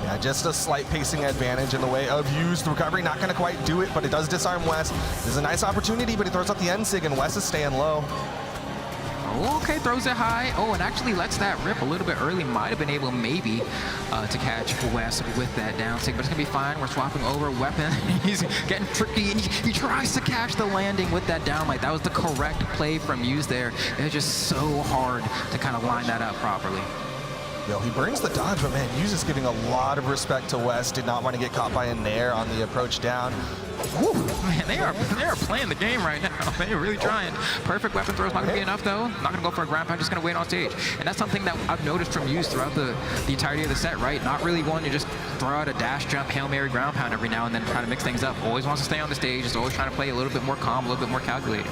Yeah, just a slight pacing advantage in the way of Hughes. The recovery not going to quite do it, but it does disarm Wes. This is a nice opportunity, but he throws out the N-Sig, and Wes is staying low. Oh, okay, throws it high. Oh, and actually lets that rip a little bit early. Might have been able maybe to catch Wes with that down sig, but it's going to be fine. We're swapping over weapon. He's getting tricky, and he tries to catch the landing with that down light. That was the correct play from Hughes there. It's just so hard to kind of line that up properly. Yo, he burns the dodge, but man, Hughes is giving a lot of respect to Wes. Did not want to get caught by a nair on the approach down. Whew, man, they are playing the game right now. They're really trying. Perfect weapon throw is not going to be enough, though. Not going to go for a ground pound, just going to wait on stage. And that's something that I've noticed from Hughes throughout the entirety of the set, right? Not really wanting to just throw out a dash jump, Hail Mary ground pound every now and then, trying to mix things up. Always wants to stay on the stage. Is always trying to play a little bit more calm, a little bit more calculated.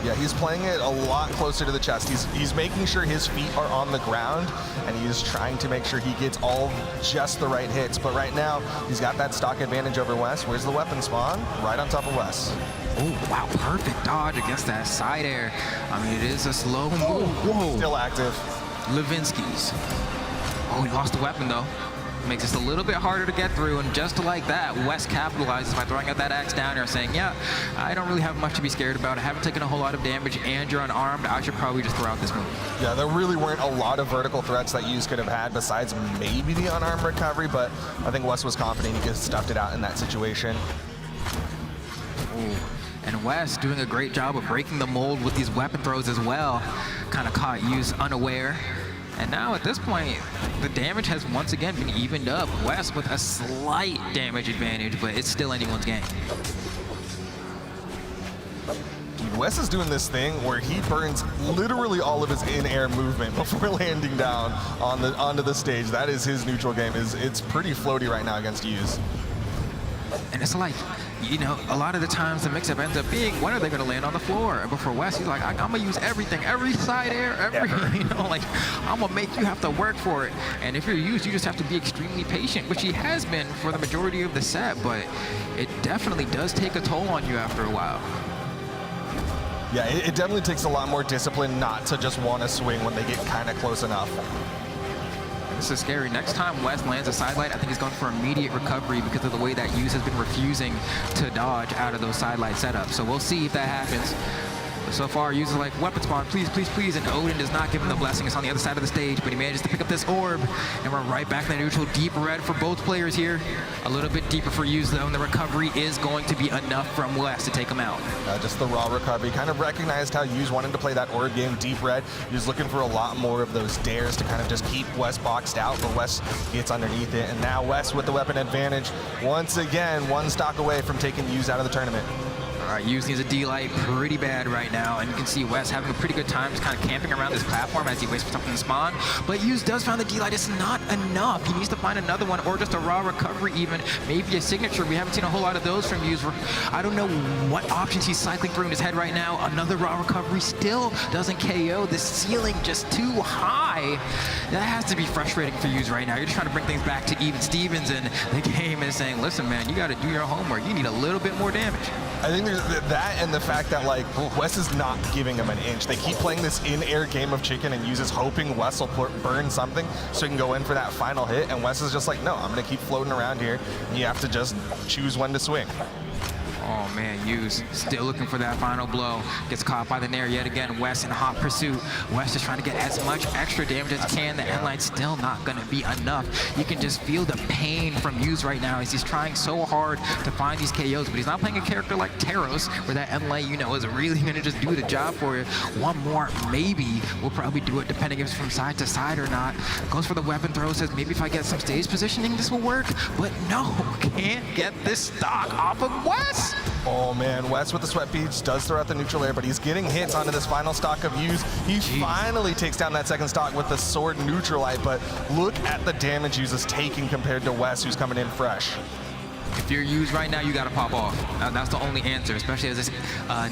Yeah, he's playing it a lot closer to the chest. He's making sure his feet are on the ground, and he's trying to make sure he gets all just the right hits. But right now, he's got that stock advantage over Wes. Where's the weapon spawn? Right on top of Wes. Oh, wow, perfect dodge against that side air. I mean, it is a slow move. Whoa. Still active. Levinsky's. Oh, he lost the weapon, though. Makes this a little bit harder to get through, and just like that, Wes capitalizes by throwing out that axe down there, saying, yeah, I don't really have much to be scared about. I haven't taken a whole lot of damage, and you're unarmed. I should probably just throw out this move. Yeah, there really weren't a lot of vertical threats that Hughes could have had besides maybe the unarmed recovery, but I think Wes was confident he could have stuffed it out in that situation. Ooh. And Wes doing a great job of breaking the mold with these weapon throws as well. Kind of caught Hughes unaware. And now at this point, the damage has once again been evened up. Wes with a slight damage advantage, but it's still anyone's game. Dude, Wes is doing this thing where he burns literally all of his in-air movement before landing down onto the stage. That is his neutral game. It's pretty floaty right now against Hughes. And it's like, you know, a lot of the times the mix-up ends up being, when are they going to land on the floor? But for Wes, he's like, I'm going to use everything, every side air, every, you know, like, I'm going to make you have to work for it. And if you're used, you just have to be extremely patient, which he has been for the majority of the set, but it definitely does take a toll on you after a while. Yeah, it definitely takes a lot more discipline not to just want to swing when they get kind of close enough. This is scary. Next time Wes lands a side light, I think he's going for immediate recovery because of the way that Yuz has been refusing to dodge out of those side light setups. So we'll see if that happens. But so far, Yuz is like, weapon spawn, please, please, please. And Odin does not give him the blessing. It's on the other side of the stage, but he manages to pick up this orb. And we're right back in the neutral. Deep red for both players here. A little bit deeper for Yuz, though, and the recovery is going to be enough from Wes to take him out. Just the raw recovery. Kind of recognized how Yuz wanted to play that orb game deep red. He was looking for a lot more of those dares to kind of just keep Wes boxed out, but Wes gets underneath it. And now Wes with the weapon advantage. Once again, one stock away from taking Yuz out of the tournament. All right, Yuz needs a D-light pretty bad right now, and you can see Wes having a pretty good time just kind of camping around this platform as he waits for something to spawn. But Yuz does find the D-light. It's not enough. He needs to find another one, or just a raw recovery even, maybe a signature. We haven't seen a whole lot of those from Yuz. I don't know what options he's cycling through in his head right now. Another raw recovery still doesn't KO. The ceiling just too high. That has to be frustrating for Yuz right now. You're just trying to bring things back to even Stevens, and the game is saying, listen, man, you got to do your homework. You need a little bit more damage. I think there's that and the fact that, like, Wes is not giving him an inch. They keep playing this in-air game of chicken, and Yuz is hoping Wes will burn something so he can go in for that final hit, and Wes is just like, no, I'm going to keep floating around here, and you have to just choose when to swing. Oh man, Yuz still looking for that final blow. Gets caught by the Nair yet again. Wes in hot pursuit. Wes is trying to get as much extra damage as he can. The endlight's still not going to be enough. You can just feel the pain from Yuz right now as he's trying so hard to find these KOs, but he's not playing a character like Taros, where that endlight, you know, is really going to just do the job for you. One more, maybe, will probably do it, depending if it's from side to side or not. Goes for the weapon throw, says maybe if I get some stage positioning, this will work, but no, can't get this stock off of Wes. Oh man, Wes with the sweat beads does throw out the neutral air, but he's getting hits onto this final stock of Yuz. He finally takes down that second stock with the sword neutralite, but look at the damage Yuz is taking compared to Wes, who's coming in fresh. If you're Yuz right now, you got to pop off. That's the only answer, especially as this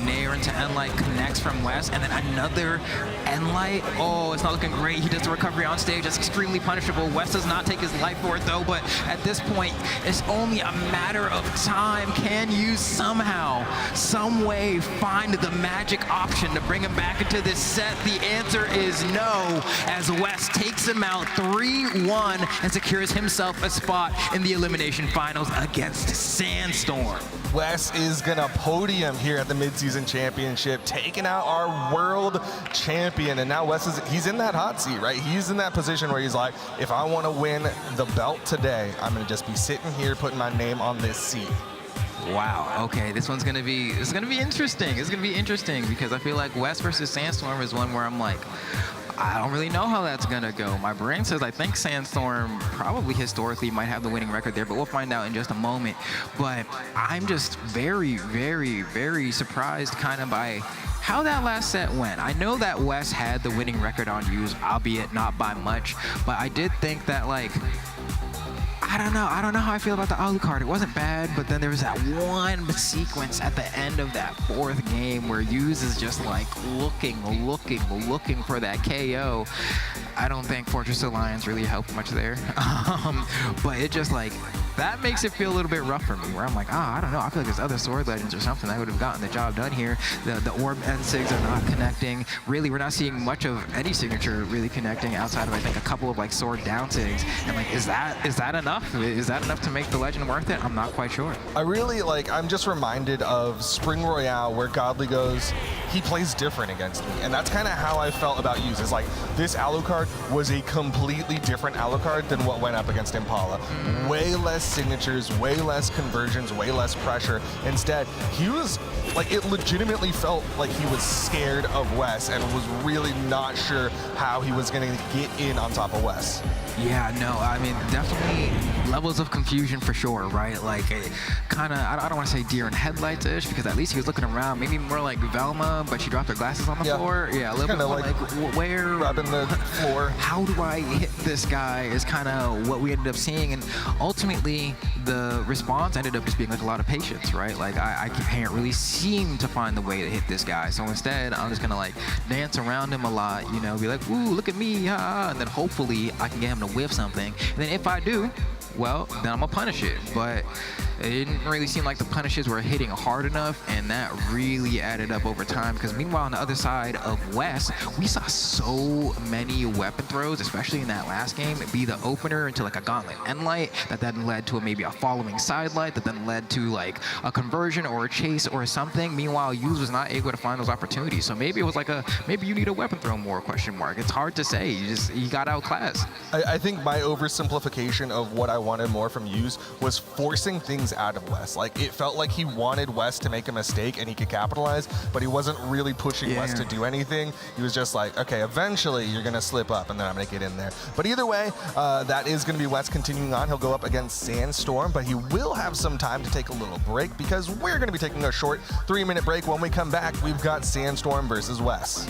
Nair into Endlight connects from Wes, and then another Endlight. Oh, it's not looking great. He does the recovery on stage. That's extremely punishable. Wes does not take his life for it, though, but at this point, it's only a matter of time. Can Yuz somehow, some way, find the magic option to bring him back into this set? The answer is no, as Wes takes him out 3-1 and secures himself a spot in the elimination finals against Sandstorm. Wes is gonna podium here at the Midseason Championship, taking out our world champion. And now Wes he's in that hot seat, right? He's in that position where he's like, if I want to win the belt today, I'm gonna just be sitting here putting my name on this seat. Wow. Okay, this one's gonna be interesting. It's gonna be interesting because I feel like Wes versus Sandstorm is one where I'm like, I don't really know how that's gonna go. My brain says I think Sandstorm probably historically might have the winning record there, but we'll find out in just a moment. But I'm just very, very, very surprised kind of by how that last set went. I know that Wes had the winning record on Yuz, albeit not by much, but I did think that, like, I don't know how I feel about the Alucard. It wasn't bad, but then there was that one sequence at the end of that fourth game where Yuz is just like looking for that KO. I don't think Fortress Alliance really helped much there. But it just like, that makes it feel a little bit rough for me, where I'm like, I don't know, I feel like there's other Sword Legends or something that would have gotten the job done here. The Orb N6s are not connecting. Really, we're not seeing much of any signature really connecting outside of, I think, a couple of like Sword down SIGs. And like, is that enough? Is that enough to make the Legend worth it? I'm not quite sure. I really, like, I'm just reminded of Spring Royale, where Godly goes, he plays different against me. And that's kind of how I felt about Yuz. It's like, this Alucard was a completely different Alucard than what went up against Impala. Way less signatures, way less conversions, way less pressure. Instead, he was, like, it legitimately felt like he was scared of Wes and was really not sure how he was going to get in on top of Wes. Yeah, no, I mean, definitely levels of confusion for sure, right? Like, kind of, I don't want to say deer in headlights-ish, because at least he was looking around, maybe more like Velma, but she dropped her glasses on the floor. Yeah, a little bit more like where, rubbing the floor. How do I hit this guy is kind of what we ended up seeing. And ultimately, ultimately the response ended up just being like a lot of patience, right? Like I can't really seem to find the way to hit this guy. So instead, I'm just gonna like dance around him a lot, you know, be like, ooh, look at me, and then hopefully I can get him to whiff something. And then if I do, well, then I'm gonna punish it. But it didn't really seem like the punishes were hitting hard enough, and that really added up over time. Because meanwhile, on the other side of West, we saw so many weapon throws, especially in that last game, be the opener into like a gauntlet end light, that then led to maybe a following side light, that then led to like a conversion or a chase or something. Meanwhile, Yuz was not able to find those opportunities. So maybe it was like maybe you need a weapon throw more, question mark. It's hard to say. You got outclassed. I think my oversimplification of what I wanted more from Yuz was forcing things out of West. Like, it felt like he wanted West to make a mistake and he could capitalize, but he wasn't really pushing West to do anything. He was just like, okay, eventually you're gonna slip up and then I'm gonna get in there. But either way, that is gonna be West continuing on. He'll go up against Sandstorm, but he will have some time to take a little break because we're gonna be taking a short 3-minute break. When we come back, we've got Sandstorm versus West.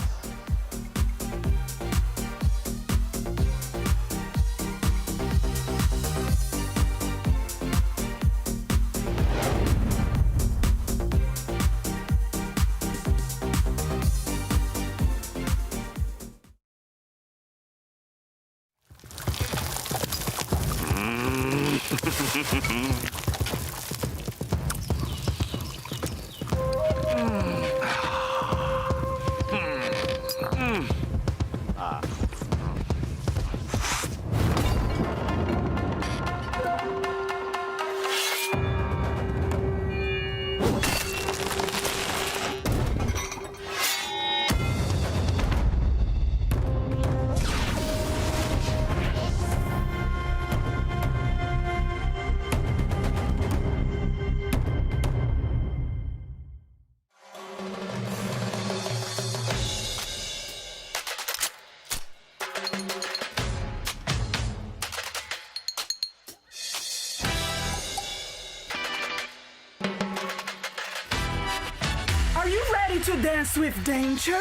Are you ready to dance with danger?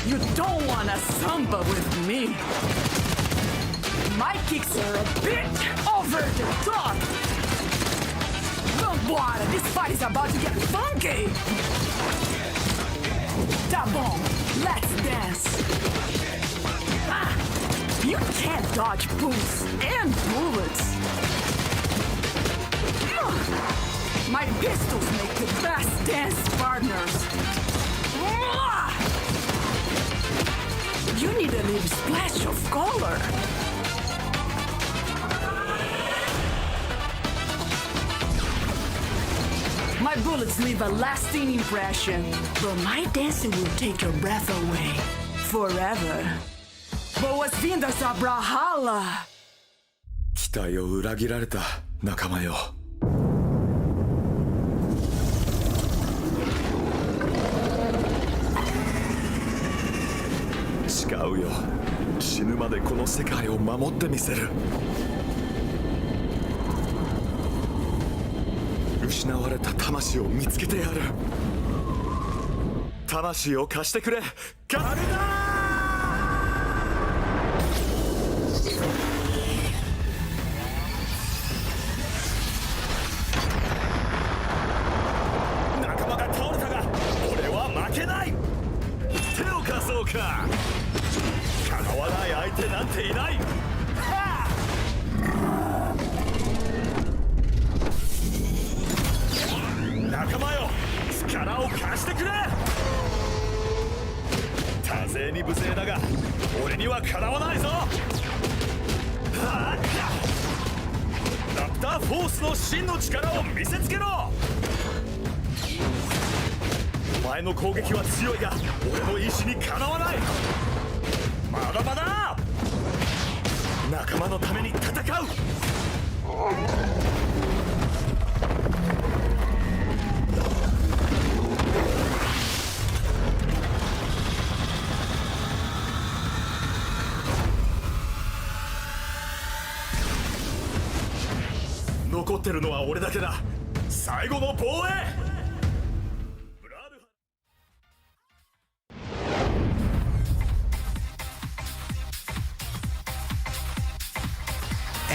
You don't wanna samba with me. My kicks are a bit over the top. Vambora, this fight is about to get funky. Tá bom, let's dance. Ah, you can't dodge boots and bullets. My pistols make the best dance partners. You need a little splash of color. My bullets leave a lasting impression, but my dancing will take your breath away forever. Boas-vindas a Brawlhalla! 期待を裏切られた仲間よ。誓うよ、死ぬまでこの世界を守ってみせる。失われた魂を見つけてやる。魂を貸してくれ、ガルナ！仲間が倒れたが、俺は負けない。手を貸そうか。かなわない相手なんていない。仲間よ、力を貸してくれ。多勢に無勢だが、俺にはかなわないぞ。ラプターフォースの真の力を見せつけろ。お前の攻撃は強いが、俺の意志にかなわない。まだまだ。仲間のために戦う。残ってるのは俺だけだ。最後の防衛。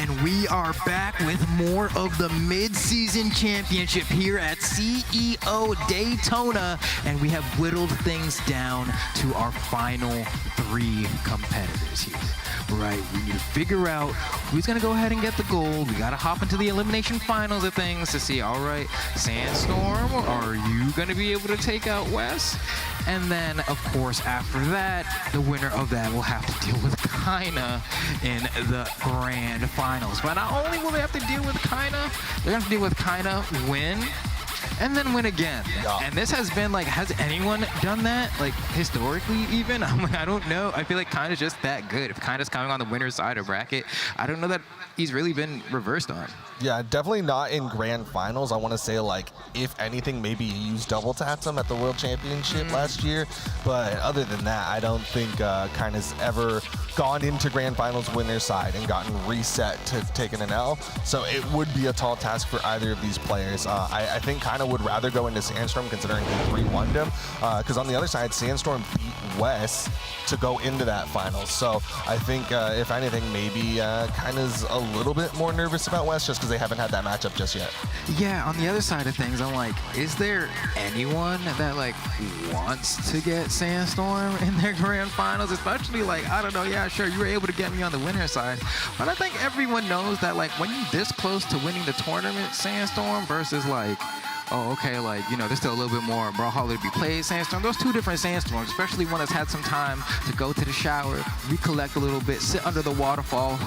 and we are back with more of the Midseason Championship here at CEO Daytona, and we have whittled things down to our final 3 competitors here. Right, we need to figure out who's gonna go ahead and get the gold. We gotta hop into the elimination finals of things to see, all right, Sandstorm, are you gonna be able to take out Wes? And then, of course, after that, the winner of that will have to deal with Kaina in the grand finals. But not only will they have to deal with Kaina, they're gonna have to deal with Kaina, win, and then win again. Yeah. And this has been like, has anyone done that? Like historically even? I'm like, I don't know. I feel like Kaina's just that good. If Kaina's coming on the winner's side of bracket, I don't know that he's really been reversed on. Yeah, definitely not in grand finals. I want to say, like, if anything, maybe he used double taps him at the World Championship last year. But other than that, I don't think Kaina's ever gone into grand finals winner's side and gotten reset to taking an L. So it would be a tall task for either of these players. I think Kaina would rather go into Sandstorm considering he 3-1'd him. Because on the other side, Sandstorm beat Wes to go into that finals. So I think, if anything, maybe Kaina's a little bit more nervous about Wes just because they haven't had that matchup just yet. Yeah, on the other side of things, I'm like, is there anyone that like wants to get Sandstorm in their grand finals? Especially like, I don't know, yeah, sure, you were able to get me on the winner's side, but I think everyone knows that like when you're this close to winning the tournament, Sandstorm versus like, oh, okay, like, you know, there's still a little bit more Brawlhalla to be played, Sandstorm. Those 2 different Sandstorms, especially one that's had some time to go to the shower, recollect a little bit, sit under the waterfall,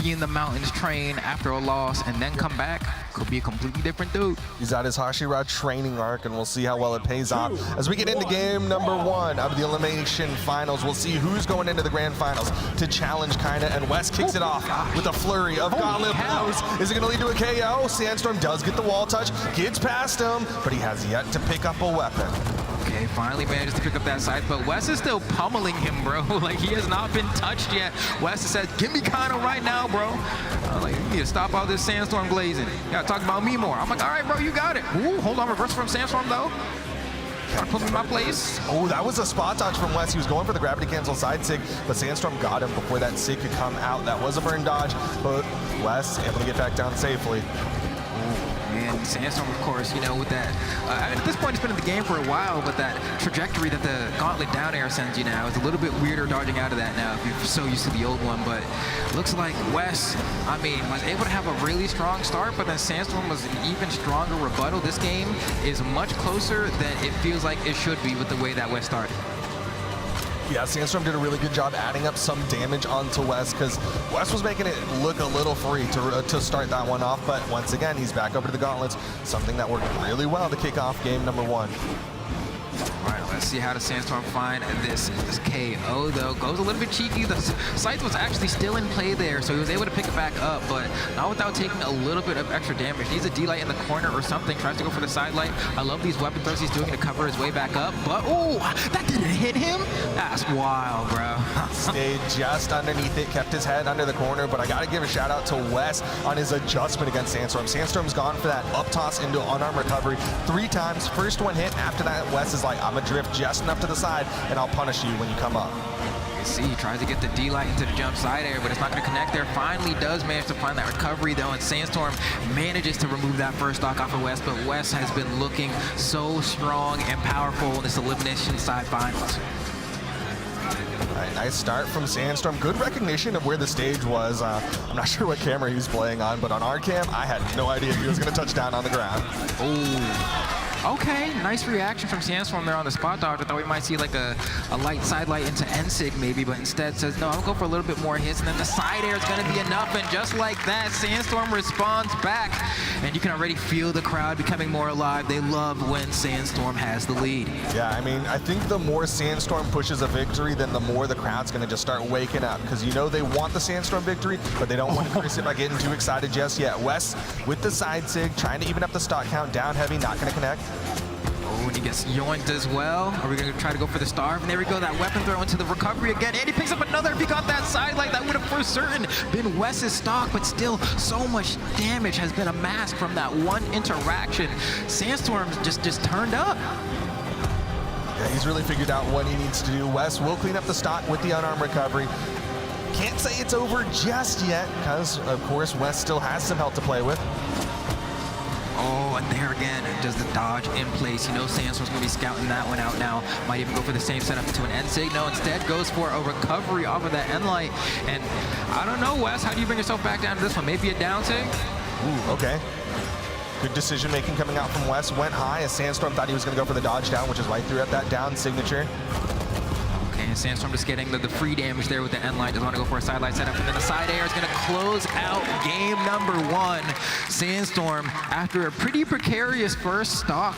be in the mountains, train after a loss, and then come back. Could be a completely different dude. He's at his Hashira training arc, and we'll see how well it pays off. As we get into game number 1 of the elimination finals, we'll see who's going into the grand finals to challenge Kaina, and Wes kicks it off with a flurry of gauntlet blows. Is it going to lead to a KO? Sandstorm does get the wall touch, gets past him, but he has yet to pick up a weapon. Okay, finally manages to pick up that side, but Wes is still pummeling him, bro. Like, he has not been touched yet. Wes says, give me Kaina right now, bro. Like, you need to stop all this Sandstorm glazing. You gotta talk about me more. I'm like, all right, bro, you got it. Ooh, hold on, reverse from Sandstorm, though. Gotta put me in my place. Oh, that was a spot dodge from Wes. He was going for the gravity cancel side sig, but Sandstorm got him before that sig could come out. That was a burn dodge, but Wes able to get back down safely. And Sandstorm, of course, you know, with that, I mean, at this point, it's been in the game for a while, but that trajectory that the gauntlet down air sends you now is a little bit weirder dodging out of that now if you're so used to the old one. But looks like Wes, I mean, was able to have a really strong start, but then Sandstorm was an even stronger rebuttal. This game is much closer than it feels like it should be with the way that Wes started. Yeah, Sandstorm did a really good job adding up some damage onto Wes because Wes was making it look a little free to start that one off, but once again, he's back over to the gauntlets, something that worked really well to kick off game number 1. All right, let's see how does Sandstorm find this KO, though. Goes a little bit cheeky. The Scythe was actually still in play there, so he was able to pick it back up, but not without taking a little bit of extra damage. Needs a D-light in the corner or something. Tries to go for the side light. I love these weapon throws he's doing to cover his way back up, but oh, that didn't hit him? That's wild, bro. Stayed just underneath it, kept his head under the corner, but I got to give a shout out to Wes on his adjustment against Sandstorm. Sandstorm's gone for that up toss into unarmed recovery 3 times. First one hit, after that, Wes is like, I'm gonna drift just enough to the side and I'll punish you when you come up. You see, he tries to get the D-light into the jump side air, but it's not going to connect there. Finally does manage to find that recovery, though, and Sandstorm manages to remove that first stock off of Wes, but Wes has been looking so strong and powerful in this elimination side finals. All right, nice start from Sandstorm. Good recognition of where the stage was. I'm not sure what camera he was playing on, but on our cam, I had no idea he was going to touch down on the ground. Oh. Okay, nice reaction from Sandstorm there on the spot dodge. I thought we might see like a light side light into N-Sig maybe, but instead says, no, I'm gonna go for a little bit more hits, and then the side air is gonna be enough, and just like that, Sandstorm responds back, and you can already feel the crowd becoming more alive. They love when Sandstorm has the lead. Yeah, I mean, I think the more Sandstorm pushes a victory, then the more the crowd's gonna just start waking up, because you know they want the Sandstorm victory, but they don't want to increase it by getting too excited just yet. Wes with the side sig, trying to even up the stock count, down heavy, not gonna connect. Oh, and he gets yoinked as well. Are we going to try to go for the starve? And there we go, that weapon throw into the recovery again. And he picks up another. If he got that side light, that would have for certain been Wes's stock, but still so much damage has been amassed from that one interaction. Sandstorm just turned up. Yeah, he's really figured out what he needs to do. Wes will clean up the stock with the unarmed recovery. Can't say it's over just yet, because of course West still has some health to play with. Oh, and there again, does the dodge in place. You know Sandstorm's going to be scouting that one out now. Might even go for the same setup into an end sig. No, instead goes for a recovery off of that end light. And I don't know, Wes, how do you bring yourself back down to this one? Maybe a down sig? Ooh, okay. Good decision making coming out from West. Went high as Sandstorm thought he was going to go for the dodge down, which is right through at that down signature. And Sandstorm just getting the free damage there with the end light. Doesn't want to go for a side light setup. And then the side air is going to close out game number 1. Sandstorm, after a pretty precarious first stock,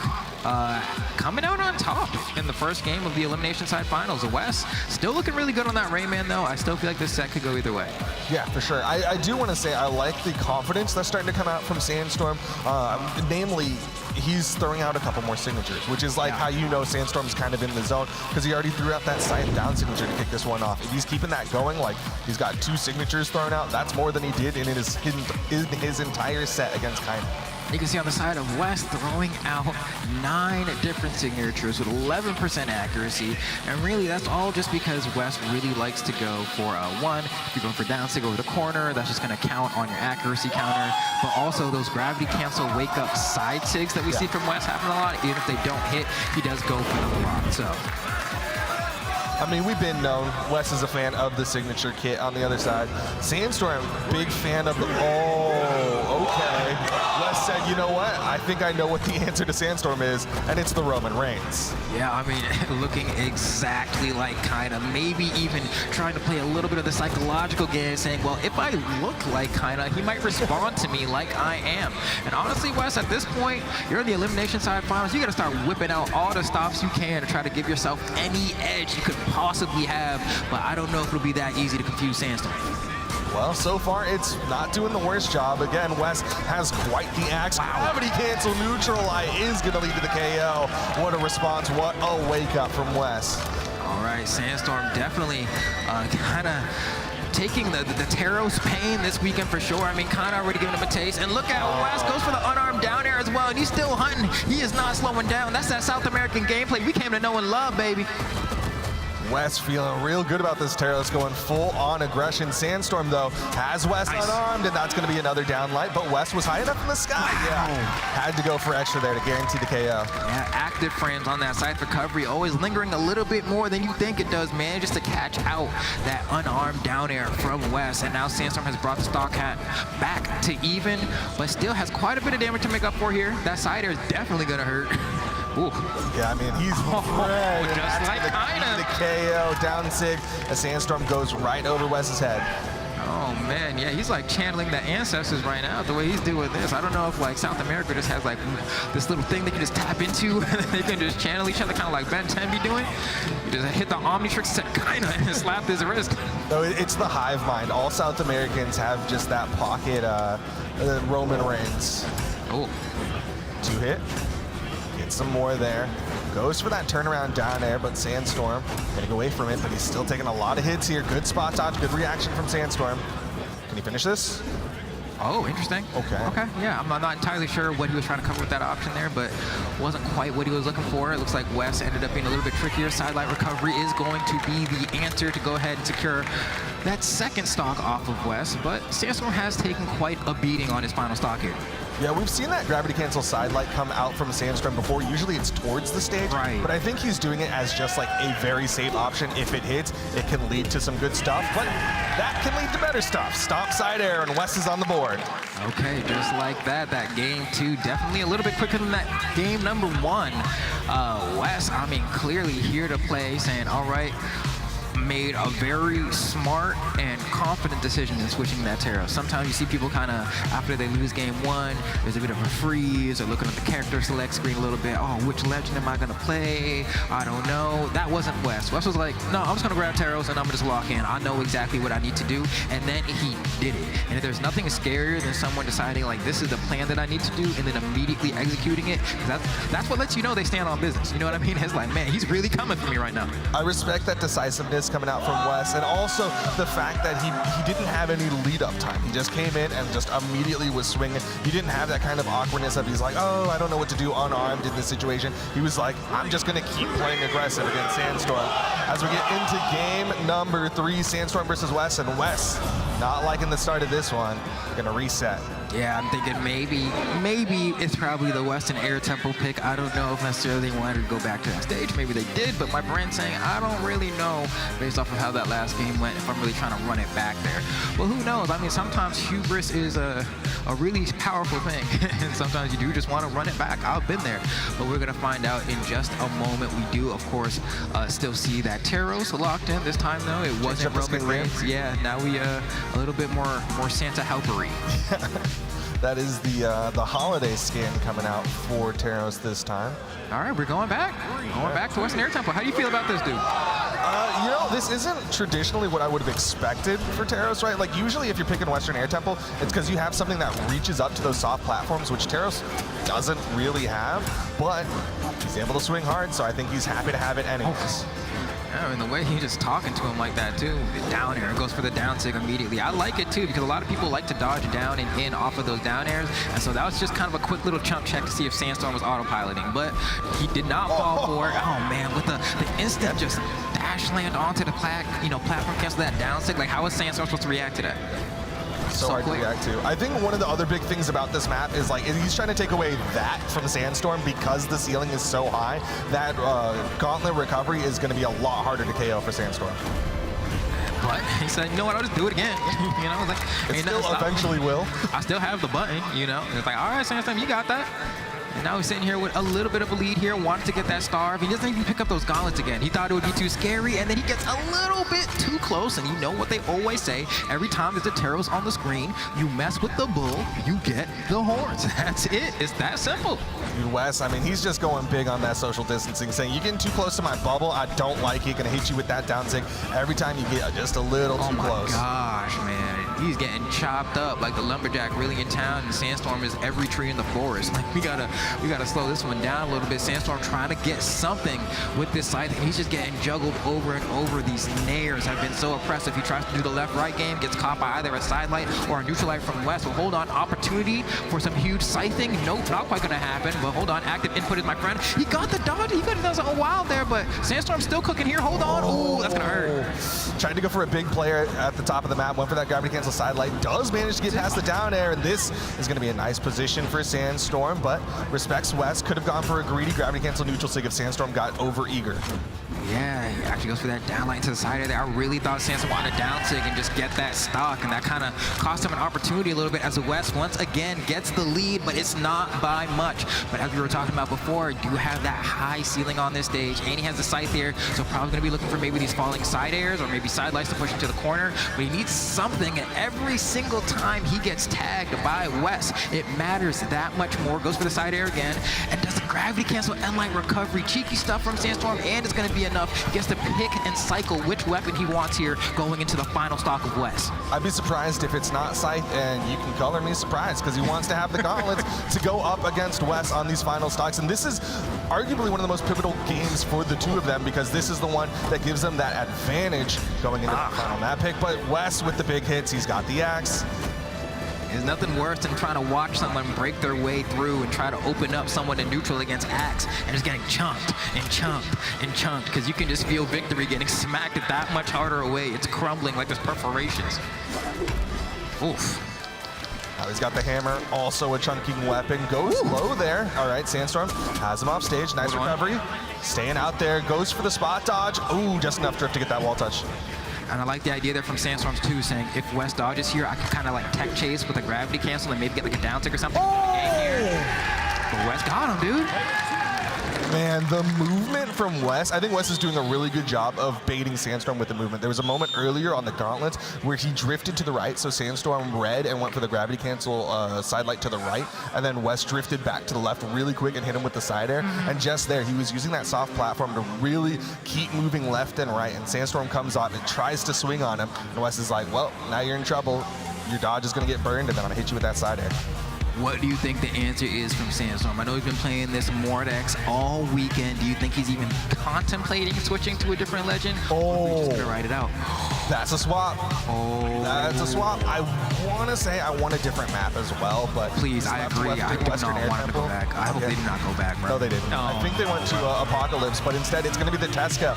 coming out on top in the first game of the elimination side finals. The West still looking really good on that Rayman, though. I still feel like this set could go either way. Yeah, for sure. I do want to say I like the confidence that's starting to come out from Sandstorm. Namely, he's throwing out a couple more signatures, which is like how you know Sandstorm's kind of in the zone, because he already threw out that side down signature to kick this one off. If he's keeping that going, like he's got 2 signatures thrown out, that's more than he did in his entire set against Kaina. You can see on the side of West throwing out 9 different signatures with 11% accuracy. And really, that's all just because West really likes to go for a 1. If you're going for down sig over the corner, that's just going to count on your accuracy counter. But also those gravity cancel wake up side sigs that we see from West happen a lot. Even if they don't hit, he does go for the block. So, I mean, we've been known. Wes is a fan of the signature kit on the other side. Sandstorm, big fan of the... Oh, okay. Wes said, you know what? I think I know what the answer to Sandstorm is, and it's the Roman Reigns. Yeah, I mean, looking exactly like Kaina. Maybe even trying to play a little bit of the psychological game, saying, well, if I look like Kaina, he might respond to me like I am. And honestly, Wes, at this point, you're in the elimination side finals. You got to start whipping out all the stops you can to try to give yourself any edge you could possibly have, but I don't know if it'll be that easy to confuse Sandstorm. Well, so far it's not doing the worst job. Again, Wes has quite the axe. Gravity cancel neutral is going to lead to the KO. What a response, what a wake up from Wes. All right, Sandstorm definitely kind of taking the Taros pain this weekend for sure. I mean, kind of already giving him a taste. And look at Wes goes for the unarmed down air as well, and he's still hunting. He is not slowing down. That's that South American gameplay we came to know and love, baby. Wes feeling real good about this Taros, going full on aggression. Sandstorm, though, has Wes unarmed, and that's going to be another down light, but Wes was high enough in the sky. Yeah, had to go for extra there to guarantee the KO. Yeah, active frames on that side recovery, always lingering a little bit more than you think it does, man, just to catch out that unarmed down air from Wes. And now Sandstorm has brought the stock hat back to even, but still has quite a bit of damage to make up for here. That side air is definitely going to hurt. Ooh. Yeah, I mean, he's red. Just like Kaina. The KO down sig. A Sandstorm goes right over Wes's head. Oh man, yeah, he's like channeling the ancestors right now, the way he's doing this. I don't know if like South America just has like this little thing they can just tap into. They can just channel each other, kind of like Ben 10 be doing. You just hit the Omnitrix, said Kaina, and slapped his wrist. No, it's the hive mind. All South Americans have just that pocket Roman Reigns. Oh. 2 hit. Get some more there. Goes for that turnaround down there, but Sandstorm getting away from it, but he's still taking a lot of hits here. Good spot dodge, good reaction from Sandstorm. Can he finish this? Oh, interesting. Okay. Okay, yeah, I'm not entirely sure what he was trying to cover with that option there, but wasn't quite what he was looking for. It looks like Wes ended up being a little bit trickier. Sidelight recovery is going to be the answer to go ahead and secure that second stock off of Wes, but Sandstorm has taken quite a beating on his final stock here. Yeah, we've seen that gravity cancel side light come out from Sandstorm before. Usually it's towards the stage, right? But I think he's doing it as just like a very safe option. If it hits, it can lead to some good stuff, but that can lead to better stuff. Stop side air, and Wes is on the board. Okay, just like that. That game 2 definitely a little bit quicker than that game number 1. Wes, I mean, clearly here to play, saying, all right, made a very smart and confident decision in switching that Taros. Sometimes you see people kind of, after they lose game 1, there's a bit of a freeze, or looking at the character select screen a little bit. Oh, which legend am I going to play? I don't know. That wasn't Wes. Wes was like, no, I'm just going to grab Taros and I'm going to just lock in. I know exactly what I need to do. And then he did it. And if there's nothing scarier than someone deciding, like, this is the plan that I need to do, and then immediately executing it, that's what lets you know they stand on business. You know what I mean? It's like, man, he's really coming for me right now. I respect that decisiveness, coming out from Wes, and also the fact that he didn't have any lead-up time. He just came in and just immediately was swinging. He didn't have that kind of awkwardness of he's like, oh, I don't know what to do unarmed in this situation. He was like, I'm just going to keep playing aggressive against Sandstorm. As we get into game number 3, Sandstorm versus Wes, and Wes, not liking the start of this one, going to reset. Yeah, I'm thinking maybe it's probably the Western Air Temple pick. I don't know if necessarily they wanted to go back to that stage. Maybe they did, but my brain's saying I don't really know based off of how that last game went if I'm really trying to run it back there. Well, who knows? I mean, sometimes hubris is a really powerful thing, and sometimes you do just want to run it back. I've been there, but we're going to find out in just a moment. We do, of course, still see that Teros locked in this time, though. It wasn't Roman Reigns. Yeah, now we a little bit more Santa helpery. That is the holiday skin coming out for Teros this time. All right, we're going back. Going back to Western Air Temple. How do you feel about this, dude? You know, this isn't traditionally what I would have expected for Teros, right? Like, usually if you're picking Western Air Temple, it's because you have something that reaches up to those soft platforms, which Teros doesn't really have, but he's able to swing hard, so I think he's happy to have it anyways. Yeah, and the way he's just talking to him like that, too. The down air goes for the down sig immediately. I like it, too, because a lot of people like to dodge down and in off of those down airs. And so that was just kind of a quick little chump check to see if Sandstorm was autopiloting. But he did not fall for it. Oh, man, with the instant just dash land onto the platform cancel that down sig. Like, how is Sandstorm supposed to react to that? So hard to react to. I think one of the other big things about this map is like he's trying to take away that from Sandstorm because the ceiling is so high. That gauntlet recovery is going to be a lot harder to KO for Sandstorm. But he said, you know what, I'll just do it again. You know, like it still eventually will. I still have the button, you know. And it's like, all right, Sandstorm, you got that. And now he's sitting here with a little bit of a lead here, wanted to get that star. He doesn't even pick up those gauntlets again. He thought it would be too scary, and then he gets a little bit too close. And you know what they always say, every time there's a Teros on the screen, you mess with the bull, you get the horns. That's it. It's that simple. Dude, Wes, I mean, he's just going big on that social distancing, saying, you're getting too close to my bubble. I don't like it. Gonna hit you with that down sig every time you get just a little too close. Oh, my gosh, man. He's getting chopped up like the lumberjack really in town, and Sandstorm is every tree in the forest. Like, we gotta slow this one down a little bit. Sandstorm trying to get something with this side, and he's just getting juggled over and over. These nairs have been so oppressive. He tries to do the left-right game, gets caught by either a side light or a neutral light from West. Well, hold on, opportunity for some huge scything. Nope, not quite gonna happen, but hold on, active input is my friend. He got the dodge. He could have done something wild there, but Sandstorm's still cooking here. Hold on. Ooh, that's gonna hurt. Tried to go for a big player at the top of the map, went for that gravity cancel side light, does manage to get past the down air, and this is gonna be a nice position for Sandstorm, but respects West. Could have gone for a greedy gravity cancel neutral sig if Sandstorm got over eager. Yeah, he actually goes for that down light to the side of there. I really thought Sandstorm wanted a down sig and just get that stock, and that kind of cost him an opportunity a little bit as the West once again gets the lead, but it's not by much. But as we were talking about before, you have that high ceiling on this stage, and he has the sight there, so probably going to be looking for maybe these falling side airs or maybe side lights to push into the corner, but he needs something, and every single time he gets tagged by West, it matters that much more. Goes for the side air again, and does the gravity cancel end light recovery. Cheeky stuff from Sandstorm, and it's going to be enough. He gets to pick and cycle which weapon he wants here going into the final stock of West. I'd be surprised if it's not Scythe, and you can color me surprised because he wants to have the gauntlets to go up against West on these final stocks. And this is arguably one of the most pivotal games for the two of them because this is the one that gives them that advantage going into the final map pick. But West with the big hits, he's got the axe. There's nothing worse than trying to watch someone break their way through and try to open up someone to neutral against Axe and just getting chunked and chunked and chunked because you can just feel victory getting smacked that much harder away. It's crumbling like there's perforations. Oof. Now he's got the hammer, also a chunking weapon. Goes low there. All right, Sandstorm has him off stage. Nice recovery. Staying out there. Goes for the spot dodge. Ooh, just enough drift to get that wall touch. And I like the idea there from Sandstorms too, saying if West dodges here, I can kind of like tech chase with a gravity cancel and maybe get like a down tick or something. But West got him, dude. Man, the movement from Wes, I think Wes is doing a really good job of baiting Sandstorm with the movement. There was a moment earlier on the gauntlets where he drifted to the right, so Sandstorm read and went for the gravity cancel side light to the right, and then Wes drifted back to the left really quick and hit him with the side air. And just there, he was using that soft platform to really keep moving left and right, and Sandstorm comes up and tries to swing on him, and Wes is like, well, now you're in trouble. Your dodge is going to get burned, and then I'm going to hit you with that side air. What do you think the answer is from Sandstorm? I know he's been playing this Mordex all weekend. Do you think he's even contemplating switching to a different legend? Or are we just gonna ride it out? That's a swap. That's a swap. I want to say I want a different map as well, but please, I agree. I do not want him to go back. I hope they do not go back, bro. No, they didn't. I think they went to Apocalypse, but instead it's going to be the Tesca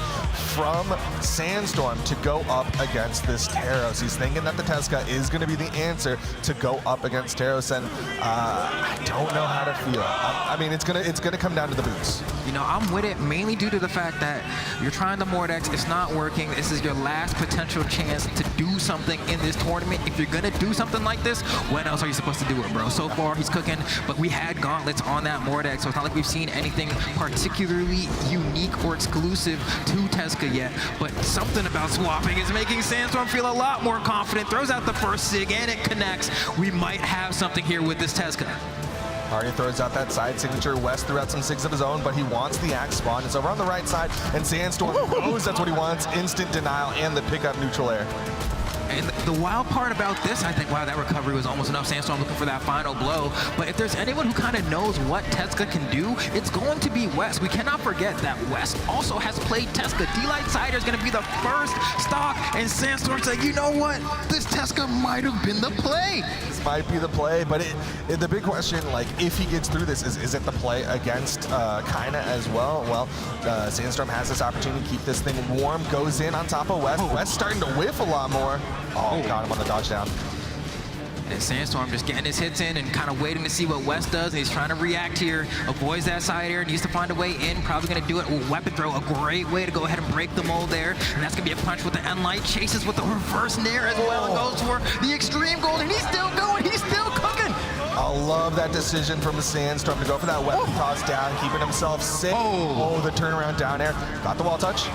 from Sandstorm to go up against this Teros. He's thinking that the Tesca is going to be the answer to go up against Teros, and I don't know how to feel. I mean, it's gonna come down to the boots. You know, I'm with it mainly due to the fact that you're trying the Mordex, it's not working. This is your last potential chance to do something in this tournament. If you're gonna do something like this, when else are you supposed to do it, bro? So far, he's cooking, but we had gauntlets on that Mordex, so it's not like we've seen anything particularly unique or exclusive to Tesca yet, but something about swapping is making Sandstorm feel a lot more confident. Throws out the first SIG, and it connects. We might have something here with this Tesca. Already throws out that side signature. West threw out some SIGs of his own, but he wants the axe spawn. It's over on the right side, and Sandstorm knows that's what he wants. Instant denial and the pickup neutral air. And the wild part about this, I think, wow, that recovery was almost enough. Sandstorm looking for that final blow. But if there's anyone who kind of knows what Tesca can do, it's going to be West. We cannot forget that West also has played Tesca. D-Light Cider is going to be the first stock, and Sandstorm saying, you know what? This Tesca might have been the play. This might be the play, but the big question, like, if he gets through this, is it the play against Kaina as well? Well, Sandstorm has this opportunity to keep this thing warm, goes in on top of West. West starting to whiff a lot more. Oh, got him on the dodge down. And Sandstorm just getting his hits in and kind of waiting to see what West does. And he's trying to react here, avoids that side air, needs to find a way in. Probably going to do it with weapon throw, a great way to go ahead and break the mold there. And that's going to be a punch with the end light, chases with the reverse nair as well, and goes for the extreme gold. And he's still going, he's still cooking. I love that decision from the Sandstorm to go for that weapon toss down, keeping himself safe. Oh, the turnaround down air. Got the wall touch.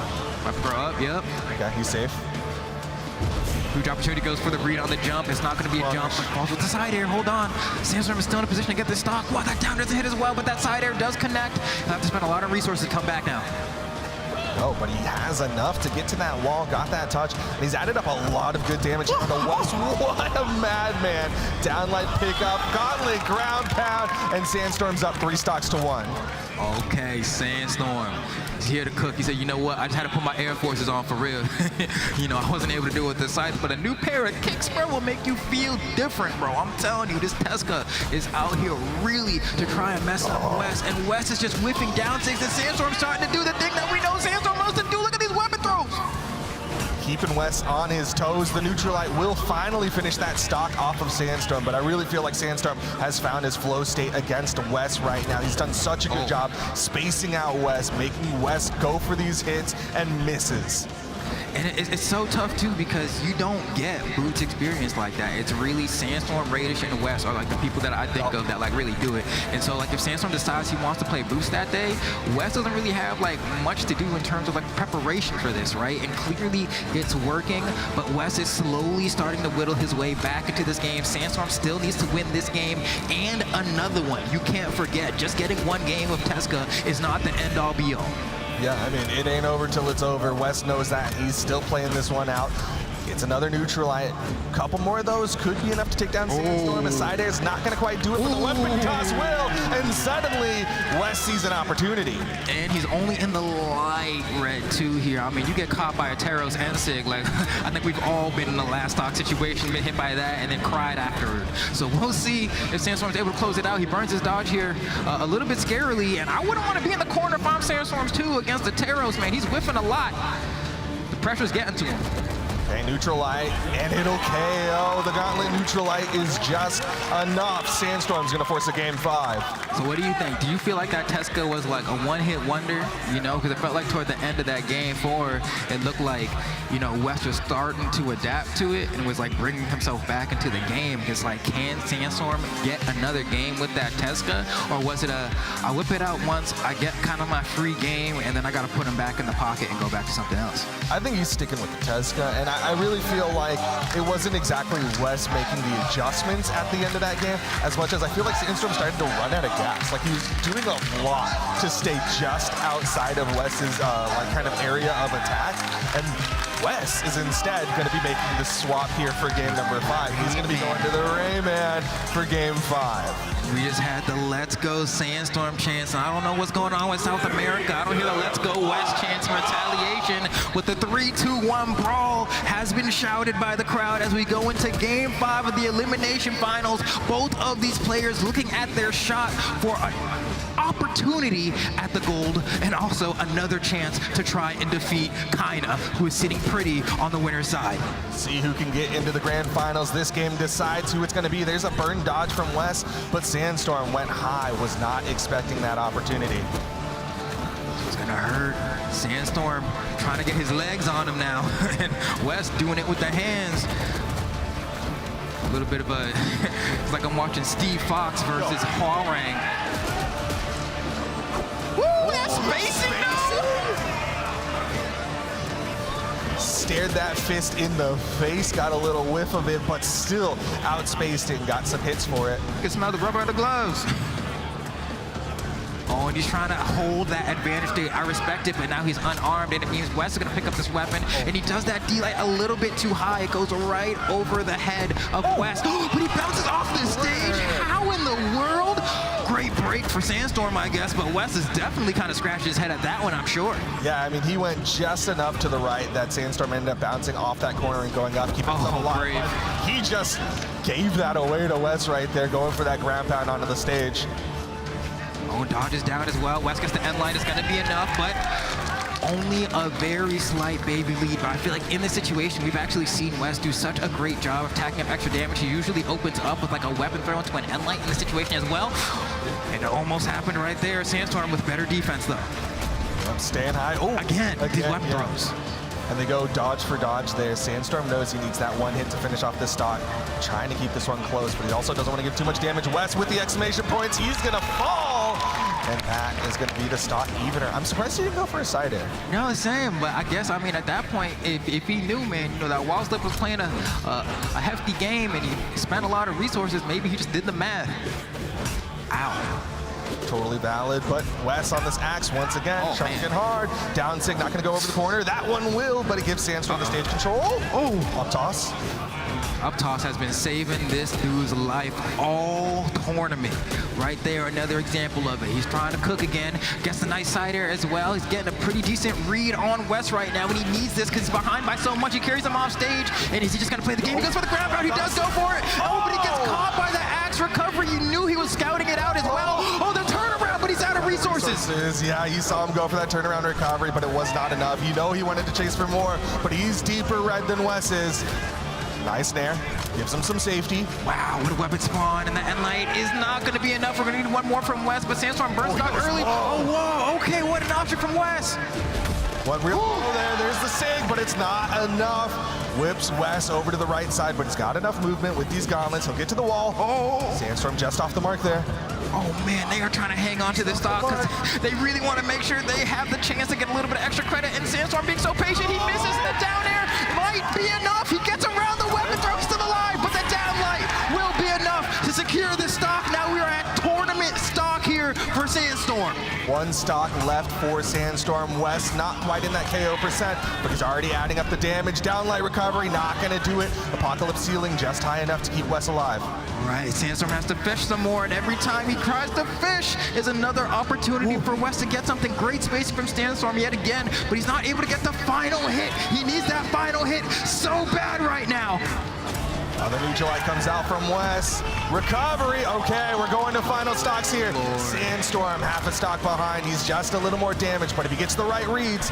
Weapon throw up, yep. Okay, he's safe. Huge opportunity, goes for the read on the jump. It's not going to be a jump, but falls with the side air. Hold on. Sandstorm is still in a position to get this stock. Wow, that down doesn't hit as well, but that side air does connect. He'll have to spend a lot of resources to come back now. Oh, but he has enough to get to that wall, got that touch, and he's added up a lot of good damage on the West. What a madman. Downlight pickup, gauntlet, ground pound, and Sandstorm's up 3 stocks to 1. Okay, Sandstorm. He's here to cook. He said, you know what? I just had to put my Air Forces on for real. You know, I wasn't able to do it with the sights, but a new pair of kicks, bro, will make you feel different, bro. I'm telling you, this Tesca is out here really to try and mess up West, and West is just whipping down 6, and Sandstorm's starting to do the thing that we know Sandstorm wants to do. Look at these weapon throws. Keeping West on his toes. The Neutralite will finally finish that stock off of Sandstorm, but I really feel like Sandstorm has found his flow state against West right now. He's done such a good job spacing out West, making West go for these hits and misses. And it's so tough too, because you don't get Boots experience like that. It's really Sandstorm, Radish, and West are like the people that I think of that like really do it. And so like if Sandstorm decides he wants to play Boots that day, West doesn't really have like much to do in terms of like preparation for this, right? And clearly it's working, but West is slowly starting to whittle his way back into this game. Sandstorm still needs to win this game and another one. You can't forget, just getting one game of Tesca is not the end all be all. Yeah, I mean, it ain't over till it's over. West knows that. He's still playing this one out. It's another Neutralite. A couple more of those could be enough to take down Sandstorm. A side air is not going to quite do it, but the weapon toss will. And suddenly, West sees an opportunity. And he's only in the light red too here. I mean, you get caught by a Teros and Sig. Like, I think we've all been in the last stock situation, been hit by that, and then cried afterward. So we'll see if Sandstorm's able to close it out. He burns his dodge here a little bit scarily, and I wouldn't want to be in the corner if I'm Sandstorms too against the Teros, man. He's whiffing a lot. The pressure's getting to him. Okay, Neutralite, and it'll KO. The Gauntlet Neutralite is just enough. Sandstorm's gonna force a game 5. So what do you think? Do you feel like that Tesca was like a one-hit wonder? You know, because it felt like toward the end of that game 4, it looked like, you know, West was starting to adapt to it and was like bringing himself back into the game. It's like, can Sandstorm get another game with that Tesca? Or was it I whip it out once, I get kind of my free game, and then I gotta put him back in the pocket and go back to something else? I think he's sticking with the Tesca, and I really feel like it wasn't exactly West making the adjustments at the end of that game, as much as I feel like Sandstorm started to run out of gas. Like, he was doing a lot to stay just outside of West's like kind of area of attack, and West is instead going to be making the swap here for game number 5. He's going to be going to the Rayman. for Game 5. We just had the Let's Go Sandstorm chants. I don't know what's going on with South America. I don't hear the Let's Go West chants in retaliation. With the 3-2-1 brawl has been shouted by the crowd as we go into Game 5 of the Elimination Finals. Both of these players looking at their shot for an opportunity at the gold and also another chance to try and defeat Kaina, who is sitting pretty on the winner's side. See who can get into the grand finals. This game decides who it's going to be. There's a burn dodge from Wes, but Sandstorm went high, was not expecting that opportunity. It's going to hurt. Sandstorm trying to get his legs on him now, and Wes doing it with the hands. A little bit of a, it's like I'm watching Steve Fox versus Hwarang. Woo, that's spacing though! Stared that fist in the face, got a little whiff of it, but still outspaced it and got some hits for it. You can smell the rubber on the gloves. Oh, and he's trying to hold that advantage there. I respect it, but now he's unarmed, and it means Wes is going to pick up this weapon, and he does that D-light a little bit too high. It goes right over the head of Wes, but he bounces off the stage. How in the world? Great break for Sandstorm, I guess, but Wes is definitely kind of scratched his head at that one, I'm sure. Yeah, I mean, he went just enough to the right that Sandstorm ended up bouncing off that corner and going up, keeping himself alive. He just gave that away to Wes right there, going for that ground pound onto the stage. Oh, dodge is down as well. Wes gets the end line. It's going to be enough, but only a very slight baby lead. But I feel like in this situation, we've actually seen Wes do such a great job of tacking up extra damage. He usually opens up with like a weapon throw into an end light in this situation as well. And it almost happened right there. Sandstorm with better defense, though. I'm staying high. Oh, again these weapon throws. And they go dodge for dodge there. Sandstorm knows he needs that one hit to finish off this stock. Trying to keep this one close, but he also doesn't want to give too much damage. Wes with the exclamation points. He's going to fall. And that is going to be the stock evener. I'm surprised he didn't go for a side air. No, the same, but I guess, I mean, at that point, if he knew, man, you know, that Wall Slip was playing a hefty game and he spent a lot of resources, maybe he just did the math. Ow. Totally valid, but Wes on this axe once again, chunking hard. Down sig, not going to go over the corner. That one will, but it gives Sandstorm the stage control. Oh, up toss. Up toss has been saving this dude's life all tournament. Right there, another example of it. He's trying to cook again. Gets the nice side air as well. He's getting a pretty decent read on Wes right now, and he needs this because he's behind by so much. He carries him off stage, and is he just going to play the game? He goes for the ground pound. He does go for it. Oh, but he gets caught by the axe recovery. You knew he was scouting it out as well. Oh, the turnaround, but he's out of resources. Yeah, you saw him go for that turnaround recovery, but it was not enough. You know he wanted to chase for more, but he's deeper red than Wes is. Nice nair, gives him some safety. Wow, what a weapon spawn, and the end light is not going to be enough. We're going to need one more from Wes, but Sandstorm burns it out early. Oh, whoa, okay, what an option from Wes. One real there's the sig, but it's not enough. Whips Wes over to the right side, but he's got enough movement with these gauntlets. He'll get to the wall. Oh, Sandstorm just off the mark there. Oh man, they are trying to hang on to this stock because they really want to make sure they have the chance to get a little bit of extra credit. And Sandstorm being so patient, he misses the down air. Might be enough. He gets around the weapon throw, he's still alive, but the down light will be enough to secure this stock. Now we are at tournament stock here for Sandstorm. One stock left for Sandstorm. Wes not quite in that KO percent, but he's already adding up the damage. Downlight recovery, not going to do it. Apocalypse ceiling just high enough to keep Wes alive. Right, Sandstorm has to fish some more, and every time he tries to fish is another opportunity for Wes to get something. Great spacing from Sandstorm yet again, but he's not able to get the final hit. He needs that final hit so bad right now. Another neutral light comes out from Wes. Recovery, okay, we're going to final stocks here. Sandstorm half a stock behind. He's just a little more damaged, but if he gets the right reads,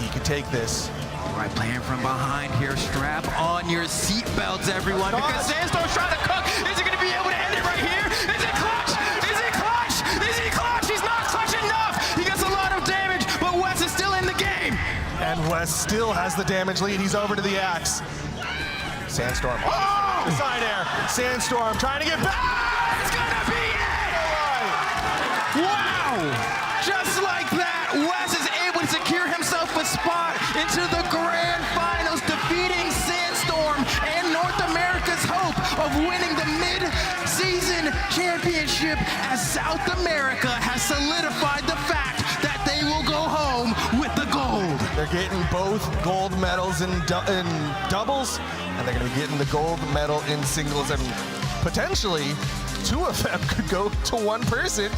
he can take this. All right, playing from behind here. Strap on your seatbelts, everyone, because Sandstorm's trying to cook. Is he going to be able to end it right here? Is it clutch? Is he clutch? Is he clutch? He's not clutch enough. He gets a lot of damage, but Wes is still in the game. And Wes still has the damage lead. He's over to the axe. Sandstorm. Oh! Side air. Sandstorm trying to get back. It's gonna be it! Wow! Just like that, Wes is able to secure himself a spot into the grand finals, defeating Sandstorm and North America's hope of winning the mid-season championship, as South America has solidified the fact that they will go home with the gold. They're getting both gold medals in doubles, and they're going to be getting the gold medal in singles. And potentially 2 of them could go to 1 person.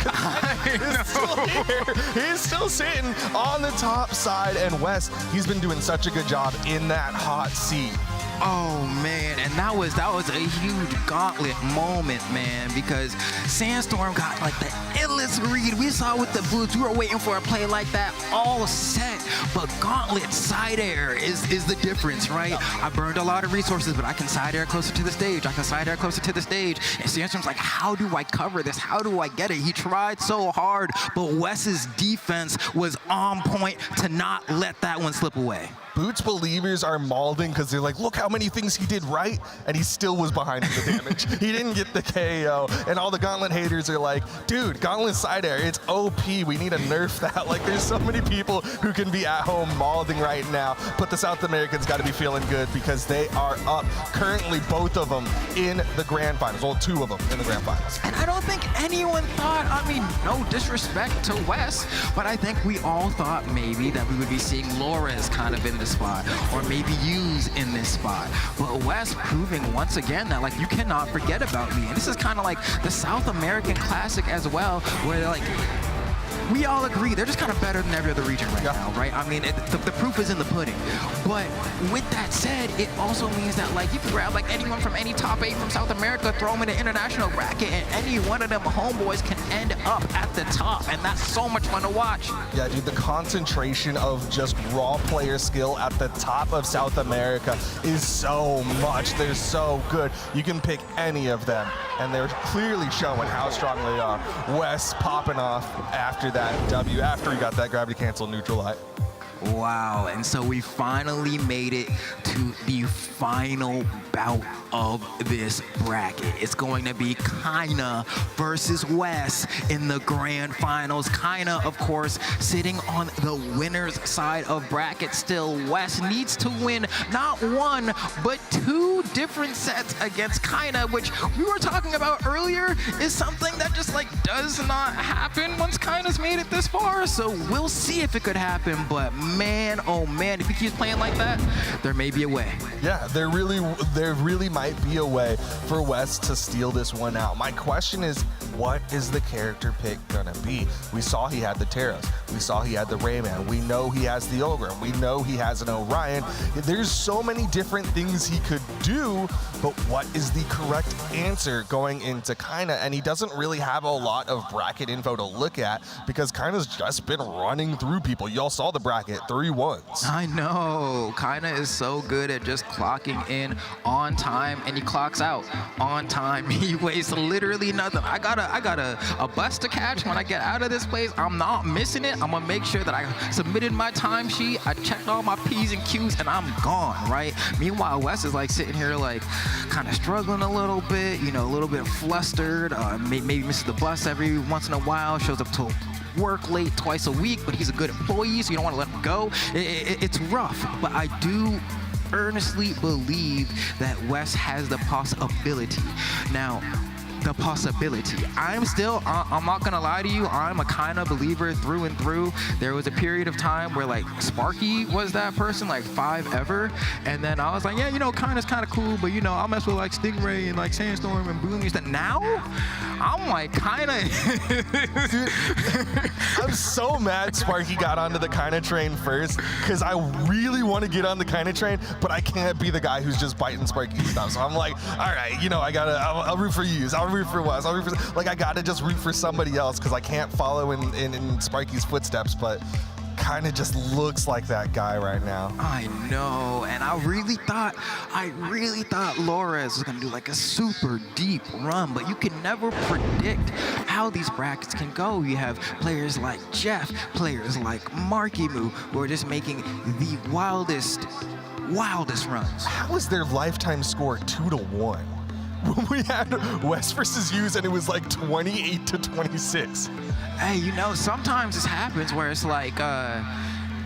He's still here. He's still sitting on the top side, and Wes, he's been doing such a good job in that hot seat. Oh man, and that was a huge gauntlet moment, man, because Sandstorm got like the illest read. We saw with the boots, we were waiting for a play like that all set, but gauntlet side air is the difference, right? I burned a lot of resources, but I can side air closer to the stage. I can side air closer to the stage. And Sandstorm's like, how do I cover this? How do I get it? He tried so hard, but Wes's defense was on point to not let that one slip away. Boots believers are mauling because they're like, look how many things he did right, and he still was behind in the damage. He didn't get the KO, and all the Gauntlet haters are like, dude, Gauntlet side air, it's OP. We need to nerf that. Like, there's so many people who can be at home mauling right now, but the South Americans got to be feeling good because they are up currently, both of them in the grand finals. Well, 2 of them in the grand finals. And I don't think anyone thought, I mean, no disrespect to Wes, but I think we all thought maybe that we would be seeing Lores kind of in the spot, or maybe Hughes in this spot. But Wes proving once again that, like, you cannot forget about me. And this is kind of like the South American Classic as well, where they're like, we all agree they're just kind of better than every other region right now, right? I mean, the proof is in the pudding. But with that said, it also means that, like, you can grab like anyone from any top 8 from South America, throw them in an international bracket, and any one of them homeboys can end up at the top, and that's so much fun to watch. Yeah, dude, the concentration of just raw player skill at the top of South America is so much. They're so good. You can pick any of them, and they're clearly showing how strong they are. Wes popping off after that W, after he got that gravity cancel neutral light. Wow, and so we finally made it to the final bout of this bracket. It's going to be Kaina versus Wes in the grand finals. Kaina, of course, sitting on the winner's side of bracket still. Wes needs to win not 1, but 2 different sets against Kaina, which we were talking about earlier is something that just like does not happen once Kaina's made it this far. So we'll see if it could happen, but man, oh man, if he keeps playing like that, there may be a way. Yeah, there really might be a way for Wes to steal this one out. My question is, what is the character pick gonna be? We saw he had the Taros. We saw he had the Rayman. We know he has the Ogre. We know he has an Orion. There's so many different things he could do, but what is the correct answer going into Kaina? And he doesn't really have a lot of bracket info to look at because Kaina's just been running through people. Y'all saw the bracket, 3 1s. I know, Kaina is so good at just clocking in on time, and he clocks out on time. He wastes literally nothing. I got a bus to catch when I get out of this place. I'm not missing it. I'm gonna make sure that I submitted my timesheet, I checked all my P's and Q's, and I'm gone, right? Meanwhile, Wes is like sitting here like kind of struggling a little bit, you know, a little bit flustered, maybe misses the bus every once in a while, shows up to work late twice a week, but he's a good employee, so you don't want to let him go. It's rough, but I do earnestly believe that Wes has the possibility. Now, the possibility. I'm not gonna lie to you, I'm a Kaina believer through and through. There was a period of time where like Sparky was that person, like 5 ever, and then I was like, yeah, you know, Kaina's kind of cool, but you know, I'll mess with like Stingray and like Sandstorm and Boomy. Now, I'm like Kaina. I'm so mad Sparky got onto the Kaina train first because I really want to get on the Kaina train, but I can't be the guy who's just biting Sparky's stuff. So I'm like, all right, you know, I'll root for you. I'll root for Wes. Like, I gotta just root for somebody else because I can't follow in Sparky's footsteps, but kind of just looks like that guy right now. I know, and I really thought Lores was gonna do like a super deep run, but you can never predict how these brackets can go. You have players like Jeff, players like Markimu, who are just making the wildest runs. How is their lifetime score 2-1? When we had Wes versus Hughes and it was like 28-26. Hey, you know, sometimes this happens where it's like,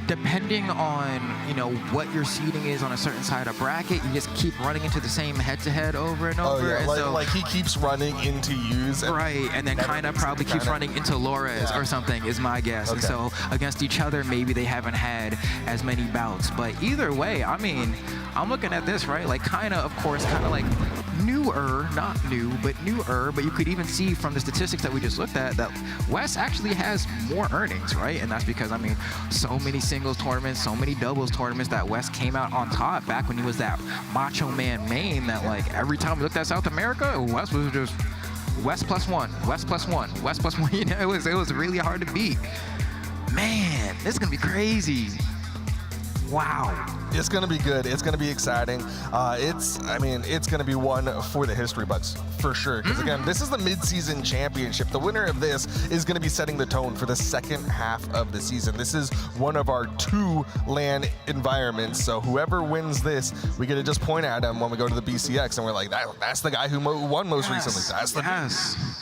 depending on, you know, what your seeding is on a certain side of bracket, you just keep running into the same head-to-head over and over. Oh, yeah. And like he keeps running into Hughes. Right, and then Kaina probably keeps running into Lores or something, is my guess. Okay. And so against each other, maybe they haven't had as many bouts. But either way, I mean, I'm looking at this, right? Like Kaina, of course, kind of like newer, not new, but newer, but you could even see from the statistics that we just looked at that West actually has more earnings, right? And that's because, I mean, so many singles tournaments, so many doubles tournaments that West came out on top back when he was that macho man main that, like, every time we looked at South America, West was just West +1, West +1, West +1. You know, it was really hard to beat. Man, this is gonna be crazy. Wow. It's going to be good. It's going to be exciting. I mean, it's going to be one for the history books, for sure. Because, again, this is the mid-season championship. The winner of this is going to be setting the tone for the second half of the season. This is one of our 2 LAN environments. So whoever wins this, we get to just point at him when we go to the BCX. And we're like, that's the guy who won most recently. That's the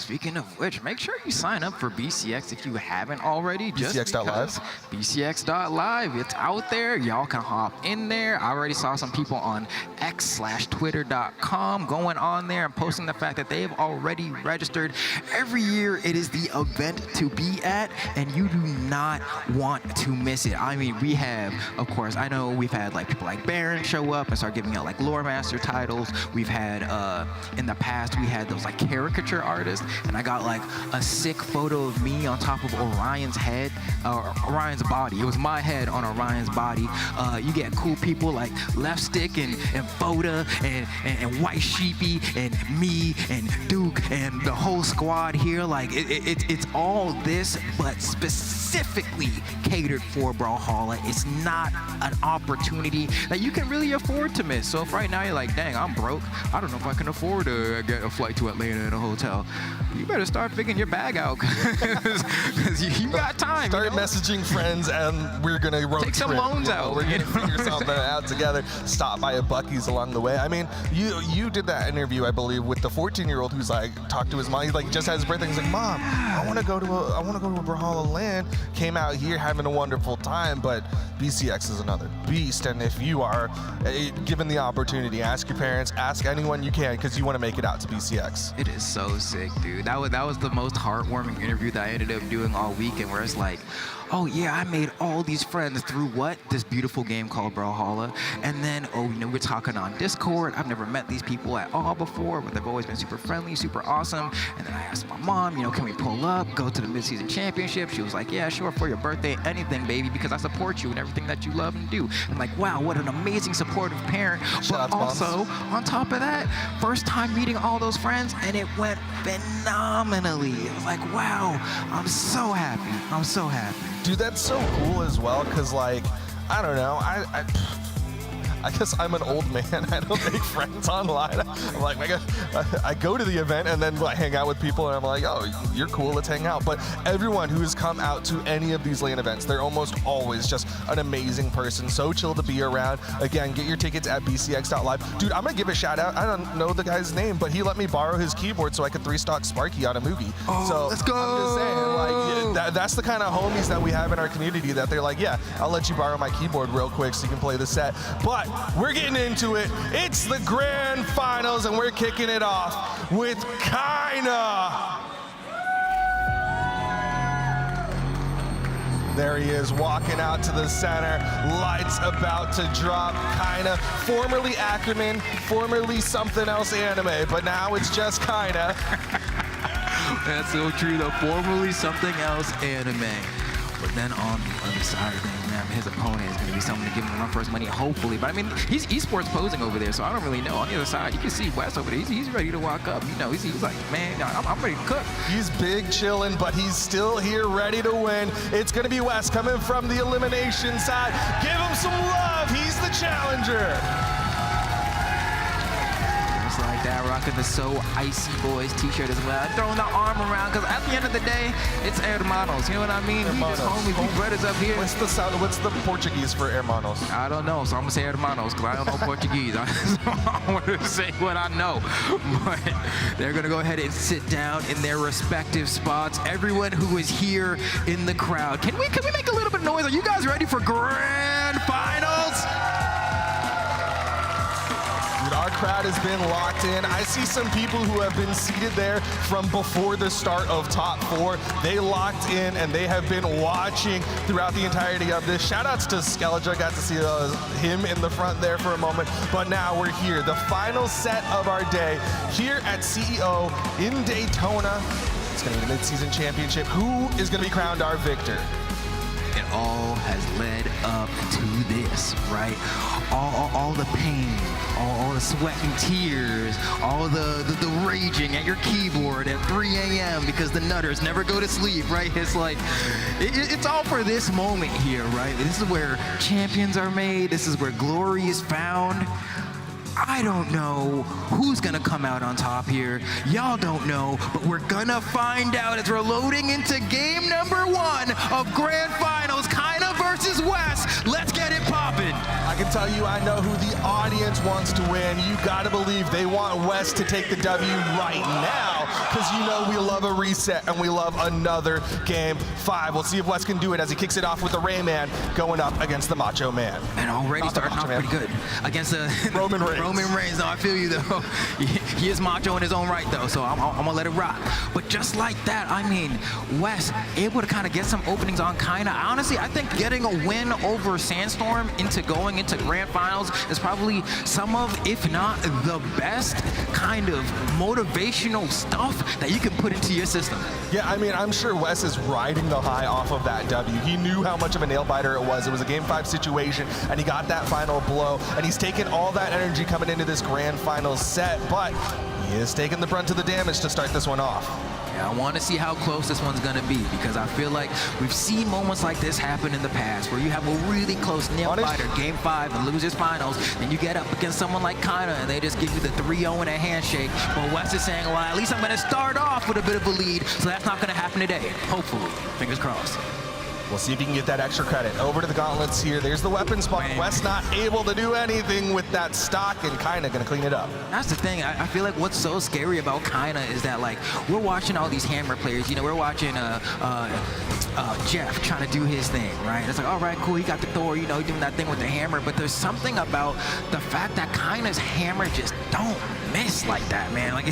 Speaking of which, make sure you sign up for BCX if you haven't already. BCX.live? BCX.live. It's out there. Y'all can hop in there. I already saw some people on x/twitter.com going on there and posting the fact that they've already registered. Every year it is the event to be at, and you do not want to miss it. I mean, we have, of course, I know we've had like people like Baron show up and start giving out like lore master titles. We've had in the past we had those like caricature artists, and I got like a sick photo of me on top of Orion's head, or Orion's body. It was my head on Orion's body. You get cool people like Left Stick and Boda and White Sheepy and me and Duke and the whole squad here. Like it's all this, but specifically catered for Brawlhalla. It's not an opportunity that you can really afford to miss. So if right now you're like, dang, I'm broke, I don't know if I can afford to get a flight to Atlanta in a hotel, you better start figuring your bag out, because you got time. Start messaging friends, and we're gonna take some loans out. We're gonna figure something out together. Stop by a Buc-ee's along the way. I mean, you did that interview, I believe, with the 14-year-old who's like talked to his mom. He like just had his birthday. He's like, Mom, I want to go to a Brawlhalla LAN. Came out here having a wonderful time, but BCX is another beast. And if you are given the opportunity, ask your parents, ask anyone you can, because you want to make it out to BCX. It is so sick, dude. That was the most heartwarming interview that I ended up doing all weekend, where it's like, oh yeah, I made all these friends through what? This beautiful game called Brawlhalla. And then, oh, you know, we're talking on Discord. I've never met these people at all before, but they've always been super friendly, super awesome. And then I asked my mom, you know, can we pull up, go to the mid-season championship? She was like, yeah, sure, for your birthday, anything, baby, because I support you and everything that you love and do. I'm like, wow, what an amazing supportive parent. But also, on top of that, first time meeting all those friends, and it went phenomenally. I was like, wow, I'm so happy. I'm so happy. Dude, that's so cool as well, because, like, I don't know, I guess I'm an old man. I don't make friends online. I'm like, I go to the event and then like hang out with people, and I'm like, oh, you're cool, let's hang out. But everyone who has come out to any of these LAN events, they're almost always just an amazing person, so chill to be around. Again, get your tickets at bcx.live. Dude, I'm gonna give a shout out. I don't know the guy's name, but he let me borrow his keyboard so I could 3-stock Sparky on a movie. Oh, so let's go. I'm just saying, like, that's the kind of homies that we have in our community, that they're like, yeah, I'll let you borrow my keyboard real quick so you can play the set. But we're getting into it. It's the grand finals, and we're kicking it off with Kaina. There he is, walking out to the center. Lights about to drop. Kaina, formerly Ackerman, formerly something else anime, but now it's just Kaina. That's so true, though. Formerly something else anime. But then on the other side of things, man, his opponent is going to be someone to give him a run for his money, hopefully. But I mean, he's esports posing over there, so I don't really know. On the other side, you can see Wes over there. He's ready to walk up. You know, he's like, man, I'm ready to cook. He's big chilling, but he's still here ready to win. It's going to be Wes coming from the elimination side. Give him some love. He's the challenger. Like that, rocking the So Icy Boys t-shirt as well. Throwing the arm around, because at the end of the day, it's hermanos. You know what I mean? Hermanos. We just homies, we brothers up here. What's the Portuguese for hermanos? I don't know, so I'm gonna say hermanos, because I don't know Portuguese. I want to say what I know. But they're gonna go ahead and sit down in their respective spots. Everyone who is here in the crowd, can we make a little bit of noise? Are you guys ready for grand finals? Dude, our crowd has been locked in. I see some people who have been seated there from before the start of top 4. They locked in and they have been watching throughout the entirety of this. Shout outs to Skeleja, got to see him in the front there for a moment. But now we're here, the final set of our day here at CEO in Daytona. It's gonna be the mid-season championship. Who is gonna be crowned our victor? It all has led up to this, right? All the pain, all the sweat and tears, all the raging at your keyboard at 3 a.m. because the nutters never go to sleep, right? It's like, it's all for this moment here, right? This is where champions are made. This is where glory is found. I don't know who's gonna come out on top here. Y'all don't know, but we're gonna find out as we're loading into game number 1 of Grand Finals, Kaina versus West. Let's get it poppin'. I can tell you I know who the audience wants to win. You gotta believe they want West to take the W right now, because you know we love a reset and we love another game 5. We'll see if West can do it as he kicks it off with the Rayman going up against the Macho Man. And already starting off pretty good against the Roman Reigns. Roman Reigns. No, I feel you though. He is macho in his own right though, so I'm gonna let it rock. But just like that, I mean, West able to kind of get some openings on Kaina. Honestly, I think getting a win over Sandstorm going into Grand Finals is probably some of, if not the best kind of motivational stuff that you can put into your system. Yeah, I mean, I'm sure Wes is riding the high off of that W. He knew how much of a nail biter it was. It was a game 5 situation, and he got that final blow, and he's taken all that energy coming into this Grand Finals set, but he is taking the brunt of the damage to start this one off. Yeah, I want to see how close this one's going to be, because I feel like we've seen moments like this happen in the past where you have a really close nail biter, game 5, and loses finals, and you get up against someone like Kaina and they just give you the 3-0 and a handshake. But West is saying, well, at least I'm going to start off with a bit of a lead, so that's not going to happen today. Hopefully. Fingers crossed. We'll see if he can get that extra credit. Over to the gauntlets here. There's the weapon spot. West not able to do anything with that stock, and Kaina gonna clean it up. That's the thing. I feel like what's so scary about Kaina is that, like, we're watching all these hammer players. You know, we're watching Jeff trying to do his thing, right? It's like, all right, cool, he got the Thor, you know, doing that thing with the hammer. But there's something about the fact that Kaina's hammer just don't miss like that, man. Like,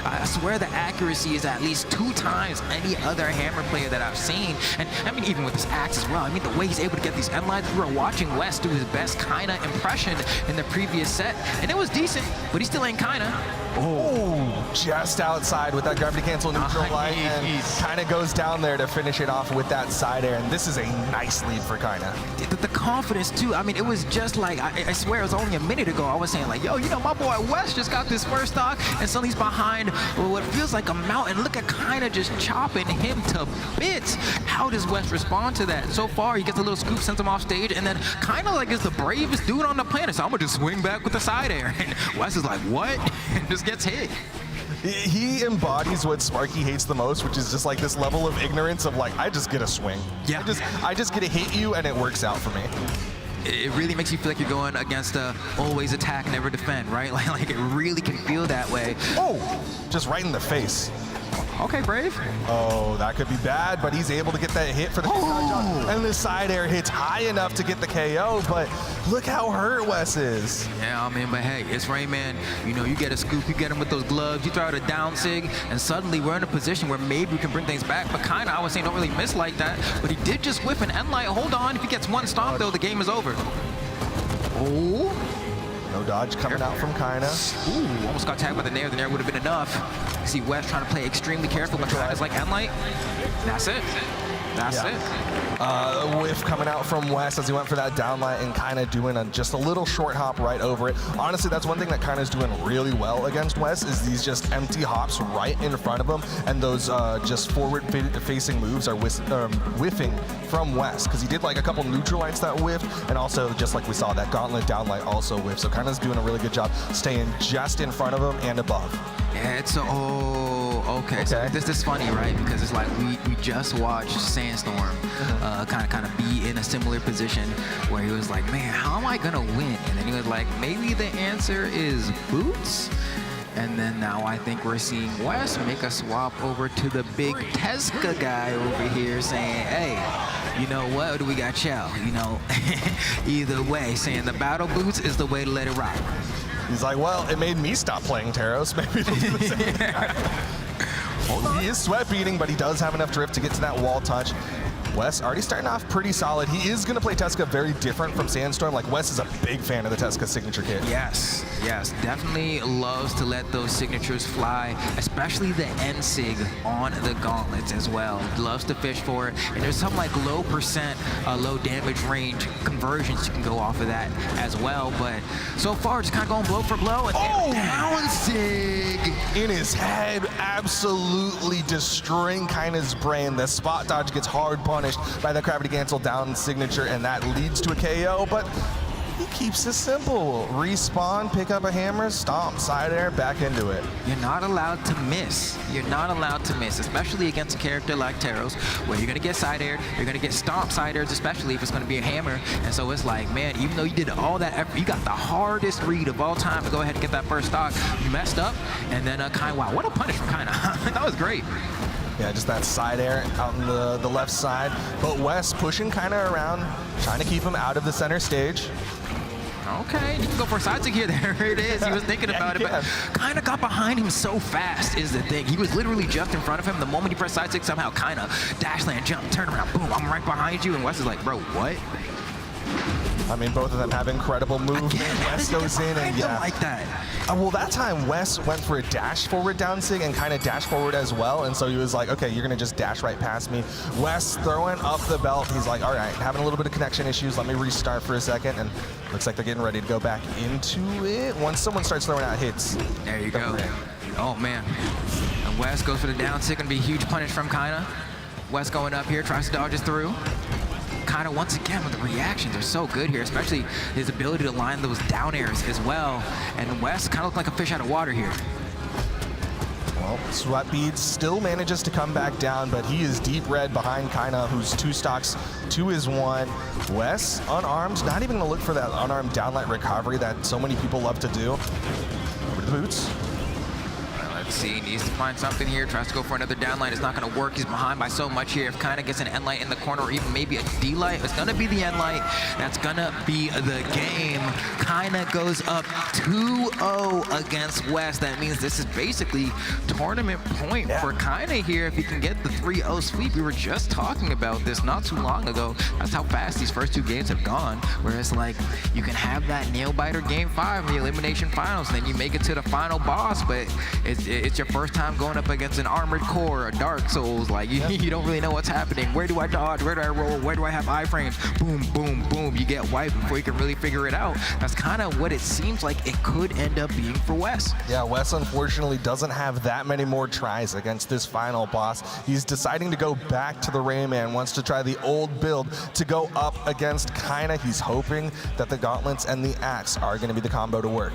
I swear the accuracy is at least 2 times any other hammer player that I've seen. And I mean, even with his axe as well. I mean, the way he's able to get these end lines. We were watching West do his best Kaina impression in the previous set, and it was decent, but he still ain't Kaina. Oh, just outside with that gravity cancel neutral light, and Kaina goes down there to finish it off with that side air, and this is a nice lead for Kaina. The confidence too. I mean, it was just like, I swear it was only a minute ago I was saying like, yo, you know, my boy West just got this first stock, and suddenly he's behind what feels like a mountain. Look at Kaina just chopping him to bits. How does West respond to that? So far, he gets a little scoop, sends him off stage, and then Kaina like is the bravest dude on the planet, so I'm gonna just swing back with the side air. And West is like, what? And just gets hit. He embodies what Sparky hates the most, which is just like this level of ignorance of like, I just get a swing. Yeah. I just get to hit you and it works out for me. It really makes you feel like you're going against a always attack, never defend, right? Like it really can feel that way. Oh, just right in the face. Okay, Brave. Oh, that could be bad, but he's able to get that hit for the jump. And the side air hits high enough to get the KO, but look how hurt Wes is. Yeah, I mean, but hey, it's Rayman. You know, you get a scoop, you get him with those gloves, you throw out a down sig, and suddenly we're in a position where maybe we can bring things back. But Kaina, I would say, don't really miss like that. But he did just whip an end light. Hold on, if he gets one stomp, though, the game is over. Oh. No dodge coming out from Kaina. Ooh, almost got tagged by the nair. The nair would have been enough. You see West trying to play extremely careful, but Kaina's like end light. That's it. That's it. Whiff coming out from West as he went for that downlight, and Kaina doing just a little short hop right over it. Honestly, that's one thing that Kaina's doing really well against West is these just empty hops right in front of him, and those just forward-facing moves are whiffing from West, because he did like a couple neutral lights that whiffed, and also just like we saw, that gauntlet downlight also whiffed. So Kaina's doing a really good job staying just in front of him and above. Yeah, it's okay. So this is funny, right? Because it's like we just watched Sandstorm kind of be in a similar position where he was like, man, how am I gonna win? And then he was like, maybe the answer is boots. And then now I think we're seeing West make a swap over to the big Teska guy over here saying, hey, you know what, we got Chow, you know, either way, saying the battle boots is the way to let it rock. He's like, well, it made me stop playing Taros. Maybe they'll do the same. Well, he is sweat beating, but he does have enough drift to get to that wall touch. Wes already starting off pretty solid. He is going to play Tesca very different from Sandstorm. Like, Wes is a big fan of the Tesca signature kit. Yes, yes, definitely loves to let those signatures fly, especially the N-Sig on the gauntlets as well. Loves to fish for it, and there's some like low percent, low damage range conversions you can go off of that as well. But so far, just kind of going blow for blow, and down Sig in his head, absolutely destroying Kaina's brain. The spot dodge gets hard punished by the gravity cancel down signature, and that leads to a KO, but he keeps it simple. Respawn, pick up a hammer, stomp, side air, back into it. You're not allowed to miss. You're not allowed to miss, especially against a character like Taros, where you're gonna get side air, you're gonna get stomp side airs, especially if it's gonna be a hammer. And so it's like, man, even though you did all that effort, you got the hardest read of all time to go ahead and get that first stock. You messed up, and then Kaina, wow, what a punish from Kaina. That was great. Yeah, just that side air out on the left side. But Wes pushing Kaina around, trying to keep him out of the center stage. Okay, you can go for a side stick here. There it is. He was thinking about it, but Kaina got behind him so fast is the thing. He was literally just in front of him. The moment he pressed side stick, somehow Kaina dash land, jump, turn around, boom, I'm right behind you. And Wes is like, bro, what? I mean, both of them have incredible movement. Wes goes in and like that. Well, that time Wes went for a dash forward down sig and kind of dash forward as well. And so he was like, okay, you're going to just dash right past me. Wes throwing up the belt. He's like, all right, having a little bit of connection issues. Let me restart for a second. And looks like they're getting ready to go back into it once someone starts throwing out hits. There you go. Oh, man. And Wes goes for the down sig. Going to be a huge punish from Kaina. Wes going up here, tries to dodge it through. Kaina, once again, with the reactions are so good here, especially his ability to line those down airs as well. And Wes kind of looked like a fish out of water here. Well, Sweat Beads still manages to come back down, but he is deep red behind Kaina, who's 2 stocks to his 1. Wes, unarmed, not even going to look for that unarmed downlight recovery that so many people love to do. Over to the boots. Let's see, needs to find something here, tries to go for another downlight. It's not going to work. He's behind by so much here. If Kaina gets an N light in the corner or even maybe a D light, it's going to be the N light. That's going to be the game. Kaina goes up 2-0 against Wes. That means this is basically tournament point for Kaina here. If he can get the 3-0 sweep, we were just talking about this not too long ago. That's how fast these first 2 games have gone. Whereas like you can have that nail biter game 5 in the elimination finals, and then you make it to the final boss, but it's your first time going up against an Armored Core, a Dark Souls. Like you don't really know what's happening. Where do I dodge? Where do I roll? Where do I have iframes? Boom, boom, boom. You get wiped before you can really figure it out. That's kind of what it seems like it could end up being for Wes. Yeah, Wes unfortunately doesn't have that many more tries against this final boss. He's deciding to go back to the Rayman, wants to try the old build to go up against Kaina. He's hoping that the gauntlets and the axe are going to be the combo to work.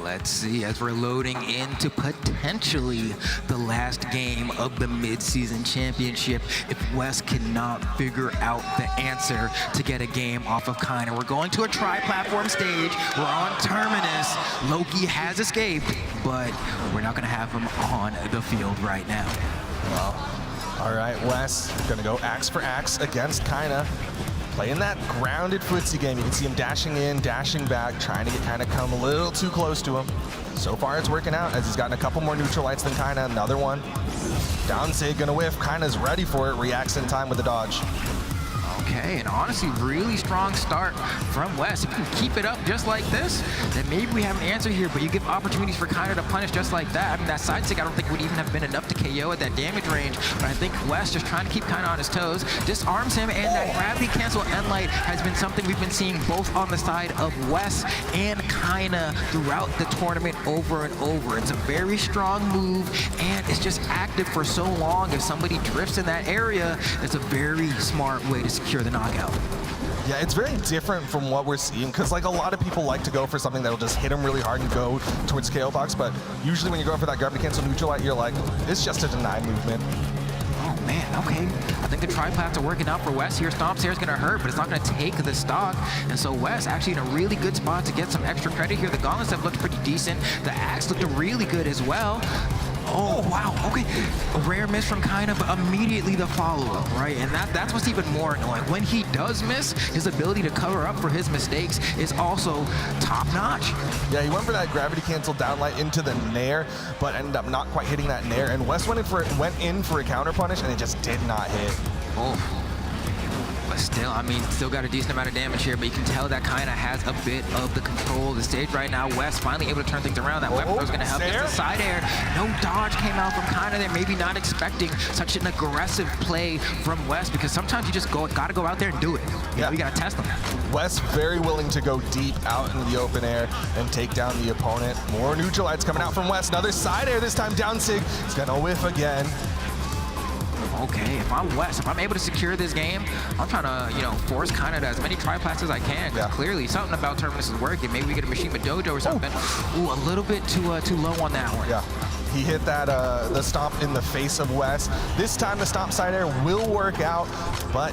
Let's see, as we're loading into potentially the last game of the mid-season championship, if Wes cannot figure out the answer to get a game off of Kaina. We're going to a tri-platform stage. We're on Terminus. Loki has escaped, but we're not going to have him on the field right now. Well, all right, Wes going to go axe for axe against Kaina. Playing that grounded footsie game. You can see him dashing in, dashing back, trying to get Kaina come a little too close to him. So far it's working out as he's gotten a couple more neutral lights than Kaina. Another one. Down sig gonna whiff. Kaina's ready for it. Reacts in time with the dodge. Okay, and honestly, really strong start from Wes. If you can keep it up just like this, then maybe we have an answer here, but you give opportunities for Kaina to punish just like that. I mean, that side stick I don't think would even have been enough to KO at that damage range, but I think Wes just trying to keep Kaina on his toes, disarms him, and that gravity cancel end light has been something we've been seeing both on the side of Wes and Kaina throughout the tournament over and over. It's a very strong move, and it's just active for so long. If somebody drifts in that area, it's a very smart way to secure the knockout. Yeah, it's very different from what we're seeing, because like a lot of people like to go for something that'll just hit them really hard and go towards KO box, but usually when you go for that gravity cancel neutral light, you're like, it's just a deny movement. Oh man, okay. I think the triplats are working out for Wes here. Stomps here is going to hurt, but it's not going to take the stock. And so Wes actually in a really good spot to get some extra credit here. The gauntlets have looked pretty decent. The axe looked really good as well. Oh, wow, okay. A rare miss from kind of immediately the follow-up, right? And that's what's even more annoying. When he does miss, his ability to cover up for his mistakes is also top-notch. Yeah, he went for that gravity cancel downlight into the nair, but ended up not quite hitting that nair. And Wes went in for a counter punish, and it just did not hit. Oh. But still, I mean, still got a decent amount of damage here, but you can tell that kind of has a bit of the control of the stage right now. Wes finally able to turn things around. That weapon was going to help. It's the side air. No dodge came out from kind of there. Maybe not expecting such an aggressive play from Wes, because sometimes you just got to go out there and do it. You know, you got to test them. Wes very willing to go deep out into the open air and take down the opponent. More neutralites coming out from Wes. Another side air, this time down Sig. He's going to whiff again. Okay, if I'm Wes, if I'm able to secure this game, I'm trying to, you know, force kind of as many triplats as I can. Yeah. Clearly, something about Terminus is working. Maybe we get a Mishima Dojo or something. Ooh, a little bit too low on that one. Yeah. He hit that the stomp in the face of Wes. This time the stomp side air will work out, but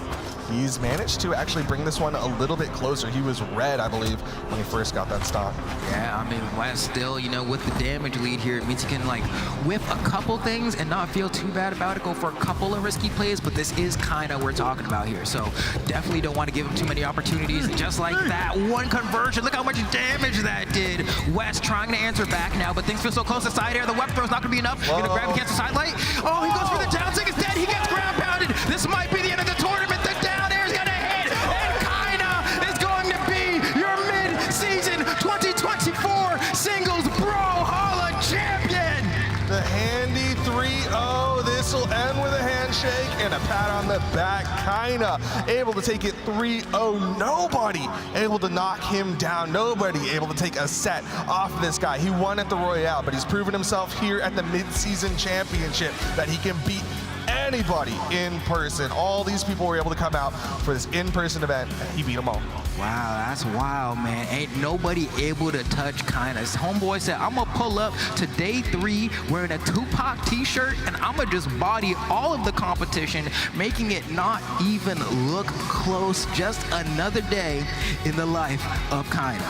he's managed to actually bring this one a little bit closer. He was red, I believe, when he first got that stomp. Yeah, I mean, Wes still, you know, with the damage lead here, it means he can, like, whip a couple things and not feel too bad about it, go for a couple of risky plays, but this is kind of what we're talking about here. So definitely don't want to give him too many opportunities. Just like that, one conversion. Look how much damage that did. Wes trying to answer back now, but things feel so close to side air. The weapon throw's not going to be enough. Gonna grab against the side light. Oh, he goes for the down. Sig is dead. He gets ground pounded. This might be the end of the tournament. The down air is going to hit, and Kaina is going to be your mid-season 2024 singles Brawlhalla champion. The handy 3-0. This will end with a handshake and a pat on the back. Kaina able to take it 3-0. Nobody able to knock him down. Nobody able to take a set off of this guy. He won at the Royale, but he's proven himself here at the Mid-Season Championship that he can beat anybody in person. All these people were able to come out for this in-person event, and he beat them all. Wow, that's wild, man. Ain't nobody able to touch Kaina. His homeboy said, I'm gonna pull up to day 3 wearing a Tupac t-shirt, and I'm gonna just body all of the competition, making it not even look close. Just another day in the life of Kaina.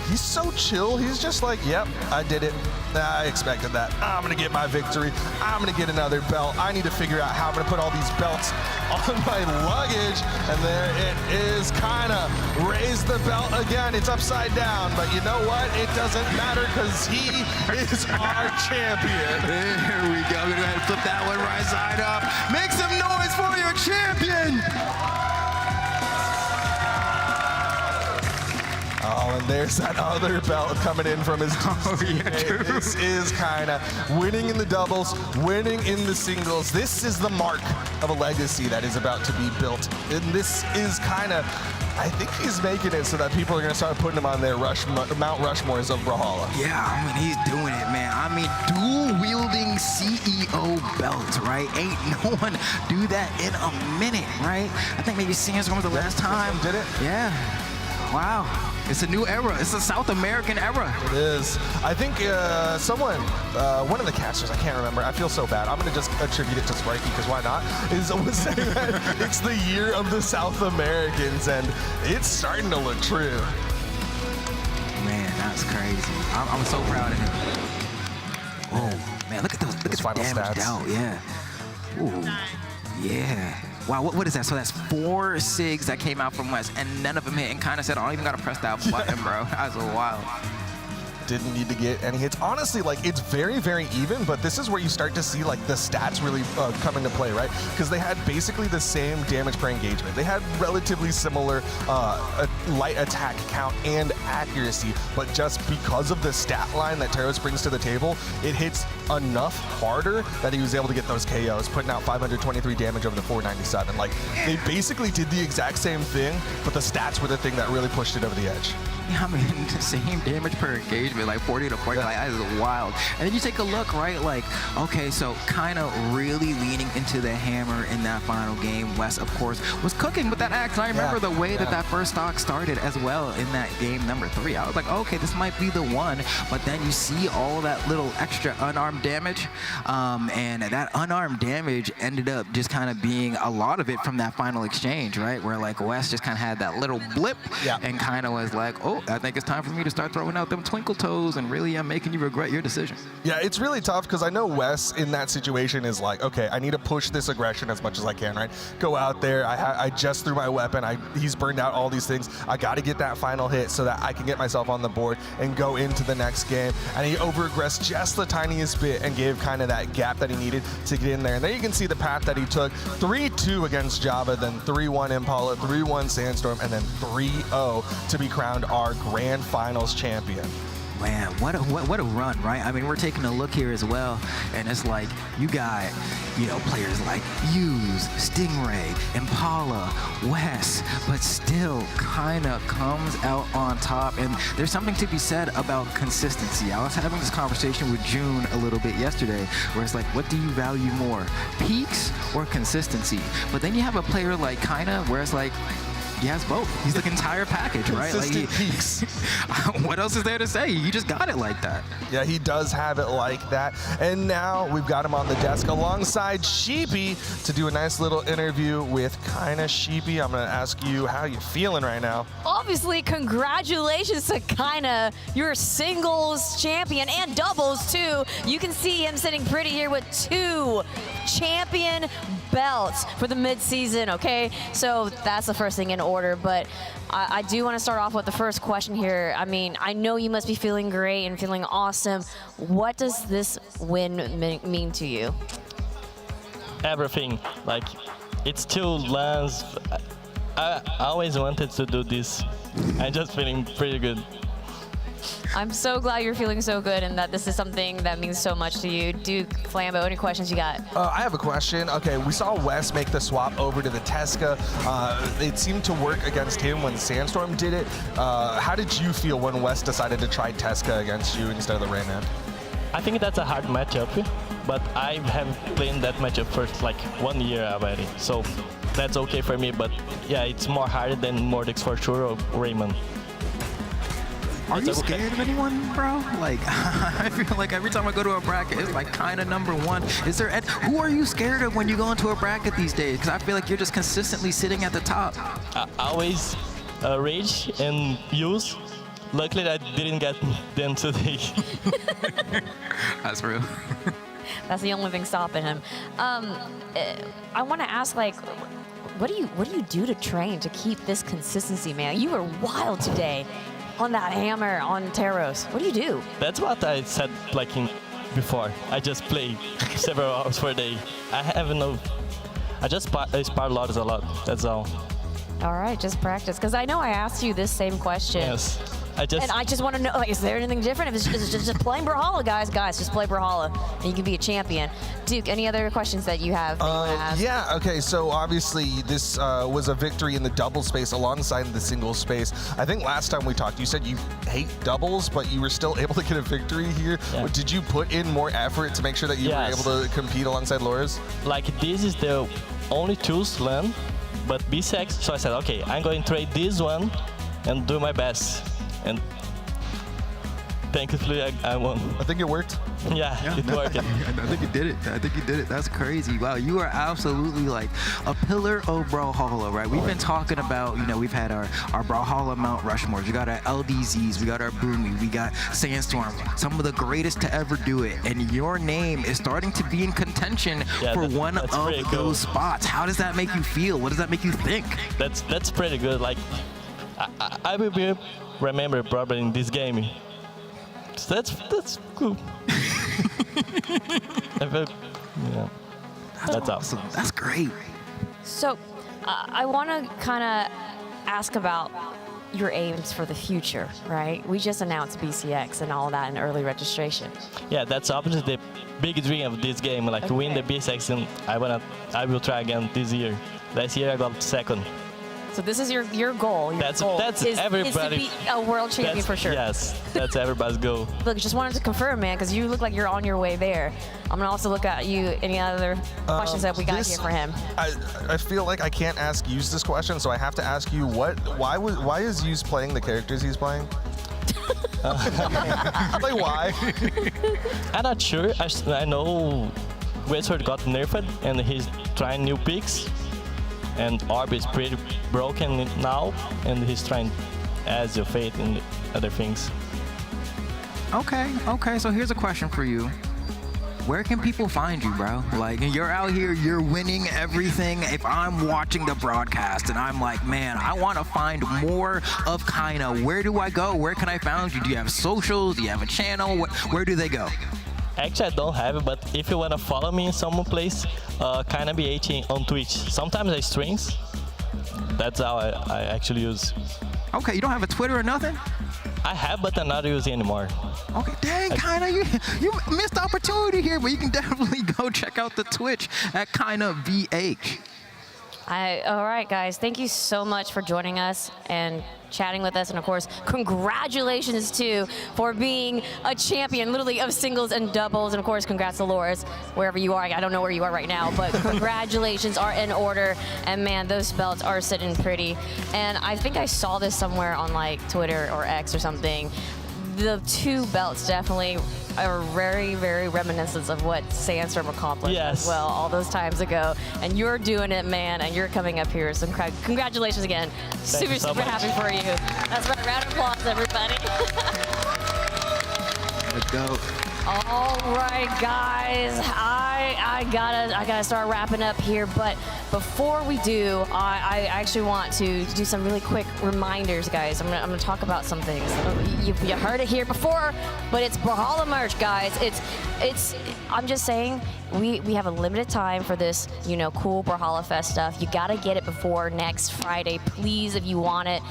He's so chill. He's just like, yep, I did it. I expected that. I'm going to get my victory. I'm going to get another belt. I need to figure out how I'm going to put all these belts on my luggage. And there it is. Kaina raise the belt again. It's upside down. But you know what? It doesn't matter because he is our champion. There we go. We're going to go ahead and flip that one right side up. Make some noise for your champion. Oh, and there's that other belt coming in from his teammate. This is Kaina winning in the doubles, winning in the singles. This is the mark of a legacy that is about to be built. And this is Kaina, I think he's making it so that people are going to start putting him on their Mount Rushmores of Brawlhalla. Yeah, I mean, he's doing it, man. I mean, dual-wielding CEO belt, right? Ain't no one do that in a minute, right? I think maybe Sandstorm was the last time. Did it? Yeah. Wow. It's a new era. It's a South American era. It is. I think someone, one of the casters, I can't remember. I feel so bad. I'm going to just attribute it to Sprikey, because why not? Was saying that it's the year of the South Americans, and it's starting to look true. Man, that's crazy. I'm so proud of him. Oh, man, look at those. Look at the final damage stats. out. Yeah. Ooh. Yeah. Wow, what is that? So that's 4 SIGs that came out from West, and none of them hit, and kind of said, I don't even got to press that button, bro. That's wild. Didn't need to get any hits. Honestly, like, it's very, very even, but this is where you start to see, like, the stats really come into play, right? Because they had basically the same damage per engagement. They had relatively similar light attack count and accuracy, but just because of the stat line that Teros brings to the table, it hits enough harder that he was able to get those KOs, putting out 523 damage over the 497. Like, they basically did the exact same thing, but the stats were the thing that really pushed it over the edge. Yeah, I mean, the same damage per engagement, like 40 to 40, like, that is wild. And then you take a look, right, like, okay, so kind of really leaning into the hammer in that final game. Wes, of course, was cooking with that axe. I remember the way that first stock started as well in that game number 3. I was like, okay, this might be the one, but then you see all that little extra unarmed unarmed damage, and that unarmed damage ended up just kind of being a lot of it from that final exchange, right? Where like Wes just kind of had that little blip and kind of was like, oh, I think it's time for me to start throwing out them twinkle toes and really making you regret your decision. Yeah, it's really tough because I know Wes in that situation is like, okay, I need to push this aggression as much as I can, right? Go out there, I just threw my weapon, he's burned out all these things. I got to get that final hit so that I can get myself on the board and go into the next game. And he over-aggressed just the tiniest bit and gave kind of that gap that he needed to get in there. And there you can see the path that he took. 3-2 against Java, then 3-1 Impala, 3-1 Sandstorm, and then 3-0 to be crowned our grand finals champion. Man, what a run, right? I mean, we're taking a look here as well, and it's like you got, you know, players like Hughes, Stingray, Impala, Wes, but still kind of comes out on top. And there's something to be said about consistency. I was having this conversation with June a little bit yesterday, where it's like, what do you value more, peaks or consistency? But then you have a player like Kaina, where it's like, he has both. He's the entire package, right? Consistent peaks. What else is there to say? You just got it like that. Yeah, he does have it like that. And now we've got him on the desk alongside Sheepy to do a nice little interview with Kaina. Sheepy, I'm going to ask you how you feeling right now. Obviously, congratulations to Kaina, your singles champion and doubles too. You can see him sitting pretty here with 2 champion belts for the mid-season, okay? So that's the first thing in order, but I do want to start off with the first question here. I mean, I know you must be feeling great and feeling awesome. What does this win mean to you? Everything. Like, it's 2 lands. I always wanted to do this. I'm just feeling pretty good. I'm so glad you're feeling so good and that this is something that means so much to you. Duke, Flambo, any questions you got? I have a question. Okay, we saw Wes make the swap over to the Tesca. It seemed to work against him when Sandstorm did it. How did you feel when Wes decided to try Tesca against you instead of the Rayman? I think that's a hard matchup, but I have played that matchup for like 1 year already. So that's okay for me, but yeah, it's more harder than Mordix for sure or Rayman. Are you scared of anyone, bro? Like, I feel like every time I go to a bracket, it's like kind of #1. Is there, who are you scared of when you go into a bracket these days? Because I feel like you're just consistently sitting at the top. I always rage and use. Luckily, I didn't get them today. That's real. That's the only thing stopping him. I want to ask, like, what do you do to train to keep this consistency, man? You were wild today on that hammer on Taros. What do you do? That's what I said like before. I just play several hours per day. I have no. I just spar lots a lot. That's all. All right, just practice. Because I know I asked you this same question. Yes. And I just want to know, like, is there anything different? If it's just playing Brawlhalla, guys, just play Brawlhalla, and you can be a champion. Duke, any other questions that you have? That you want to ask? Yeah, okay, so obviously this was a victory in the double space alongside the single space. I think last time we talked, you said you hate doubles, but you were still able to get a victory here. Yeah. Did you put in more effort to make sure that you were able to compete alongside Loras? Like, this is the only tools land, but B6, so I said, okay, I'm going to trade this one and do my best. And thankfully, I won. I think it worked. Yeah, it worked. I think you did it. I think you did it. That's crazy. Wow, you are absolutely like a pillar of Brawlhalla, right? We've been talking about, you know, we've had our Brawlhalla Mount Rushmores. We got our LDZs. We got our Boomy. We got Sandstorm. Some of the greatest to ever do it. And your name is starting to be in contention for one of those spots. How does that make you feel? What does that make you think? That's pretty good. Like, I will be remembered probably in this game. So that's cool. Yeah, that's awesome. That's great. So, I want to kind of ask about your aims for the future, right? We just announced BCX and all that in early registration. Yeah, that's obviously the big dream of this game, like to win the BCX, and I will try again this year. Last year I got second. So this is your goal. That's Is everybody. to be a world champion for sure. Yes, that's everybody's goal. Look, just wanted to confirm, man, because you look like you're on your way there. I'm gonna also look at you. Any other questions that we got here for him? I feel like I can't ask Yus this question, so I have to ask you why is Yus playing the characters he's playing? Like why? I'm not sure. I know Wizard got nerfed and he's trying new picks. And Orb is pretty broken now, and he's trying Azure Fate and other things. Okay, so here's a question for you. Where can people find you, bro? Like, you're out here, you're winning everything. If I'm watching the broadcast and I'm like, man, I want to find more of Kaina, where do I go? Where can I find you? Do you have socials? Do you have a channel? Where do they go? Actually, I don't have it, but if you want to follow me in some place, Kaina BH on Twitch. Sometimes I streams. That's how I actually use. Okay, you don't have a Twitter or nothing? I have, but I'm not using anymore. Okay, dang, Kaina, you missed opportunity here, but you can definitely go check out the Twitch at Kaina VH. All right, guys, thank you so much for joining us and chatting with us. And of course, congratulations too for being a champion literally of singles and doubles. And of course, congrats to Loris, wherever you are. I don't know where you are right now, but congratulations are in order. And man, those belts are sitting pretty. And I think I saw this somewhere on like Twitter or X or something. The two belts definitely are very, very reminiscent of what Sandstorm accomplished as well all those times ago. And you're doing it, man, and you're coming up here. So congratulations again. Super happy for you. That's right. Round of applause, everybody. Let's go. All right, guys, I gotta start wrapping up here, but before we do, I actually want to do some really quick reminders, guys. I'm gonna talk about some things. You heard it here before, but it's Brawlhalla merch, guys. I'm just saying, we have a limited time for this, cool Brawlhalla Fest stuff. You gotta get it before next Friday, please, if you want it.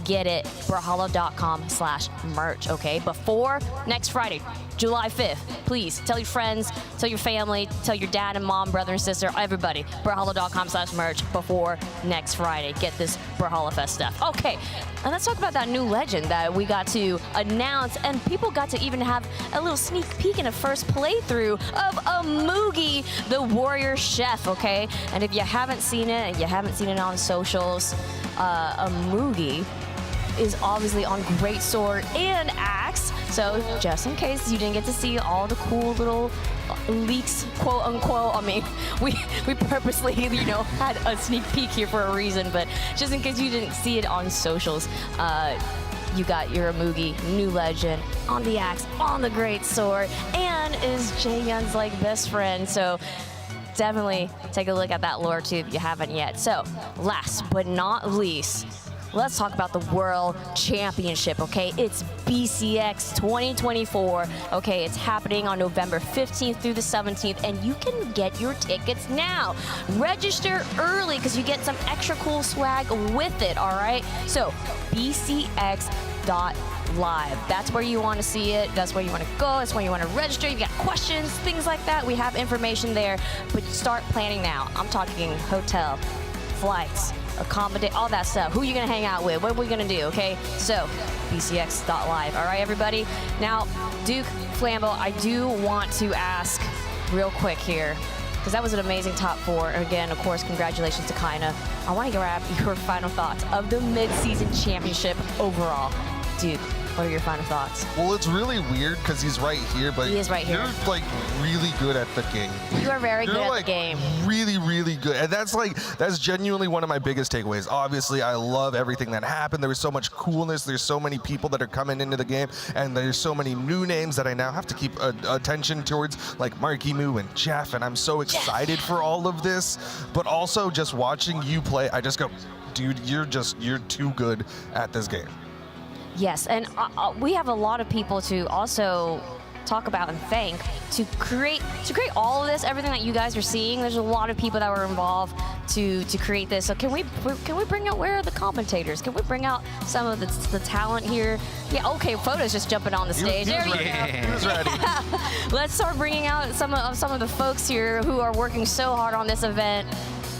Get it, brawlhalla.com/merch, okay? Before next Friday, July 5th, please tell your friends, tell your family, tell your dad and mom, brother and sister, everybody, brawlhalla.com/merch before next Friday. Get this Brawlhalla Fest stuff. Okay, and let's talk about that new legend that we got to announce, and people got to even have a little sneak peek in a first playthrough of Amugi, the warrior chef, okay? And if you haven't seen it, and you haven't seen it on socials, Amugi is obviously on Greatsword and Axe, so just in case you didn't get to see all the cool little leaks, quote unquote, I mean, we purposely, had a sneak peek here for a reason, but just in case you didn't see it on socials, you got your Amugi, new legend, on the Axe, on the Greatsword, and is Jae-Yun's best friend, so definitely take a look at that lore too if you haven't yet. So, last but not least, let's talk about the World Championship, okay? It's BCX 2024, okay? It's happening on November 15th through the 17th, and you can get your tickets now. Register early because you get some extra cool swag with it, all right? So, bcx.live. That's where you want to see it. That's where you want to go. That's where you want to register. You got questions, things like that. We have information there, but start planning now. I'm talking hotel, flights, accommodate, all that stuff. Who are you going to hang out with? What are we going to do, okay? So, bcx.live. All right, everybody? Now, Duke, Flambeau, I do want to ask real quick here, because that was an amazing top four. Again, of course, congratulations to Kaina. I want to grab your final thoughts of the mid-season championship overall. Duke, what are your final thoughts? Well, it's really weird because he's right here, but he is right here. You're really good at the game. You are very good at the game. Really, really good. And that's genuinely one of my biggest takeaways. Obviously, I love everything that happened. There was so much coolness. There's so many people that are coming into the game, and there's so many new names that I now have to keep attention towards, like Marky Moo and Jeff, and I'm so excited for all of this. But also just watching you play, I just go, dude, you're too good at this game. Yes, and we have a lot of people to also talk about and thank to create all of this, everything that you guys are seeing. There's a lot of people that were involved to create this. So can we bring out, where are the commentators? Can we bring out some of the talent here? Yeah, okay, Photo's just jumping on the stage. There you go. He was ready. Let's start bringing out some of the folks here who are working so hard on this event.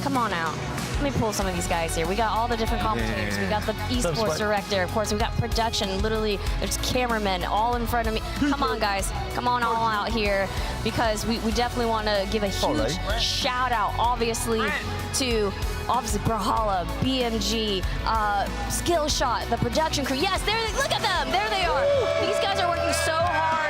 Come on out. let me pull some of these guys here. We got all the different commentators. We got the esports director. Of course, we got production. Literally, there's cameramen all in front of me. Come on, guys. Come on all out here because we definitely want to give a huge shout out, obviously, to Brawlhalla, BMG, Skillshot, the production crew. Yes, look at them. There they are. These guys are working so hard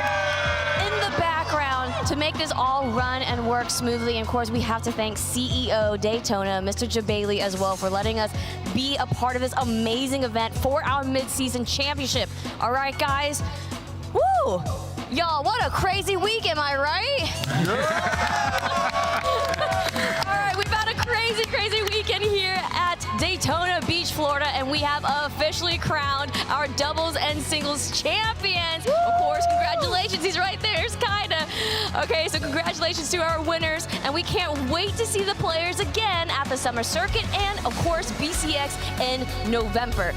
in the background to make this all run and work smoothly. And of course, we have to thank CEO Daytona, Mr. Jabali, as well, for letting us be a part of this amazing event for our mid-season championship. All right, guys. Woo! Y'all, what a crazy week, am I right? All right, we've had a crazy, crazy weekend here at Daytona Beach, Florida, and we have officially crowned our doubles and singles champions. Of course, congratulations. He's right there, kinda. Okay, so congratulations to our winners, and we can't wait to see the players again at the Summer Circuit and, of course, BCX in November.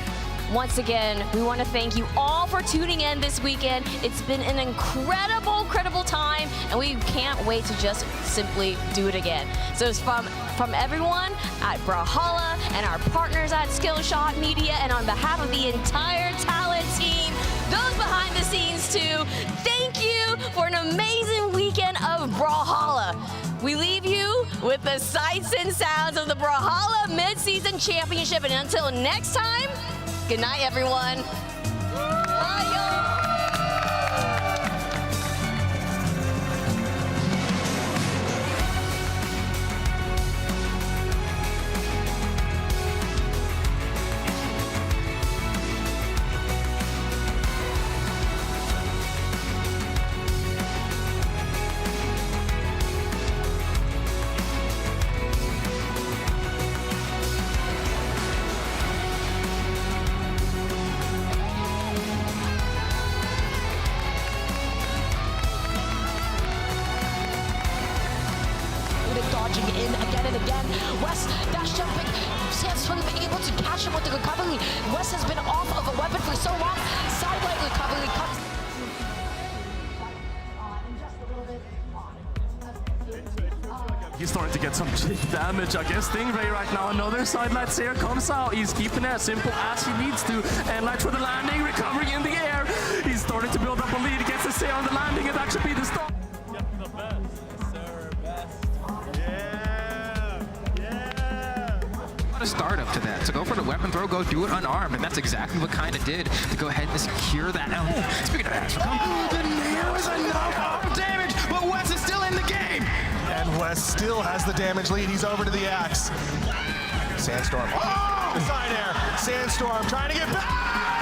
Once again, we want to thank you all for tuning in this weekend. It's been an incredible time, and we can't wait to just simply do it again. So it's from everyone at Brawlhalla and our partners at Skillshot Media, and on behalf of the entire talent team, those behind the scenes too, thank you for an amazing weekend of Brawlhalla. We leave you with the sights and sounds of the Brawlhalla Mid-Season Championship, and until next time, good night, everyone. Bye, y'all. Dodging in again and again. Wes dash jumping. Sam's really been able to catch him with the recovery. Wes has been off of a weapon for so long. Sideline recovery comes. He's starting to get some damage, I guess. Stingray right now, another side light here comes out. He's keeping it as simple as he needs to. And light for the landing, recovery in the air. He's starting to build up a lead. He gets to stay on the landing, and that should be the start. A startup to that. So go for the weapon throw, go do it unarmed, and that's exactly what kind of did to go ahead and secure that. Now, speaking of that, the nail is enough arm damage, but Wes is still in the game. And Wes still has the damage lead. He's over to the axe. Sandstorm. Oh! Side air. Sandstorm trying to get back.